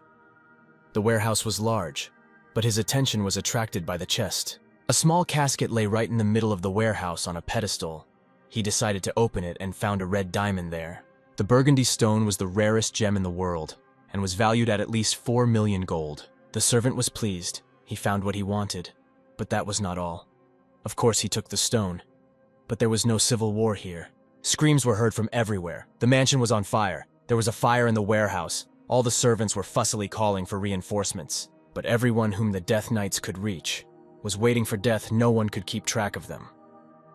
The warehouse was large, but his attention was attracted by the chest. A small casket lay right in the middle of the warehouse on a pedestal. He decided to open it and found a red diamond there. The burgundy stone was the rarest gem in the world, and was valued at least 4 million gold. The servant was pleased. He found what he wanted, but that was not all. Of course he took the stone, but there was no civil war here. Screams were heard from everywhere. The mansion was on fire. There was a fire in the warehouse. All the servants were fussily calling for reinforcements, but everyone whom the Death Knights could reach was waiting for death. No one could keep track of them.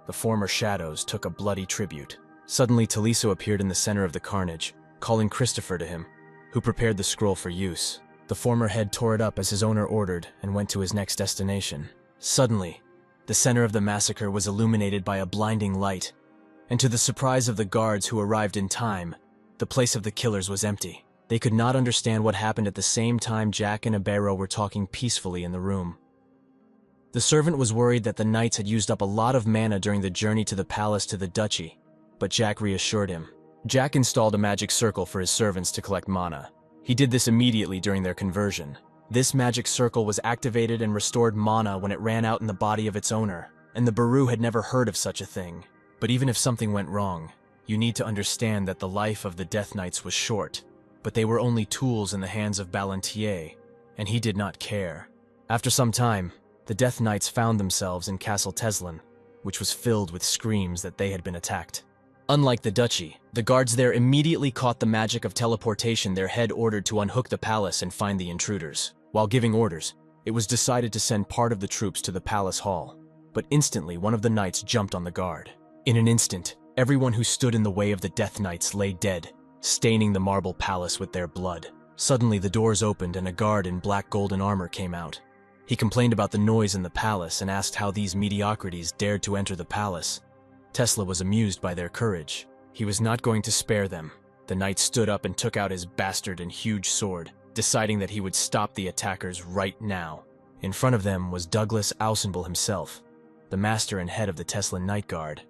The former shadows took a bloody tribute. Suddenly Taliso appeared in the center of the carnage, calling Christopher to him, who prepared the scroll for use. The former head tore it up as his owner ordered and went to his next destination. Suddenly, the center of the massacre was illuminated by a blinding light, and to the surprise of the guards who arrived in time, the place of the killers was empty. They could not understand what happened. At the same time, Jack and Ibero were talking peacefully in the room. The servant was worried that the knights had used up a lot of mana during the journey to the palace to the duchy, but Jack reassured him. Jack installed a magic circle for his servants to collect mana. He did this immediately during their conversion. This magic circle was activated and restored mana when it ran out in the body of its owner, and the Baru had never heard of such a thing. But even if something went wrong, you need to understand that the life of the Death Knights was short, but they were only tools in the hands of Balantier, and he did not care. After some time, the Death Knights found themselves in Castle Teslin, which was filled with screams that they had been attacked. Unlike the duchy, the guards there immediately caught the magic of teleportation. Their head ordered to unhook the palace and find the intruders. While giving orders, it was decided to send part of the troops to the palace hall, but instantly one of the knights jumped on the guard. In an instant, everyone who stood in the way of the Death Knights lay dead, staining the marble palace with their blood. Suddenly the doors opened and a guard in black golden armor came out. He complained about the noise in the palace and asked how these mediocrities dared to enter the palace. Tesla was amused by their courage. He was not going to spare them. The knight stood up and took out his bastard and huge sword, deciding that he would stop the attackers right now. In front of them was Douglas Ausenbull himself, the master and head of the Tesla Night Guard,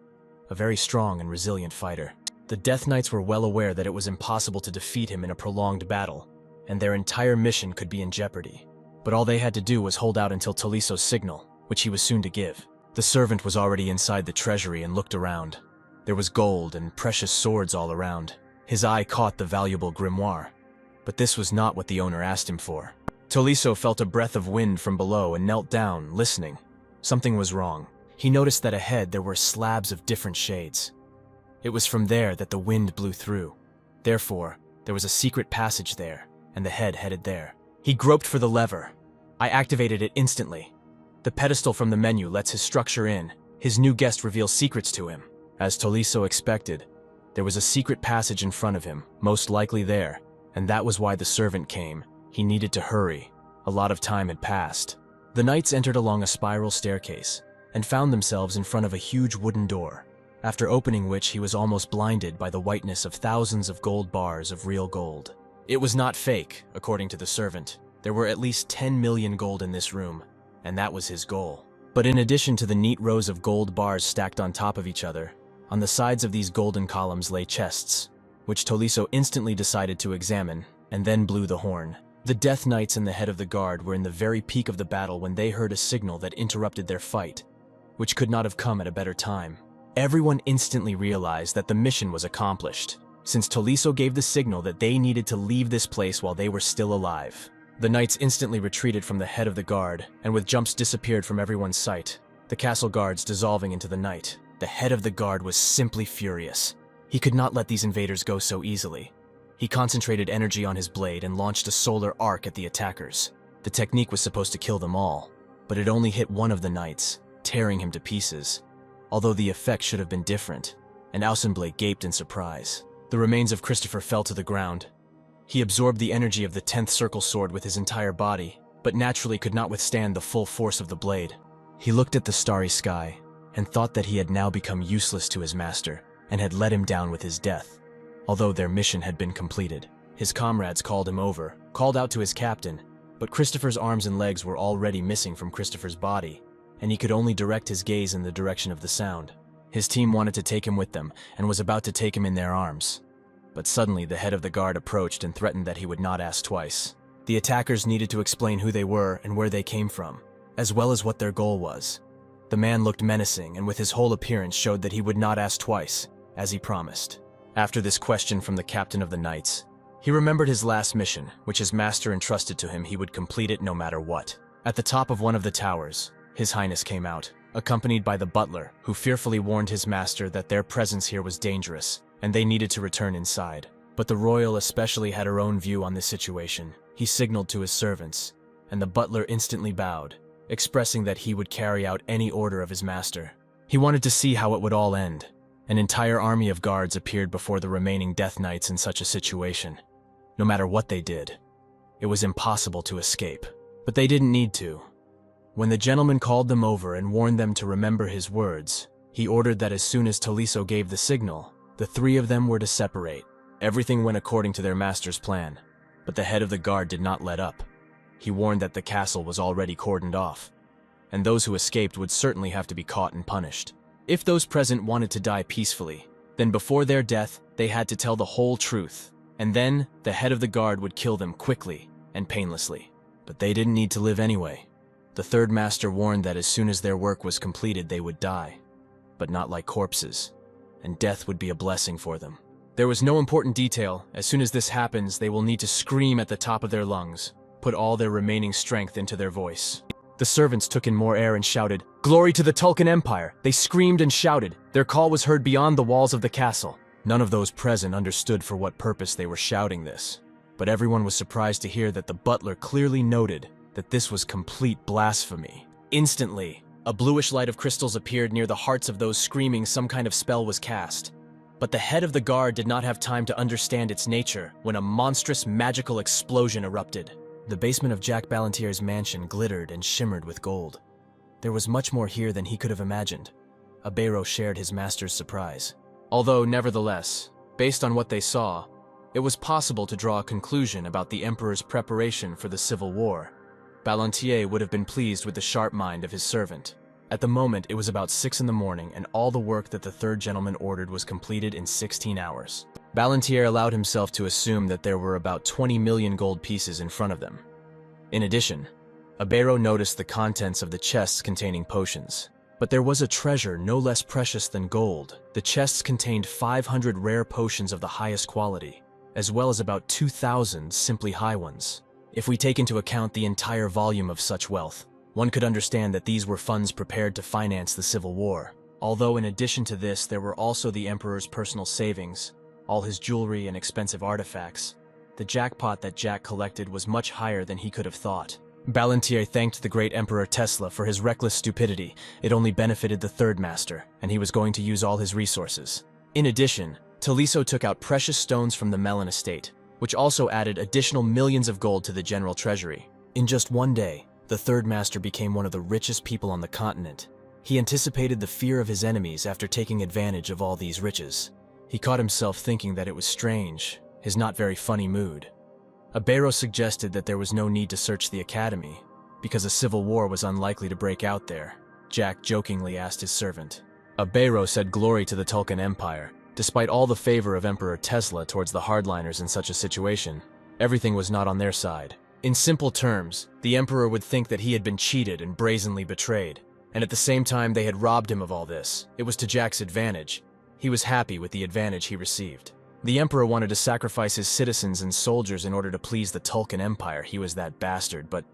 a very strong and resilient fighter. The Death Knights were well aware that it was impossible to defeat him in a prolonged battle, and their entire mission could be in jeopardy. But all they had to do was hold out until Taliso's signal, which he was soon to give. The servant was already inside the treasury and looked around. There was gold and precious swords all around. His eye caught the valuable grimoire, but this was not what the owner asked him for. Taliso felt a breath of wind from below and knelt down, listening. Something was wrong. He noticed that ahead there were slabs of different shades. It was from there that the wind blew through. Therefore, there was a secret passage there, and the head headed there. He groped for the lever. I activated it instantly. The pedestal from the menu lets his structure in. His new guest reveals secrets to him. As Taliso expected, there was a secret passage in front of him, most likely there, and that was why the servant came. He needed to hurry. A lot of time had passed. The knights entered along a spiral staircase and found themselves in front of a huge wooden door, after opening which he was almost blinded by the whiteness of thousands of gold bars of real gold. It was not fake, according to the servant. There were at least 10 million gold in this room, and that was his goal. But in addition to the neat rows of gold bars stacked on top of each other, on the sides of these golden columns lay chests, which Taliso instantly decided to examine, and then blew the horn. The Death Knights and the head of the guard were in the very peak of the battle when they heard a signal that interrupted their fight, which could not have come at a better time. Everyone instantly realized that the mission was accomplished, since Taliso gave the signal that they needed to leave this place while they were still alive. The knights instantly retreated from the head of the guard, and with jumps disappeared from everyone's sight, the castle guards dissolving into the night. The head of the guard was simply furious. He could not let these invaders go so easily. He concentrated energy on his blade and launched a solar arc at the attackers. The technique was supposed to kill them all, but it only hit one of the knights, tearing him to pieces. Although the effect should have been different, and Ausenblade gaped in surprise. The remains of Christopher fell to the ground. He absorbed the energy of the 10th circle sword with his entire body, but naturally could not withstand the full force of the blade. He looked at the starry sky and thought that he had now become useless to his master and had let him down with his death. although their mission had been completed. His comrades called him over, called out to his captain, but Christopher's arms and legs were already missing from Christopher's body, and he could only direct his gaze in the direction of the sound. His team wanted to take him with them and was about to take him in their arms. But suddenly the head of the guard approached and threatened that he would not ask twice. The attackers needed to explain who they were and where they came from, as well as what their goal was. The man looked menacing and with his whole appearance showed that he would not ask twice, as he promised. After this question from the captain of the knights, he remembered his last mission, which his master entrusted to him. He would complete it no matter what. At the top of one of the towers, His Highness came out, accompanied by the butler, who fearfully warned his master that their presence here was dangerous, and they needed to return inside. But the royal especially had her own view on this situation. He signaled to his servants, and the butler instantly bowed, expressing that he would carry out any order of his master. He wanted to see how it would all end. An entire army of guards appeared before the remaining Death Knights in such a situation. No matter what they did, it was impossible to escape. But they didn't need to. When the gentleman called them over and warned them to remember his words, he ordered that as soon as Taliso gave the signal, the three of them were to separate. Everything went according to their master's plan, but the head of the guard did not let up. He warned that the castle was already cordoned off, and those who escaped would certainly have to be caught and punished. If those present wanted to die peacefully, then before their death, they had to tell the whole truth, and then the head of the guard would kill them quickly and painlessly. But they didn't need to live anyway. The third master warned that as soon as their work was completed, they would die, but not like corpses, and death would be a blessing for them. There was no important detail. As soon as this happens, they will need to scream at the top of their lungs, put all their remaining strength into their voice. The servants took in more air and shouted, "Glory to the Tulkun Empire!" They screamed and shouted. Their call was heard beyond the walls of the castle. None of those present understood for what purpose they were shouting this, but everyone was surprised to hear that the butler clearly noted that this was complete blasphemy. Instantly, a bluish light of crystals appeared near the hearts of those screaming. Some kind of spell was cast. But the head of the guard did not have time to understand its nature when a monstrous magical explosion erupted. The basement of Jack Balentier's mansion glittered and shimmered with gold. There was much more here than he could have imagined. Abero shared his master's surprise. Although, nevertheless, based on what they saw, it was possible to draw a conclusion about the Emperor's preparation for the civil war. Balentier would have been pleased with the sharp mind of his servant. At the moment, it was about 6 in the morning, and all the work that the third gentleman ordered was completed in 16 hours. Balentier allowed himself to assume that there were about 20 million gold pieces in front of them. In addition, Abero noticed the contents of the chests containing potions. But there was a treasure no less precious than gold. The chests contained 500 rare potions of the highest quality, as well as about 2,000 simply high ones. If we take into account the entire volume of such wealth, one could understand that these were funds prepared to finance the civil war. Although in addition to this, there were also the Emperor's personal savings, all his jewelry and expensive artifacts. The jackpot that Jack collected was much higher than he could have thought. Balentier thanked the great Emperor Tesla for his reckless stupidity. It only benefited the third master, and he was going to use all his resources. In addition, Taliso took out precious stones from the Melon estate, which also added additional millions of gold to the general treasury. In just one day, the third master became one of the richest people on the continent. He anticipated the fear of his enemies after taking advantage of all these riches. He caught himself thinking that it was strange, his not very funny mood. Abero suggested that there was no need to search the academy, because a civil war was unlikely to break out there. Jack jokingly asked his servant. Abero said glory to the Tulkun Empire. Despite all the favor of Emperor Tesla towards the hardliners in such a situation, everything was not on their side. In simple terms, the Emperor would think that he had been cheated and brazenly betrayed, and at the same time they had robbed him of all this. It was to Jack's advantage. He was happy with the advantage he received. The Emperor wanted to sacrifice his citizens and soldiers in order to please the Tulkun Empire. He was that bastard, but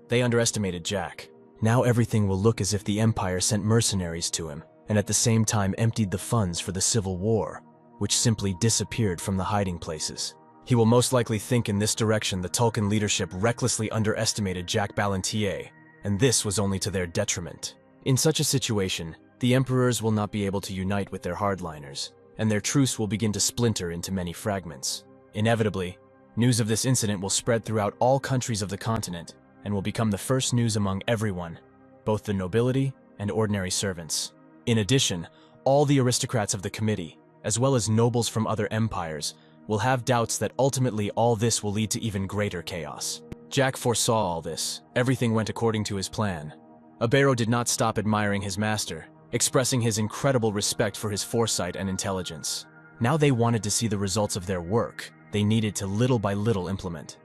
they underestimated Jack. Now everything will look as if the Empire sent mercenaries to him, and at the same time emptied the funds for the civil war, which simply disappeared from the hiding places. He will most likely think in this direction. The Tulkun leadership recklessly underestimated Jack Balentier, and this was only to their detriment. In such a situation, the emperors will not be able to unite with their hardliners, and their truce will begin to splinter into many fragments. Inevitably, news of this incident will spread throughout all countries of the continent, and will become the first news among everyone, both the nobility and ordinary servants. In addition, all the aristocrats of the committee, as well as nobles from other empires, will have doubts that ultimately all this will lead to even greater chaos. Jack foresaw all this. Everything went according to his plan. Abero did not stop admiring his master, expressing his incredible respect for his foresight and intelligence. Now they wanted to see the results of their work. They needed to little by little implement.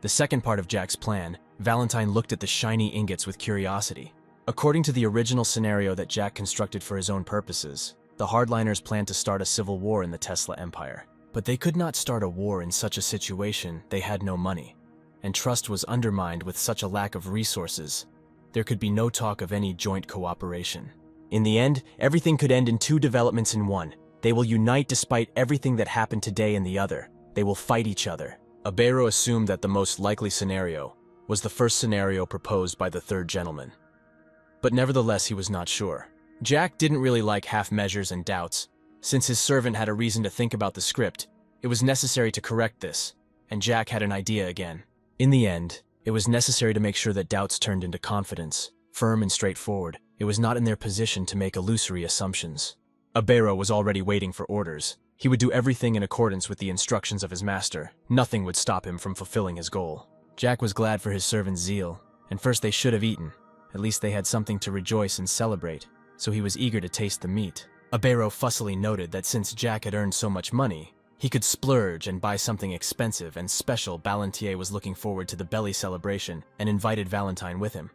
The second part of Jack's plan, Valentine looked at the shiny ingots with curiosity. According to the original scenario that Jack constructed for his own purposes, the hardliners planned to start a civil war in the Tesla Empire. But they could not start a war in such a situation. They had no money, and trust was undermined with such a lack of resources. There could be no talk of any joint cooperation. In the end, everything could end in two developments in one. They will unite despite everything that happened today in the other. They will fight each other. Abero assumed that the most likely scenario was the first scenario proposed by the third gentleman. But nevertheless, he was not sure. Jack didn't really like half measures and doubts. Since his servant had a reason to think about the script, it was necessary to correct this, and Jack had an idea again. In the end, it was necessary to make sure that doubts turned into confidence, firm and straightforward. It was not in their position to make illusory assumptions. Abero was already waiting for orders. He would do everything in accordance with the instructions of his master. Nothing would stop him from fulfilling his goal. Jack was glad for his servant's zeal, and first they should have eaten. At least they had something to rejoice and celebrate, so he was eager to taste the meat. Abero fussily noted that since Jack had earned so much money, he could splurge and buy something expensive and special. Ballantier was looking forward to the belly celebration and invited Valentine with him.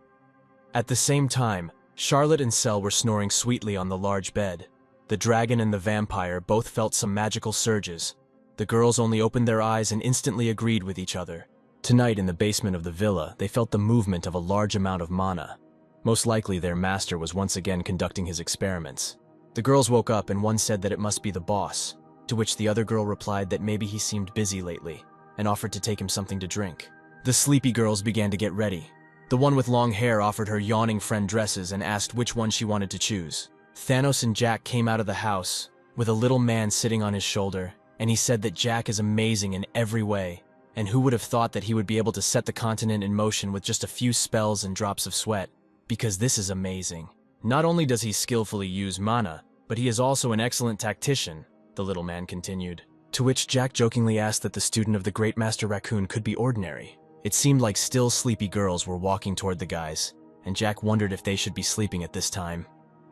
At the same time, Charlotte and Cell were snoring sweetly on the large bed. The dragon and the vampire both felt some magical surges. The girls only opened their eyes and instantly agreed with each other. Tonight in the basement of the villa, they felt the movement of a large amount of mana. Most likely their master was once again conducting his experiments. The girls woke up and one said that it must be the boss, to which the other girl replied that maybe he seemed busy lately, and offered to take him something to drink. The sleepy girls began to get ready. The one with long hair offered her yawning friend dresses and asked which one she wanted to choose. Thanos and Jack came out of the house, with a little man sitting on his shoulder, and he said that Jack is amazing in every way, and who would have thought that he would be able to set the continent in motion with just a few spells and drops of sweat, because this is amazing. Not only does he skillfully use mana, but he is also an excellent tactician, the little man continued. To which Jack jokingly asked that the student of the Great Master Raccoon could be ordinary. It seemed like still sleepy girls were walking toward the guys, and Jack wondered if they should be sleeping at this time.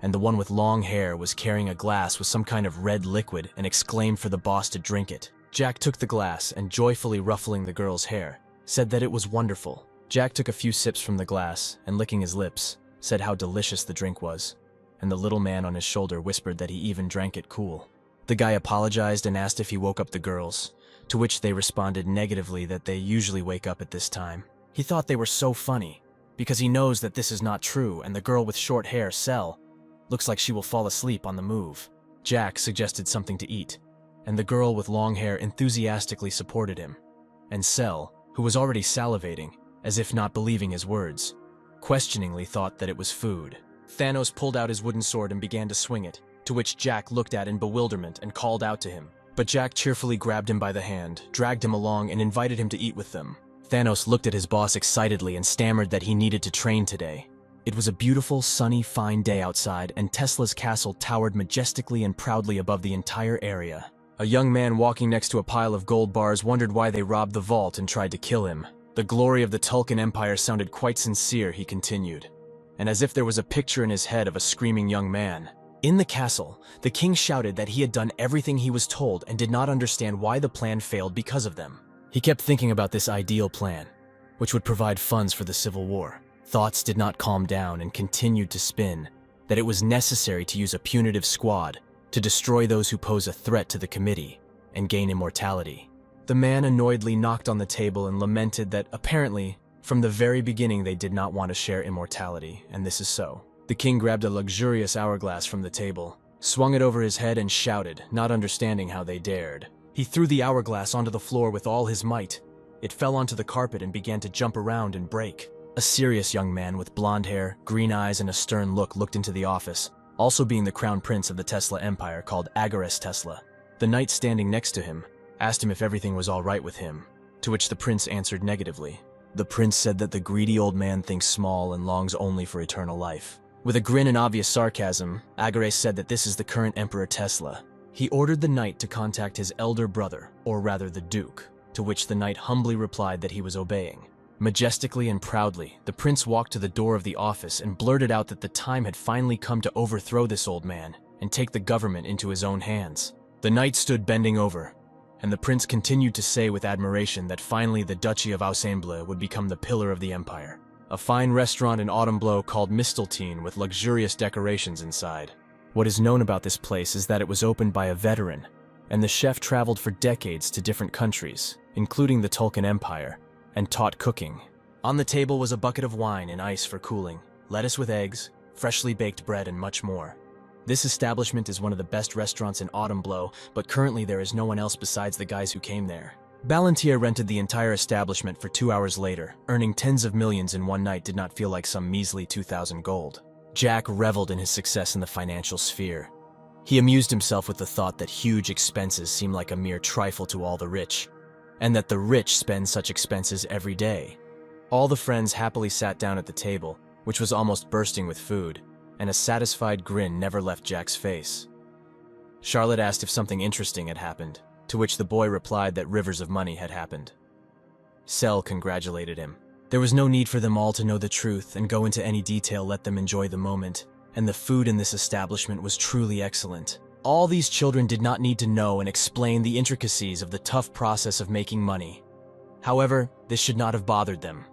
And the one with long hair was carrying a glass with some kind of red liquid and exclaimed for the boss to drink it. Jack took the glass and, joyfully ruffling the girl's hair, said that it was wonderful. Jack took a few sips from the glass and, licking his lips, said how delicious the drink was, and the little man on his shoulder whispered that he even drank it cool. The guy apologized and asked if he woke up the girls, to which they responded negatively that they usually wake up at this time. He thought they were so funny, because he knows that this is not true, and the girl with short hair, Cell, looks like she will fall asleep on the move. Jack suggested something to eat, and the girl with long hair enthusiastically supported him. And Cell, who was already salivating, as if not believing his words, questioningly thought that it was food. Thanos pulled out his wooden sword and began to swing it, to which Jack looked at in bewilderment and called out to him. But Jack cheerfully grabbed him by the hand, dragged him along, and invited him to eat with them. Thanos looked at his boss excitedly and stammered that he needed to train today. It was a beautiful, sunny, fine day outside, and Tesla's castle towered majestically and proudly above the entire area. A young man walking next to a pile of gold bars wondered why they robbed the vault and tried to kill him. The glory of the Tulkun Empire sounded quite sincere, he continued, and as if there was a picture in his head of a screaming young man. In the castle, the king shouted that he had done everything he was told and did not understand why the plan failed because of them. He kept thinking about this ideal plan, which would provide funds for the civil war. Thoughts did not calm down and continued to spin, that it was necessary to use a punitive squad to destroy those who pose a threat to the committee and gain immortality. The man annoyedly knocked on the table and lamented that apparently, from the very beginning they did not want to share immortality, and this is so. The king grabbed a luxurious hourglass from the table, swung it over his head and shouted, not understanding how they dared. He threw the hourglass onto the floor with all his might. It fell onto the carpet and began to jump around and break. A serious young man with blonde hair, green eyes, and a stern look looked into the office, also being the crown prince of the Tesla Empire called Agares Tesla. The knight standing next to him asked him if everything was all right with him, to which the prince answered negatively. The prince said that the greedy old man thinks small and longs only for eternal life. With a grin and obvious sarcasm, Agares said that this is the current Emperor Tesla. He ordered the knight to contact his elder brother, or rather the duke, to which the knight humbly replied that he was obeying. Majestically and proudly, the prince walked to the door of the office and blurted out that the time had finally come to overthrow this old man and take the government into his own hands. The knight stood bending over, and the prince continued to say with admiration that finally the Duchy of Ensemble would become the pillar of the empire. A fine restaurant in Autumnblow called Misteltein with luxurious decorations inside. What is known about this place is that it was opened by a veteran, and the chef traveled for decades to different countries, including the Tulkan Empire, and taught cooking. On the table was a bucket of wine and ice for cooling, lettuce with eggs, freshly baked bread, and much more. This establishment is one of the best restaurants in Autumnblow, but currently there is no one else besides the guys who came there. Ballantier rented the entire establishment for 2 hours later. Earning tens of millions in one night did not feel like some measly 2,000 gold. Jack reveled in his success in the financial sphere. He amused himself with the thought that huge expenses seem like a mere trifle to all the rich, and that the rich spend such expenses every day. All the friends happily sat down at the table, which was almost bursting with food, and a satisfied grin never left Jack's face. Charlotte asked if something interesting had happened, to which the boy replied that rivers of money had happened. Sel congratulated him. There was no need for them all to know the truth and go into any detail. Let them enjoy the moment, and the food in this establishment was truly excellent. All these children did not need to know and explain the intricacies of the tough process of making money. However, this should not have bothered them.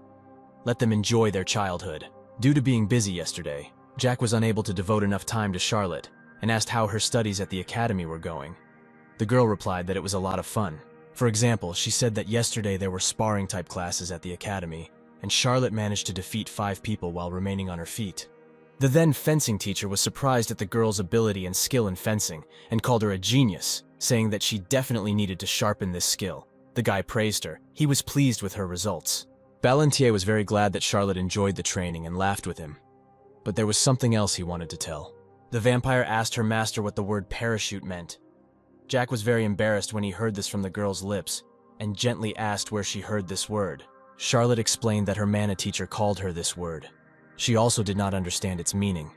Let them enjoy their childhood. Due to being busy yesterday, Jack was unable to devote enough time to Charlotte and asked how her studies at the academy were going. The girl replied that it was a lot of fun. For example, she said that yesterday there were sparring-type classes at the academy, and Charlotte managed to defeat 5 people while remaining on her feet. The then fencing teacher was surprised at the girl's ability and skill in fencing and called her a genius, saying that she definitely needed to sharpen this skill. The guy praised her. He was pleased with her results. Ballantier was very glad that Charlotte enjoyed the training and laughed with him. But there was something else he wanted to tell. The vampire asked her master what the word parachute meant. Jack was very embarrassed when he heard this from the girl's lips, and gently asked where she heard this word. Charlotte explained that her mana teacher called her this word. She also did not understand its meaning.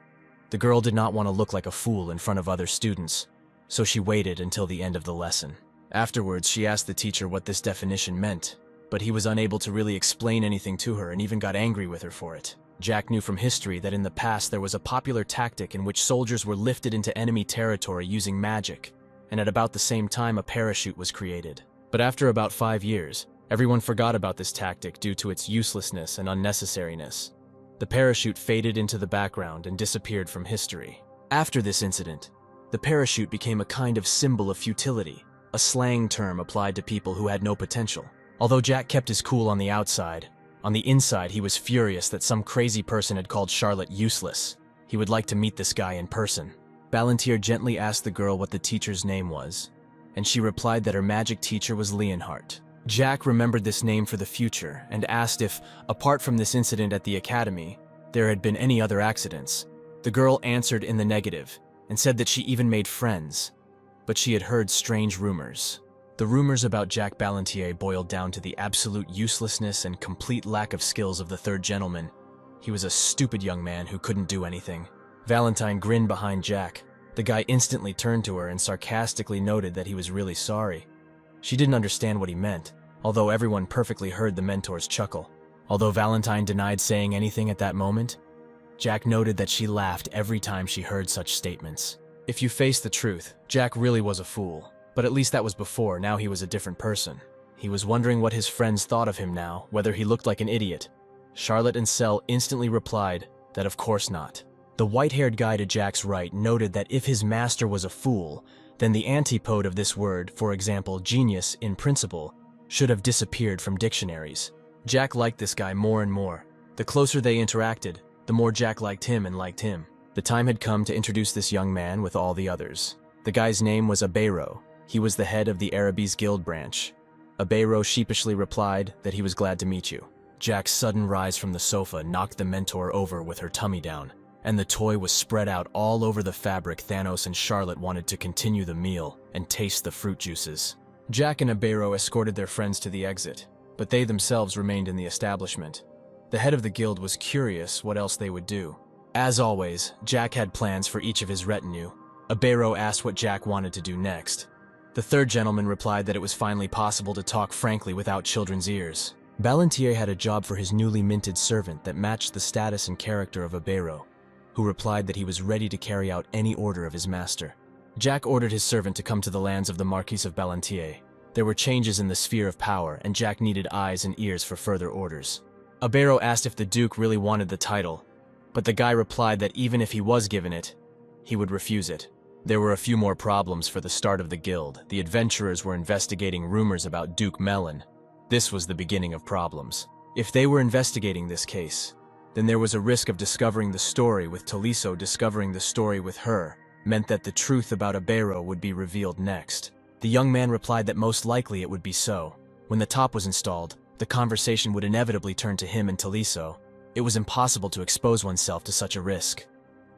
The girl did not want to look like a fool in front of other students, so she waited until the end of the lesson. Afterwards, she asked the teacher what this definition meant, but he was unable to really explain anything to her and even got angry with her for it. Jack knew from history that in the past there was a popular tactic in which soldiers were lifted into enemy territory using magic, and at about the same time a parachute was created. But after about 5 years, everyone forgot about this tactic due to its uselessness and unnecessariness. The parachute faded into the background and disappeared from history. After this incident, the parachute became a kind of symbol of futility, a slang term applied to people who had no potential. Although Jack kept his cool on the outside, on the inside he was furious that some crazy person had called Charlotte useless. He would like to meet this guy in person. Ballantier gently asked the girl what the teacher's name was, and she replied that her magic teacher was Leonhardt. Jack remembered this name for the future and asked if, apart from this incident at the academy, there had been any other accidents. The girl answered in the negative and said that she even made friends, but she had heard strange rumors. The rumors about Jack Ballantier boiled down to the absolute uselessness and complete lack of skills of the third gentleman. He was a stupid young man who couldn't do anything. Valentine grinned behind Jack. The guy instantly turned to her and sarcastically noted that he was really sorry. She didn't understand what he meant, although everyone perfectly heard the mentor's chuckle. Although Valentine denied saying anything at that moment, Jack noted that she laughed every time she heard such statements. If you face the truth, Jack really was a fool. But at least that was before. Now he was a different person. He was wondering what his friends thought of him now, whether he looked like an idiot. Charlotte and Sel instantly replied that of course not. The white-haired guy to Jack's right noted that if his master was a fool, then the antipode of this word, for example, genius in principle, should have disappeared from dictionaries. Jack liked this guy more and more. The closer they interacted, the more Jack liked him and liked him. The time had come to introduce this young man with all the others. The guy's name was Abero. He was the head of the Arabi's guild branch. Abero sheepishly replied that he was glad to meet you. Jack's sudden rise from the sofa knocked the mentor over with her tummy down, and the toy was spread out all over the fabric. Thanos and Charlotte wanted to continue the meal and taste the fruit juices. Jack and Abero escorted their friends to the exit, but they themselves remained in the establishment. The head of the guild was curious what else they would do. As always, Jack had plans for each of his retinue, Abero asked what Jack wanted to do next. The third gentleman replied that it was finally possible to talk frankly without children's ears. Ballantier had a job for his newly minted servant that matched the status and character of Abero, who replied that he was ready to carry out any order of his master. Jack ordered his servant to come to the lands of the Marquis of Ballantier. There were changes in the sphere of power, and Jack needed eyes and ears for further orders. Abero asked if the Duke really wanted the title, but the guy replied that even if he was given it, he would refuse it. There were a few more problems for the start of the guild. The adventurers were investigating rumors about Duke Melon. This was the beginning of problems. If they were investigating this case, then there was a risk of discovering the story, with Taliso discovering the story with her, meant that the truth about Abero would be revealed next. The young man replied that most likely it would be so. When the top was installed, the conversation would inevitably turn to him and Taliso. It was impossible to expose oneself to such a risk.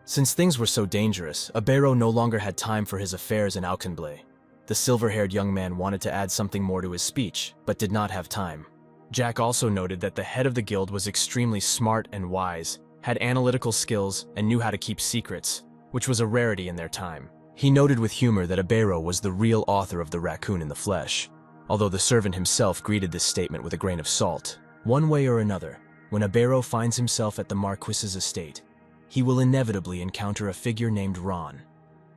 Since things were so dangerous, Abero no longer had time for his affairs in Auchinblé. The silver-haired young man wanted to add something more to his speech, but did not have time. Jack also noted that the head of the guild was extremely smart and wise, had analytical skills, and knew how to keep secrets, which was a rarity in their time. He noted with humor that Abero was the real author of the raccoon in the flesh, although the servant himself greeted this statement with a grain of salt. One way or another, when Abero finds himself at the Marquis's estate, he will inevitably encounter a figure named Ron.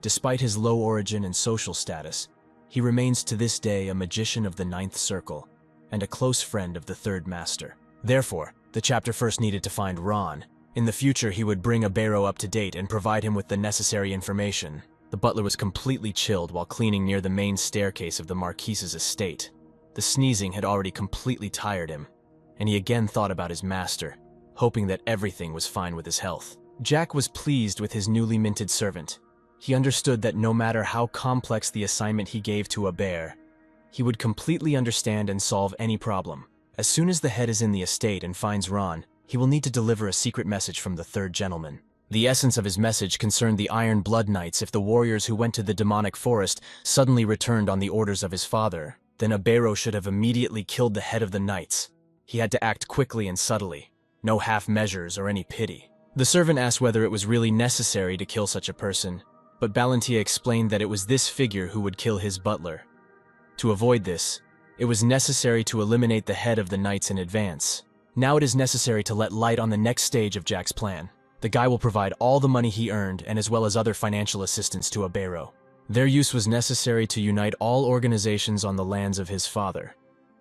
Despite his low origin and social status, he remains to this day a magician of the Ninth Circle and a close friend of the Third Master. Therefore, the chapter first needed to find Ron. In the future, he would bring Abero up to date and provide him with the necessary information. The butler was completely chilled while cleaning near the main staircase of the Marquis's estate. The sneezing had already completely tired him, and he again thought about his master, hoping that everything was fine with his health. Jack was pleased with his newly minted servant. He understood that no matter how complex the assignment he gave to Abero, he would completely understand and solve any problem. As soon as the head is in the estate and finds Ron, he will need to deliver a secret message from the third gentleman. The essence of his message concerned the Iron Blood Knights. If the warriors who went to the demonic forest suddenly returned on the orders of his father, then Abero should have immediately killed the head of the knights. He had to act quickly and subtly, no half measures or any pity. The servant asked whether it was really necessary to kill such a person, but Ballantier explained that it was this figure who would kill his butler. To avoid this, it was necessary to eliminate the head of the knights in advance. Now it is necessary to let light on the next stage of Jack's plan. The guy will provide all the money he earned and as well as other financial assistance to Abero. Their use was necessary to unite all organizations on the lands of his father,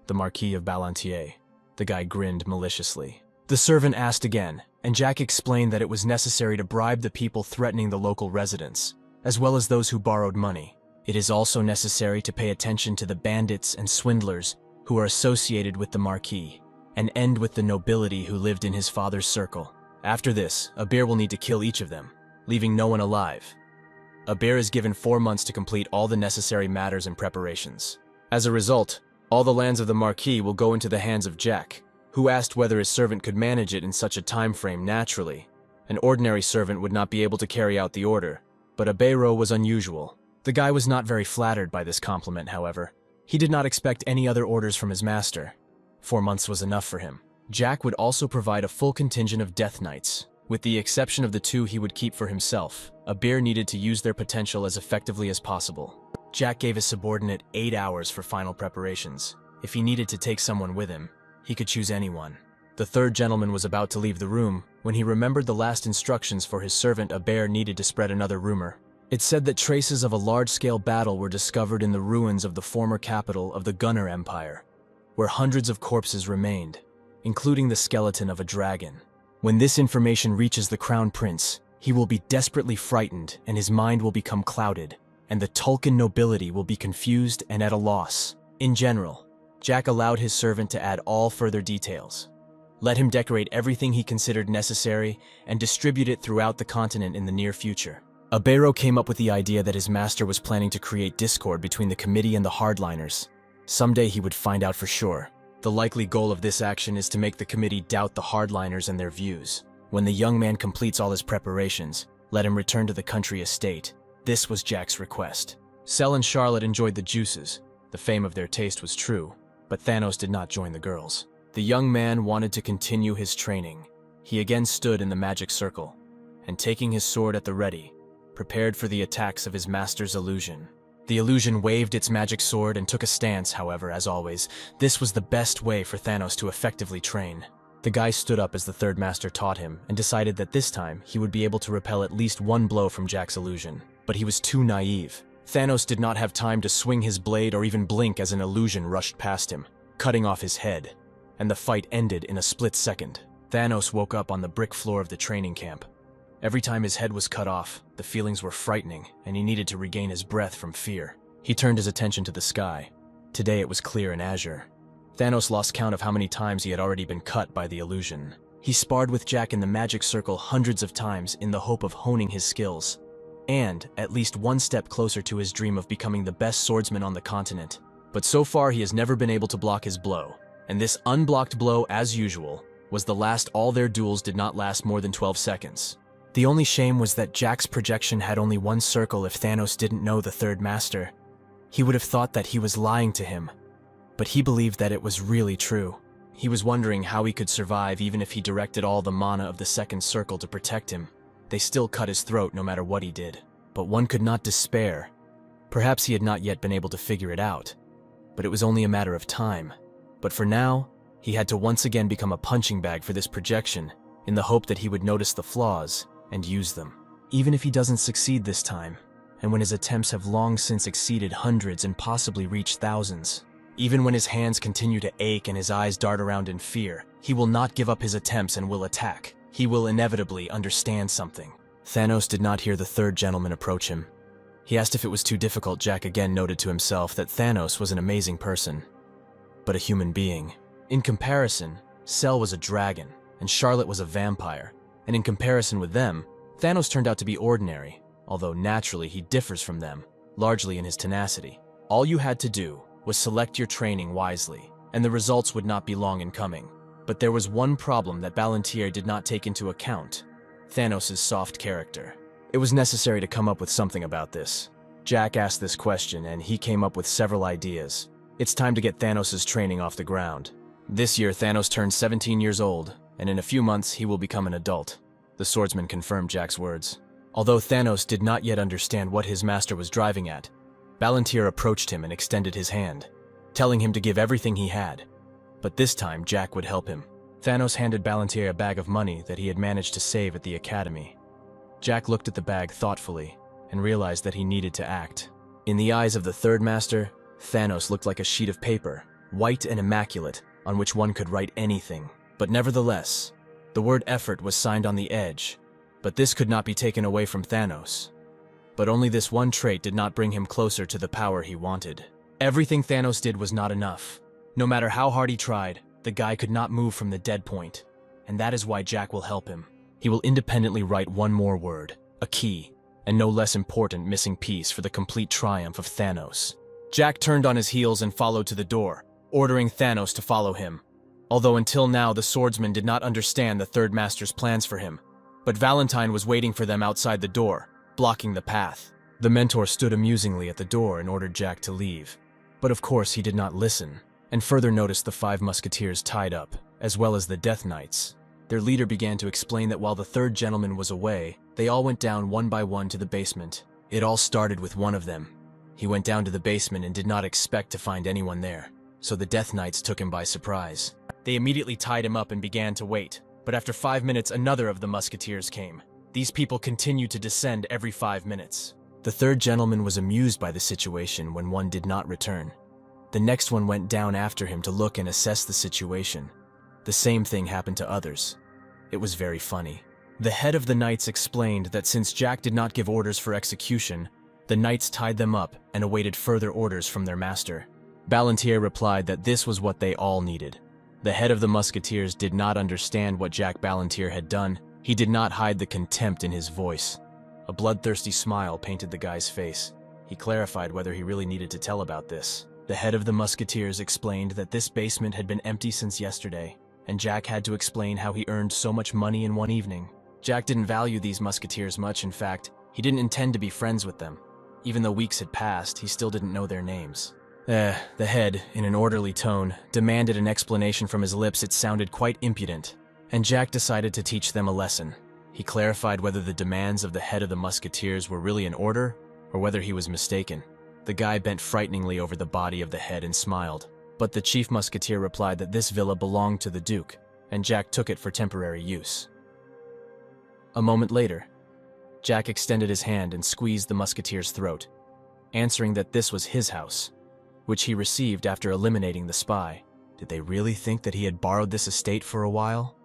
the Marquis of Ballantier. The guy grinned maliciously. The servant asked again, and Jack explained that it was necessary to bribe the people threatening the local residents, as well as those who borrowed money. It is also necessary to pay attention to the bandits and swindlers who are associated with the Marquis, and end with the nobility who lived in his father's circle. After this, Abero will need to kill each of them, leaving no one alive. Abero is given 4 months to complete all the necessary matters and preparations. As a result, all the lands of the Marquis will go into the hands of Jack, who asked whether his servant could manage it in such a time frame. Naturally, an ordinary servant would not be able to carry out the order, but Abero was unusual. The guy was not very flattered by this compliment, however. He did not expect any other orders from his master. 4 months was enough for him. Jack would also provide a full contingent of Death Knights, with the exception of the 2 he would keep for himself. Abero needed to use their potential as effectively as possible. Jack gave his subordinate 8 hours for final preparations. If he needed to take someone with him, he could choose anyone. The third gentleman was about to leave the room when he remembered the last instructions for his servant. Abero needed to spread another rumor. It said that traces of a large-scale battle were discovered in the ruins of the former capital of the Gunner Empire, where hundreds of corpses remained, including the skeleton of a dragon. When this information reaches the Crown Prince, he will be desperately frightened and his mind will become clouded, and the Tulkun nobility will be confused and at a loss. In general, Jack allowed his servant to add all further details. Let him decorate everything he considered necessary and distribute it throughout the continent in the near future. Abero came up with the idea that his master was planning to create discord between the committee and the hardliners. Someday he would find out for sure. The likely goal of this action is to make the committee doubt the hardliners and their views. When the young man completes all his preparations, let him return to the country estate. This was Jack's request. Sel and Charlotte enjoyed the juices. The fame of their taste was true, but Thanos did not join the girls. The young man wanted to continue his training. He again stood in the magic circle, and taking his sword at the ready, prepared for the attacks of his master's illusion. The illusion waved its magic sword and took a stance, however, as always. This was the best way for Thanos to effectively train. The guy stood up as the third master taught him and decided that this time he would be able to repel at least one blow from Jack's illusion. But he was too naive. Thanos did not have time to swing his blade or even blink as an illusion rushed past him, cutting off his head, and the fight ended in a split second. Thanos woke up on the brick floor of the training camp. Every time his head was cut off, the feelings were frightening, and he needed to regain his breath from fear. He turned his attention to the sky. Today it was clear and azure. Thanos lost count of how many times he had already been cut by the illusion. He sparred with Jack in the magic circle hundreds of times in the hope of honing his skills, and at least one step closer to his dream of becoming the best swordsman on the continent. But so far he has never been able to block his blow, and this unblocked blow, as usual, was the last. All their duels did not last more than 12 seconds. The only shame was that Jack's projection had only one circle. If Thanos didn't know the third master, he would have thought that he was lying to him. But he believed that it was really true. He was wondering how he could survive even if he directed all the mana of the second circle to protect him. They still cut his throat no matter what he did. But one could not despair. Perhaps he had not yet been able to figure it out, but it was only a matter of time. But for now, he had to once again become a punching bag for this projection, in the hope that he would notice the flaws and use them. Even if he doesn't succeed this time, and when his attempts have long since exceeded hundreds and possibly reached thousands, even when his hands continue to ache and his eyes dart around in fear, he will not give up his attempts and will attack. He will inevitably understand something. Thanos did not hear the third gentleman approach him. He asked if it was too difficult. Jack again noted to himself that Thanos was an amazing person, but a human being. In comparison, Cell was a dragon, and Charlotte was a vampire, and in comparison with them, Thanos turned out to be ordinary, although naturally he differs from them, largely in his tenacity. All you had to do was select your training wisely, and the results would not be long in coming. But there was one problem that Ballantier did not take into account: Thanos' soft character. It was necessary to come up with something about this. Jack asked this question, and he came up with several ideas. It's time to get Thanos' training off the ground. This year, Thanos turned 17 years old, and in a few months, he will become an adult. The swordsman confirmed Jack's words. Although Thanos did not yet understand what his master was driving at, Ballantier approached him and extended his hand, telling him to give everything he had. But this time, Jack would help him. Thanos handed Ballantier a bag of money that he had managed to save at the academy. Jack looked at the bag thoughtfully and realized that he needed to act. In the eyes of the third master, Thanos looked like a sheet of paper, white and immaculate, on which one could write anything. But nevertheless, the word effort was signed on the edge. But this could not be taken away from Thanos. But only this one trait did not bring him closer to the power he wanted. Everything Thanos did was not enough. No matter how hard he tried, the guy could not move from the dead point. And that is why Jack will help him. He will independently write one more word, a key, and no less important missing piece for the complete triumph of Thanos. Jack turned on his heels and followed to the door, ordering Thanos to follow him. Although until now the swordsman did not understand the third master's plans for him, but Valentine was waiting for them outside the door, blocking the path. The mentor stood amusingly at the door and ordered Jack to leave. But of course he did not listen, and further noticed the 5 musketeers tied up, as well as the Death Knights. Their leader began to explain that while the third gentleman was away, they all went down one by one to the basement. It all started with one of them. He went down to the basement and did not expect to find anyone there, so the Death Knights took him by surprise. They immediately tied him up and began to wait, but after 5 minutes another of the musketeers came. These people continued to descend every 5 minutes. The third gentleman was amused by the situation when one did not return. The next one went down after him to look and assess the situation. The same thing happened to others. It was very funny. The head of the knights explained that since Jack did not give orders for execution, the knights tied them up and awaited further orders from their master. Ballantier replied that this was what they all needed. The head of the musketeers did not understand what Jack Ballantier had done. He did not hide the contempt in his voice. A bloodthirsty smile painted the guy's face. He clarified whether he really needed to tell about this. The head of the musketeers explained that this basement had been empty since yesterday, and Jack had to explain how he earned so much money in one evening. Jack didn't value these musketeers much. In fact, he didn't intend to be friends with them. Even though weeks had passed, he still didn't know their names. The head, in an orderly tone, demanded an explanation from his lips. It sounded quite impudent, and Jack decided to teach them a lesson. He clarified whether the demands of the head of the musketeers were really in order, or whether he was mistaken. The guy bent frighteningly over the body of the head and smiled. But the chief musketeer replied that this villa belonged to the Duke, and Jack took it for temporary use. A moment later, Jack extended his hand and squeezed the musketeer's throat, answering that this was his house, which he received after eliminating the spy. Did they really think that he had borrowed this estate for a while?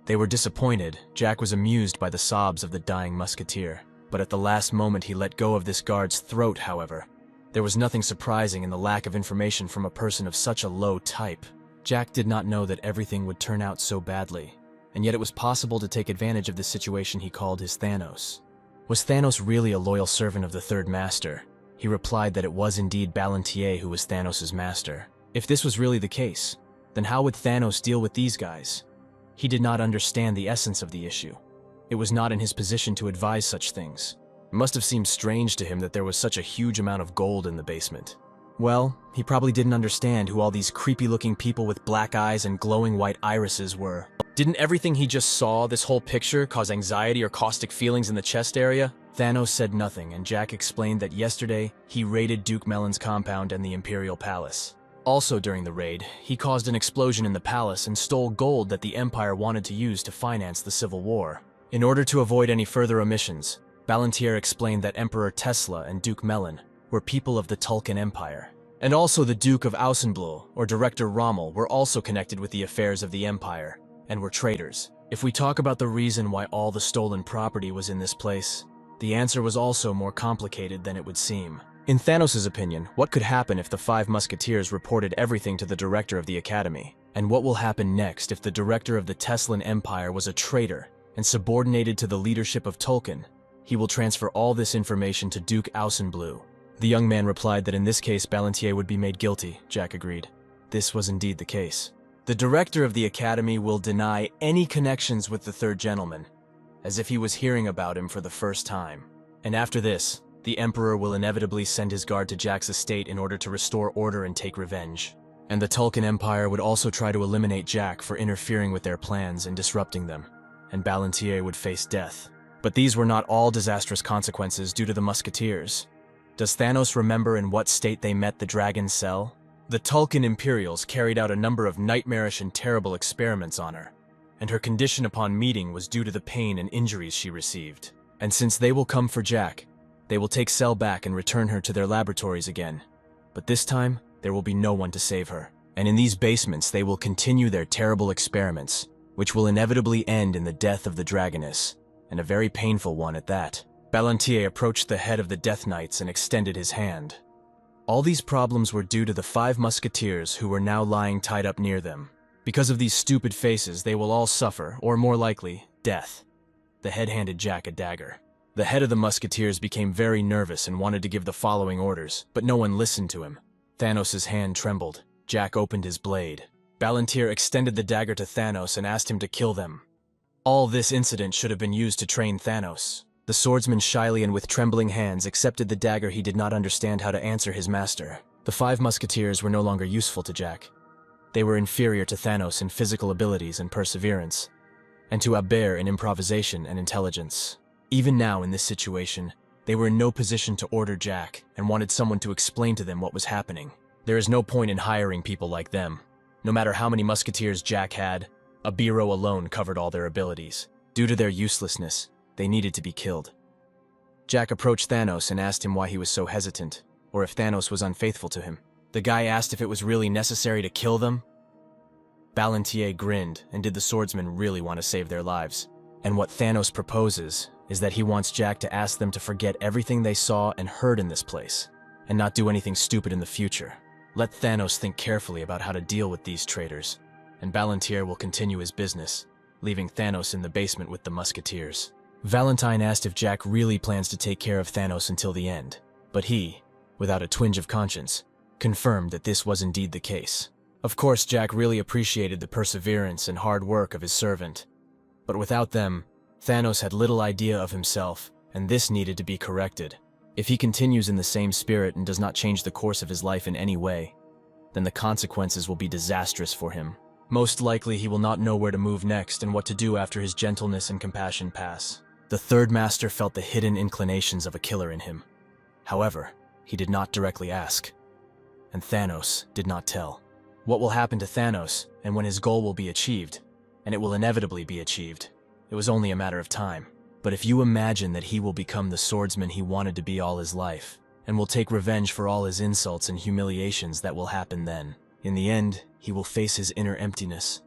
They were disappointed. Jack was amused by the sobs of the dying musketeer, but at the last moment he let go of this guard's throat, however. There was nothing surprising in the lack of information from a person of such a low type. Jack did not know that everything would turn out so badly, and yet it was possible to take advantage of the situation he called his Thanos. Was Thanos really a loyal servant of the Third Master? He replied that it was indeed Ballantier who was Thanos' master. If this was really the case, then how would Thanos deal with these guys? He did not understand the essence of the issue. It was not in his position to advise such things. It must have seemed strange to him that there was such a huge amount of gold in the basement. Well, he probably didn't understand who all these creepy-looking people with black eyes and glowing white irises were. Didn't everything he just saw, this whole picture, cause anxiety or caustic feelings in the chest area? Thanos said nothing, and Jack explained that yesterday he raided Duke Melon's compound and the Imperial Palace. Also during the raid, he caused an explosion in the palace and stole gold that the Empire wanted to use to finance the Civil War. In order to avoid any further omissions, Ballantier explained that Emperor Tesla and Duke Melon were people of the Tulkun Empire. And also the Duke of Ausenbluh, or Director Rommel, were also connected with the affairs of the Empire, and were traitors. If we talk about the reason why all the stolen property was in this place, the answer was also more complicated than it would seem. In Thanos' opinion, what could happen if the 5 musketeers reported everything to the director of the academy? And what will happen next if the director of the Teslan Empire was a traitor and subordinated to the leadership of Tulkun? He will transfer all this information to Duke Ausenbluh. The young man replied that in this case Ballantier would be made guilty. Jack agreed. This was indeed the case. The director of the academy will deny any connections with the third gentleman, as if he was hearing about him for the first time. And after this, the Emperor will inevitably send his guard to Jack's estate in order to restore order and take revenge. And the Tulkun Empire would also try to eliminate Jack for interfering with their plans and disrupting them, and Ballantier would face death. But these were not all disastrous consequences due to the musketeers. Does Thanos remember in what state they met the dragon's cell? The Tulkun Imperials carried out a number of nightmarish and terrible experiments on her, and her condition upon meeting was due to the pain and injuries she received. And since they will come for Jack, they will take Cell back and return her to their laboratories again. But this time, there will be no one to save her. And in these basements, they will continue their terrible experiments, which will inevitably end in the death of the Dragoness, and a very painful one at that. Ballantier approached the head of the Death Knights and extended his hand. All these problems were due to the 5 musketeers who were now lying tied up near them. Because of these stupid faces, they will all suffer, or more likely, death. The head handed Jack a dagger. The head of the musketeers became very nervous and wanted to give the following orders, but no one listened to him. Thanos' hand trembled. Jack opened his blade. Ballantier extended the dagger to Thanos and asked him to kill them. All this incident should have been used to train Thanos. The swordsman shyly and with trembling hands accepted the dagger. He did not understand how to answer his master. The 5 musketeers were no longer useful to Jack. They were inferior to Thanos in physical abilities and perseverance, and to Albert in improvisation and intelligence. Even now, in this situation, they were in no position to order Jack and wanted someone to explain to them what was happening. There is no point in hiring people like them. No matter how many musketeers Jack had, a bureau alone covered all their abilities. Due to their uselessness, they needed to be killed. Jack approached Thanos and asked him why he was so hesitant, or if Thanos was unfaithful to him. The guy asked if it was really necessary to kill them. Ballantier grinned, and did the swordsman really want to save their lives? And what Thanos proposes is that he wants Jack to ask them to forget everything they saw and heard in this place, and not do anything stupid in the future. Let Thanos think carefully about how to deal with these traitors, and Ballantier will continue his business, leaving Thanos in the basement with the musketeers. Valentine asked if Jack really plans to take care of Thanos until the end, but he, without a twinge of conscience, confirmed that this was indeed the case. Of course, Jack really appreciated the perseverance and hard work of his servant, but without them, Thanos had little idea of himself, and this needed to be corrected. If he continues in the same spirit and does not change the course of his life in any way, then the consequences will be disastrous for him. Most likely he will not know where to move next and what to do after his gentleness and compassion pass. The third master felt the hidden inclinations of a killer in him. However, he did not directly ask. And Thanos did not tell. What will happen to Thanos, and when his goal will be achieved? And it will inevitably be achieved. It was only a matter of time. But if you imagine that he will become the swordsman he wanted to be all his life, and will take revenge for all his insults and humiliations that will happen then, in the end, he will face his inner emptiness.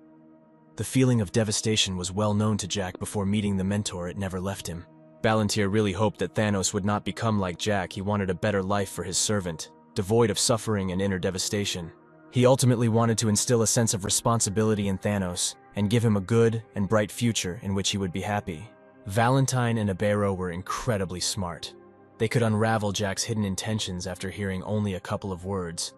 The feeling of devastation was well known to Jack before meeting the mentor. It never left him. Ballantyre really hoped that Thanos would not become like Jack. He wanted a better life for his servant, devoid of suffering and inner devastation. He ultimately wanted to instill a sense of responsibility in Thanos and give him a good and bright future in which he would be happy. Valentine and Ibero were incredibly smart. They could unravel Jack's hidden intentions after hearing only a couple of words.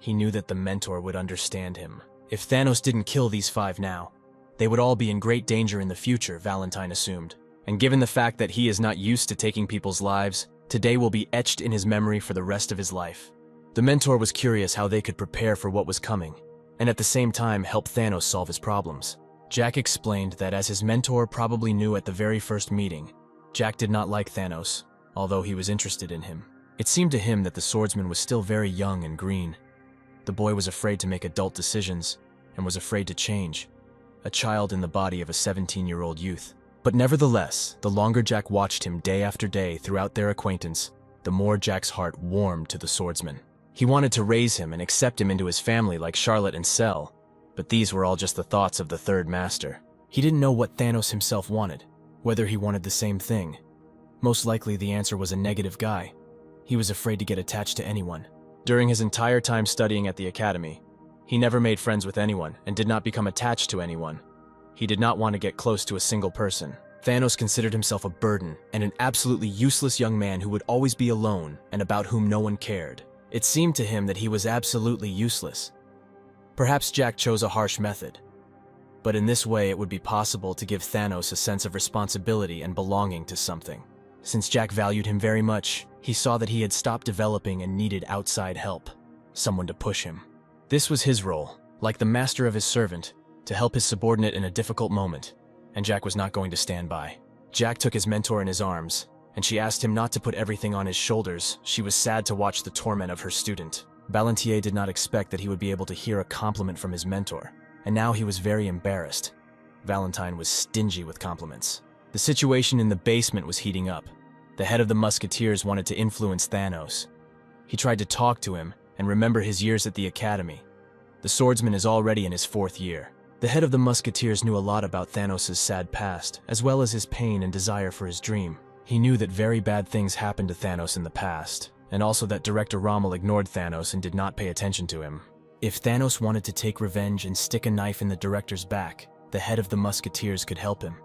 He knew that the mentor would understand him. If Thanos didn't kill these 5 now, they would all be in great danger in the future, Valentine assumed. And given the fact that he is not used to taking people's lives, today will be etched in his memory for the rest of his life. The mentor was curious how they could prepare for what was coming, and at the same time help Thanos solve his problems. Jack explained that as his mentor probably knew at the very first meeting, Jack did not like Thanos, although he was interested in him. It seemed to him that the swordsman was still very young and green. The boy was afraid to make adult decisions, and was afraid to change. A child in the body of a 17-year-old youth. But nevertheless, the longer Jack watched him day after day throughout their acquaintance, the more Jack's heart warmed to the swordsman. He wanted to raise him and accept him into his family like Charlotte and Cell, but these were all just the thoughts of the third master. He didn't know what Thanos himself wanted, whether he wanted the same thing. Most likely the answer was a negative guy. He was afraid to get attached to anyone. During his entire time studying at the academy, he never made friends with anyone and did not become attached to anyone. He did not want to get close to a single person. Thanos considered himself a burden and an absolutely useless young man who would always be alone and about whom no one cared. It seemed to him that he was absolutely useless. Perhaps Jack chose a harsh method, but in this way it would be possible to give Thanos a sense of responsibility and belonging to something. Since Jack valued him very much, he saw that he had stopped developing and needed outside help, someone to push him. This was his role, like the master of his servant, to help his subordinate in a difficult moment, and Jack was not going to stand by. Jack took his mentor in his arms, and she asked him not to put everything on his shoulders. She was sad to watch the torment of her student. Ballantyre did not expect that he would be able to hear a compliment from his mentor, and now he was very embarrassed. Valentine was stingy with compliments. The situation in the basement was heating up. The head of the Musketeers wanted to influence Thanos. He tried to talk to him and remember his years at the academy. The swordsman is already in his 4th year. The head of the Musketeers knew a lot about Thanos' sad past, as well as his pain and desire for his dream. He knew that very bad things happened to Thanos in the past, and also that Director Rommel ignored Thanos and did not pay attention to him. If Thanos wanted to take revenge and stick a knife in the director's back, the head of the Musketeers could help him.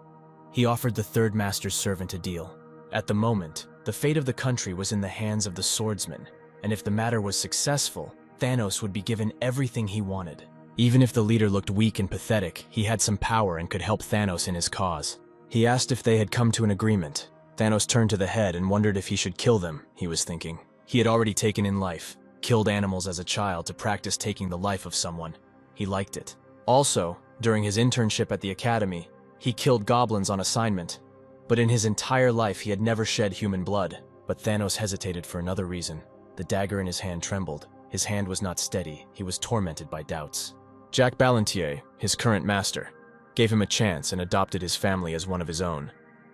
He offered the Third Master's servant a deal. At the moment, the fate of the country was in the hands of the swordsman, and if the matter was successful, Thanos would be given everything he wanted. Even if the leader looked weak and pathetic, he had some power and could help Thanos in his cause. He asked if they had come to an agreement. Thanos turned to the head and wondered if he should kill them, he was thinking. He had already taken in life, killed animals as a child to practice taking the life of someone. He liked it. Also, during his internship at the academy, he killed goblins on assignment. But in his entire life he had never shed human blood. But Thanos hesitated for another reason. The dagger in his hand trembled. His hand was not steady. He was tormented by doubts. Jack Ballantyre, his current master, gave him a chance and adopted his family as one of his own,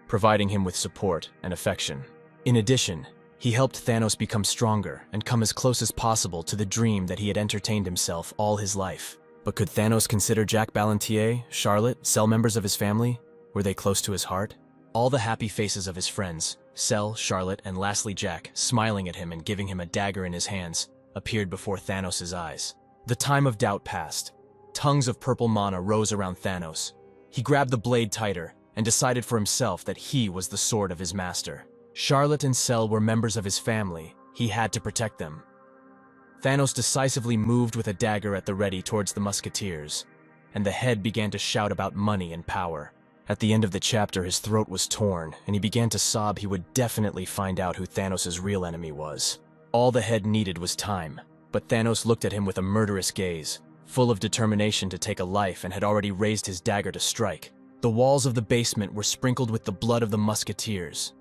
providing him with support and affection. In addition, he helped Thanos become stronger and come as close as possible to the dream that he had entertained himself all his life. But could Thanos consider Jack Ballantyre, Charlotte, Cell members of his family? Were they close to his heart? All the happy faces of his friends, Cell, Charlotte, and lastly Jack, smiling at him and giving him a dagger in his hands, appeared before Thanos' eyes. The time of doubt passed. Tongues of purple mana rose around Thanos. He grabbed the blade tighter and decided for himself that he was the sword of his master. Charlotte and Cell were members of his family. He had to protect them. Thanos decisively moved with a dagger at the ready towards the Musketeers, and the head began to shout about money and power. At the end of the chapter, his throat was torn, and he began to sob. He would definitely find out who Thanos' real enemy was. All the head needed was time, but Thanos looked at him with a murderous gaze. full of determination to take a life, and had already raised his dagger to strike. The walls of the basement were sprinkled with the blood of the musketeers.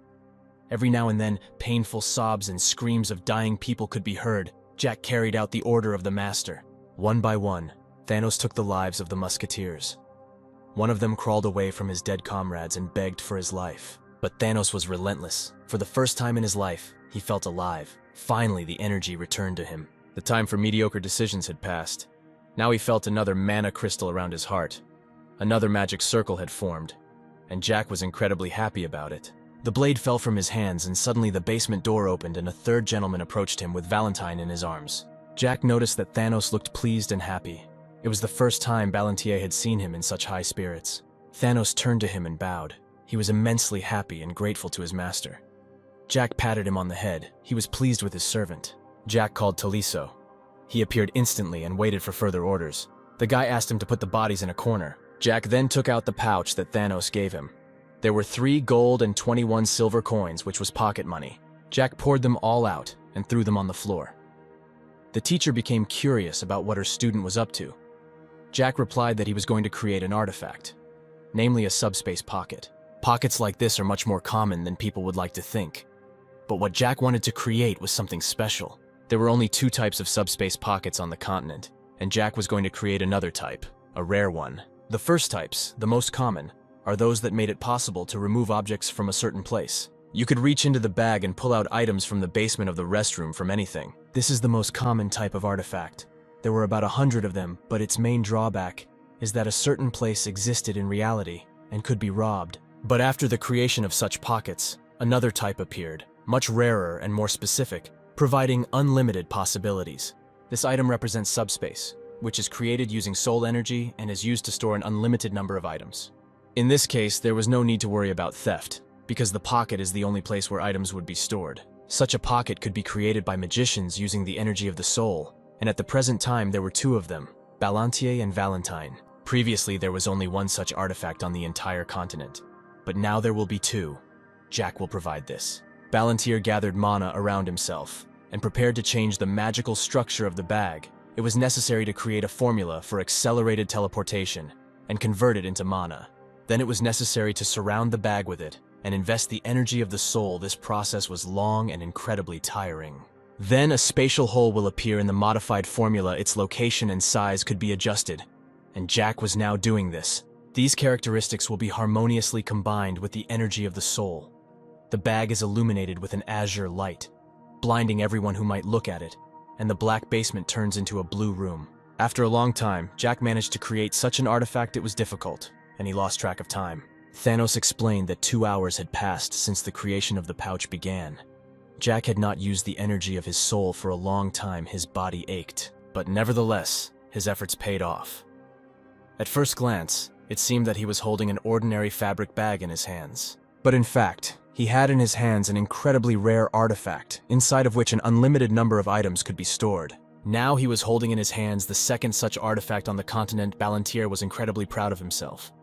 Every now and then, painful sobs and screams of dying people could be heard. Jack carried out the order of the master. One by one, Thanos took the lives of the musketeers. One of them crawled away from his dead comrades and begged for his life. But Thanos was relentless. For the first time in his life, he felt alive. Finally, the energy returned to him. The time for mediocre decisions had passed. Now he felt another mana crystal around his heart. Another magic circle had formed, and Jack was incredibly happy about it. The blade fell from his hands, and suddenly the basement door opened and a third gentleman approached him with Valentine in his arms. Jack noticed that Thanos looked pleased and happy. It was the first time Balantier had seen him in such high spirits. Thanos turned to him and bowed. He was immensely happy and grateful to his master. Jack patted him on the head. He was pleased with his servant. Jack called Taliso. He appeared instantly and waited for further orders. The guy asked him to put the bodies in a corner. Jack then took out the pouch that Thanos gave him. There were 3 gold and 21 silver coins, which was pocket money. Jack poured them all out and threw them on the floor. The teacher became curious about what her student was up to. Jack replied that he was going to create an artifact, namely a subspace pocket. Pockets like this are much more common than people would like to think. But what Jack wanted to create was something special. There were only 2 types of subspace pockets on the continent, and Jack was going to create another type, a rare one. The first types, the most common, are those that made it possible to remove objects from a certain place. You could reach into the bag and pull out items from the basement of the restroom from anything. This is the most common type of artifact. There were about 100 of them, but its main drawback is that a certain place existed in reality and could be robbed. But after the creation of such pockets, another type appeared, much rarer and more specific, providing unlimited possibilities. This item represents subspace, which is created using soul energy and is used to store an unlimited number of items. In this case, there was no need to worry about theft, because the pocket is the only place where items would be stored. Such a pocket could be created by magicians using the energy of the soul, and at the present time there were 2 of them, Balantier and Valentine. Previously, there was only 1 such artifact on the entire continent, but now there will be 2. Jack will provide this. Balantier gathered mana around himself and prepared to change the magical structure of the bag. It was necessary to create a formula for accelerated teleportation and convert it into mana. Then it was necessary to surround the bag with it and invest the energy of the soul. This process was long and incredibly tiring. Then a spatial hole will appear in the modified formula. Its location and size could be adjusted, and Jack was now doing this. These characteristics will be harmoniously combined with the energy of the soul. The bag is illuminated with an azure light, blinding everyone who might look at it, and the black basement turns into a blue room. After a long time, Jack managed to create such an artifact. It was difficult, and he lost track of time. Thanos explained that 2 hours had passed since the creation of the pouch began. Jack had not used the energy of his soul for a long time. His body ached, but nevertheless, his efforts paid off. At first glance, it seemed that he was holding an ordinary fabric bag in his hands. But in fact, he had in his hands an incredibly rare artifact, inside of which an unlimited number of items could be stored. Now he was holding in his hands the second such artifact on the continent. Balantier was incredibly proud of himself.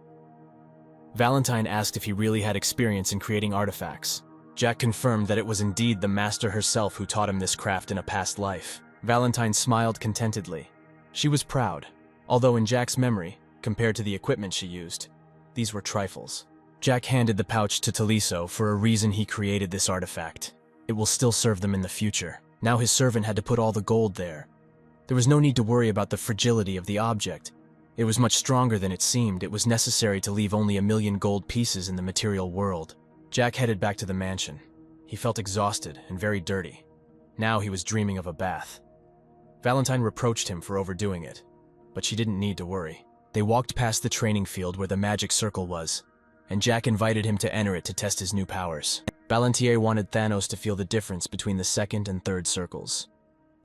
Valentine asked if he really had experience in creating artifacts. Jack confirmed that it was indeed the master herself who taught him this craft in a past life. Valentine smiled contentedly. She was proud, although in Jack's memory, compared to the equipment she used, these were trifles. Jack handed the pouch to Taliso. For a reason he created this artifact. It will still serve them in the future. Now his servant had to put all the gold there. There was no need to worry about the fragility of the object. It was much stronger than it seemed. It was necessary to leave only 1,000,000 gold pieces in the material world. Jack headed back to the mansion. He felt exhausted and very dirty. Now he was dreaming of a bath. Valentine reproached him for overdoing it, but she didn't need to worry. They walked past the training field where the magic circle was, and Jack invited him to enter it to test his new powers. Balantier wanted Thanos to feel the difference between the second and third circles,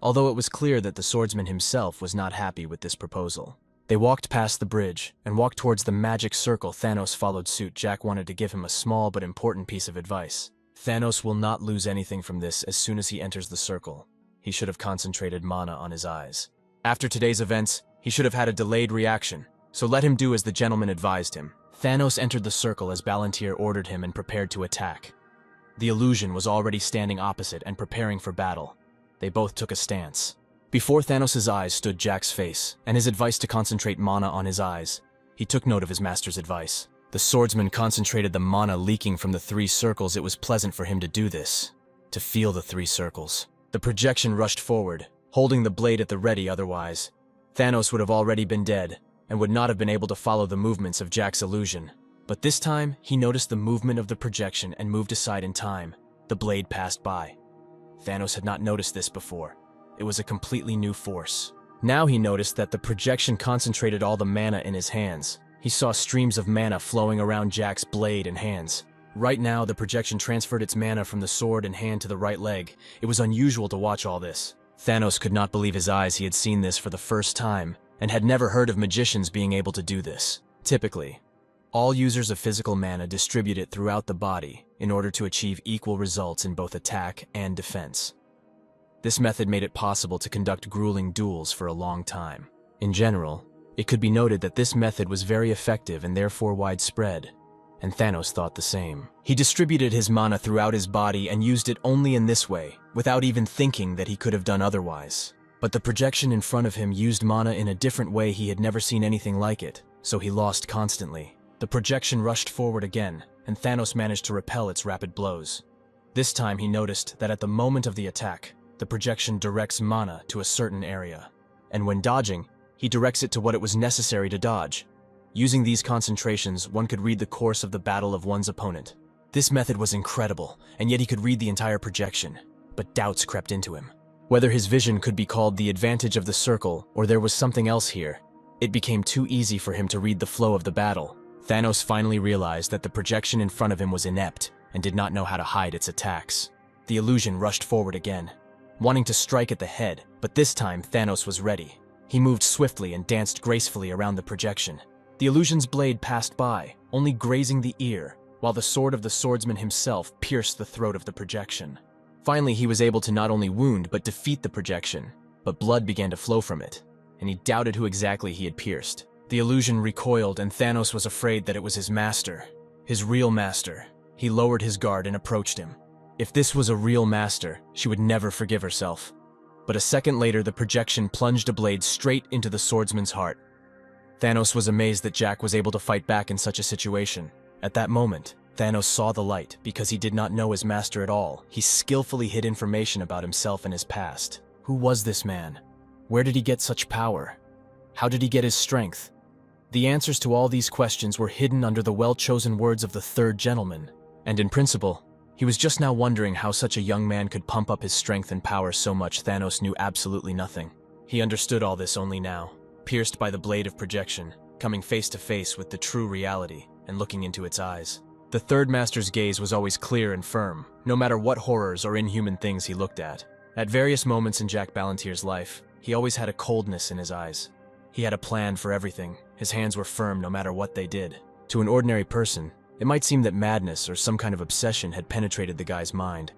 although it was clear that the swordsman himself was not happy with this proposal. They walked past the bridge and walked towards the magic circle. Thanos followed suit. Jack wanted to give him a small but important piece of advice. Thanos will not lose anything from this as soon as he enters the circle. He should have concentrated mana on his eyes. After today's events, he should have had a delayed reaction, so let him do as the gentleman advised him. Thanos entered the circle as Balantier ordered him and prepared to attack. The illusion was already standing opposite and preparing for battle. They both took a stance. Before Thanos' eyes stood Jack's face, and his advice to concentrate mana on his eyes. He took note of his master's advice. The swordsman concentrated the mana leaking from the 3 circles. It was pleasant for him to do this, to feel the 3 circles. The projection rushed forward, holding the blade at the ready. Otherwise, Thanos would have already been dead, and would not have been able to follow the movements of Jack's illusion. But this time, he noticed the movement of the projection and moved aside in time. The blade passed by. Thanos had not noticed this before. It was a completely new force. Now he noticed that the projection concentrated all the mana in his hands. He saw streams of mana flowing around Jack's blade and hands. Right now, the projection transferred its mana from the sword and hand to the right leg. It was unusual to watch all this. Thanos could not believe his eyes. He had seen this for the first time, and had never heard of magicians being able to do this. Typically, all users of physical mana distribute it throughout the body in order to achieve equal results in both attack and defense. This method made it possible to conduct grueling duels for a long time. In general, it could be noted that this method was very effective and therefore widespread, and Thanos thought the same. He distributed his mana throughout his body and used it only in this way, without even thinking that he could have done otherwise. But the projection in front of him used mana in a different way. He had never seen anything like it, so he lost constantly. The projection rushed forward again, and Thanos managed to repel its rapid blows. This time he noticed that at the moment of the attack, the projection directs mana to a certain area, and when dodging, he directs it to what it was necessary to dodge. Using these concentrations, one could read the course of the battle of one's opponent. This method was incredible, and yet he could read the entire projection, but doubts crept into him. Whether his vision could be called the advantage of the circle, or there was something else here, it became too easy for him to read the flow of the battle. Thanos finally realized that the projection in front of him was inept, and did not know how to hide its attacks. The illusion rushed forward again, wanting to strike at the head, but this time Thanos was ready. He moved swiftly and danced gracefully around the projection. The illusion's blade passed by, only grazing the ear, while the sword of the swordsman himself pierced the throat of the projection. Finally, he was able to not only wound but defeat the projection, but blood began to flow from it, and he doubted who exactly he had pierced. The illusion recoiled, and Thanos was afraid that it was his master, his real master. He lowered his guard and approached him. If this was a real master, she would never forgive herself. But a second later, the projection plunged a blade straight into the swordsman's heart. Thanos was amazed that Jack was able to fight back in such a situation. At that moment, Thanos saw the light. Because he did not know his master at all, he skillfully hid information about himself and his past. Who was this man? Where did he get such power? How did he get his strength? The answers to all these questions were hidden under the well-chosen words of the third gentleman. And in principle, he was just now wondering how such a young man could pump up his strength and power so much. Thanos knew absolutely nothing. He understood all this only now, pierced by the blade of projection, coming face to face with the true reality and looking into its eyes. The third master's gaze was always clear and firm, no matter what horrors or inhuman things he looked at. At various moments in Jack Balentier's life, he always had a coldness in his eyes. He had a plan for everything. His hands were firm no matter what they did. To an ordinary person, it might seem that madness or some kind of obsession had penetrated the guy's mind.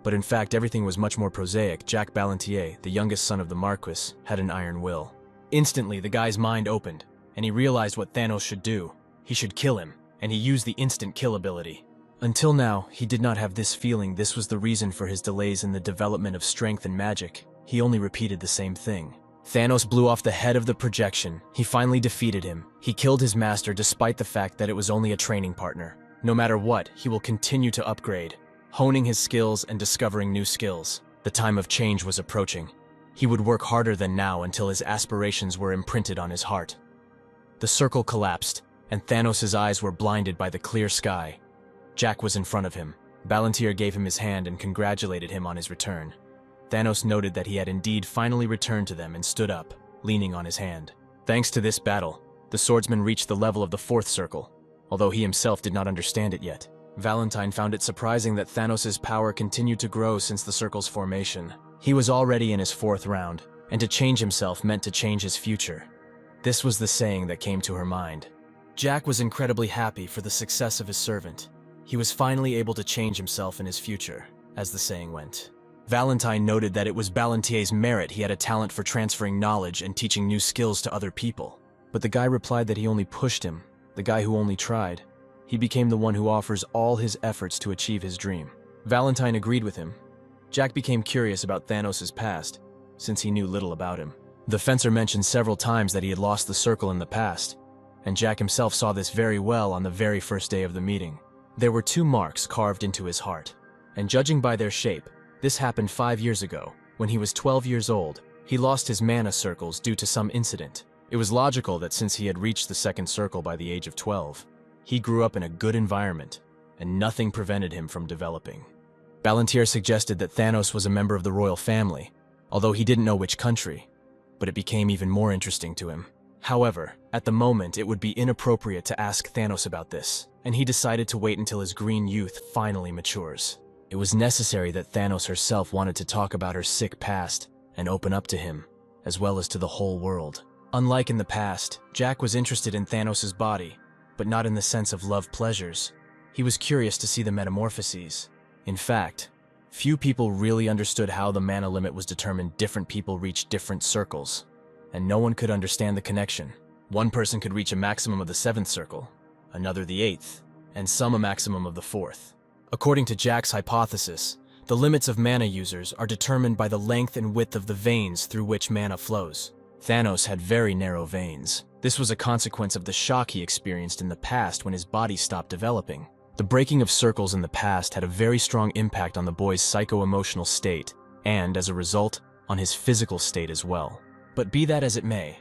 But in fact, everything was much more prosaic. Jack Balentier, the youngest son of the Marquis, had an iron will. Instantly, the guy's mind opened, and he realized what Thanos should do. He should kill him, and he used the instant kill ability. Until now, he did not have this feeling. This was the reason for his delays in the development of strength and magic. He only repeated the same thing. Thanos blew off the head of the projection. He finally defeated him. He killed his master despite the fact that it was only a training partner. No matter what, he will continue to upgrade, honing his skills and discovering new skills. The time of change was approaching. He would work harder than now until his aspirations were imprinted on his heart. The circle collapsed, and Thanos' eyes were blinded by the clear sky. Jack was in front of him. Balentier gave him his hand and congratulated him on his return. Thanos noted that he had indeed finally returned to them and stood up, leaning on his hand. Thanks to this battle, the swordsman reached the level of the fourth circle, although he himself did not understand it yet. Valentine found it surprising that Thanos' power continued to grow since the circle's formation. He was already in his fourth round, and to change himself meant to change his future. This was the saying that came to her mind. Jack was incredibly happy for the success of his servant. He was finally able to change himself in his future, as the saying went. Valentine noted that it was Balentier's merit. He had a talent for transferring knowledge and teaching new skills to other people. But the guy replied that he only pushed him, the guy who only tried. He became the one who offers all his efforts to achieve his dream. Valentine agreed with him. Jack became curious about Thanos' past. since he knew little about him. The fencer mentioned several times that he had lost the circle in the past, and Jack himself saw this very well on the very first day of the meeting. There were 2 marks carved into his heart, and judging by their shape, this happened 5 years ago. When he was 12 years old, he lost his mana circles due to some incident. It was logical that since he had reached the second circle by the age of 12, he grew up in a good environment, and nothing prevented him from developing. Ballantyre suggested that Thanos was a member of the royal family, although he didn't know which country, but it became even more interesting to him. However, at the moment it would be inappropriate to ask Thanos about this, and he decided to wait until his green youth finally matures. It was necessary that Thanos herself wanted to talk about her sick past and open up to him, as well as to the whole world. Unlike in the past, Jack was interested in Thanos' body, but not in the sense of love pleasures. He was curious to see the metamorphoses. In fact, few people really understood how the mana limit was determined. Different people reached different circles, and no one could understand the connection. One person could reach a maximum of the 7th circle, another the 8th, and some a maximum of the 4th. According to Jack's hypothesis, the limits of mana users are determined by the length and width of the veins through which mana flows. Thanos had very narrow veins. This was a consequence of the shock he experienced in the past when his body stopped developing. The breaking of circles in the past had a very strong impact on the boy's psycho-emotional state, and, as a result, on his physical state as well. But be that as it may,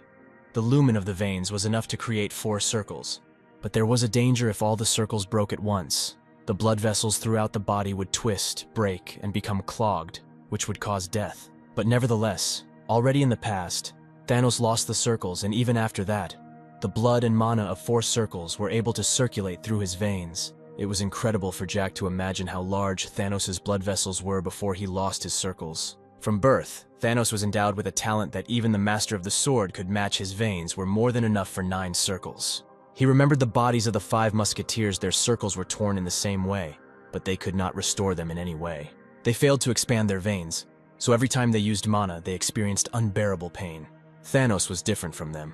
the lumen of the veins was enough to create 4 circles. But there was a danger if all the circles broke at once. The blood vessels throughout the body would twist, break, and become clogged, which would cause death. But nevertheless, already in the past, Thanos lost the circles, and even after that, the blood and mana of 4 circles were able to circulate through his veins. It was incredible for Jack to imagine how large Thanos' blood vessels were before he lost his circles. From birth, Thanos was endowed with a talent that even the Master of the Sword could match. His veins were more than enough for 9 circles. He remembered the bodies of the 5 musketeers. Their circles were torn in the same way, but they could not restore them in any way. They failed to expand their veins, so every time they used mana, they experienced unbearable pain. Thanos was different from them.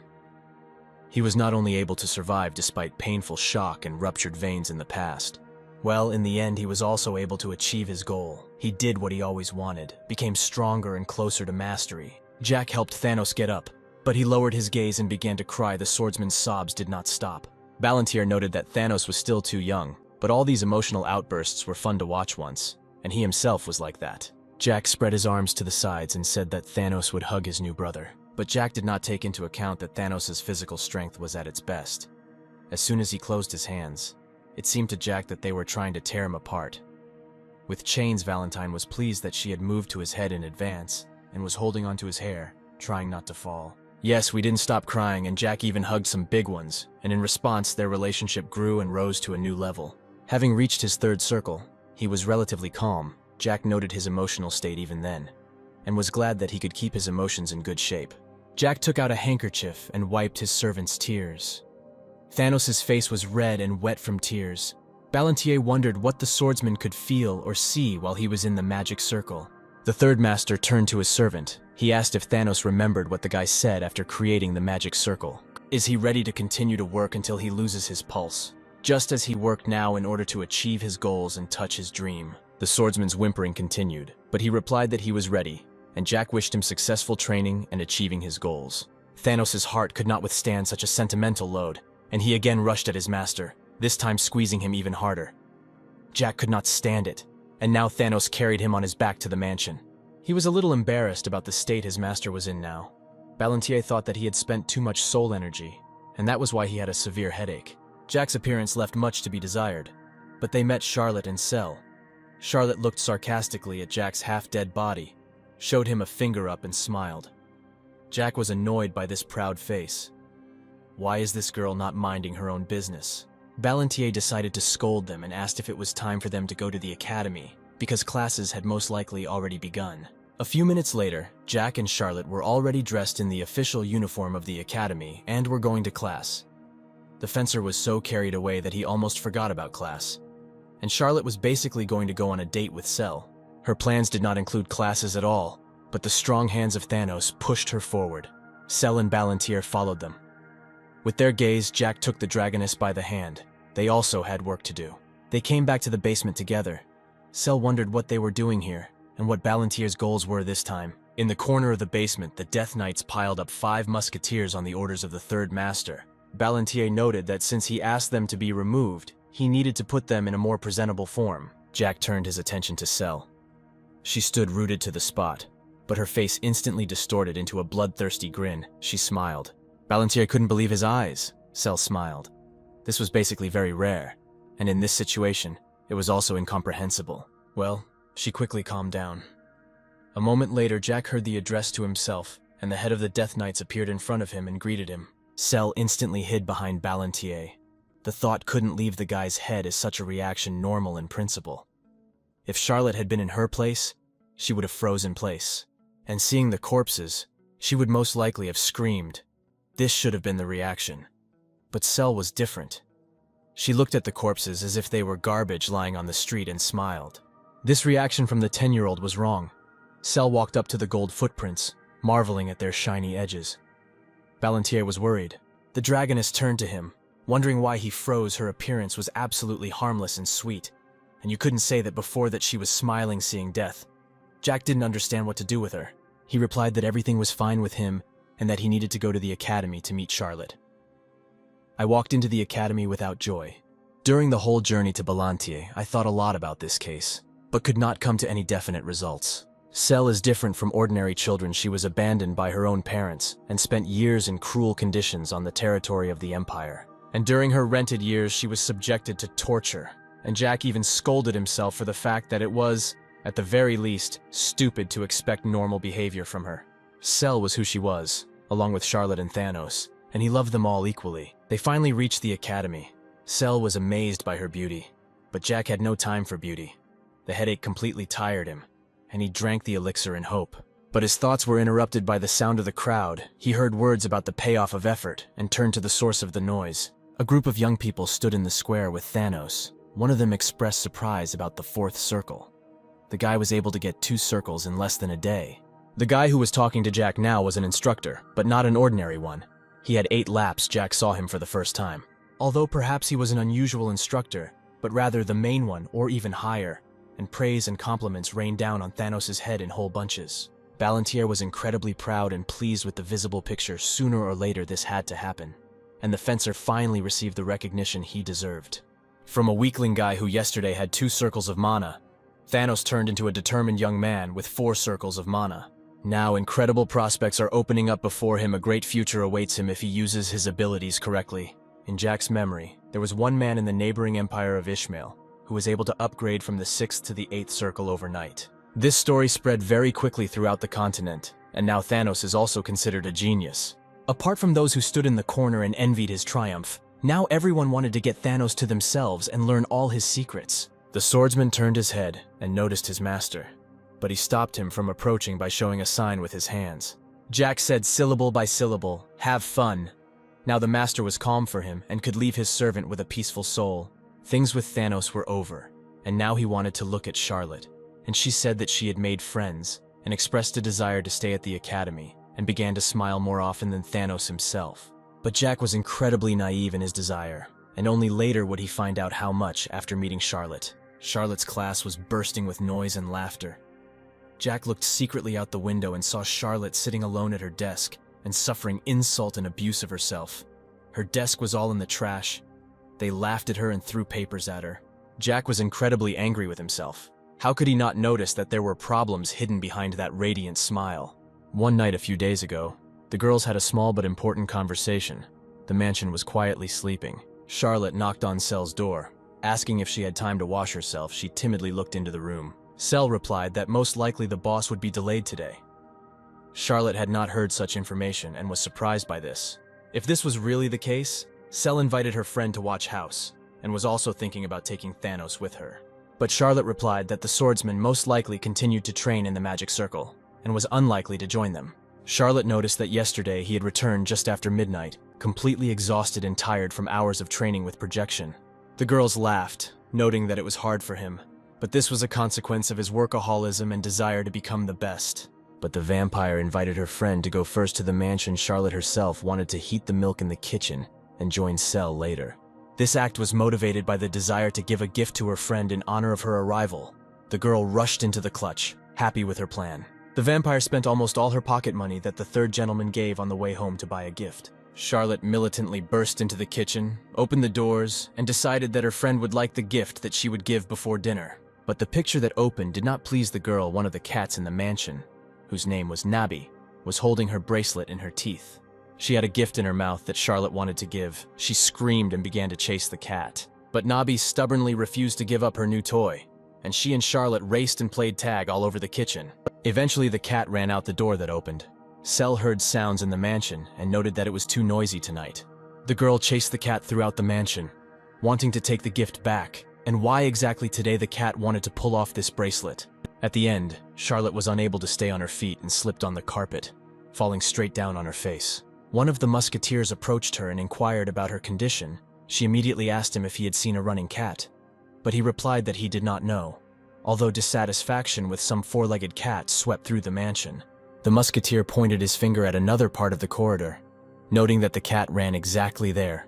He was not only able to survive despite painful shock and ruptured veins in the past. Well, in the end, he was also able to achieve his goal. He did what he always wanted, became stronger and closer to mastery. Jack helped Thanos get up, but he lowered his gaze and began to cry. The swordsman's sobs did not stop. Ballantyre noted that Thanos was still too young, but all these emotional outbursts were fun to watch once, and he himself was like that. Jack spread his arms to the sides and said that Thanos would hug his new brother. But Jack did not take into account that Thanos' physical strength was at its best. As soon as he closed his hands, it seemed to Jack that they were trying to tear him apart. With chains, Valentine was pleased that she had moved to his head in advance and was holding onto his hair, trying not to fall. Yes, we didn't stop crying, and Jack even hugged some big ones, and in response, their relationship grew and rose to a new level. Having reached his 3rd circle, he was relatively calm. Jack noted his emotional state even then, and was glad that he could keep his emotions in good shape. Jack took out a handkerchief and wiped his servant's tears. Thanos' face was red and wet from tears. Ballantyre wondered what the swordsman could feel or see while he was in the magic circle. The 3rd master turned to his servant. He asked if Thanos remembered what the guy said after creating the magic circle. Is he ready to continue to work until he loses his pulse, just as he worked now in order to achieve his goals and touch his dream? The swordsman's whimpering continued, but he replied that he was ready, and Jack wished him successful training and achieving his goals. Thanos' heart could not withstand such a sentimental load, and he again rushed at his master, this time squeezing him even harder. Jack could not stand it, and now Thanos carried him on his back to the mansion. He was a little embarrassed about the state his master was in now. Ballantyre thought that he had spent too much soul energy, and that was why he had a severe headache. Jack's appearance left much to be desired, but they met Charlotte and Cell. Charlotte looked sarcastically at Jack's half-dead body, showed him a finger up and smiled. Jack was annoyed by this proud face. Why is this girl not minding her own business? Ballantyre decided to scold them and asked if it was time for them to go to the academy, because classes had most likely already begun. A few minutes later, Jack and Charlotte were already dressed in the official uniform of the academy and were going to class. The fencer was so carried away that he almost forgot about class, and Charlotte was basically going to go on a date with Cell. Her plans did not include classes at all, but the strong hands of Thanos pushed her forward. Cell and Ballantyre followed them. With their gaze, Jack took the dragoness by the hand. They also had work to do. They came back to the basement together. Cell wondered what they were doing here, and what Ballantyre's goals were this time. In the corner of the basement, the Death Knights piled up 5 musketeers on the orders of the third master. Ballantier noted that since he asked them to be removed, he needed to put them in a more presentable form. Jack turned his attention to Cell. She stood rooted to the spot, but her face instantly distorted into a bloodthirsty grin. She smiled. Ballantier couldn't believe his eyes. Cell smiled. This was basically very rare, and in this situation, it was also incomprehensible. Well, she quickly calmed down. A moment later, Jack heard the address to himself, and the head of the Death Knights appeared in front of him and greeted him. Cell instantly hid behind Ballantier. The thought couldn't leave the guy's head as such a reaction normal in principle. If Charlotte had been in her place, she would have frozen place. And seeing the corpses, she would most likely have screamed. This should have been the reaction. But Cell was different. She looked at the corpses as if they were garbage lying on the street and smiled. This reaction from the 10-year-old was wrong. Cell walked up to the gold footprints, marveling at their shiny edges. Ballantier was worried. The dragoness turned to him, wondering why he froze. Her appearance was absolutely harmless and sweet, and you couldn't say that before that she was smiling seeing death. Jack didn't understand what to do with her. He replied that everything was fine with him and that he needed to go to the academy to meet Charlotte. I walked into the academy without joy. During the whole journey to Ballantier, I thought a lot about this case, but could not come to any definite results. Cell is different from ordinary children. She was abandoned by her own parents and spent years in cruel conditions on the territory of the Empire. And during her rented years, she was subjected to torture, and Jack even scolded himself for the fact that it was, at the very least, stupid to expect normal behavior from her. Cell was who she was, along with Charlotte and Thanos, and he loved them all equally. They finally reached the academy. Cell was amazed by her beauty, but Jack had no time for beauty. The headache completely tired him, and he drank the elixir in hope. But his thoughts were interrupted by the sound of the crowd. He heard words about the payoff of effort and turned to the source of the noise. A group of young people stood in the square with Thanos. One of them expressed surprise about the 4th circle. The guy was able to get 2 circles in less than a day. The guy who was talking to Jack now was an instructor, but not an ordinary one. He had 8 laps. Jack saw him for the first time. Although perhaps he was an unusual instructor, but rather the main one or even higher, and praise and compliments rained down on Thanos' head in whole bunches. Ballantier was incredibly proud and pleased with the visible picture. Sooner or later this had to happen, and the fencer finally received the recognition he deserved. From a weakling guy who yesterday had 2 circles of mana, Thanos turned into a determined young man with 4 circles of mana. Now incredible prospects are opening up before him. A great future awaits him if he uses his abilities correctly. In Jack's memory, there was one man in the neighboring empire of Ishmael who was able to upgrade from the 6th to the 8th circle overnight. This story spread very quickly throughout the continent, and now Thanos is also considered a genius. Apart from those who stood in the corner and envied his triumph, now everyone wanted to get Thanos to themselves and learn all his secrets. The swordsman turned his head and noticed his master, but he stopped him from approaching by showing a sign with his hands. Jack said syllable by syllable, "Have fun." Now the master was calm for him and could leave his servant with a peaceful soul. Things with Thanos were over, and now he wanted to look at Charlotte, and she said that she had made friends and expressed a desire to stay at the academy and began to smile more often than Thanos himself. But Jack was incredibly naive in his desire, and only later would he find out how much after meeting Charlotte. Charlotte's class was bursting with noise and laughter. Jack looked secretly out the window and saw Charlotte sitting alone at her desk and suffering insult and abuse of herself. Her desk was all in the trash. They laughed at her and threw papers at her. Jack was incredibly angry with himself. How could he not notice that there were problems hidden behind that radiant smile? One night a few days ago, the girls had a small but important conversation. The mansion was quietly sleeping. Charlotte knocked on Cell's door, asking if she had time to wash herself. She timidly looked into the room. Cell replied that most likely the boss would be delayed today. Charlotte had not heard such information and was surprised by this. If this was really the case, Cell invited her friend to watch house, and was also thinking about taking Thanos with her. But Charlotte replied that the swordsman most likely continued to train in the magic circle, and was unlikely to join them. Charlotte noticed that yesterday he had returned just after midnight, completely exhausted and tired from hours of training with projection. The girls laughed, noting that it was hard for him, but this was a consequence of his workaholism and desire to become the best. But the vampire invited her friend to go first to the mansion. Charlotte herself wanted to heat the milk in the kitchen and join Cell later. This act was motivated by the desire to give a gift to her friend in honor of her arrival. The girl rushed into the clutch, happy with her plan. The vampire spent almost all her pocket money that the third gentleman gave on the way home to buy a gift. Charlotte militantly burst into the kitchen, opened the doors, and decided that her friend would like the gift that she would give before dinner. But the picture that opened did not please the girl. One of the cats in the mansion, whose name was Nabi, was holding her bracelet in her teeth. She had a gift in her mouth that Charlotte wanted to give. She screamed and began to chase the cat. But Nabi stubbornly refused to give up her new toy, and she and Charlotte raced and played tag all over the kitchen. Eventually, the cat ran out the door that opened. Cell heard sounds in the mansion and noted that it was too noisy tonight. The girl chased the cat throughout the mansion, wanting to take the gift back, and why exactly today the cat wanted to pull off this bracelet. At the end, Charlotte was unable to stay on her feet and slipped on the carpet, falling straight down on her face. One of the musketeers approached her and inquired about her condition. She immediately asked him if he had seen a running cat, but he replied that he did not know, although dissatisfaction with some four-legged cat swept through the mansion. The musketeer pointed his finger at another part of the corridor, noting that the cat ran exactly there.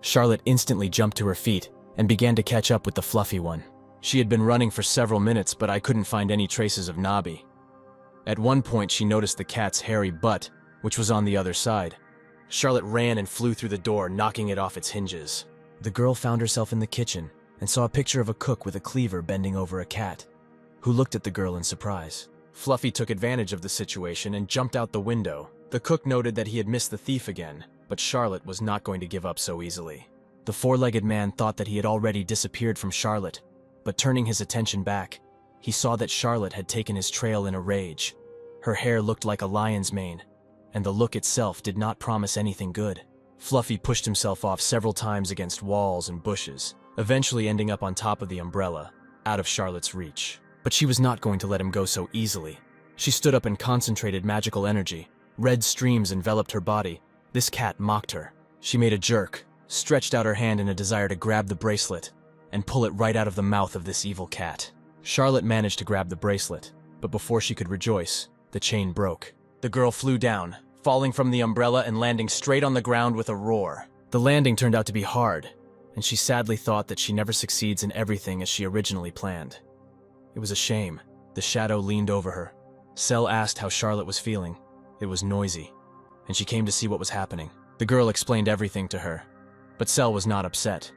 Charlotte instantly jumped to her feet and began to catch up with the fluffy one. She had been running for several minutes, but I couldn't find any traces of Nabi. At one point, she noticed the cat's hairy butt, which was on the other side. Charlotte ran and flew through the door, knocking it off its hinges. The girl found herself in the kitchen and saw a picture of a cook with a cleaver bending over a cat, who looked at the girl in surprise. Fluffy took advantage of the situation and jumped out the window. The cook noted that he had missed the thief again, but Charlotte was not going to give up so easily. The four-legged man thought that he had already disappeared from Charlotte, but turning his attention back, he saw that Charlotte had taken his trail in a rage. Her hair looked like a lion's mane, and the look itself did not promise anything good. Fluffy pushed himself off several times against walls and bushes, eventually ending up on top of the umbrella, out of Charlotte's reach. But she was not going to let him go so easily. She stood up and concentrated magical energy. Red streams enveloped her body. This cat mocked her. She made a jerk, stretched out her hand in a desire to grab the bracelet, and pull it right out of the mouth of this evil cat. Charlotte managed to grab the bracelet, but before she could rejoice, the chain broke. The girl flew down, falling from the umbrella and landing straight on the ground with a roar. The landing turned out to be hard, and she sadly thought that she never succeeds in everything as she originally planned. It was a shame. The shadow leaned over her. Cell asked how Charlotte was feeling. It was noisy, and she came to see what was happening. The girl explained everything to her, but Cell was not upset.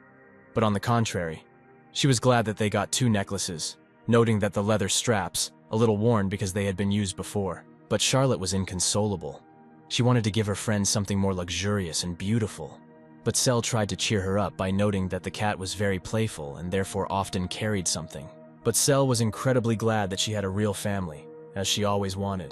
But on the contrary, she was glad that they got 2 necklaces, noting that the leather straps, a little worn because they had been used before. But Charlotte was inconsolable. She wanted to give her friend something more luxurious and beautiful. But Cell tried to cheer her up by noting that the cat was very playful and therefore often carried something. But Cell was incredibly glad that she had a real family, as she always wanted.